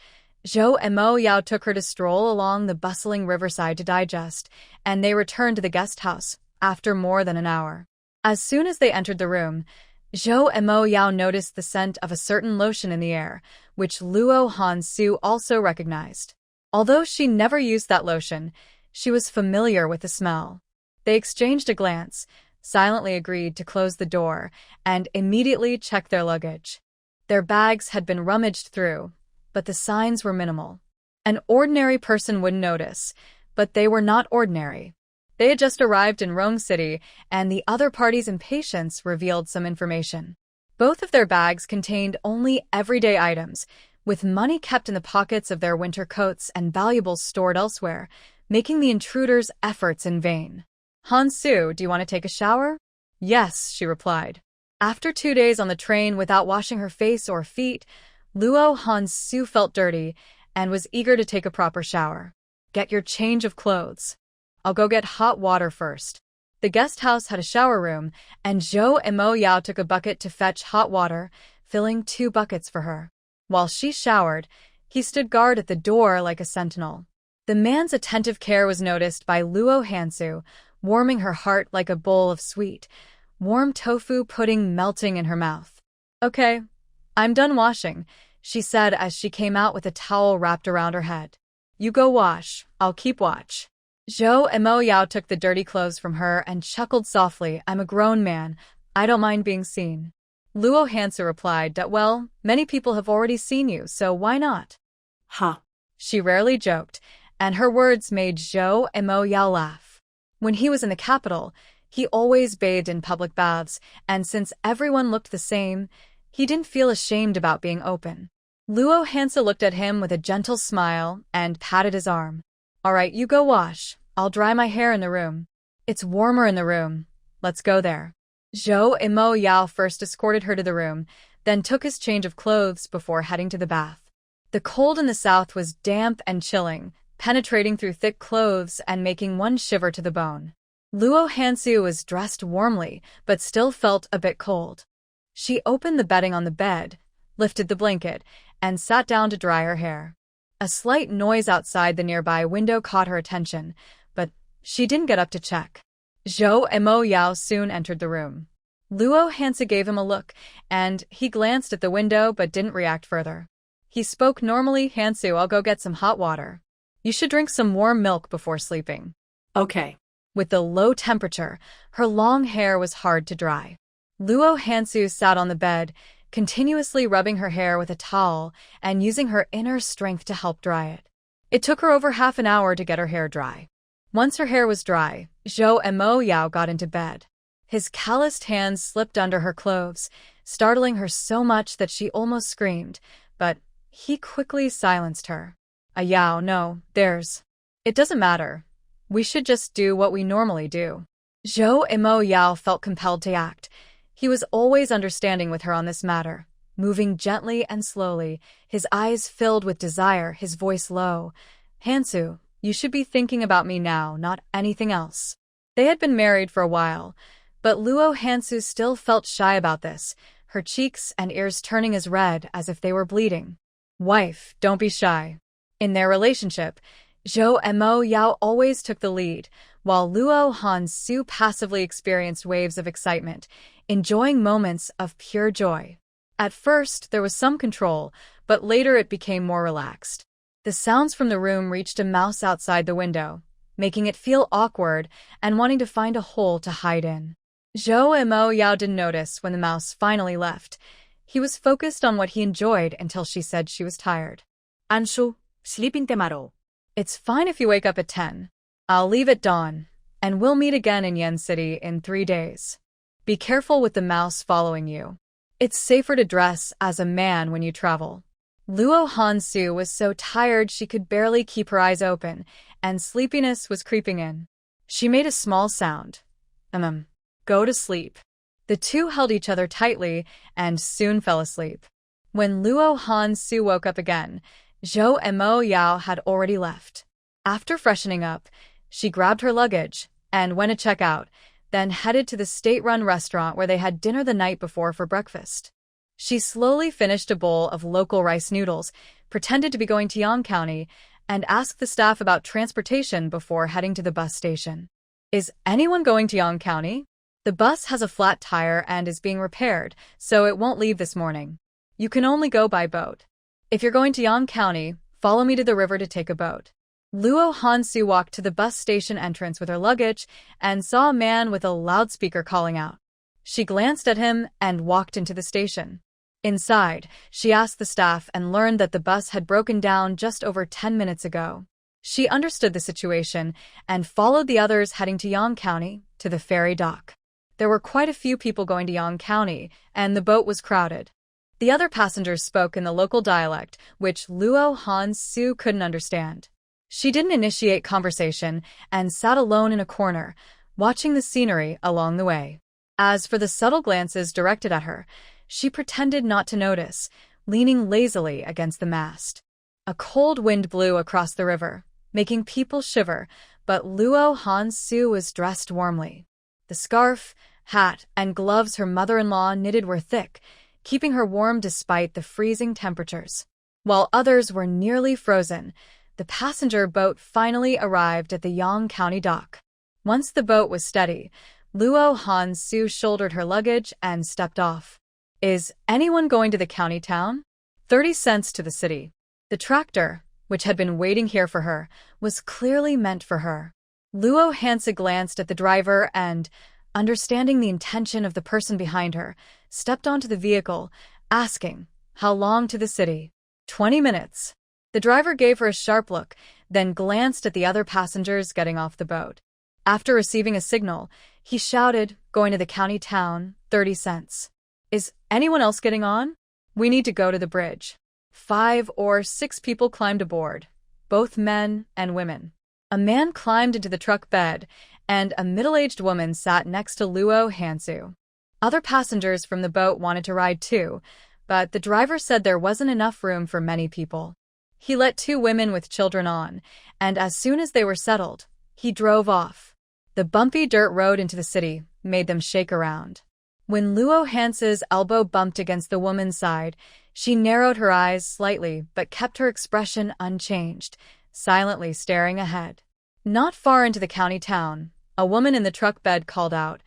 Zhou Mo Yao took her to stroll along the bustling riverside to digest, and they returned to the guest house after more than an hour. As soon as they entered the room, Zhou Mo Yao noticed the scent of a certain lotion in the air, which Luo Hansu also recognized. Although she never used that lotion, she was familiar with the smell. They exchanged a glance, silently agreed to close the door, and immediately checked their luggage. Their bags had been rummaged through, but the signs were minimal. An ordinary person wouldn't notice, but they were not ordinary. They had just arrived in Rome City, and the other party's impatience revealed some information. Both of their bags contained only everyday items, with money kept in the pockets of their winter coats and valuables stored elsewhere, making the intruders' efforts in vain. Hansu, do you want to take a shower? Yes, she replied. After 2 days on the train without washing her face or feet, Luo Hansu felt dirty and was eager to take a proper shower. Get your change of clothes. I'll go get hot water first. The guest house had a shower room, and Zhou Mo Yao took a bucket to fetch hot water, filling 2 buckets for her. While she showered, he stood guard at the door like a sentinel. The man's attentive care was noticed by Luo Hansu, warming her heart like a bowl of sweet, warm tofu pudding melting in her mouth. Okay, I'm done washing, she said as she came out with a towel wrapped around her head. You go wash, I'll keep watch. Zhou Mo Yao took the dirty clothes from her and chuckled softly, I'm a grown man, I don't mind being seen. Luo Hansu replied that, well, many people have already seen you, so why not? Ha. She rarely joked, and her words made Zhou Mo Yao laugh. When he was in the capital, he always bathed in public baths, and since everyone looked the same, he didn't feel ashamed about being open. Luo Hansu looked at him with a gentle smile and patted his arm. All right, you go wash. I'll dry my hair in the room. It's warmer in the room. Let's go there. Zhou Mo Yao first escorted her to the room, then took his change of clothes before heading to the bath. The cold in the south was damp and chilling, penetrating through thick clothes and making one shiver to the bone. Luo Hansu was dressed warmly, but still felt a bit cold. She opened the bedding on the bed, lifted the blanket, and sat down to dry her hair. A slight noise outside the nearby window caught her attention, but she didn't get up to check. Zhou Mo Yao soon entered the room. Luo Hansu gave him a look, and he glanced at the window but didn't react further. He spoke normally, Hansu, I'll go get some hot water. You should drink some warm milk before sleeping. Okay. With the low temperature, her long hair was hard to dry. Luo Hansu sat on the bed, continuously rubbing her hair with a towel and using her inner strength to help dry it. It took her over half an hour to get her hair dry. Once her hair was dry, Zhou Mo Yao got into bed. His calloused hands slipped under her clothes, startling her so much that she almost screamed, but he quickly silenced her. Yao, no, it doesn't matter. We should just do what we normally do. Zhou Mo Yao felt compelled to act. He was always understanding with her on this matter, moving gently and slowly, his eyes filled with desire, his voice low. Hansu, you should be thinking about me now, not anything else. They had been married for a while, but Luo Hansu still felt shy about this, her cheeks and ears turning as red as if they were bleeding. Wife, don't be shy. In their relationship, Zhou Mo Yao always took the lead, while Luo Hansu passively experienced waves of excitement, enjoying moments of pure joy. At first, there was some control, but later it became more relaxed. The sounds from the room reached a mouse outside the window. making it feel awkward and wanting to find a hole to hide in. Zhou Mo Yao didn't notice when the mouse finally left. He was focused on what he enjoyed until she said she was tired. Anshu, sleeping temaro. It's fine if you wake up at 10. I'll leave at dawn, and we'll meet again in Yen City in 3 days. Be careful with the mouse following you. It's safer to dress as a man when you travel. Luo Hansu was so tired she could barely keep her eyes open, and sleepiness was creeping in. She made a small sound. Go to sleep. The two held each other tightly and soon fell asleep. When Luo Hansu woke up again, Zhou Mo Yao had already left. After freshening up, she grabbed her luggage and went to check out, then headed to the state-run restaurant where they had dinner the night before for breakfast. She slowly finished a bowl of local rice noodles, pretended to be going to Yang County, and asked the staff about transportation before heading to the bus station. Is anyone going to Yang County? The bus has a flat tire and is being repaired, so it won't leave this morning. You can only go by boat. If you're going to Yang County, follow me to the river to take a boat. Luo Hansu walked to the bus station entrance with her luggage and saw a man with a loudspeaker calling out. She glanced at him and walked into the station. Inside, she asked the staff and learned that the bus had broken down just over 10 minutes ago. She understood the situation and followed the others heading to Yang County to the ferry dock. There were quite a few people going to Yang County, and the boat was crowded. The other passengers spoke in the local dialect, which Luo Hansu couldn't understand. She didn't initiate conversation and sat alone in a corner, watching the scenery along the way. As for the subtle glances directed at her, she pretended not to notice, leaning lazily against the mast. A cold wind blew across the river, making people shiver, but Luo Hansu was dressed warmly. The scarf, hat, and gloves her mother-in-law knitted were thick, keeping her warm despite the freezing temperatures. While others were nearly frozen, the passenger boat finally arrived at the Yang County dock. Once the boat was steady, Luo Hansu shouldered her luggage and stepped off. Is anyone going to the county town? 30 cents to the city. The tractor, which had been waiting here for her, was clearly meant for her. Luo Hansu glanced at the driver and, understanding the intention of the person behind her, stepped onto the vehicle, asking, "How long to the city?" 20 minutes. The driver gave her a sharp look, then glanced at the other passengers getting off the boat. After receiving a signal, he shouted, "Going to the county town, 30 cents. Is anyone else getting on? We need to go to the bridge." 5 or 6 people climbed aboard, both men and women. A man climbed into the truck bed, and a middle-aged woman sat next to Luo Hansu. Other passengers from the boat wanted to ride too, but the driver said there wasn't enough room for many people. He let 2 women with children on, and as soon as they were settled, he drove off. The bumpy dirt road into the city made them shake around. When Luo Hansu's elbow bumped against the woman's side, she narrowed her eyes slightly but kept her expression unchanged, silently staring ahead. Not far into the county town, a woman in the truck bed called out,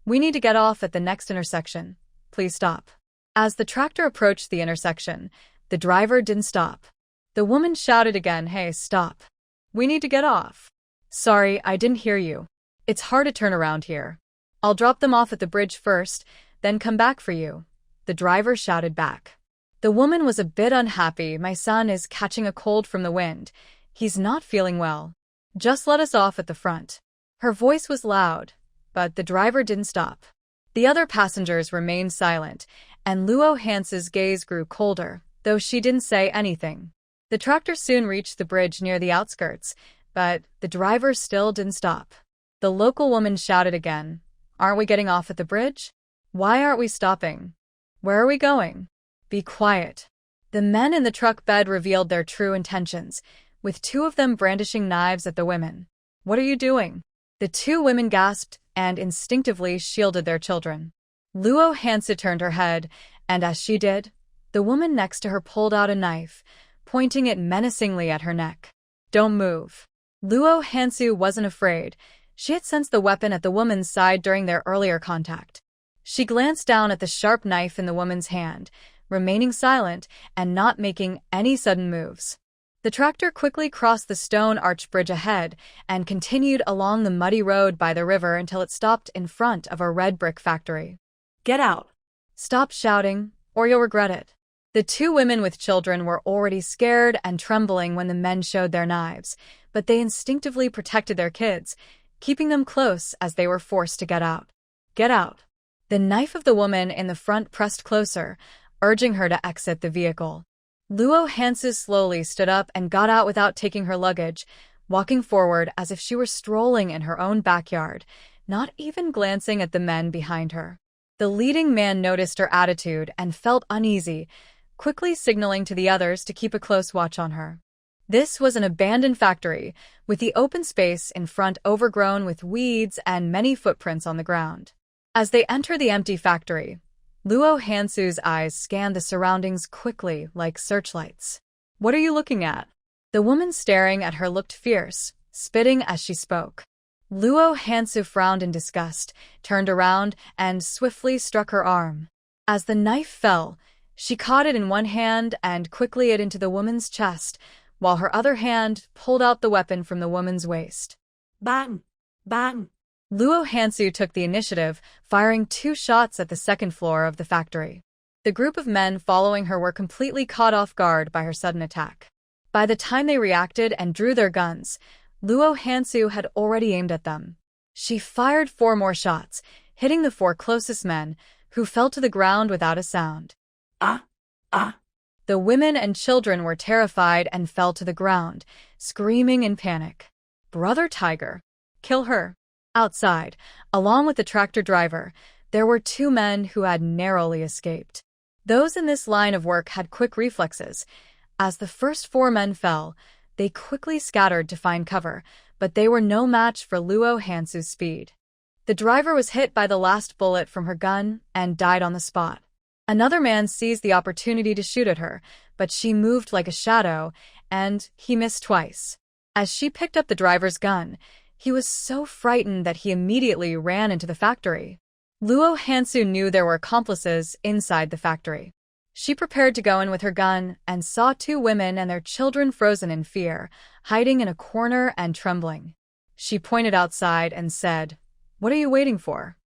"We need to get off at the next intersection. Please stop." As the tractor approached the intersection, the driver didn't stop. The woman shouted again, "Hey, stop. We need to get off." "Sorry, I didn't hear you. It's hard to turn around here. I'll drop them off at the bridge first, then come back for you," the driver shouted back. The woman was a bit unhappy. "My son is catching a cold from the wind. He's not feeling well. Just let us off at the front." Her voice was loud, but the driver didn't stop. The other passengers remained silent, and Luo Hansu's gaze grew colder, though she didn't say anything. The tractor soon reached the bridge near the outskirts, but the driver still didn't stop. The local woman shouted again, "Aren't we getting off at the bridge? Why aren't we stopping? Where are we going? Be quiet." The men in the truck bed revealed their true intentions, with 2 of them brandishing knives at the women. "What are you doing?" The 2 women gasped and instinctively shielded their children. Luo Hansu turned her head, and as she did, the woman next to her pulled out a knife, pointing it menacingly at her neck. "Don't move." Luo Hansu wasn't afraid. She had sensed the weapon at the woman's side during their earlier contact. She glanced down at the sharp knife in the woman's hand, remaining silent and not making any sudden moves. The tractor quickly crossed the stone arch bridge ahead and continued along the muddy road by the river until it stopped in front of a red brick factory. Get out. Stop shouting, or you'll regret it. The two women with children were already scared and trembling when the men showed their knives, but they instinctively protected their kids, keeping them close as they were forced to get out. Get out. The knife of the woman in the front pressed closer, urging her to exit the vehicle. Luo Hansu slowly stood up and got out without taking her luggage, walking forward as if she were strolling in her own backyard, not even glancing at the men behind her. The leading man noticed her attitude and felt uneasy, quickly signaling to the others to keep a close watch on her. This was an abandoned factory, with the open space in front overgrown with weeds and many footprints on the ground. As they entered the empty factory, Luo Hansu's eyes scanned the surroundings quickly like searchlights. What are you looking at? The woman staring at her looked fierce, spitting as she spoke. Luo Hansu frowned in disgust, turned around, and swiftly struck her arm. As the knife fell, she caught it in one hand and quickly it into the woman's chest, while her other hand pulled out the weapon from the woman's waist. Bang! Bang! Luo Hansu took the initiative, firing 2 shots at the second floor of the factory. The group of men following her were completely caught off guard by her sudden attack. By the time they reacted and drew their guns, Luo Hansu had already aimed at them. She fired 4 more shots, hitting the 4 closest men, who fell to the ground without a sound. Ah! Ah! The women and children were terrified and fell to the ground, screaming in panic. Brother Tiger! Kill her! Outside, along with the tractor driver, there were 2 men who had narrowly escaped. Those in this line of work had quick reflexes. As the first 4 men fell, they quickly scattered to find cover, but they were no match for Luo Hansu's speed. The driver was hit by the last bullet from her gun and died on the spot. Another man seized the opportunity to shoot at her, but she moved like a shadow, and he missed twice. As she picked up the driver's gun, he was so frightened that he immediately ran into the factory. Luo Hansu knew there were accomplices inside the factory. She prepared to go in with her gun and saw 2 women and their children frozen in fear, hiding in a corner and trembling. She pointed outside and said, "What are you waiting for?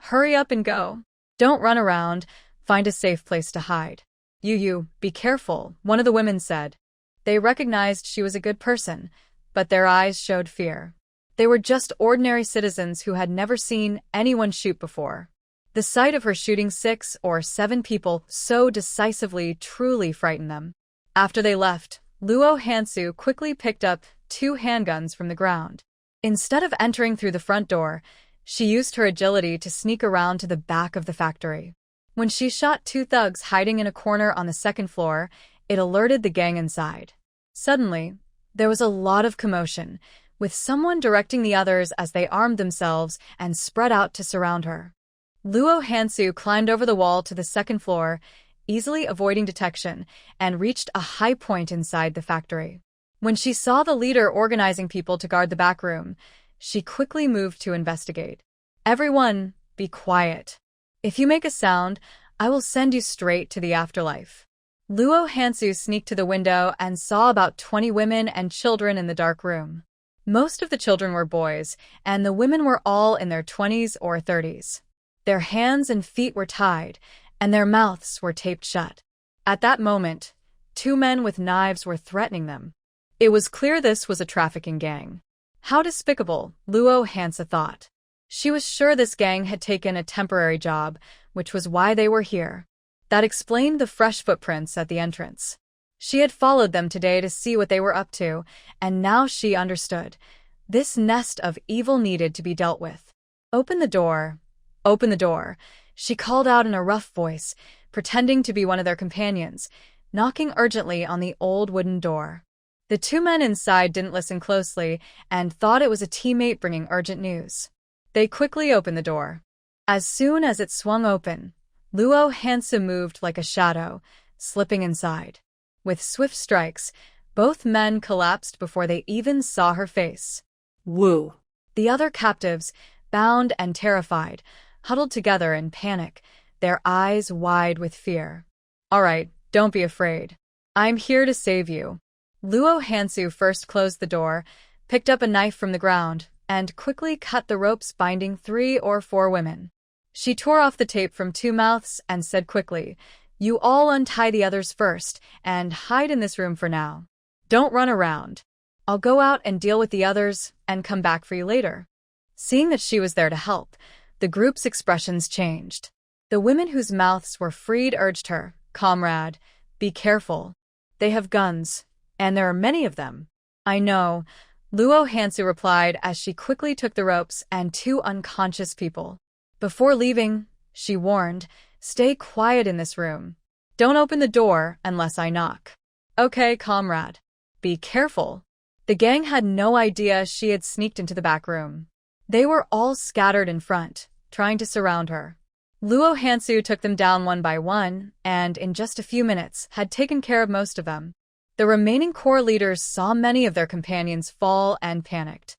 Hurry up and go. Don't run around. Find a safe place to hide." You, be careful," one of the women said. They recognized she was a good person, but their eyes showed fear. They were just ordinary citizens who had never seen anyone shoot before. The sight of her shooting 6 or 7 people so decisively truly frightened them. After they left, Luo Hansu quickly picked up 2 handguns from the ground. Instead of entering through the front door, she used her agility to sneak around to the back of the factory. When she shot 2 thugs hiding in a corner on the second floor, it alerted the gang inside. Suddenly, there was a lot of commotion, with someone directing the others as they armed themselves and spread out to surround her. Luo Hansu climbed over the wall to the second floor, easily avoiding detection, and reached a high point inside the factory. When she saw the leader organizing people to guard the back room, she quickly moved to investigate. "Everyone, be quiet. If you make a sound, I will send you straight to the afterlife." Luo Hansu sneaked to the window and saw about 20 women and children in the dark room. Most of the children were boys, and the women were all in their 20s or 30s. Their hands and feet were tied, and their mouths were taped shut. At that moment, 2 men with knives were threatening them. It was clear this was a trafficking gang. How despicable, Luo Hansu thought. She was sure this gang had taken a temporary job, which was why they were here. That explained the fresh footprints at the entrance. She had followed them today to see what they were up to, and now she understood. This nest of evil needed to be dealt with. "Open the door. Open the door," she called out in a rough voice, pretending to be one of their companions, knocking urgently on the old wooden door. The 2 men inside didn't listen closely and thought it was a teammate bringing urgent news. They quickly opened the door. As soon as it swung open, Luo Hansu moved like a shadow, slipping inside. With swift strikes, both men collapsed before they even saw her face. Woo! The other captives, bound and terrified, huddled together in panic, their eyes wide with fear. "All right, don't be afraid. I'm here to save you." Luo Hansu first closed the door, picked up a knife from the ground, and quickly cut the ropes binding 3 or 4 women. She tore off the tape from 2 mouths and said quickly, "You all untie the others first, and hide in this room for now. Don't run around. I'll go out and deal with the others, and come back for you later." Seeing that she was there to help, the group's expressions changed. The women whose mouths were freed urged her, "Comrade, be careful. They have guns, and there are many of them." "I know," Luo Hansu replied as she quickly took the ropes and 2 unconscious people. Before leaving, she warned, "Stay quiet in this room. Don't open the door unless I knock." "Okay, comrade. Be careful." The gang had no idea she had sneaked into the back room. They were all scattered in front, trying to surround her. Luo Hansu took them down one by one, and in just a few minutes had taken care of most of them. The remaining core leaders saw many of their companions fall and panicked.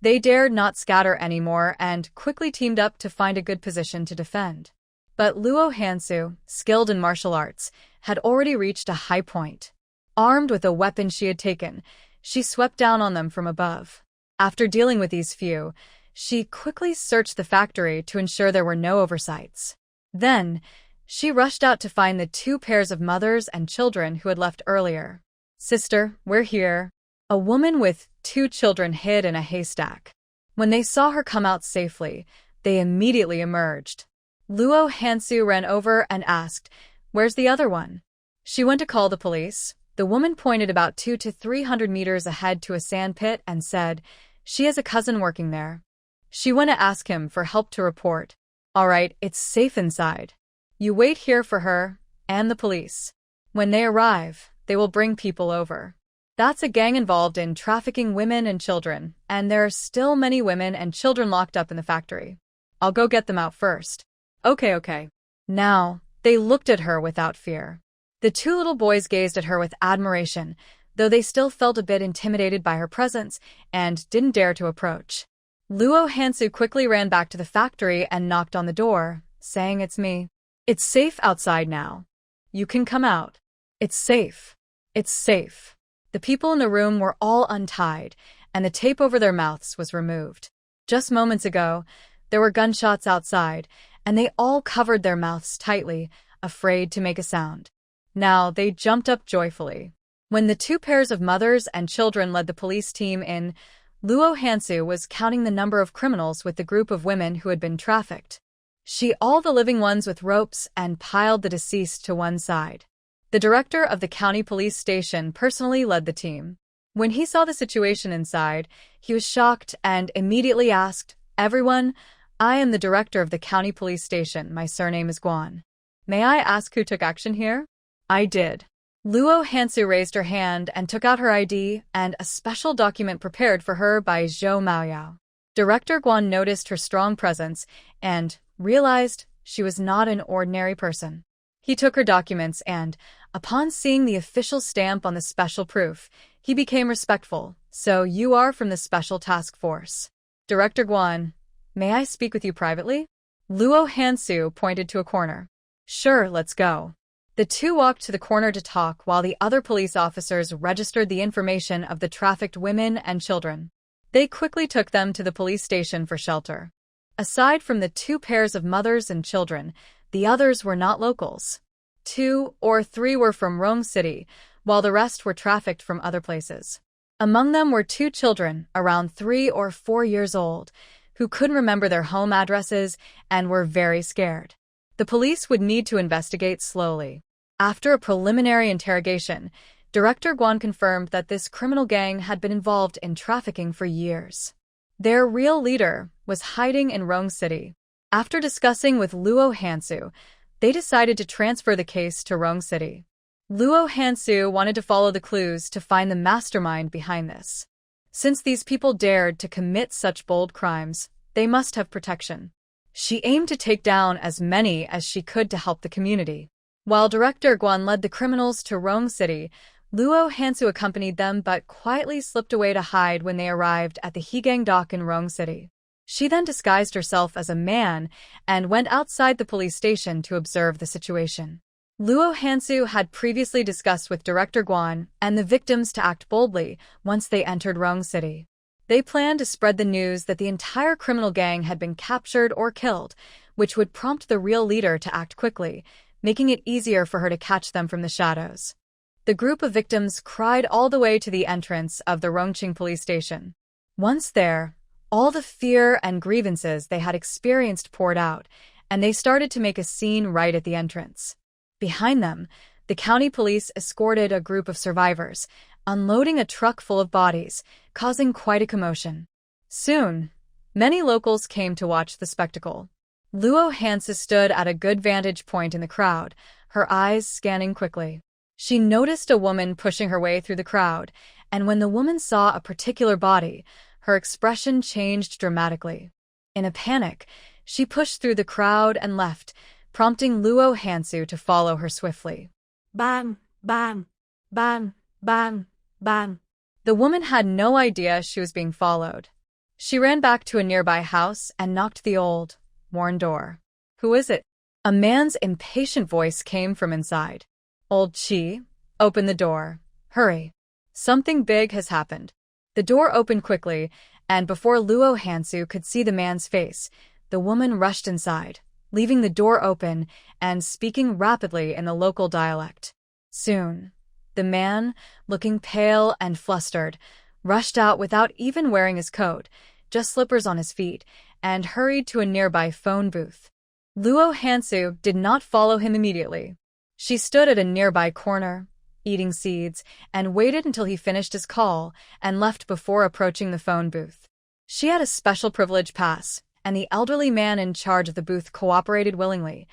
They dared not scatter anymore and quickly teamed up to find a good position to defend. But Luo Hansu, skilled in martial arts, had already reached a high point. Armed with a weapon she had taken, she swept down on them from above. After dealing with these few, she quickly searched the factory to ensure there were no oversights. Then, she rushed out to find the 2 pairs of mothers and children who had left earlier. "Sister, we're here." A woman with 2 children hid in a haystack. When they saw her come out safely, they immediately emerged. Luo Hansu ran over and asked, "Where's the other one?" She went to call the police. The woman pointed about 200 to 300 meters ahead to a sand pit and said, "She has a cousin working there." She went to ask him for help to report. "All right, it's safe inside. You wait here for her and the police. When they arrive, they will bring people over." That's a gang involved in trafficking women and children, and there are still many women and children locked up in the factory. I'll go get them out first. Okay. Now, they looked at her without fear. The 2 little boys gazed at her with admiration, though they still felt a bit intimidated by her presence and didn't dare to approach. Luo Hansu quickly ran back to the factory and knocked on the door, saying, "It's me. It's safe outside now. You can come out. It's safe. It's safe." The people in the room were all untied, and the tape over their mouths was removed. Just moments ago, there were gunshots outside, and they all covered their mouths tightly, afraid to make a sound. Now they jumped up joyfully. When the 2 pairs of mothers and children led the police team in, Luo Hansu was counting the number of criminals with the group of women who had been trafficked. She all the living ones with ropes and piled the deceased to one side. The director of the county police station personally led the team. When he saw the situation inside, he was shocked and immediately asked, "Everyone, I am the director of the county police station. My surname is Guan. May I ask who took action here?" "I did." Luo Hansu raised her hand and took out her ID and a special document prepared for her by Zhou Maoyao. Director Guan noticed her strong presence and realized she was not an ordinary person. He took her documents and, upon seeing the official stamp on the special proof, he became respectful. "So you are from the Special Task Force." "Director Guan, may I speak with you privately?" Luo Hansu pointed to a corner. "Sure, let's go." The 2 walked to the corner to talk while the other police officers registered the information of the trafficked women and children. They quickly took them to the police station for shelter. Aside from the 2 pairs of mothers and children, the others were not locals. 2 or 3 were from Rome City, while the rest were trafficked from other places. Among them were 2 children, around 3 or 4 years old, who couldn't remember their home addresses and were very scared. The police would need to investigate slowly. After a preliminary interrogation, Director Guan confirmed that this criminal gang had been involved in trafficking for years. Their real leader was hiding in Rome City. After discussing with Luo Hansu, they decided to transfer the case to Rome City. Luo Hansu wanted to follow the clues to find the mastermind behind this. Since these people dared to commit such bold crimes, they must have protection. She aimed to take down as many as she could to help the community. While Director Guan led the criminals to Rome City, Luo Hansu accompanied them but quietly slipped away to hide when they arrived at the Hegang dock in Rome City. She then disguised herself as a man and went outside the police station to observe the situation. Luo Hansu had previously discussed with Director Guan and the victims to act boldly once they entered Rong City. They planned to spread the news that the entire criminal gang had been captured or killed, which would prompt the real leader to act quickly, making it easier for her to catch them from the shadows. The group of victims cried all the way to the entrance of the Rongqing police station. Once there, all the fear and grievances they had experienced poured out, and they started to make a scene right at the entrance. Behind them, the county police escorted a group of survivors, unloading a truck full of bodies, causing quite a commotion. Soon, many locals came to watch the spectacle. Luo Hansu stood at a good vantage point in the crowd, her eyes scanning quickly. She noticed a woman pushing her way through the crowd, and when the woman saw a particular body, her expression changed dramatically. In a panic, she pushed through the crowd and left, prompting Luo Hansu to follow her swiftly. Bang, bang, bang, bang, bang. The woman had no idea she was being followed. She ran back to a nearby house and knocked the old, worn door. "Who is it?" A man's impatient voice came from inside. "Old Chi, open the door. Hurry. Something big has happened." The door opened quickly, and before Luo Hansu could see the man's face, the woman rushed inside, leaving the door open and speaking rapidly in the local dialect. Soon, the man, looking pale and flustered, rushed out without even wearing his coat, just slippers on his feet, and hurried to a nearby phone booth. Luo Hansu did not follow him immediately. She stood at a nearby corner, eating seeds, and waited until he finished his call and left before approaching the phone booth. She had a special privilege pass, and the elderly man in charge of the booth cooperated willingly,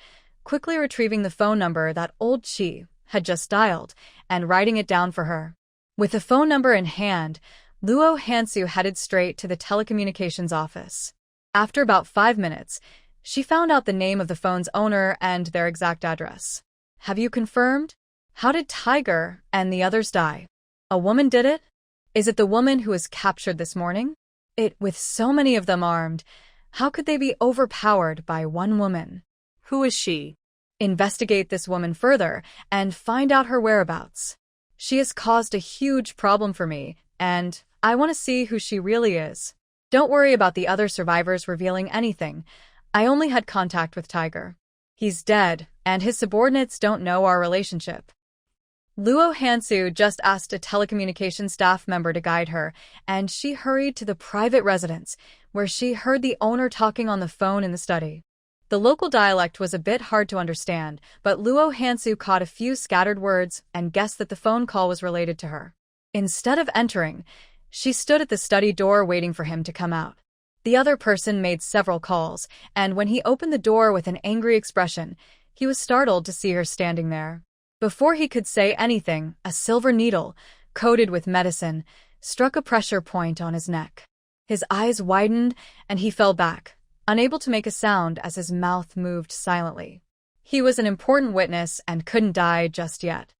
quickly retrieving the phone number that old Chi had just dialed and writing it down for her. With the phone number in hand, Luo Hansu headed straight to the telecommunications office. After about 5 minutes, she found out the name of the phone's owner and their exact address. "Have you confirmed? How did Tiger and the others die? A woman did it? Is it the woman who was captured this morning? With so many of them armed, how could they be overpowered by one woman? Who is she? Investigate this woman further and find out her whereabouts. She has caused a huge problem for me, and I want to see who she really is. Don't worry about the other survivors revealing anything. I only had contact with Tiger. He's dead, and his subordinates don't know our relationship." Luo Hansu just asked a telecommunications staff member to guide her, and she hurried to the private residence, where she heard the owner talking on the phone in the study. The local dialect was a bit hard to understand, but Luo Hansu caught a few scattered words and guessed that the phone call was related to her. Instead of entering, she stood at the study door waiting for him to come out. The other person made several calls, and when he opened the door with an angry expression, he was startled to see her standing there. Before he could say anything, a silver needle, coated with medicine, struck a pressure point on his neck. His eyes widened, and he fell back, unable to make a sound as his mouth moved silently. He was an important witness and couldn't die just yet.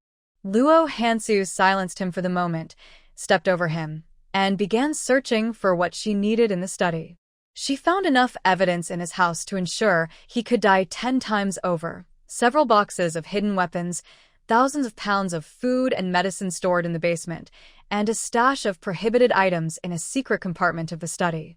Luo Hansu silenced him for the moment, stepped over him, and began searching for what she needed in the study. She found enough evidence in his house to ensure he could die 10 times over: several boxes of hidden weapons, thousands of pounds of food and medicine stored in the basement, and a stash of prohibited items in a secret compartment of the study.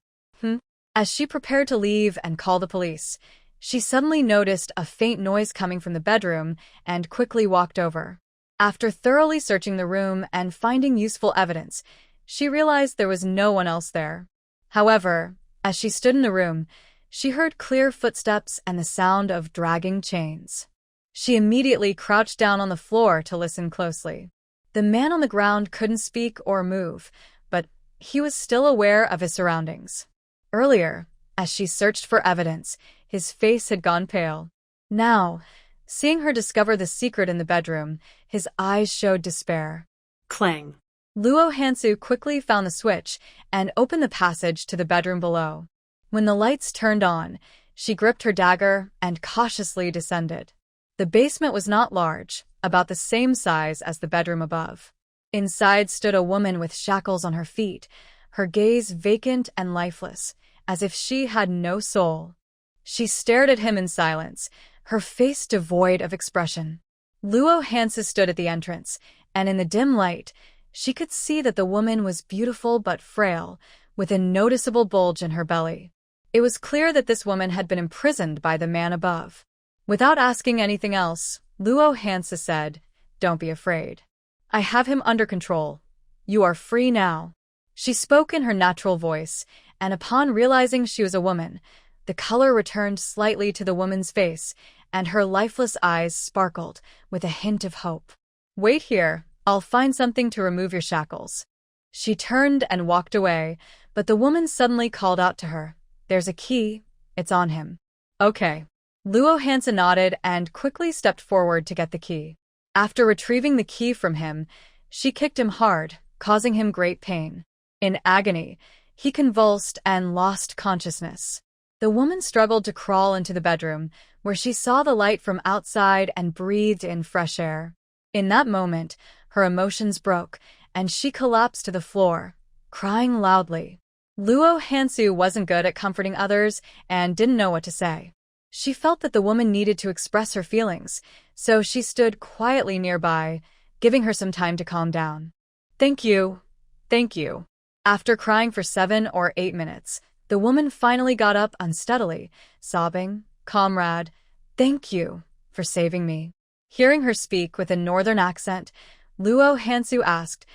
As she prepared to leave and call the police, she suddenly noticed a faint noise coming from the bedroom and quickly walked over. After thoroughly searching the room and finding useful evidence, she realized there was no one else there. However, as she stood in the room, she heard clear footsteps and the sound of dragging chains. She immediately crouched down on the floor to listen closely. The man on the ground couldn't speak or move, but he was still aware of his surroundings. Earlier, as she searched for evidence, his face had gone pale. Now, seeing her discover the secret in the bedroom, his eyes showed despair. Clang. Luo Hansu quickly found the switch and opened the passage to the bedroom below. When the lights turned on, she gripped her dagger and cautiously descended. The basement was not large, about the same size as the bedroom above. Inside stood a woman with shackles on her feet, her gaze vacant and lifeless, as if she had no soul. She stared at him in silence, her face devoid of expression. Luo Hansu stood at the entrance, and in the dim light, she could see that the woman was beautiful but frail, with a noticeable bulge in her belly. It was clear that this woman had been imprisoned by the man above. Without asking anything else, Luo Hansu said, "Don't be afraid. I have him under control. You are free now." She spoke in her natural voice, and upon realizing she was a woman, the color returned slightly to the woman's face, and her lifeless eyes sparkled with a hint of hope. "Wait here, I'll find something to remove your shackles." She turned and walked away, but the woman suddenly called out to her, "There's a key, it's on him." "Okay." Luo Hansu nodded and quickly stepped forward to get the key. After retrieving the key from him, she kicked him hard, causing him great pain. In agony, he convulsed and lost consciousness. The woman struggled to crawl into the bedroom, where she saw the light from outside and breathed in fresh air. In that moment, her emotions broke, and she collapsed to the floor, crying loudly. Luo Hansu wasn't good at comforting others and didn't know what to say. She felt that the woman needed to express her feelings, so she stood quietly nearby, giving her some time to calm down. "Thank you. Thank you." After crying for 7 or 8 minutes, the woman finally got up unsteadily, sobbing, "Comrade, thank you for saving me." Hearing her speak with a northern accent, Luo Hansu asked,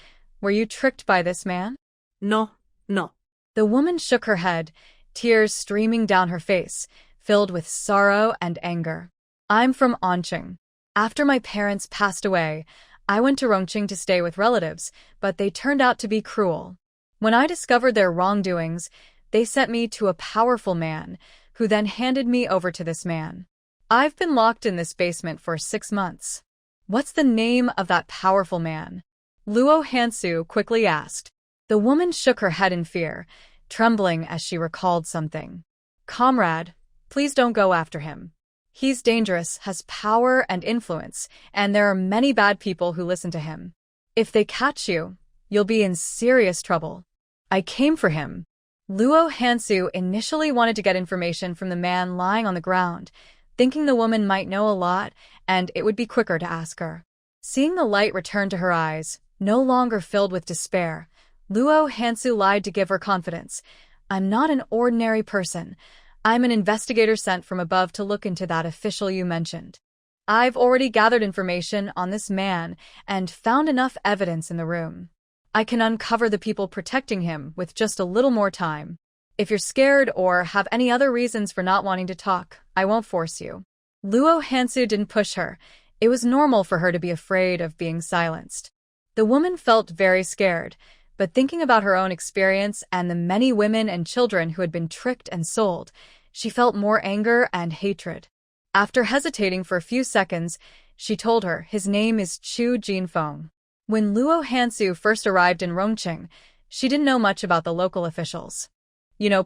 "Were you tricked by this man?" No, no. The woman shook her head, tears streaming down her face, filled with sorrow and anger. "I'm from Anqing. After my parents passed away, I went to Rongqing to stay with relatives, but they turned out to be cruel. When I discovered their wrongdoings, they sent me to a powerful man, who then handed me over to this man. I've been locked in this basement for 6 months. What's the name of that powerful man?" Luo Hansu quickly asked. The woman shook her head in fear, trembling as she recalled something. "Comrade, please don't go after him. He's dangerous, has power and influence, and there are many bad people who listen to him. If they catch you, you'll be in serious trouble. I came for him." Luo Hansu initially wanted to get information from the man lying on the ground, thinking the woman might know a lot and it would be quicker to ask her. Seeing the light return to her eyes, no longer filled with despair, Luo Hansu lied to give her confidence. "I'm not an ordinary person. I'm an investigator sent from above to look into that official you mentioned. I've already gathered information on this man and found enough evidence in the room. I can uncover the people protecting him with just a little more time. If you're scared or have any other reasons for not wanting to talk, I won't force you." Luo Hansu didn't push her. It was normal for her to be afraid of being silenced. The woman felt very scared, but thinking about her own experience and the many women and children who had been tricked and sold, she felt more anger and hatred. After hesitating for a few seconds, she told her his name is Chu Jinfeng. When Luo Hansu first arrived in Rongqing, she didn't know much about the local officials.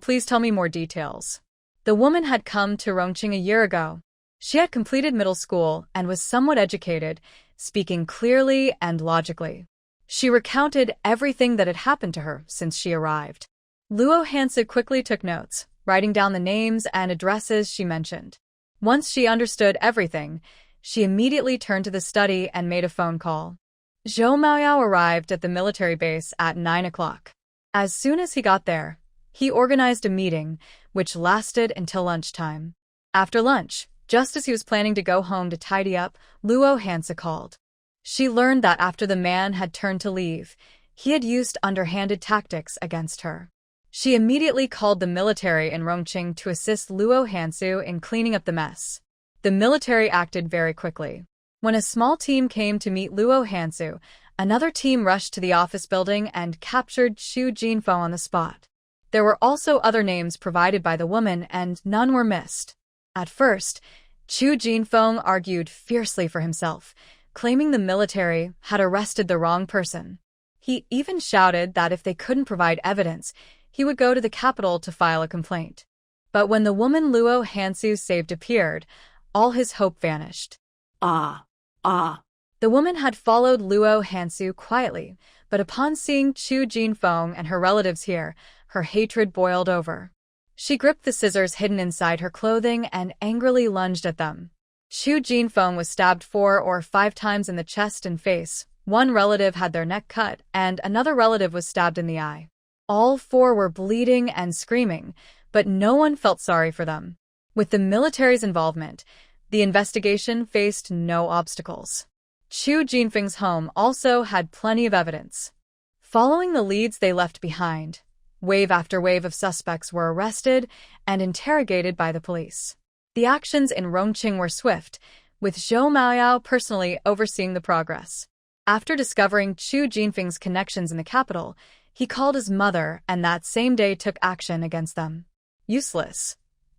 Please tell me more details." The woman had come to Rongqing a year ago. She had completed middle school and was somewhat educated, speaking clearly and logically. She recounted everything that had happened to her since she arrived. Luo Hansu quickly took notes, writing down the names and addresses she mentioned. Once she understood everything, she immediately turned to the study and made a phone call. Zhou Maoyao arrived at the military base at 9 o'clock. As soon as he got there, he organized a meeting, which lasted until lunchtime. After lunch, just as he was planning to go home to tidy up, Luo Hansu called. She learned that after the man had turned to leave, he had used underhanded tactics against her. She immediately called the military in Rongqing to assist Luo Hansu in cleaning up the mess. The military acted very quickly. When a small team came to meet Luo Hansu, another team rushed to the office building and captured Chu Jinfeng on the spot. There were also other names provided by the woman, and none were missed. At first, Chu Jinfeng argued fiercely for himself, claiming the military had arrested the wrong person. He even shouted that if they couldn't provide evidence, he would go to the capital to file a complaint. But when the woman Luo Hansu saved appeared, all his hope vanished. The woman had followed Luo Hansu quietly, but upon seeing Chu Jinfeng and her relatives here, her hatred boiled over. She gripped the scissors hidden inside her clothing and angrily lunged at them. Chu Jinfeng was stabbed 4 or 5 times in the chest and face. One relative had their neck cut, and another relative was stabbed in the eye. All 4 were bleeding and screaming, but no one felt sorry for them. With the military's involvement, the investigation faced no obstacles. Chu Jinfeng's home also had plenty of evidence. Following the leads they left behind, wave after wave of suspects were arrested and interrogated by the police. The actions in Rongqing were swift, with Zhou Maoyao personally overseeing the progress. After discovering Chu Jinfeng's connections in the capital, he called his mother and that same day took action against them. Useless.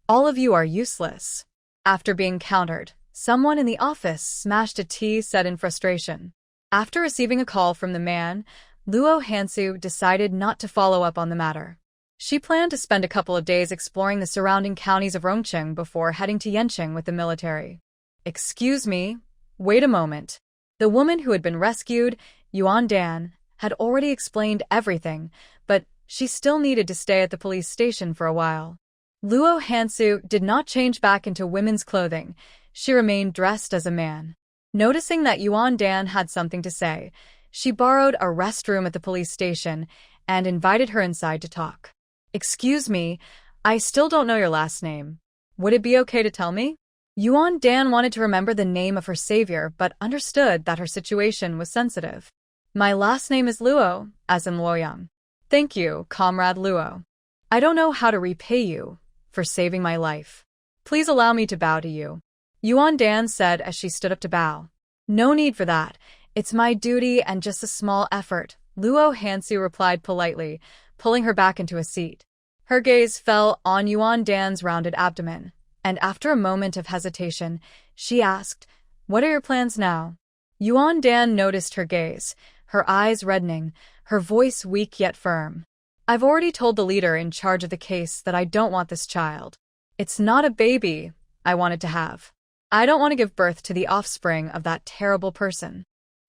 All of you are useless. After being countered, someone in the office smashed a tea set in frustration. After receiving a call from the man, Luo Hansu decided not to follow up on the matter. She planned to spend a couple of days exploring the surrounding counties of Rongqing before heading to Yanqing with the military. Excuse me, wait a moment. The woman who had been rescued, Yuan Dan, had already explained everything, but she still needed to stay at the police station for a while. Luo Hansu did not change back into women's clothing. She remained dressed as a man. Noticing that Yuan Dan had something to say, she borrowed a restroom at the police station and invited her inside to talk. Excuse me, I still don't know your last name. Would it be okay to tell me? Yuan Dan wanted to remember the name of her savior but understood that her situation was sensitive. My last name is Luo, as in Luoyang. Thank you, Comrade Luo. I don't know how to repay you for saving my life. Please allow me to bow to you. Yuan Dan said as she stood up to bow. No need for that. It's my duty and just a small effort, Luo Hansu replied politely, pulling her back into a seat. Her gaze fell on Yuan Dan's rounded abdomen, and after a moment of hesitation, she asked, What are your plans now? Yuan Dan noticed her gaze, her eyes reddening, her voice weak yet firm. I've already told the leader in charge of the case that I don't want this child. It's not a baby I wanted to have. I don't want to give birth to the offspring of that terrible person.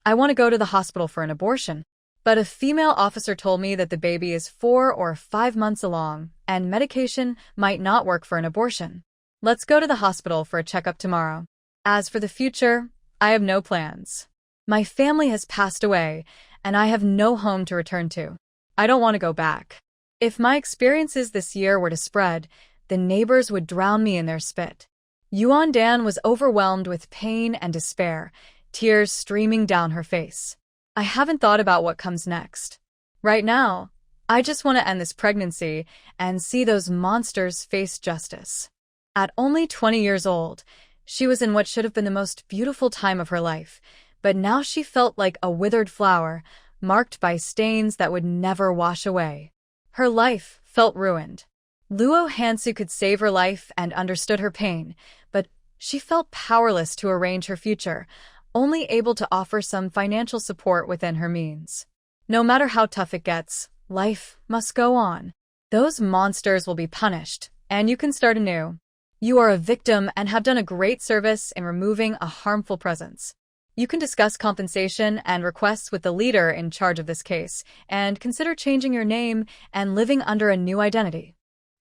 I want to go to the hospital for an abortion. But a female officer told me that the baby is 4 or 5 months along, and medication might not work for an abortion. Let's go to the hospital for a checkup tomorrow. As for the future, I have no plans. My family has passed away, and I have no home to return to. I don't want to go back. If my experiences this year were to spread, the neighbors would drown me in their spit. Yuan Dan was overwhelmed with pain and despair, tears streaming down her face. I haven't thought about what comes next. Right now, I just want to end this pregnancy and see those monsters face justice. At only 20 years old, she was in what should have been the most beautiful time of her life, but now she felt like a withered flower, marked by stains that would never wash away. Her life felt ruined. Luo Hansu could save her life and understood her pain, but she felt powerless to arrange her future, only able to offer some financial support within her means. No matter how tough it gets, life must go on. Those monsters will be punished, and you can start anew. You are a victim and have done a great service in removing a harmful presence. You can discuss compensation and requests with the leader in charge of this case, and consider changing your name and living under a new identity.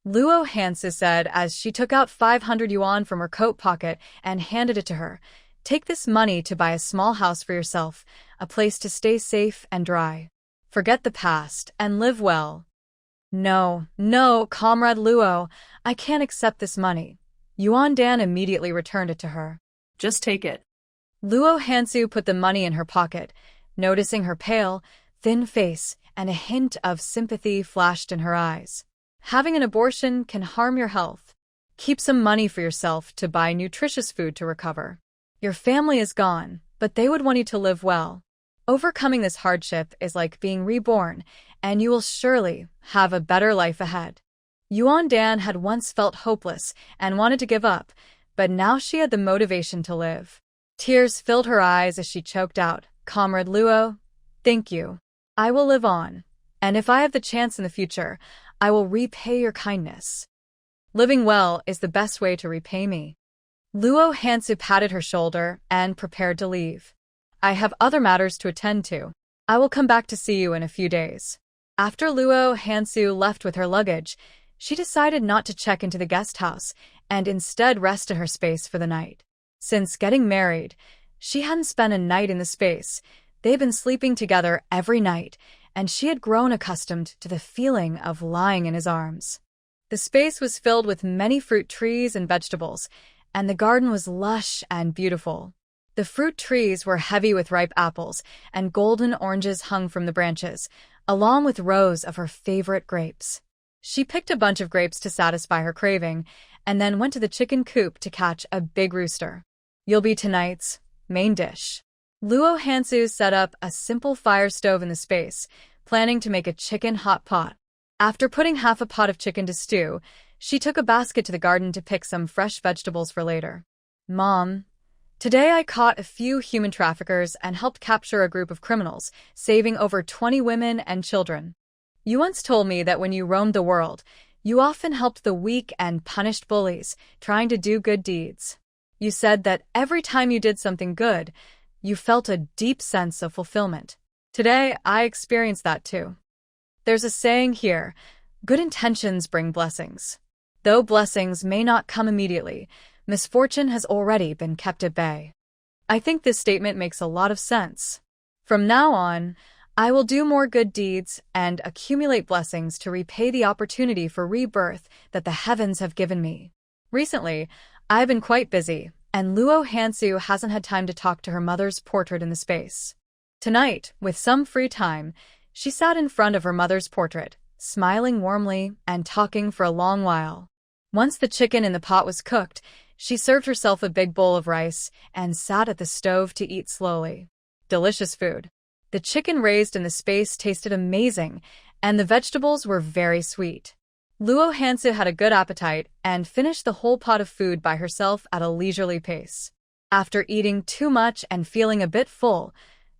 Luo Hansu said as she took out 500 yuan from her coat pocket and handed it to her. Take this money to buy a small house for yourself, a place to stay safe and dry. Forget the past and live well. No, Comrade Luo, I can't accept this money. Yuan Dan immediately returned it to her. Just take it. Luo Hansu put the money in her pocket, noticing her pale, thin face, and a hint of sympathy flashed in her eyes. Having an abortion can harm your health. Keep some money for yourself to buy nutritious food to recover. Your family is gone, but they would want you to live well. Overcoming this hardship is like being reborn, and you will surely have a better life ahead. Yuan Dan had once felt hopeless and wanted to give up, but now she had the motivation to live. Tears filled her eyes as she choked out, Comrade Luo, thank you. I will live on, and if I have the chance in the future, I will repay your kindness. Living well is the best way to repay me. Luo Hansu patted her shoulder and prepared to leave. I have other matters to attend to. I will come back to see you in a few days. After Luo Hansu left with her luggage, she decided not to check into the guest house and instead rest in her space for the night. Since getting married, she hadn't spent a night in the space. They'd been sleeping together every night, and she had grown accustomed to the feeling of lying in his arms. The space was filled with many fruit trees and vegetables, and the garden was lush and beautiful. The fruit trees were heavy with ripe apples, and golden oranges hung from the branches, along with rows of her favorite grapes. She picked a bunch of grapes to satisfy her craving, and then went to the chicken coop to catch a big rooster. "You'll be tonight's main dish." Luo Hansu set up a simple fire stove in the space, planning to make a chicken hot pot. After putting half a pot of chicken to stew, she took a basket to the garden to pick some fresh vegetables for later. "Mom, today I caught a few human traffickers and helped capture a group of criminals, saving over 20 women and children. You once told me that when you roamed the world, you often helped the weak and punished bullies, trying to do good deeds. You said that every time you did something good, you felt a deep sense of fulfillment. Today, I experienced that too. There's a saying here, good intentions bring blessings. Though blessings may not come immediately, misfortune has already been kept at bay." I think this statement makes a lot of sense. From now on, I will do more good deeds and accumulate blessings to repay the opportunity for rebirth that the heavens have given me. Recently, I've been quite busy, and Luo Hansu hasn't had time to talk to her mother's portrait in the space. Tonight, with some free time, she sat in front of her mother's portrait, smiling warmly and talking for a long while. Once the chicken in the pot was cooked, she served herself a big bowl of rice and sat at the stove to eat slowly. Delicious food. The chicken raised in the space tasted amazing, and the vegetables were very sweet. Luo Hansu had a good appetite and finished the whole pot of food by herself at a leisurely pace. After eating too much and feeling a bit full,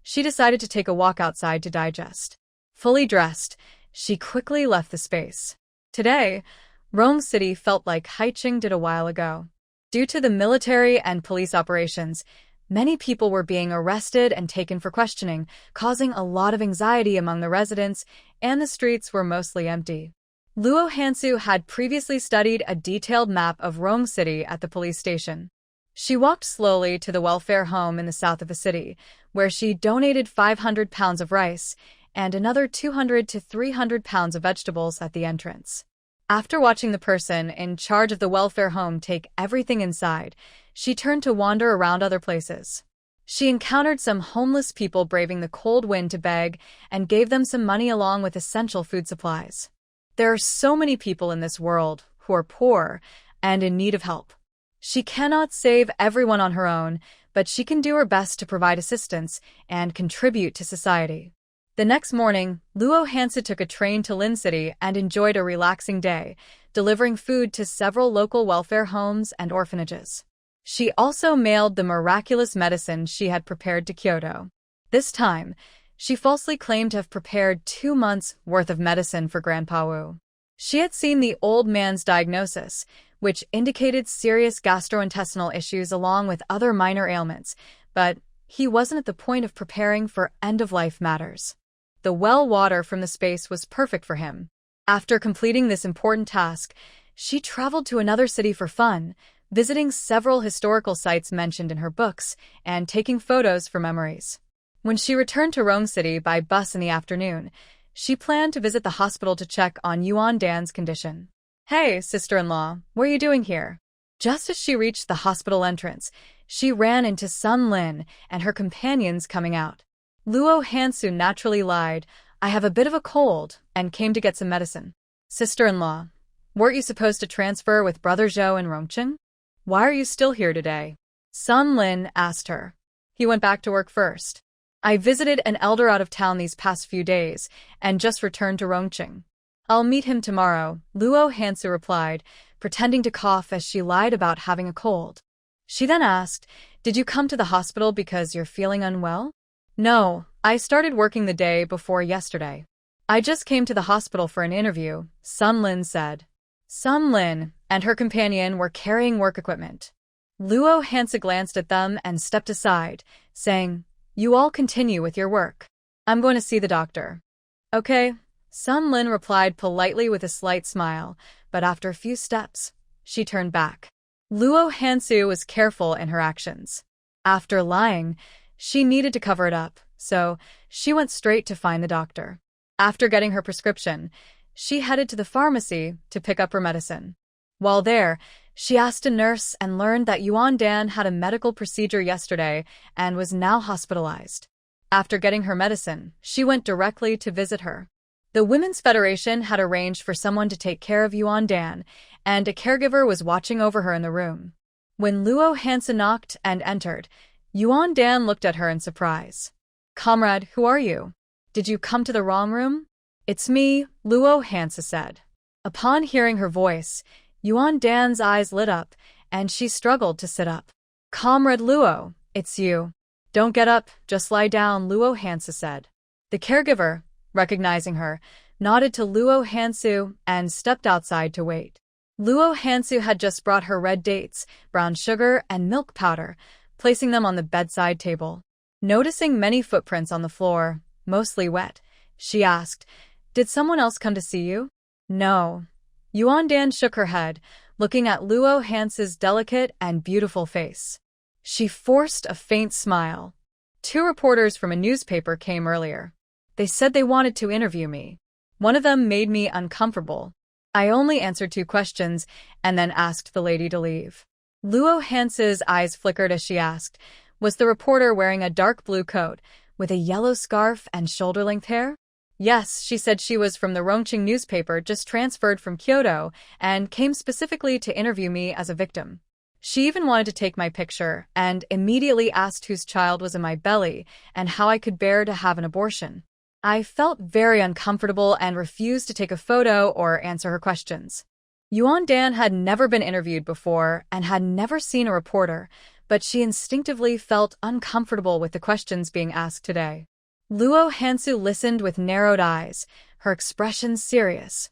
she decided to take a walk outside to digest. Fully dressed, she quickly left the space. Today, Rome City felt like Haicheng did a while ago. Due to the military and police operations, many people were being arrested and taken for questioning, causing a lot of anxiety among the residents, and the streets were mostly empty. Luo Hansu had previously studied a detailed map of Rome City at the police station. She walked slowly to the welfare home in the south of the city, where she donated 500 pounds of rice and another 200 to 300 pounds of vegetables at the entrance. After watching the person in charge of the welfare home take everything inside, she turned to wander around other places. She encountered some homeless people braving the cold wind to beg and gave them some money along with essential food supplies. There are so many people in this world who are poor and in need of help. She cannot save everyone on her own, but she can do her best to provide assistance and contribute to society. The next morning, Luo Hansu took a train to Lin City and enjoyed a relaxing day, delivering food to several local welfare homes and orphanages. She also mailed the miraculous medicine she had prepared to Kyoto. This time, she falsely claimed to have prepared 2 months' worth of medicine for Grandpa Wu. She had seen the old man's diagnosis, which indicated serious gastrointestinal issues along with other minor ailments, but he wasn't at the point of preparing for end-of-life matters. The well water from the space was perfect for him. After completing this important task, she traveled to another city for fun, visiting several historical sites mentioned in her books and taking photos for memories. When she returned to Rome City by bus in the afternoon, she planned to visit the hospital to check on Yuan Dan's condition. "Hey, sister-in-law, what are you doing here?" Just as she reached the hospital entrance, she ran into Sun Lin and her companions coming out. Luo Hansu naturally lied, "I have a bit of a cold and came to get some medicine." "Sister-in-law, weren't you supposed to transfer with Brother Zhou and Rongcheng? Why are you still here today?" Sun Lin asked her. "He went back to work first. I visited an elder out of town these past few days and just returned to Rongcheng. I'll meet him tomorrow," Luo Hansu replied, pretending to cough as she lied about having a cold. She then asked, "Did you come to the hospital because you're feeling unwell?" "No, I started working the day before yesterday. I just came to the hospital for an interview," Sun Lin said. Sun Lin and her companion were carrying work equipment. Luo Hansu glanced at them and stepped aside, saying, "You all continue with your work. I'm going to see the doctor." "Okay," Sun Lin replied politely with a slight smile, but after a few steps, she turned back. Luo Hansu was careful in her actions. After lying, she needed to cover it up, so she went straight to find the doctor. After getting her prescription, she headed to the pharmacy to pick up her medicine. While there, she asked a nurse and learned that Yuan Dan had a medical procedure yesterday and was now hospitalized. After getting her medicine, she went directly to visit her. The Women's Federation had arranged for someone to take care of Yuan Dan, and a caregiver was watching over her in the room. When Luo Hansu knocked and entered, Yuan Dan looked at her in surprise. "Comrade, who are you? Did you come to the wrong room?" "It's me," Luo Hansu said. Upon hearing her voice, Yuan Dan's eyes lit up, and she struggled to sit up. "Comrade Luo, it's you. Don't get up, just lie down," Luo Hansu said. The caregiver, recognizing her, nodded to Luo Hansu and stepped outside to wait. Luo Hansu had just brought her red dates, brown sugar, and milk powder, placing them on the bedside table. Noticing many footprints on the floor, mostly wet, she asked, "Did someone else come to see you?" "No." Yuan Dan shook her head, looking at Luo Hansu's delicate and beautiful face. She forced a faint smile. "Two reporters from a newspaper came earlier. They said they wanted to interview me. One of them made me uncomfortable. I only answered 2 questions and then asked the lady to leave." Luo Hansu's eyes flickered as she asked, "Was the reporter wearing a dark blue coat with a yellow scarf and shoulder-length hair?" "Yes," she said. "She was from the Rongqing newspaper, just transferred from Kyoto, and came specifically to interview me as a victim. She even wanted to take my picture and immediately asked whose child was in my belly and how I could bear to have an abortion. I felt very uncomfortable and refused to take a photo or answer her questions." Yuan Dan had never been interviewed before and had never seen a reporter, but she instinctively felt uncomfortable with the questions being asked today. Luo Hansu listened with narrowed eyes, her expression serious.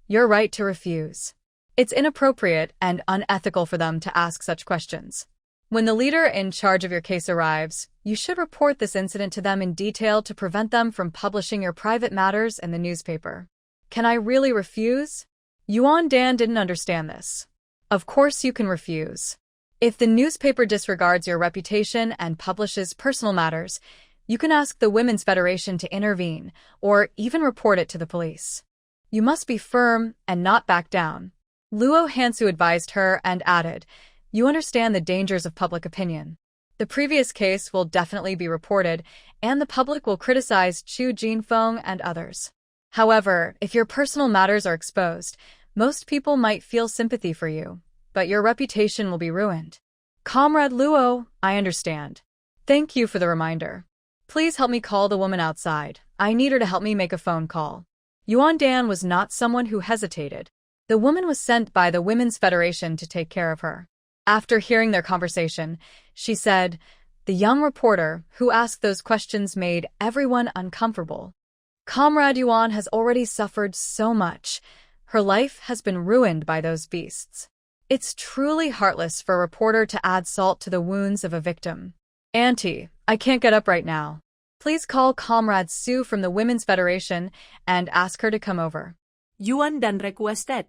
"You're right to refuse. It's inappropriate and unethical for them to ask such questions. When the leader in charge of your case arrives, you should report this incident to them in detail to prevent them from publishing your private matters in the newspaper." "Can I really refuse?" Yuan Dan didn't understand this. "Of course you can refuse. If the newspaper disregards your reputation and publishes personal matters, you can ask the Women's Federation to intervene or even report it to the police. You must be firm and not back down." Luo Hansu advised her and added, "You understand the dangers of public opinion. The previous case will definitely be reported, and the public will criticize Chu Jinfeng and others. However, if your personal matters are exposed, most people might feel sympathy for you, but your reputation will be ruined." "Comrade Luo, I understand. Thank you for the reminder. Please help me call the woman outside. I need her to help me make a phone call." Yuan Dan was not someone who hesitated. The woman was sent by the Women's Federation to take care of her. After hearing their conversation, she said, "The young reporter who asked those questions made everyone uncomfortable. Comrade Yuan has already suffered so much. Her life has been ruined by those beasts. It's truly heartless for a reporter to add salt to the wounds of a victim." "Auntie, I can't get up right now. Please call Comrade Su from the Women's Federation and ask her to come over." Yuan Dan requested.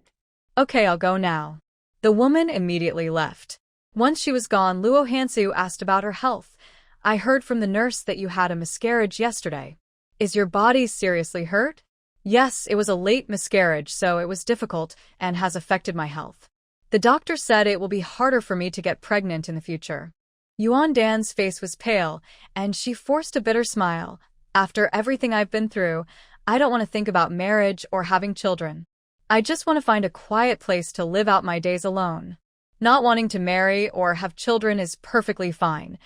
"Okay, I'll go now." The woman immediately left. Once she was gone, Luo Hansu asked about her health. "I heard from the nurse that you had a miscarriage yesterday. Is your body seriously hurt?" "Yes, it was a late miscarriage, so it was difficult and has affected my health. The doctor said it will be harder for me to get pregnant in the future." Yuan Dan's face was pale, and she forced a bitter smile. "After everything I've been through, I don't want to think about marriage or having children. I just want to find a quiet place to live out my days alone. Not wanting to marry or have children is perfectly fine.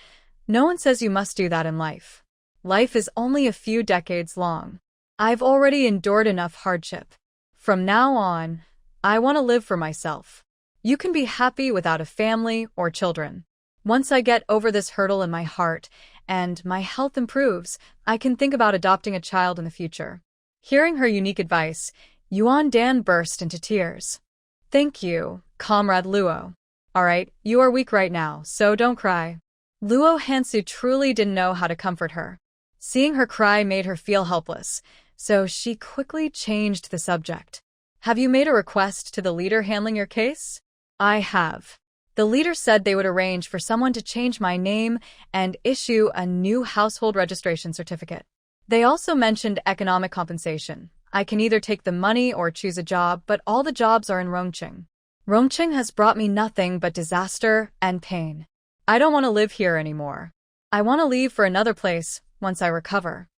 No one says you must do that in life. Life is only a few decades long. I've already endured enough hardship. From now on, I want to live for myself. You can be happy without a family or children. Once I get over this hurdle in my heart and my health improves, I can think about adopting a child in the future." Hearing her unique advice, Yuan Dan burst into tears. "Thank you, Comrade Luo. All right, you are weak right now, so don't cry." Luo Hansu truly didn't know how to comfort her. Seeing her cry made her feel helpless, so she quickly changed the subject. "Have you made a request to the leader handling your case?" "I have. The leader said they would arrange for someone to change my name and issue a new household registration certificate. They also mentioned economic compensation. I can either take the money or choose a job, but all the jobs are in Rongqing. Rongqing has brought me nothing but disaster and pain. I don't want to live here anymore. I want to leave for another place once I recover.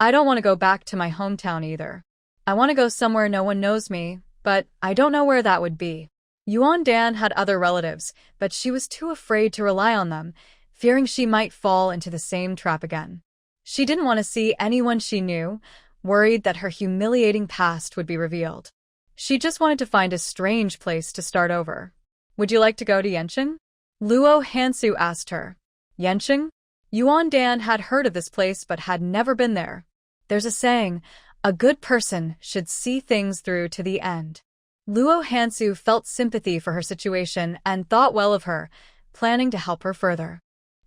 I don't want to go back to my hometown either. I want to go somewhere no one knows me, but I don't know where that would be. Yuan Dan had other relatives, but she was too afraid to rely on them, fearing she might fall into the same trap again. She didn't want to see anyone she knew, worried that her humiliating past would be revealed. She just wanted to find a strange place to start over. Would you like to go to Yanqing? Luo Hansu asked her. Yanqing? Yuan Dan had heard of this place but had never been there. There's a saying, a good person should see things through to the end. Luo Hansu felt sympathy for her situation and thought well of her, planning to help her further.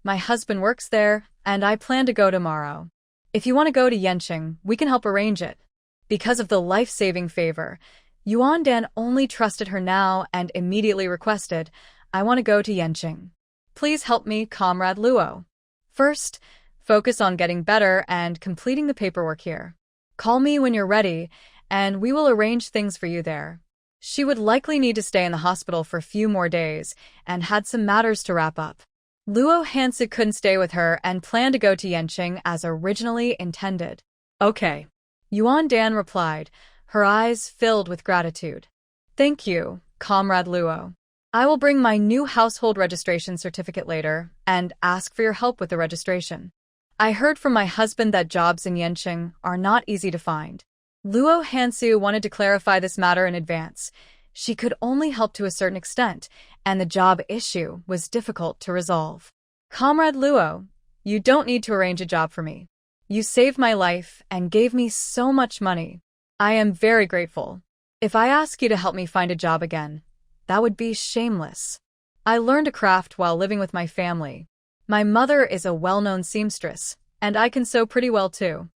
My husband works there, and I plan to go tomorrow. If you want to go to Yanqing, we can help arrange it. Because of the life-saving favor, Yuan Dan only trusted her now and immediately requested, I want to go to Yanqing. Please help me, Comrade Luo. First, focus on getting better and completing the paperwork here. Call me when you're ready, and we will arrange things for you there. She would likely need to stay in the hospital for a few more days and had some matters to wrap up. Luo Hansu couldn't stay with her and planned to go to Yanqing as originally intended. Okay. Yuan Dan replied, her eyes filled with gratitude. Thank you, Comrade Luo. I will bring my new household registration certificate later and ask for your help with the registration. I heard from my husband that jobs in Yanqing are not easy to find. Luo Hansu wanted to clarify this matter in advance. She could only help to a certain extent, and the job issue was difficult to resolve. Comrade Luo, you don't need to arrange a job for me. You saved my life and gave me so much money. I am very grateful. If I ask you to help me find a job again, that would be shameless. I learned a craft while living with my family. My mother is a well-known seamstress, and I can sew pretty well too.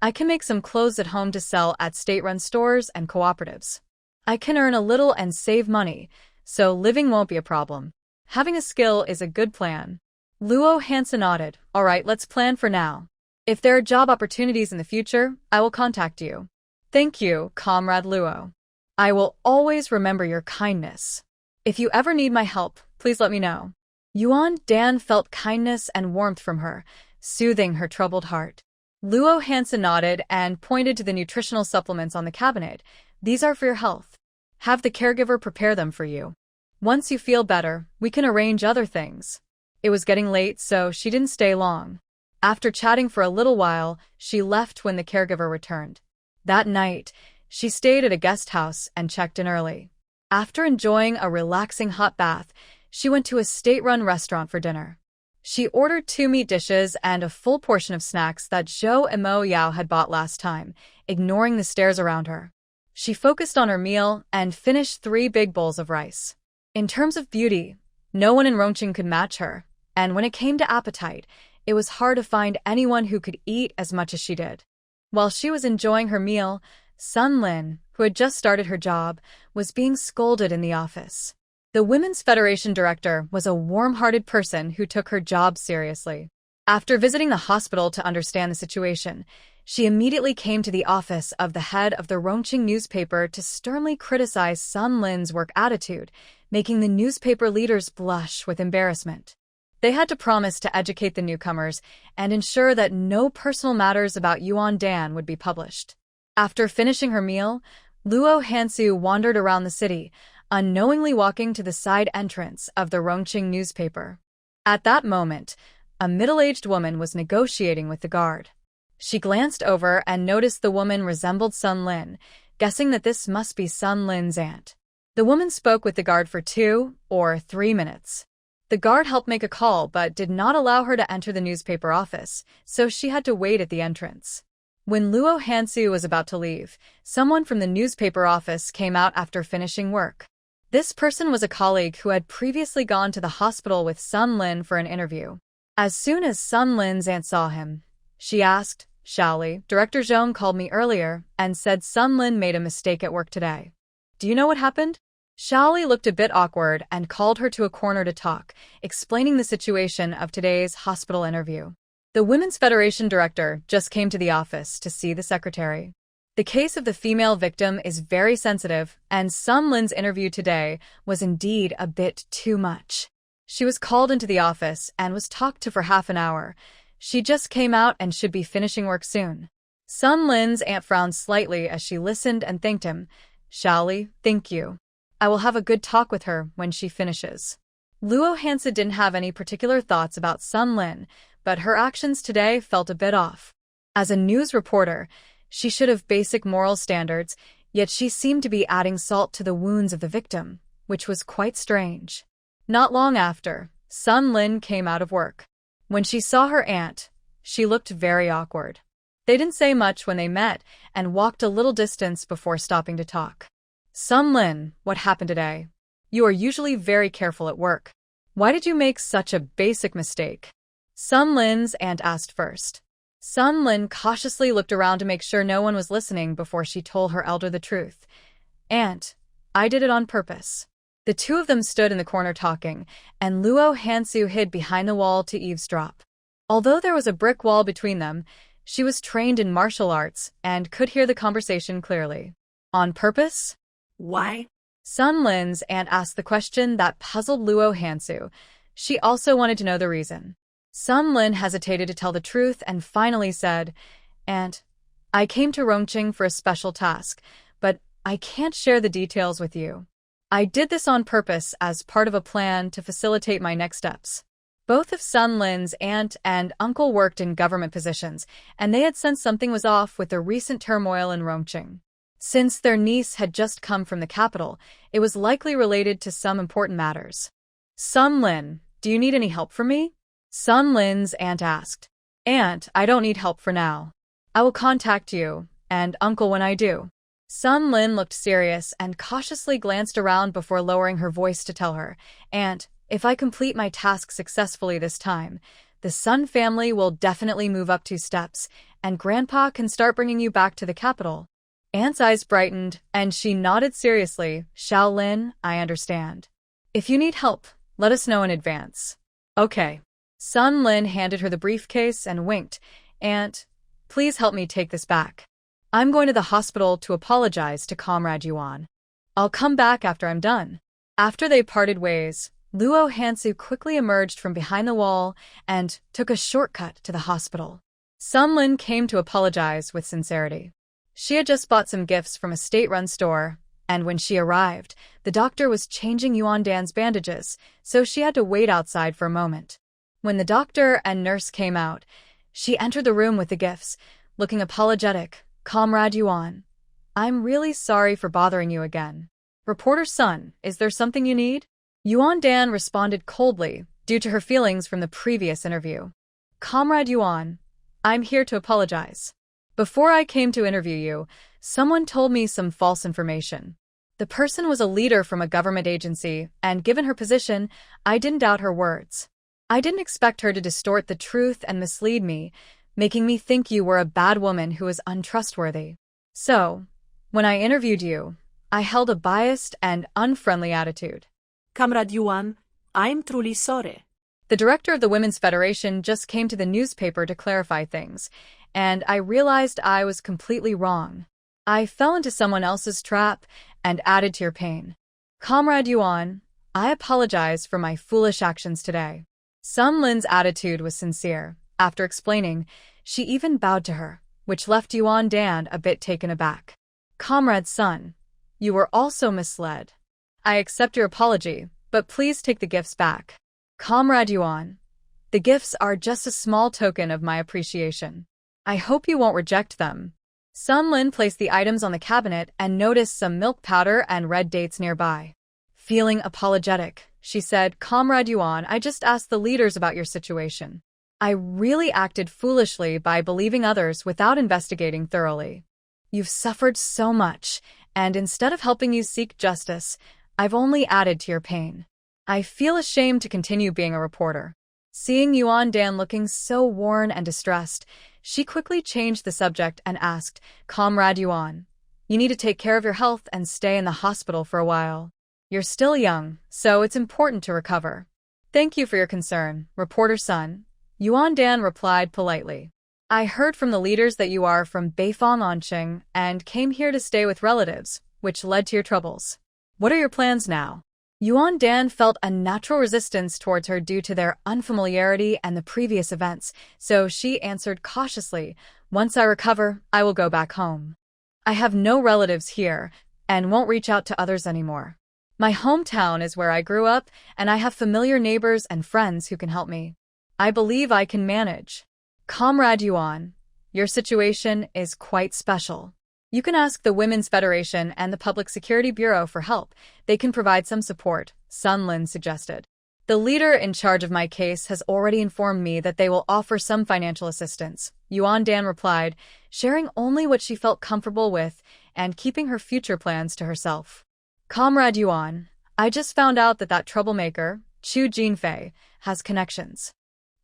I can make some clothes at home to sell at state-run stores and cooperatives. I can earn a little and save money, so living won't be a problem. Having a skill is a good plan. Luo Hansu nodded. All right, let's plan for now. If there are job opportunities in the future, I will contact you. Thank you, Comrade Luo. I will always remember your kindness. If you ever need my help, please let me know. Yuan Dan felt kindness and warmth from her, soothing her troubled heart. Luo Hansu nodded and pointed to the nutritional supplements on the cabinet. These are for your health. Have the caregiver prepare them for you. Once you feel better, we can arrange other things. It was getting late, so she didn't stay long. After chatting for a little while, she left when the caregiver returned. That night, she stayed at a guest house and checked in early. After enjoying a relaxing hot bath, she went to a state-run restaurant for dinner. She ordered 2 meat dishes and a full portion of snacks that Zhou and Mo Yao had bought last time, ignoring the stares around her. She focused on her meal and finished 3 big bowls of rice. In terms of beauty, no one in Rongqing could match her, and when it came to appetite, it was hard to find anyone who could eat as much as she did. While she was enjoying her meal, Sun Lin, who had just started her job, was being scolded in the office. The Women's Federation director was a warm-hearted person who took her job seriously. After visiting the hospital to understand the situation, she immediately came to the office of the head of the Rongqing newspaper to sternly criticize Sun Lin's work attitude, making the newspaper leaders blush with embarrassment. They had to promise to educate the newcomers and ensure that no personal matters about Yuan Dan would be published. After finishing her meal, Luo Hansu wandered around the city, unknowingly walking to the side entrance of the Rongqing newspaper. At that moment, a middle-aged woman was negotiating with the guard. She glanced over and noticed the woman resembled Sun Lin, guessing that this must be Sun Lin's aunt. The woman spoke with the guard for 2 or 3 minutes. The guard helped make a call but did not allow her to enter the newspaper office, so she had to wait at the entrance. When Luo Hansu was about to leave, someone from the newspaper office came out after finishing work. This person was a colleague who had previously gone to the hospital with Sun Lin for an interview. As soon as Sun Lin's aunt saw him, she asked, Shaoli, Director Zhong called me earlier and said Sun Lin made a mistake at work today. Do you know what happened? Shaoli looked a bit awkward and called her to a corner to talk, explaining the situation of today's hospital interview. The Women's Federation director just came to the office to see the secretary. The case of the female victim is very sensitive, and Sun Lin's interview today was indeed a bit too much. She was called into the office and was talked to for half an hour. She just came out and should be finishing work soon. Sun Lin's aunt frowned slightly as she listened and thanked him. Shaoli, thank you. I will have a good talk with her when she finishes. Luo Hansu didn't have any particular thoughts about Sun Lin, but her actions today felt a bit off. As a news reporter, she should have basic moral standards, yet she seemed to be adding salt to the wounds of the victim, which was quite strange. Not long after, Sun Lin came out of work. When she saw her aunt, she looked very awkward. They didn't say much when they met and walked a little distance before stopping to talk. Sun Lin, what happened today? You are usually very careful at work. Why did you make such a basic mistake? Sun Lin's aunt asked first. Sun Lin cautiously looked around to make sure no one was listening before she told her elder the truth. Aunt, I did it on purpose. The two of them stood in the corner talking, and Luo Hansu hid behind the wall to eavesdrop. Although there was a brick wall between them, she was trained in martial arts and could hear the conversation clearly. On purpose? Why? Sun Lin's aunt asked the question that puzzled Luo Hansu. She also wanted to know the reason. Sun Lin hesitated to tell the truth and finally said, Aunt, I came to Rongqing for a special task, but I can't share the details with you. I did this on purpose as part of a plan to facilitate my next steps. Both of Sun Lin's aunt and uncle worked in government positions, and they had sensed something was off with the recent turmoil in Rongqing. Since their niece had just come from the capital, it was likely related to some important matters. Sun Lin, do you need any help from me? Sun Lin's aunt asked. Aunt, I don't need help for now. I will contact you, and uncle when I do. Sun Lin looked serious and cautiously glanced around before lowering her voice to tell her, Aunt, if I complete my task successfully this time, the Sun family will definitely move up 2 steps, and Grandpa can start bringing you back to the capital. Aunt's eyes brightened, and she nodded seriously. Xiao Lin, I understand. If you need help, let us know in advance. Okay. Sun Lin handed her the briefcase and winked. Aunt, please help me take this back. I'm going to the hospital to apologize to Comrade Yuan. I'll come back after I'm done. After they parted ways, Luo Hansu quickly emerged from behind the wall and took a shortcut to the hospital. Sun Lin came to apologize with sincerity. She had just bought some gifts from a state-run store, and when she arrived, the doctor was changing Yuan Dan's bandages, so she had to wait outside for a moment. When the doctor and nurse came out, she entered the room with the gifts, looking apologetic. Comrade Yuan, I'm really sorry for bothering you again. Reporter Sun, is there something you need? Yuan Dan responded coldly, due to her feelings from the previous interview. Comrade Yuan, I'm here to apologize. Before I came to interview you, someone told me some false information. The person was a leader from a government agency, and given her position, I didn't doubt her words. I didn't expect her to distort the truth and mislead me, making me think you were a bad woman who was untrustworthy. So, when I interviewed you, I held a biased and unfriendly attitude. Comrade Yuan, I'm truly sorry. The director of the Women's Federation just came to the newspaper to clarify things, and I realized I was completely wrong. I fell into someone else's trap and added to your pain. Comrade Yuan, I apologize for my foolish actions today. Sun Lin's attitude was sincere. After explaining, she even bowed to her, which left Yuan Dan a bit taken aback. Comrade Sun, you were also misled. I accept your apology, but please take the gifts back. Comrade Yuan, the gifts are just a small token of my appreciation. I hope you won't reject them. Sun Lin placed the items on the cabinet and noticed some milk powder and red dates nearby. Feeling apologetic, she said, Comrade Yuan, I just asked the leaders about your situation. I really acted foolishly by believing others without investigating thoroughly. You've suffered so much, and instead of helping you seek justice, I've only added to your pain. I feel ashamed to continue being a reporter. Seeing Yuan Dan looking so worn and distressed, she quickly changed the subject and asked, Comrade Yuan, you need to take care of your health and stay in the hospital for a while. You're still young, so it's important to recover. Thank you for your concern, reporter son. Yuan Dan replied politely. I heard from the leaders that you are from Beiyang and came here to stay with relatives, which led to your troubles. What are your plans now? Yuan Dan felt a natural resistance towards her due to their unfamiliarity and the previous events, so she answered cautiously, once I recover, I will go back home. I have no relatives here and won't reach out to others anymore. My hometown is where I grew up, and I have familiar neighbors and friends who can help me. I believe I can manage. Comrade Yuan, your situation is quite special. You can ask the Women's Federation and the Public Security Bureau for help. They can provide some support, Sun Lin suggested. The leader in charge of my case has already informed me that they will offer some financial assistance, Yuan Dan replied, sharing only what she felt comfortable with and keeping her future plans to herself. Comrade Yuan, I just found out that troublemaker, Chu Jinfeng, has connections.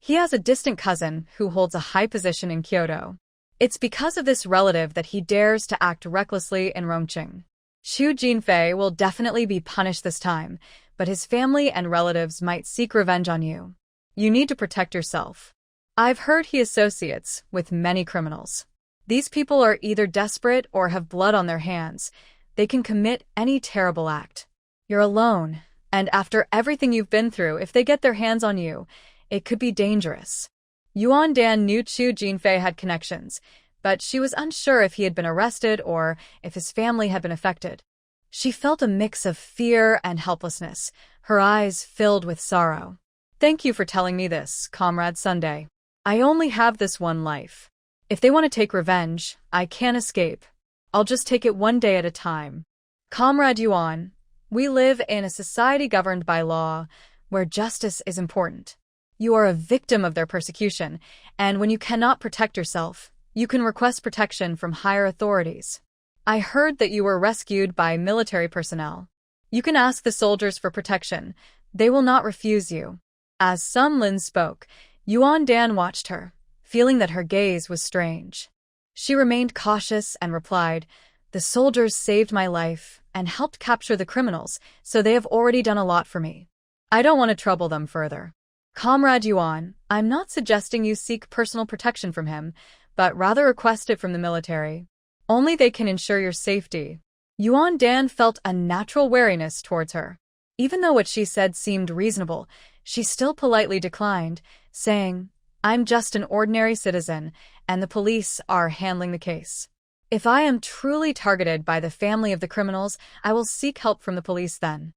He has a distant cousin who holds a high position in Kyoto. It's because of this relative that he dares to act recklessly in Rongqing. Chu Jinfeng will definitely be punished this time, but his family and relatives might seek revenge on you. You need to protect yourself. I've heard he associates with many criminals. These people are either desperate or have blood on their hands. They can commit any terrible act. You're alone, and after everything you've been through, if they get their hands on you, it could be dangerous. Yuan Dan knew Chu Jinfeng had connections, but she was unsure if he had been arrested or if his family had been affected. She felt a mix of fear and helplessness, her eyes filled with sorrow. Thank you for telling me this, Comrade Sunday. I only have this one life. If they want to take revenge, I can't escape. I'll just take it one day at a time. Comrade Yuan, we live in a society governed by law, where justice is important. You are a victim of their persecution, and when you cannot protect yourself, you can request protection from higher authorities. I heard that you were rescued by military personnel. You can ask the soldiers for protection. They will not refuse you. As Sun Lin spoke, Yuan Dan watched her, feeling that her gaze was strange. She remained cautious and replied, the soldiers saved my life and helped capture the criminals, so they have already done a lot for me. I don't want to trouble them further. Comrade Yuan, I'm not suggesting you seek personal protection from him, but rather request it from the military. Only they can ensure your safety. Yuan Dan felt a natural wariness towards her. Even though what she said seemed reasonable, she still politely declined, saying, I'm just an ordinary citizen, and the police are handling the case. If I am truly targeted by the family of the criminals, I will seek help from the police then.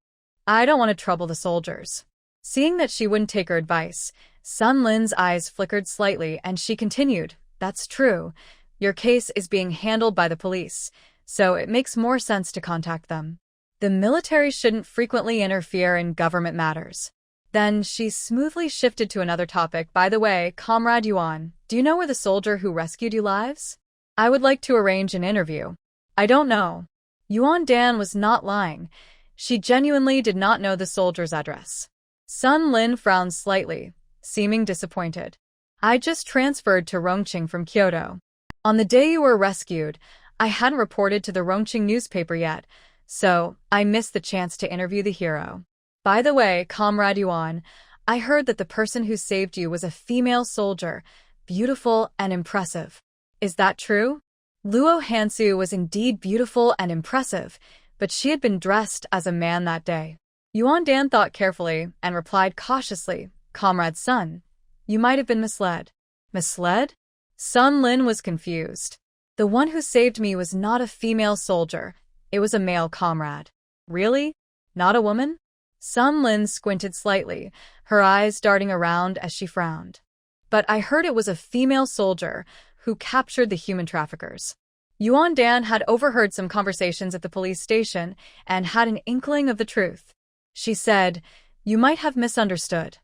I don't want to trouble the soldiers. Seeing that she wouldn't take her advice, Sun Lin's eyes flickered slightly and she continued, that's true. Your case is being handled by the police, so it makes more sense to contact them. The military shouldn't frequently interfere in government matters. Then she smoothly shifted to another topic. By the way, Comrade Yuan, do you know where the soldier who rescued you lives? I would like to arrange an interview. I don't know. Yuan Dan was not lying. She genuinely did not know the soldier's address. Sun Lin frowned slightly, seeming disappointed. I just transferred to Rongqing from Kyoto. On the day you were rescued, I hadn't reported to the Rongqing newspaper yet, so I missed the chance to interview the hero. By the way, Comrade Yuan, I heard that the person who saved you was a female soldier, beautiful and impressive. Is that true? Luo Hansu was indeed beautiful and impressive, but she had been dressed as a man that day. Yuan Dan thought carefully and replied cautiously, Comrade Sun, you might have been misled. Misled? Sun Lin was confused. The one who saved me was not a female soldier, it was a male comrade. Really? Not a woman? Sun Lin squinted slightly, her eyes darting around as she frowned. But I heard it was a female soldier who captured the human traffickers. Yuan Dan had overheard some conversations at the police station and had an inkling of the truth. She said, you might have misunderstood.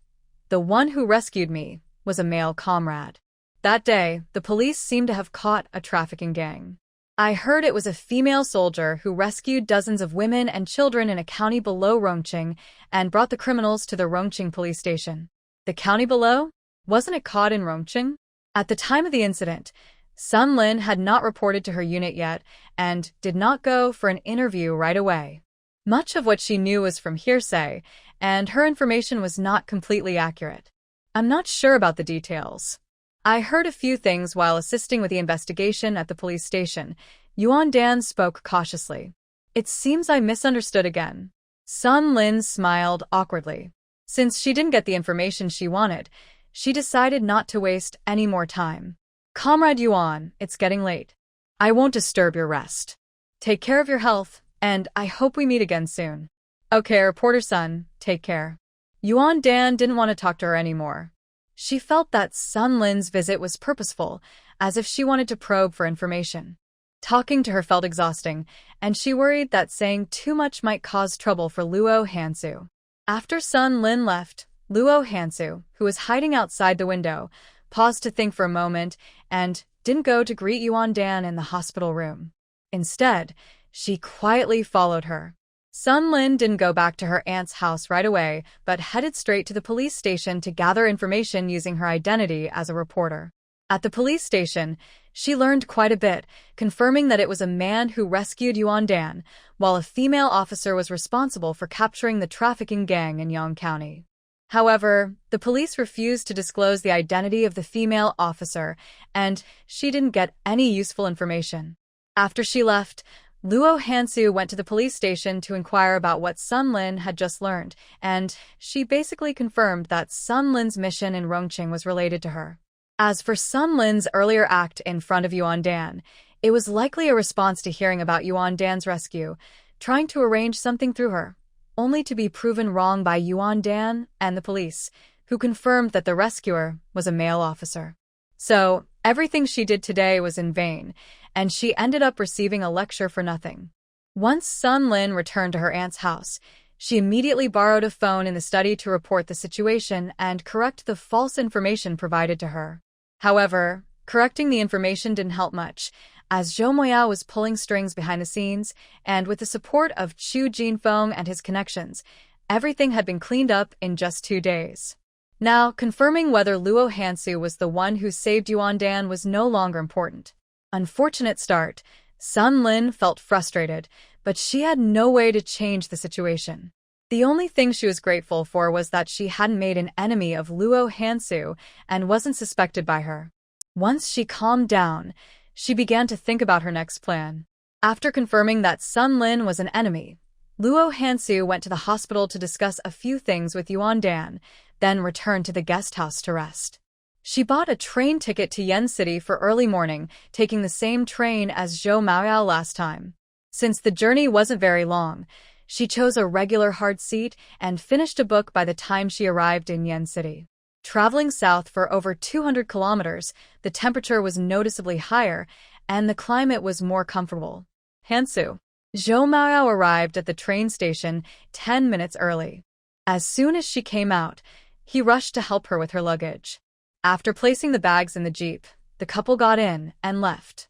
The one who rescued me was a male comrade. That day, the police seemed to have caught a trafficking gang. I heard it was a female soldier who rescued dozens of women and children in a county below Rongqing and brought the criminals to the Rongqing police station. The county below? Wasn't it caught in Rongqing? At the time of the incident, Sun Lin had not reported to her unit yet and did not go for an interview right away. Much of what she knew was from hearsay, and her information was not completely accurate. I'm not sure about the details. I heard a few things while assisting with the investigation at the police station. Yuan Dan spoke cautiously. It seems I misunderstood again. Sun Lin smiled awkwardly. Since she didn't get the information she wanted, she decided not to waste any more time. Comrade Yuan, it's getting late. I won't disturb your rest. Take care of your health, and I hope we meet again soon. Okay, reporter son, take care. Yuan Dan didn't want to talk to her anymore. She felt that Sun Lin's visit was purposeful, as if she wanted to probe for information. Talking to her felt exhausting, and she worried that saying too much might cause trouble for Luo Hansu. After Sun Lin left, Luo Hansu, who was hiding outside the window, paused to think for a moment and didn't go to greet Yuan Dan in the hospital room. Instead, she quietly followed her. Sun Lin didn't go back to her aunt's house right away, but headed straight to the police station to gather information using her identity as a reporter. At the police station, she learned quite a bit, confirming that it was a man who rescued Yuan Dan, while a female officer was responsible for capturing the trafficking gang in Yang County. However, the police refused to disclose the identity of the female officer, and she didn't get any useful information. After she left, Luo Hansu went to the police station to inquire about what Sun Lin had just learned, and she basically confirmed that Sun Lin's mission in Rongqing was related to her. As for Sun Lin's earlier act in front of Yuan Dan, it was likely a response to hearing about Yuan Dan's rescue, trying to arrange something through her, only to be proven wrong by Yuan Dan and the police, who confirmed that the rescuer was a male officer. So, everything she did today was in vain, and she ended up receiving a lecture for nothing. Once Sun Lin returned to her aunt's house, she immediately borrowed a phone in the study to report the situation and correct the false information provided to her. However, correcting the information didn't help much, as Zhou Moyao was pulling strings behind the scenes, and with the support of Chu Jinfeng and his connections, everything had been cleaned up in just 2 days. Now, confirming whether Luo Hansu was the one who saved Yuan Dan was no longer important. Unfortunate start, Sun Lin felt frustrated, but she had no way to change the situation. The only thing she was grateful for was that she hadn't made an enemy of Luo Hansu and wasn't suspected by her. Once she calmed down, she began to think about her next plan. After confirming that Sun Lin was an enemy, Luo Hansu went to the hospital to discuss a few things with Yuan Dan, then returned to the guest house to rest. She bought a train ticket to Yen City for early morning, taking the same train as Zhou Maoyao last time. Since the journey wasn't very long, she chose a regular hard seat and finished a book by the time she arrived in Yen City. Traveling south for over 200 kilometers, the temperature was noticeably higher, and the climate was more comfortable. Hansu. Zhou Maoyao arrived at the train station 10 minutes early. As soon as she came out, he rushed to help her with her luggage. After placing the bags in the jeep, the couple got in and left.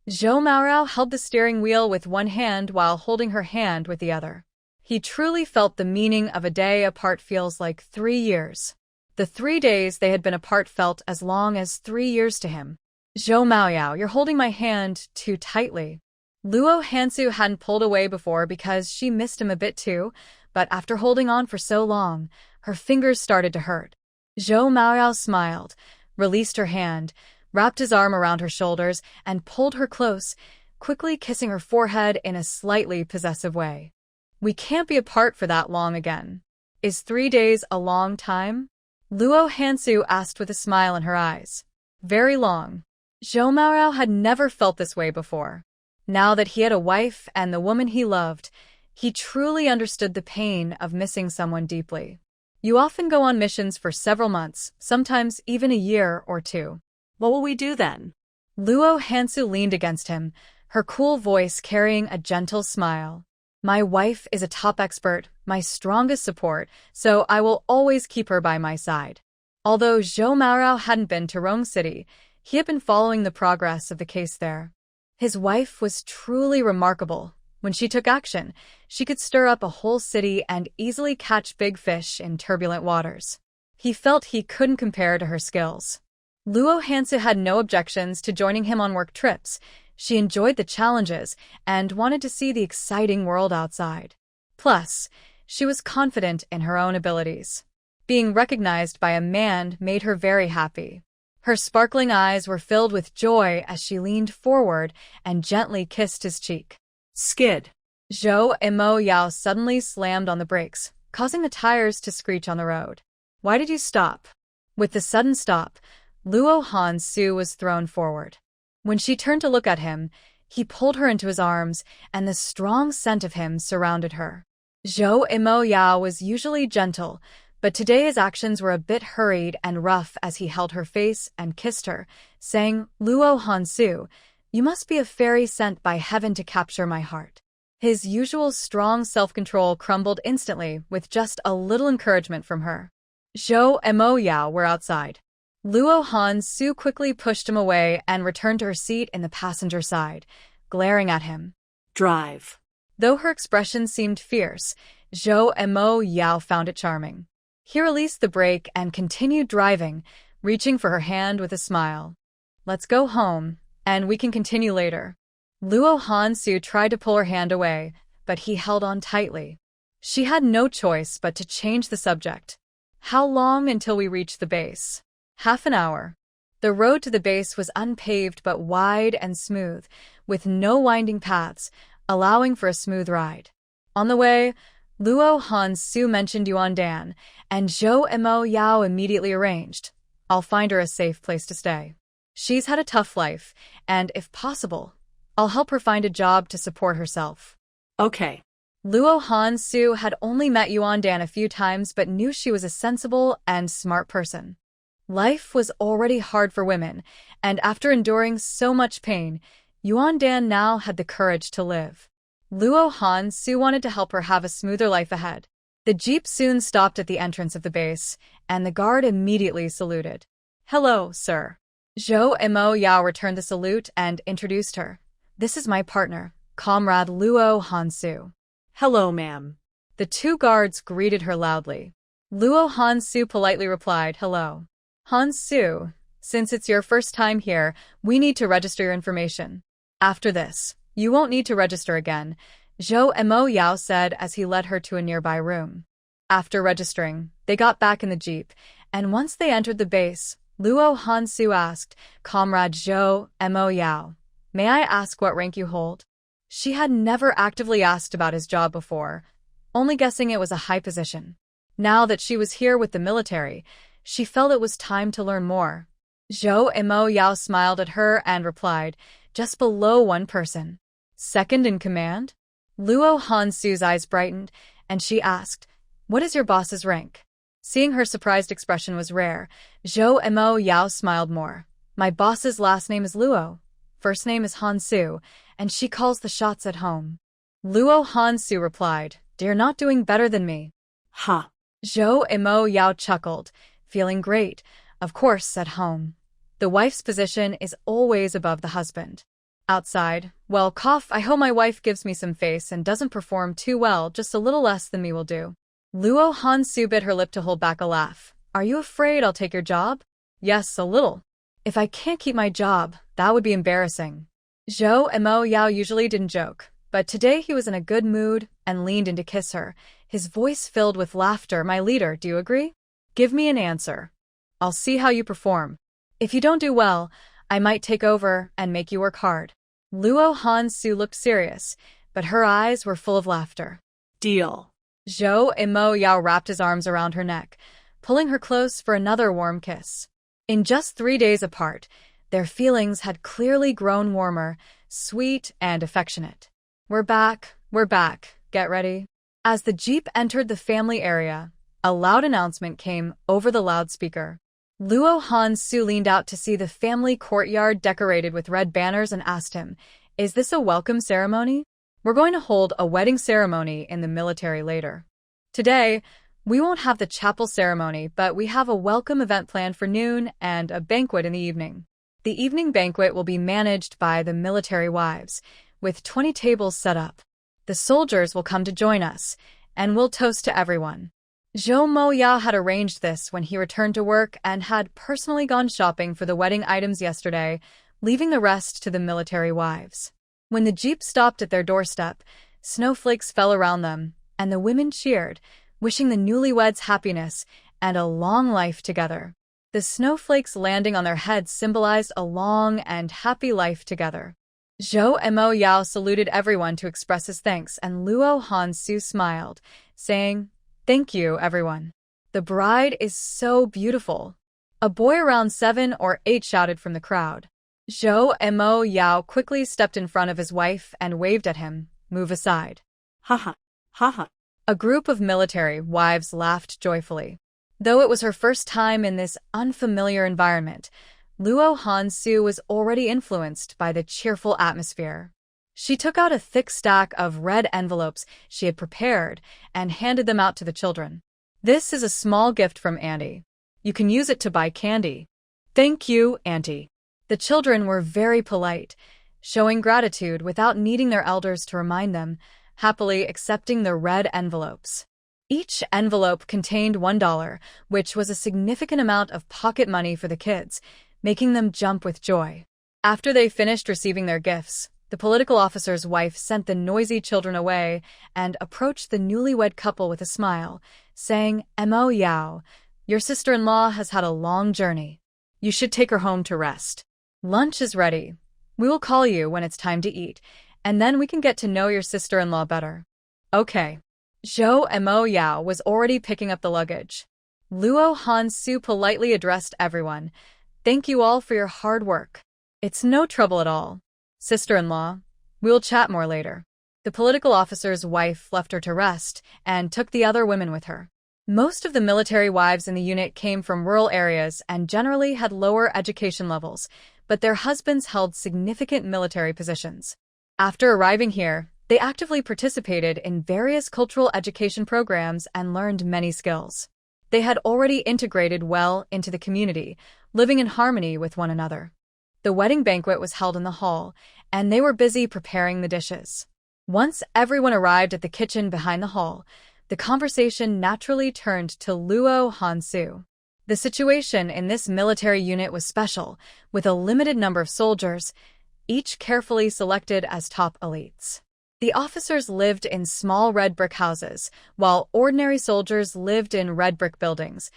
Zhou Maoyao held the steering wheel with one hand while holding her hand with the other. He truly felt the meaning of a day apart feels like 3 years. The 3 days they had been apart felt as long as 3 years to him. Zhou Maoyao, you're holding my hand too tightly. Luo Hansu hadn't pulled away before because she missed him a bit too, but after holding on for so long, her fingers started to hurt. Zhou Maoyao smiled, released her hand, wrapped his arm around her shoulders, and pulled her close, quickly kissing her forehead in a slightly possessive way. We can't be apart for that long again. Is 3 days a long time? Luo Hansu asked with a smile in her eyes. Very long. Zhou Maoyao had never felt this way before. Now that he had a wife and the woman he loved, he truly understood the pain of missing someone deeply. You often go on missions for several months, sometimes even a year or 2. What will we do then? Luo Hansu leaned against him, her cool voice carrying a gentle smile. My wife is a top expert, my strongest support, so I will always keep her by my side. Although Zhou Maoyao hadn't been to Rong City, he had been following the progress of the case there. His wife was truly remarkable. When she took action, she could stir up a whole city and easily catch big fish in turbulent waters. He felt he couldn't compare to her skills. Luo Hansu had no objections to joining him on work trips. She enjoyed the challenges and wanted to see the exciting world outside. Plus, she was confident in her own abilities. Being recognized by a man made her very happy. Her sparkling eyes were filled with joy as she leaned forward and gently kissed his cheek. Skid. Zhou Imo Yao suddenly slammed on the brakes, causing the tires to screech on the road. Why did you stop? With the sudden stop, Luo Hansu was thrown forward. When she turned to look at him, he pulled her into his arms, and the strong scent of him surrounded her. Zhou Imo Yao was usually gentle, but today his actions were a bit hurried and rough as he held her face and kissed her, saying, Luo Hansu, you must be a fairy sent by heaven to capture my heart. His usual strong self-control crumbled instantly with just a little encouragement from her. Zhou Imo Yao were outside. Luo Hansu quickly pushed him away and returned to her seat in the passenger side, glaring at him. Drive. Though her expression seemed fierce, Zhou Imo Yao found it charming. He released the brake and continued driving, reaching for her hand with a smile. Let's go home, and we can continue later. Luo Hansu tried to pull her hand away, but he held on tightly. She had no choice but to change the subject. How long until we reach the base? Half an hour. The road to the base was unpaved but wide and smooth, with no winding paths, allowing for a smooth ride. On the way, Luo Hansu mentioned Yuan Dan, and Zhou Imo Yao immediately arranged. I'll find her a safe place to stay. She's had a tough life, and if possible, I'll help her find a job to support herself. Okay. Luo Hansu had only met Yuan Dan a few times but knew she was a sensible and smart person. Life was already hard for women, and after enduring so much pain, Yuan Dan now had the courage to live. Luo Hansu wanted to help her have a smoother life ahead. The jeep soon stopped at the entrance of the base, and the guard immediately saluted. Hello, sir. Zhou Imo Yao returned the salute and introduced her. This is my partner, Comrade Luo Hansu. Hello, ma'am. The two guards greeted her loudly. Luo Hansu politely replied, Hello. Hansu, since it's your first time here, we need to register your information. After this, you won't need to register again, Zhou Imo Yao said as he led her to a nearby room. After registering, they got back in the jeep, and once they entered the base, Luo Hansu asked, Comrade Zhou Imo Yao, may I ask what rank you hold? She had never actively asked about his job before, only guessing it was a high position. Now that she was here with the military, she felt it was time to learn more. Zhou Imo Yao smiled at her and replied, just below one person. Second in command? Luo Hansu's eyes brightened, and she asked, what is your boss's rank? Seeing her surprised expression was rare, Zhou Imo Yao smiled more. My boss's last name is Luo. First name is Hansu, and she calls the shots at home. Luo Hansu replied, you're not doing better than me. Ha. Zhou Imo Yao chuckled, feeling great, of course, at home. The wife's position is always above the husband. Outside, well, cough, I hope my wife gives me some face and doesn't perform too well, just a little less than me will do. Luo Hansu bit her lip to hold back a laugh. Are you afraid I'll take your job? Yes, a little. If I can't keep my job, that would be embarrassing. Zhou Imo Yao usually didn't joke, but today he was in a good mood and leaned in to kiss her, his voice filled with laughter. My leader, do you agree? Give me an answer. I'll see how you perform. If you don't do well, I might take over and make you work hard. Luo Hansu looked serious, but her eyes were full of laughter. Deal. Zhou Imo Yao wrapped his arms around her neck, pulling her close for another warm kiss. In just 3 days apart, their feelings had clearly grown warmer, sweet, and affectionate. We're back, get ready. As the jeep entered the family area, a loud announcement came over the loudspeaker. Luo Hansu leaned out to see the family courtyard decorated with red banners and asked him, is this a welcome ceremony? We're going to hold a wedding ceremony in the military later. Today, we won't have the chapel ceremony, but we have a welcome event planned for noon and a banquet in the evening. The evening banquet will be managed by the military wives, with 20 tables set up. The soldiers will come to join us, and we'll toast to everyone. Zhou Imo Yao had arranged this when he returned to work and had personally gone shopping for the wedding items yesterday, leaving the rest to the military wives. When the jeep stopped at their doorstep, snowflakes fell around them, and the women cheered, wishing the newlyweds happiness and a long life together. The snowflakes landing on their heads symbolized a long and happy life together. Zhou Mo Yao saluted everyone to express his thanks, and Luo Hansu smiled, saying, "Thank you, everyone. The bride is so beautiful." A boy around 7 or 8 shouted from the crowd. Zhou Mo Yao quickly stepped in front of his wife and waved at him, "Move aside." Haha, haha. A group of military wives laughed joyfully. Though it was her first time in this unfamiliar environment, Luo Hansu was already influenced by the cheerful atmosphere. She took out a thick stack of red envelopes she had prepared and handed them out to the children. "This is a small gift from Auntie. You can use it to buy candy." "Thank you, Auntie." The children were very polite, showing gratitude without needing their elders to remind them, happily accepting the red envelopes. Each envelope contained $1, which was a significant amount of pocket money for the kids, making them jump with joy. After they finished receiving their gifts, the political officer's wife sent the noisy children away and approached the newlywed couple with a smile, saying, "Mo Yao, your sister-in-law has had a long journey. You should take her home to rest. Lunch is ready. We will call you when it's time to eat, and then we can get to know your sister-in-law better." "Okay." Zhou Mo Yao was already picking up the luggage. Luo Hansu politely addressed everyone, "Thank you all for your hard work. It's no trouble at all. Sister-in-law, we will chat more later." The political officer's wife left her to rest and took the other women with her. Most of the military wives in the unit came from rural areas and generally had lower education levels, but their husbands held significant military positions. After arriving here, they actively participated in various cultural education programs and learned many skills. They had already integrated well into the community, living in harmony with one another. The wedding banquet was held in the hall, and they were busy preparing the dishes. Once everyone arrived at the kitchen behind the hall, the conversation naturally turned to Luo Hansu. The situation in this military unit was special, with a limited number of soldiers, each carefully selected as top elites. The officers lived in small red brick houses, while ordinary soldiers lived in red brick buildings,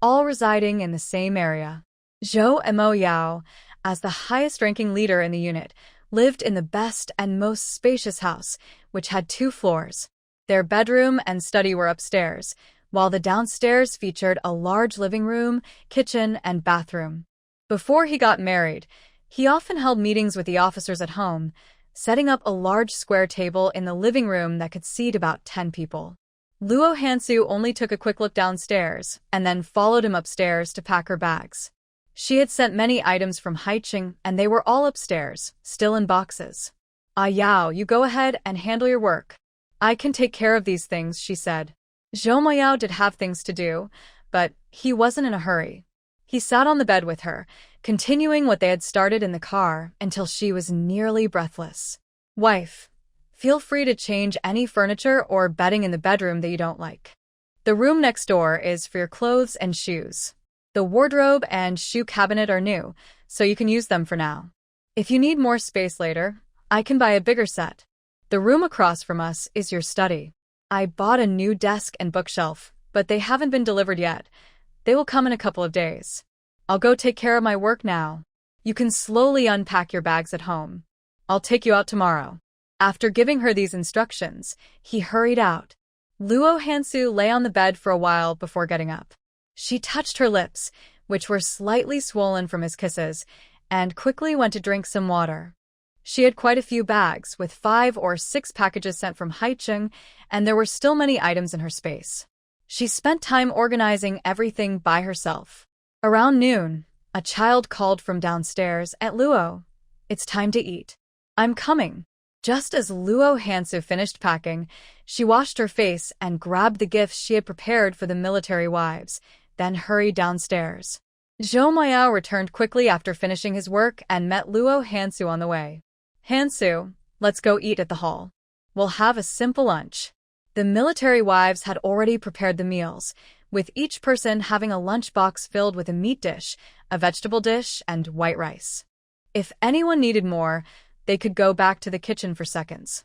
all residing in the same area. Zhou Mo Yao, as the highest-ranking leader in the unit, lived in the best and most spacious house, which had 2 floors. Their bedroom and study were upstairs, while the downstairs featured a large living room, kitchen, and bathroom. Before he got married, he often held meetings with the officers at home, setting up a large square table in the living room that could seat about 10 people. Luo Hansu only took a quick look downstairs and then followed him upstairs to pack her bags. She had sent many items from Haicheng, and they were all upstairs, still in boxes. "Ah Yao, you go ahead and handle your work. I can take care of these things," she said. Zhou Mo Yao did have things to do, but he wasn't in a hurry. He sat on the bed with her, continuing what they had started in the car until she was nearly breathless. "Wife, feel free to change any furniture or bedding in the bedroom that you don't like. The room next door is for your clothes and shoes. The wardrobe and shoe cabinet are new, so you can use them for now. If you need more space later, I can buy a bigger set. The room across from us is your study. I bought a new desk and bookshelf, but they haven't been delivered yet. They will come in a couple of days. I'll go take care of my work now. You can slowly unpack your bags at home. I'll take you out tomorrow." After giving her these instructions, he hurried out. Luo Hansu lay on the bed for a while before getting up. She touched her lips, which were slightly swollen from his kisses, and quickly went to drink some water. She had quite a few bags, with 5 or 6 packages sent from Haicheng, and there were still many items in her space. She spent time organizing everything by herself. Around noon, a child called from downstairs, "Aunt Luo, it's time to eat." "I'm coming." Just as Luo Hansu finished packing, she washed her face and grabbed the gifts she had prepared for the military wives, then hurried downstairs. Zhou Mo Yao returned quickly after finishing his work and met Luo Hansu on the way. "Hansu, let's go eat at the hall. We'll have a simple lunch." The military wives had already prepared the meals, with each person having a lunchbox filled with a meat dish, a vegetable dish, and white rice. If anyone needed more, they could go back to the kitchen for seconds.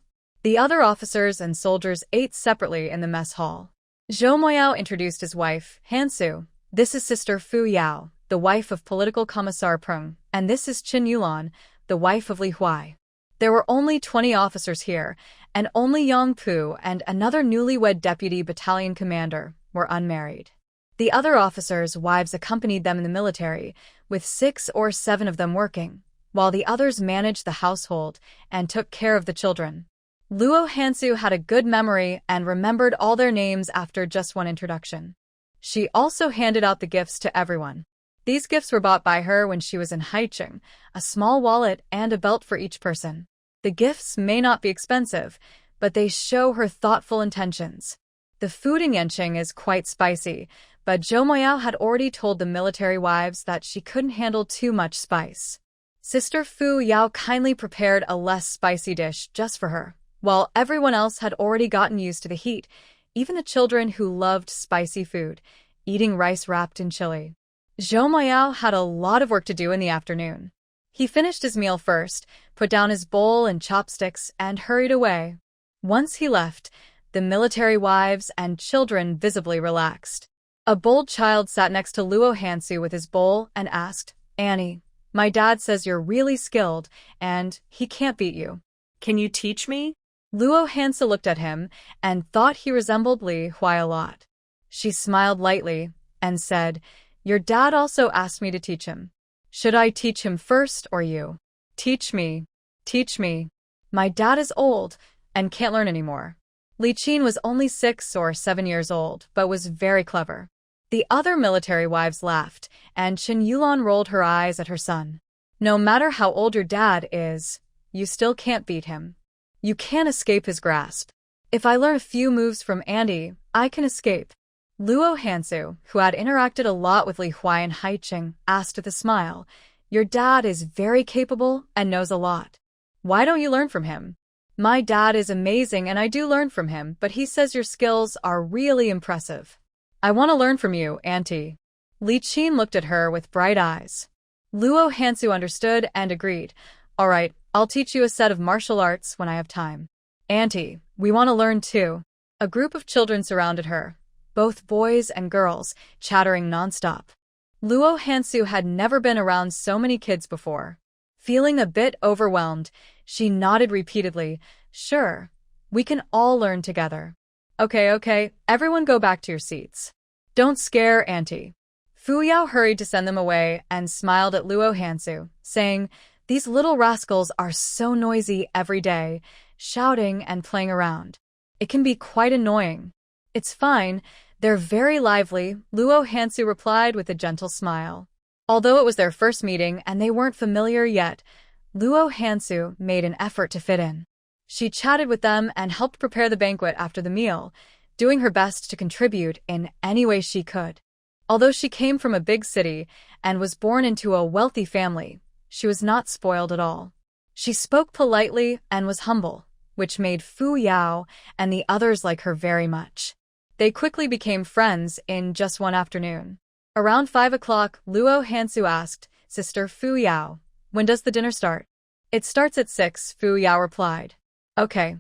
The other officers and soldiers ate separately in the mess hall. Zhou Moyao introduced his wife, Hansu. This is Sister Fu Yao, the wife of Political Commissar Peng, and this is Qin Yulan, the wife of Li Huai. There were only 20 officers here, and only Yang Pu and another newlywed deputy battalion commander were unmarried. The other officers' wives accompanied them in the military, with 6 or 7 of them working, while the others managed the household and took care of the children. Luo Hansu had a good memory and remembered all their names after just one introduction. She also handed out the gifts to everyone. These gifts were bought by her when she was in Haicheng, a small wallet and a belt for each person. The gifts may not be expensive, but they show her thoughtful intentions. The food in Yanqing is quite spicy, but Zhou Moyao had already told the military wives that she couldn't handle too much spice. Sister Fu Yao kindly prepared a less spicy dish just for her, while everyone else had already gotten used to the heat, even the children who loved spicy food, eating rice wrapped in chili. Zhou Moyao had a lot of work to do in the afternoon. He finished his meal first, put down his bowl and chopsticks, and hurried away. Once he left, the military wives and children visibly relaxed. A bold child sat next to Luo Hansu with his bowl and asked, "Annie, my dad says you're really skilled, and he can't beat you. Can you teach me?" Luo Hansu looked at him and thought he resembled Li Huai a lot. She smiled lightly and said, "Your dad also asked me to teach him. Should I teach him first or you?" "Teach me. Teach me. My dad is old and can't learn anymore." Li Qin was only 6 or 7 years old, but was very clever. The other military wives laughed, and Qin Yulan rolled her eyes at her son. "No matter how old your dad is, you still can't beat him. You can't escape his grasp. If I learn a few moves from Andy, I can escape." Luo Hansu, who had interacted a lot with Li Huai and Haicheng, asked with a smile, "Your dad is very capable and knows a lot. Why don't you learn from him?" "My dad is amazing and I do learn from him, but he says your skills are really impressive. I want to learn from you, Auntie." Li Qin looked at her with bright eyes. Luo Hansu understood and agreed. "All right, I'll teach you a set of martial arts when I have time." "Auntie, we want to learn too." A group of children surrounded her, both boys and girls, chattering nonstop. Luo Hansu had never been around so many kids before. Feeling a bit overwhelmed, she nodded repeatedly. "Sure, we can all learn together." Okay, everyone go back to your seats. Don't scare Auntie." Fu Yao hurried to send them away and smiled at Luo Hansu, saying, "These little rascals are so noisy every day, shouting and playing around. It can be quite annoying." "It's fine. They're very lively," Luo Hansu replied with a gentle smile. Although it was their first meeting and they weren't familiar yet, Luo Hansu made an effort to fit in. She chatted with them and helped prepare the banquet after the meal, doing her best to contribute in any way she could. Although she came from a big city and was born into a wealthy family, she was not spoiled at all. She spoke politely and was humble, which made Fu Yao and the others like her very much. They quickly became friends in just one afternoon. Around 5 o'clock, Luo Hansu asked, "Sister Fu Yao, when does the dinner start?" "It starts at 6, Fu Yao replied. "Okay,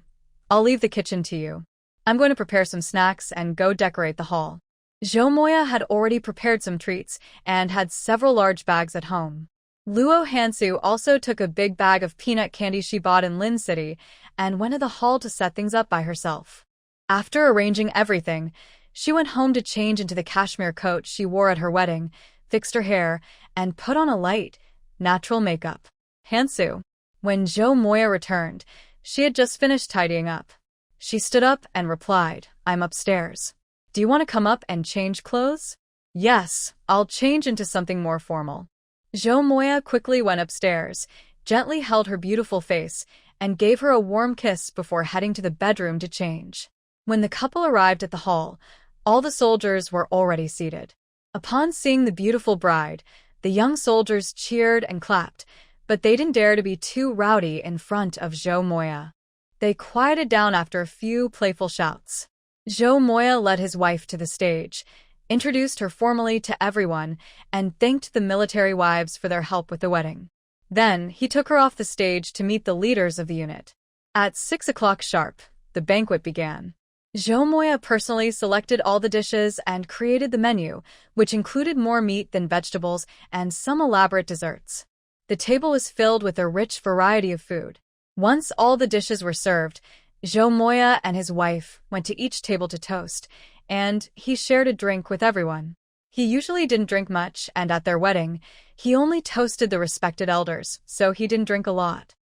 I'll leave the kitchen to you. I'm going to prepare some snacks and go decorate the hall." Zhou Moya had already prepared some treats and had several large bags at home. Luo Hansu also took a big bag of peanut candy she bought in Lin City and went to the hall to set things up by herself. After arranging everything, she went home to change into the cashmere coat she wore at her wedding, fixed her hair, and put on a light, natural makeup. Hansu. When Zhou Moya returned, she had just finished tidying up. She stood up and replied, "I'm upstairs. Do you want to come up and change clothes?" "Yes, I'll change into something more formal." Zhou Moya quickly went upstairs, gently held her beautiful face, and gave her a warm kiss before heading to the bedroom to change. When the couple arrived at the hall, all the soldiers were already seated. Upon seeing the beautiful bride, the young soldiers cheered and clapped, but they didn't dare to be too rowdy in front of Zhou Moya. They quieted down after a few playful shouts. Zhou Moya led his wife to the stage, introduced her formally to everyone, and thanked the military wives for their help with the wedding. Then, he took her off the stage to meet the leaders of the unit. At 6 o'clock sharp, the banquet began. Zhou Moya personally selected all the dishes and created the menu, which included more meat than vegetables and some elaborate desserts. The table was filled with a rich variety of food. Once all the dishes were served, Zhou Moya and his wife went to each table to toast, and he shared a drink with everyone. He usually didn't drink much, and at their wedding, he only toasted the respected elders, so he didn't drink a lot.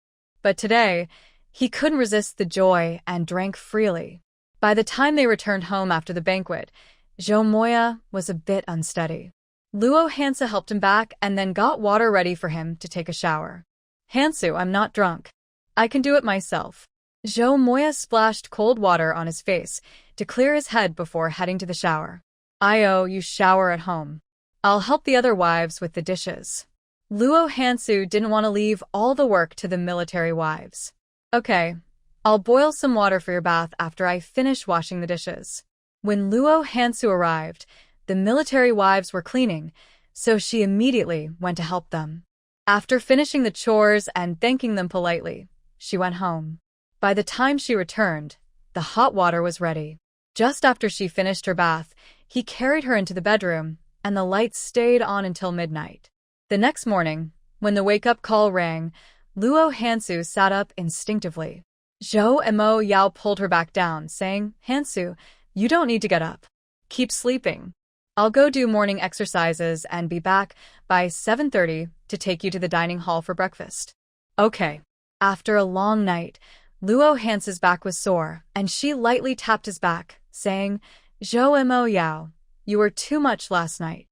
But today, he couldn't resist the joy and drank freely. By the time they returned home after the banquet, Zhou Moya was a bit unsteady. Luo Hansu helped him back and then got water ready for him to take a shower. "Hansu, I'm not drunk. I can do it myself." Zhou Moya splashed cold water on his face to clear his head before heading to the shower. You shower at home. I'll help the other wives with the dishes." Luo Hansu didn't want to leave all the work to the military wives. "Okay, I'll boil some water for your bath after I finish washing the dishes." When Luo Hansu arrived, the military wives were cleaning, so she immediately went to help them. After finishing the chores and thanking them politely, she went home. By the time she returned, the hot water was ready. Just after she finished her bath, he carried her into the bedroom, and the lights stayed on until midnight. The next morning, when the wake-up call rang, Luo Hansu sat up instinctively. Zhou Mo Yao pulled her back down, saying, "Hansu, you don't need to get up. Keep sleeping. I'll go do morning exercises and be back by 7:30 to take you to the dining hall for breakfast." Okay. After a long night, Luo Hansu's back was sore, and she lightly tapped his back, saying, "Zhou Mo Yao, you were too much last night."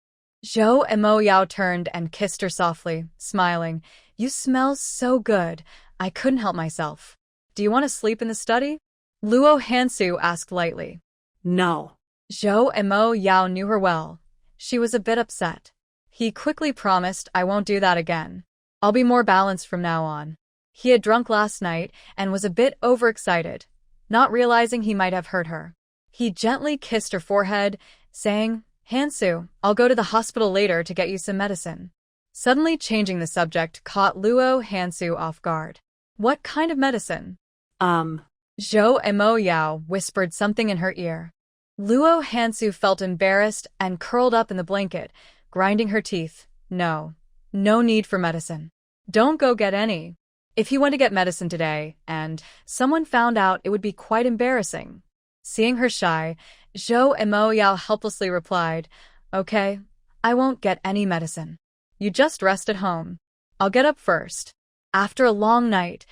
Zhou Mo Yao turned and kissed her softly, smiling. "You smell so good, I couldn't help myself. Do you want to sleep in the study?" Luo Hansu asked lightly. No. Zhou Mo Yao knew her well. She was a bit upset. He quickly promised, "I won't do that again. I'll be more balanced from now on." He had drunk last night and was a bit overexcited, not realizing he might have hurt her. He gently kissed her forehead, saying, "Hansu, I'll go to the hospital later to get you some medicine." Suddenly changing the subject caught Luo Hansu off guard. "What kind of medicine?" Zhou Mo Yao whispered something in her ear. Luo Hansu felt embarrassed and curled up in the blanket, grinding her teeth. No need for medicine. Don't go get any. If he went to get medicine today and someone found out, it would be quite embarrassing. Seeing her shy, Zhou Mo Yao helplessly replied, "Okay, I won't get any medicine. You just rest at home. I'll get up first." After a long night,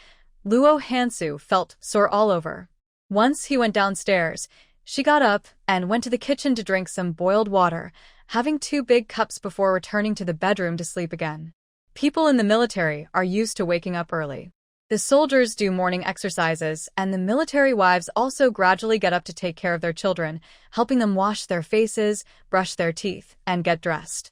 Luo Hansu felt sore all over. Once he went downstairs, she got up and went to the kitchen to drink some boiled water, having 2 big cups before returning to the bedroom to sleep again. People in the military are used to waking up early. The soldiers do morning exercises, and the military wives also gradually get up to take care of their children, helping them wash their faces, brush their teeth, and get dressed.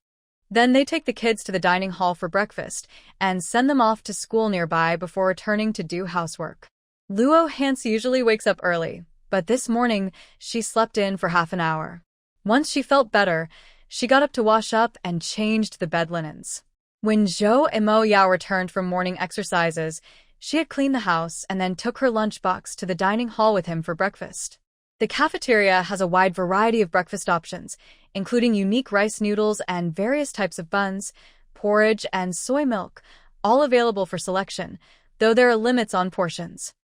Then they take the kids to the dining hall for breakfast and send them off to school nearby before returning to do housework. Luo Hansu usually wakes up early, but this morning she slept in for half an hour. Once she felt better, she got up to wash up and changed the bed linens. When Zhou Mo Yao returned from morning exercises, she had cleaned the house and then took her lunchbox to the dining hall with him for breakfast. The cafeteria has a wide variety of breakfast options, including unique rice noodles and various types of buns, porridge, and soy milk, all available for selection, though there are limits on portions.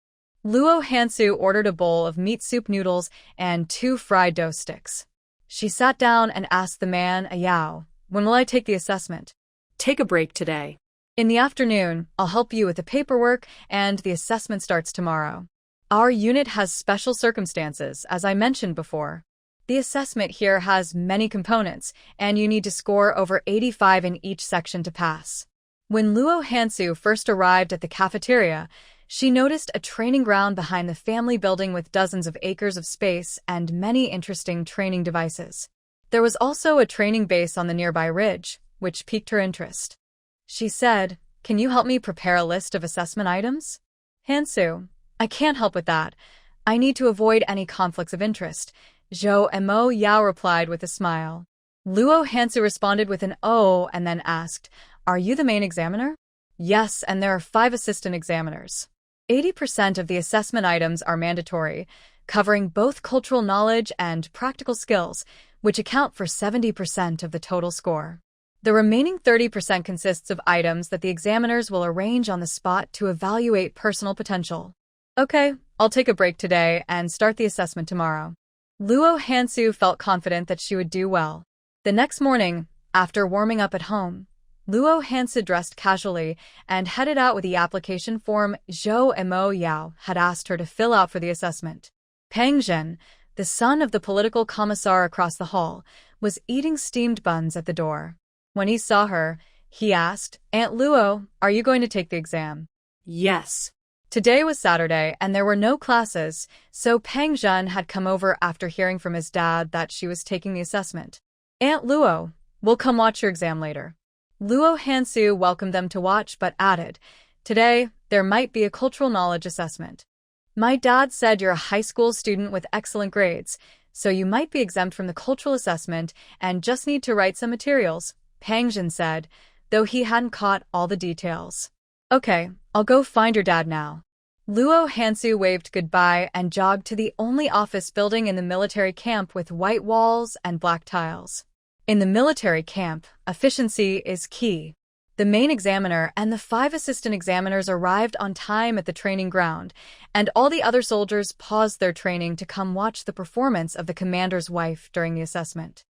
Luo Hansu ordered a bowl of meat soup noodles and 2 fried dough sticks. She sat down and asked the man, "Yao, when will I take the assessment?" Take a break today. "In the afternoon, I'll help you with the paperwork, and the assessment starts tomorrow. Our unit has special circumstances, as I mentioned before. The assessment here has many components, and you need to score over 85 in each section to pass." When Luo Hansu first arrived at the cafeteria, she noticed a training ground behind the family building with dozens of acres of space and many interesting training devices. There was also a training base on the nearby ridge, which piqued her interest. She said, "Can you help me prepare a list of assessment items?" "Hansu, I can't help with that. I need to avoid any conflicts of interest," Zhou Mo Yao replied with a smile. Luo Hansu responded with an "oh" and then asked, "Are you the main examiner?" "Yes, and there are 5 assistant examiners." 80% of the assessment items are mandatory, covering both cultural knowledge and practical skills, which account for 70% of the total score. The remaining 30% consists of items that the examiners will arrange on the spot to evaluate personal potential. Okay, I'll take a break today and start the assessment tomorrow. Luo Hansu felt confident that she would do well. The next morning, after warming up at home, Luo Hansu dressed casually and headed out with the application form Zhou Mo Yao had asked her to fill out for the assessment. Pang Zhen, the son of the political commissar across the hall, was eating steamed buns at the door. When he saw her, he asked, "Aunt Luo, are you going to take the exam?" Yes. Today was Saturday and there were no classes, so Pang Zhen had come over after hearing from his dad that she was taking the assessment. "Aunt Luo, we'll come watch your exam later." Luo Hansu welcomed them to watch but added, "Today, there might be a cultural knowledge assessment. My dad said you're a high school student with excellent grades, so you might be exempt from the cultural assessment and just need to write some materials," Pang Zhen said, though he hadn't caught all the details. "Okay, I'll go find your dad now." Luo Hansu waved goodbye and jogged to the only office building in the military camp with white walls and black tiles. In the military camp, efficiency is key. The main examiner and the 5 assistant examiners arrived on time at the training ground, and all the other soldiers paused their training to come watch the performance of the commander's wife during the assessment.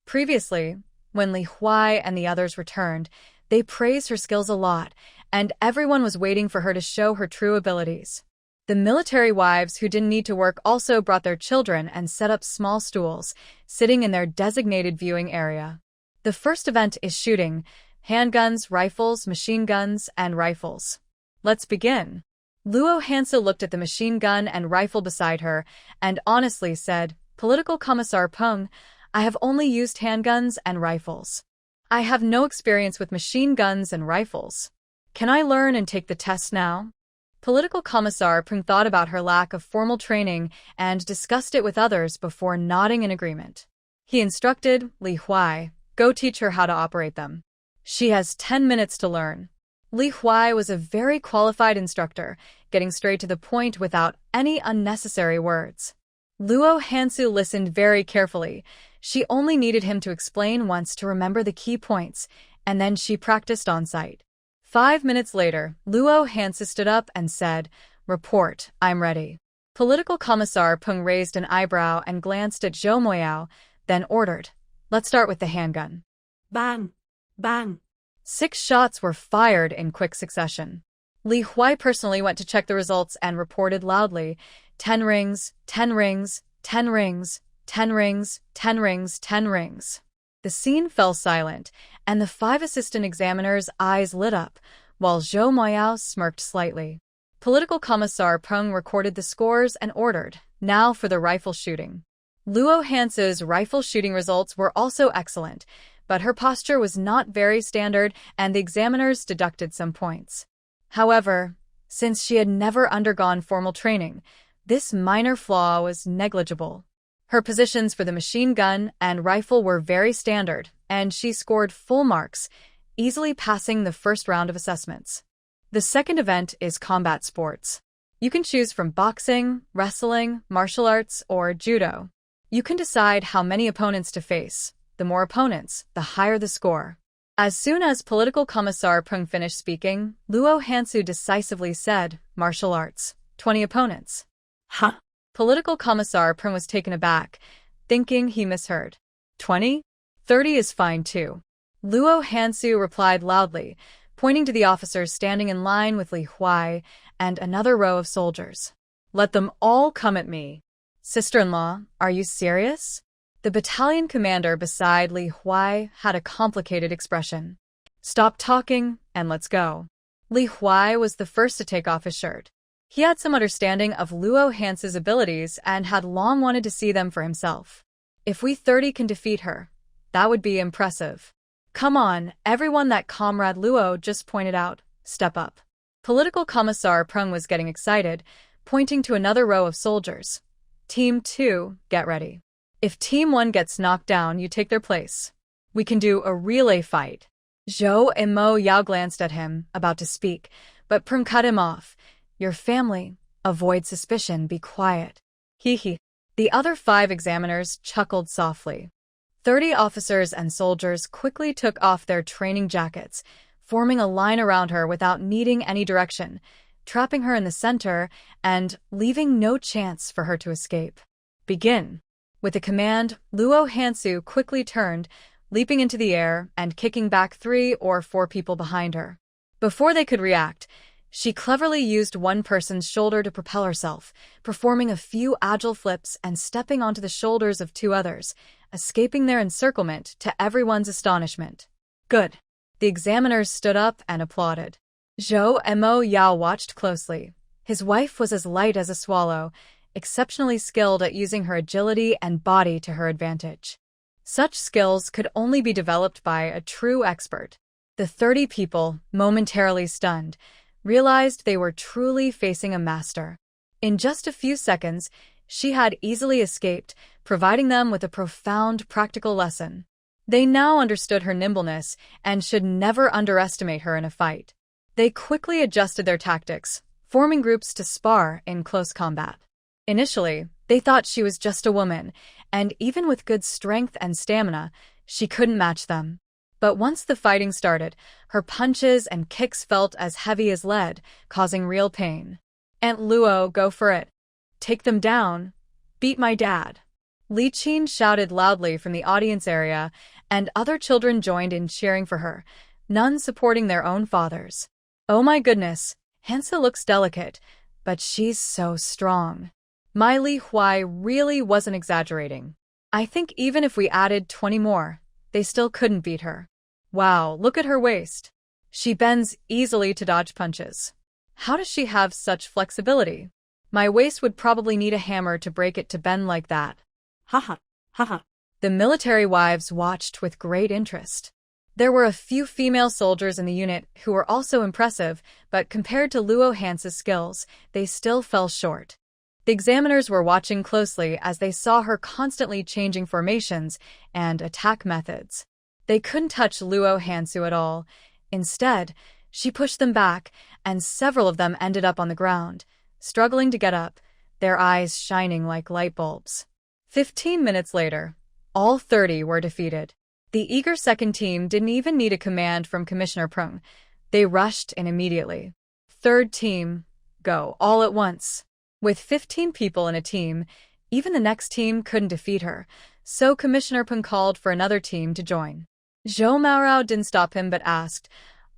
Previously, when Li Huai and the others returned, they praised her skills a lot, and everyone was waiting for her to show her true abilities. The military wives who didn't need to work also brought their children and set up small stools, sitting in their designated viewing area. The first event is shooting: handguns, rifles, machine guns, and rifles. Let's begin. Luo Hansu looked at the machine gun and rifle beside her and honestly said, "Political Commissar Peng, I have only used handguns and rifles. I have no experience with machine guns and rifles. Can I learn and take the test now?" Political Commissar Peng thought about her lack of formal training and discussed it with others before nodding in agreement. He instructed Li Huai, "Go teach her how to operate them. She has 10 minutes to learn." Li Huai was a very qualified instructor, getting straight to the point without any unnecessary words. Luo Hansu listened very carefully. She only needed him to explain once to remember the key points, and then she practiced on site. 5 minutes later, Luo Hansu stood up and said, "Report, I'm ready." Political Commissar Peng raised an eyebrow and glanced at Zhou Moyao, then ordered, "Let's start with the handgun." Bang! Bang! 6 shots were fired in quick succession. Li Huai personally went to check the results and reported loudly, 10 rings, 10 rings, 10 rings, 10 rings, 10 rings, 10 rings. The scene fell silent, and the 5 assistant examiners' eyes lit up, while Zhou Moyao smirked slightly. Political Commissar Peng recorded the scores and ordered, "Now for the rifle shooting." Luo Hansu's rifle shooting results were also excellent, but her posture was not very standard and the examiners deducted some points. However, since she had never undergone formal training, this minor flaw was negligible. Her positions for the machine gun and rifle were very standard, and she scored full marks, easily passing the first round of assessments. The second event is combat sports. You can choose from boxing, wrestling, martial arts, or judo. You can decide how many opponents to face. The more opponents, the higher the score. As soon as Political Commissar Peng finished speaking, Luo Hansu decisively said, "Martial arts, 20 opponents." Huh? Political Commissar Peng was taken aback, thinking he misheard. 20? 30 is fine too. Luo Hansu replied loudly, pointing to the officers standing in line with Li Huai and another row of soldiers. "Let them all come at me." "Sister-in-law, are you serious?" The battalion commander beside Li Huai had a complicated expression. "Stop talking and let's go." Li Huai was the first to take off his shirt. He had some understanding of Luo Hansu's abilities and had long wanted to see them for himself. "If we 30 can defeat her, that would be impressive. Come on, everyone," that Comrade Luo just pointed out. "Step up." Political Commissar Peng was getting excited, pointing to another row of soldiers. "Team 2, get ready. If Team 1 gets knocked down, you take their place. We can do a relay fight." Zhou Mo Yao glanced at him, about to speak, but Peng cut him off. Your family. Avoid suspicion, be quiet. Hee hee. The other 5 examiners chuckled softly. 30 officers and soldiers quickly took off their training jackets, forming a line around her without needing any direction, trapping her in the center and leaving no chance for her to escape. Begin. With a command, Luo Hansu quickly turned, leaping into the air and kicking back 3 or 4 people behind her. Before they could react, she cleverly used one person's shoulder to propel herself, performing a few agile flips and stepping onto the shoulders of 2 others, escaping their encirclement to everyone's astonishment. Good. The examiners stood up and applauded. Zhou Mo Yao watched closely. His wife was as light as a swallow, exceptionally skilled at using her agility and body to her advantage. Such skills could only be developed by a true expert. The 30 people, momentarily stunned, realized they were truly facing a master. In just a few seconds, she had easily escaped, providing them with a profound practical lesson. They now understood her nimbleness and should never underestimate her in a fight. They quickly adjusted their tactics, forming groups to spar in close combat. Initially, they thought she was just a woman, and even with good strength and stamina, she couldn't match them. But once the fighting started, her punches and kicks felt as heavy as lead, causing real pain. Aunt Luo, go for it. Take them down. Beat my dad. Li Qin shouted loudly from the audience area, and other children joined in cheering for her, none supporting their own fathers. Oh my goodness, Hansa looks delicate, but she's so strong. My Li Huai really wasn't exaggerating. I think even if we added 20 more, they still couldn't beat her. Wow, look at her waist. She bends easily to dodge punches. How does she have such flexibility? My waist would probably need a hammer to break it to bend like that. Haha, haha. The military wives watched with great interest. There were a few female soldiers in the unit who were also impressive, but compared to Luo Hansu's skills, they still fell short. The examiners were watching closely as they saw her constantly changing formations and attack methods. They couldn't touch Luo Hansu at all. Instead, she pushed them back, and several of them ended up on the ground, struggling to get up, their eyes shining like light bulbs. 15 minutes later, all 30 were defeated. The eager second team didn't even need a command from Commissioner Prung. They rushed in immediately. Third team, go, all at once. With 15 people in a team, even the next team couldn't defeat her, so Commissioner Prung called for another team to join. Zhou Maorao didn't stop him but asked,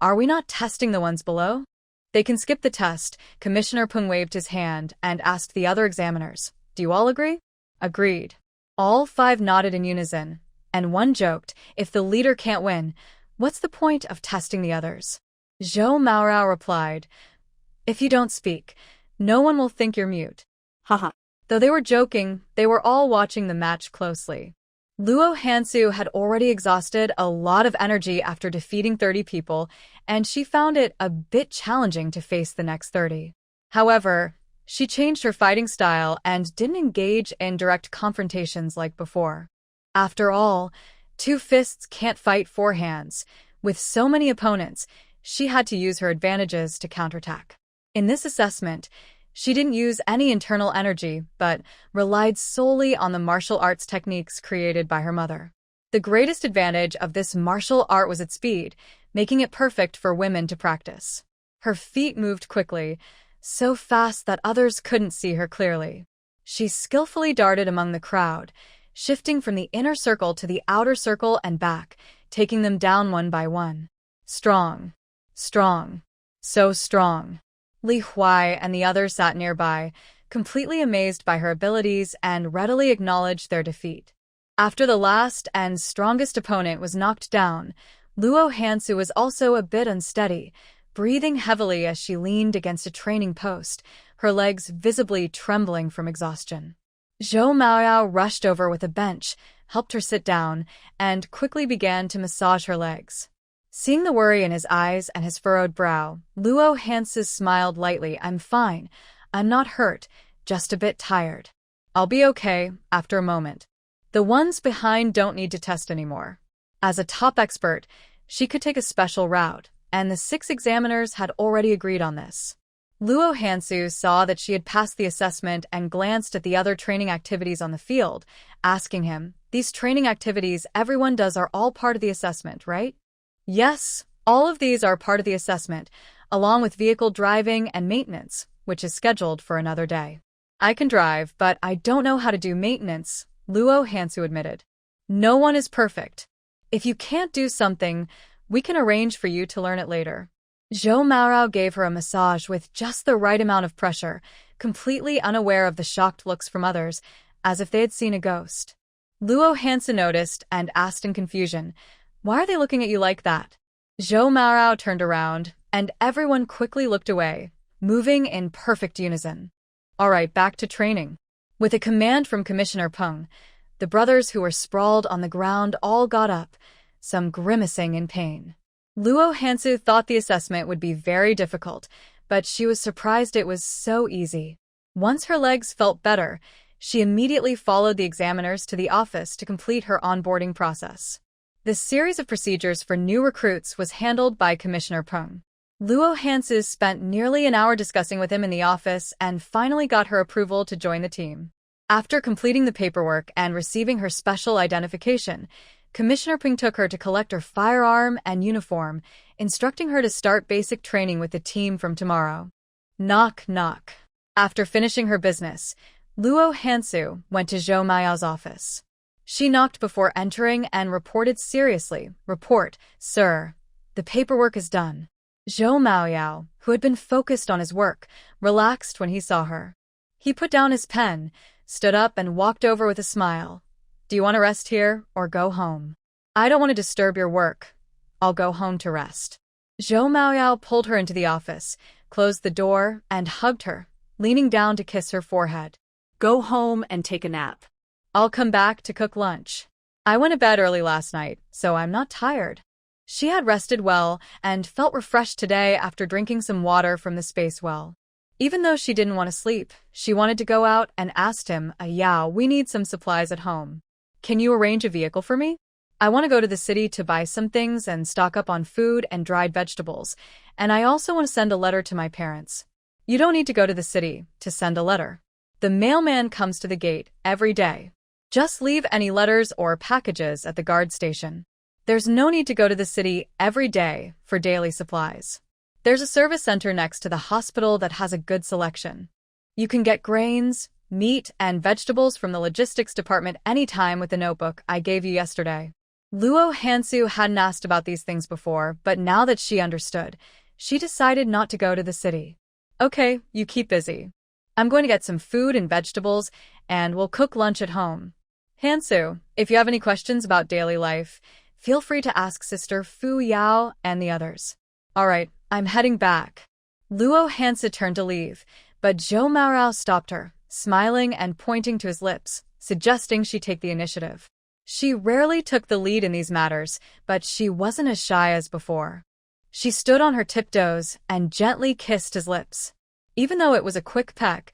"Are we not testing the ones below?" "They can skip the test." Commissioner Prung waved his hand and asked the other examiners, "Do you all agree?" Agreed. All 5 nodded in unison, and one joked, "If the leader can't win, what's the point of testing the others?" Zhou Maorao replied, "If you don't speak, no one will think you're mute." Haha. Though they were joking, they were all watching the match closely. Luo Hansu had already exhausted a lot of energy after defeating 30 people, and she found it a bit challenging to face the next 30. However, she changed her fighting style and didn't engage in direct confrontations like before. After all, 2 fists can't fight 4 hands. With so many opponents, she had to use her advantages to counterattack. In this assessment, she didn't use any internal energy, but relied solely on the martial arts techniques created by her mother. The greatest advantage of this martial art was its speed, making it perfect for women to practice. Her feet moved quickly, so fast that others couldn't see her clearly. She skillfully darted among the crowd, shifting from the inner circle to the outer circle and back, taking them down one by one. Strong. Strong. So strong. Li Huai and the others sat nearby, completely amazed by her abilities and readily acknowledged their defeat. After the last and strongest opponent was knocked down, Luo Hansu was also a bit unsteady, breathing heavily as she leaned against a training post, her legs visibly trembling from exhaustion. Zhou Maoyao rushed over with a bench, helped her sit down, and quickly began to massage her legs. Seeing the worry in his eyes and his furrowed brow, Luo Hansu smiled lightly. "I'm fine. I'm not hurt, just a bit tired. I'll be okay after a moment. The ones behind don't need to test anymore." As a top expert, she could take a special route, and the 6 examiners had already agreed on this. Luo Hansu saw that she had passed the assessment and glanced at the other training activities on the field, asking him, "These training activities everyone does are all part of the assessment, right?" "Yes, all of these are part of the assessment, along with vehicle driving and maintenance, which is scheduled for another day." "I can drive, but I don't know how to do maintenance," Luo Hansu admitted. "No one is perfect. If you can't do something, we can arrange for you to learn it later." Zhou Maorao gave her a massage with just the right amount of pressure, completely unaware of the shocked looks from others, as if they had seen a ghost. Luo Hansu noticed and asked in confusion, "Why are they looking at you like that?" Zhou Maorao turned around, and everyone quickly looked away, moving in perfect unison. "All right, back to training." With a command from Commissioner Peng, the brothers who were sprawled on the ground all got up, some grimacing in pain. Luo Hansu thought the assessment would be very difficult, but she was surprised it was so easy. Once her legs felt better, she immediately followed the examiners to the office to complete her onboarding process. This series of procedures for new recruits was handled by Commissioner Peng. Luo Hansu spent nearly an hour discussing with him in the office and finally got her approval to join the team. After completing the paperwork and receiving her special identification, Commissioner Peng took her to collect her firearm and uniform, instructing her to start basic training with the team from tomorrow. Knock, knock. After finishing her business, Luo Hansu went to Zhou Maoyao's office. She knocked before entering and reported seriously, "Report, sir. The paperwork is done." Zhou Maoyao, who had been focused on his work, relaxed when he saw her. He put down his pen, stood up and walked over with a smile. "Do you want to rest here or go home?" "I don't want to disturb your work. I'll go home to rest." Zhou Maoyao pulled her into the office, closed the door, and hugged her, leaning down to kiss her forehead. Go home and take a nap. "I'll come back to cook lunch. I went to bed early last night, so I'm not tired." She had rested well and felt refreshed today after drinking some water from the space well. Even though she didn't want to sleep, she wanted to go out and asked him, "Yao, we need some supplies at home. Can you arrange a vehicle for me? I want to go to the city to buy some things and stock up on food and dried vegetables, and I also want to send a letter to my parents." "You don't need to go to the city to send a letter. The mailman comes to the gate every day. Just leave any letters or packages at the guard station. There's no need to go to the city every day for daily supplies. There's a service center next to the hospital that has a good selection. You can get grains, meat, and vegetables from the logistics department anytime with the notebook I gave you yesterday." Luo Hansu hadn't asked about these things before, but now that she understood, she decided not to go to the city. "Okay, you keep busy. I'm going to get some food and vegetables, and we'll cook lunch at home. Hansu, if you have any questions about daily life, feel free to ask Sister Fu Yao and the others." "All right, I'm heading back." Luo Hansu turned to leave, but Zhou Maorao stopped her, smiling and pointing to his lips, suggesting she take the initiative. She rarely took the lead in these matters, but she wasn't as shy as before. She stood on her tiptoes and gently kissed his lips. Even though it was a quick peck,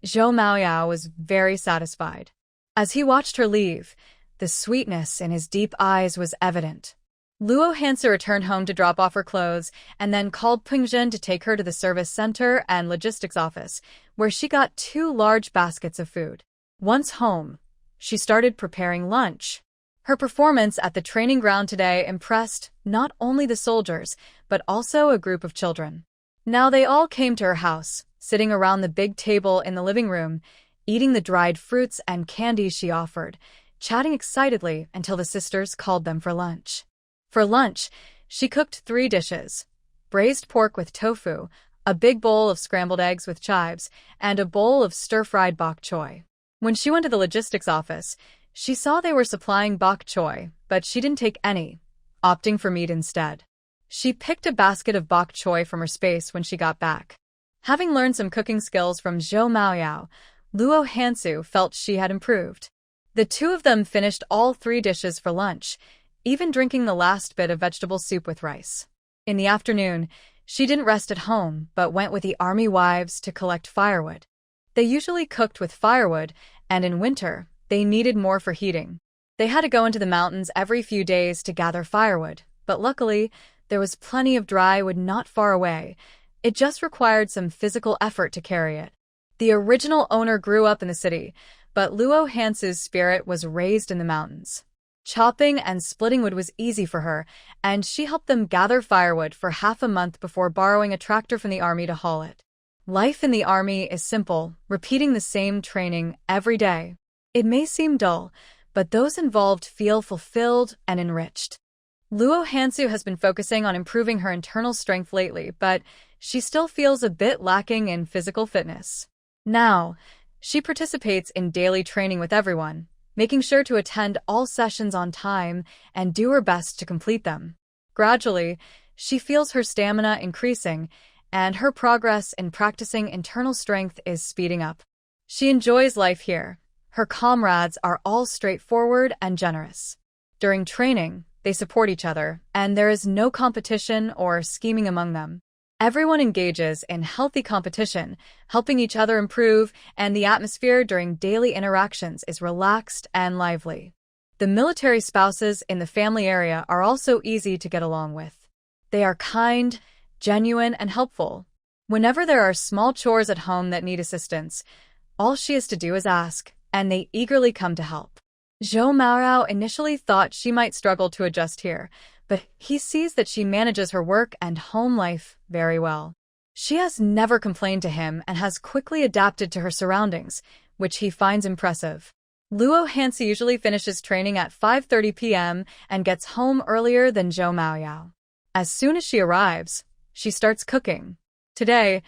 Zhou Maoyao was very satisfied. As he watched her leave, the sweetness in his deep eyes was evident. Luo Hansu returned home to drop off her clothes and then called Peng Zhen to take her to the service center and logistics office, where she got 2 large baskets of food. Once home, she started preparing lunch. Her performance at the training ground today impressed not only the soldiers, but also a group of children. Now they all came to her house, sitting around the big table in the living room, eating the dried fruits and candies she offered, chatting excitedly until the sisters called them for lunch. For lunch, she cooked 3 dishes: braised pork with tofu, a big bowl of scrambled eggs with chives, and a bowl of stir-fried bok choy. When she went to the logistics office, she saw they were supplying bok choy, but she didn't take any, opting for meat instead. She picked a basket of bok choy from her space when she got back. Having learned some cooking skills from Zhou Maoyao, Luo Hansu felt she had improved. The 2 of them finished all 3 dishes for lunch, even drinking the last bit of vegetable soup with rice. In the afternoon, she didn't rest at home, but went with the army wives to collect firewood. They usually cooked with firewood, and in winter, they needed more for heating. They had to go into the mountains every few days to gather firewood, but luckily, there was plenty of dry wood not far away, It just required some physical effort to carry it. The original owner grew up in the city, but Luo Hansu's spirit was raised in the mountains. Chopping and splitting wood was easy for her, and she helped them gather firewood for half a month before borrowing a tractor from the army to haul it. Life in the army is simple, repeating the same training every day. It may seem dull, but those involved feel fulfilled and enriched. Luo Hansu has been focusing on improving her internal strength lately, but she still feels a bit lacking in physical fitness. Now, she participates in daily training with everyone, making sure to attend all sessions on time and do her best to complete them. Gradually, she feels her stamina increasing, and her progress in practicing internal strength is speeding up. She enjoys life here. Her comrades are all straightforward and generous. During training, they support each other, and there is no competition or scheming among them. Everyone engages in healthy competition, helping each other improve, and the atmosphere during daily interactions is relaxed and lively. The military spouses in the family area are also easy to get along with. They are kind, genuine, and helpful. Whenever there are small chores at home that need assistance, all she has to do is ask, and they eagerly come to help. Zhou Maorao initially thought she might struggle to adjust here, but he sees that she manages her work and home life very well. She has never complained to him and has quickly adapted to her surroundings, which he finds impressive. Luo Hansu usually finishes training at 5:30 p.m. and gets home earlier than Zhou Maoyao. As soon as she arrives, she starts cooking. Today,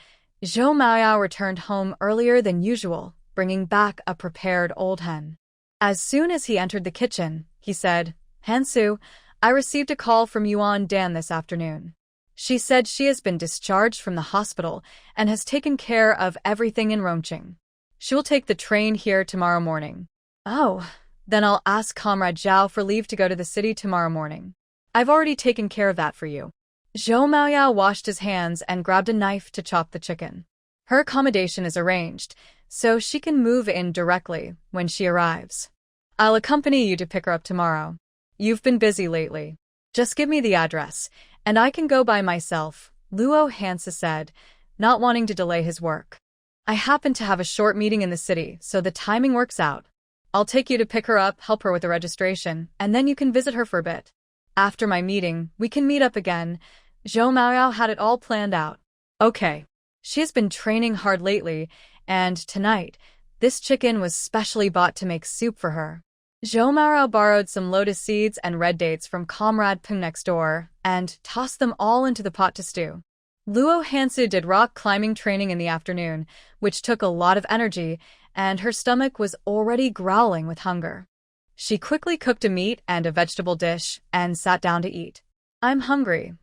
Zhou Maoyao returned home earlier than usual, bringing back a prepared old hen. As soon as he entered the kitchen, he said, "Hansu, I received a call from Yuan Dan this afternoon. She said she has been discharged from the hospital and has taken care of everything in Rongqing. She will take the train here tomorrow morning." "Oh, then I'll ask Comrade Zhao for leave to go to the city tomorrow morning. I've already taken care of that for you." Zhou Maoyao washed his hands and grabbed a knife to chop the chicken. Her accommodation is arranged, so she can move in directly when she arrives. "I'll accompany you to pick her up tomorrow. You've been busy lately. Just give me the address, and I can go by myself," Luo Hansu said, not wanting to delay his work. "I happen to have a short meeting in the city, so the timing works out. I'll take you to pick her up, help her with the registration, and then you can visit her for a bit. After my meeting, we can meet up again." Zhou Maoyao had it all planned out. Okay. She has been training hard lately, and tonight, this chicken was specially bought to make soup for her. Zhou Maoyao borrowed some lotus seeds and red dates from Comrade Peng next door and tossed them all into the pot to stew. Luo Hansu did rock climbing training in the afternoon, which took a lot of energy, and her stomach was already growling with hunger. She quickly cooked a meat and a vegetable dish and sat down to eat. "I'm hungry.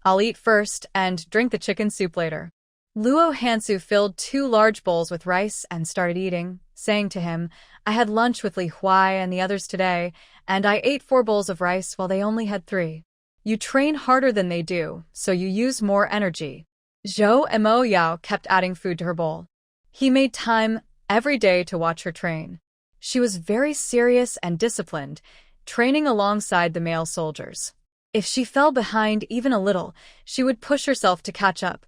I'll eat first and drink the chicken soup later." Luo Hansu filled 2 large bowls with rice and started eating, saying to him, "I had lunch with Li Huai and the others today, and I ate 4 bowls of rice while they only had 3. You train harder than they do, so you use more energy." Zhou Maoyao kept adding food to her bowl. He made time every day to watch her train. She was very serious and disciplined, training alongside the male soldiers. If she fell behind even a little, she would push herself to catch up,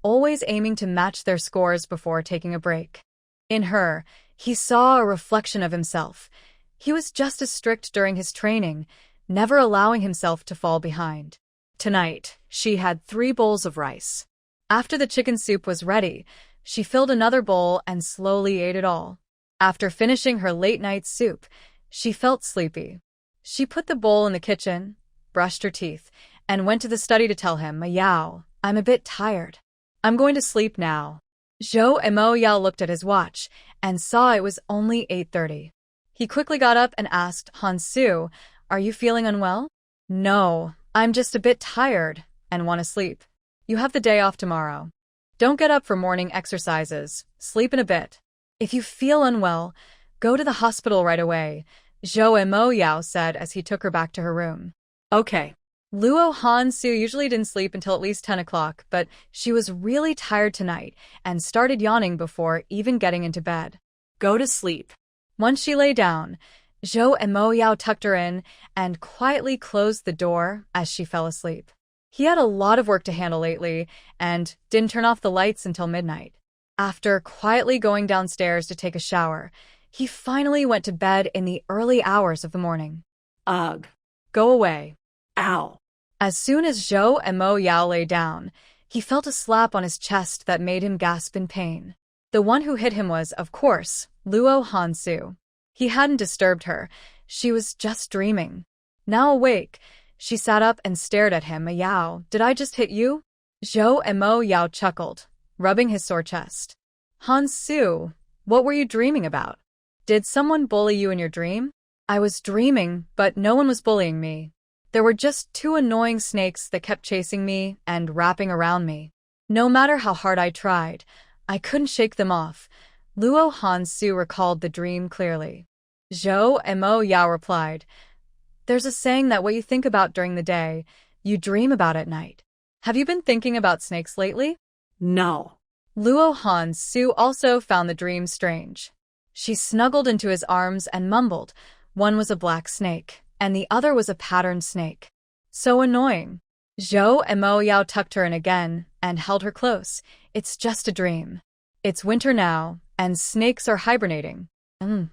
always aiming to match their scores before taking a break. In her, he saw a reflection of himself. He was just as strict during his training, never allowing himself to fall behind. Tonight, she had 3 bowls of rice. After the chicken soup was ready, she filled another bowl and slowly ate it all. After finishing her late-night soup, she felt sleepy. She put the bowl in the kitchen, brushed her teeth, and went to the study to tell him, "Mayao, I'm a bit tired. I'm going to sleep now." Zhou Maoyao looked at his watch and saw it was only 8:30. He quickly got up and asked, "Hansu, are you feeling unwell?" "No, I'm just a bit tired and want to sleep. You have the day off tomorrow. Don't get up for morning exercises. Sleep in a bit. If you feel unwell, go to the hospital right away," Zhou Maoyao said as he took her back to her room. Okay. Luo Hansu usually didn't sleep until at least 10 o'clock, but she was really tired tonight and started yawning before even getting into bed. "Go to sleep." Once she lay down, Zhou Maoyao tucked her in and quietly closed the door as she fell asleep. He had a lot of work to handle lately and didn't turn off the lights until midnight. After quietly going downstairs to take a shower, he finally went to bed in the early hours of the morning. Ugh. Go away. Ow. As soon as Zhou and Mo Yao lay down, he felt a slap on his chest that made him gasp in pain. The one who hit him was, of course, Luo Hansu. He hadn't disturbed her. She was just dreaming. Now awake, she sat up and stared at him. Yao, did I just hit you? Zhou and Mo Yao chuckled, rubbing his sore chest. Hansu, what were you dreaming about? Did someone bully you in your dream? I was dreaming, but no one was bullying me. There were just two annoying snakes that kept chasing me and wrapping around me. No matter how hard I tried, I couldn't shake them off. Luo Hansu recalled the dream clearly. Zhou and Mo Yao replied, there's a saying that what you think about during the day, you dream about at night. Have you been thinking about snakes lately? No. Luo Hansu also found the dream strange. She snuggled into his arms and mumbled. One was a black snake, and the other was a patterned snake. So annoying. Zhou and Mo Yao tucked her in again and held her close. It's just a dream. It's winter now, and snakes are hibernating.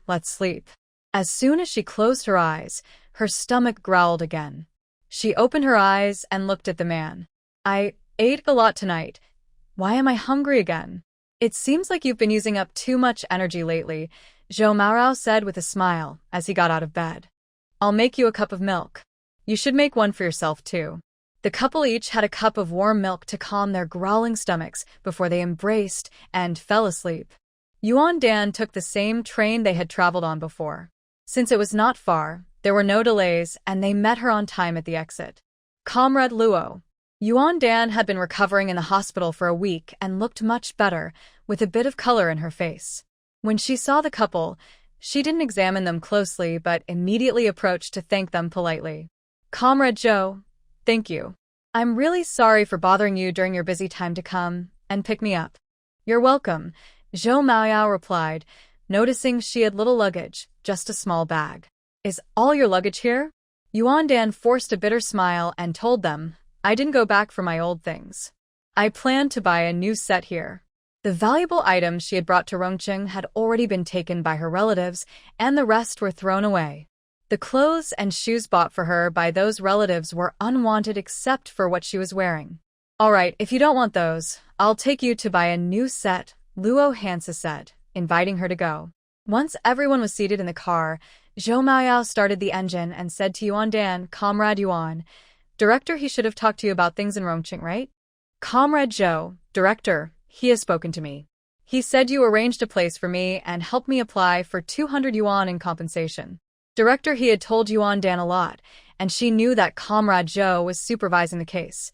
Let's sleep. As soon as she closed her eyes, her stomach growled again. She opened her eyes and looked at the man. I ate a lot tonight. Why am I hungry again? It seems like you've been using up too much energy lately, Zhou Maorao said with a smile as he got out of bed. I'll make you a cup of milk. You should make one for yourself too. The couple each had a cup of warm milk to calm their growling stomachs before they embraced and fell asleep. Yuan Dan took the same train they had traveled on before. Since it was not far, there were no delays and they met her on time at the exit. Comrade Luo. Yuan Dan had been recovering in the hospital for a week and looked much better, with a bit of color in her face. When she saw the couple, she didn't examine them closely but immediately approached to thank them politely. Comrade Zhou, thank you. I'm really sorry for bothering you during your busy time to come and pick me up. You're welcome, Zhou Maoyao replied, noticing she had little luggage, just a small bag. Is all your luggage here? Yuan Dan forced a bitter smile and told them, I didn't go back for my old things. I planned to buy a new set here. The valuable items she had brought to Rongqing had already been taken by her relatives, and the rest were thrown away. The clothes and shoes bought for her by those relatives were unwanted except for what she was wearing. All right, if you don't want those, I'll take you to buy a new set, Luo Hansu said, inviting her to go. Once everyone was seated in the car, Zhou Maoyao started the engine and said to Yuan Dan, Comrade Yuan, Director, he should have talked to you about things in Rongqing, right? Comrade Zhou, Director, he has spoken to me. He said you arranged a place for me and helped me apply for 200 yuan in compensation. Director, he had told Yuan Dan a lot, and she knew that Comrade Zhou was supervising the case.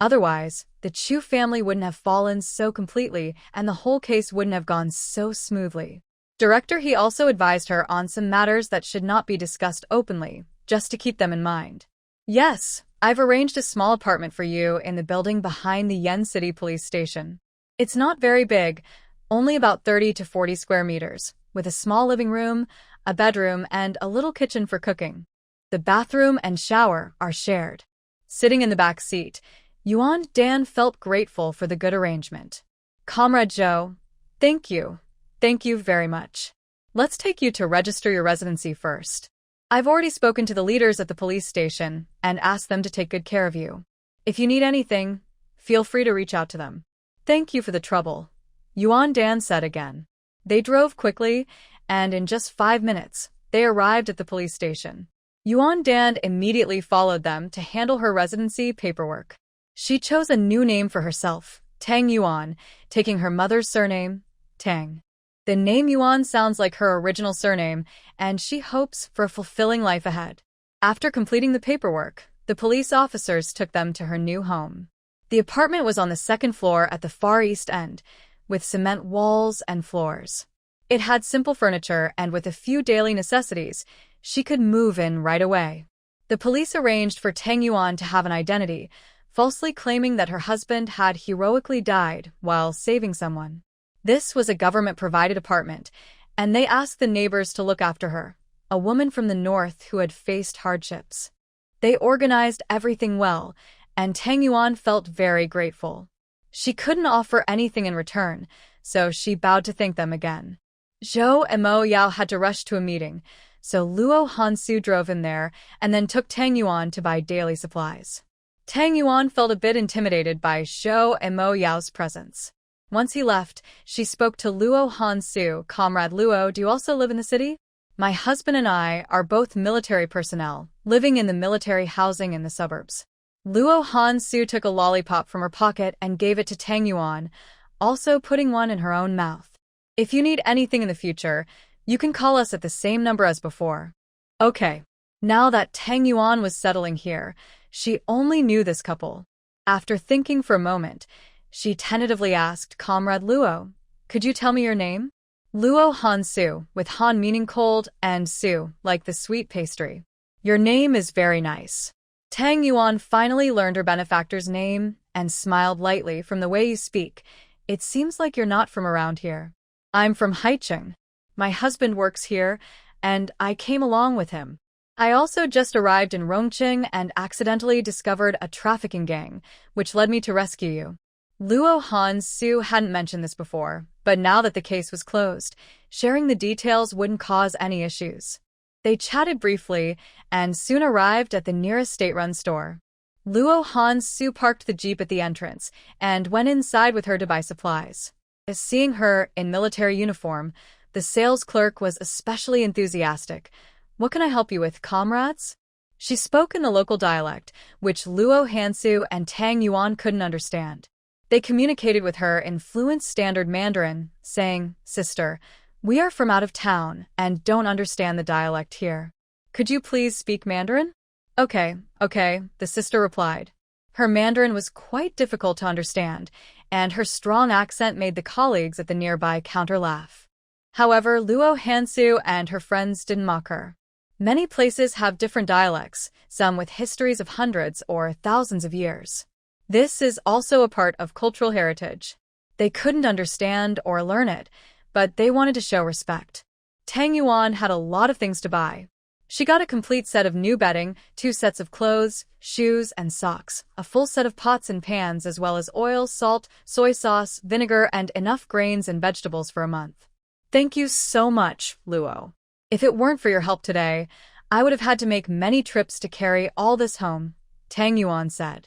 Otherwise, the Chu family wouldn't have fallen so completely and the whole case wouldn't have gone so smoothly. Director, he also advised her on some matters that should not be discussed openly, just to keep them in mind. Yes, I've arranged a small apartment for you in the building behind the Yen City Police Station. It's not very big, only about 30 to 40 square meters, with a small living room, a bedroom, and a little kitchen for cooking. The bathroom and shower are shared. Sitting in the back seat, Yuan Dan felt grateful for the good arrangement. Comrade Zhou, thank you. Thank you very much. Let's take you to register your residency first. I've already spoken to the leaders at the police station and asked them to take good care of you. If you need anything, feel free to reach out to them. Thank you for the trouble, Yuan Dan said again. They drove quickly, and in just 5 minutes, they arrived at the police station. Yuan Dan immediately followed them to handle her residency paperwork. She chose a new name for herself, Tang Yuan, taking her mother's surname, Tang. The name Yuan sounds like her original surname, and she hopes for a fulfilling life ahead. After completing the paperwork, the police officers took them to her new home. The apartment was on the second floor at the far east end, with cement walls and floors. It had simple furniture, and with a few daily necessities, she could move in right away. The police arranged for Tang Yuan to have an identity, falsely claiming that her husband had heroically died while saving someone. This was a government-provided apartment, and they asked the neighbors to look after her, a woman from the north who had faced hardships. They organized everything well, and Tang Yuan felt very grateful. She couldn't offer anything in return, so she bowed to thank them again. Zhou and Mo Yao had to rush to a meeting, so Luo Hansu drove him there and then took Tang Yuan to buy daily supplies. Tang Yuan felt a bit intimidated by Zhou and Mo Yao's presence. Once he left, she spoke to Luo Hansu. Comrade Luo, do you also live in the city? My husband and I are both military personnel, living in the military housing in the suburbs. Luo Hansu took a lollipop from her pocket and gave it to Tang Yuan, also putting one in her own mouth. If you need anything in the future, you can call us at the same number as before. Okay. Now that Tang Yuan was settling here, she only knew this couple. After thinking for a moment, she tentatively asked, Comrade Luo, could you tell me your name? Luo Hansu, with Han meaning cold and Su, like the sweet pastry. Your name is very nice. Tang Yuan finally learned her benefactor's name and smiled lightly. From the way you speak, it seems like you're not from around here. I'm from Haicheng. My husband works here, and I came along with him. I also just arrived in Rongqing and accidentally discovered a trafficking gang, which led me to rescue you. Luo Hansu hadn't mentioned this before, but now that the case was closed, sharing the details wouldn't cause any issues. They chatted briefly and soon arrived at the nearest state-run store. Luo Hansu parked the jeep at the entrance and went inside with her to buy supplies. Seeing her in military uniform, the sales clerk was especially enthusiastic. What can I help you with, comrades? She spoke in the local dialect, which Luo Hansu and Tang Yuan couldn't understand. They communicated with her in fluent standard Mandarin, saying, Sister, we are from out of town and don't understand the dialect here. Could you please speak Mandarin? Okay, the sister replied. Her Mandarin was quite difficult to understand, and her strong accent made the colleagues at the nearby counter laugh. However, Luo Hansu and her friends didn't mock her. Many places have different dialects, some with histories of hundreds or thousands of years. This is also a part of cultural heritage. They couldn't understand or learn it, but they wanted to show respect. Tang Yuan had a lot of things to buy. She got a complete set of new bedding, 2 sets of clothes, shoes, and socks, a full set of pots and pans, as well as oil, salt, soy sauce, vinegar, and enough grains and vegetables for a month. Thank you so much, Luo. If it weren't for your help today, I would have had to make many trips to carry all this home, Tang Yuan said.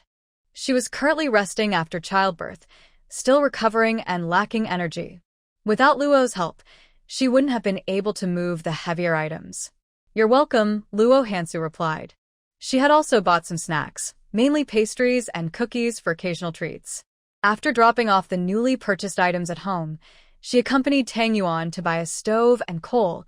She was currently resting after childbirth, still recovering and lacking energy. Without Luo's help, she wouldn't have been able to move the heavier items. You're welcome, Luo Hansu replied. She had also bought some snacks, mainly pastries and cookies for occasional treats. After dropping off the newly purchased items at home, she accompanied Tang Yuan to buy a stove and coal,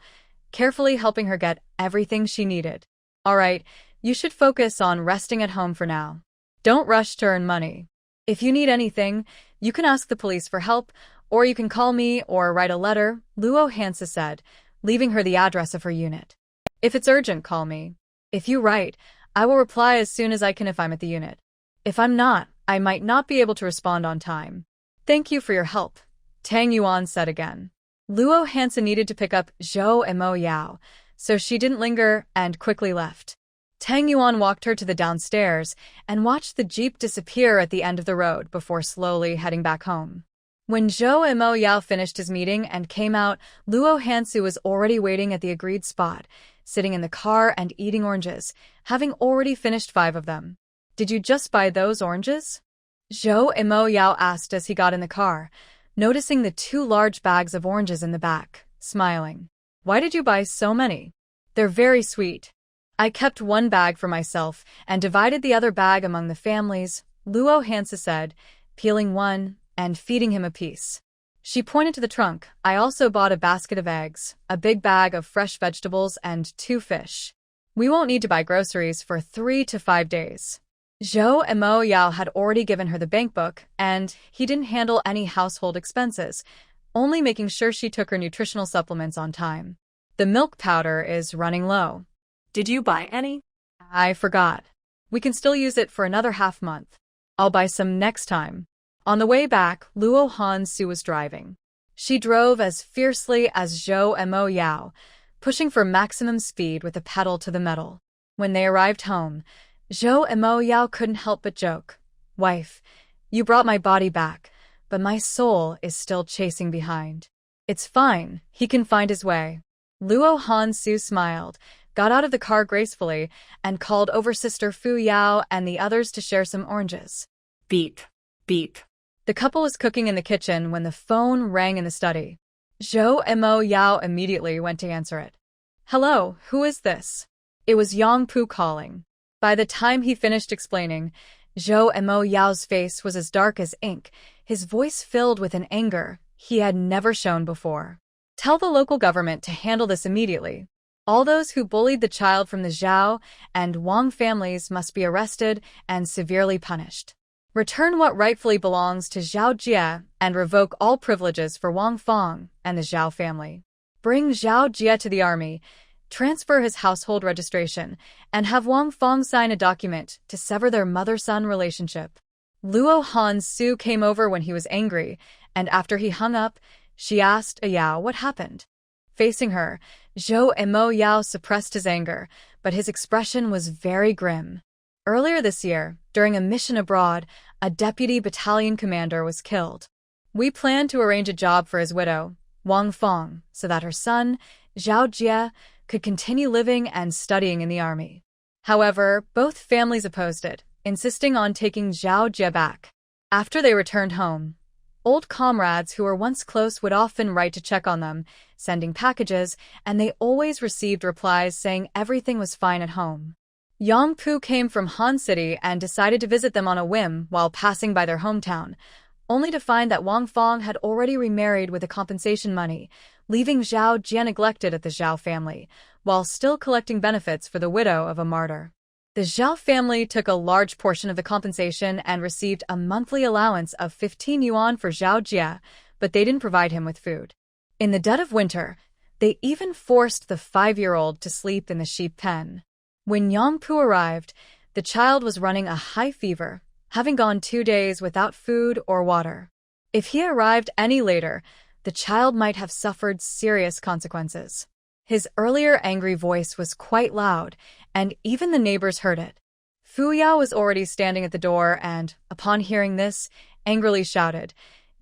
carefully helping her get everything she needed. All right, you should focus on resting at home for now. Don't rush to earn money. If you need anything, you can ask the police for help, or you can call me or write a letter, Luo Hansu said, leaving her the address of her unit. If it's urgent, call me. If you write, I will reply as soon as I can if I'm at the unit. If I'm not, I might not be able to respond on time. Thank you for your help, Tang Yuan said again. Luo Hansu needed to pick up Zhou and Mo Yao, so she didn't linger and quickly left. Tang Yuan walked her to the downstairs and watched the jeep disappear at the end of the road before slowly heading back home. When Zhou and Mo Yao finished his meeting and came out, Luo Hansu was already waiting at the agreed spot, sitting in the car and eating oranges, having already finished 5 of them. Did you just buy those oranges? Zhou and Mo Yao asked as he got in the car, noticing the 2 large bags of oranges in the back, smiling. Why did you buy so many? They're very sweet. I kept 1 bag for myself and divided the other bag among the families, Luo Hansu said, peeling one and feeding him a piece. She pointed to the trunk. I also bought a basket of eggs, a big bag of fresh vegetables, and 2 fish. We won't need to buy groceries for 3 to 5 days. Zhou and Mo Yao had already given her the bank book, and he didn't handle any household expenses, only making sure she took her nutritional supplements on time. The milk powder is running low. Did you buy any? I forgot. We can still use it for another half month. I'll buy some next time. On the way back, Luo Hansu was driving. She drove as fiercely as Zhou and Mo Yao, pushing for maximum speed with the pedal to the metal. When they arrived home, Zhou and Mo Yao couldn't help but joke. Wife, you brought my body back, but my soul is still chasing behind. It's fine, he can find his way. Luo Hansu smiled, got out of the car gracefully, and called over Sister Fu Yao and the others to share some oranges. Beep. Beep. The couple was cooking in the kitchen when the phone rang in the study. Zhou and Mo Yao immediately went to answer it. Hello, who is this? It was Yang Pu calling. By the time he finished explaining, Zhou and Mo Yao's face was as dark as ink, his voice filled with an anger he had never shown before. Tell the local government to handle this immediately. All those who bullied the child from the Zhao and Wang families must be arrested and severely punished. Return what rightfully belongs to Zhao Jie and revoke all privileges for Wang Fang and the Zhao family. Bring Zhao Jie to the army, transfer his household registration, and have Wang Fang sign a document to sever their mother-son relationship. Luo Hansu came over when he was angry, and after he hung up, she asked Yao what happened. Facing her, Zhou and Mo Yao suppressed his anger, but his expression was very grim. Earlier this year, during a mission abroad, a deputy battalion commander was killed. We planned to arrange a job for his widow, Wang Fang, so that her son, Zhao Jie, could continue living and studying in the army. However, both families opposed it, insisting on taking Zhao Jie back. After they returned home, old comrades who were once close would often write to check on them, sending packages, and they always received replies saying everything was fine at home. Yang Pu came from Han City and decided to visit them on a whim while passing by their hometown, only to find that Wang Fang had already remarried with the compensation money, leaving Zhao Jie neglected at the Zhao family, while still collecting benefits for the widow of a martyr. The Zhao family took a large portion of the compensation and received a monthly allowance of 15 yuan for Zhao Jie, but they didn't provide him with food. In the dead of winter, they even forced the 5-year-old to sleep in the sheep pen. When Yang Pu arrived, the child was running a high fever, having gone 2 days without food or water. If he arrived any later, the child might have suffered serious consequences. His earlier angry voice was quite loud, and even the neighbors heard it. Fu Yao was already standing at the door and, upon hearing this, angrily shouted,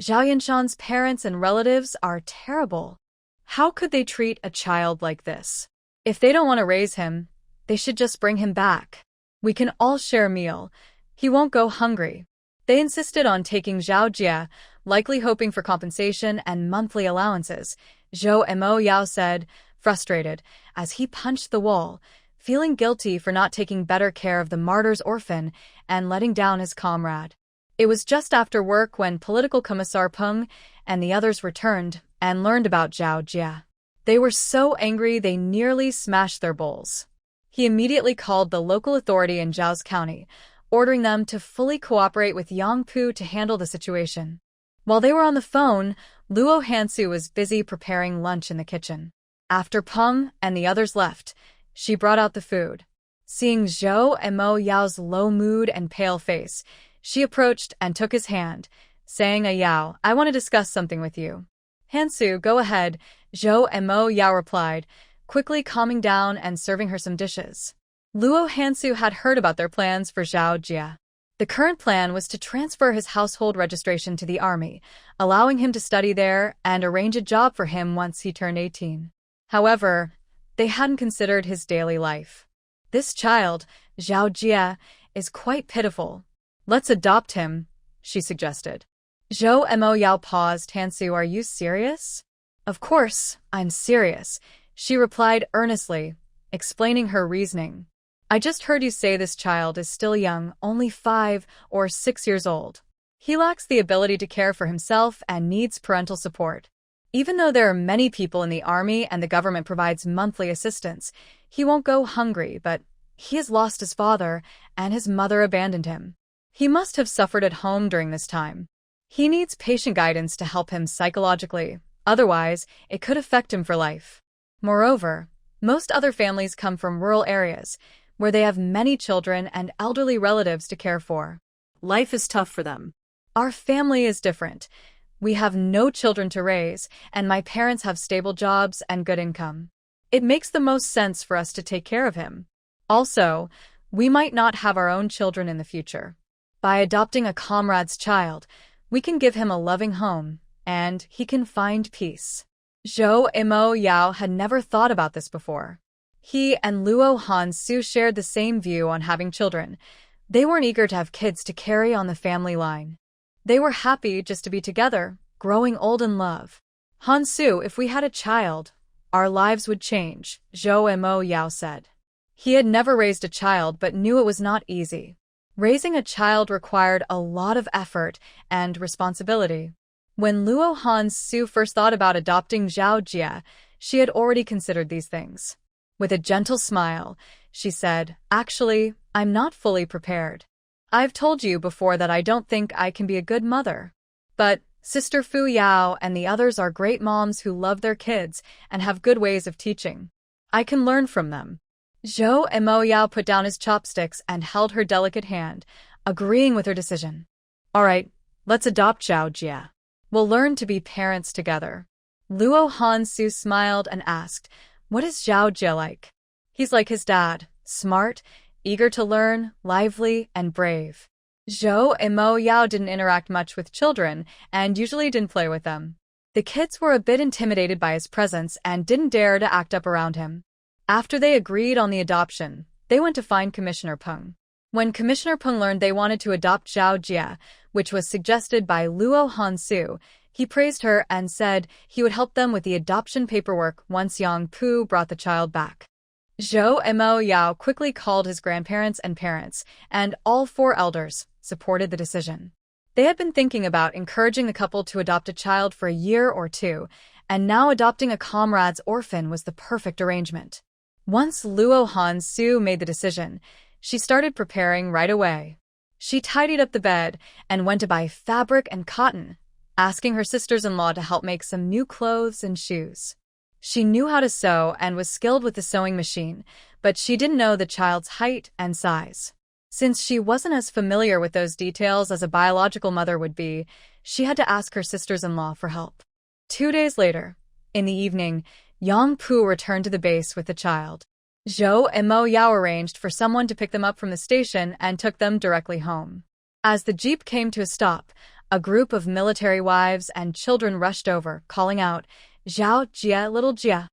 Zhao Yanshan's parents and relatives are terrible. How could they treat a child like this? If they don't want to raise him, they should just bring him back. We can all share a meal. He won't go hungry. They insisted on taking Zhao Jie, likely hoping for compensation and monthly allowances. Zhou and Mo Yao said, frustrated, as he punched the wall, feeling guilty for not taking better care of the martyr's orphan and letting down his comrade. It was just after work when Political Commissar Peng and the others returned and learned about Zhao Jie. They were so angry they nearly smashed their bowls. He immediately called the local authority in Zhao's county, ordering them to fully cooperate with Yang Pu to handle the situation. While they were on the phone, Luo Hansu was busy preparing lunch in the kitchen. After Peng and the others left, she brought out the food. Seeing Zhou and Mo Yao's low mood and pale face, she approached and took his hand, saying, Yao, I want to discuss something with you. Hansu, go ahead, Zhou and Mo Yao replied, quickly calming down and serving her some dishes. Luo Hansu had heard about their plans for Zhao Jie. The current plan was to transfer his household registration to the army, allowing him to study there and arrange a job for him once he turned 18. However, they hadn't considered his daily life. This child, Zhao Jie, is quite pitiful. Let's adopt him, she suggested. Zhou and Mo Yao paused. Hansu, are you serious? Of course, I'm serious, she replied earnestly, explaining her reasoning. I just heard you say this child is still young, only 5 or 6 years old. He lacks the ability to care for himself and needs parental support. Even though there are many people in the army and the government provides monthly assistance, he won't go hungry, but he has lost his father and his mother abandoned him. He must have suffered at home during this time. He needs patient guidance to help him psychologically, otherwise it could affect him for life. Moreover, most other families come from rural areas, where they have many children and elderly relatives to care for. Life is tough for them. Our family is different. We have no children to raise, and my parents have stable jobs and good income. It makes the most sense for us to take care of him. Also, We might not have our own children in the future. By adopting a comrade's child, we can give him a loving home, and he can find peace. Zhou Imo Yao had never thought about this before. He and Luo Hansu shared the same view on having children. They weren't eager to have kids to carry on the family line. They were happy just to be together, growing old in love. Hansu, if we had a child, our lives would change, Zhou Imo Yao said. He had never raised a child but knew it was not easy. Raising a child required a lot of effort and responsibility. When Luo Hansu first thought about adopting Zhao Jie, she had already considered these things. With a gentle smile, she said, "Actually, I'm not fully prepared. I've told you before that I don't think I can be a good mother. But Sister Fu Yao and the others are great moms who love their kids and have good ways of teaching. I can learn from them." Zhou Imo Yao put down his chopsticks and held her delicate hand, agreeing with her decision. "All right, let's adopt Zhao Jie. We'll learn to be parents together." Luo Hansu smiled and asked, "What is Zhao Jie like?" "He's like his dad, smart, eager to learn, lively, and brave." Zhou Imo Yao didn't interact much with children and usually didn't play with them. The kids were a bit intimidated by his presence and didn't dare to act up around him. After they agreed on the adoption, they went to find Commissioner Peng. When Commissioner Peng learned they wanted to adopt Zhao Jie, which was suggested by Luo Hansu, he praised her and said he would help them with the adoption paperwork once Yang Pu brought the child back. Zhou Imo Yao quickly called his grandparents and parents, and all four elders supported the decision. They had been thinking about encouraging the couple to adopt a child for a year or two, and now adopting a comrade's orphan was the perfect arrangement. Once Luo Hansu made the decision, she started preparing right away. She tidied up the bed and went to buy fabric and cotton, asking her sisters-in-law to help make some new clothes and shoes. She knew how to sew and was skilled with the sewing machine, but she didn't know the child's height and size. Since she wasn't as familiar with those details as a biological mother would be, she had to ask her sisters-in-law for help. 2 days later, in the evening, Yang Pu returned to the base with the child. Zhou Imo Yao arranged for someone to pick them up from the station and took them directly home. As the jeep came to a stop, a group of military wives and children rushed over, calling out, "Zhao Jie, little Jie."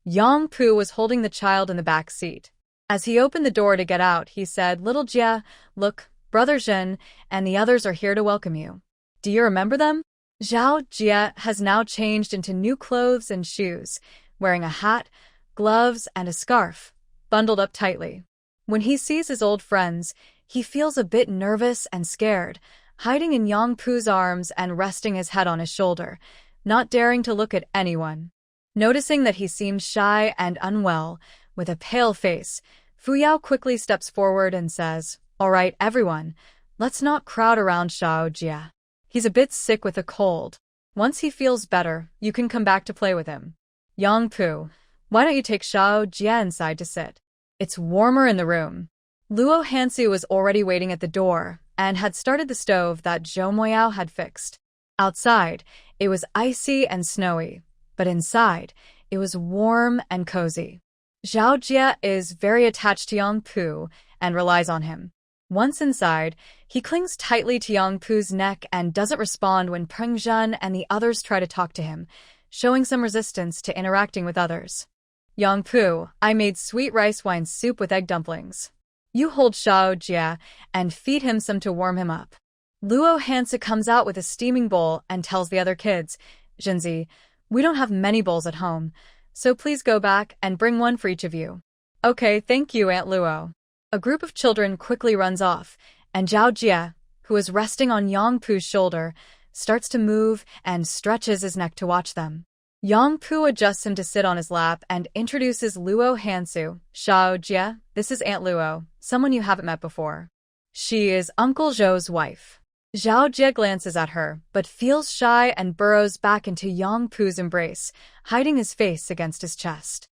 Yang Pu was holding the child in the back seat. As he opened the door to get out, he said, "Little Jie, look, Brother Zhen and the others are here to welcome you. Do you remember them?" Zhao Jie has now changed into new clothes and shoes, wearing a hat, gloves, and a scarf, bundled up tightly. When he sees his old friends, he feels a bit nervous and scared, hiding in Yang Pu's arms and resting his head on his shoulder, not daring to look at anyone. Noticing that he seems shy and unwell, with a pale face, Fu Yao quickly steps forward and says, "All right, everyone, let's not crowd around Zhao Jie. He's a bit sick with a cold. Once he feels better, you can come back to play with him. Yang Pu, why don't you take Zhao Jie inside to sit? It's warmer in the room." Luo Hansu was already waiting at the door and had started the stove that Zhou Moyao had fixed. Outside, it was icy and snowy, but inside, it was warm and cozy. Zhao Jie is very attached to Yang Pu and relies on him. Once inside, he clings tightly to Yang Pu's neck and doesn't respond when Peng Zhen and the others try to talk to him, showing some resistance to interacting with others. "Yang Pu, I made sweet rice wine soup with egg dumplings. You hold Zhao Jie and feed him some to warm him up." Luo Hansu comes out with a steaming bowl and tells the other kids, "Jinzi, we don't have many bowls at home, so please go back and bring one for each of you." "Okay, thank you, Aunt Luo." A group of children quickly runs off, and Zhao Jie, who is resting on Yang Pu's shoulder, starts to move and stretches his neck to watch them. Yang Pu adjusts him to sit on his lap and introduces Luo Hansu. "Zhao Jie, this is Aunt Luo, someone you haven't met before. She is Uncle Zhou's wife." Zhao Jie glances at her, but feels shy and burrows back into Yang Pu's embrace, hiding his face against his chest.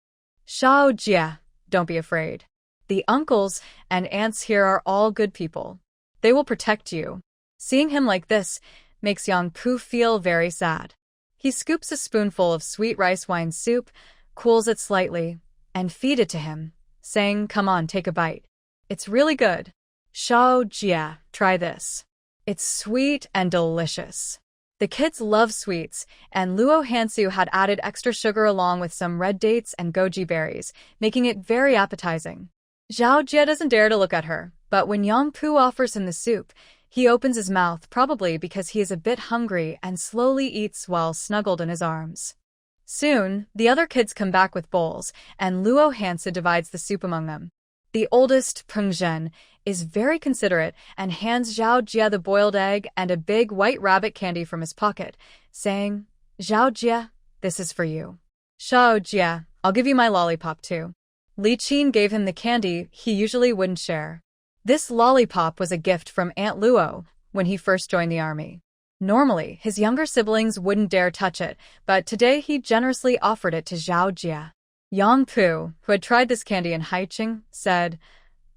"Zhao Jie, don't be afraid. The uncles and aunts here are all good people. They will protect you." Seeing him like this makes Yang Pu feel very sad. He scoops a spoonful of sweet rice wine soup, cools it slightly, and feed it to him, saying, "Come on, take a bite." It's really good. Xiao Jia, try this. It's sweet and delicious. The kids love sweets, and Luo Hansu had added extra sugar along with some red dates and goji berries, making it very appetizing. Xiao Jia doesn't dare to look at her, but when Yang Pu offers him the soup, he opens his mouth, probably because he is a bit hungry, and slowly eats while snuggled in his arms. Soon, the other kids come back with bowls, and Luo Hansu divides the soup among them. The oldest, Peng Zhen, is very considerate and hands Xiao Jia the boiled egg and a big white rabbit candy from his pocket, saying, "Xiao Jia, this is for you." "Xiao Jia, I'll give you my lollipop too." Li Qin gave him the candy he usually wouldn't share. This lollipop was a gift from Aunt Luo when he first joined the army. Normally, his younger siblings wouldn't dare touch it, but today he generously offered it to Xiao Jia. Yang Pu, who had tried this candy in Haiqing, said,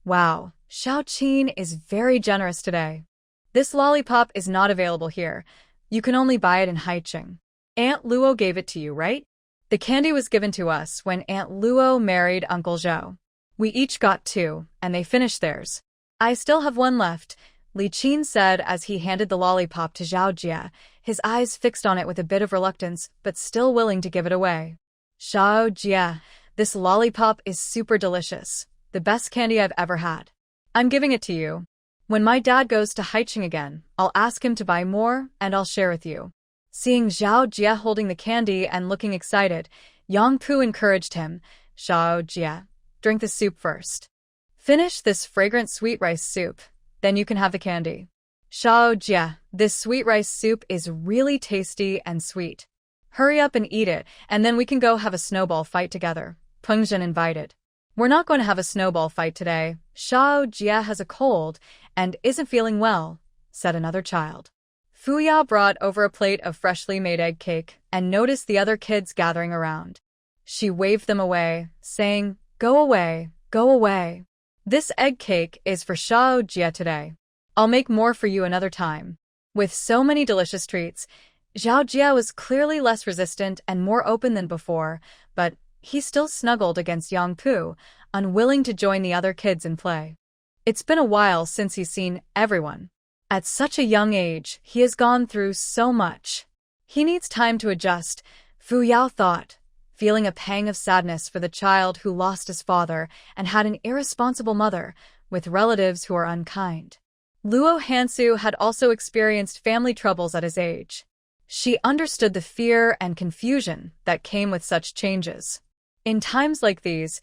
"Wow, Xiao Qin is very generous today. This lollipop is not available here. You can only buy it in Haiqing. Aunt Luo gave it to you, right? The candy was given to us when Aunt Luo married Uncle Zhou. We each got 2, and they finished theirs. I still have 1 left," Li Qin said as he handed the lollipop to Xiao Jia, his eyes fixed on it with a bit of reluctance, but still willing to give it away. "Xiao Jia, this lollipop is super delicious. The best candy I've ever had. I'm giving it to you. When my dad goes to Haiqing again, I'll ask him to buy more, and I'll share with you." Seeing Xiao Jia holding the candy and looking excited, Yang Pu encouraged him, "Xiao Jia, drink the soup first. Finish this fragrant sweet rice soup, then you can have the candy." "Xiao Jia, this sweet rice soup is really tasty and sweet. Hurry up and eat it, and then we can go have a snowball fight together," Peng Zhen invited. "We're not going to have a snowball fight today. Xiao Jia has a cold and isn't feeling well," said another child. Fuyao brought over a plate of freshly made egg cake and noticed the other kids gathering around. She waved them away, saying, "Go away, go away. This egg cake is for Xiao Jia today. I'll make more for you another time." With so many delicious treats, Xiao Jia was clearly less resistant and more open than before, but he still snuggled against Yang Pu, unwilling to join the other kids in play. It's been a while since he's seen everyone. At such a young age, he has gone through so much. He needs time to adjust, Fuyao thought, feeling a pang of sadness for the child who lost his father and had an irresponsible mother, with relatives who are unkind. Luo Hansu had also experienced family troubles at his age. She understood the fear and confusion that came with such changes. In times like these,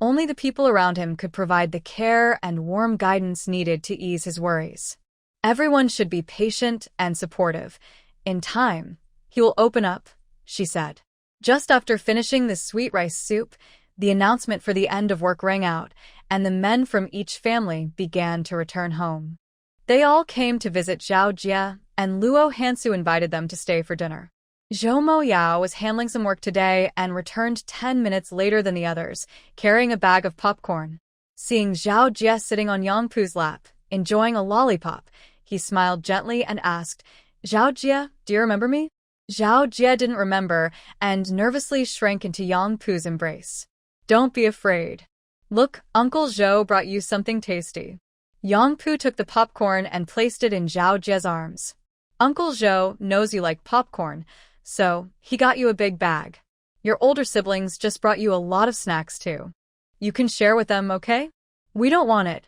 only the people around him could provide the care and warm guidance needed to ease his worries. Everyone should be patient and supportive. In time, he will open up, she said. Just after finishing the sweet rice soup, the announcement for the end of work rang out, and the men from each family began to return home. They all came to visit Xiao Jia, and Luo Hansu invited them to stay for dinner. Zhou Mo Yao was handling some work today and returned 10 minutes later than the others, carrying a bag of popcorn. Seeing Xiao Jia sitting on Yang Pu's lap, enjoying a lollipop, he smiled gently and asked, "Xiao Jia, do you remember me?" Xiao Jia didn't remember and nervously shrank into Yang Pu's embrace. "Don't be afraid. Look, Uncle Zhou brought you something tasty." Yang Pu took the popcorn and placed it in Xiao Jia's arms. "Uncle Zhou knows you like popcorn, so he got you a big bag. Your older siblings just brought you a lot of snacks too. You can share with them, okay?" "We don't want it.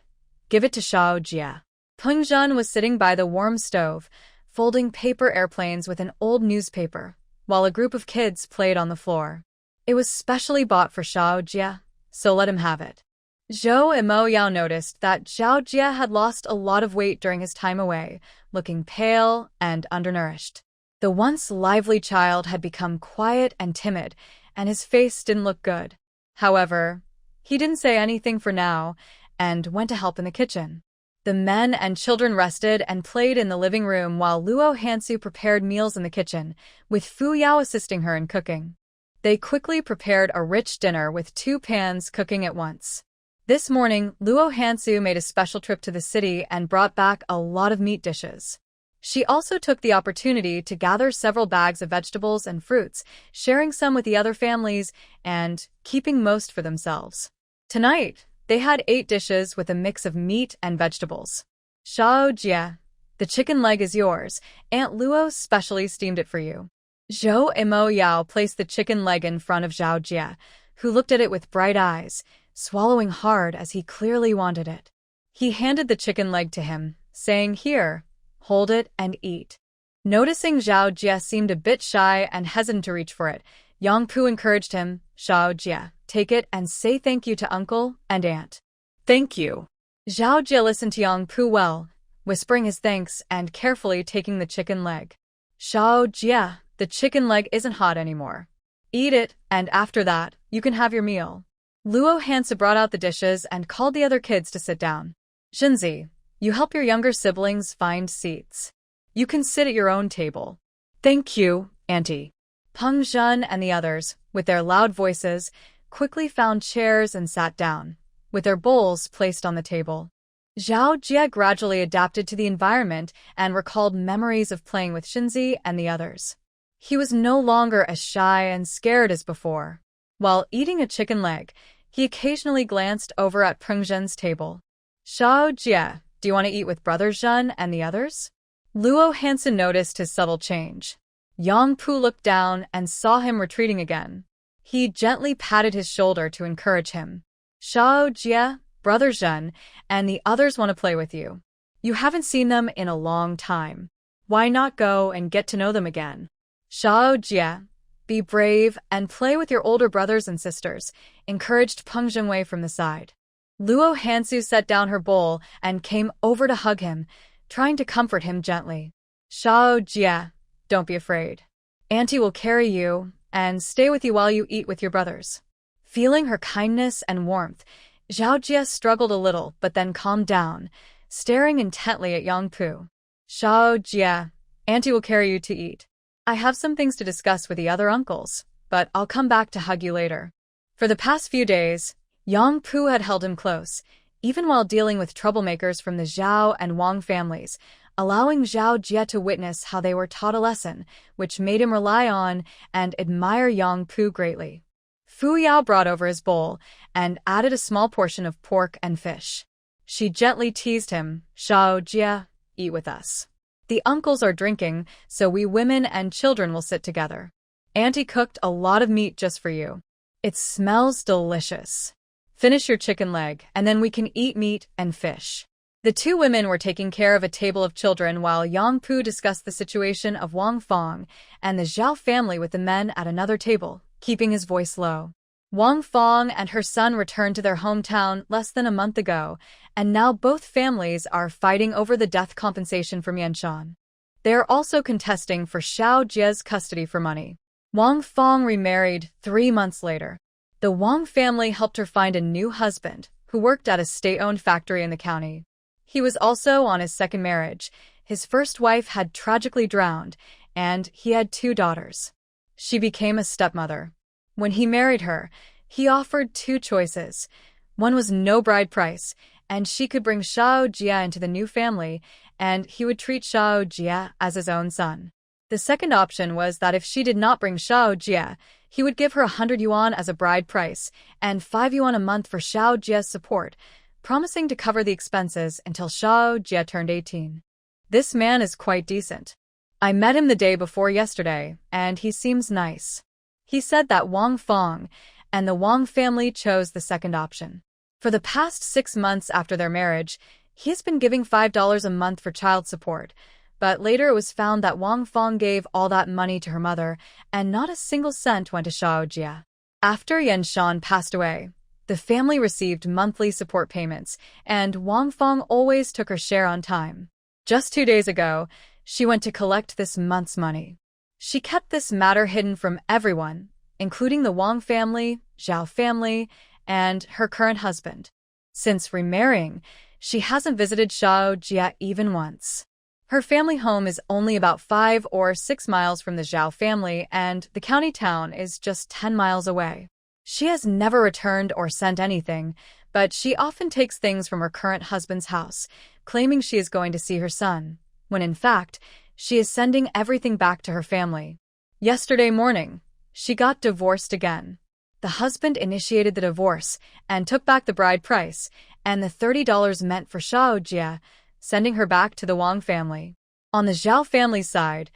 Give it to Xiao Jia." Peng Zhen was sitting by the warm stove, folding paper airplanes with an old newspaper, while a group of kids played on the floor. It was specially bought for Xiao Jia, so let him have it. Zhou and Mo Yao noticed that Xiao Jia had lost a lot of weight during his time away, looking pale and undernourished. The once lively child had become quiet and timid, and his face didn't look good. However, he didn't say anything for now and went to help in the kitchen. The men and children rested and played in the living room while Luo Hansu prepared meals in the kitchen, with Fuyao assisting her in cooking. They quickly prepared a rich dinner with 2 pans cooking at once. This morning, Luo Hansu made a special trip to the city and brought back a lot of meat dishes. She also took the opportunity to gather several bags of vegetables and fruits, sharing some with the other families and keeping most for themselves. Tonight, They had 8 dishes with a mix of meat and vegetables. Shao Jie, the chicken leg is yours. Aunt Luo specially steamed it for you. Zhou Imo Yao placed the chicken leg in front of Zhao Jie, who looked at it with bright eyes, swallowing hard as he clearly wanted it. He handed the chicken leg to him, saying, "Here, hold it and eat." Noticing Zhao Jie seemed a bit shy and hesitant to reach for it, Yang Pu encouraged him, "Zhao Jie, take it and say thank you to uncle and aunt." Thank you. Zhao Jie listened to Yang Pu well, whispering his thanks and carefully taking the chicken leg. "Zhao Jie, the chicken leg isn't hot anymore. Eat it, and after that, you can have your meal." Luo Hansu brought out the dishes and called the other kids to sit down. "Jinzi, you help your younger siblings find seats. You can sit at your own table." Thank you, Auntie. Peng Zhen and the others, with their loud voices, quickly found chairs and sat down, with their bowls placed on the table. Zhao Jie gradually adapted to the environment and recalled memories of playing with Jinzi and the others. He was no longer as shy and scared as before. While eating a chicken leg, he occasionally glanced over at Peng Zhen's table. "Zhao Jie, do you want to eat with Brother Zhen and the others?" Luo Hansu noticed his subtle change. Yang Pu looked down and saw him retreating again. He gently patted his shoulder to encourage him. "Zhao Jie, Brother Zhen, and the others want to play with you. You haven't seen them in a long time. Why not go and get to know them again? Zhao Jie, be brave and play with your older brothers and sisters," encouraged Peng Zhenwei from the side. Luo Hansu set down her bowl and came over to hug him, trying to comfort him gently. "Zhao Jie, don't be afraid. Auntie will carry you and stay with you while you eat with your brothers." Feeling her kindness and warmth, Zhao Jie struggled a little but then calmed down, staring intently at Yang Pu. "Zhao Jie, Auntie will carry you to eat. I have some things to discuss with the other uncles, but I'll come back to hug you later." For the past few days, Yang Pu had held him close, even while dealing with troublemakers from the Zhao and Wang families, allowing Zhao Jie to witness how they were taught a lesson, which made him rely on and admire Yang Pu greatly. Fu Yao brought over his bowl and added a small portion of pork and fish. She gently teased him, "Zhao Jie, eat with us. The uncles are drinking, so we women and children will sit together. Auntie cooked a lot of meat just for you. It smells delicious. Finish your chicken leg, and then we can eat meat and fish." The 2 women were taking care of a table of children while Yang Pu discussed the situation of Wang Fong and the Zhao family with the men at another table, keeping his voice low. Wang Fong and her son returned to their hometown less than a month ago, and now both families are fighting over the death compensation from Yanshan. They are also contesting for Zhao Jie's custody for money. Wang Fong remarried 3 months later. The Wang family helped her find a new husband, who worked at a state-owned factory in the county. He was also on his second marriage. His first wife had tragically drowned, and he had 2 daughters. She became a stepmother. When he married her, he offered 2 choices. One was no bride price, and she could bring Zhao Jie into the new family, and he would treat Zhao Jie as his own son. The second option was that if she did not bring Zhao Jie, he would give her 100 yuan as a bride price and 5 yuan a month for Zhao Jie's support, promising to cover the expenses until Zhao Jie turned 18. This man is quite decent. I met him the day before yesterday, and he seems nice. He said that Wang Fong and the Wang family chose the second option. For the past 6 months after their marriage, he has been giving $5 a month for child support, but later it was found that Wang Fong gave all that money to her mother, and not a single cent went to Zhao Jie. After Yanshan passed away, the family received monthly support payments, and Wang Fong always took her share on time. Just 2 days ago, she went to collect this month's money. She kept this matter hidden from everyone, including the Wang family, Zhao family, and her current husband. Since remarrying, she hasn't visited Zhao Jie even once. Her family home is only about 5 or 6 miles from the Zhao family, and the county town is just 10 miles away. She has never returned or sent anything, but she often takes things from her current husband's house, claiming she is going to see her son, when in fact, she is sending everything back to her family. Yesterday morning, she got divorced again. The husband initiated the divorce and took back the bride price and the $30 meant for Xiao Jie, sending her back to the Wang family. On the Zhao family's side,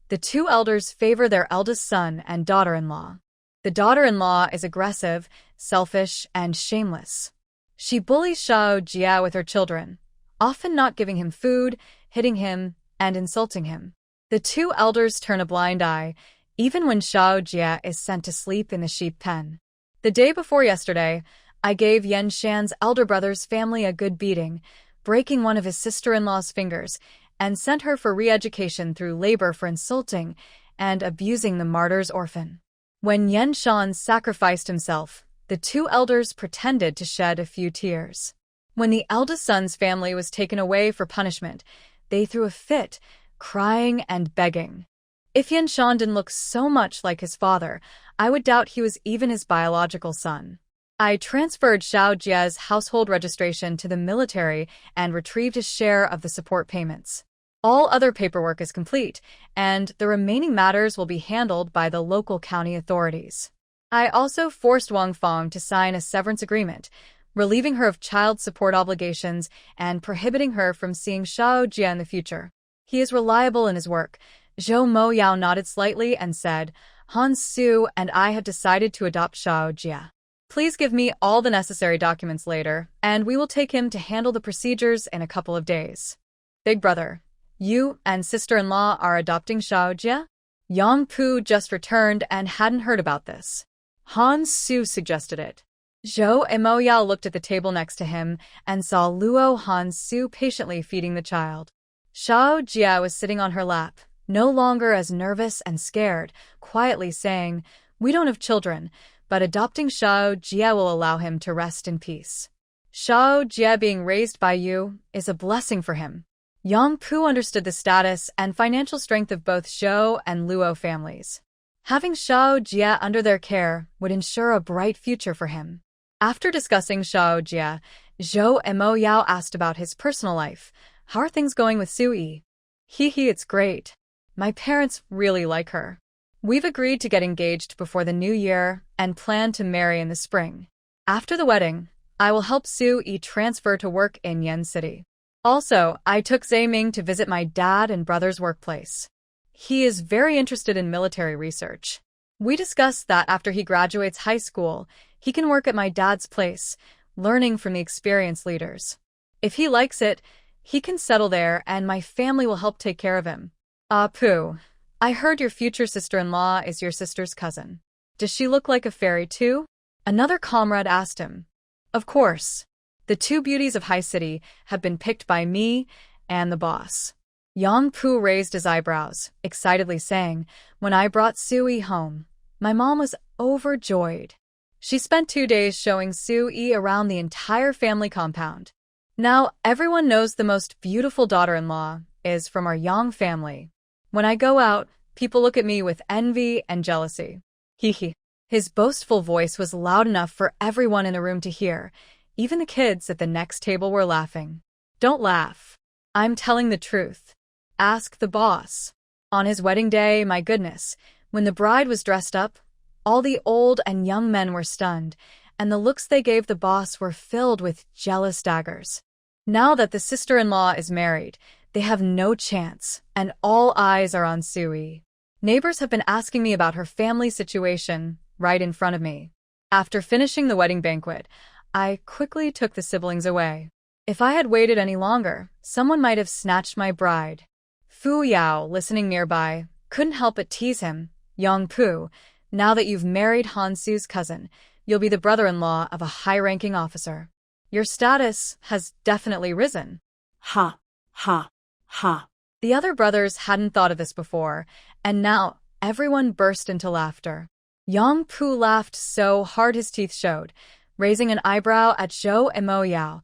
the two elders favor their eldest son and daughter-in-law. The daughter-in-law is aggressive, selfish, and shameless. She bullies Xiao Jie with her children, often not giving him food, hitting him, and insulting him. The two elders turn a blind eye, even when Xiao Jie is sent to sleep in the sheep pen. The day before yesterday, I gave Yan Shan's elder brother's family a good beating, breaking one of his sister-in-law's fingers, and sent her for re-education through labor for insulting and abusing the martyr's orphan. When Yan Shan sacrificed himself, the two elders pretended to shed a few tears. When the eldest son's family was taken away for punishment, they threw a fit, crying and begging. If Yan Shan didn't look so much like his father, I would doubt he was even his biological son. I transferred Xiao Jie's household registration to the military and retrieved his share of the support payments. All other paperwork is complete, and the remaining matters will be handled by the local county authorities. I also forced Wang Fong to sign a severance agreement, relieving her of child support obligations and prohibiting her from seeing Xiao Jie in the future. He is reliable in his work. Zhou Moyao nodded slightly and said, "Hansu and I have decided to adopt Xiao Jie. Please give me all the necessary documents later, and we will take him to handle the procedures in a couple of days." Big brother, you and sister-in-law are adopting Xiao Jie? Yang Pu just returned and hadn't heard about this. Hansu suggested it. Zhou Moyao looked at the table next to him and saw Luo Hansu patiently feeding the child. Xiao Jie was sitting on her lap, no longer as nervous and scared, quietly saying, "We don't have children, but adopting Xiao Jie will allow him to rest in peace. Xiao Jie being raised by you is a blessing for him." Yang Pu understood the status and financial strength of both Zhou and Luo families. Having Xiao Jie under their care would ensure a bright future for him. After discussing Xiao Jie, Zhou Moyao asked about his personal life. "How are things going with Sui?" It's great. My parents really like her. We've agreed to get engaged before the new year and plan to marry in the spring. After the wedding, I will help Sui transfer to work in Yen City. Also, I took Zaiming to visit my dad and brother's workplace. He is very interested in military research. We discussed that after he graduates high school, he can work at my dad's place, learning from the experienced leaders. If he likes it, he can settle there and my family will help take care of him. Pooh, I heard your future sister-in-law is your sister's cousin. Does she look like a fairy too? Another comrade asked him. Of course. The two beauties of High City have been picked by me and the boss. Yang Pu raised his eyebrows, excitedly saying, "When I brought Sui home, my mom was overjoyed. She spent 2 days showing Sui around the entire family compound. Now everyone knows the most beautiful daughter-in-law is from our Yang family. When I go out, people look at me with envy and jealousy." His boastful voice was loud enough for everyone in the room to hear. Even the kids at the next table were laughing. "Don't laugh. I'm telling the truth. Ask the boss." On his wedding day, my goodness, when the bride was dressed up, all the old and young men were stunned, and the looks they gave the boss were filled with jealous daggers. Now that the sister-in-law is married, they have no chance, and all eyes are on Sui. Neighbors have been asking me about her family situation right in front of me. After finishing the wedding banquet, I quickly took the siblings away. If I had waited any longer, someone might have snatched my bride. Fu Yao, listening nearby, couldn't help but tease him. "Yang Pu, now that you've married Hansu's cousin, you'll be the brother-in-law of a high-ranking officer. Your status has definitely risen." Ha, ha, ha. The other brothers hadn't thought of this before, and now everyone burst into laughter. Yang Pu laughed so hard his teeth showed, raising an eyebrow at Zhou Moyao.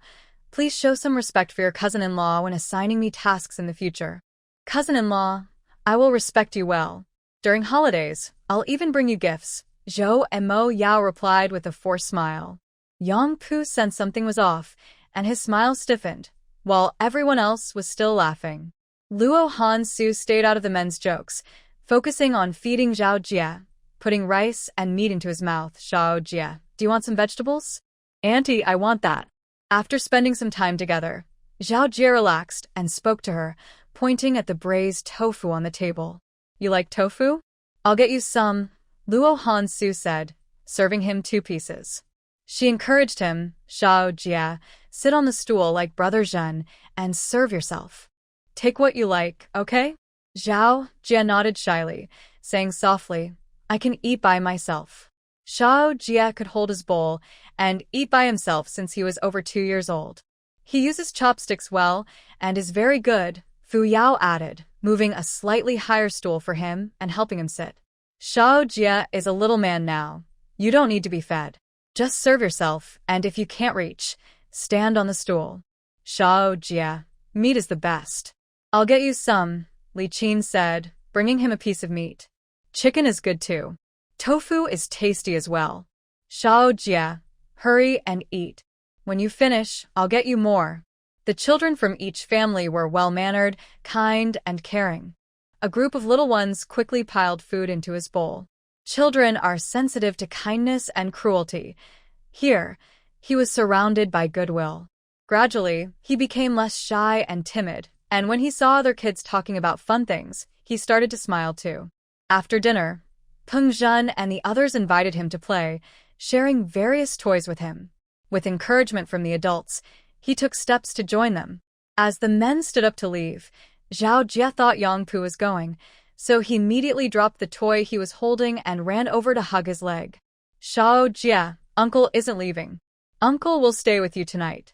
"Please show some respect for your cousin-in-law when assigning me tasks in the future." "Cousin-in-law, I will respect you well. During holidays, I'll even bring you gifts," Zhou Moyao replied with a forced smile. Yang Pu sensed something was off, and his smile stiffened, while everyone else was still laughing. Luo Hansu stayed out of the men's jokes, focusing on feeding Xiao Jie. putting rice and meat into his mouth. Xiao Jie, do you want some vegetables? Auntie, I want that. After spending some time together, Xiao Jie relaxed and spoke to her, pointing at the braised tofu on the table. You like tofu? I'll get you some, Luo Hansu said, serving him 2 pieces. She encouraged him, Xiao Jie, sit on the stool like Brother Zhen and serve yourself. Take what you like, okay? Xiao Jie nodded shyly, saying softly, I can eat by myself. Xiao Jie could hold his bowl and eat by himself since he was over 2 years old. He uses chopsticks well and is very good, Fuyao added, moving a slightly higher stool for him and helping him sit. Xiao Jie is a little man now. You don't need to be fed. Just serve yourself, and if you can't reach, stand on the stool. Xiao Jie, meat is the best. I'll get you some, Li Qin said, bringing him a piece of meat. Chicken is good too. Tofu is tasty as well. Xiao Jie, hurry and eat. When you finish, I'll get you more. The children from each family were well-mannered, kind, and caring. A group of little ones quickly piled food into his bowl. Children are sensitive to kindness and cruelty. Here, he was surrounded by goodwill. Gradually, he became less shy and timid, and when he saw other kids talking about fun things, he started to smile too. After dinner, Peng Zhen and the others invited him to play, sharing various toys with him. With encouragement from the adults, he took steps to join them. As the men stood up to leave, Xiao Jie thought Yangpu was going, so he immediately dropped the toy he was holding and ran over to hug his leg. Xiao Jie, Uncle isn't leaving. Uncle will stay with you tonight.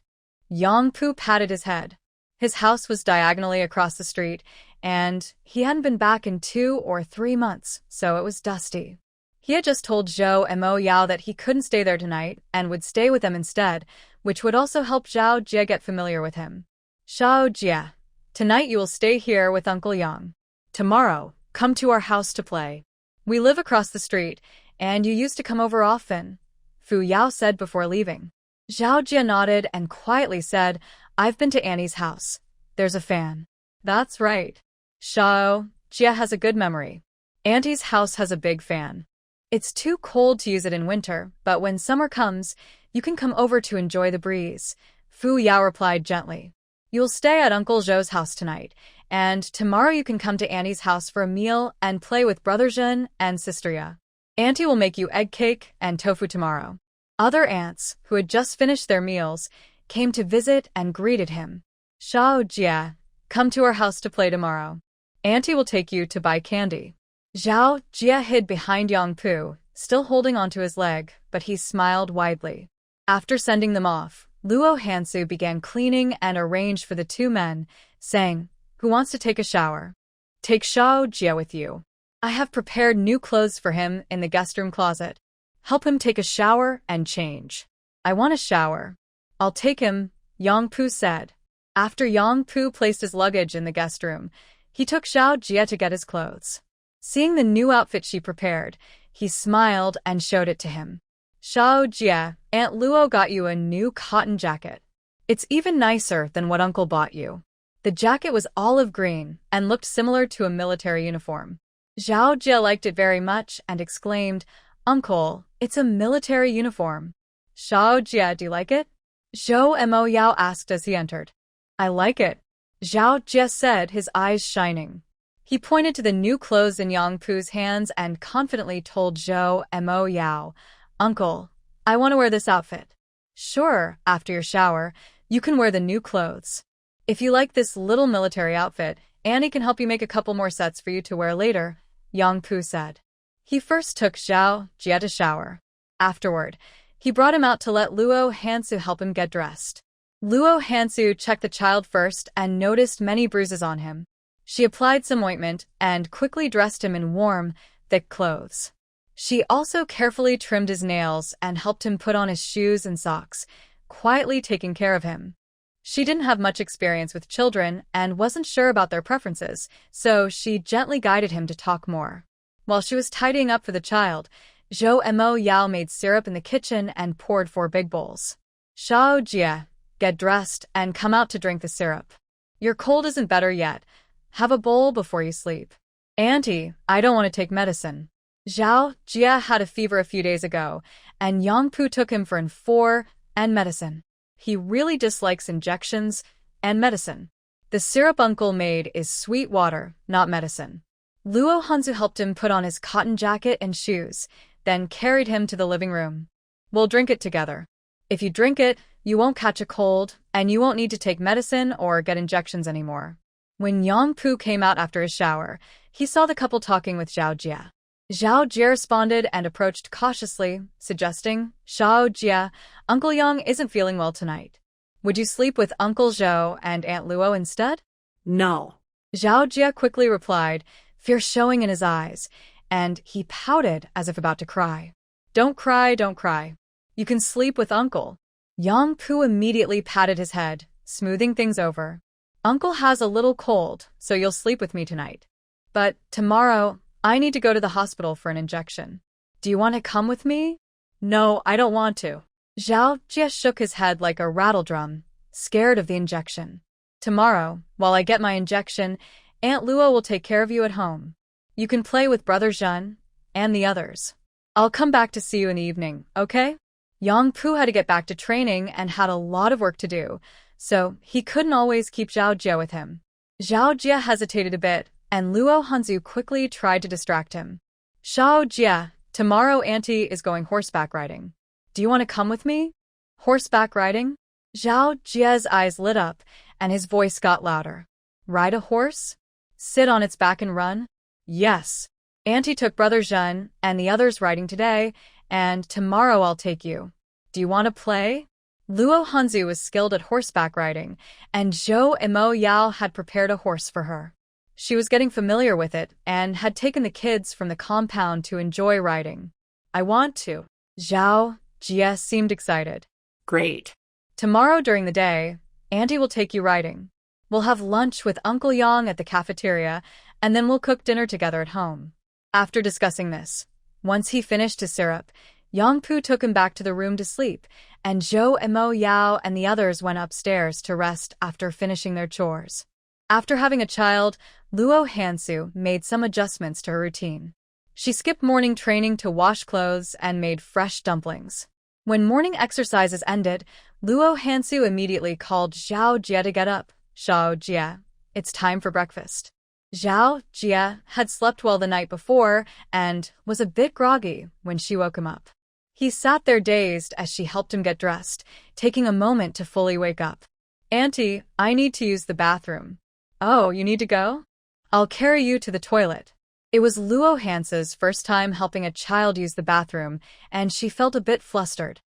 Yangpu patted his head. His house was diagonally across the street, and he hadn't been back in 2 or 3 months, so it was dusty. He had just told Zhou and Mo Yao that he couldn't stay there tonight and would stay with them instead, which would also help Xiao Jie get familiar with him. Xiao Jie, tonight you will stay here with Uncle Yang. Tomorrow, come to our house to play. We live across the street, and you used to come over often, Fu Yao said before leaving. Xiao Jie nodded and quietly said, I've been to Annie's house. There's a fan. That's right. Xiao Jie has a good memory. Auntie's house has a big fan. It's too cold to use it in winter, but when summer comes, you can come over to enjoy the breeze, Fu Yao replied gently. You'll stay at Uncle Zhou's house tonight, and tomorrow you can come to Annie's house for a meal and play with Brother Zhen and Sister Ya. Auntie will make you egg cake and tofu tomorrow. Other aunts, who had just finished their meals, came to visit and greeted him. Xiao Jie, come to our house to play tomorrow. Auntie will take you to buy candy. Xiao Jie hid behind Yangpu, still holding onto his leg, but he smiled widely. After sending them off, Luo Hansu began cleaning and arranged for the 2 men, saying, Who wants to take a shower? Take Xiao Jie with you. I have prepared new clothes for him in the guest room closet. Help him take a shower and change. I want a shower. I'll take him, Yangpu said. After Yangpu placed his luggage in the guest room, he took Xiao Jie to get his clothes. Seeing the new outfit she prepared, he smiled and showed it to him. Xiao Jie, Aunt Luo got you a new cotton jacket. It's even nicer than what Uncle bought you. The jacket was olive green and looked similar to a military uniform. Xiao Jie liked it very much and exclaimed, Uncle, it's a military uniform. Xiao Jie, do you like it? Zhou and Mo Yao asked as he entered. I like it, Xiao Jie said, his eyes shining. He pointed to the new clothes in Yangpu's hands and confidently told Zhou and Mo Yao, Uncle, I want to wear this outfit. Sure, after your shower, you can wear the new clothes. If you like this little military outfit, Annie can help you make a couple more sets for you to wear later, Yangpu said. He first took Xiao Jie to shower. Afterward, he brought him out to let Luo Hansu help him get dressed. Luo Hansu checked the child first and noticed many bruises on him. She applied some ointment and quickly dressed him in warm, thick clothes. She also carefully trimmed his nails and helped him put on his shoes and socks, quietly taking care of him. She didn't have much experience with children and wasn't sure about their preferences, so she gently guided him to talk more. While she was tidying up for the child, Zhou and Mo Yao made syrup in the kitchen and poured 4 big bowls. Xiao Jie, get dressed and come out to drink the syrup. Your cold isn't better yet. Have a bowl before you sleep. Auntie, I don't want to take medicine. Zhao Jia had a fever a few days ago, and Yang Pu took him for N4 and medicine. He really dislikes injections and medicine. The syrup uncle made is sweet water, not medicine. Luo Hansu helped him put on his cotton jacket and shoes, then carried him to the living room. We'll drink it together. If you drink it, you won't catch a cold, and you won't need to take medicine or get injections anymore. When Yang Pu came out after his shower, he saw the couple talking with Zhao Jia. Zhao Jia responded and approached cautiously, suggesting, Zhao Jia, Uncle Yang isn't feeling well tonight. Would you sleep with Uncle Zhou and Aunt Luo instead? No. Zhao Jia quickly replied, fear showing in his eyes, and he pouted as if about to cry. Don't cry, don't cry. You can sleep with Uncle. Yang Pu immediately patted his head, smoothing things over. Uncle has a little cold, so you'll sleep with me tonight. But tomorrow, I need to go to the hospital for an injection. Do you want to come with me? No, I don't want to. Zhao Jia shook his head like a rattledrum, scared of the injection. Tomorrow, while I get my injection, Aunt Luo will take care of you at home. You can play with Brother Zhen and the others. I'll come back to see you in the evening, okay? Yang Pu had to get back to training and had a lot of work to do, so he couldn't always keep Zhao Jia with him. Zhao Jia hesitated a bit, and Luo Hansu quickly tried to distract him. Zhao Jia, tomorrow Auntie is going horseback riding. Do you want to come with me? Horseback riding? Zhao Jia's eyes lit up, and his voice got louder. Ride a horse? Sit on its back and run? Yes. Auntie took Brother Zhen and the others riding today, and tomorrow I'll take you. Do you want to play? Luo Hansu was skilled at horseback riding, and Zhou Imo Yao had prepared a horse for her. She was getting familiar with it and had taken the kids from the compound to enjoy riding. I want to. Zhao Jia seemed excited. Great. Tomorrow during the day, Auntie will take you riding. We'll have lunch with Uncle Yang at the cafeteria, and then we'll cook dinner together at home. After discussing this, once he finished his syrup, Yang Pu took him back to the room to sleep, and Zhou Imo Yao and the others went upstairs to rest after finishing their chores. After having a child, Luo Hansu made some adjustments to her routine. She skipped morning training to wash clothes and made fresh dumplings. When morning exercises ended, Luo Hansu immediately called Zhao Jia to get up. Zhao Jia, it's time for breakfast. Zhao Jia had slept well the night before and was a bit groggy when she woke him up. He sat there dazed as she helped him get dressed, taking a moment to fully wake up. Auntie, I need to use the bathroom. Oh, you need to go? I'll carry you to the toilet. It was Luo Hansu's first time helping a child use the bathroom, and she felt a bit flustered.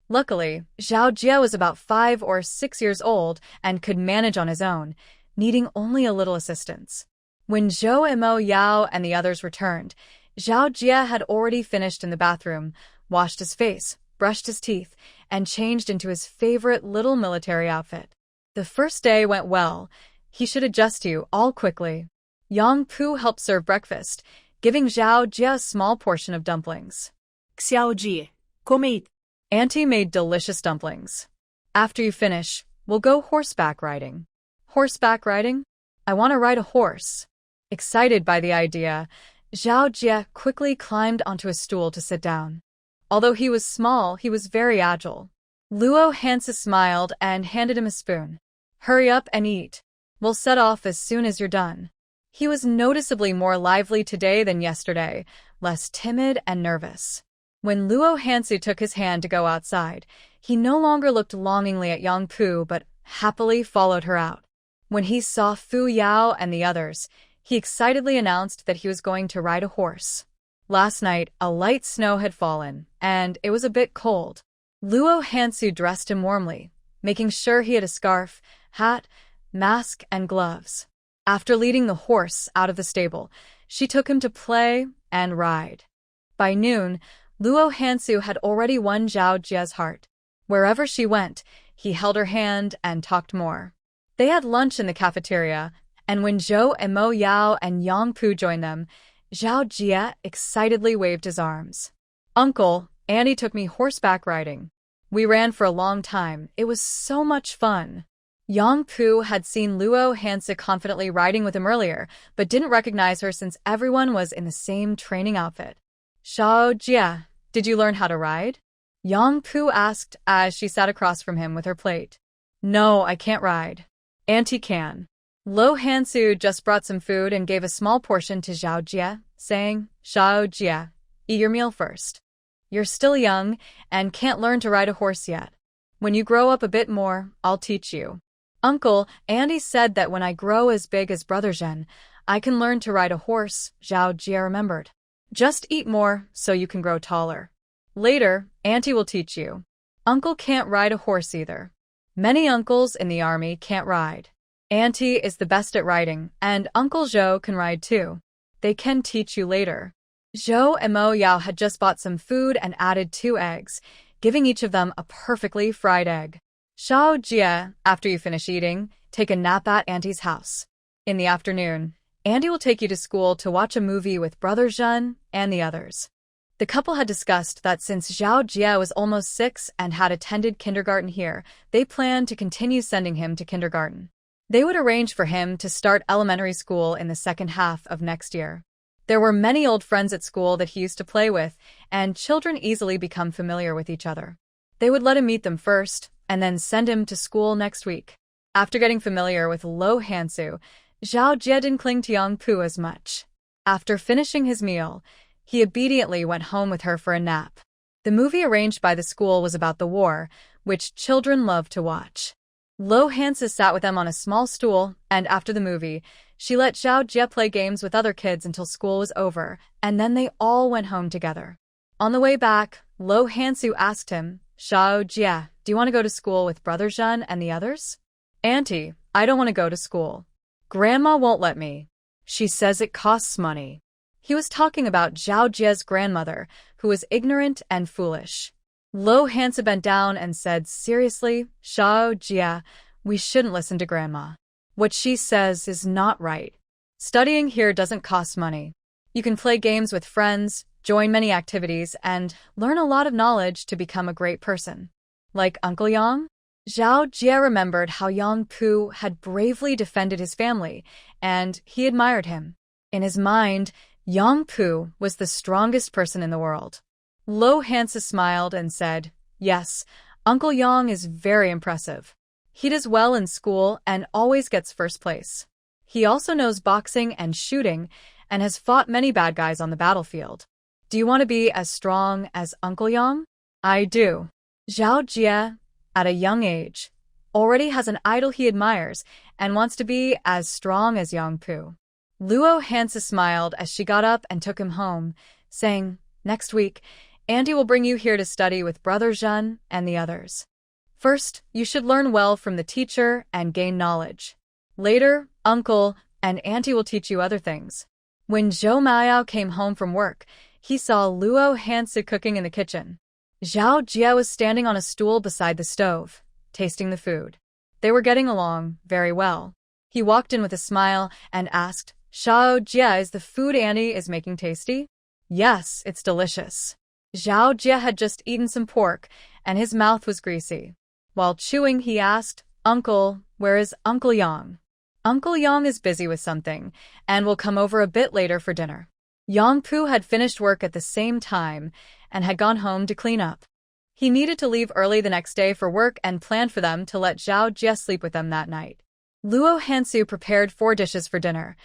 Luckily, Zhao Jia was about 5 or 6 years old and could manage on his own, needing only a little assistance. When Zhou Imo Yao and the others returned, Zhao Jia had already finished in the bathroom, washed his face, brushed his teeth, and changed into his favorite little military outfit. The first day went well. He should adjust to you all quickly. Yang Pu helped serve breakfast, giving Zhao Jia a small portion of dumplings. Xiaoji, come. Auntie made delicious dumplings. After you finish, we'll go horseback riding. Horseback riding? I want to ride a horse. Excited by the idea, Zhao Jia quickly climbed onto a stool to sit down. Although he was small, he was very agile. Luo Hansu smiled and handed him a spoon. Hurry up and eat. We'll set off as soon as you're done. He was noticeably more lively today than yesterday, less timid and nervous. When Luo Hansu took his hand to go outside, he no longer looked longingly at Yang Pu but happily followed her out. When he saw Fu Yao and the others, he excitedly announced that he was going to ride a horse. Last night, a light snow had fallen, and it was a bit cold. Luo Hansu dressed him warmly, making sure he had a scarf, hat, mask, and gloves. After leading the horse out of the stable, she took him to play and ride. By noon, Luo Hansu had already won Zhao Jia's heart. Wherever she went, he held her hand and talked more. They had lunch in the cafeteria, and when Zhou Imo Yao and Yang Pu joined them, Zhao Jia excitedly waved his arms. Uncle, Annie took me horseback riding. We ran for a long time. It was so much fun. Yang Pu had seen Luo Hansu confidently riding with him earlier, but didn't recognize her since everyone was in the same training outfit. Xiao Jia, did you learn how to ride? Yang Pu asked as she sat across from him with her plate. No, I can't ride. Auntie can. Luo Hansu just brought some food and gave a small portion to Xiao Jia, saying, Xiao Jia, eat your meal first. You're still young and can't learn to ride a horse yet. When you grow up a bit more, I'll teach you. Uncle, Auntie said that when I grow as big as Brother Zhen, I can learn to ride a horse, Xiao Jia remembered. Just eat more so you can grow taller. Later, Auntie will teach you. Uncle can't ride a horse either. Many uncles in the army can't ride. Auntie is the best at riding, and Uncle Zhou can ride too. They can teach you later. Zhou and Mo Yao had just bought some food and added 2 eggs, giving each of them a perfectly fried egg. Xiao Jia, after you finish eating, take a nap at Auntie's house. In the afternoon, Auntie will take you to school to watch a movie with Brother Zhen and the others. The couple had discussed that since Xiao Jia was almost 6 and had attended kindergarten here, they planned to continue sending him to kindergarten. They would arrange for him to start elementary school in the second half of next year. There were many old friends at school that he used to play with, and children easily become familiar with each other. They would let him meet them first, and then send him to school next week. After getting familiar with Luo Hansu, Xiao Jia didn't cling to Yang Pu as much. After finishing his meal, he obediently went home with her for a nap. The movie arranged by the school was about the war, which children love to watch. Luo Hansu sat with them on a small stool, and after the movie, she let Xiao Jia play games with other kids until school was over, and then they all went home together. On the way back, Luo Hansu asked him, Xiao Jia, do you want to go to school with Brother Zhen and the others? Auntie, I don't want to go to school. Grandma won't let me. She says it costs money. He was talking about Xiao Jia's grandmother, who was ignorant and foolish. Luo Hansu bent down and said seriously, Xiao Jia, we shouldn't listen to Grandma. What she says is not right. Studying here doesn't cost money. You can play games with friends, join many activities, and learn a lot of knowledge to become a great person. Like Uncle Yang? Xiao Jia remembered how Yang Pu had bravely defended his family, and he admired him. In his mind, Yang Pu was the strongest person in the world. Luo Hansu smiled and said, yes, Uncle Yang is very impressive. He does well in school and always gets first place. He also knows boxing and shooting and has fought many bad guys on the battlefield. Do you want to be as strong as Uncle Yang? I do. Xiao Jia, at a young age, already has an idol he admires and wants to be as strong as Yang Pu. Luo Hansu smiled as she got up and took him home, saying, next week, Auntie will bring you here to study with Brother Zhen and the others. First, you should learn well from the teacher and gain knowledge. Later, Uncle and Auntie will teach you other things. When Zhou Maoyao came home from work, he saw Luo Hansu cooking in the kitchen. Xiao Jia was standing on a stool beside the stove, tasting the food. They were getting along very well. He walked in with a smile and asked, Xiao Jia, is the food Auntie is making tasty? Yes, it's delicious. Xiao Jia had just eaten some pork, and his mouth was greasy. While chewing, he asked, Uncle, where is Uncle Yang? Uncle Yang is busy with something, and will come over a bit later for dinner. Yang Pu had finished work at the same time, and had gone home to clean up. He needed to leave early the next day for work and planned for them to let Xiao Jia sleep with them that night. Luo Hansu prepared 4 dishes for dinner,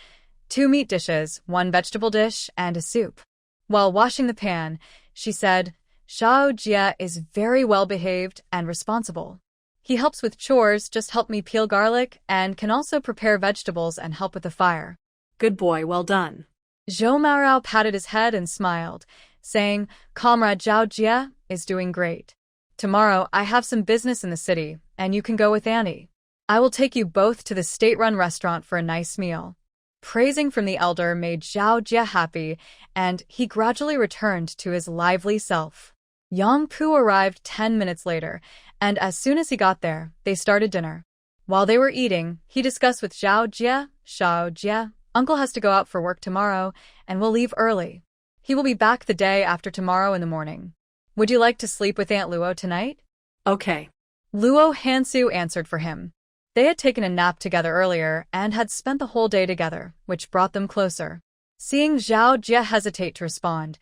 2 meat dishes, 1 vegetable dish, and a soup. While washing the pan, she said, Xiao Jia is very well-behaved and responsible. He helps with chores, just help me peel garlic, and can also prepare vegetables and help with the fire. Good boy, well done. Zhou Maoyao patted his head and smiled, saying, Comrade Xiao Jia is doing great. Tomorrow I have some business in the city, and you can go with Auntie. I will take you both to the state-run restaurant for a nice meal. Praising from the elder made Xiao Jia happy, and he gradually returned to his lively self. Yang Pu arrived 10 minutes later, and as soon as he got there, they started dinner. While they were eating, he discussed with Xiao Jia, Uncle has to go out for work tomorrow, and will leave early. He will be back the day after tomorrow in the morning. Would you like to sleep with Aunt Luo tonight? Okay. Luo Hansu answered for him. They had taken a nap together earlier and had spent the whole day together, which brought them closer. Seeing Xiao Jia hesitate to respond,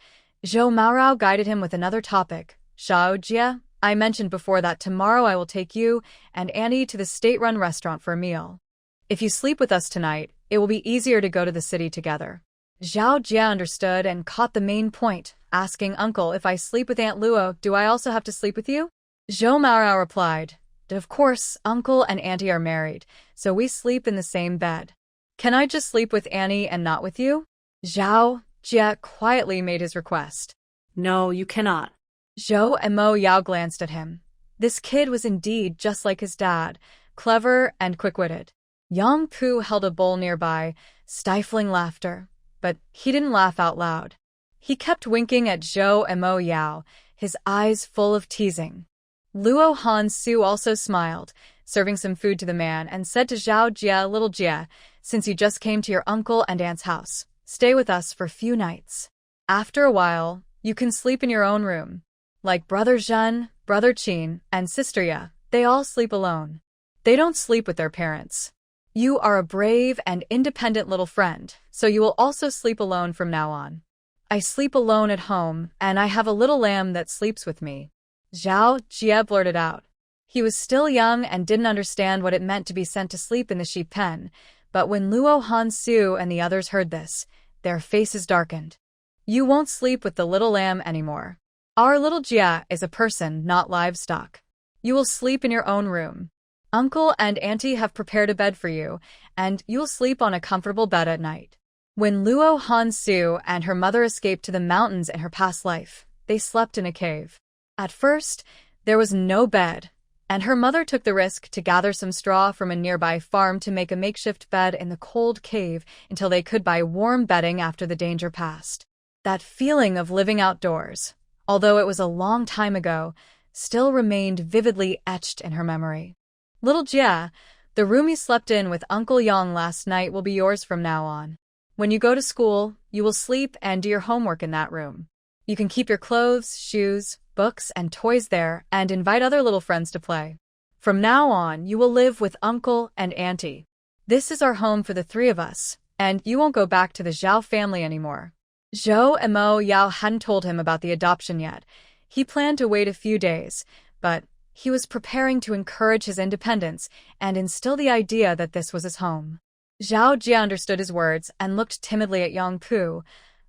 Zhou Maorao guided him with another topic. Shao Jie, I mentioned before that tomorrow I will take you and Annie to the state-run restaurant for a meal. If you sleep with us tonight, it will be easier to go to the city together. Zhao Jie understood and caught the main point, asking, Uncle, if I sleep with Aunt Luo, do I also have to sleep with you? Zhou Maorao replied, Of course, Uncle and Auntie are married, so we sleep in the same bed. Can I just sleep with Annie and not with you? Zhao Jie quietly made his request. No, you cannot. Zhou and Mo Yao glanced at him. This kid was indeed just like his dad, clever and quick-witted. Yang Pu held a bowl nearby, stifling laughter, but he didn't laugh out loud. He kept winking at Zhou and Mo Yao, his eyes full of teasing. Luo Hansu also smiled, serving some food to the man, and said to Zhao Jie, Little Jie, since you just came to your uncle and aunt's house, stay with us for a few nights. After a while, you can sleep in your own room. Like Brother Zhen, Brother Qin, and Sister Ye, they all sleep alone. They don't sleep with their parents. You are a brave and independent little friend, so you will also sleep alone from now on. I sleep alone at home, and I have a little lamb that sleeps with me. Zhao Jie blurted out. He was still young and didn't understand what it meant to be sent to sleep in the sheep pen, but when Luo Hansu and the others heard this, their faces darkened. You won't sleep with the little lamb anymore. Our little Jie is a person, not livestock. You will sleep in your own room. Uncle and Auntie have prepared a bed for you, and you'll sleep on a comfortable bed at night. When Luo Hansu and her mother escaped to the mountains in her past life, they slept in a cave. At first, there was no bed, and her mother took the risk to gather some straw from a nearby farm to make a makeshift bed in the cold cave until they could buy warm bedding after the danger passed. That feeling of living outdoors, although it was a long time ago, still remained vividly etched in her memory. Little Jie, the room you slept in with Uncle Yang last night will be yours from now on. When you go to school, you will sleep and do your homework in that room. You can keep your clothes, shoes, books, and toys there and invite other little friends to play. From now on, you will live with Uncle and Auntie. This is our home for the three of us, and you won't go back to the Zhao family anymore. Zhou and Mo Yao hadn't told him about the adoption yet. He planned to wait a few days, but he was preparing to encourage his independence and instill the idea that this was his home. Zhao Jie understood his words and looked timidly at Yang Pu,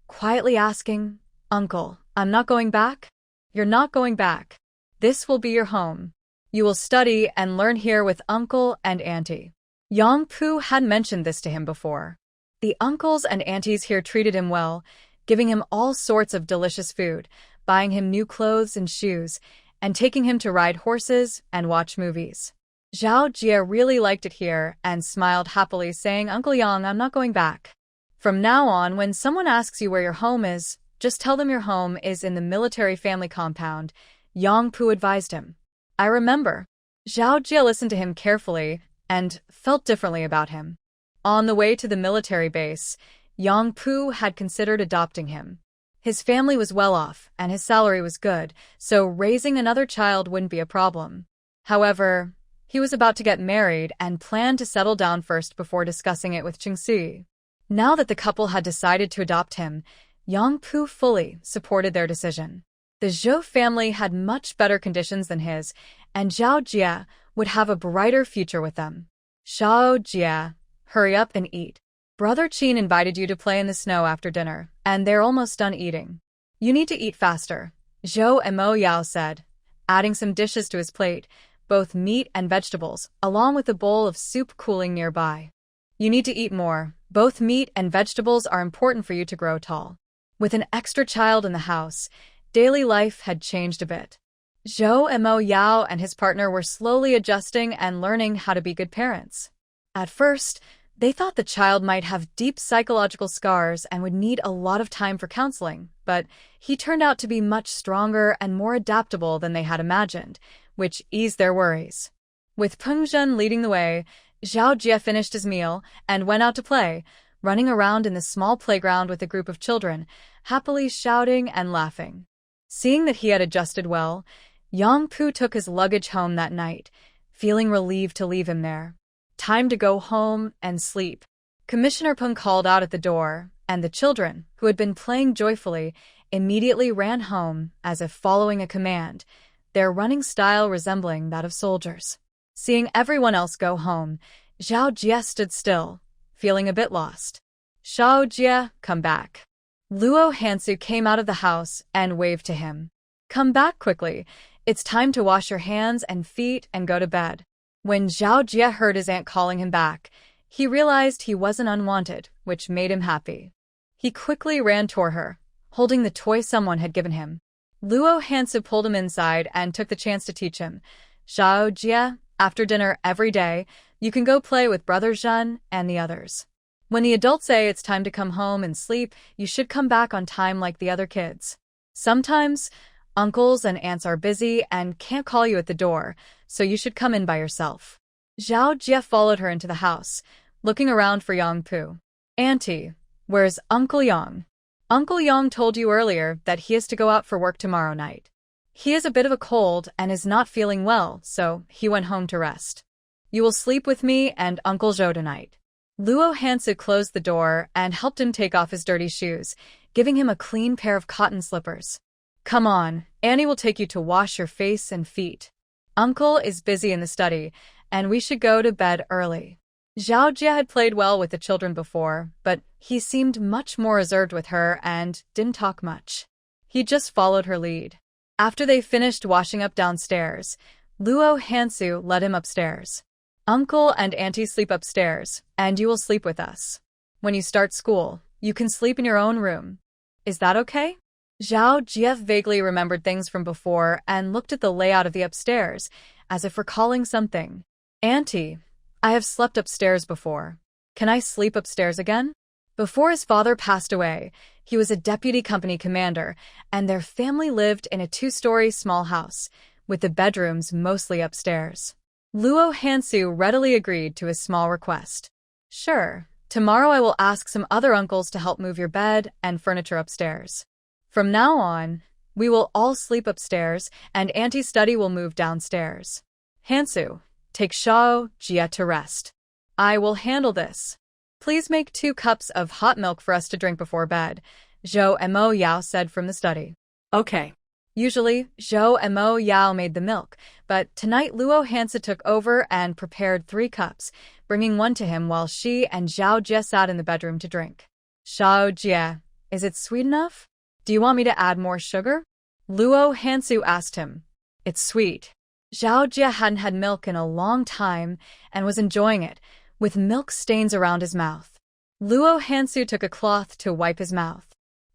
quietly asking, Uncle, I'm not going back? You're not going back. This will be your home. You will study and learn here with Uncle and Auntie. Yang Pu had mentioned this to him before. The uncles and aunties here treated him well, giving him all sorts of delicious food, buying him new clothes and shoes, and taking him to ride horses and watch movies. Zhao Jie really liked it here and smiled happily, saying, Uncle Yang, I'm not going back. From now on, when someone asks you where your home is, just tell them your home is in the military family compound, Yang Pu advised him. I remember. Zhao Jie listened to him carefully and felt differently about him. On the way to the military base, Yang Pu had considered adopting him. His family was well off and his salary was good, so raising another child wouldn't be a problem. However, he was about to get married and planned to settle down first before discussing it with Qingxi. Now that the couple had decided to adopt him, Yang Pu fully supported their decision. The Zhou family had much better conditions than his, and Zhao Jie would have a brighter future with them. Shao Jie, hurry up and eat. Brother Qin invited you to play in the snow after dinner, and they're almost done eating. You need to eat faster, Zhou and Mo Yao said, adding some dishes to his plate, both meat and vegetables, along with a bowl of soup cooling nearby. You need to eat more. Both meat and vegetables are important for you to grow tall. With an extra child in the house, daily life had changed a bit. Zhou and Mo Yao and his partner were slowly adjusting and learning how to be good parents. At first, they thought the child might have deep psychological scars and would need a lot of time for counseling, but he turned out to be much stronger and more adaptable than they had imagined, which eased their worries. With Peng Zhen leading the way, Zhao Jie finished his meal and went out to play, running around in the small playground with a group of children, happily shouting and laughing. Seeing that he had adjusted well, Yang Pu took his luggage home that night, feeling relieved to leave him there. Time to go home and sleep. Commissioner Peng called out at the door, and the children, who had been playing joyfully, immediately ran home as if following a command, their running style resembling that of soldiers. Seeing everyone else go home, Zhao Jie stood still, feeling a bit lost. Zhao Jie, come back. Luo Hansu came out of the house and waved to him. Come back quickly. It's time to wash your hands and feet and go to bed. When Zhao Jie heard his aunt calling him back, he realized he wasn't unwanted, which made him happy. He quickly ran toward her, holding the toy someone had given him. Luo Hansu pulled him inside and took the chance to teach him. Zhao Jie, after dinner every day, you can go play with Brother Zhen and the others. When the adults say it's time to come home and sleep, you should come back on time like the other kids. Sometimes, uncles and aunts are busy and can't call you at the door, so you should come in by yourself. Zhao Jie followed her into the house, looking around for Yang Pu. Auntie, where's Uncle Yang? Uncle Yang told you earlier that he is to go out for work tomorrow night. He has a bit of a cold and is not feeling well, so he went home to rest. You will sleep with me and Uncle Zhou tonight. Luo Hansu closed the door and helped him take off his dirty shoes, giving him a clean pair of cotton slippers. Come on, Annie will take you to wash your face and feet. Uncle is busy in the study, and we should go to bed early. Zhao Jie had played well with the children before, but he seemed much more reserved with her and didn't talk much. He just followed her lead. After they finished washing up downstairs, Luo Hansu led him upstairs. Uncle and Auntie sleep upstairs, and you will sleep with us. When you start school, you can sleep in your own room. Is that okay? Zhao Jie vaguely remembered things from before and looked at the layout of the upstairs, as if recalling something. Auntie, I have slept upstairs before. Can I sleep upstairs again? Before his father passed away, he was a deputy company commander, and their family lived in a 2-story small house, with the bedrooms mostly upstairs. Luo Hansu readily agreed to his small request. Sure, tomorrow I will ask some other uncles to help move your bed and furniture upstairs. From now on, we will all sleep upstairs, and Auntie's study will move downstairs. Hansu, take Zhao Jie to rest. I will handle this. Please make 2 cups of hot milk for us to drink before bed, Zhou Mo Yao said from the study. Okay. Usually, Zhou Mo Yao made the milk, but tonight Luo Hansu took over and prepared 3 cups, bringing one to him while she and Zhao Jie sat in the bedroom to drink. Zhao Jie, is it sweet enough? Do you want me to add more sugar? Luo Hansu asked him. It's sweet. Zhao Jie hadn't had milk in a long time and was enjoying it, with milk stains around his mouth. Luo Hansu took a cloth to wipe his mouth.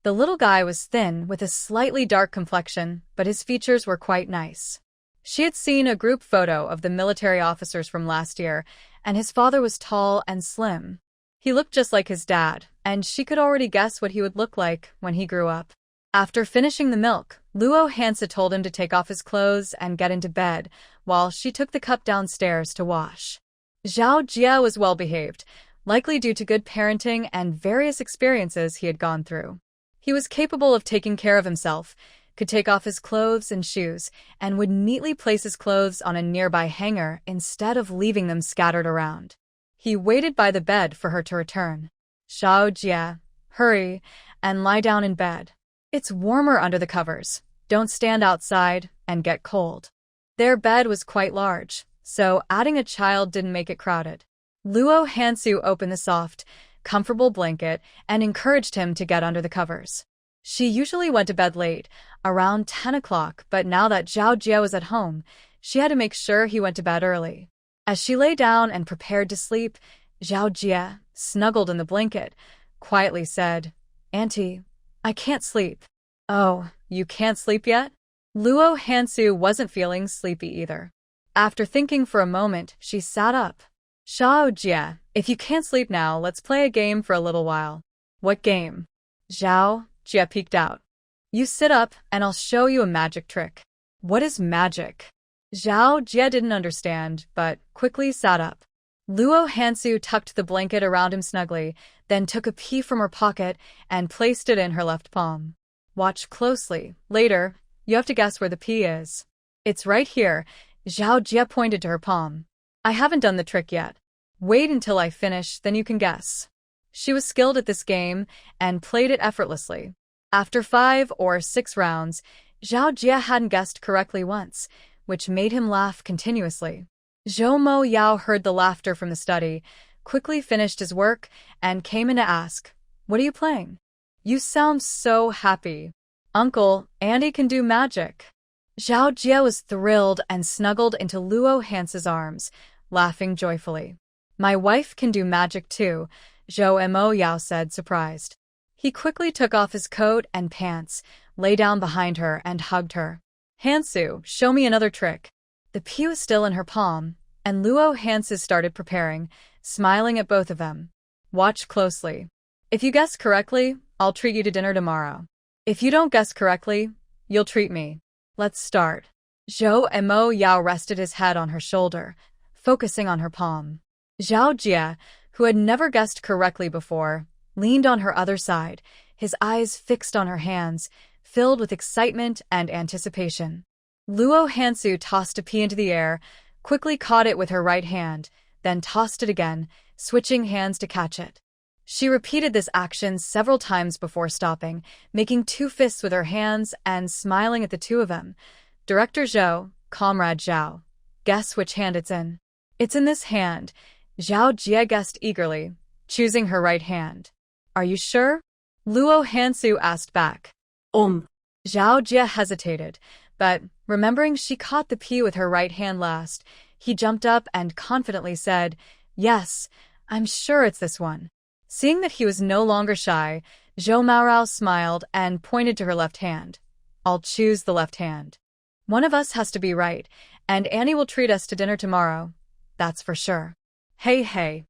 The little guy was thin with a slightly dark complexion, but his features were quite nice. She had seen a group photo of the military officers from last year, and his father was tall and slim. He looked just like his dad, and she could already guess what he would look like when he grew up. After finishing the milk, Luo Hansu told him to take off his clothes and get into bed, while she took the cup downstairs to wash. Zhao Jie was well-behaved, likely due to good parenting and various experiences he had gone through. He was capable of taking care of himself, could take off his clothes and shoes, and would neatly place his clothes on a nearby hanger instead of leaving them scattered around. He waited by the bed for her to return. Zhao Jie, hurry, and lie down in bed. It's warmer under the covers. Don't stand outside and get cold. Their bed was quite large, so adding a child didn't make it crowded. Luo Hansu opened the soft, comfortable blanket and encouraged him to get under the covers. She usually went to bed late, around 10 o'clock, but now that Zhao Jie was at home, she had to make sure he went to bed early. As she lay down and prepared to sleep, Zhao Jie, snuggled in the blanket, quietly said, Auntie, I can't sleep. Oh, you can't sleep yet? Luo Hansu wasn't feeling sleepy either. After thinking for a moment, she sat up. Zhao Jie, if you can't sleep now, let's play a game for a little while. What game? Zhao Jie peeked out. You sit up and I'll show you a magic trick. What is magic? Zhao Jie didn't understand, but quickly sat up. Luo Hansu tucked the blanket around him snugly, then took a pea from her pocket and placed it in her left palm. Watch closely. Later, you have to guess where the pea is. It's right here. Zhao Jie pointed to her palm. I haven't done the trick yet. Wait until I finish, then you can guess. She was skilled at this game and played it effortlessly. After 5 or 6 rounds, Zhao Jie hadn't guessed correctly once, which made him laugh continuously. Zhou Mo Yao heard the laughter from the study, quickly finished his work, and came in to ask, "What are you playing? You sound so happy." "Uncle, Andy can do magic." Zhao Jie was thrilled and snuggled into Luo Hansu's arms, laughing joyfully. "My wife can do magic too," Zhou Mo Yao said, surprised. He quickly took off his coat and pants, lay down behind her, and hugged her. "Hansu, show me another trick." The pea was still in her palm, and Luo Hansu started preparing, smiling at both of them. "Watch closely. If you guess correctly, I'll treat you to dinner tomorrow. If you don't guess correctly, you'll treat me. Let's start." Zhou Mo Yao rested his head on her shoulder, focusing on her palm. Zhao Jie, who had never guessed correctly before, leaned on her other side, his eyes fixed on her hands, filled with excitement and anticipation. Luo Hansu tossed a pea into the air, quickly caught it with her right hand, then tossed it again, switching hands to catch it. She repeated this action several times before stopping, making 2 fists with her hands and smiling at the two of them. "Director Zhou, Comrade Zhao, guess which hand it's in." "It's in this hand," Zhao Jie guessed eagerly, choosing her right hand. "Are you sure?" Luo Hansu asked back. Zhao Jie hesitated, but remembering she caught the pea with her right hand last, he jumped up and confidently said, "Yes, I'm sure it's this one." Seeing that he was no longer shy, Zhou Maorao smiled and pointed to her left hand. "I'll choose the left hand. One of us has to be right, and Annie will treat us to dinner tomorrow. That's for sure." Hey.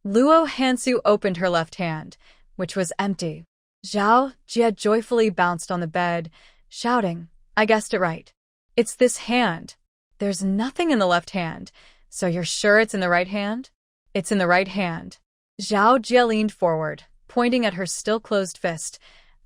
Luo Hansu opened her left hand, which was empty. Zhao Jie joyfully bounced on the bed, shouting, "I guessed it right. It's this hand. There's nothing in the left hand, so you're sure it's in the right hand?" "It's in the right hand." Zhao Jie leaned forward, pointing at her still-closed fist,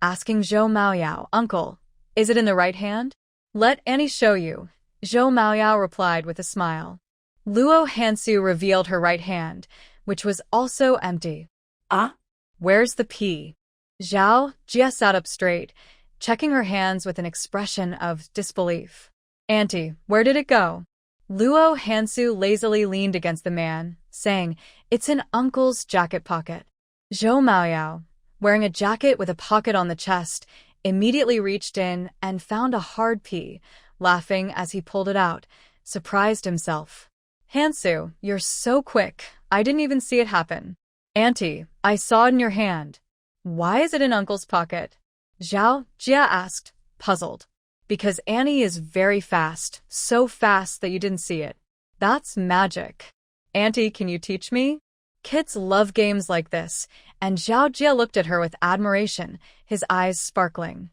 asking Zhou Maoyao, "Uncle, is it in the right hand?" "Let Annie show you," Zhou Maoyao replied with a smile. Luo Hansu revealed her right hand, which was also empty. "Ah? Where's the pea?" Zhao Jie sat up straight, checking her hands with an expression of disbelief. "Auntie, where did it go?" Luo Hansu lazily leaned against the man, saying, "It's in Uncle's jacket pocket." Zhou Maoyao, wearing a jacket with a pocket on the chest, immediately reached in and found a hard pea, laughing as he pulled it out, surprised himself. "Hansu, you're so quick, I didn't even see it happen." "Auntie, I saw it in your hand." "Why is it in Uncle's pocket?" Zhao Jie asked, puzzled. "Because Annie is very fast, so fast that you didn't see it. That's magic." "Auntie, can you teach me?" Kids love games like this, and Zhao Jie looked at her with admiration, his eyes sparkling.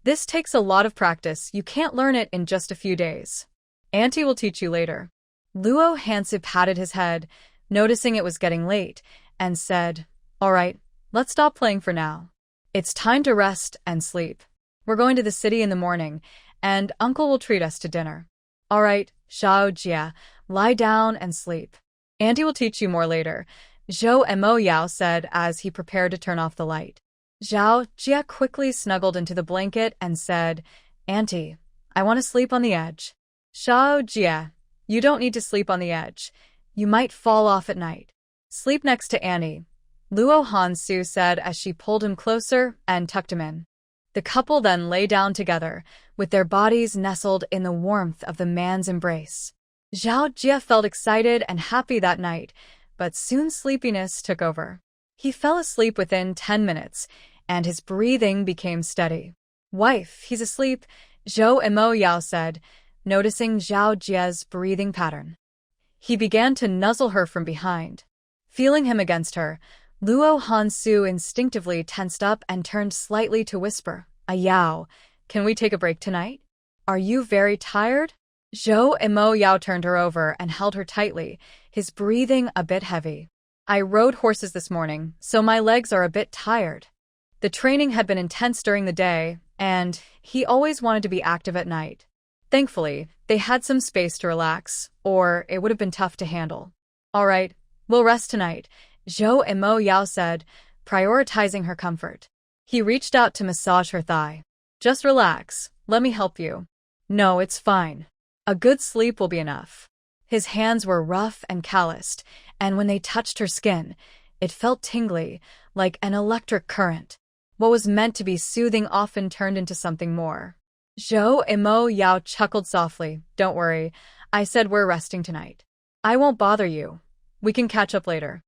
"This takes a lot of practice, you can't learn it in just a few days. Auntie will teach you later." Luo Hansu patted his head, noticing it was getting late, and said, "All right, let's stop playing for now. It's time to rest and sleep. We're going to the city in the morning, and Uncle will treat us to dinner." "All right, Zhao Jie, lie down and sleep. Auntie will teach you more later," Zhou Mo Yao said as he prepared to turn off the light. Zhao Jie quickly snuggled into the blanket and said, "Auntie, I want to sleep on the edge." "Zhao Jie, you don't need to sleep on the edge. You might fall off at night. Sleep next to Annie," Luo Hansu said as she pulled him closer and tucked him in. The couple then lay down together, with their bodies nestled in the warmth of the man's embrace. Zhao Jie felt excited and happy that night, but soon sleepiness took over. He fell asleep within 10 minutes, and his breathing became steady. "Wife, he's asleep," Zhou Mo Yao said, noticing Zhao Jie's breathing pattern. He began to nuzzle her from behind. Feeling him against her, Luo Hansu instinctively tensed up and turned slightly to whisper, "Ayao, can we take a break tonight? Are you very tired?" Zhou Mo Yao turned her over and held her tightly, his breathing a bit heavy. "I rode horses this morning, so my legs are a bit tired." The training had been intense during the day, and he always wanted to be active at night. Thankfully, they had some space to relax, or it would have been tough to handle. "All right, we'll rest tonight," Zhou Mo Yao said, prioritizing her comfort. He reached out to massage her thigh. Just relax, let me help you. No, it's fine. A good sleep will be enough. His hands were rough and calloused, and when they touched her skin, it felt tingly, like an electric current. What was meant to be soothing often turned into something more. Zhou Imo Yao chuckled softly. Don't worry, I said we're resting tonight. I won't bother you. We can catch up later.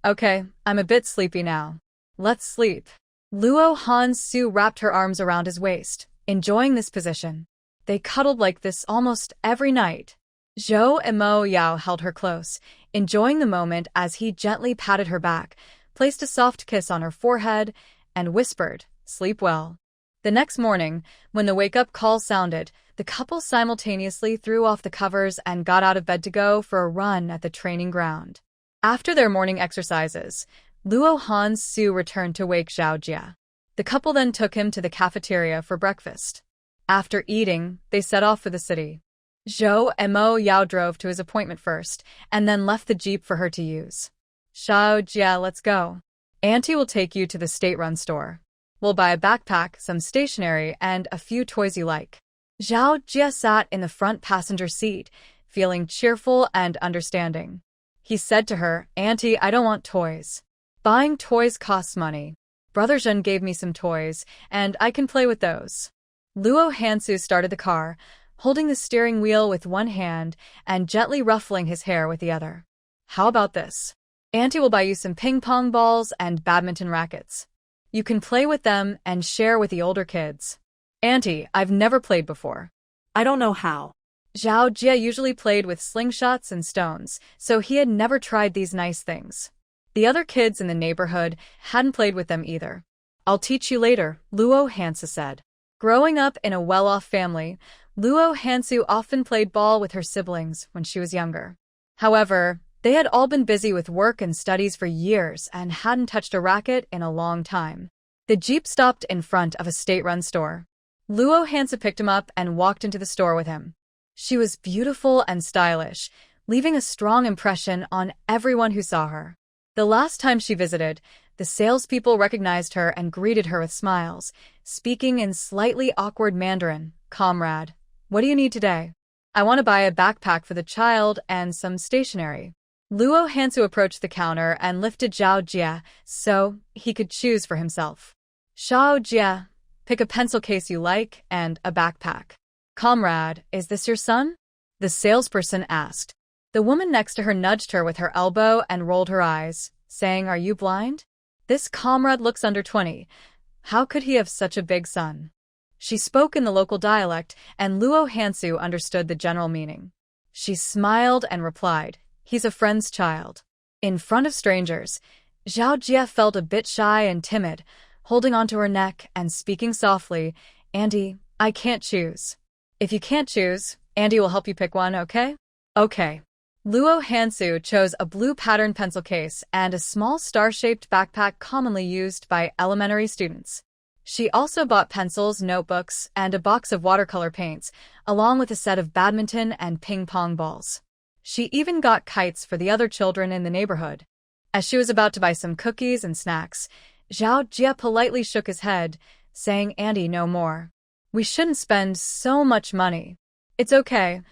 Okay, I'm a bit sleepy now. Let's sleep. Luo Hansu wrapped her arms around his waist, enjoying this position. They cuddled like this almost every night. Zhou Imo Yao held her close, enjoying the moment as he gently patted her back, placed a soft kiss on her forehead, and whispered, "Sleep well." The next morning, when the wake-up call sounded, the couple simultaneously threw off the covers and got out of bed to go for a run at the training ground. After their morning exercises, Luo Hansu returned to wake Zhao Jia. The couple then took him to the cafeteria for breakfast. After eating, they set off for the city. Zhou Imo Yao drove to his appointment first, and then left the jeep for her to use. Zhao Jia, let's go. Auntie will take you to the state-run store. We'll buy a backpack, some stationery, and a few toys you like. Zhao Jia sat in the front passenger seat, feeling cheerful and understanding. He said to her, Auntie, I don't want toys. Buying toys costs money. Brother Zhen gave me some toys, and I can play with those. Luo Hansu started the car, holding the steering wheel with one hand and gently ruffling his hair with the other. How about this? Auntie will buy you some ping-pong balls and badminton rackets. You can play with them and share with the older kids. Auntie, I've never played before. I don't know how. Zhao Jia usually played with slingshots and stones, so he had never tried these nice things. The other kids in the neighborhood hadn't played with them either. I'll teach you later, Luo Hansu said. Growing up in a well-off family, Luo Hansu often played ball with her siblings when she was younger. However, they had all been busy with work and studies for years and hadn't touched a racket in a long time. The jeep stopped in front of a state-run store. Luo Hansu picked him up and walked into the store with him. She was beautiful and stylish, leaving a strong impression on everyone who saw her. The last time she visited, the salespeople recognized her and greeted her with smiles, speaking in slightly awkward Mandarin. Comrade, what do you need today? I want to buy a backpack for the child and some stationery. Luo Hansu approached the counter and lifted Zhao Jia so he could choose for himself. Zhao Jia, pick a pencil case you like and a backpack. Comrade, is this your son? The salesperson asked. The woman next to her nudged her with her elbow and rolled her eyes, saying, Are you blind? This comrade looks under 20. How could he have such a big son? She spoke in the local dialect, and Luo Hansu understood the general meaning. She smiled and replied, He's a friend's child. In front of strangers, Zhao Jia felt a bit shy and timid, holding onto her neck and speaking softly, Auntie, I can't choose. If you can't choose, Auntie will help you pick one, okay? Okay. Luo Hansu chose a blue pattern pencil case and a small star-shaped backpack commonly used by elementary students. She also bought pencils, notebooks, and a box of watercolor paints, along with a set of badminton and ping-pong balls. She even got kites for the other children in the neighborhood. As she was about to buy some cookies and snacks, Zhao Jia politely shook his head, saying, Auntie, no more. We shouldn't spend so much money. It's okay.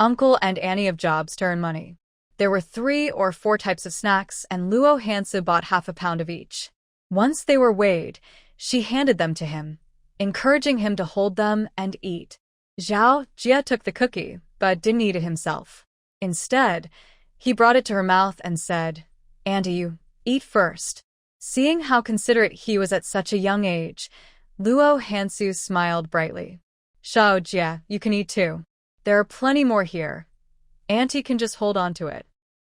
Uncle and Annie have jobs to earn money. There were 3 or 4 types of snacks, and Luo Hansu bought half a pound of each. Once they were weighed, she handed them to him, encouraging him to hold them and eat. Zhao Jia took the cookie, but didn't eat it himself. Instead, he brought it to her mouth and said, Auntie, you eat first. Seeing how considerate he was at such a young age, Luo Hansu smiled brightly. Zhao Jia, you can eat too. There are plenty more here. Auntie can just hold on to it.